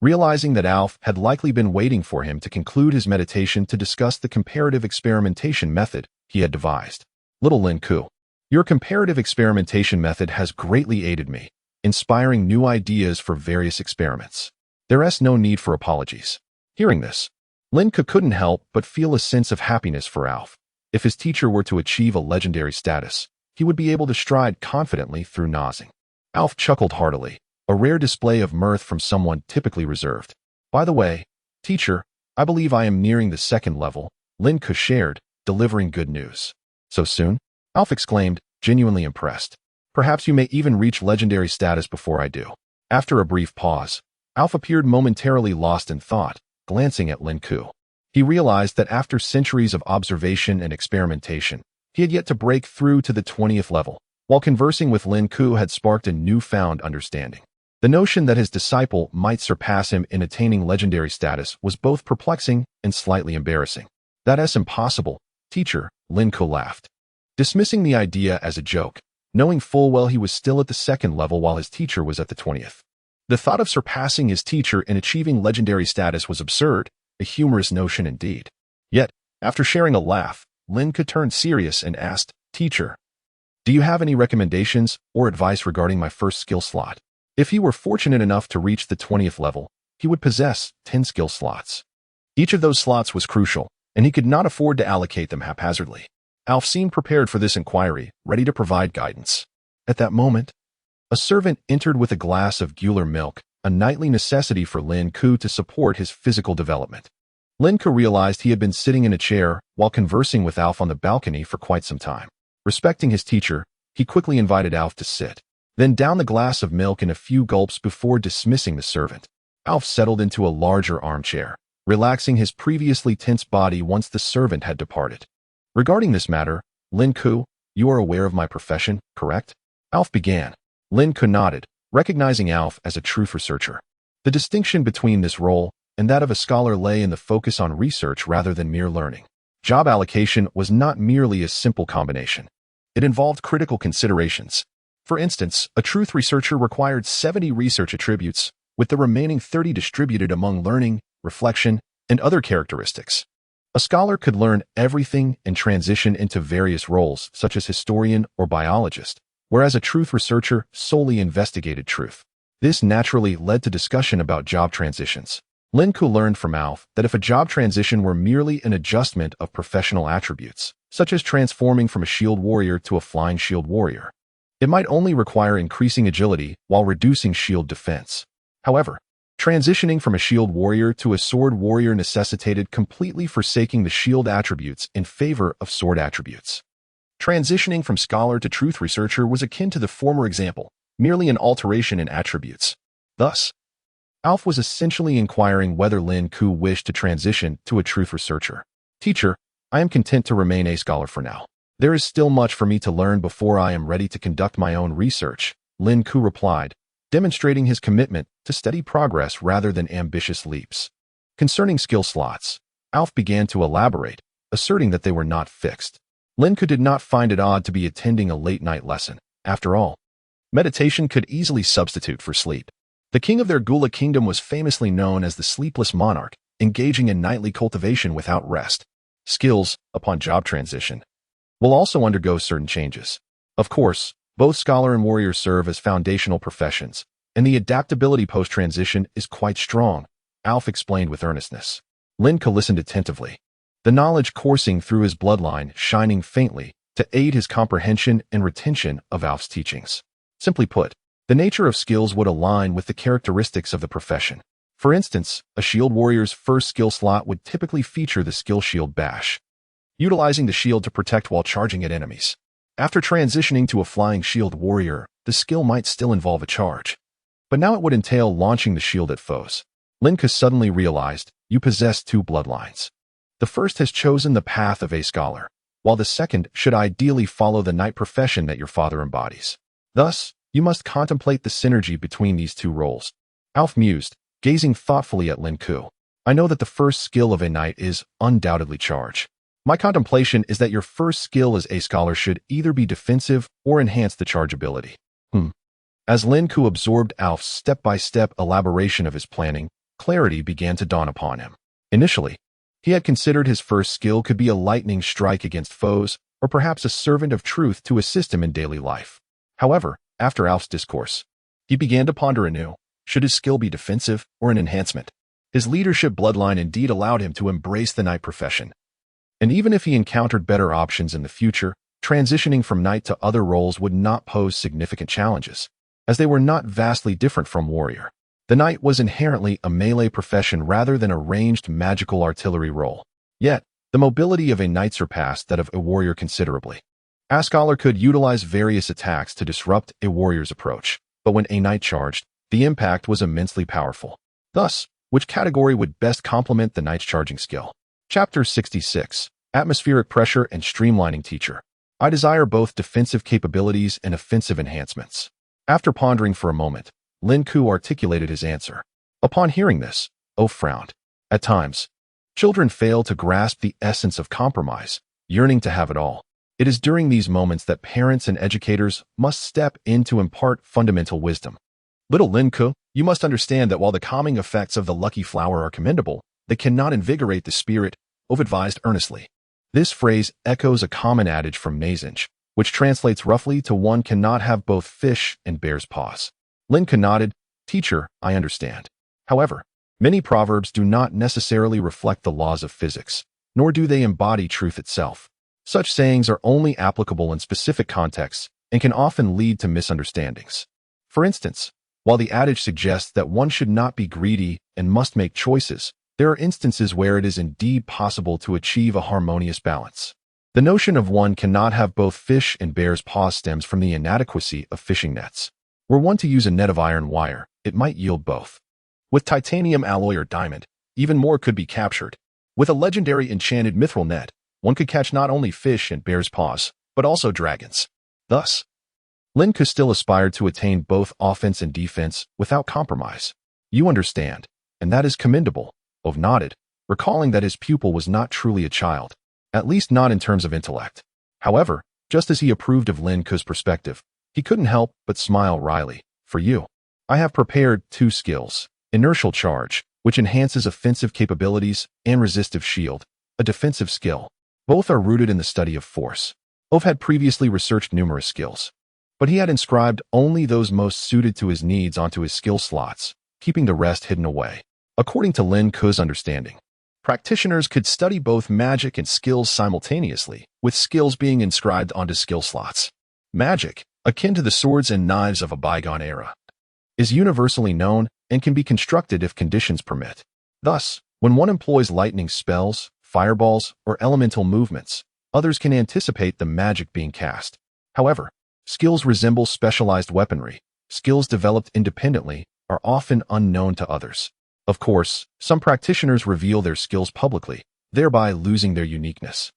Speaker 1: realizing that Alf had likely been waiting for him to conclude his meditation to discuss the comparative experimentation method he had devised. "Little Lin Ke, your comparative experimentation method has greatly aided me, inspiring new ideas for various experiments. There is no need for apologies." Hearing this, Lin Ke couldn't help but feel a sense of happiness for Alf. If his teacher were to achieve a legendary status, he would be able to stride confidently through nosing. Alf chuckled heartily, a rare display of mirth from someone typically reserved. By the way, teacher, I believe I am nearing the second level, Lin Ke shared, delivering good news. So soon? Alf exclaimed, genuinely impressed. Perhaps you may even reach legendary status before I do. After a brief pause, Alf appeared momentarily lost in thought, glancing at Lin Ke. He realized that after centuries of observation and experimentation, he had yet to break through to the 20th level, while conversing with Lin Ke had sparked a newfound understanding. The notion that his disciple might surpass him in attaining legendary status was both perplexing and slightly embarrassing. That's impossible, teacher, Lin Ke laughed, dismissing the idea as a joke, knowing full well he was still at the second level while his teacher was at the 20th. The thought of surpassing his teacher and achieving legendary status was absurd, a humorous notion indeed. Yet, after sharing a laugh, Lin Ke turned serious and asked, Teacher, do you have any recommendations or advice regarding my first skill slot? If he were fortunate enough to reach the 20th level, he would possess 10 skill slots. Each of those slots was crucial, and he could not afford to allocate them haphazardly. Alf seemed prepared for this inquiry, ready to provide guidance. At that moment, a servant entered with a glass of Gular milk, a nightly necessity for Lin Ke to support his physical development. Lin Ke realized he had been sitting in a chair while conversing with Alf on the balcony for quite some time. Respecting his teacher, he quickly invited Alf to sit, then downed the glass of milk in a few gulps before dismissing the servant. Alf settled into a larger armchair, relaxing his previously tense body once the servant had departed. Regarding this matter, Lin Ke, you are aware of my profession, correct? Alf began. Lin Ke nodded, recognizing Alf as a truth researcher. The distinction between this role and that of a scholar lay in the focus on research rather than mere learning. Job allocation was not merely a simple combination. It involved critical considerations. For instance, a truth researcher required 70 research attributes, with the remaining 30 distributed among learning, reflection, and other characteristics. A scholar could learn everything and transition into various roles, such as historian or biologist, whereas a truth researcher solely investigated truth. This naturally led to discussion about job transitions. Lin Ke learned from Alf that if a job transition were merely an adjustment of professional attributes, such as transforming from a shield warrior to a flying shield warrior, it might only require increasing agility while reducing shield defense. However, transitioning from a shield warrior to a sword warrior necessitated completely forsaking the shield attributes in favor of sword attributes. Transitioning from scholar to truth researcher was akin to the former example, merely an alteration in attributes. Thus, Alf was essentially inquiring whether Lin Ke wished to transition to a truth researcher. Teacher, I am content to remain a scholar for now. There is still much for me to learn before I am ready to conduct my own research, Lin Ke replied, demonstrating his commitment to steady progress rather than ambitious leaps. Concerning skill slots, Alf began to elaborate, asserting that they were not fixed. Lin Ke did not find it odd to be attending a late-night lesson. After all, meditation could easily substitute for sleep. The king of their Gula kingdom was famously known as the sleepless monarch, engaging in nightly cultivation without rest. Skills, upon job transition, will also undergo certain changes. Of course, both scholar and warrior serve as foundational professions, and the adaptability post-transition is quite strong, Alf explained with earnestness. Lin Ke listened attentively, the knowledge coursing through his bloodline shining faintly to aid his comprehension and retention of Alf's teachings. Simply put, the nature of skills would align with the characteristics of the profession. For instance, a shield warrior's first skill slot would typically feature the skill shield bash, utilizing the shield to protect while charging at enemies. After transitioning to a flying shield warrior, the skill might still involve a charge, but now it would entail launching the shield at foes. Lin Ke suddenly realized, you possess two bloodlines. The first has chosen the path of a scholar, while the second should ideally follow the knight profession that your father embodies. Thus, you must contemplate the synergy between these two roles. Alf mused, gazing thoughtfully at Lin Ke. I know that the first skill of a knight is undoubtedly charge. My contemplation is that your first skill as a scholar should either be defensive or enhance the charge ability. As Lin Ke absorbed Alf's step-by-step elaboration of his planning, clarity began to dawn upon him. Initially, he had considered his first skill could be a lightning strike against foes, or perhaps a servant of truth to assist him in daily life. However, after Alf's discourse, he began to ponder anew, should his skill be defensive or an enhancement? His leadership bloodline indeed allowed him to embrace the knight profession. And even if he encountered better options in the future, transitioning from knight to other roles would not pose significant challenges, as they were not vastly different from warrior. The knight was inherently a melee profession rather than a ranged magical artillery role. Yet, the mobility of a knight surpassed that of a warrior considerably. A scholar could utilize various attacks to disrupt a warrior's approach, but when a knight charged, the impact was immensely powerful. Thus, which category would best complement the knight's charging skill? Chapter 66. Atmospheric Pressure and Streamlining Teacher. I desire both defensive capabilities and offensive enhancements. After pondering for a moment, Lin Ke articulated his answer. Upon hearing this, Ove frowned. At times, children fail to grasp the essence of compromise, yearning to have it all. It is during these moments that parents and educators must step in to impart fundamental wisdom. Little Lin Ke, you must understand that while the calming effects of the lucky flower are commendable, they cannot invigorate the spirit, Ove advised earnestly. This phrase echoes a common adage from Nazinj, which translates roughly to one cannot have both fish and bear's paws. Lin Ke nodded. Teacher, I understand. However, many proverbs do not necessarily reflect the laws of physics, nor do they embody truth itself. Such sayings are only applicable in specific contexts and can often lead to misunderstandings. For instance, while the adage suggests that one should not be greedy and must make choices, there are instances where it is indeed possible to achieve a harmonious balance. The notion of one cannot have both fish and bear's paws stems from the inadequacy of fishing nets. Were one to use a net of iron wire, it might yield both. With titanium alloy or diamond, even more could be captured. With a legendary enchanted mithril net, one could catch not only fish and bear's paws, but also dragons. Thus, Lin Ke still aspired to attain both offense and defense without compromise. You understand, and that is commendable, Ove nodded, recalling that his pupil was not truly a child, at least not in terms of intellect. However, just as he approved of Lin Ke's perspective, he couldn't help but smile wryly. For you, I have prepared 2 skills: inertial charge, which enhances offensive capabilities, and resistive shield, a defensive skill. Both are rooted in the study of force. Ove had previously researched numerous skills, but he had inscribed only those most suited to his needs onto his skill slots, keeping the rest hidden away. According to Lin Ke's understanding, practitioners could study both magic and skills simultaneously, with skills being inscribed onto skill slots. Magic, akin to the swords and knives of a bygone era, is universally known and can be constructed if conditions permit. Thus, when one employs lightning spells, fireballs, or elemental movements, others can anticipate the magic being cast. However, skills resemble specialized weaponry. Skills developed independently are often unknown to others. Of course, some practitioners reveal their skills publicly, thereby losing their uniqueness.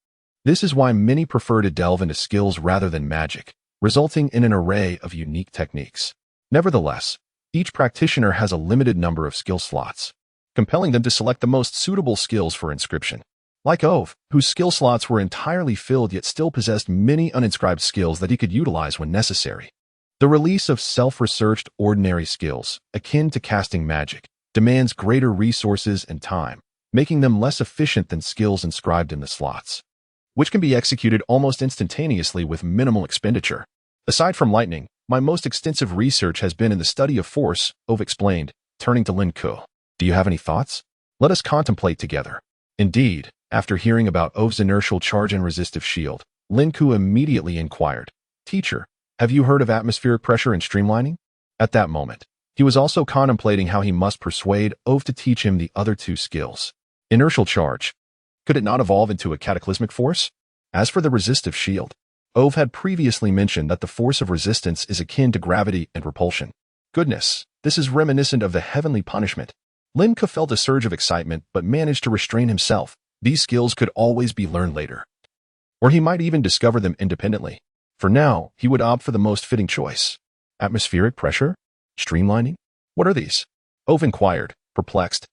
Speaker 1: This is why many prefer to delve into skills rather than magic, resulting in an array of unique techniques. Nevertheless, each practitioner has a limited number of skill slots, compelling them to select the most suitable skills for inscription. Like Ove, whose skill slots were entirely filled yet still possessed many uninscribed skills that he could utilize when necessary. The release of self-researched ordinary skills, akin to casting magic, demands greater resources and time, making them less efficient than skills inscribed in the slots, which can be executed almost instantaneously with minimal expenditure. Aside from lightning, my most extensive research has been in the study of force, Ove explained, turning to Lin Ke. Do you have any thoughts? Let us contemplate together. Indeed, after hearing about Ove's inertial charge and resistive shield, Lin Ke immediately inquired, Teacher, have you heard of atmospheric pressure and streamlining? At that moment, he was also contemplating how he must persuade Ove to teach him the other 2 skills. Inertial charge. Could it not evolve into a cataclysmic force? As for the resistive shield, Ove had previously mentioned that the force of resistance is akin to gravity and repulsion. Goodness, this is reminiscent of the heavenly punishment. Lin Ke felt a surge of excitement but managed to restrain himself. These skills could always be learned later, or he might even discover them independently. For now, he would opt for the most fitting choice. Atmospheric pressure? Streamlining? What are these? Ove inquired, perplexed.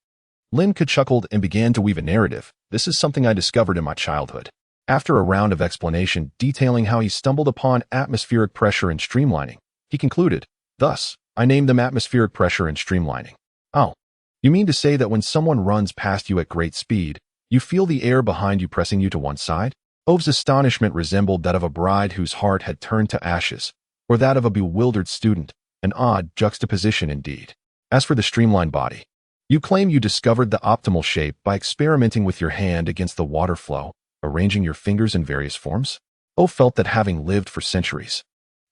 Speaker 1: Lin Ke chuckled and began to weave a narrative. This is something I discovered in my childhood. After a round of explanation detailing how he stumbled upon atmospheric pressure and streamlining, he concluded, Thus, I named them atmospheric pressure and streamlining. Oh, you mean to say that when someone runs past you at great speed, you feel the air behind you pressing you to one side? Ove's astonishment resembled that of a bride whose heart had turned to ashes, or that of a bewildered student, an odd juxtaposition indeed. As for the streamlined body, you claim you discovered the optimal shape by experimenting with your hand against the water flow, arranging your fingers in various forms? Ove felt that having lived for centuries,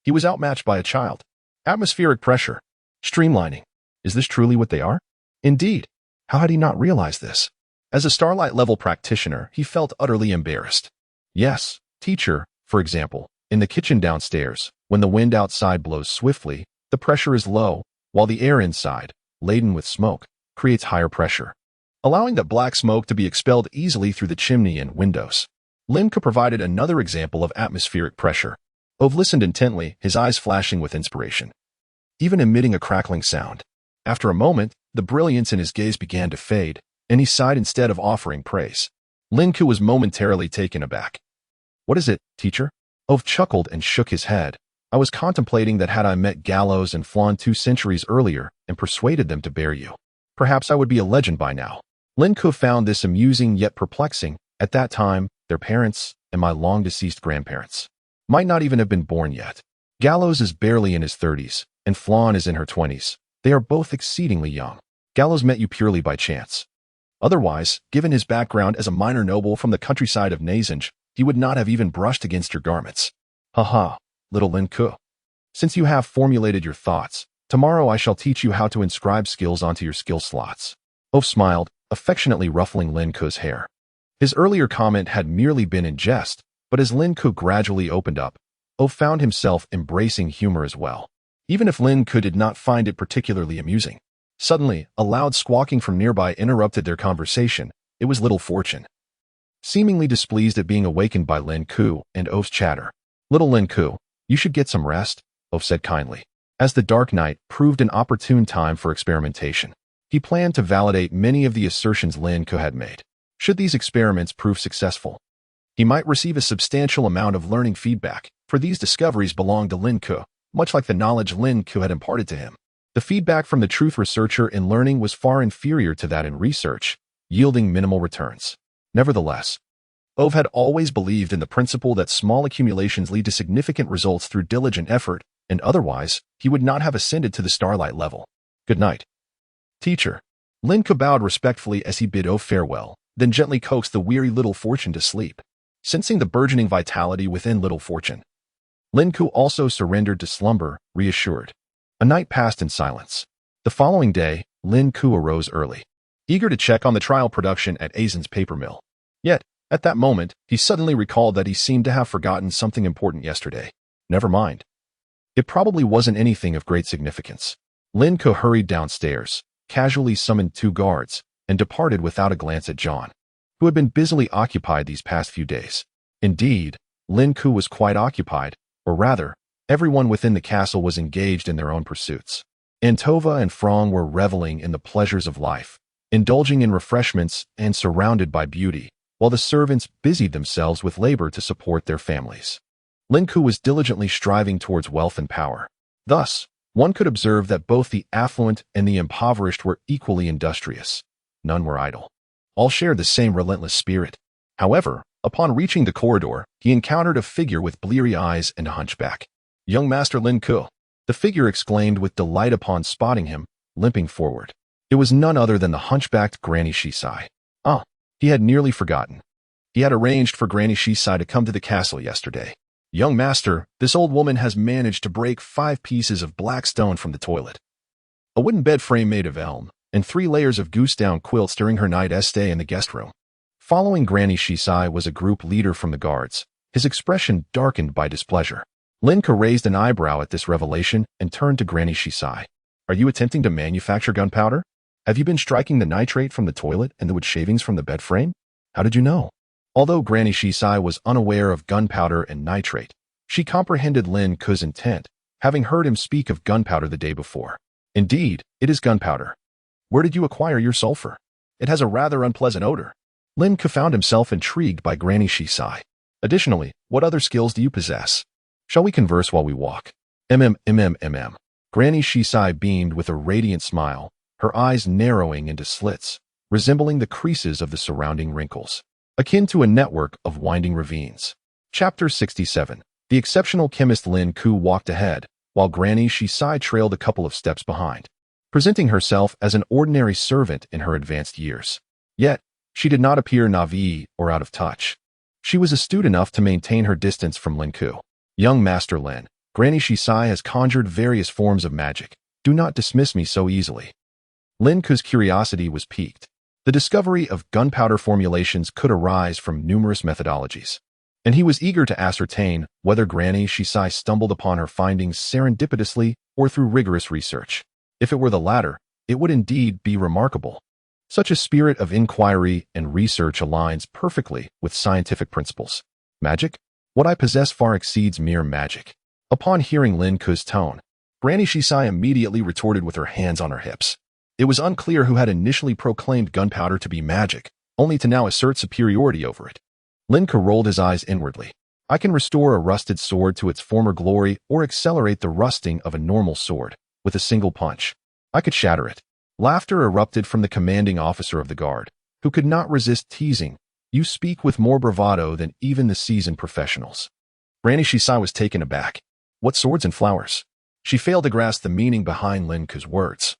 Speaker 1: he was outmatched by a child. Atmospheric pressure, streamlining. Is this truly what they are? Indeed. How had he not realized this? As a Starlight-level practitioner, he felt utterly embarrassed. Yes, teacher, for example, in the kitchen downstairs, when the wind outside blows swiftly, the pressure is low, while the air inside, laden with smoke, creates higher pressure, allowing that black smoke to be expelled easily through the chimney and windows. Lin Ke provided another example of atmospheric pressure. Ove listened intently, his eyes flashing with inspiration, even emitting a crackling sound. After a moment, the brilliance in his gaze began to fade, and he sighed instead of offering praise. Lin Ke was momentarily taken aback. What is it, teacher? Ove chuckled and shook his head. I was contemplating that had I met Gallows and Flan 2 centuries earlier and persuaded them to bear you, perhaps I would be a legend by now. Lin Ke found this amusing yet perplexing. At that time, their parents and my long-deceased grandparents might not even have been born yet. Gallows is barely in his 30s, and Flan is in her 20s. They are both exceedingly young. Gallows met you purely by chance. Otherwise, given his background as a minor noble from the countryside of Nazinj, he would not have even brushed against your garments. Haha, little Lin Ke. Since you have formulated your thoughts, tomorrow I shall teach you how to inscribe skills onto your skill slots. Ove smiled, affectionately ruffling Lin Ke's hair. His earlier comment had merely been in jest, but as Lin Ke gradually opened up, Ove found himself embracing humor as well, even if Lin Ke did not find it particularly amusing. Suddenly, a loud squawking from nearby interrupted their conversation. It was Little Fortune, seemingly displeased at being awakened by Lin Ke and Ove's chatter. Little Lin Ke, you should get some rest, Ove said kindly. As the dark night proved an opportune time for experimentation, he planned to validate many of the assertions Lin Ke had made. Should these experiments prove successful, he might receive a substantial amount of learning feedback, for these discoveries belonged to Lin Ke, much like the knowledge Lin Ke had imparted to him. The feedback from the truth researcher in learning was far inferior to that in research, yielding minimal returns. Nevertheless, Ove had always believed in the principle that small accumulations lead to significant results through diligent effort, and otherwise, he would not have ascended to the Starlight level. Good night, teacher. Lin Ke bowed respectfully as he bid Ove farewell, then gently coaxed the weary Little Fortune to sleep. Sensing the burgeoning vitality within Little Fortune, Lin Ke also surrendered to slumber, reassured. A night passed in silence. The following day, Lin Ke arose early, eager to check on the trial production at Azin's paper mill. Yet, at that moment, he suddenly recalled that he seemed to have forgotten something important yesterday. Never mind. It probably wasn't anything of great significance. Lin Ke hurried downstairs, casually summoned 2 guards, and departed without a glance at John, who had been busily occupied these past few days. Indeed, Lin Ke was quite occupied, or rather, everyone within the castle was engaged in their own pursuits. Antova and Frong were reveling in the pleasures of life, indulging in refreshments and surrounded by beauty, while the servants busied themselves with labor to support their families. Lin Ke was diligently striving towards wealth and power. Thus, one could observe that both the affluent and the impoverished were equally industrious. None were idle. All shared the same relentless spirit. However, upon reaching the corridor, he encountered a figure with bleary eyes and a hunchback. Young Master Lin Ke, the figure exclaimed with delight upon spotting him, limping forward. It was none other than the hunchbacked Granny Shisai. He had nearly forgotten. He had arranged for Granny Shisai to come to the castle yesterday. Young master, this old woman has managed to break 5 pieces of black stone from the toilet, a wooden bed frame made of elm, and 3 layers of goose-down quilts during her night stay in the guest room. Following Granny Shisai was a group leader from the guards, his expression darkened by displeasure. Lin Ke raised an eyebrow at this revelation and turned to Granny Shisai. Are you attempting to manufacture gunpowder? Have you been striking the nitrate from the toilet and the wood shavings from the bed frame? How did you know? Although Granny Shisai was unaware of gunpowder and nitrate, she comprehended Lin Ke's intent, having heard him speak of gunpowder the day before. Indeed, it is gunpowder. Where did you acquire your sulfur? It has a rather unpleasant odor. Lin Ke found himself intrigued by Granny Shisai. Additionally, what other skills do you possess? Shall we converse while we walk? Granny Shisai beamed with a radiant smile, her eyes narrowing into slits, resembling the creases of the surrounding wrinkles, akin to a network of winding ravines. Chapter 67. The exceptional chemist Lin Ke walked ahead, while Granny Shisai trailed a couple of steps behind, presenting herself as an ordinary servant in her advanced years. Yet, she did not appear naive or out of touch. She was astute enough to maintain her distance from Lin Ke. Young Master Lin, Granny Shisai has conjured various forms of magic, Do not dismiss me so easily. Lin Ke's curiosity was piqued. The discovery of gunpowder formulations could arise from numerous methodologies, and he was eager to ascertain whether Granny Shisai stumbled upon her findings serendipitously or through rigorous research. If it were the latter, it would indeed be remarkable. Such a spirit of inquiry and research aligns perfectly with scientific principles. Magic? What I possess far exceeds mere magic. Upon hearing Lin Ke's tone, Granny Shisai immediately retorted with her hands on her hips. It was unclear who had initially proclaimed gunpowder to be magic, only to now assert superiority over it. Lin Ke rolled his eyes inwardly. I can restore a rusted sword to its former glory or accelerate the rusting of a normal sword with a single punch. I could shatter it. Laughter erupted from the commanding officer of the guard, who could not resist teasing. You speak with more bravado than even the seasoned professionals. Granny Shisai was taken aback. What swords and flowers? She failed to grasp the meaning behind Lin Ke's words,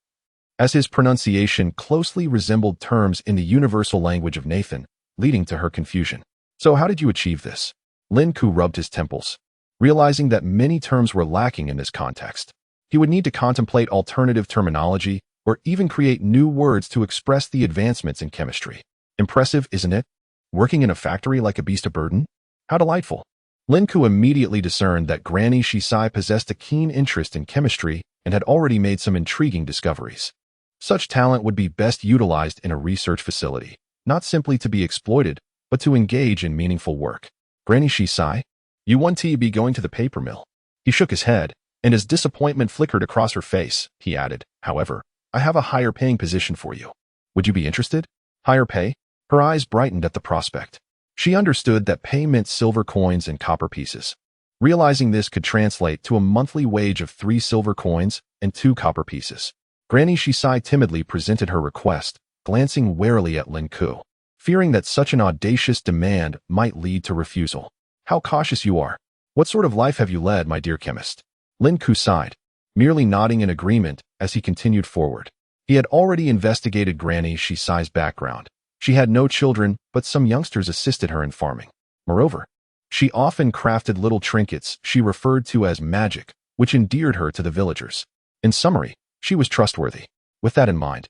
Speaker 1: as his pronunciation closely resembled terms in the universal language of Nathan, leading to her confusion. So how did you achieve this? Lin Ke rubbed his temples, realizing that many terms were lacking in this context. He would need to contemplate alternative terminology or even create new words to express the advancements in chemistry. Impressive, isn't it? Working in a factory like a beast of burden? How delightful. Lin Ke immediately discerned that Granny Shisai possessed a keen interest in chemistry and had already made some intriguing discoveries. Such talent would be best utilized in a research facility, not simply to be exploited, but to engage in meaningful work. Granny Shisai, you want to be going to the paper mill? He shook his head, and as disappointment flickered across her face, he added, however, I have a higher paying position for you. Would you be interested? Higher pay? Her eyes brightened at the prospect. She understood that pay meant silver coins and copper pieces. Realizing this could translate to a monthly wage of 3 silver coins and 2 copper pieces. Granny Shisai timidly presented her request, glancing warily at Lin Ke, fearing that such an audacious demand might lead to refusal. How cautious you are. What sort of life have you led, my dear chemist? Lin Ke sighed, merely nodding in agreement as he continued forward. He had already investigated Granny Shisai's background. She had no children, but some youngsters assisted her in farming. Moreover, she often crafted little trinkets she referred to as magic, which endeared her to the villagers. In summary, she was trustworthy. With that in mind,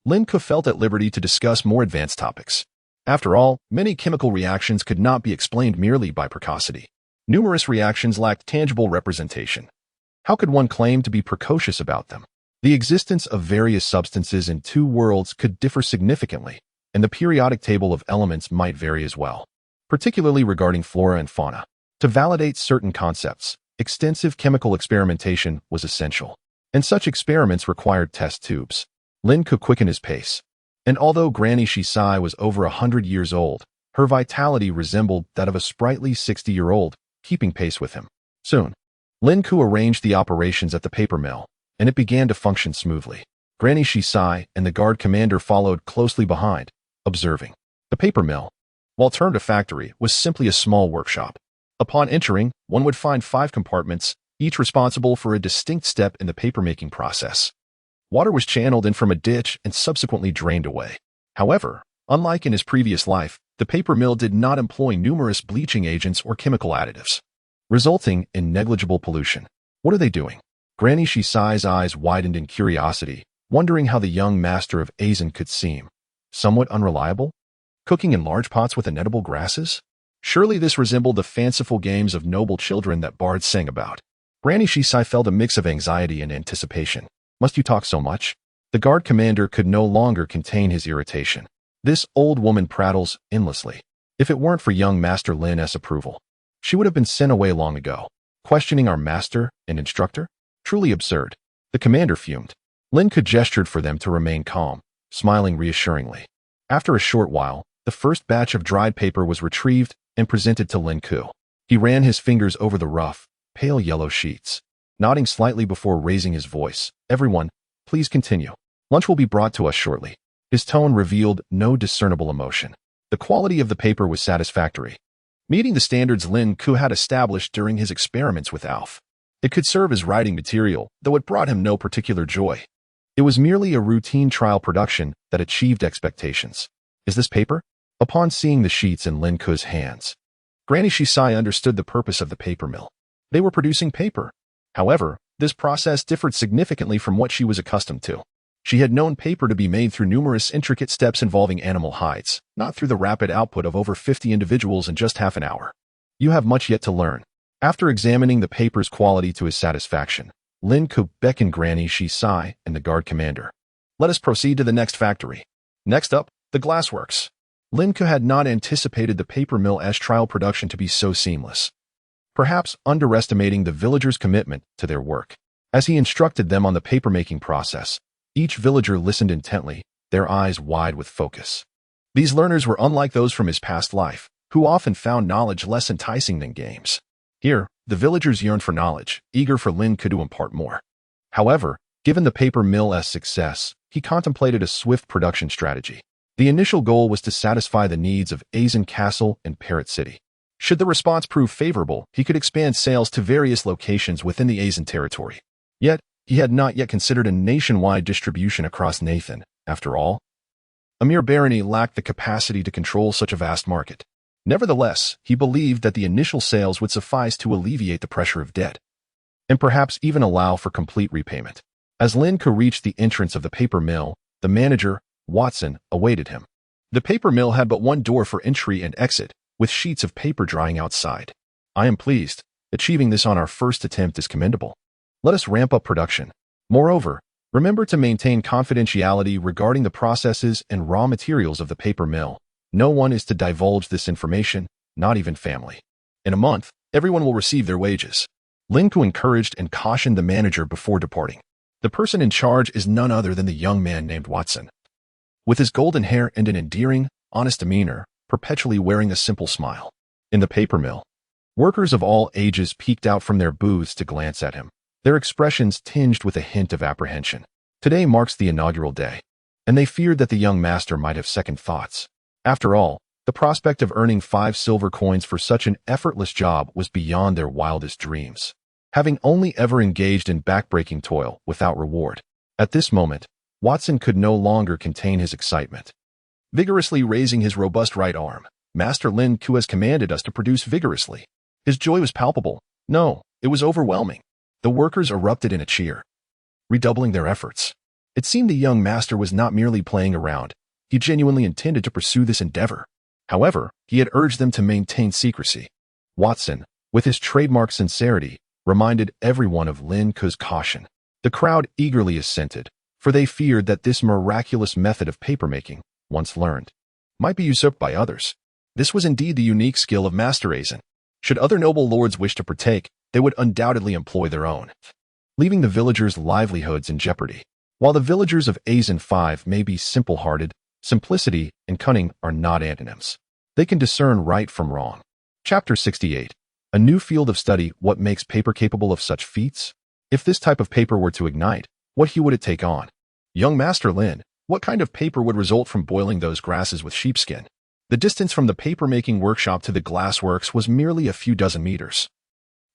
Speaker 1: Lin Ke felt at liberty to discuss more advanced topics. After all, many chemical reactions could not be explained merely by precocity. Numerous reactions lacked tangible representation. How could one claim to be precocious about them? The existence of various substances in 2 worlds could differ significantly, and the periodic table of elements might vary as well, particularly regarding flora and fauna. To validate certain concepts, extensive chemical experimentation was essential, and such experiments required test tubes. Lin Ke quickened his pace, and although Granny Shisai was over 100 years old, her vitality resembled that of a sprightly 60-year-old, keeping pace with him. Soon, Lin Ke arranged the operations at the paper mill, and it began to function smoothly. Granny Shisai and the guard commander followed closely behind, observing. The paper mill, while termed a factory, was simply a small workshop. Upon entering, one would find 5 compartments, each responsible for a distinct step in the paper-making process. Water was channeled in from a ditch and subsequently drained away. However, unlike in his previous life, the paper mill did not employ numerous bleaching agents or chemical additives, resulting in negligible pollution. What are they doing? Granny Shisai's eyes widened in curiosity, wondering how the young master of Azen could seem somewhat unreliable. Cooking in large pots with inedible grasses? Surely this resembled the fanciful games of noble children that bards sang about. Granny Shisai felt a mix of anxiety and anticipation. Must you talk so much? The guard commander could no longer contain his irritation. This old woman prattles endlessly. If it weren't for young Master Lin's approval, she would have been sent away long ago. Questioning our master and instructor? Truly absurd. The commander fumed. Lin Ke gestured for them to remain calm, smiling reassuringly. After a short while, the first batch of dried paper was retrieved and presented to Lin Ke. He ran his fingers over the rough, pale yellow sheets, nodding slightly before raising his voice. Everyone, please continue. Lunch will be brought to us shortly. His tone revealed no discernible emotion. The quality of the paper was satisfactory, meeting the standards Lin Ke had established during his experiments with Alf. It could serve as writing material, though it brought him no particular joy. It was merely a routine trial production that achieved expectations. Is this paper? Upon seeing the sheets in Lin Ke's hands, Granny Shisai understood the purpose of the paper mill. They were producing paper. However, This process differed significantly from what she was accustomed to. She had known paper to be made through numerous intricate steps involving animal hides, not through the rapid output of over 50 individuals in just half an hour. You have much yet to learn. After examining the paper's quality to his satisfaction, Lin Ke beckoned Granny Shisai and the guard commander. Let us proceed to the next factory. Next up, the glassworks. Lin Ke had not anticipated the paper mill-esque trial production to be so seamless, perhaps underestimating the villagers' commitment to their work. As he instructed them on the paper-making process, each villager listened intently, their eyes wide with focus. These learners were unlike those from his past life, who often found knowledge less enticing than games. Here, the villagers yearned for knowledge, eager for Lin Ke to impart more. However, given the paper mill-esque success, he contemplated a swift production strategy. The initial goal was to satisfy the needs of Azen Castle and Parrot City. Should the response prove favorable, he could expand sales to various locations within the Azen territory. Yet, he had not yet considered a nationwide distribution across Nathan. After all, a mere barony lacked the capacity to control such a vast market. Nevertheless, he believed that the initial sales would suffice to alleviate the pressure of debt, and perhaps even allow for complete repayment. As Lin Ke reached the entrance of the paper mill, the manager, Watson, awaited him. The paper mill had but one door for entry and exit, with sheets of paper drying outside. I am pleased. Achieving this on our first attempt is commendable. Let us ramp up production. Moreover, remember to maintain confidentiality regarding the processes and raw materials of the paper mill. No one is to divulge this information, not even family. In a month, everyone will receive their wages. Lin Ke encouraged and cautioned the manager before departing. The person in charge is none other than the young man named Watson. With his golden hair and an endearing, honest demeanor, perpetually wearing a simple smile. In the paper mill, workers of all ages peeked out from their booths to glance at him, their expressions tinged with a hint of apprehension. Today marks the inaugural day, and they feared that the young master might have second thoughts. After all, the prospect of earning 5 silver coins for such an effortless job was beyond their wildest dreams, having only ever engaged in backbreaking toil without reward. At this moment, Watson could no longer contain his excitement. Vigorously raising his robust right arm, Master Lin Ke has commanded us to produce vigorously. His joy was palpable. No, it was overwhelming. The workers erupted in a cheer, redoubling their efforts. It seemed the young master was not merely playing around. He genuinely intended to pursue this endeavor. However, he had urged them to maintain secrecy. Watson, with his trademark sincerity, reminded everyone of Lin Ke's caution. The crowd eagerly assented, for they feared that this miraculous method of papermaking, once learned, might be usurped by others. This was indeed the unique skill of Master Azen. Should other noble lords wish to partake, they would undoubtedly employ their own, leaving the villagers' livelihoods in jeopardy. While the villagers of Azen 5 may be simple-hearted, simplicity and cunning are not antonyms. They can discern right from wrong. Chapter 68. A new field of study. What makes paper capable of such feats? If this type of paper were to ignite, what hue would it take on? Young Master Lin, what kind of paper would result from boiling those grasses with sheepskin? The distance from the paper-making workshop to the glassworks was merely a few dozen meters.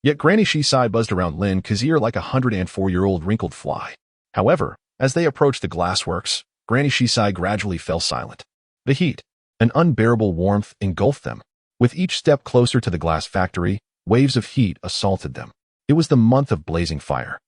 Speaker 1: Yet Granny Shisai buzzed around Lin Ke's ear like a 104-year-old wrinkled fly. However, as they approached the glassworks, Granny Shisai gradually fell silent. The heat, an unbearable warmth, engulfed them. With each step closer to the glass factory, waves of heat assaulted them. It was the month of blazing fire,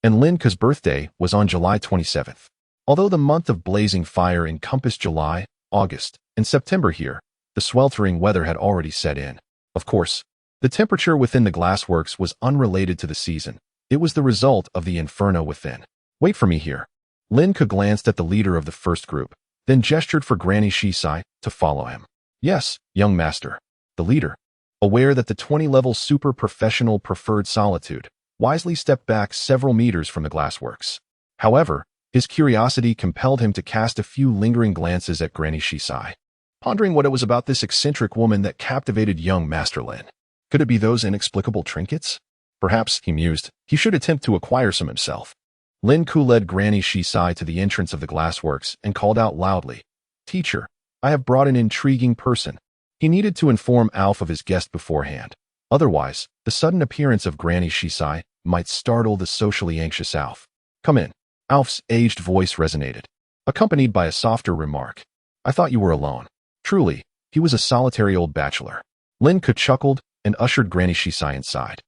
Speaker 1: and Lin Ke's birthday was on July 27th. Although the month of blazing fire encompassed July, August, and September here, the sweltering weather had already set in. Of course, the temperature within the glassworks was unrelated to the season. It was the result of the inferno within. Wait for me here. Lin Ke glanced at the leader of the first group, then gestured for Granny Shisai to follow him. Yes, young master. The leader, aware that the 20-level super professional preferred solitude, wisely stepped back several meters from the glassworks. However, his curiosity compelled him to cast a few lingering glances at Granny Shisai, pondering what it was about this eccentric woman that captivated young Master Lin. Could it be those inexplicable trinkets? Perhaps, he mused, he should attempt to acquire some himself. Lin Ke led Granny Shisai to the entrance of the glassworks and called out loudly, "Teacher, I have brought an intriguing person." He needed to inform Alf of his guest beforehand. Otherwise, the sudden appearance of Granny Shisai might startle the socially anxious Alf. "Come in." Alf's aged voice resonated, accompanied by a softer remark. "I thought you were alone." Truly, he was a solitary old bachelor. Lin Ke chuckled and ushered Granny Shisai inside.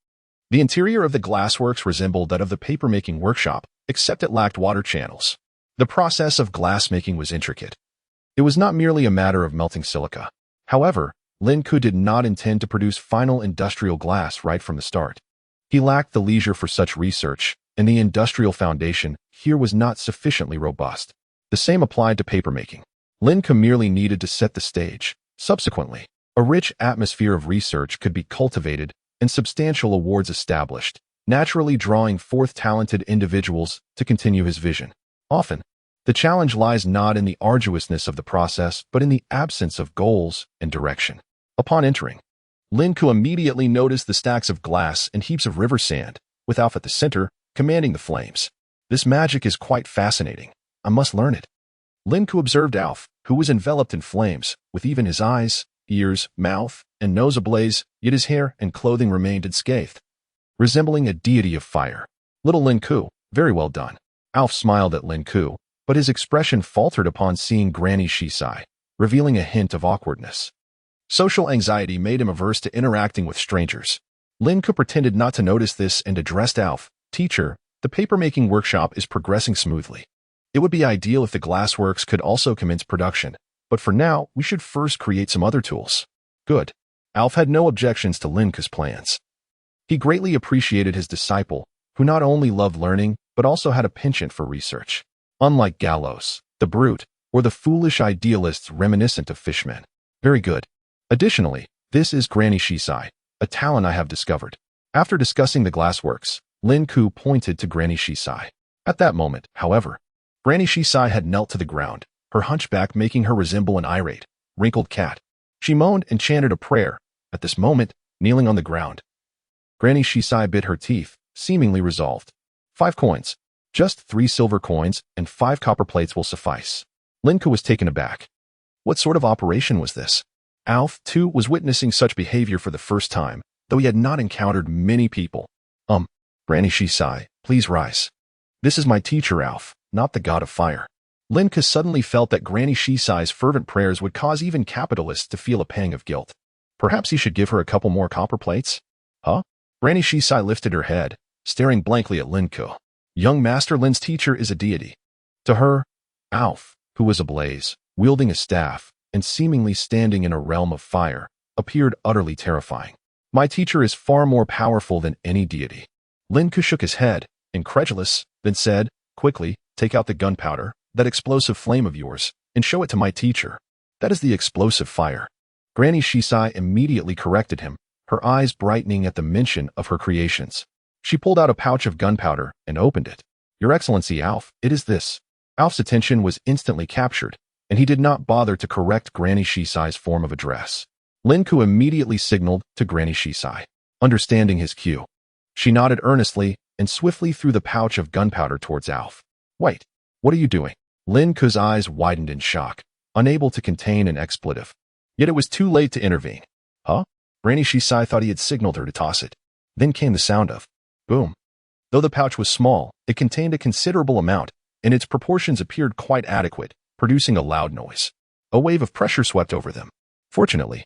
Speaker 1: The interior of the glassworks resembled that of the paper-making workshop, except it lacked water channels. The process of glass-making was intricate. It was not merely a matter of melting silica. However, Lin Ke did not intend to produce final industrial glass right from the start. He lacked the leisure for such research, and the industrial foundation here was not sufficiently robust. The same applied to papermaking. Lin Ke merely needed to set the stage. Subsequently, a rich atmosphere of research could be cultivated and substantial awards established, naturally drawing forth talented individuals to continue his vision. Often, the challenge lies not in the arduousness of the process, but in the absence of goals and direction. Upon entering, Lin Ke immediately noticed the stacks of glass and heaps of river sand, with Alf at the center, commanding the flames. This magic is quite fascinating. I must learn it. Lin Ke observed Alf, who was enveloped in flames, with even his eyes, ears, mouth, and nose ablaze, yet his hair and clothing remained unscathed, resembling a deity of fire. Little Lin Ke, very well done. Alf smiled at Lin Ke, but his expression faltered upon seeing Granny Shisai, revealing a hint of awkwardness. Social anxiety made him averse to interacting with strangers. Lin Ke pretended not to notice this and addressed Alf. Teacher, the papermaking workshop is progressing smoothly. It would be ideal if the glassworks could also commence production, but for now, we should first create some other tools. Good. Alf had no objections to Lin Ke's plans. He greatly appreciated his disciple, who not only loved learning, but also had a penchant for research. Unlike Gallows, the brute, or the foolish idealists reminiscent of fishmen. Very good. Additionally, this is Granny Shisai, a talent I have discovered. After discussing the glassworks, Lin Ke pointed to Granny Shisai. At that moment, however, Granny Shisai had knelt to the ground, her hunchback making her resemble an irate, wrinkled cat. She moaned and chanted a prayer, at this moment, kneeling on the ground. Granny Shisai bit her teeth, seemingly resolved. 5 coins. Just 3 silver coins and 5 copper plates will suffice. Lin Ke was taken aback. What sort of operation was this? Alf, too, was witnessing such behavior for the first time, though he had not encountered many people. Granny Shisai, please rise. This is my teacher, Alf, not the god of fire. Lin Ke suddenly felt that Granny Shisai's fervent prayers would cause even capitalists to feel a pang of guilt. Perhaps he should give her a couple more copper plates? Huh? Granny Shisai lifted her head, staring blankly at Lin Ke. Young Master Lin's teacher is a deity. To her, Alf, who was ablaze, wielding a staff, and seemingly standing in a realm of fire, appeared utterly terrifying. My teacher is far more powerful than any deity. Lin Ke shook his head, incredulous, then said, quickly, take out the gunpowder, that explosive flame of yours, and show it to my teacher. That is the explosive fire. Granny Shisai immediately corrected him, her eyes brightening at the mention of her creations. She pulled out a pouch of gunpowder and opened it. Your Excellency, Alf, it is this. Alf's attention was instantly captured, and he did not bother to correct Granny Shisai's form of address. Lin Ke immediately signaled to Granny Shisai, understanding his cue. She nodded earnestly and swiftly threw the pouch of gunpowder towards Alf. Wait, what are you doing? Lin Ke's eyes widened in shock, unable to contain an expletive. Yet it was too late to intervene. Huh? Granny Shisai thought he had signaled her to toss it. Then came the sound of boom. Though the pouch was small, it contained a considerable amount, and its proportions appeared quite adequate, producing a loud noise. A wave of pressure swept over them. Fortunately,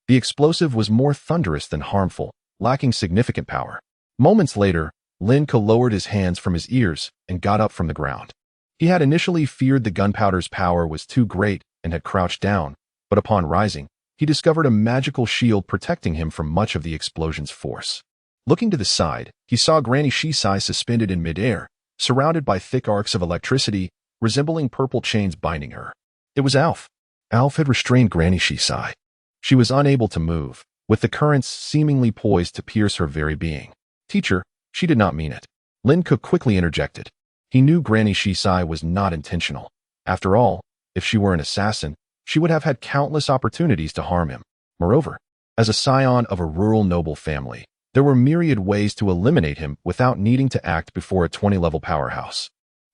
Speaker 1: the explosive was more thunderous than harmful, lacking significant power. Moments later, Lin Ke lowered his hands from his ears and got up from the ground. He had initially feared the gunpowder's power was too great and had crouched down, but upon rising, he discovered a magical shield protecting him from much of the explosion's force. Looking to the side, he saw Granny Shisai suspended in midair, surrounded by thick arcs of electricity, resembling purple chains binding her. It was Alf. Alf had restrained Granny Shisai. She was unable to move, with the currents seemingly poised to pierce her very being. Teacher, she did not mean it. Lin Ke quickly interjected. He knew Granny Shisai was not intentional. After all, if she were an assassin, she would have had countless opportunities to harm him. Moreover, as a scion of a rural noble family, there were myriad ways to eliminate him without needing to act before a 20-level powerhouse.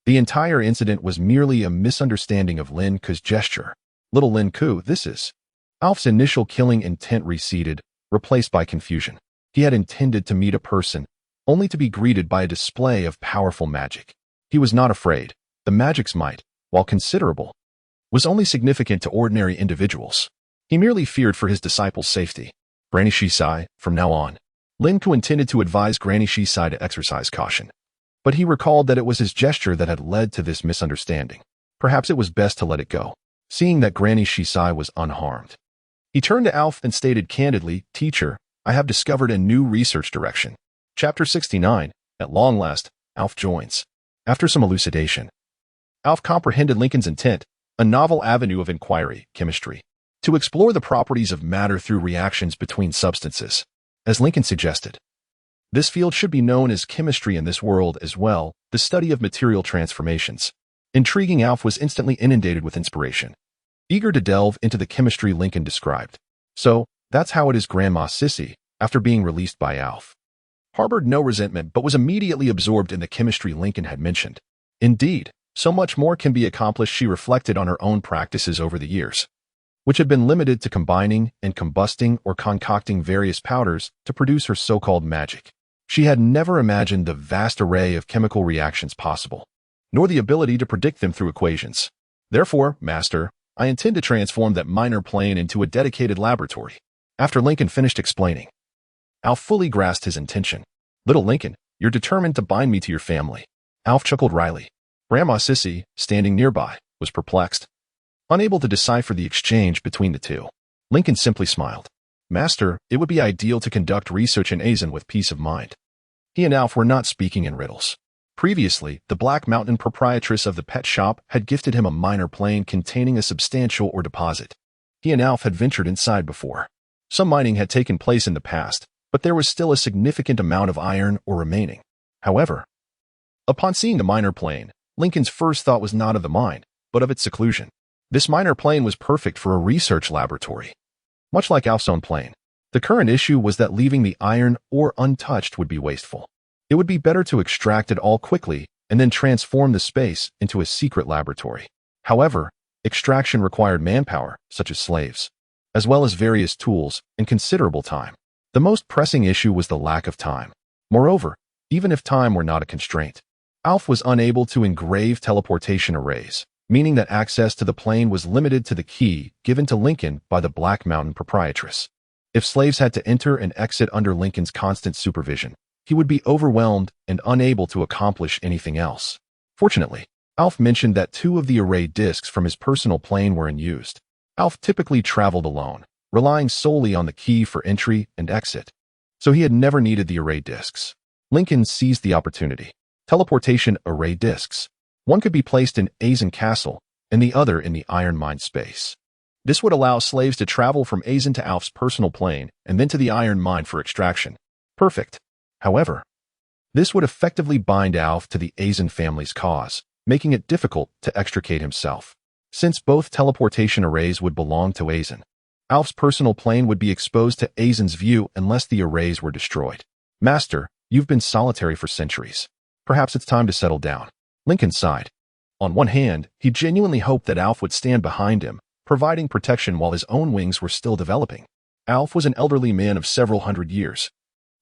Speaker 1: The entire incident was merely a misunderstanding of Lin Ke's gesture. Little Lin Ke, this is. Alf's initial killing intent receded, replaced by confusion. He had intended to meet a person, only to be greeted by a display of powerful magic. He was not afraid. The magic's might, while considerable, was only significant to ordinary individuals. He merely feared for his disciples' safety. Granny Shisai, from now on, Lin Ke intended to advise Granny Shisai to exercise caution, but he recalled that it was his gesture that had led to this misunderstanding. Perhaps it was best to let it go, seeing that Granny Shisai was unharmed. He turned to Alf and stated candidly, "Teacher, I have discovered a new research direction." Chapter 69. At long last, Alf joins. After some elucidation, Alf comprehended Lincoln's intent, a novel avenue of inquiry, chemistry, to explore the properties of matter through reactions between substances. As Lincoln suggested, this field should be known as chemistry in this world as well, the study of material transformations. Intriguing, Alf was instantly inundated with inspiration, eager to delve into the chemistry Lincoln described. So, that's how it is. Grandma Sissy, after being released by Alf, harbored no resentment but was immediately absorbed in the chemistry Lincoln had mentioned. Indeed, so much more can be accomplished. She reflected on her own practices over the years, which had been limited to combining and combusting or concocting various powders to produce her so-called magic. She had never imagined the vast array of chemical reactions possible, nor the ability to predict them through equations. Therefore, Master, I intend to transform that minor plane into a dedicated laboratory. After Lincoln finished explaining, Alf fully grasped his intention. Little Lincoln, you're determined to bind me to your family. Alf chuckled wryly. Grandma Sissy, standing nearby, was perplexed, unable to decipher the exchange between the two. Lincoln simply smiled. Master, it would be ideal to conduct research in Azen with peace of mind. He and Alf were not speaking in riddles. Previously, the Black Mountain proprietress of the pet shop had gifted him a minor plane containing a substantial ore deposit. He and Alf had ventured inside before. Some mining had taken place in the past, but there was still a significant amount of iron ore remaining. However, upon seeing the minor plane, Lincoln's first thought was not of the mine, but of its seclusion. This minor plane was perfect for a research laboratory. Much like Alf's own plane, the current issue was that leaving the iron ore untouched would be wasteful. It would be better to extract it all quickly and then transform the space into a secret laboratory. However, extraction required manpower, such as slaves, as well as various tools and considerable time. The most pressing issue was the lack of time. Moreover, even if time were not a constraint, Alf was unable to engrave teleportation arrays, meaning that access to the plane was limited to the key given to Lincoln by the Black Mountain proprietress. If slaves had to enter and exit under Lincoln's constant supervision, he would be overwhelmed and unable to accomplish anything else. Fortunately, Alf mentioned that 2 of the array discs from his personal plane were unused. Alf typically traveled alone, relying solely on the key for entry and exit, so he had never needed the array discs. Lincoln seized the opportunity. Teleportation array discs. One could be placed in Azen Castle and the other in the Iron Mine space. This would allow slaves to travel from Azen to Alf's personal plane and then to the Iron Mine for extraction. Perfect. However, this would effectively bind Alf to the Azen family's cause, making it difficult to extricate himself. Since both teleportation arrays would belong to Azen, Alf's personal plane would be exposed to Azen's view unless the arrays were destroyed. Master, you've been solitary for centuries. Perhaps it's time to settle down. Lincoln sighed. On one hand, he genuinely hoped that Alf would stand behind him, providing protection while his own wings were still developing. Alf was an elderly man of several hundred years,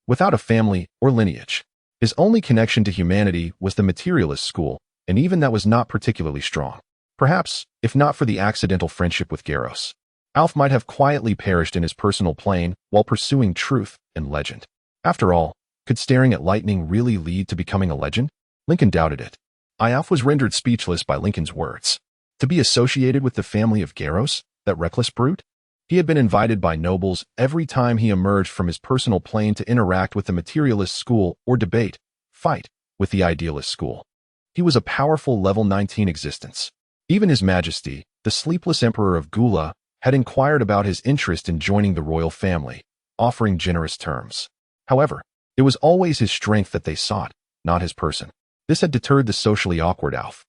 Speaker 1: without a family or lineage. His only connection to humanity was the materialist school, and even that was not particularly strong. Perhaps, if not for the accidental friendship with Garros, Alf might have quietly perished in his personal plane while pursuing truth and legend. After all, could staring at lightning really lead to becoming a legend? Lincoln doubted it. Alf was rendered speechless by Lincoln's words. To be associated with the family of Garros, that reckless brute? He had been invited by nobles every time he emerged from his personal plane to interact with the materialist school or fight with the idealist school. He was a powerful level 19 existence. Even His Majesty, the sleepless Emperor of Gula, had inquired about his interest in joining the royal family, offering generous terms. However, it was always his strength that they sought, not his person. This had deterred the socially awkward Alf.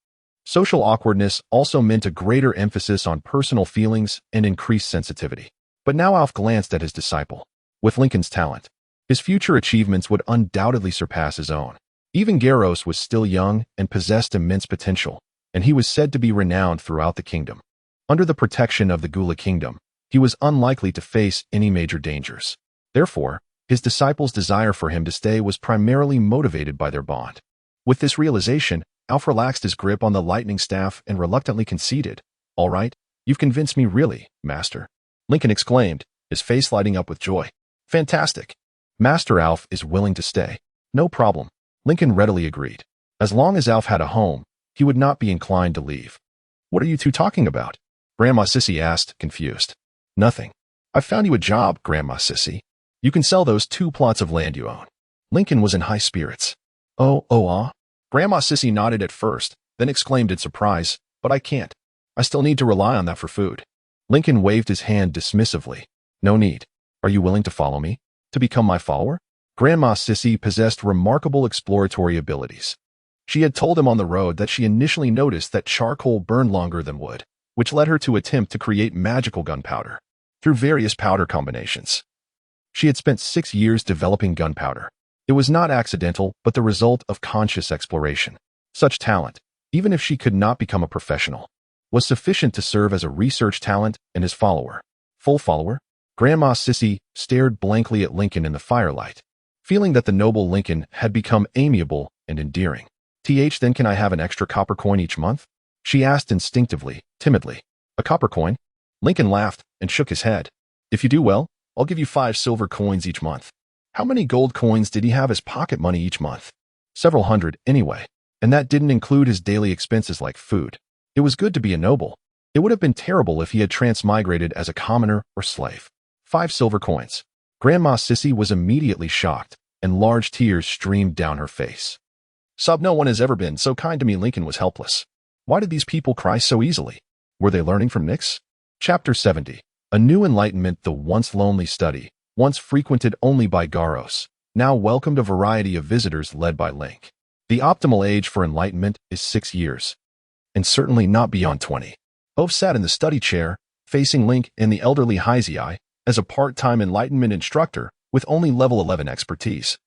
Speaker 1: Social awkwardness also meant a greater emphasis on personal feelings and increased sensitivity. But now Alf glanced at his disciple. With Lincoln's talent, his future achievements would undoubtedly surpass his own. Even Garros was still young and possessed immense potential, and he was said to be renowned throughout the kingdom. Under the protection of the Gula kingdom, he was unlikely to face any major dangers. Therefore, his disciple's desire for him to stay was primarily motivated by their bond. With this realization, Alf relaxed his grip on the lightning staff and reluctantly conceded. All right, you've convinced me really, Master. Lincoln exclaimed, his face lighting up with joy. Fantastic. Master Alf is willing to stay. No problem. Lincoln readily agreed. As long as Alf had a home, he would not be inclined to leave. What are you two talking about? Grandma Sissy asked, confused. Nothing. I've found you a job, Grandma Sissy. You can sell those 2 plots of land you own. Lincoln was in high spirits. Grandma Sissy nodded at first, then exclaimed in surprise, but I can't. I still need to rely on that for food. Lincoln waved his hand dismissively. No need. Are you willing to follow me? To become my follower? Grandma Sissy possessed remarkable exploratory abilities. She had told him on the road that she initially noticed that charcoal burned longer than wood, which led her to attempt to create magical gunpowder through various powder combinations. She had spent 6 years developing gunpowder. It was not accidental, but the result of conscious exploration. Such talent, even if she could not become a professional, was sufficient to serve as a research talent and his follower. Full follower? Grandma Sissy stared blankly at Lincoln in the firelight, feeling that the noble Lincoln had become amiable and endearing. Then can I have an extra copper coin each month? She asked instinctively, timidly. A copper coin? Lincoln laughed and shook his head. If you do well, I'll give you 5 silver coins each month. How many gold coins did he have as pocket money each month? Several hundred, anyway. And that didn't include his daily expenses like food. It was good to be a noble. It would have been terrible if he had transmigrated as a commoner or slave. 5 silver coins. Grandma Sissy was immediately shocked, and large tears streamed down her face. No one has ever been so kind to me. Lincoln was helpless. Why did these people cry so easily? Were they learning from Nix? Chapter 70. A new enlightenment. The once lonely study, once frequented only by Garos, now welcomed a variety of visitors led by Lin Ke. The optimal age for enlightenment is 6 years, and certainly not beyond 20. Ove sat in the study chair, facing Lin Ke and the elderly Haizai, as a part-time enlightenment instructor with only level 11 expertise.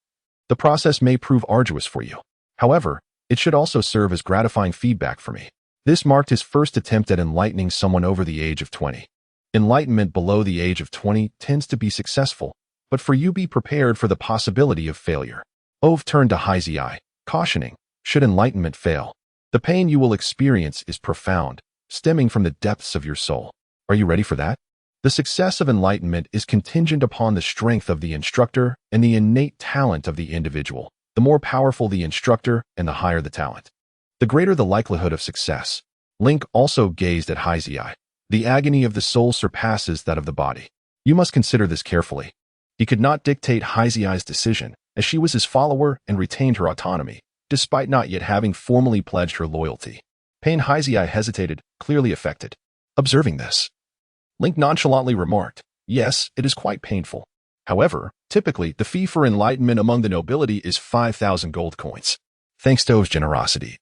Speaker 1: The process may prove arduous for you. However, it should also serve as gratifying feedback for me. This marked his first attempt at enlightening someone over the age of 20. Enlightenment below the age of 20 tends to be successful, but for you be prepared for the possibility of failure. Ove turned to Haizai, cautioning, should enlightenment fail, the pain you will experience is profound, stemming from the depths of your soul. Are you ready for that? The success of enlightenment is contingent upon the strength of the instructor and the innate talent of the individual. The more powerful the instructor and the higher the talent, the greater the likelihood of success. Lin Ke also gazed at Haizai. The agony of the soul surpasses that of the body. You must consider this carefully. He could not dictate Haizai's decision, as she was his follower and retained her autonomy, despite not yet having formally pledged her loyalty. Haizai hesitated, clearly affected. Observing this, Lin Ke nonchalantly remarked, yes, it is quite painful. However, typically, the fee for enlightenment among the nobility is 5,000 gold coins. Thanks to Ove's generosity,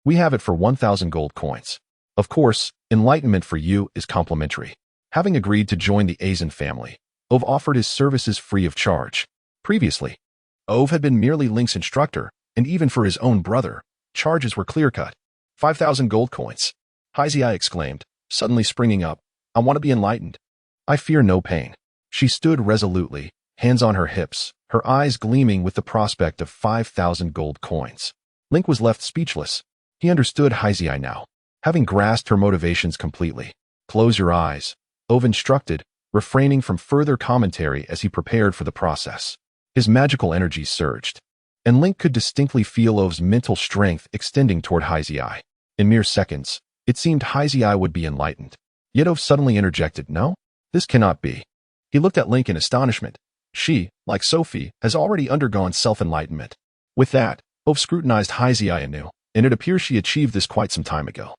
Speaker 1: we have it for 1,000 gold coins. Of course, enlightenment for you is complimentary. Having agreed to join the Azen family, Ove offered his services free of charge. Previously, Ove had been merely Lin Ke's instructor, and even for his own brother, charges were clear-cut. 5,000 gold coins. Haizai exclaimed, suddenly springing up. I want to be enlightened. I fear no pain. She stood resolutely, hands on her hips, her eyes gleaming with the prospect of 5,000 gold coins. Lin Ke was left speechless. He understood Haizai now, having grasped her motivations completely. Close your eyes, Ove instructed, refraining from further commentary as he prepared for the process. His magical energies surged, and Lin Ke could distinctly feel Ove's mental strength extending toward Haizai. In mere seconds, it seemed Haizai would be enlightened. Yet Ove suddenly interjected, no, this cannot be. He looked at Lin Ke in astonishment. She, like Sophie, has already undergone self-enlightenment. With that, Ove scrutinized Haizai anew, and it appears she achieved this quite some time ago.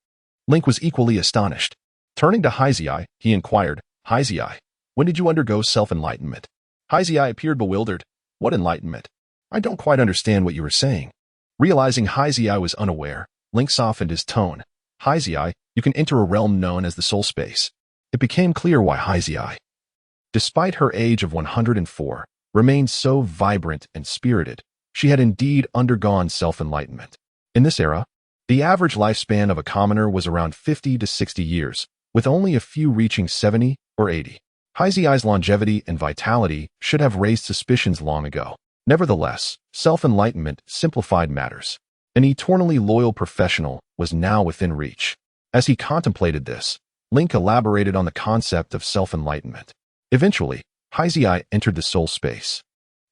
Speaker 1: Lin Ke was equally astonished. Turning to Haizai, he inquired, Haizai, when did you undergo self-enlightenment? Haizai appeared bewildered. What enlightenment? I don't quite understand what you were saying. Realizing Haizai was unaware, Lin Ke softened his tone. Haizai, you can enter a realm known as the soul space. It became clear why Haizai, despite her age of 104, remained so vibrant and spirited. She had indeed undergone self-enlightenment. In this era, the average lifespan of a commoner was around 50 to 60 years, with only a few reaching 70 or 80. Haizai's longevity and vitality should have raised suspicions long ago. Nevertheless, self-enlightenment simplified matters. An eternally loyal professional was now within reach. As he contemplated this, Lin Ke elaborated on the concept of self-enlightenment. Eventually, Haizai entered the soul space.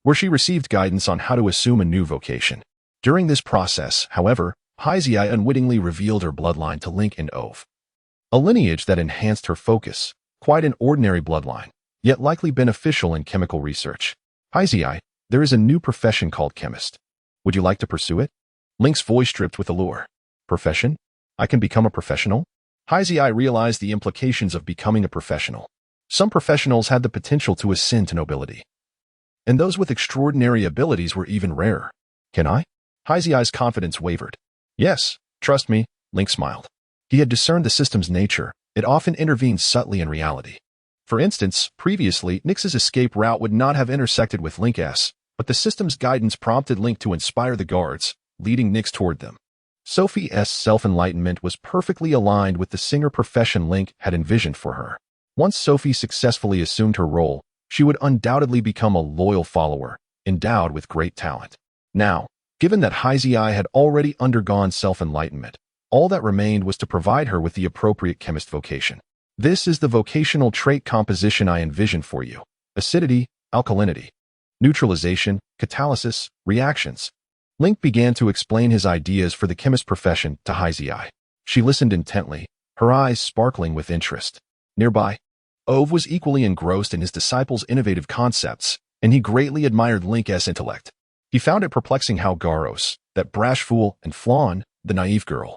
Speaker 1: where she received guidance on how to assume a new vocation. During this process, however, Hyzai unwittingly revealed her bloodline to Link and Ove. A lineage that enhanced her focus, quite an ordinary bloodline, yet likely beneficial in chemical research. Hyzai, there is a new profession called chemist. Would you like to pursue it? Link's voice dripped with allure. Profession? I can become a professional? Hyzai realized the implications of becoming a professional. Some professionals had the potential to ascend to nobility, and those with extraordinary abilities were even rarer. Can I? Hyzai's confidence wavered. Yes, trust me, Link smiled. He had discerned the system's nature. It often intervenes subtly in reality. For instance, previously, Nyx's escape route would not have intersected with Link's, but the system's guidance prompted Link to inspire the guards, leading Nyx toward them. Sophie's self-enlightenment was perfectly aligned with the singer profession Link had envisioned for her. Once Sophie successfully assumed her role, she would undoubtedly become a loyal follower, endowed with great talent. Now, given that Hyzai had already undergone self-enlightenment, all that remained was to provide her with the appropriate chemist vocation. This is the vocational trait composition I envisioned for you. Acidity, alkalinity, neutralization, catalysis, reactions. Link began to explain his ideas for the chemist profession to Hyzai. She listened intently, her eyes sparkling with interest. Nearby, Ove was equally engrossed in his disciples' innovative concepts, and he greatly admired Link's intellect. He found it perplexing how Garros, that brash fool, and Flawn, the naive girl,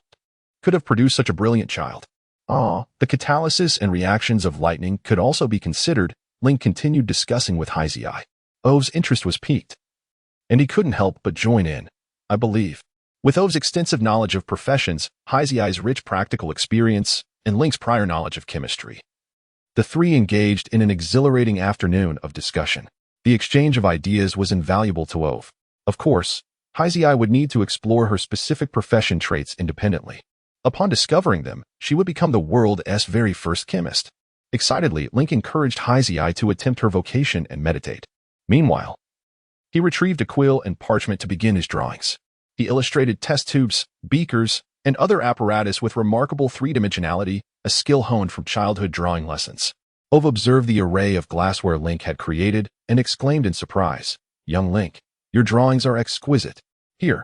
Speaker 1: could have produced such a brilliant child. The catalysis and reactions of lightning could also be considered, Link continued discussing with Hyzai. Ove's interest was piqued, and he couldn't help but join in, I believe. With Ove's extensive knowledge of professions, Hyzai's rich practical experience, and Link's prior knowledge of chemistry, the three engaged in an exhilarating afternoon of discussion. The exchange of ideas was invaluable to Ove. Of course, Hyzai would need to explore her specific profession traits independently. Upon discovering them, she would become the world's very first chemist. Excitedly, Link encouraged Hyzai to attempt her vocation and meditate. Meanwhile, he retrieved a quill and parchment to begin his drawings. He illustrated test tubes, beakers, and other apparatus with remarkable three-dimensionality, a skill honed from childhood drawing lessons. Ove observed the array of glassware Link had created and exclaimed in surprise, "Young Link, your drawings are exquisite." Here,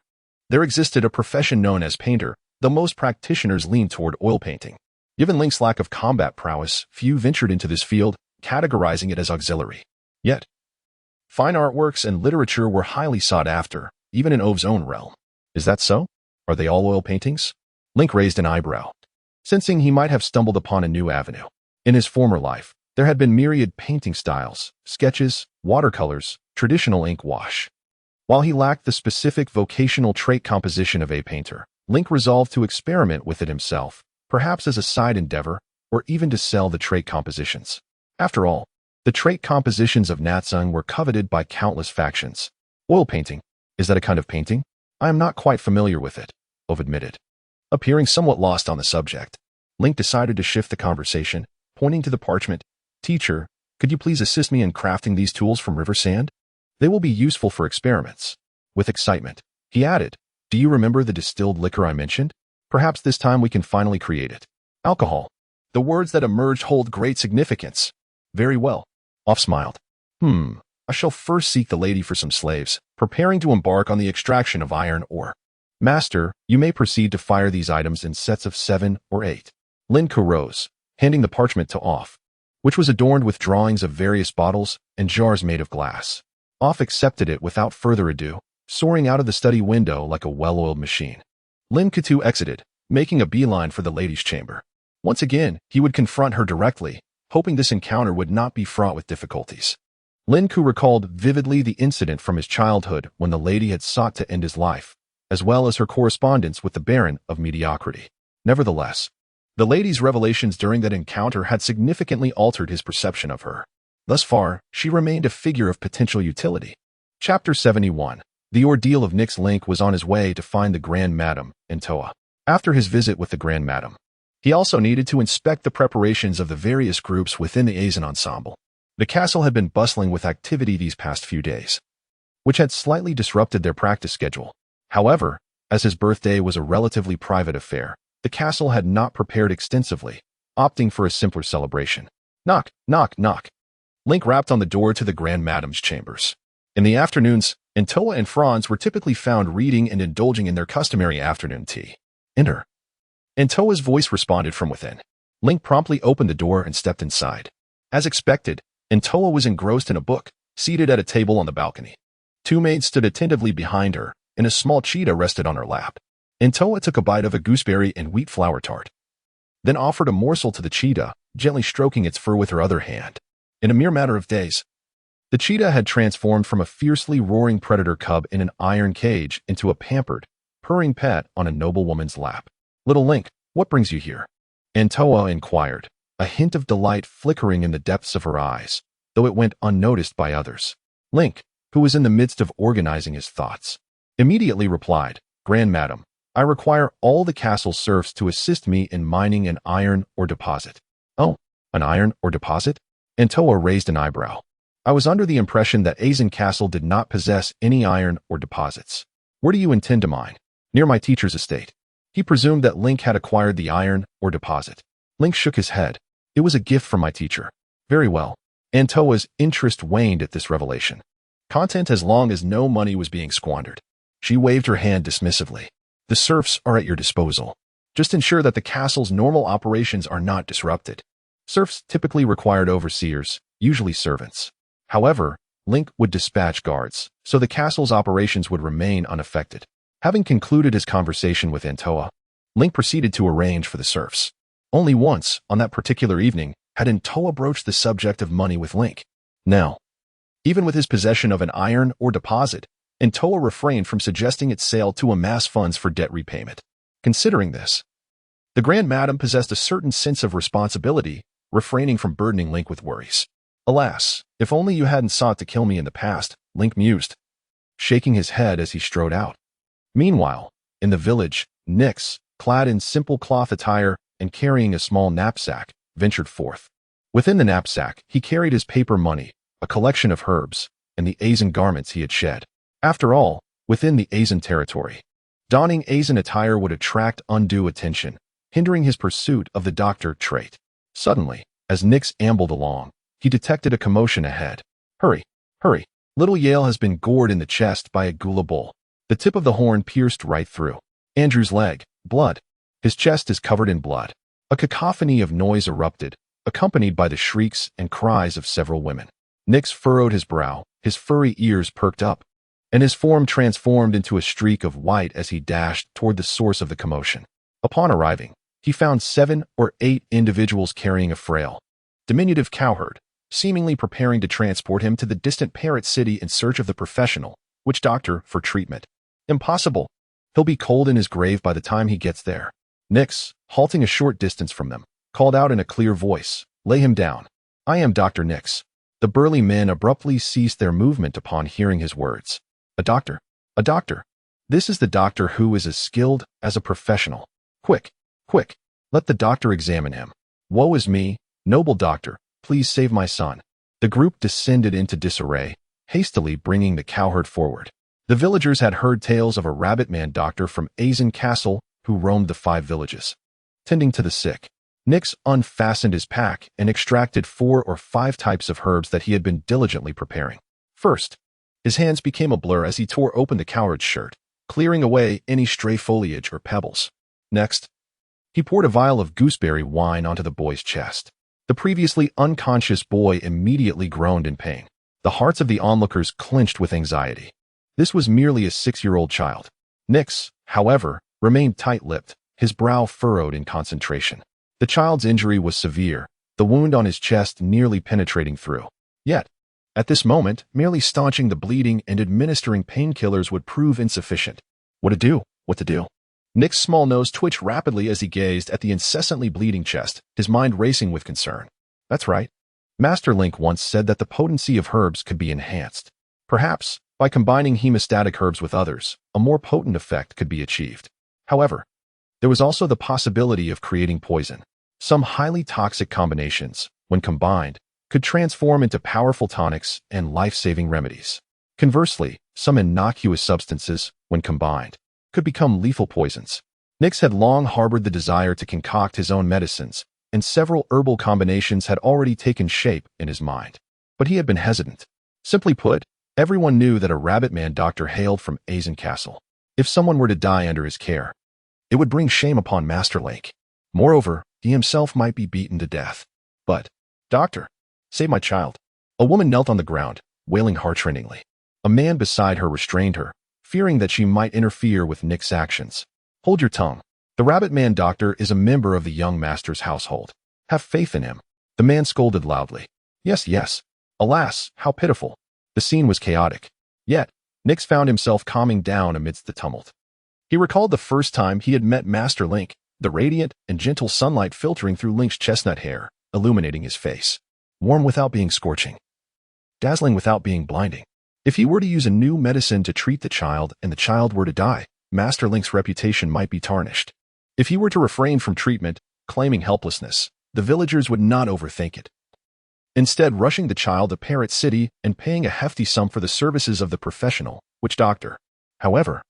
Speaker 1: there existed a profession known as painter, though most practitioners leaned toward oil painting. Given Link's lack of combat prowess, few ventured into this field, categorizing it as auxiliary. Yet, fine artworks and literature were highly sought after, even in Ove's own realm. Is that so? Are they all oil paintings? Link raised an eyebrow, sensing he might have stumbled upon a new avenue. In his former life, there had been myriad painting styles, sketches, watercolors, traditional ink wash. While he lacked the specific vocational trait composition of a painter, Link resolved to experiment with it himself, perhaps as a side endeavor, or even to sell the trait compositions. After all, the trait compositions of Natsung were coveted by countless factions. Oil painting, is that a kind of painting? I am not quite familiar with it, Ove admitted. Appearing somewhat lost on the subject, Link decided to shift the conversation, pointing to the parchment. Teacher, could you please assist me in crafting these tools from river sand? They will be useful for experiments. With excitement, he added, do you remember the distilled liquor I mentioned? Perhaps this time we can finally create it. Alcohol. The words that emerged hold great significance. Very well. Ove smiled. I shall first seek the lady for some slaves, preparing to embark on the extraction of iron ore. Master, you may proceed to fire these items in sets of 7 or 8. Lin Ke rose, handing the parchment to Ove, which was adorned with drawings of various bottles and jars made of glass. Ove accepted it without further ado, soaring out of the study window like a well-oiled machine. Lin Ke too exited, making a beeline for the ladies' chamber. Once again, he would confront her directly, hoping this encounter would not be fraught with difficulties. Lin Ke recalled vividly the incident from his childhood when the lady had sought to end his life, as well as her correspondence with the Baron of Mediocrity. Nevertheless, the lady's revelations during that encounter had significantly altered his perception of her. Thus far, she remained a figure of potential utility. Chapter 71. The ordeal of Nyx. Link was on his way to find the Grand Madam in Toa. After his visit with the Grand Madam, he also needed to inspect the preparations of the various groups within the Azen ensemble. The castle had been bustling with activity these past few days, which had slightly disrupted their practice schedule. However, as his birthday was a relatively private affair, the castle had not prepared extensively, opting for a simpler celebration. Knock, knock, knock. Link rapped on the door to the Grand Madam's chambers. In the afternoons, Antoa and Franz were typically found reading and indulging in their customary afternoon tea. Enter. Antoa's voice responded from within. Link promptly opened the door and stepped inside. As expected, Antoa was engrossed in a book, seated at a table on the balcony. Two maids stood attentively behind her, and a small cheetah rested on her lap. Antoa took a bite of a gooseberry and wheat flour tart, then offered a morsel to the cheetah, gently stroking its fur with her other hand. In a mere matter of days, the cheetah had transformed from a fiercely roaring predator cub in an iron cage into a pampered, purring pet on a noblewoman's lap. "Little Link, what brings you here?" Antoa inquired, a hint of delight flickering in the depths of her eyes, though it went unnoticed by others. Link, who was in the midst of organizing his thoughts, immediately replied, "Grand Madam, I require all the castle serfs to assist me in mining an iron ore deposit." "Oh, an iron ore deposit?" Antoa raised an eyebrow. "I was under the impression that Azen Castle did not possess any iron ore deposits. Where do you intend to mine?" "Near my teacher's estate." He presumed that Link had acquired the iron ore deposit. Link shook his head. "It was a gift from my teacher." "Very well." Antoa's interest waned at this revelation. Content as long as no money was being squandered. She waved her hand dismissively. "The serfs are at your disposal. Just ensure that the castle's normal operations are not disrupted." Serfs typically required overseers, usually servants. However, Link would dispatch guards, so the castle's operations would remain unaffected. Having concluded his conversation with Antoa, Link proceeded to arrange for the serfs. Only once, on that particular evening, had Antoa broached the subject of money with Link. Now, even with his possession of an iron ore deposit, Antoa refrained from suggesting its sale to amass funds for debt repayment. Considering this, the Grand Madam possessed a certain sense of responsibility, refraining from burdening Link with worries. "Alas, if only you hadn't sought to kill me in the past," Link mused, shaking his head as he strode out. Meanwhile, in the village, Nyx, clad in simple cloth attire and carrying a small knapsack, ventured forth. Within the knapsack, he carried his paper money, a collection of herbs, and the Azen garments he had shed. After all, within the Azen territory, donning Azen attire would attract undue attention, hindering his pursuit of the doctor trait. Suddenly, as Nyx ambled along, he detected a commotion ahead. "Hurry, hurry. Little Yale has been gored in the chest by a gula bull." The tip of the horn pierced right through Andrew's leg. Blood. His chest is covered in blood. A cacophony of noise erupted, accompanied by the shrieks and cries of several women. Nyx furrowed his brow, his furry ears perked up, and his form transformed into a streak of white as he dashed toward the source of the commotion. Upon arriving, he found 7 or 8 individuals carrying a frail, diminutive cowherd, seemingly preparing to transport him to the distant parrot city in search of the professional witch doctor for treatment. Impossible. He'll be cold in his grave by the time he gets there. Nyx, halting a short distance from them, called out in a clear voice, "Lay him down. I am Dr. Nyx." The burly men abruptly ceased their movement upon hearing his words. "A doctor? A doctor? This is the doctor who is as skilled as a professional. Quick, quick, let the doctor examine him. Woe is me, noble doctor, please save my son." The group descended into disarray, hastily bringing the cowherd forward. The villagers had heard tales of a rabbit-man doctor from Azen Castle who roamed the 5 villages, tending to the sick. Nyx unfastened his pack and extracted 4 or 5 types of herbs that he had been diligently preparing. First, his hands became a blur as he tore open the cowherd's shirt, clearing away any stray foliage or pebbles. Next, he poured a vial of gooseberry wine onto the boy's chest. The previously unconscious boy immediately groaned in pain. The hearts of the onlookers clenched with anxiety. This was merely a 6-year-old child. Nyx, however, remained tight-lipped, his brow furrowed in concentration. The child's injury was severe, the wound on his chest nearly penetrating through. Yet, at this moment, merely staunching the bleeding and administering painkillers would prove insufficient. What to do? What to do? Nyx's small nose twitched rapidly as he gazed at the incessantly bleeding chest, his mind racing with concern. That's right. Master Link once said that the potency of herbs could be enhanced. Perhaps, by combining hemostatic herbs with others, a more potent effect could be achieved. However, there was also the possibility of creating poison. Some highly toxic combinations, when combined, could transform into powerful tonics and life-saving remedies. Conversely, some innocuous substances, when combined, could become lethal poisons. Nyx had long harbored the desire to concoct his own medicines, and several herbal combinations had already taken shape in his mind. But he had been hesitant. Simply put, Everyone knew that a rabbit man doctor hailed from Azen Castle. If someone were to die under his care, it would bring shame upon Master Link. Moreover, he himself might be beaten to death. But, Doctor, save my child. A woman knelt on the ground, wailing heartrendingly. A man beside her restrained her, fearing that she might interfere with Nick's actions. Hold your tongue. The rabbit man doctor is a member of the young master's household. Have faith in him. The man scolded loudly. Yes, yes. Alas, how pitiful. The scene was chaotic. Yet, Nix found himself calming down amidst the tumult. He recalled the first time he had met Master Link, the radiant and gentle sunlight filtering through Link's chestnut hair, illuminating his face. Warm without being scorching. Dazzling without being blinding. If he were to use a new medicine to treat the child and the child were to die, Master Link's reputation might be tarnished. If he were to refrain from treatment, claiming helplessness, the villagers would not overthink it. Instead, rushing the child to Parrot City and paying a hefty sum for the services of the professional, witch doctor. However,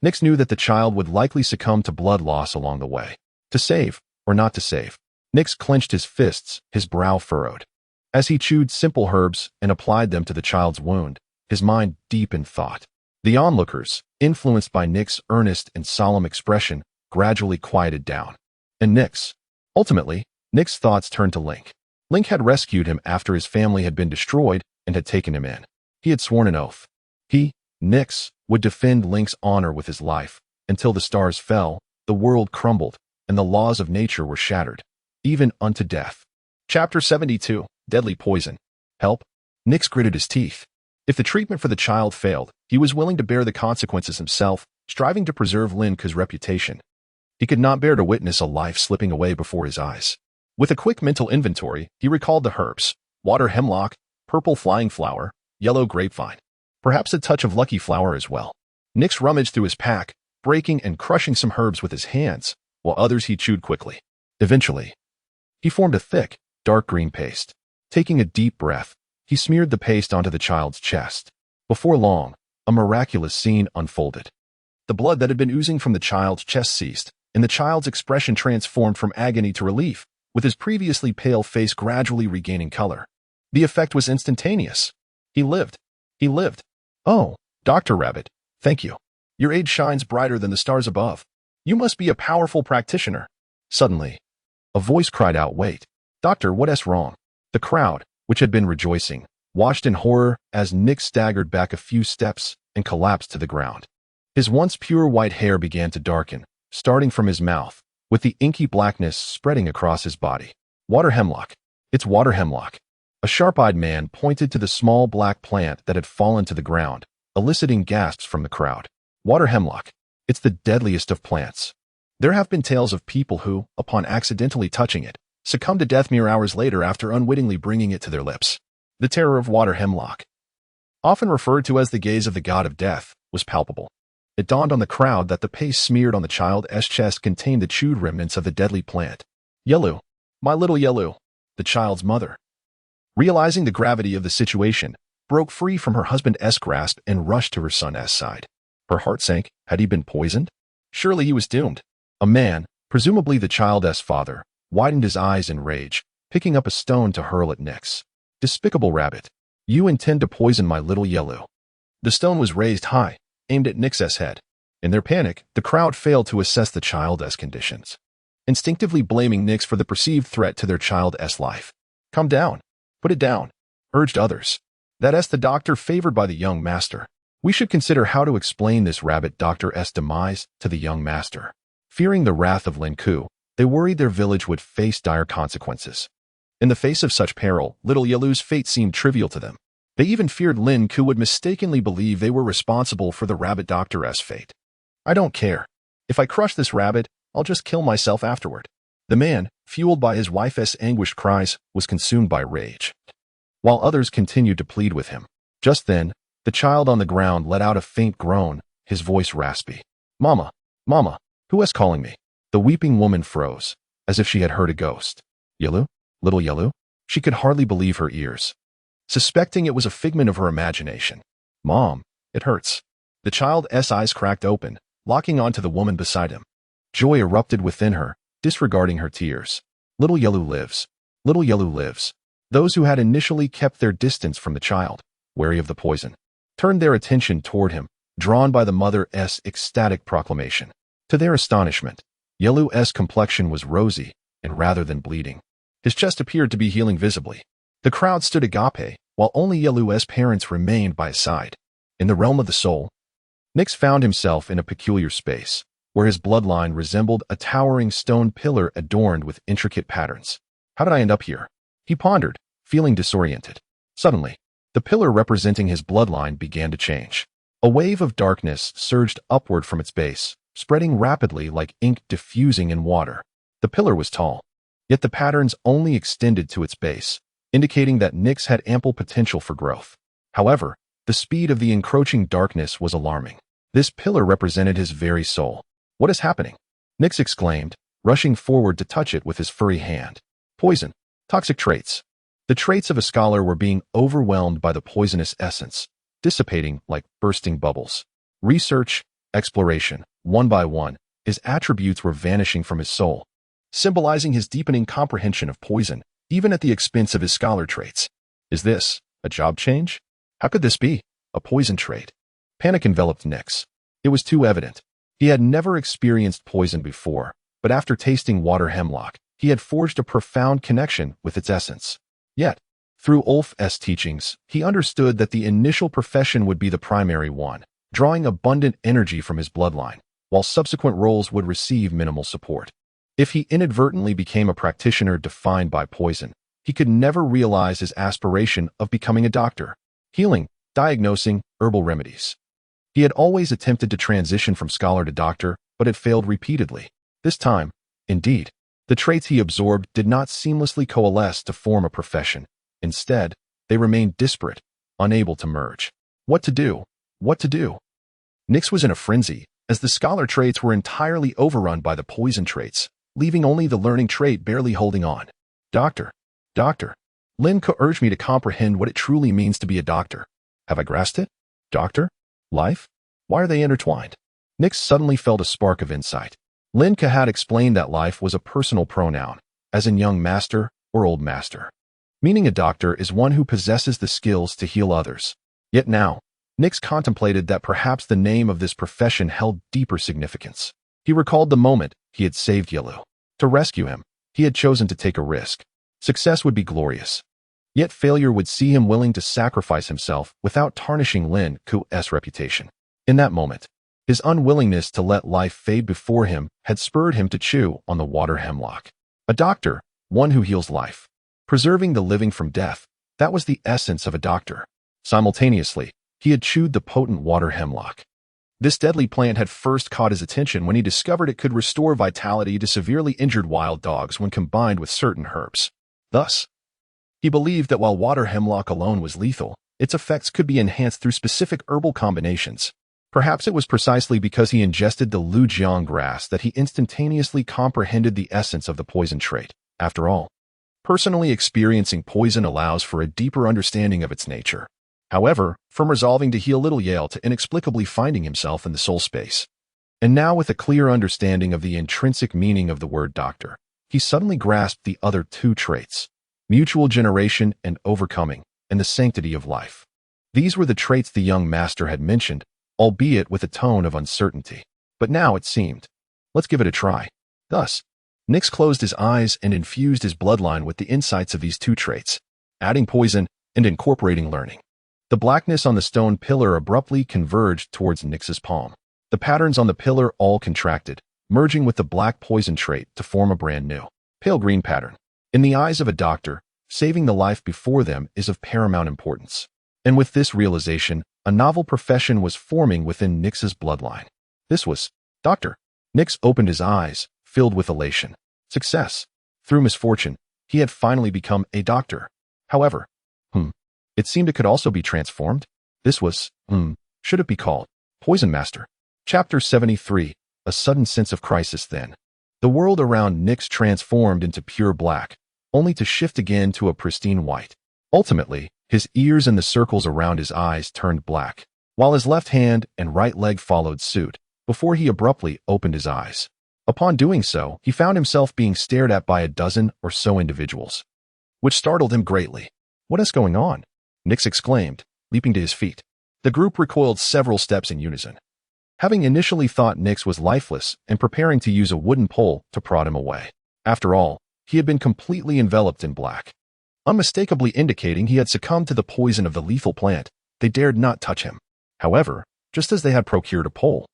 Speaker 1: Nix knew that the child would likely succumb to blood loss along the way. To save, or not to save. Nix clenched his fists, his brow furrowed. As he chewed simple herbs and applied them to the child's wound, his mind deep in thought. The onlookers, influenced by Nick's earnest and solemn expression, gradually quieted down. And ultimately, Nick's thoughts turned to Link. Link had rescued him after his family had been destroyed and had taken him in. He had sworn an oath. He, Nix, would defend Link's honor with his life. Until the stars fell, the world crumbled, and the laws of nature were shattered, even unto death. Chapter 72, Deadly Poison. Help? Nix gritted his teeth. If the treatment for the child failed, he was willing to bear the consequences himself, striving to preserve Lin Ke's reputation. He could not bear to witness a life slipping away before his eyes. With a quick mental inventory, he recalled the herbs: water hemlock, purple flying flower, yellow grapevine. Perhaps a touch of lucky flower as well. Nix rummaged through his pack, breaking and crushing some herbs with his hands, while others he chewed quickly. Eventually, he formed a thick, dark green paste. Taking a deep breath, he smeared the paste onto the child's chest. Before long, a miraculous scene unfolded. The blood that had been oozing from the child's chest ceased, and the child's expression transformed from agony to relief, with his previously pale face gradually regaining color. The effect was instantaneous. He lived. He lived. Oh, Dr. Rabbit, thank you. Your aid shines brighter than the stars above. You must be a powerful practitioner. Suddenly, a voice cried out, Wait, Doctor, what's wrong? The crowd, which had been rejoicing, watched in horror as Nick staggered back a few steps and collapsed to the ground. His once pure white hair began to darken, starting from his mouth, with the inky blackness spreading across his body. Water hemlock. It's water hemlock. A sharp-eyed man pointed to the small black plant that had fallen to the ground, eliciting gasps from the crowd. Water hemlock. It's the deadliest of plants. There have been tales of people who, upon accidentally touching it, succumbed to death mere hours later after unwittingly bringing it to their lips. The terror of water hemlock, often referred to as the gaze of the god of death, was palpable. It dawned on the crowd that the paste smeared on the child's chest contained the chewed remnants of the deadly plant. Yelu, my little Yelu, the child's mother, realizing the gravity of the situation, broke free from her husband's grasp and rushed to her son's side. Her heart sank. Had he been poisoned? Surely he was doomed. A man, presumably the child's father, widened his eyes in rage, picking up a stone to hurl at Nix. Despicable rabbit. You intend to poison my little Yelu. The stone was raised high, aimed at Nix's head. In their panic, the crowd failed to assess the child's conditions, instinctively blaming Nix for the perceived threat to their child's life. Calm down. Put it down, urged others. That's the doctor favored by the young master. We should consider how to explain this rabbit doctor's demise to the young master. Fearing the wrath of Lin Ke, they worried their village would face dire consequences. In the face of such peril, little Yelu's fate seemed trivial to them. They even feared Lin Ke would mistakenly believe they were responsible for the rabbit doctor's fate. I don't care. If I crush this rabbit, I'll just kill myself afterward. The man, fueled by his wife's anguished cries, was consumed by rage, while others continued to plead with him. Just then, the child on the ground let out a faint groan, his voice raspy. Mama, Mama, who is calling me? The weeping woman froze, as if she had heard a ghost. Yelu? Little Yelu? She could hardly believe her ears, suspecting it was a figment of her imagination. Mom, it hurts. The child's eyes cracked open, locking onto the woman beside him. Joy erupted within her, disregarding her tears. Little Yelu lives. Little Yelu lives. Those who had initially kept their distance from the child, wary of the poison, turned their attention toward him, drawn by the mother's ecstatic proclamation. To their astonishment, Yelu's complexion was rosy, and rather than bleeding, his chest appeared to be healing visibly. The crowd stood agape, while only Yelu's parents remained by his side. In the realm of the soul, Nyx found himself in a peculiar space, where his bloodline resembled a towering stone pillar adorned with intricate patterns. How did I end up here? He pondered, feeling disoriented. Suddenly, the pillar representing his bloodline began to change. A wave of darkness surged upward from its base, spreading rapidly like ink diffusing in water. The pillar was tall, yet the patterns only extended to its base, indicating that Nyx had ample potential for growth. However, the speed of the encroaching darkness was alarming. This pillar represented his very soul. What is happening? Nyx exclaimed, rushing forward to touch it with his furry hand. Poison. Toxic traits. The traits of a scholar were being overwhelmed by the poisonous essence, dissipating like bursting bubbles. Research, exploration, one by one, his attributes were vanishing from his soul, symbolizing his deepening comprehension of poison, even at the expense of his scholar traits. Is this a job change? How could this be? A poison trait? Panic enveloped Nyx. It was too evident. He had never experienced poison before, but after tasting water hemlock, he had forged a profound connection with its essence. Yet, through Ulf's teachings, he understood that the initial profession would be the primary one, drawing abundant energy from his bloodline, while subsequent roles would receive minimal support. If he inadvertently became a practitioner defined by poison, he could never realize his aspiration of becoming a doctor, healing, diagnosing, herbal remedies. He had always attempted to transition from scholar to doctor, but had failed repeatedly. This time, indeed, the traits he absorbed did not seamlessly coalesce to form a profession. Instead, they remained disparate, unable to merge. What to do? What to do? Nyx was in a frenzy, as the scholar traits were entirely overrun by the poison traits, leaving only the learning trait barely holding on. Doctor. Lin Ke urged me to comprehend what it truly means to be a doctor. Have I grasped it? Doctor? Life? Why are they intertwined? Nyx suddenly felt a spark of insight. Lin Ke had explained that life was a personal pronoun, as in young master or old master. Meaning a doctor is one who possesses the skills to heal others. Yet now, Nyx contemplated that perhaps the name of this profession held deeper significance. He recalled the moment he had saved Yelu. To rescue him, he had chosen to take a risk. Success would be glorious. Yet failure would see him willing to sacrifice himself without tarnishing Lin Ke's reputation. In that moment, his unwillingness to let life fade before him had spurred him to chew on the water hemlock. A doctor, one who heals life. Preserving the living from death, that was the essence of a doctor. Simultaneously, he had chewed the potent water hemlock. This deadly plant had first caught his attention when he discovered it could restore vitality to severely injured wild dogs when combined with certain herbs. Thus, he believed that while water hemlock alone was lethal, its effects could be enhanced through specific herbal combinations. Perhaps it was precisely because he ingested the Lujiang grass that he instantaneously comprehended the essence of the poison trait. After all, personally experiencing poison allows for a deeper understanding of its nature. However, from resolving to heal little Yale to inexplicably finding himself in the soul space. And now with a clear understanding of the intrinsic meaning of the word doctor, he suddenly grasped the other two traits: mutual generation and overcoming, and the sanctity of life. These were the traits the young master had mentioned, albeit with a tone of uncertainty. But now it seemed, let's give it a try. Thus, Nyx closed his eyes and infused his bloodline with the insights of these two traits, adding poison and incorporating learning. The blackness on the stone pillar abruptly converged towards Nyx's palm. The patterns on the pillar all contracted, merging with the black poison trait to form a brand new, pale green pattern. In the eyes of a doctor, saving the life before them is of paramount importance. And with this realization, a novel profession was forming within Nyx's bloodline. This was doctor. Nyx opened his eyes, filled with elation. Success. Through misfortune, he had finally become a doctor. However, it seemed it could also be transformed. This was, should it be called, Poison Master? Chapter 73, A Sudden Sense of Crisis Then. The world around Nyx transformed into pure black, only to shift again to a pristine white. Ultimately, his ears and the circles around his eyes turned black, while his left hand and right leg followed suit, before he abruptly opened his eyes. Upon doing so, he found himself being stared at by a dozen or so individuals, which startled him greatly. What is going on? Nyx exclaimed, leaping to his feet. The group recoiled several steps in unison, having initially thought Nyx was lifeless and preparing to use a wooden pole to prod him away. After all, he had been completely enveloped in black, unmistakably indicating he had succumbed to the poison of the lethal plant. They dared not touch him. However, just as they had procured a pole,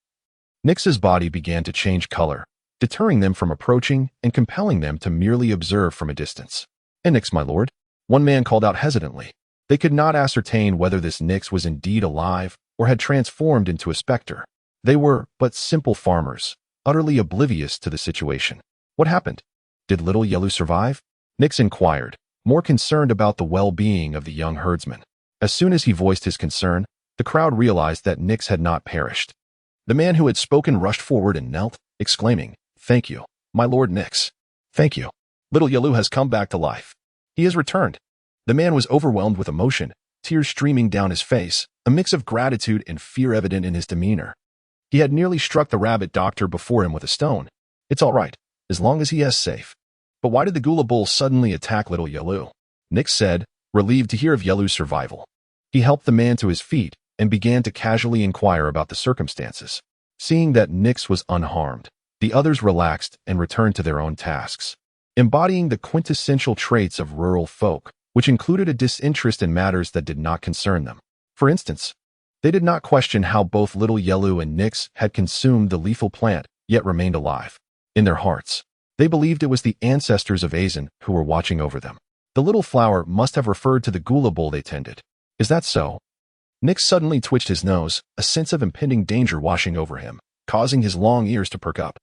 Speaker 1: Nyx's body began to change color, deterring them from approaching and compelling them to merely observe from a distance. "Nyx, my lord," one man called out hesitantly. They could not ascertain whether this Nyx was indeed alive or had transformed into a specter. They were but simple farmers, utterly oblivious to the situation. "What happened? Did little Yelu survive?" Nyx inquired, more concerned about the well-being of the young herdsman. As soon as he voiced his concern, the crowd realized that Nyx had not perished. The man who had spoken rushed forward and knelt, exclaiming, "Thank you, my lord Nyx. Thank you. Little Yelu has come back to life. He has returned." The man was overwhelmed with emotion, tears streaming down his face, a mix of gratitude and fear evident in his demeanor. He had nearly struck the rabbit doctor before him with a stone. "It's all right, as long as he is safe." "But why did the Gula Bull suddenly attack little Yelu?" Nyx said, relieved to hear of Yelu's survival. He helped the man to his feet and began to casually inquire about the circumstances. Seeing that Nyx was unharmed, the others relaxed and returned to their own tasks, embodying the quintessential traits of rural folk, which included a disinterest in matters that did not concern them. For instance, they did not question how both little Yelu and Nyx had consumed the lethal plant, yet remained alive. In their hearts, they believed it was the ancestors of Azin who were watching over them. The little flower must have referred to the Gula Bull they tended. "Is that so?" Nyx suddenly twitched his nose, a sense of impending danger washing over him, causing his long ears to perk up.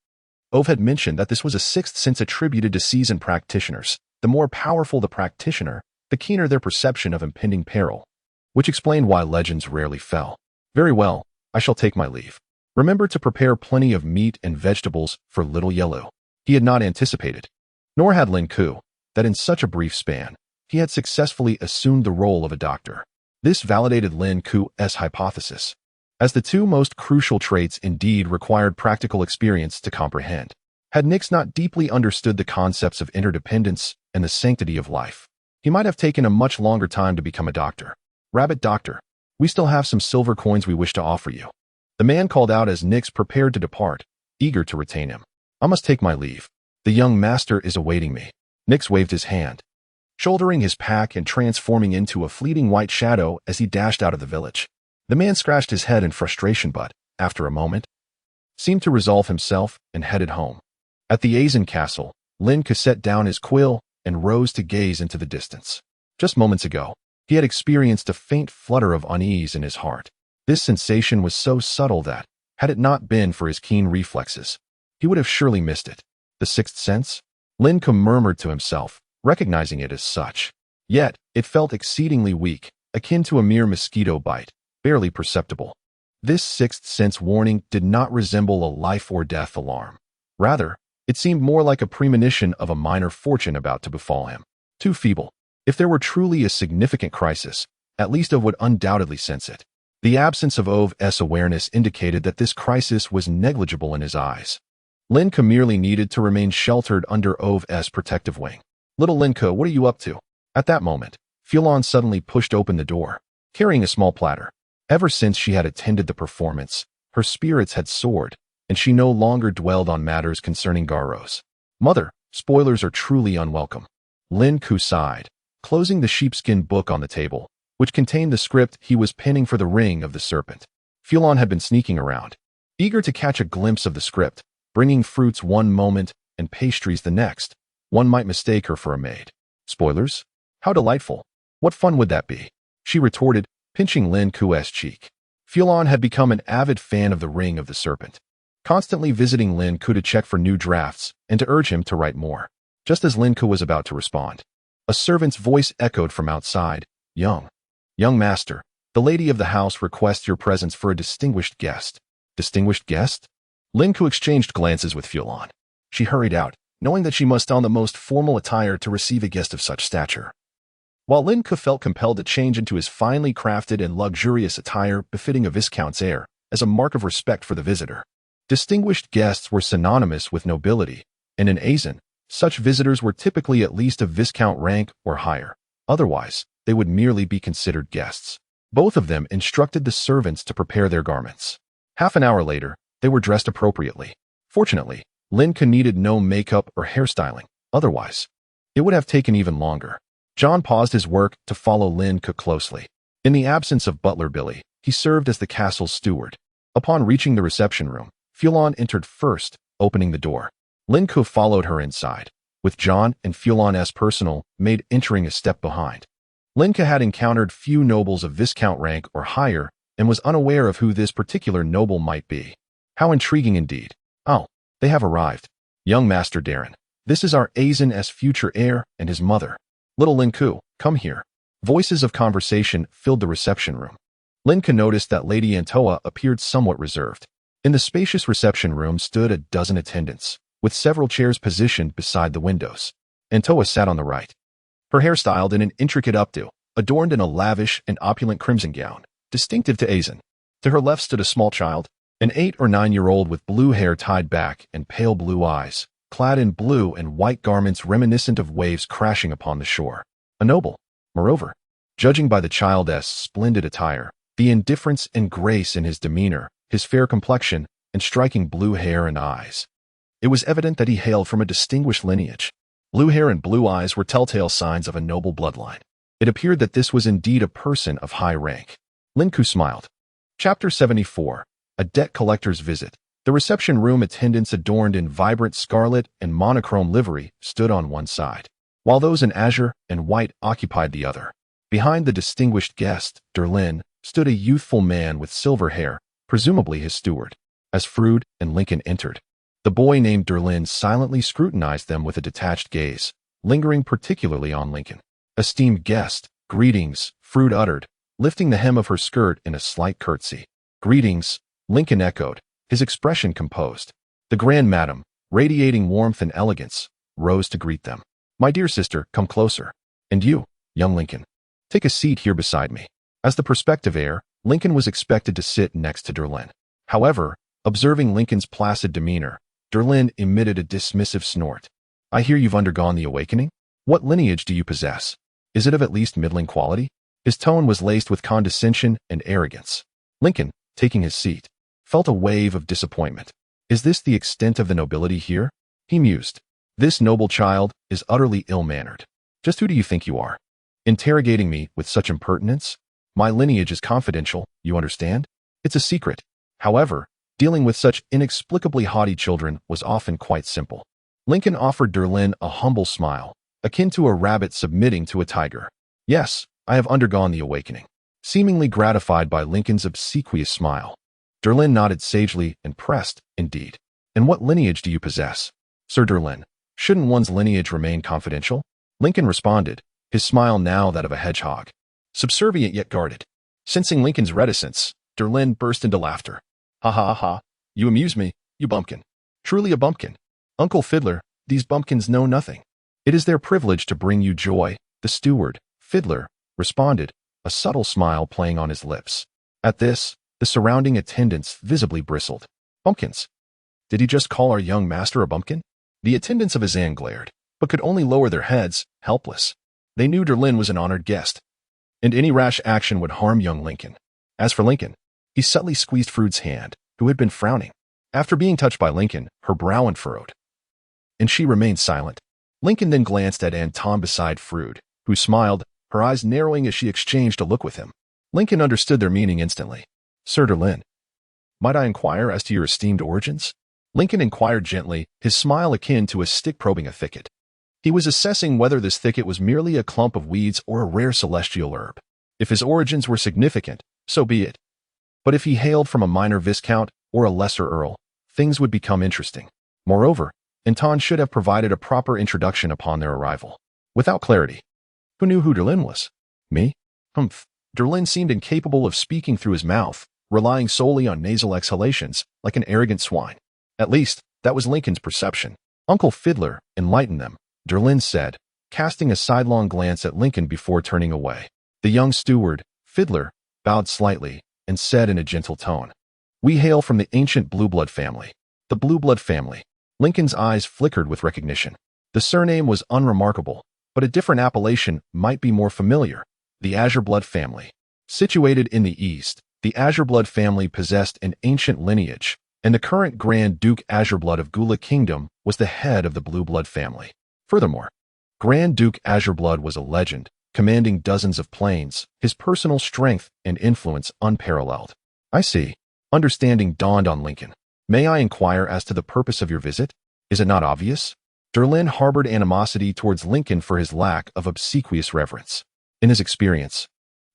Speaker 1: Ove had mentioned that this was a sixth sense attributed to seasoned practitioners. The more powerful the practitioner, the keener their perception of impending peril, which explained why legends rarely fell. "Very well, I shall take my leave. Remember to prepare plenty of meat and vegetables for little Yelu." He had not anticipated, nor had Lin Ke, that in such a brief span, he had successfully assumed the role of a doctor. This validated Lin Ke's hypothesis, as the two most crucial traits indeed required practical experience to comprehend. Had Nyx not deeply understood the concepts of interdependence and the sanctity of life, he might have taken a much longer time to become a doctor. "Rabbit doctor, we still have some silver coins we wish to offer you." The man called out as Nyx prepared to depart, eager to retain him. "I must take my leave. The young master is awaiting me." Nyx waved his hand, shouldering his pack and transforming into a fleeting white shadow as he dashed out of the village. The man scratched his head in frustration but, after a moment, seemed to resolve himself and headed home. At the Azin castle, Lin Ke set down his quill and rose to gaze into the distance. Just moments ago, he had experienced a faint flutter of unease in his heart. This sensation was so subtle that, had it not been for his keen reflexes, he would have surely missed it. The sixth sense? Lin Ke murmured to himself, recognizing it as such. Yet, it felt exceedingly weak, akin to a mere mosquito bite, barely perceptible. This sixth sense warning did not resemble a life or death alarm. Rather, it seemed more like a premonition of a minor fortune about to befall him. Too feeble. If there were truly a significant crisis, at least Ove would undoubtedly sense it. The absence of Ove's awareness indicated that this crisis was negligible in his eyes. Lin Ke merely needed to remain sheltered under Ove's protective wing. "Little Lin Ke, what are you up to?" At that moment, Fulon suddenly pushed open the door, carrying a small platter. Ever since she had attended the performance, her spirits had soared, and she no longer dwelled on matters concerning Garros. "Mother, spoilers are truly unwelcome." Lin Ke sighed, closing the sheepskin book on the table, which contained the script he was penning for the Ring of the Serpent. Fulon had been sneaking around, eager to catch a glimpse of the script, bringing fruits one moment and pastries the next. One might mistake her for a maid. "Spoilers? How delightful. What fun would that be?" she retorted, pinching Lin Ke's cheek. Fulon had become an avid fan of the Ring of the Serpent, constantly visiting Lin Ke to check for new drafts and to urge him to write more. Just as Lin Ke was about to respond, a servant's voice echoed from outside. Young master, the lady of the house requests your presence for a distinguished guest." "Distinguished guest?" Lin Ke exchanged glances with Fulon. She hurried out, knowing that she must don the most formal attire to receive a guest of such stature. While Lin Ke felt compelled to change into his finely crafted and luxurious attire befitting a viscount's heir, as a mark of respect for the visitor. Distinguished guests were synonymous with nobility, and in Azin, such visitors were typically at least of viscount rank or higher. Otherwise, they would merely be considered guests. Both of them instructed the servants to prepare their garments. Half an hour later, they were dressed appropriately. Fortunately, Lin Ke needed no makeup or hairstyling. Otherwise, it would have taken even longer. John paused his work to follow Lin Ke closely. In the absence of butler Billy, he served as the castle's steward. Upon reaching the reception room, Fulon entered first, opening the door. Lin Ke followed her inside, with John and Fulon's personal maid entering a step behind. Lin Ke had encountered few nobles of Viscount rank or higher and was unaware of who this particular noble might be. How intriguing indeed. Oh, they have arrived. Young Master Darren, this is our Azen's future heir and his mother. Little Lin Ke, come here. Voices of conversation filled the reception room. Lin Ke noticed that Lady Antoa appeared somewhat reserved. In the spacious reception room stood a dozen attendants, with several chairs positioned beside the windows. Antoa sat on the right. Her hair styled in an intricate updo, adorned in a lavish and opulent crimson gown, distinctive to Azen. To her left stood a small child, an 8 or 9-year-old with blue hair tied back and pale blue eyes, clad in blue and white garments reminiscent of waves crashing upon the shore. A noble. Moreover, judging by the child's splendid attire, the indifference and grace in his demeanor, his fair complexion, and striking blue hair and eyes, it was evident that he hailed from a distinguished lineage. Blue hair and blue eyes were telltale signs of a noble bloodline. It appeared that this was indeed a person of high rank. Lin Ke smiled. Chapter 74. A Debt Collector's Visit. The reception room attendants adorned in vibrant scarlet and monochrome livery stood on one side, while those in azure and white occupied the other. Behind the distinguished guest, Derlin, stood a youthful man with silver hair, presumably his steward. As Frood and Lincoln entered, the boy named Derlin silently scrutinized them with a detached gaze, lingering particularly on Lincoln. Esteemed guest, greetings, Frood uttered, lifting the hem of her skirt in a slight curtsy. Greetings, Lincoln echoed, his expression composed. The grand madam, radiating warmth and elegance, rose to greet them. My dear sister, come closer. And you, young Lincoln, take a seat here beside me. As the prospective heir, Lincoln was expected to sit next to Derlin. However, observing Lincoln's placid demeanor, Derlin emitted a dismissive snort. I hear you've undergone the awakening? What lineage do you possess? Is it of at least middling quality? His tone was laced with condescension and arrogance. Lincoln, taking his seat, felt a wave of disappointment. Is this the extent of the nobility here? He mused. This noble child is utterly ill-mannered. Just who do you think you are? Interrogating me with such impertinence? My lineage is confidential, you understand? It's a secret. However, dealing with such inexplicably haughty children was often quite simple. Lincoln offered Derlin a humble smile, akin to a rabbit submitting to a tiger. Yes, I have undergone the awakening. Seemingly gratified by Lincoln's obsequious smile, Derlin nodded sagely and pressed, indeed. And what lineage do you possess? Sir Derlin, shouldn't one's lineage remain confidential? Lincoln responded, his smile now that of a hedgehog. Subservient yet guarded. Sensing Lincoln's reticence, Derlin burst into laughter. Ha ha ha, you amuse me, you bumpkin. Truly a bumpkin. Uncle Fiddler, these bumpkins know nothing. It is their privilege to bring you joy, the steward, Fiddler, responded, a subtle smile playing on his lips. At this, the surrounding attendants visibly bristled. Bumpkins. Did he just call our young master a bumpkin? The attendants of Azan glared, but could only lower their heads, helpless. They knew Derlin was an honored guest, and any rash action would harm young Lincoln. As for Lincoln, he subtly squeezed Frood's hand, who had been frowning. After being touched by Lincoln, her brow unfurrowed, and she remained silent. Lincoln then glanced at Anton beside Frood, who smiled, her eyes narrowing as she exchanged a look with him. Lincoln understood their meaning instantly. Sir Derlin, might I inquire as to your esteemed origins? Lincoln inquired gently, his smile akin to a stick probing a thicket. He was assessing whether this thicket was merely a clump of weeds or a rare celestial herb. If his origins were significant, so be it. But if he hailed from a minor viscount or a lesser earl, things would become interesting. Moreover, Anton should have provided a proper introduction upon their arrival. Without clarity, who knew who Derlin was? Me? Humph. Derlin seemed incapable of speaking through his mouth, relying solely on nasal exhalations, like an arrogant swine. At least, that was Lincoln's perception. Uncle Fiddler, enlighten them, Derlin said, casting a sidelong glance at Lincoln before turning away. The young steward, Fiddler, bowed slightly and said in a gentle tone, We hail from the ancient Blue Blood family. The Blue Blood family. Lincoln's eyes flickered with recognition. The surname was unremarkable, but a different appellation might be more familiar. The Azure Blood family. Situated in the east, the Azureblood family possessed an ancient lineage, and the current Grand Duke Azureblood of Gula Kingdom was the head of the Blue Blood family. Furthermore, Grand Duke Azureblood was a legend, commanding dozens of planes, his personal strength and influence unparalleled. I see. Understanding dawned on Lin Ke. May I inquire as to the purpose of your visit? Is it not obvious? Derlin harbored animosity towards Lin Ke for his lack of obsequious reverence. In his experience,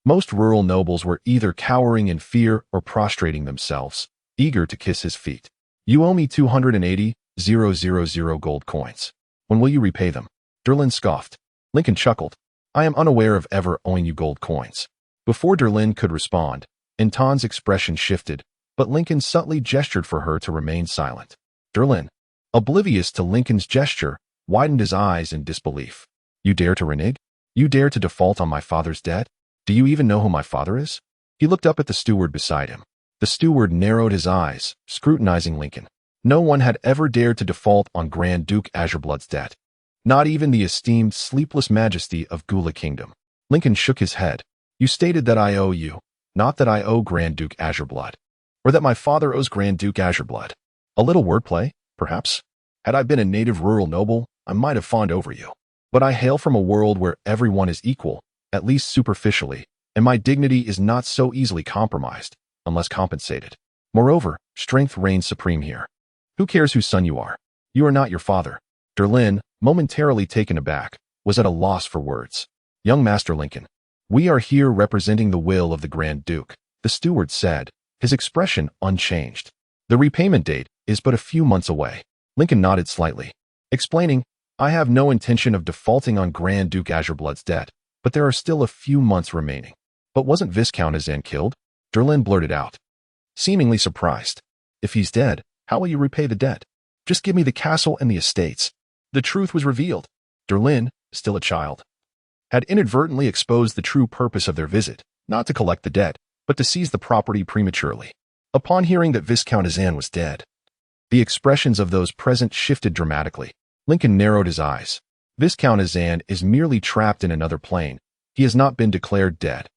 Speaker 1: most rural nobles were either cowering in fear or prostrating themselves, eager to kiss his feet. You owe me 280,000 gold coins. When will you repay them? Derlin scoffed. Lin Ke chuckled. I am unaware of ever owing you gold coins. Before Derlin could respond, Intan's expression shifted, but Lin Ke subtly gestured for her to remain silent. Derlin, oblivious to Lin Ke's gesture, widened his eyes in disbelief. You dare to renege? You dare to default on my father's debt? Do you even know who my father is? He looked up at the steward beside him. The steward narrowed his eyes, scrutinizing Lin Ke. No one had ever dared to default on Grand Duke Azureblood's debt. Not even the esteemed sleepless majesty of Gula Kingdom. Lin Ke shook his head. You stated that I owe you, not that I owe Grand Duke Azureblood. Or that my father owes Grand Duke Azureblood. A little wordplay, perhaps? Had I been a native rural noble, I might have fawned over you. But I hail from a world where everyone is equal, at least superficially, and my dignity is not so easily compromised, unless compensated. Moreover, strength reigns supreme here. Who cares whose son you are? You are not your father. Derlin, momentarily taken aback, was at a loss for words. Young Master Lin Ke, we are here representing the will of the Grand Duke, the steward said, his expression unchanged. The repayment date is but a few months away. Lin Ke nodded slightly, explaining, I have no intention of defaulting on Grand Duke Azureblood's debt, but there are still a few months remaining. But wasn't Viscount Azan killed? Derlin blurted out, seemingly surprised. If he's dead, how will you repay the debt? Just give me the castle and the estates. The truth was revealed. Derlin, still a child, had inadvertently exposed the true purpose of their visit, not to collect the debt, but to seize the property prematurely. Upon hearing that Viscount Azan was dead, the expressions of those present shifted dramatically. Lin Ke narrowed his eyes. Viscount Azan is merely trapped in another plane. He has not been declared dead.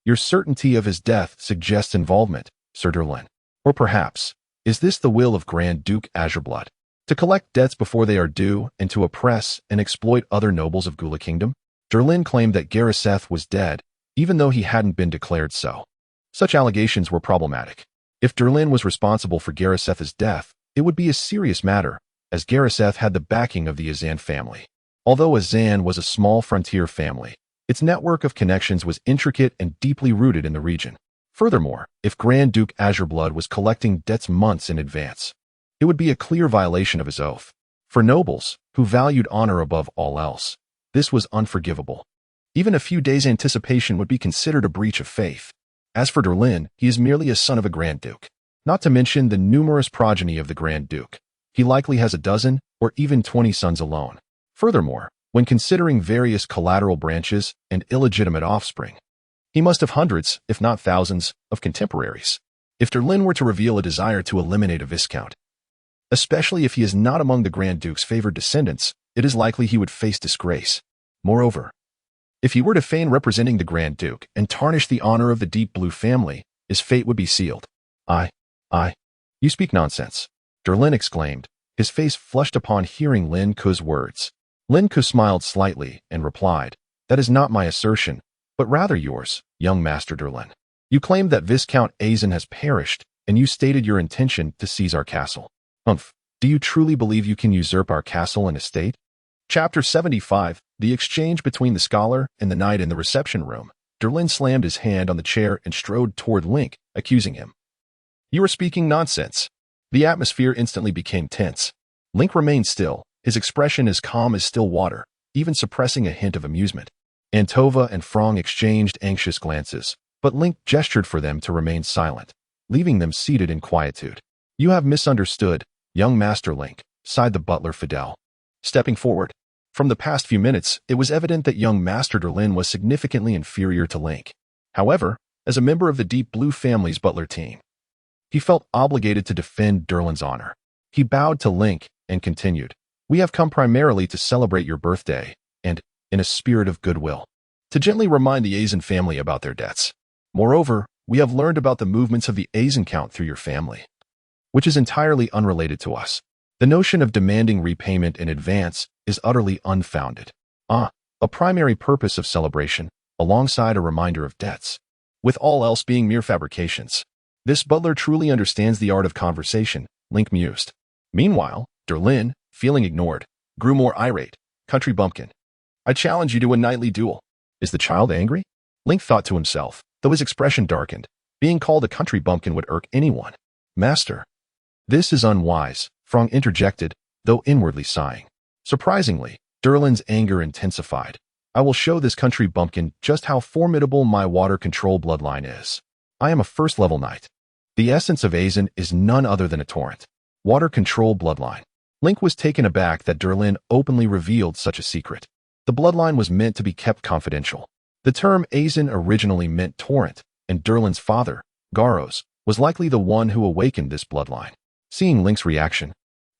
Speaker 1: Your certainty of his death suggests involvement, Sir Derlin. Or perhaps, is this the will of Grand Duke Azureblood? To collect debts before they are due and to oppress and exploit other nobles of Gula Kingdom? Derlin claimed that Garaseth was dead, even though he hadn't been declared so. Such allegations were problematic. If Derlin was responsible for Garaseth's death, it would be a serious matter, as Garaseth had the backing of the Azan family. Although Azan was a small frontier family, its network of connections was intricate and deeply rooted in the region. Furthermore, if Grand Duke Azureblood was collecting debts months in advance, it would be a clear violation of his oath. For nobles, who valued honor above all else, this was unforgivable. Even a few days' anticipation would be considered a breach of faith. As for Derlin, he is merely a son of a Grand Duke. Not to mention the numerous progeny of the Grand Duke. He likely has a dozen or even 20 sons alone. Furthermore, when considering various collateral branches and illegitimate offspring, he must have hundreds, if not thousands, of contemporaries. If Derlin were to reveal a desire to eliminate a viscount, especially if he is not among the Grand Duke's favored descendants, it is likely he would face disgrace. Moreover, if he were to feign representing the Grand Duke and tarnish the honor of the Deep Blue family, his fate would be sealed. You speak nonsense, Derlin exclaimed, his face flushed upon hearing Lin Ke's words. Lin Ke smiled slightly and replied, that is not my assertion, but rather yours, young Master Derlin. You claimed that Viscount Azan has perished, and you stated your intention to seize our castle. Humph, do you truly believe you can usurp our castle and estate? Chapter 75, The Exchange Between the Scholar and the Knight in the Reception Room. Derlin slammed his hand on the chair and strode toward Lin Ke, accusing him. You are speaking nonsense. The atmosphere instantly became tense. Lin Ke remained still, his expression as calm as still water, even suppressing a hint of amusement. Antova and Frong exchanged anxious glances, but Lin Ke gestured for them to remain silent, leaving them seated in quietude. You have misunderstood, young Master Lin Ke, sighed the butler Fidel. Stepping forward. From the past few minutes, it was evident that young Master Derlin was significantly inferior to Lin Ke. However, as a member of the Deep Blue family's butler team, he felt obligated to defend Derlin's honor. He bowed to Lin Ke and continued, We have come primarily to celebrate your birthday, and, in a spirit of goodwill, to gently remind the Azan family about their debts. Moreover, we have learned about the movements of the Azen count through your family, which is entirely unrelated to us. The notion of demanding repayment in advance is utterly unfounded. A primary purpose of celebration, alongside a reminder of debts, with all else being mere fabrications. This butler truly understands the art of conversation, Link mused. Meanwhile, Lin, feeling ignored, grew more irate. Country bumpkin, I challenge you to a nightly duel. Is the child angry? Link thought to himself, though his expression darkened. Being called a country bumpkin would irk anyone. Master. This is unwise, Frong interjected, though inwardly sighing. Surprisingly, Lin's anger intensified. I will show this country bumpkin just how formidable my water control bloodline is. I am a first-level knight. The essence of Azen is none other than a torrent. Water control bloodline. Link was taken aback that Lin openly revealed such a secret. The bloodline was meant to be kept confidential. The term Azen originally meant torrent, and Lin's father, Garros, was likely the one who awakened this bloodline. Seeing Link's reaction,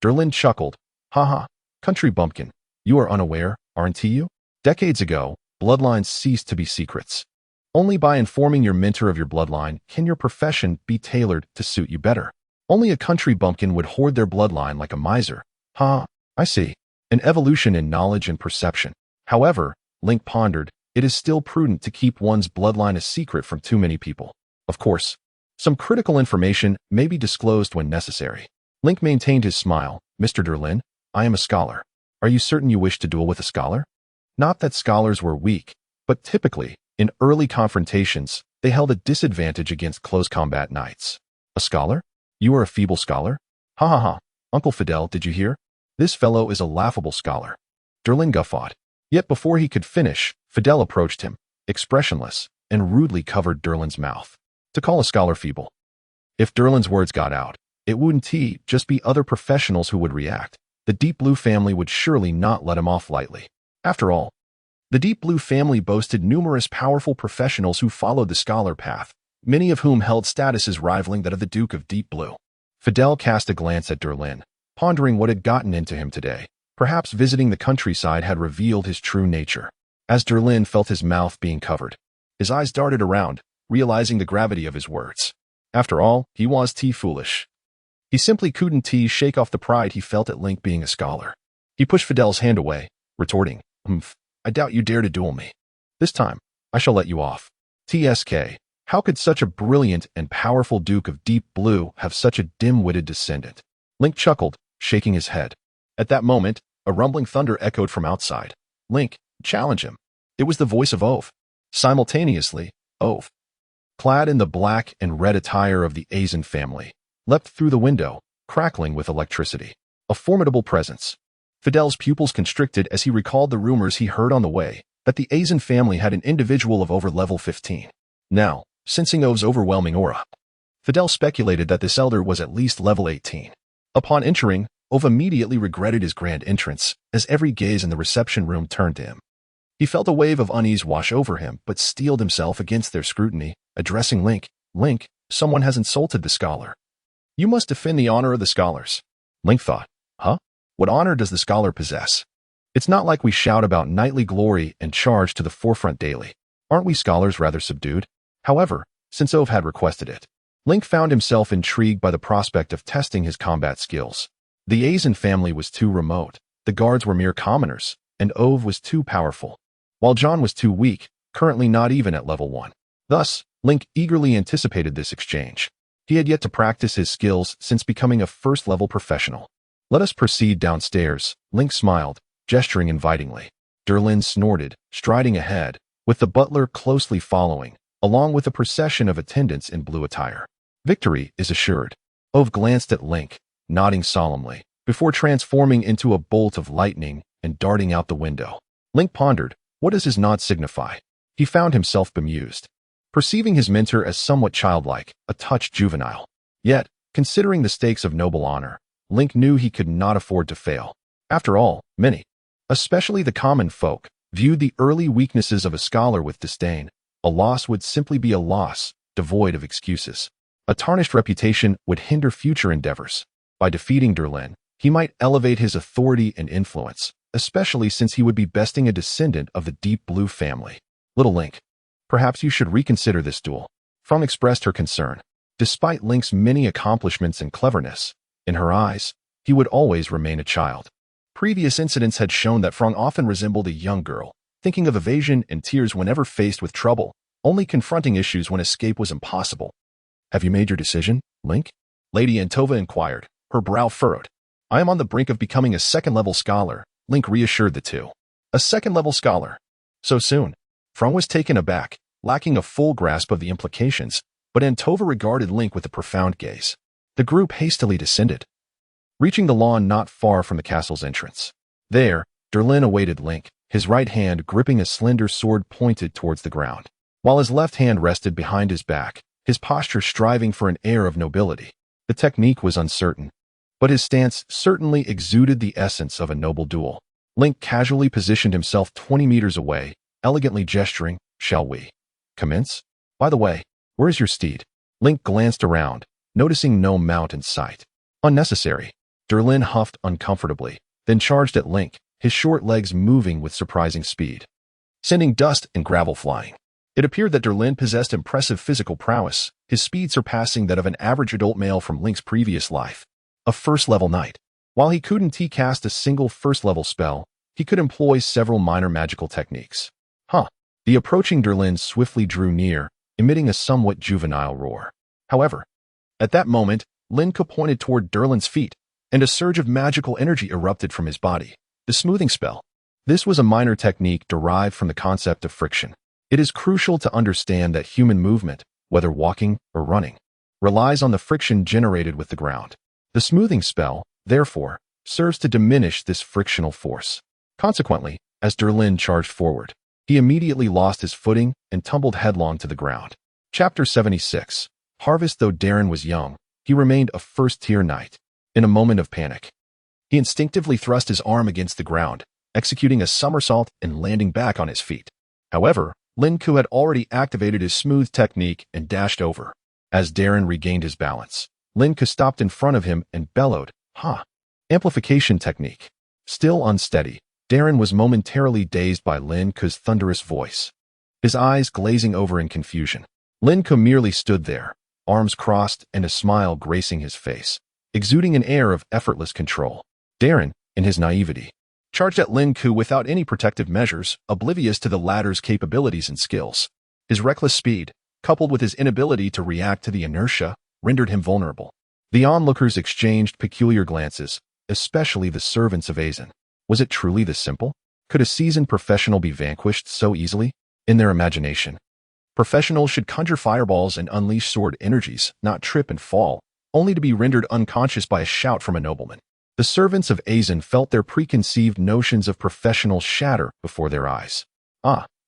Speaker 1: Lin chuckled. Haha, country bumpkin, you are unaware, aren't you? Decades ago, bloodlines ceased to be secrets. Only by informing your mentor of your bloodline can your profession be tailored to suit you better. Only a country bumpkin would hoard their bloodline like a miser. I see. An evolution in knowledge and perception. However, Link pondered, it is still prudent to keep one's bloodline a secret from too many people. Of course, some critical information may be disclosed when necessary. Link maintained his smile. Mr. Lin, I am a scholar. Are you certain you wish to duel with a scholar? Not that scholars were weak, but typically, in early confrontations, they held a disadvantage against close combat knights. A scholar? You are a feeble scholar? Ha. Uncle Fidel, did you hear? This fellow is a laughable scholar. Lin guffawed. Yet before he could finish, Fidel approached him, expressionless, and rudely covered Lin's mouth. To call a scholar feeble. If Lin's words got out, it wouldn't just be other professionals who would react. The Deep Blue family would surely not let him off lightly. After all, the Deep Blue family boasted numerous powerful professionals who followed the scholar path, many of whom held statuses rivaling that of the Duke of Deep Blue. Fidel cast a glance at Lin, pondering what had gotten into him today. Perhaps visiting the countryside had revealed his true nature. As Lin felt his mouth being covered, his eyes darted around, realizing the gravity of his words. After all, he was foolish. He simply couldn't shake off the pride he felt at Link being a scholar. He pushed Fidel's hand away, retorting, I doubt you dare to duel me. This time, I shall let you off. TSK, how could such a brilliant and powerful Duke of Deep Blue have such a dim-witted descendant? Link chuckled, shaking his head. At that moment, a rumbling thunder echoed from outside. Link, challenge him. It was the voice of Ove. Simultaneously, Ove, clad in the black and red attire of the Azen family, leapt through the window, crackling with electricity. A formidable presence. Fidel's pupils constricted as he recalled the rumors he heard on the way, that the Azen family had an individual of over level 15. Now, sensing Ove's overwhelming aura, Fidel speculated that this elder was at least level 18. Upon entering, Ove immediately regretted his grand entrance, as every gaze in the reception room turned to him. He felt a wave of unease wash over him, but steeled himself against their scrutiny, addressing Link. Link, someone has insulted the scholar. You must defend the honor of the scholars. Link thought, What honor does the scholar possess? It's not like we shout about knightly glory and charge to the forefront daily. Aren't we scholars rather subdued? However, since Ove had requested it, Link found himself intrigued by the prospect of testing his combat skills. The Azen family was too remote, the guards were mere commoners, and Ove was too powerful, while John was too weak, currently not even at level 1. Thus, Link eagerly anticipated this exchange. He had yet to practice his skills since becoming a first-level professional. Let us proceed downstairs, Link smiled, gesturing invitingly. Lin snorted, striding ahead, with the butler closely following, along with a procession of attendants in blue attire. Victory is assured. Ove glanced at Link, nodding solemnly, before transforming into a bolt of lightning and darting out the window. Link pondered, what does his nod signify? He found himself bemused, perceiving his mentor as somewhat childlike, a touch juvenile. Yet, considering the stakes of noble honor, Link knew he could not afford to fail. After all, many, especially the common folk, viewed the early weaknesses of a scholar with disdain. A loss would simply be a loss, devoid of excuses. A tarnished reputation would hinder future endeavors. By defeating Lin, he might elevate his authority and influence, especially since he would be besting a descendant of the Deep Blue family. Little Link, perhaps you should reconsider this duel. Feng expressed her concern. Despite Link's many accomplishments and cleverness, in her eyes, he would always remain a child. Previous incidents had shown that Feng often resembled a young girl, thinking of evasion and tears whenever faced with trouble, only confronting issues when escape was impossible. Have you made your decision, Link? Lady Antova inquired, her brow furrowed. I am on the brink of becoming a second-level scholar, Link reassured the two. A second-level scholar? So soon? Feng was taken aback, lacking a full grasp of the implications, but Antova regarded Link with a profound gaze. The group hastily descended, reaching the lawn not far from the castle's entrance. There, Lin awaited Link, his right hand gripping a slender sword pointed towards the ground, while his left hand rested behind his back, his posture striving for an air of nobility. The technique was uncertain, but his stance certainly exuded the essence of a noble duel. Link casually positioned himself 20 meters away, elegantly gesturing, "Shall we commence? By the way, where is your steed?" Link glanced around, noticing no mount in sight. Unnecessary. Lin huffed uncomfortably, then charged at Link, his short legs moving with surprising speed, sending dust and gravel flying. It appeared that Lin possessed impressive physical prowess, his speed surpassing that of an average adult male from Link's previous life. A first-level knight. While he couldn't cast a single first-level spell, he could employ several minor magical techniques. The approaching Lin swiftly drew near, emitting a somewhat juvenile roar. However, at that moment, Lin Ke pointed toward Lin's feet, and a surge of magical energy erupted from his body. The smoothing spell. This was a minor technique derived from the concept of friction. It is crucial to understand that human movement, whether walking or running, relies on the friction generated with the ground. The smoothing spell, therefore, serves to diminish this frictional force. Consequently, as Lin charged forward, he immediately lost his footing and tumbled headlong to the ground. Chapter 76. Harvest. Though Darren was young, he remained a first-tier knight. In a moment of panic, he instinctively thrust his arm against the ground, executing a somersault and landing back on his feet. However, Lin Ke had already activated his smooth technique and dashed over. As Darren regained his balance, Lin Ke stopped in front of him and bellowed, Amplification technique. Still unsteady, Darren was momentarily dazed by Lin Ke's thunderous voice, his eyes glazing over in confusion. Lin Ke merely stood there, arms crossed and a smile gracing his face, exuding an air of effortless control. Darren, in his naivety, charged at Lin Ke without any protective measures, oblivious to the latter's capabilities and skills. His reckless speed, coupled with his inability to react to the inertia, rendered him vulnerable. The onlookers exchanged peculiar glances, especially the servants of Azen. Was it truly this simple? Could a seasoned professional be vanquished so easily? In their imagination, professionals should conjure fireballs and unleash sword energies, not trip and fall, only to be rendered unconscious by a shout from a nobleman. The servants of Azen felt their preconceived notions of professionals shatter before their eyes.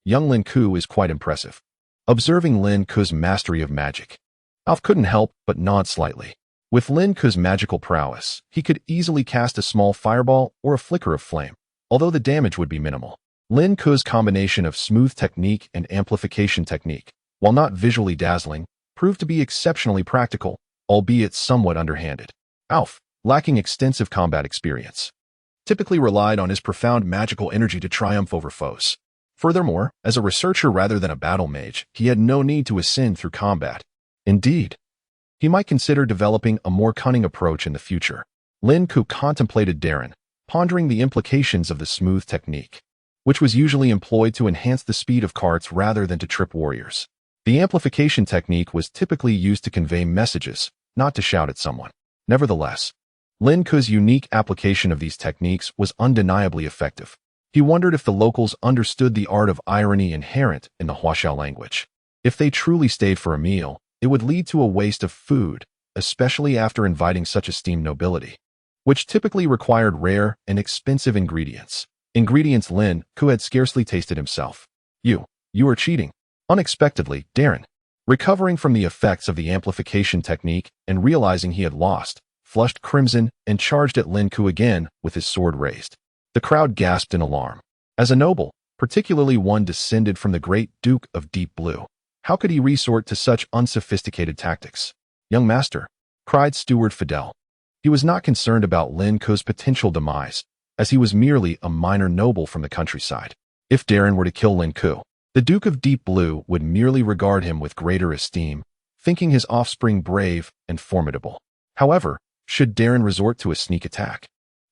Speaker 1: Young Lin Ke is quite impressive. Observing Lin Ke's mastery of magic, Alf couldn't help but nod slightly. With Lin Ke's magical prowess, he could easily cast a small fireball or a flicker of flame, although the damage would be minimal. Lin Ke's combination of smooth technique and amplification technique, while not visually dazzling, proved to be exceptionally practical, albeit somewhat underhanded. Alf, lacking extensive combat experience, typically relied on his profound magical energy to triumph over foes. Furthermore, as a researcher rather than a battle mage, he had no need to ascend through combat. Indeed, he might consider developing a more cunning approach in the future. Lin Ke contemplated Darren, pondering the implications of the smooth technique, which was usually employed to enhance the speed of carts rather than to trip warriors. The amplification technique was typically used to convey messages, not to shout at someone. Nevertheless, Lin Ke's unique application of these techniques was undeniably effective. He wondered if the locals understood the art of irony inherent in the Huaxiao language. If they truly stayed for a meal, it would lead to a waste of food, especially after inviting such esteemed nobility, which typically required rare and expensive ingredients. Ingredients Lin Ke had scarcely tasted himself. You are cheating. Unexpectedly, Darren, recovering from the effects of the amplification technique and realizing he had lost, flushed crimson and charged at Lin Ke again with his sword raised. The crowd gasped in alarm. As a noble, particularly one descended from the great Duke of Deep Blue, how could he resort to such unsophisticated tactics? Young master, cried Steward Fidel. He was not concerned about Lin Ke's potential demise, as he was merely a minor noble from the countryside. If Darren were to kill Lin Ke, The Duke of Deep Blue would merely regard him with greater esteem, thinking his offspring brave and formidable. However, should Darren resort to a sneak attack,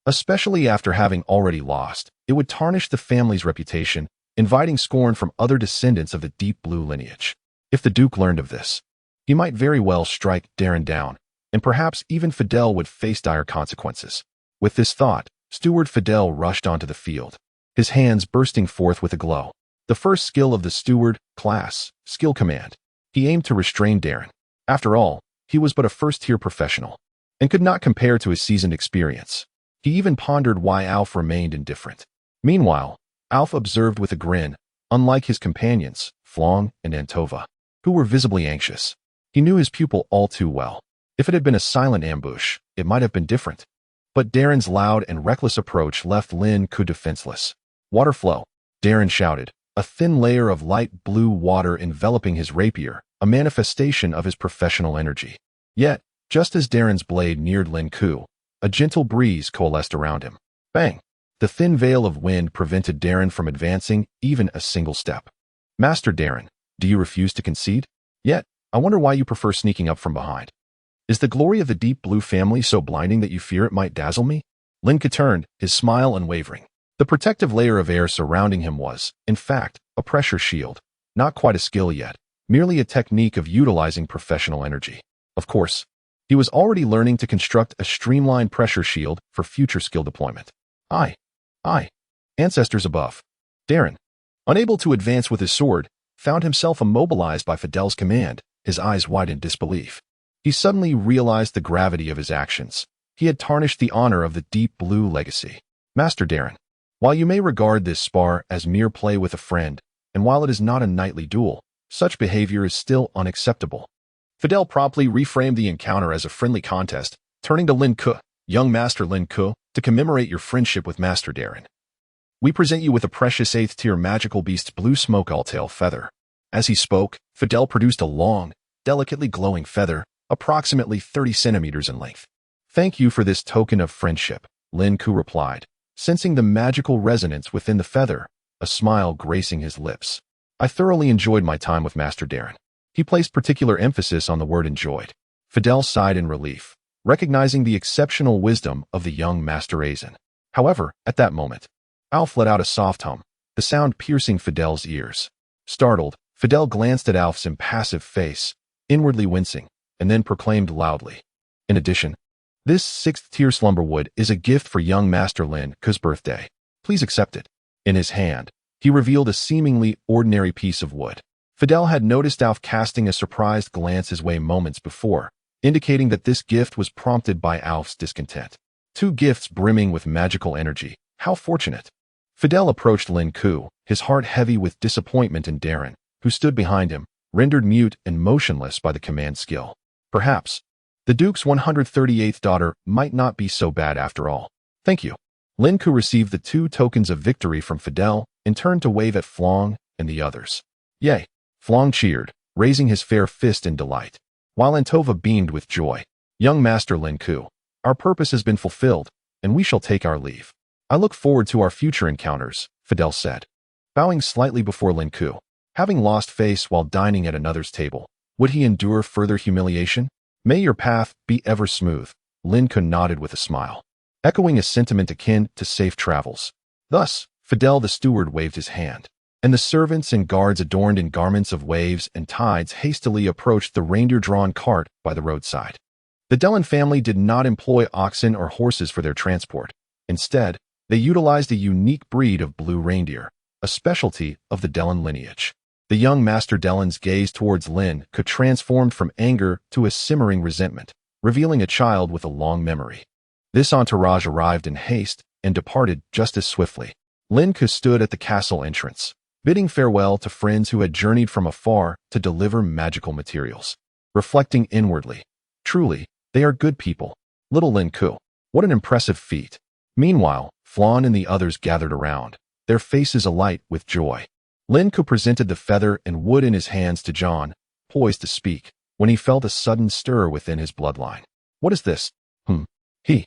Speaker 1: especially after having already lost, it would tarnish the family's reputation, inviting scorn from other descendants of the Deep Blue lineage. If the Duke learned of this, he might very well strike Darren down, and perhaps even Fidel would face dire consequences. With this thought, Steward Fidel rushed onto the field, his hands bursting forth with a glow. The first skill of the Steward class, Skill Command. He aimed to restrain Darren. After all, he was but a first-tier professional, and could not compare to his seasoned experience. He even pondered why Alf remained indifferent. Meanwhile, Alf observed with a grin, unlike his companions, Flong and Antova, who were visibly anxious. He knew his pupil all too well. If it had been a silent ambush, it might have been different. But Darren's loud and reckless approach left Lin Ke defenseless. Water flow, Darren shouted, a thin layer of light blue water enveloping his rapier, a manifestation of his professional energy. Yet, just as Darren's blade neared Lin Ke, a gentle breeze coalesced around him. Bang! The thin veil of wind prevented Darren from advancing even a single step. Master Darren, do you refuse to concede? Yet, I wonder why you prefer sneaking up from behind. Is the glory of the Deep Blue family so blinding that you fear it might dazzle me? Lin Ke turned, his smile unwavering. The protective layer of air surrounding him was, in fact, a pressure shield. Not quite a skill yet, merely a technique of utilizing professional energy. Of course, he was already learning to construct a streamlined pressure shield for future skill deployment. Aye. Ancestors above. Darren, unable to advance with his sword, found himself immobilized by Fidel's command, his eyes wide in disbelief. He suddenly realized the gravity of his actions. He had tarnished the honor of the Deep Blue legacy. Master Darren, while you may regard this spar as mere play with a friend, and while it is not a knightly duel, such behavior is still unacceptable. Fidel promptly reframed the encounter as a friendly contest, turning to Lin Ke, young Master Lin Ke, to commemorate your friendship with Master Darren. We present you with a precious 8th-tier magical beast blue smoke all-tail feather. As he spoke, Fidel produced a long, delicately glowing feather, approximately 30 centimeters in length. Thank you for this token of friendship, Lin Ke replied, sensing the magical resonance within the feather, a smile gracing his lips. I thoroughly enjoyed my time with Master Darren. He placed particular emphasis on the word enjoyed. Fidel sighed in relief, recognizing the exceptional wisdom of the young Master Azen. However, at that moment, Alf let out a soft hum, the sound piercing Fidel's ears. Startled, Fidel glanced at Alf's impassive face, inwardly wincing, and then proclaimed loudly. In addition, this 6th-tier slumberwood is a gift for young Master Lin Ke's birthday. Please accept it. In his hand, he revealed a seemingly ordinary piece of wood. Fidel had noticed Alf casting a surprised glance his way moments before, indicating that this gift was prompted by Alf's discontent. 2 gifts brimming with magical energy. How fortunate. Fidel approached Lin Ke, his heart heavy with disappointment in Darren, who stood behind him, rendered mute and motionless by the command skill. Perhaps the Duke's 138th daughter might not be so bad after all. Thank you. Lin Ke received the 2 tokens of victory from Fidel and turned to wave at Flong and the others. Yay! Flong cheered, raising his fair fist in delight, while Antova beamed with joy. Young Master Lin Ke, our purpose has been fulfilled, and we shall take our leave. I look forward to our future encounters, Fidel said, bowing slightly before Lin Ke. Having lost face while dining at another's table, would he endure further humiliation? May your path be ever smooth, Lin Ke nodded with a smile, echoing a sentiment akin to safe travels. Thus, Fidel the steward waved his hand, and the servants and guards adorned in garments of waves and tides hastily approached the reindeer-drawn cart by the roadside. The Dellin family did not employ oxen or horses for their transport. Instead, they utilized a unique breed of blue reindeer, a specialty of the Dellin lineage. The young Master Dellin's gaze towards Lin Ke transformed from anger to a simmering resentment, revealing a child with a long memory. This entourage arrived in haste and departed just as swiftly. Lin Ke stood at the castle entrance, bidding farewell to friends who had journeyed from afar to deliver magical materials. Reflecting inwardly, truly, they are good people. Little Lin Ke, what an impressive feat. Meanwhile, Flan and the others gathered around, their faces alight with joy. Lin Ke presented the feather and wood in his hands to John, poised to speak, when he felt a sudden stir within his bloodline. What is this? He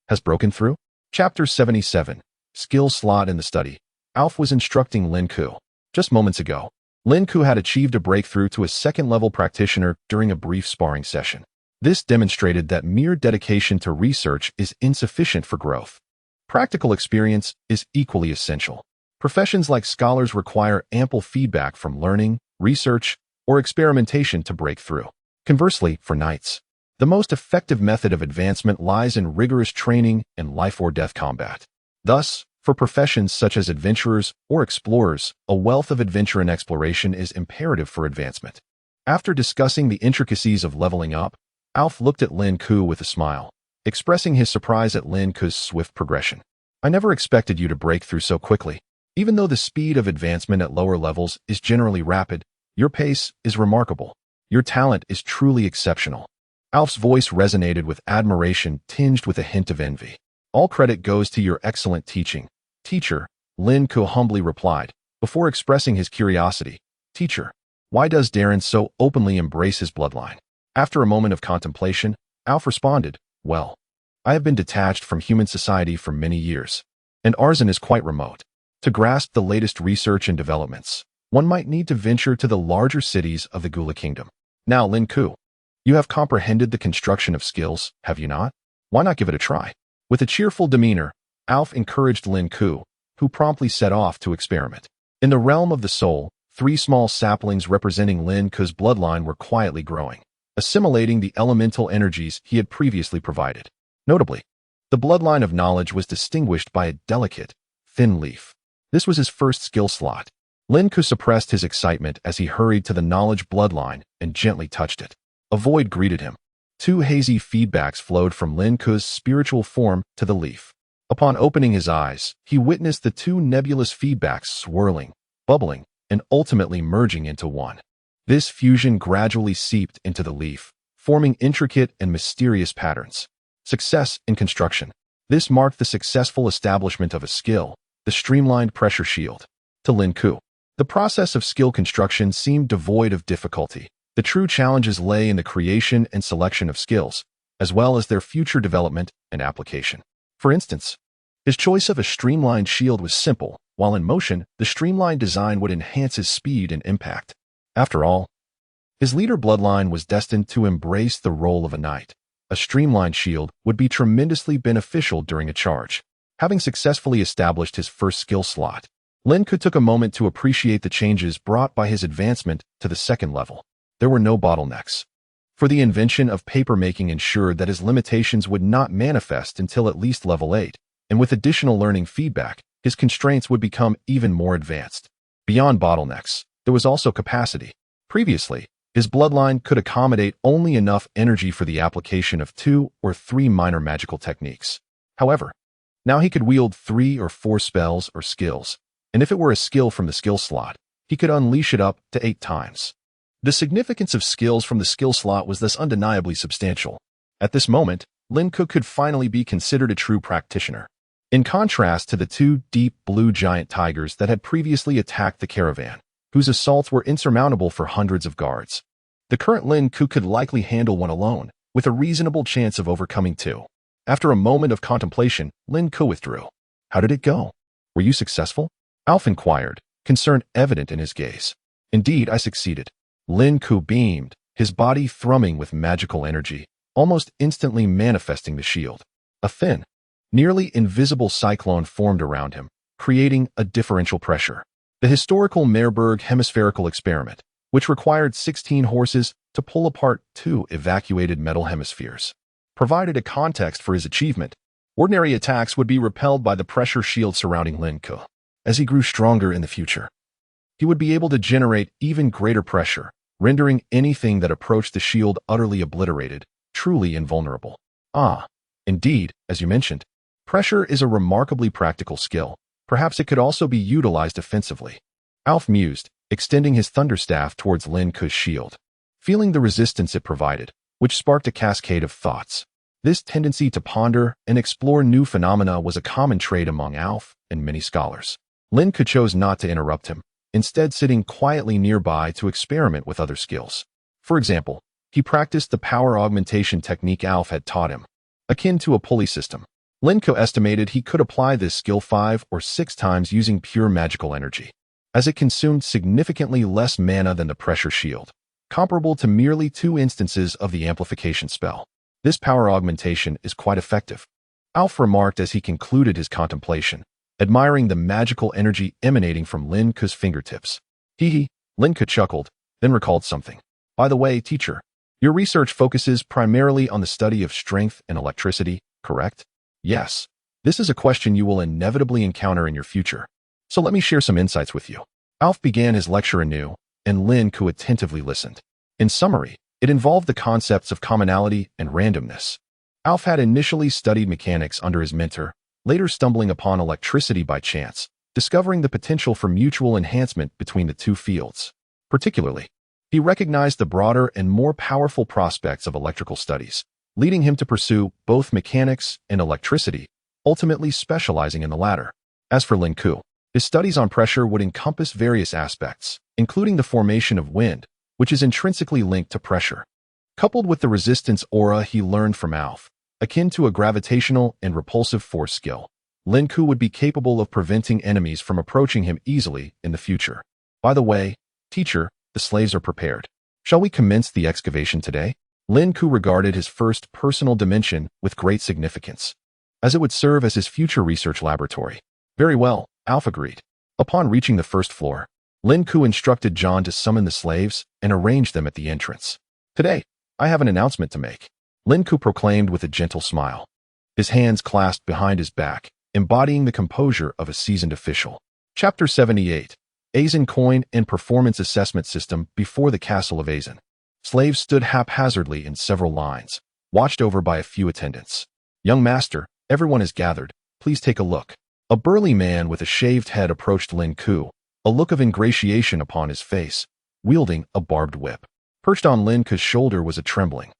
Speaker 1: has broken through? Chapter 77. Skill slot in the study. Alf was instructing Lin Ke. Just moments ago, Lin Ke had achieved a breakthrough to a second-level practitioner during a brief sparring session. This demonstrated that mere dedication to research is insufficient for growth. Practical experience is equally essential. Professions like scholars require ample feedback from learning, research, or experimentation to break through. Conversely, for knights, the most effective method of advancement lies in rigorous training and life-or-death combat. Thus, for professions such as adventurers or explorers, a wealth of adventure and exploration is imperative for advancement. After discussing the intricacies of leveling up, Alf looked at Lin Ke with a smile, expressing his surprise at Lin Ke's swift progression. I never expected you to break through so quickly. Even though the speed of advancement at lower levels is generally rapid, your pace is remarkable. Your talent is truly exceptional. Alf's voice resonated with admiration tinged with a hint of envy. All credit goes to your excellent teaching, teacher, Lin Ke humbly replied, before expressing his curiosity. Teacher, why does Darren so openly embrace his bloodline? After a moment of contemplation, Alf responded, well, I have been detached from human society for many years, and Arzen is quite remote. To grasp the latest research and developments, one might need to venture to the larger cities of the Gula Kingdom. Now, Lin Ke, you have comprehended the construction of skills, have you not? Why not give it a try? With a cheerful demeanor, Alf encouraged Lin Ke, who promptly set off to experiment. In the realm of the soul, 3 small saplings representing Lin Ke's bloodline were quietly growing, assimilating the elemental energies he had previously provided. Notably, the bloodline of knowledge was distinguished by a delicate, thin leaf. This was his first skill slot. Lin Ke suppressed his excitement as he hurried to the knowledge bloodline and gently touched it. A void greeted him. 2 hazy feedbacks flowed from Lin Ke's spiritual form to the leaf. Upon opening his eyes, he witnessed the 2 nebulous feedbacks swirling, bubbling, and ultimately merging into one. This fusion gradually seeped into the leaf, forming intricate and mysterious patterns. Success in construction. This marked the successful establishment of a skill, the streamlined pressure shield. To Lin Ke, the process of skill construction seemed devoid of difficulty. The true challenges lay in the creation and selection of skills, as well as their future development and application. For instance, his choice of a streamlined shield was simple. While in motion, the streamlined design would enhance his speed and impact. After all, his leader bloodline was destined to embrace the role of a knight. A streamlined shield would be tremendously beneficial during a charge. Having successfully established his first skill slot, Lin Ke took a moment to appreciate the changes brought by his advancement to the second level. There were no bottlenecks. For the invention of papermaking ensured that his limitations would not manifest until at least level 8, and with additional learning feedback, his constraints would become even more advanced. Beyond bottlenecks, there was also capacity. Previously, his bloodline could accommodate only enough energy for the application of 2 or 3 minor magical techniques. However, now he could wield 3 or 4 spells or skills, and if it were a skill from the skill slot, he could unleash it up to 8 times. The significance of skills from the skill slot was thus undeniably substantial. At this moment, Lin Ke could finally be considered a true practitioner. In contrast to the 2 deep blue giant tigers that had previously attacked the caravan, whose assaults were insurmountable for hundreds of guards, the current Lin Ke could likely handle one alone, with a reasonable chance of overcoming 2. After a moment of contemplation, Lin Ke withdrew. How did it go? Were you successful? Alf inquired, concern evident in his gaze. Indeed, I succeeded. Lin Ke beamed, his body thrumming with magical energy, almost instantly manifesting the shield. A thin, nearly invisible cyclone formed around him, creating a differential pressure. The historical Meerberg hemispherical experiment, which required 16 horses to pull apart 2 evacuated metal hemispheres, provided a context for his achievement. Ordinary attacks would be repelled by the pressure shield surrounding Lin Ke. As he grew stronger in the future, he would be able to generate even greater pressure, rendering anything that approached the shield utterly obliterated, truly invulnerable. Ah, indeed, as you mentioned, pressure is a remarkably practical skill. Perhaps it could also be utilized offensively. Alf mused, extending his thunderstaff towards Lin Ke's shield, feeling the resistance it provided, which sparked a cascade of thoughts. This tendency to ponder and explore new phenomena was a common trait among Alf and many scholars. Lin Ke chose not to interrupt him, instead sitting quietly nearby to experiment with other skills. For example, he practiced the power augmentation technique Alf had taught him, akin to a pulley system. Lin Ke estimated he could apply this skill 5 or 6 times using pure magical energy. as it consumed significantly less mana than the pressure shield, comparable to merely 2 instances of the amplification spell. This power augmentation is quite effective, Alf remarked as he concluded his contemplation, admiring the magical energy emanating from Lin Ke's fingertips. Hee. Lin Ke chuckled, then recalled something. By the way, teacher, your research focuses primarily on the study of strength and electricity, correct? Yes. This is a question you will inevitably encounter in your future. So let me share some insights with you. Alf began his lecture anew, and Lin Ke attentively listened. In summary, it involved the concepts of commonality and randomness. Alf had initially studied mechanics under his mentor, later stumbling upon electricity by chance, discovering the potential for mutual enhancement between the two fields. Particularly, he recognized the broader and more powerful prospects of electrical studies, leading him to pursue both mechanics and electricity, ultimately specializing in the latter. As for Lin Ke, his studies on pressure would encompass various aspects, including the formation of wind, which is intrinsically linked to pressure. Coupled with the resistance aura he learned from Alf, akin to a gravitational and repulsive force skill, Lin Ke would be capable of preventing enemies from approaching him easily in the future. By the way, teacher, the slaves are prepared. Shall we commence the excavation today? Lin Ke regarded his first personal dimension with great significance, as it would serve as his future research laboratory. Very well, Alf agreed. Upon reaching the first floor, Lin Ke instructed John to summon the slaves and arrange them at the entrance. Today, I have an announcement to make, Lin Ke proclaimed with a gentle smile, his hands clasped behind his back, embodying the composure of a seasoned official. Chapter 78. Azen Coin and Performance Assessment System before the Castle of Azen. Slaves stood haphazardly in several lines, watched over by a few attendants. Young master, everyone is gathered. Please take a look. A burly man with a shaved head approached Lin Ke, a look of ingratiation upon his face, wielding a barbed whip. Perched on Lin Ke's shoulder was a trembling,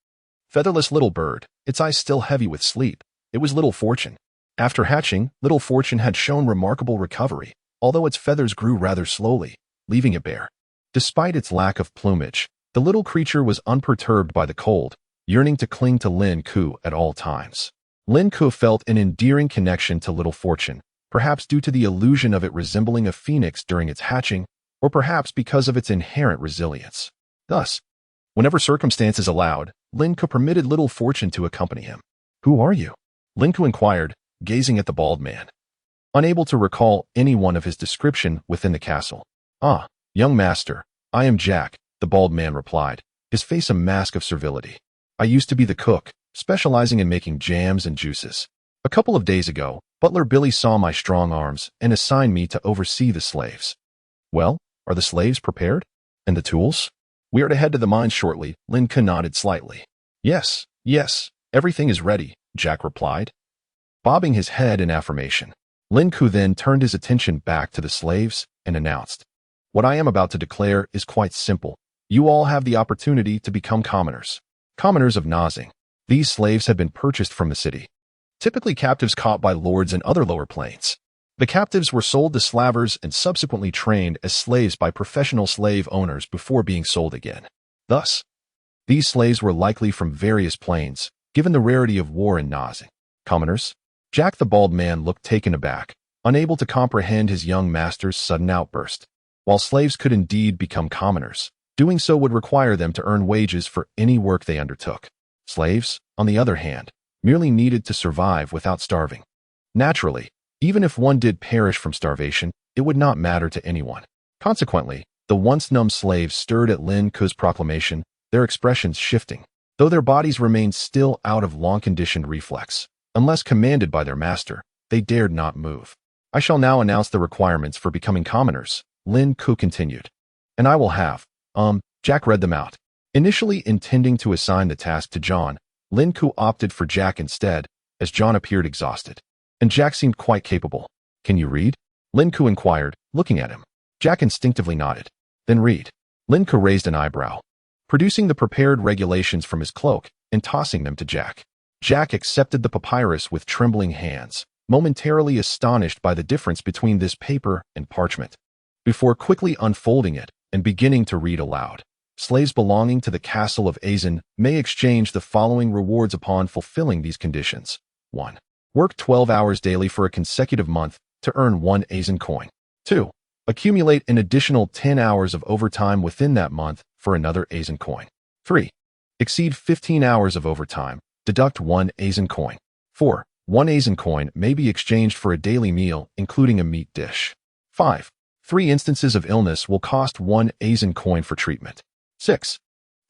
Speaker 1: featherless little bird, its eyes still heavy with sleep. It was Little Fortune. After hatching, Little Fortune had shown remarkable recovery, although its feathers grew rather slowly, leaving it bare. Despite its lack of plumage, the little creature was unperturbed by the cold, yearning to cling to Lin Ke at all times. Lin Ke felt an endearing connection to Little Fortune, perhaps due to the illusion of it resembling a phoenix during its hatching, or perhaps because of its inherent resilience. Thus, whenever circumstances allowed, Lin Ke permitted Little Fortune to accompany him. Who are you? Lin Ke inquired, gazing at the bald man, unable to recall any one of his description within the castle. Ah, young master, I am Jack, the bald man replied, his face a mask of servility. I used to be the cook, specializing in making jams and juices. A couple of days ago, Butler Billy saw my strong arms and assigned me to oversee the slaves. Well, are the slaves prepared? And the tools? We are to head to the mines shortly, Lin Ke nodded slightly. Yes, everything is ready, Jack replied, bobbing his head in affirmation. Lin Ke then turned his attention back to the slaves and announced, what I am about to declare is quite simple. You all have the opportunity to become commoners. Commoners of Nazing. These slaves had been purchased from the city, typically captives caught by lords in other lower planes. The captives were sold to slavers and subsequently trained as slaves by professional slave owners before being sold again. Thus, these slaves were likely from various planes, given the rarity of war in Nazing. Commoners? Jack the bald man looked taken aback, unable to comprehend his young master's sudden outburst. While slaves could indeed become commoners, doing so would require them to earn wages for any work they undertook. Slaves, on the other hand, merely needed to survive without starving. Naturally, even if one did perish from starvation, it would not matter to anyone. Consequently, the once numb slaves stirred at Lin Ke's proclamation, their expressions shifting, though their bodies remained still out of long-conditioned reflex. Unless commanded by their master, they dared not move. I shall now announce the requirements for becoming commoners, Lin Ke continued. And I will have, Jack read them out. Initially intending to assign the task to John, Lin Ke opted for Jack instead, as John appeared exhausted. And Jack seemed quite capable. Can you read? Lin Ke inquired, looking at him. Jack instinctively nodded. Then read. Lin Ke raised an eyebrow, producing the prepared regulations from his cloak and tossing them to Jack. Jack accepted the papyrus with trembling hands, momentarily astonished by the difference between this paper and parchment. Before quickly unfolding it and beginning to read aloud, slaves belonging to the castle of Azen may exchange the following rewards upon fulfilling these conditions. 1. Work 12 hours daily for a consecutive month to earn 1 Azen coin. 2. Accumulate an additional 10 hours of overtime within that month for another Azen coin. 3. Exceed 15 hours of overtime. Deduct 1 Azen coin. 4. 1 Azen coin may be exchanged for a daily meal, including a meat dish. 5. 3 instances of illness will cost 1 Azen coin for treatment. 6.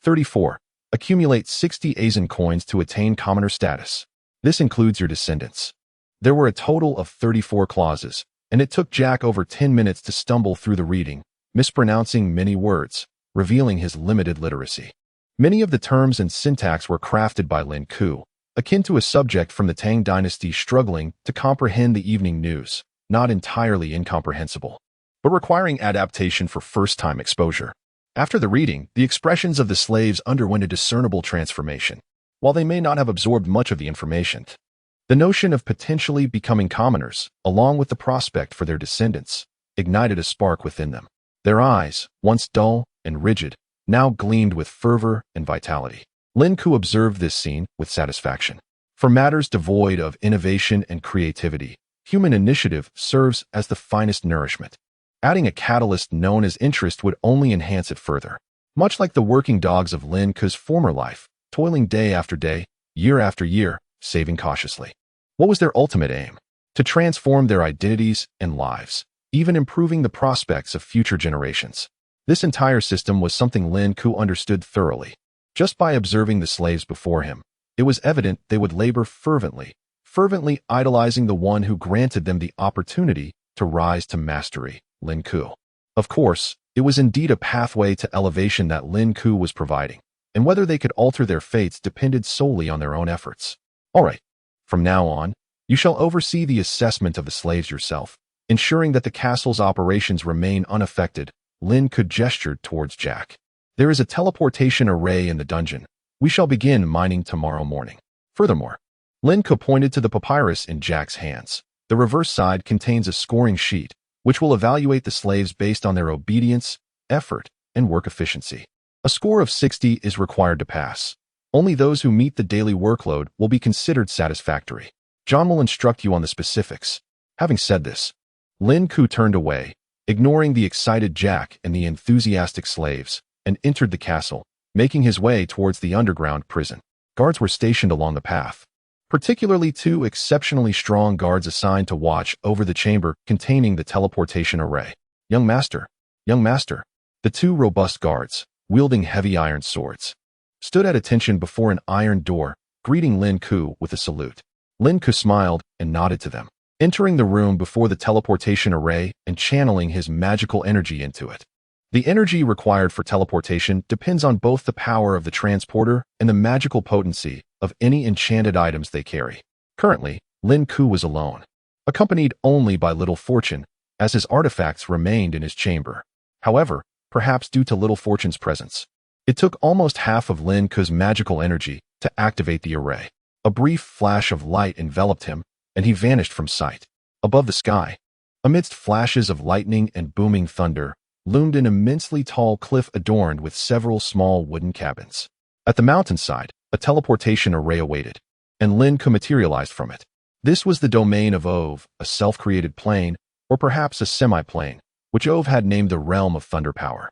Speaker 1: 34. Accumulate 60 Azen coins to attain commoner status. This includes your descendants. There were a total of 34 clauses, and it took Jack over 10 minutes to stumble through the reading, mispronouncing many words, revealing his limited literacy. Many of the terms and syntax were crafted by Lin Ke, akin to a subject from the Tang dynasty struggling to comprehend the evening news, not entirely incomprehensible, but requiring adaptation for first-time exposure. After the reading, the expressions of the slaves underwent a discernible transformation. While they may not have absorbed much of the information, the notion of potentially becoming commoners, along with the prospect for their descendants, ignited a spark within them. Their eyes, once dull and rigid, now gleamed with fervor and vitality. Lin Ke observed this scene with satisfaction. For matters devoid of innovation and creativity, human initiative serves as the finest nourishment. Adding a catalyst known as interest would only enhance it further. Much like the working dogs of Lin Ke's former life, toiling day after day, year after year, saving cautiously. What was their ultimate aim? To transform their identities and lives, even improving the prospects of future generations. This entire system was something Lin Ke understood thoroughly. Just by observing the slaves before him, it was evident they would labor fervently idolizing the one who granted them the opportunity to rise to mastery, Lin Ke. Of course, it was indeed a pathway to elevation that Lin Ke was providing, and whether they could alter their fates depended solely on their own efforts. All right, from now on, you shall oversee the assessment of the slaves yourself, ensuring that the castle's operations remain unaffected. Lin Ke gestured towards Jack. There is a teleportation array in the dungeon. We shall begin mining tomorrow morning. Furthermore, Lin Ke pointed to the papyrus in Jack's hands. The reverse side contains a scoring sheet, which will evaluate the slaves based on their obedience, effort, and work efficiency. A score of 60 is required to pass. Only those who meet the daily workload will be considered satisfactory. John will instruct you on the specifics. Having said this, Lin Ke turned away, ignoring the excited Jack and the enthusiastic slaves, and entered the castle, making his way towards the underground prison. Guards were stationed along the path, particularly 2 exceptionally strong guards assigned to watch over the chamber containing the teleportation array. Young master, the 2 robust guards, wielding heavy iron swords, stood at attention before an iron door, greeting Lin Ke with a salute. Lin Ke smiled and nodded to them, entering the room before the teleportation array and channeling his magical energy into it. The energy required for teleportation depends on both the power of the transporter and the magical potency of any enchanted items they carry. Currently, Lin Ke was alone, accompanied only by Little Fortune, as his artifacts remained in his chamber. However, perhaps due to Little Fortune's presence, it took almost half of Lin Ke's magical energy to activate the array. A brief flash of light enveloped him, and he vanished from sight. Above the sky, amidst flashes of lightning and booming thunder, loomed an immensely tall cliff adorned with several small wooden cabins. At the mountainside, a teleportation array awaited, and Lin Ke materialized from it. This was the domain of Ove, a self-created plane, or perhaps a semi-plane, which Ove had named the Realm of Thunder Power.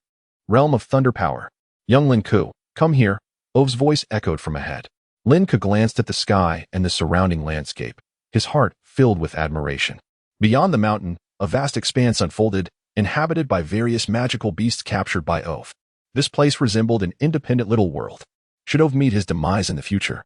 Speaker 1: Realm of Thunder Power. Young Lin Ke, come here, Ove's voice echoed from ahead. Lin Ke glanced at the sky and the surrounding landscape, his heart filled with admiration. Beyond the mountain, a vast expanse unfolded, inhabited by various magical beasts captured by Ove. This place resembled an independent little world. Should Ove meet his demise in the future,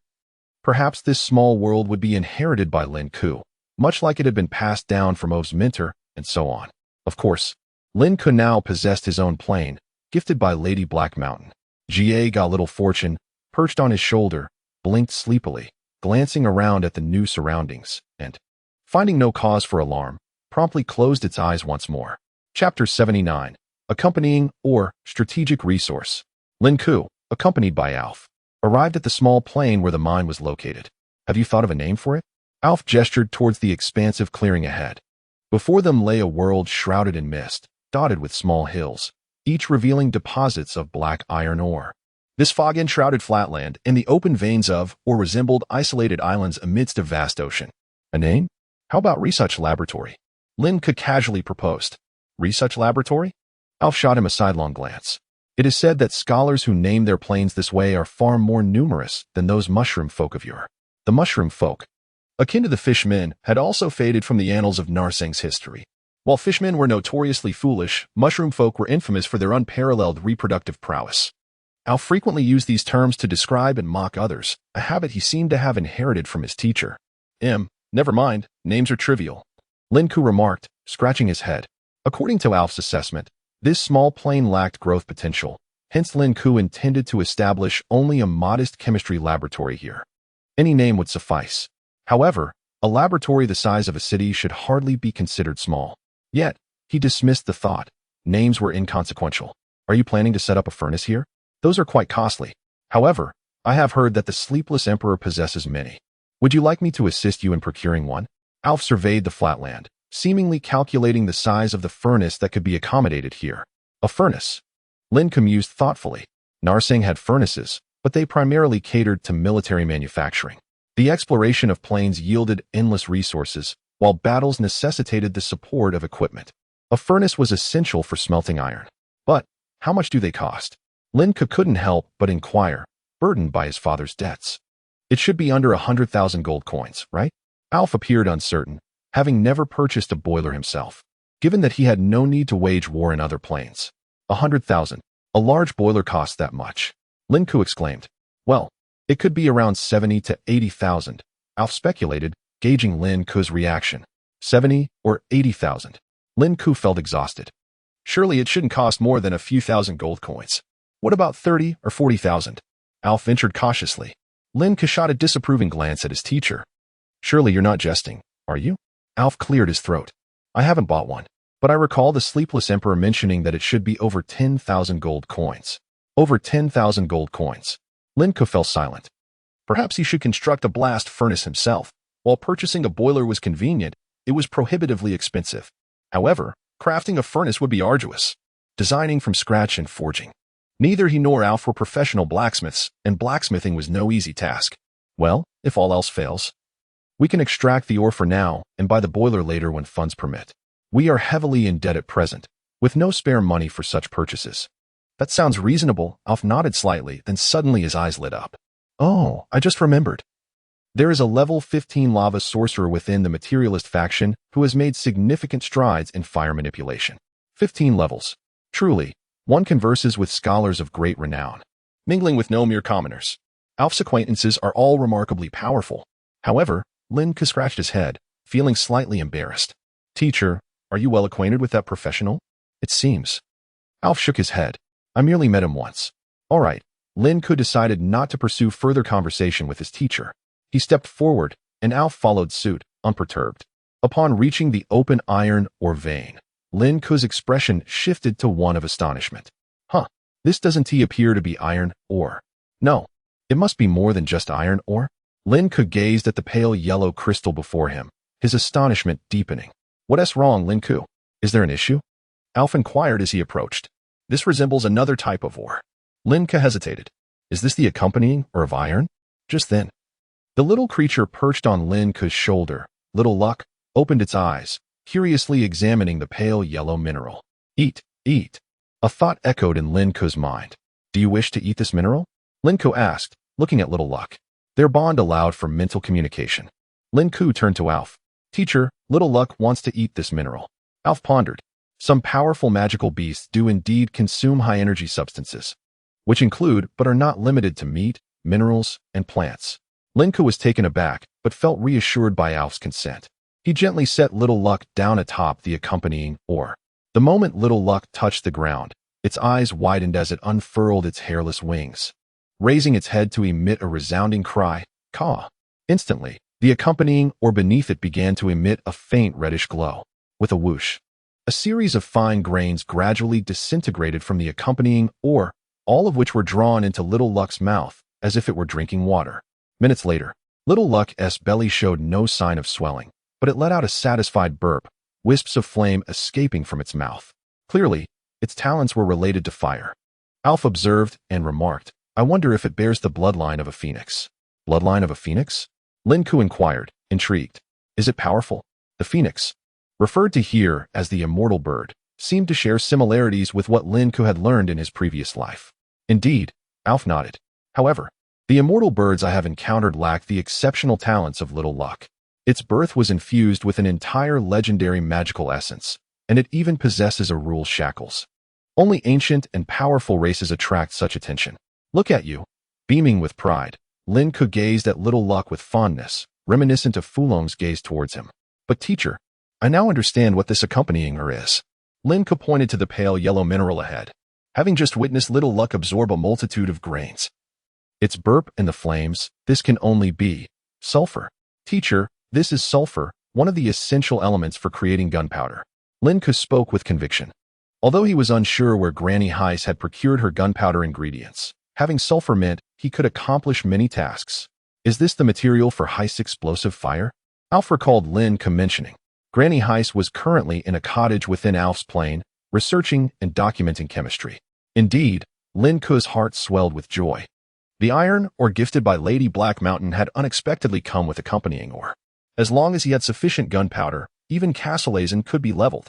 Speaker 1: perhaps this small world would be inherited by Lin Ke, much like it had been passed down from Ove's mentor, and so on. Of course, Lin Ke now possessed his own plane, gifted by Lady Black Mountain. Ga Little Fortune, perched on his shoulder, blinked sleepily, glancing around at the new surroundings, and, finding no cause for alarm, promptly closed its eyes once more. Chapter 79. Accompanying or Strategic Resource. Lin Ke, accompanied by Alf, arrived at the small plain where the mine was located. Have you thought of a name for it? Alf gestured towards the expansive clearing ahead. Before them lay a world shrouded in mist, dotted with small hills, each revealing deposits of black iron ore. This fog-enshrouded flatland in the open veins of, or resembled isolated islands amidst a vast ocean. A name? How about Research Laboratory? Lin Ke casually proposed. Research laboratory? Alf shot him a sidelong glance. It is said that scholars who name their planes this way are far more numerous than those mushroom folk of yore. The mushroom folk, akin to the fishmen, had also faded from the annals of Narsang's history. While fishmen were notoriously foolish, mushroom folk were infamous for their unparalleled reproductive prowess. Alf frequently used these terms to describe and mock others, a habit he seemed to have inherited from his teacher. Never mind, names are trivial, Lin Ke remarked, scratching his head. According to Alf's assessment, this small plane lacked growth potential, hence Lin Ke intended to establish only a modest chemistry laboratory here. Any name would suffice. However, a laboratory the size of a city should hardly be considered small. Yet, he dismissed the thought. Names were inconsequential. Are you planning to set up a furnace here? Those are quite costly. However, I have heard that the Sleepless Emperor possesses many. Would you like me to assist you in procuring one? Alf surveyed the flatland, seemingly calculating the size of the furnace that could be accommodated here. A furnace? Lin Ke mused thoughtfully. Narsang had furnaces, but they primarily catered to military manufacturing. The exploration of planes yielded endless resources, while battles necessitated the support of equipment. A furnace was essential for smelting iron. But how much do they cost? Lin Ke couldn't help but inquire, burdened by his father's debts. It should be under 100,000 gold coins, right? Alf appeared uncertain, having never purchased a boiler himself, given that he had no need to wage war in other planes. 100,000. A large boiler costs that much. Lin Ke exclaimed. Well, it could be around 70 to 80,000. Alf speculated, gauging Lin Ke's reaction. 70 or 80,000. Lin Ke felt exhausted. Surely it shouldn't cost more than a few thousand gold coins. What about 30 or 40,000? Alf ventured cautiously. Lin Ke shot a disapproving glance at his teacher. Surely you're not jesting, are you? Alf cleared his throat. I haven't bought one, but I recall the Sleepless Emperor mentioning that it should be over 10,000 gold coins. Over 10,000 gold coins. Lin Ke fell silent. Perhaps he should construct a blast furnace himself. While purchasing a boiler was convenient, it was prohibitively expensive. However, crafting a furnace would be arduous. Designing from scratch and forging. Neither he nor Alf were professional blacksmiths, and blacksmithing was no easy task. Well, if all else fails, we can extract the ore for now and buy the boiler later when funds permit. We are heavily in debt at present, with no spare money for such purchases. That sounds reasonable. Alf nodded slightly, then suddenly his eyes lit up. Oh, I just remembered. There is a level 15 lava sorcerer within the materialist faction who has made significant strides in fire manipulation. 15 levels. Truly, one converses with scholars of great renown, mingling with no mere commoners. Alf's acquaintances are all remarkably powerful. However, Lin Ke scratched his head, feeling slightly embarrassed. Teacher, are you well acquainted with that professional? It seems. Alf shook his head. I merely met him once. All right. Lin Ke decided not to pursue further conversation with his teacher. He stepped forward, and Alf followed suit, unperturbed. Upon reaching the open iron ore vein, Lin Ke's expression shifted to one of astonishment. This doesn't appear to be iron ore. No, it must be more than just iron ore. Lin Ke gazed at the pale yellow crystal before him, his astonishment deepening. What's wrong, Lin Ke? Is there an issue? Alf inquired as he approached. This resembles another type of ore. Lin Ke hesitated. Is this the accompanying ore of iron? Just then, the little creature perched on Lin Ke's shoulder, Little Luck, opened its eyes, curiously examining the pale yellow mineral. Eat, eat. A thought echoed in Lin Ke's mind. Do you wish to eat this mineral? Lin Ke asked, looking at Little Luck. Their bond allowed for mental communication. Lin Ke turned to Alf. Teacher, Little Luck wants to eat this mineral. Alf pondered. Some powerful magical beasts do indeed consume high-energy substances, which include but are not limited to meat, minerals, and plants. Lin Ke was taken aback, but felt reassured by Alf's consent. He gently set Little Luck down atop the accompanying ore. The moment Little Luck touched the ground, its eyes widened as it unfurled its hairless wings, raising its head to emit a resounding cry, caw. Instantly, the accompanying ore beneath it began to emit a faint reddish glow. With a whoosh, a series of fine grains gradually disintegrated from the accompanying ore, all of which were drawn into Little Luck's mouth as if it were drinking water. Minutes later, Little Luck's belly showed no sign of swelling, but it let out a satisfied burp, wisps of flame escaping from its mouth. Clearly, its talents were related to fire. Alf observed and remarked, I wonder if it bears the bloodline of a phoenix. Bloodline of a phoenix? Lin Ke inquired, intrigued. Is it powerful? The phoenix, referred to here as the immortal bird, seemed to share similarities with what Lin Ke had learned in his previous life. Indeed, Alf nodded. However, the immortal birds I have encountered lack the exceptional talents of Little Luck. Its birth was infused with an entire legendary magical essence, and it even possesses a rule's shackles. Only ancient and powerful races attract such attention. Look at you. Beaming with pride, Lin Ke gazed at Little Luck with fondness, reminiscent of Fulong's gaze towards him. But teacher, I now understand what this accompanying her is. Lin Ke pointed to the pale yellow mineral ahead, having just witnessed Little Luck absorb a multitude of grains. Its burp and the flames, this can only be sulfur. Teacher, this is sulfur, one of the essential elements for creating gunpowder. Lin Ke spoke with conviction. Although he was unsure where Granny Heiss had procured her gunpowder ingredients, having sulfur meant he could accomplish many tasks. Is this the material for Heiss' explosive fire? Alf recalled Lin Ke mentioning. Granny Heiss was currently in a cottage within Alf's plane, researching and documenting chemistry. Indeed, Lin Ke's heart swelled with joy. The iron ore gifted by Lady Black Mountain had unexpectedly come with accompanying ore. As long as he had sufficient gunpowder, even Castleazen could be leveled.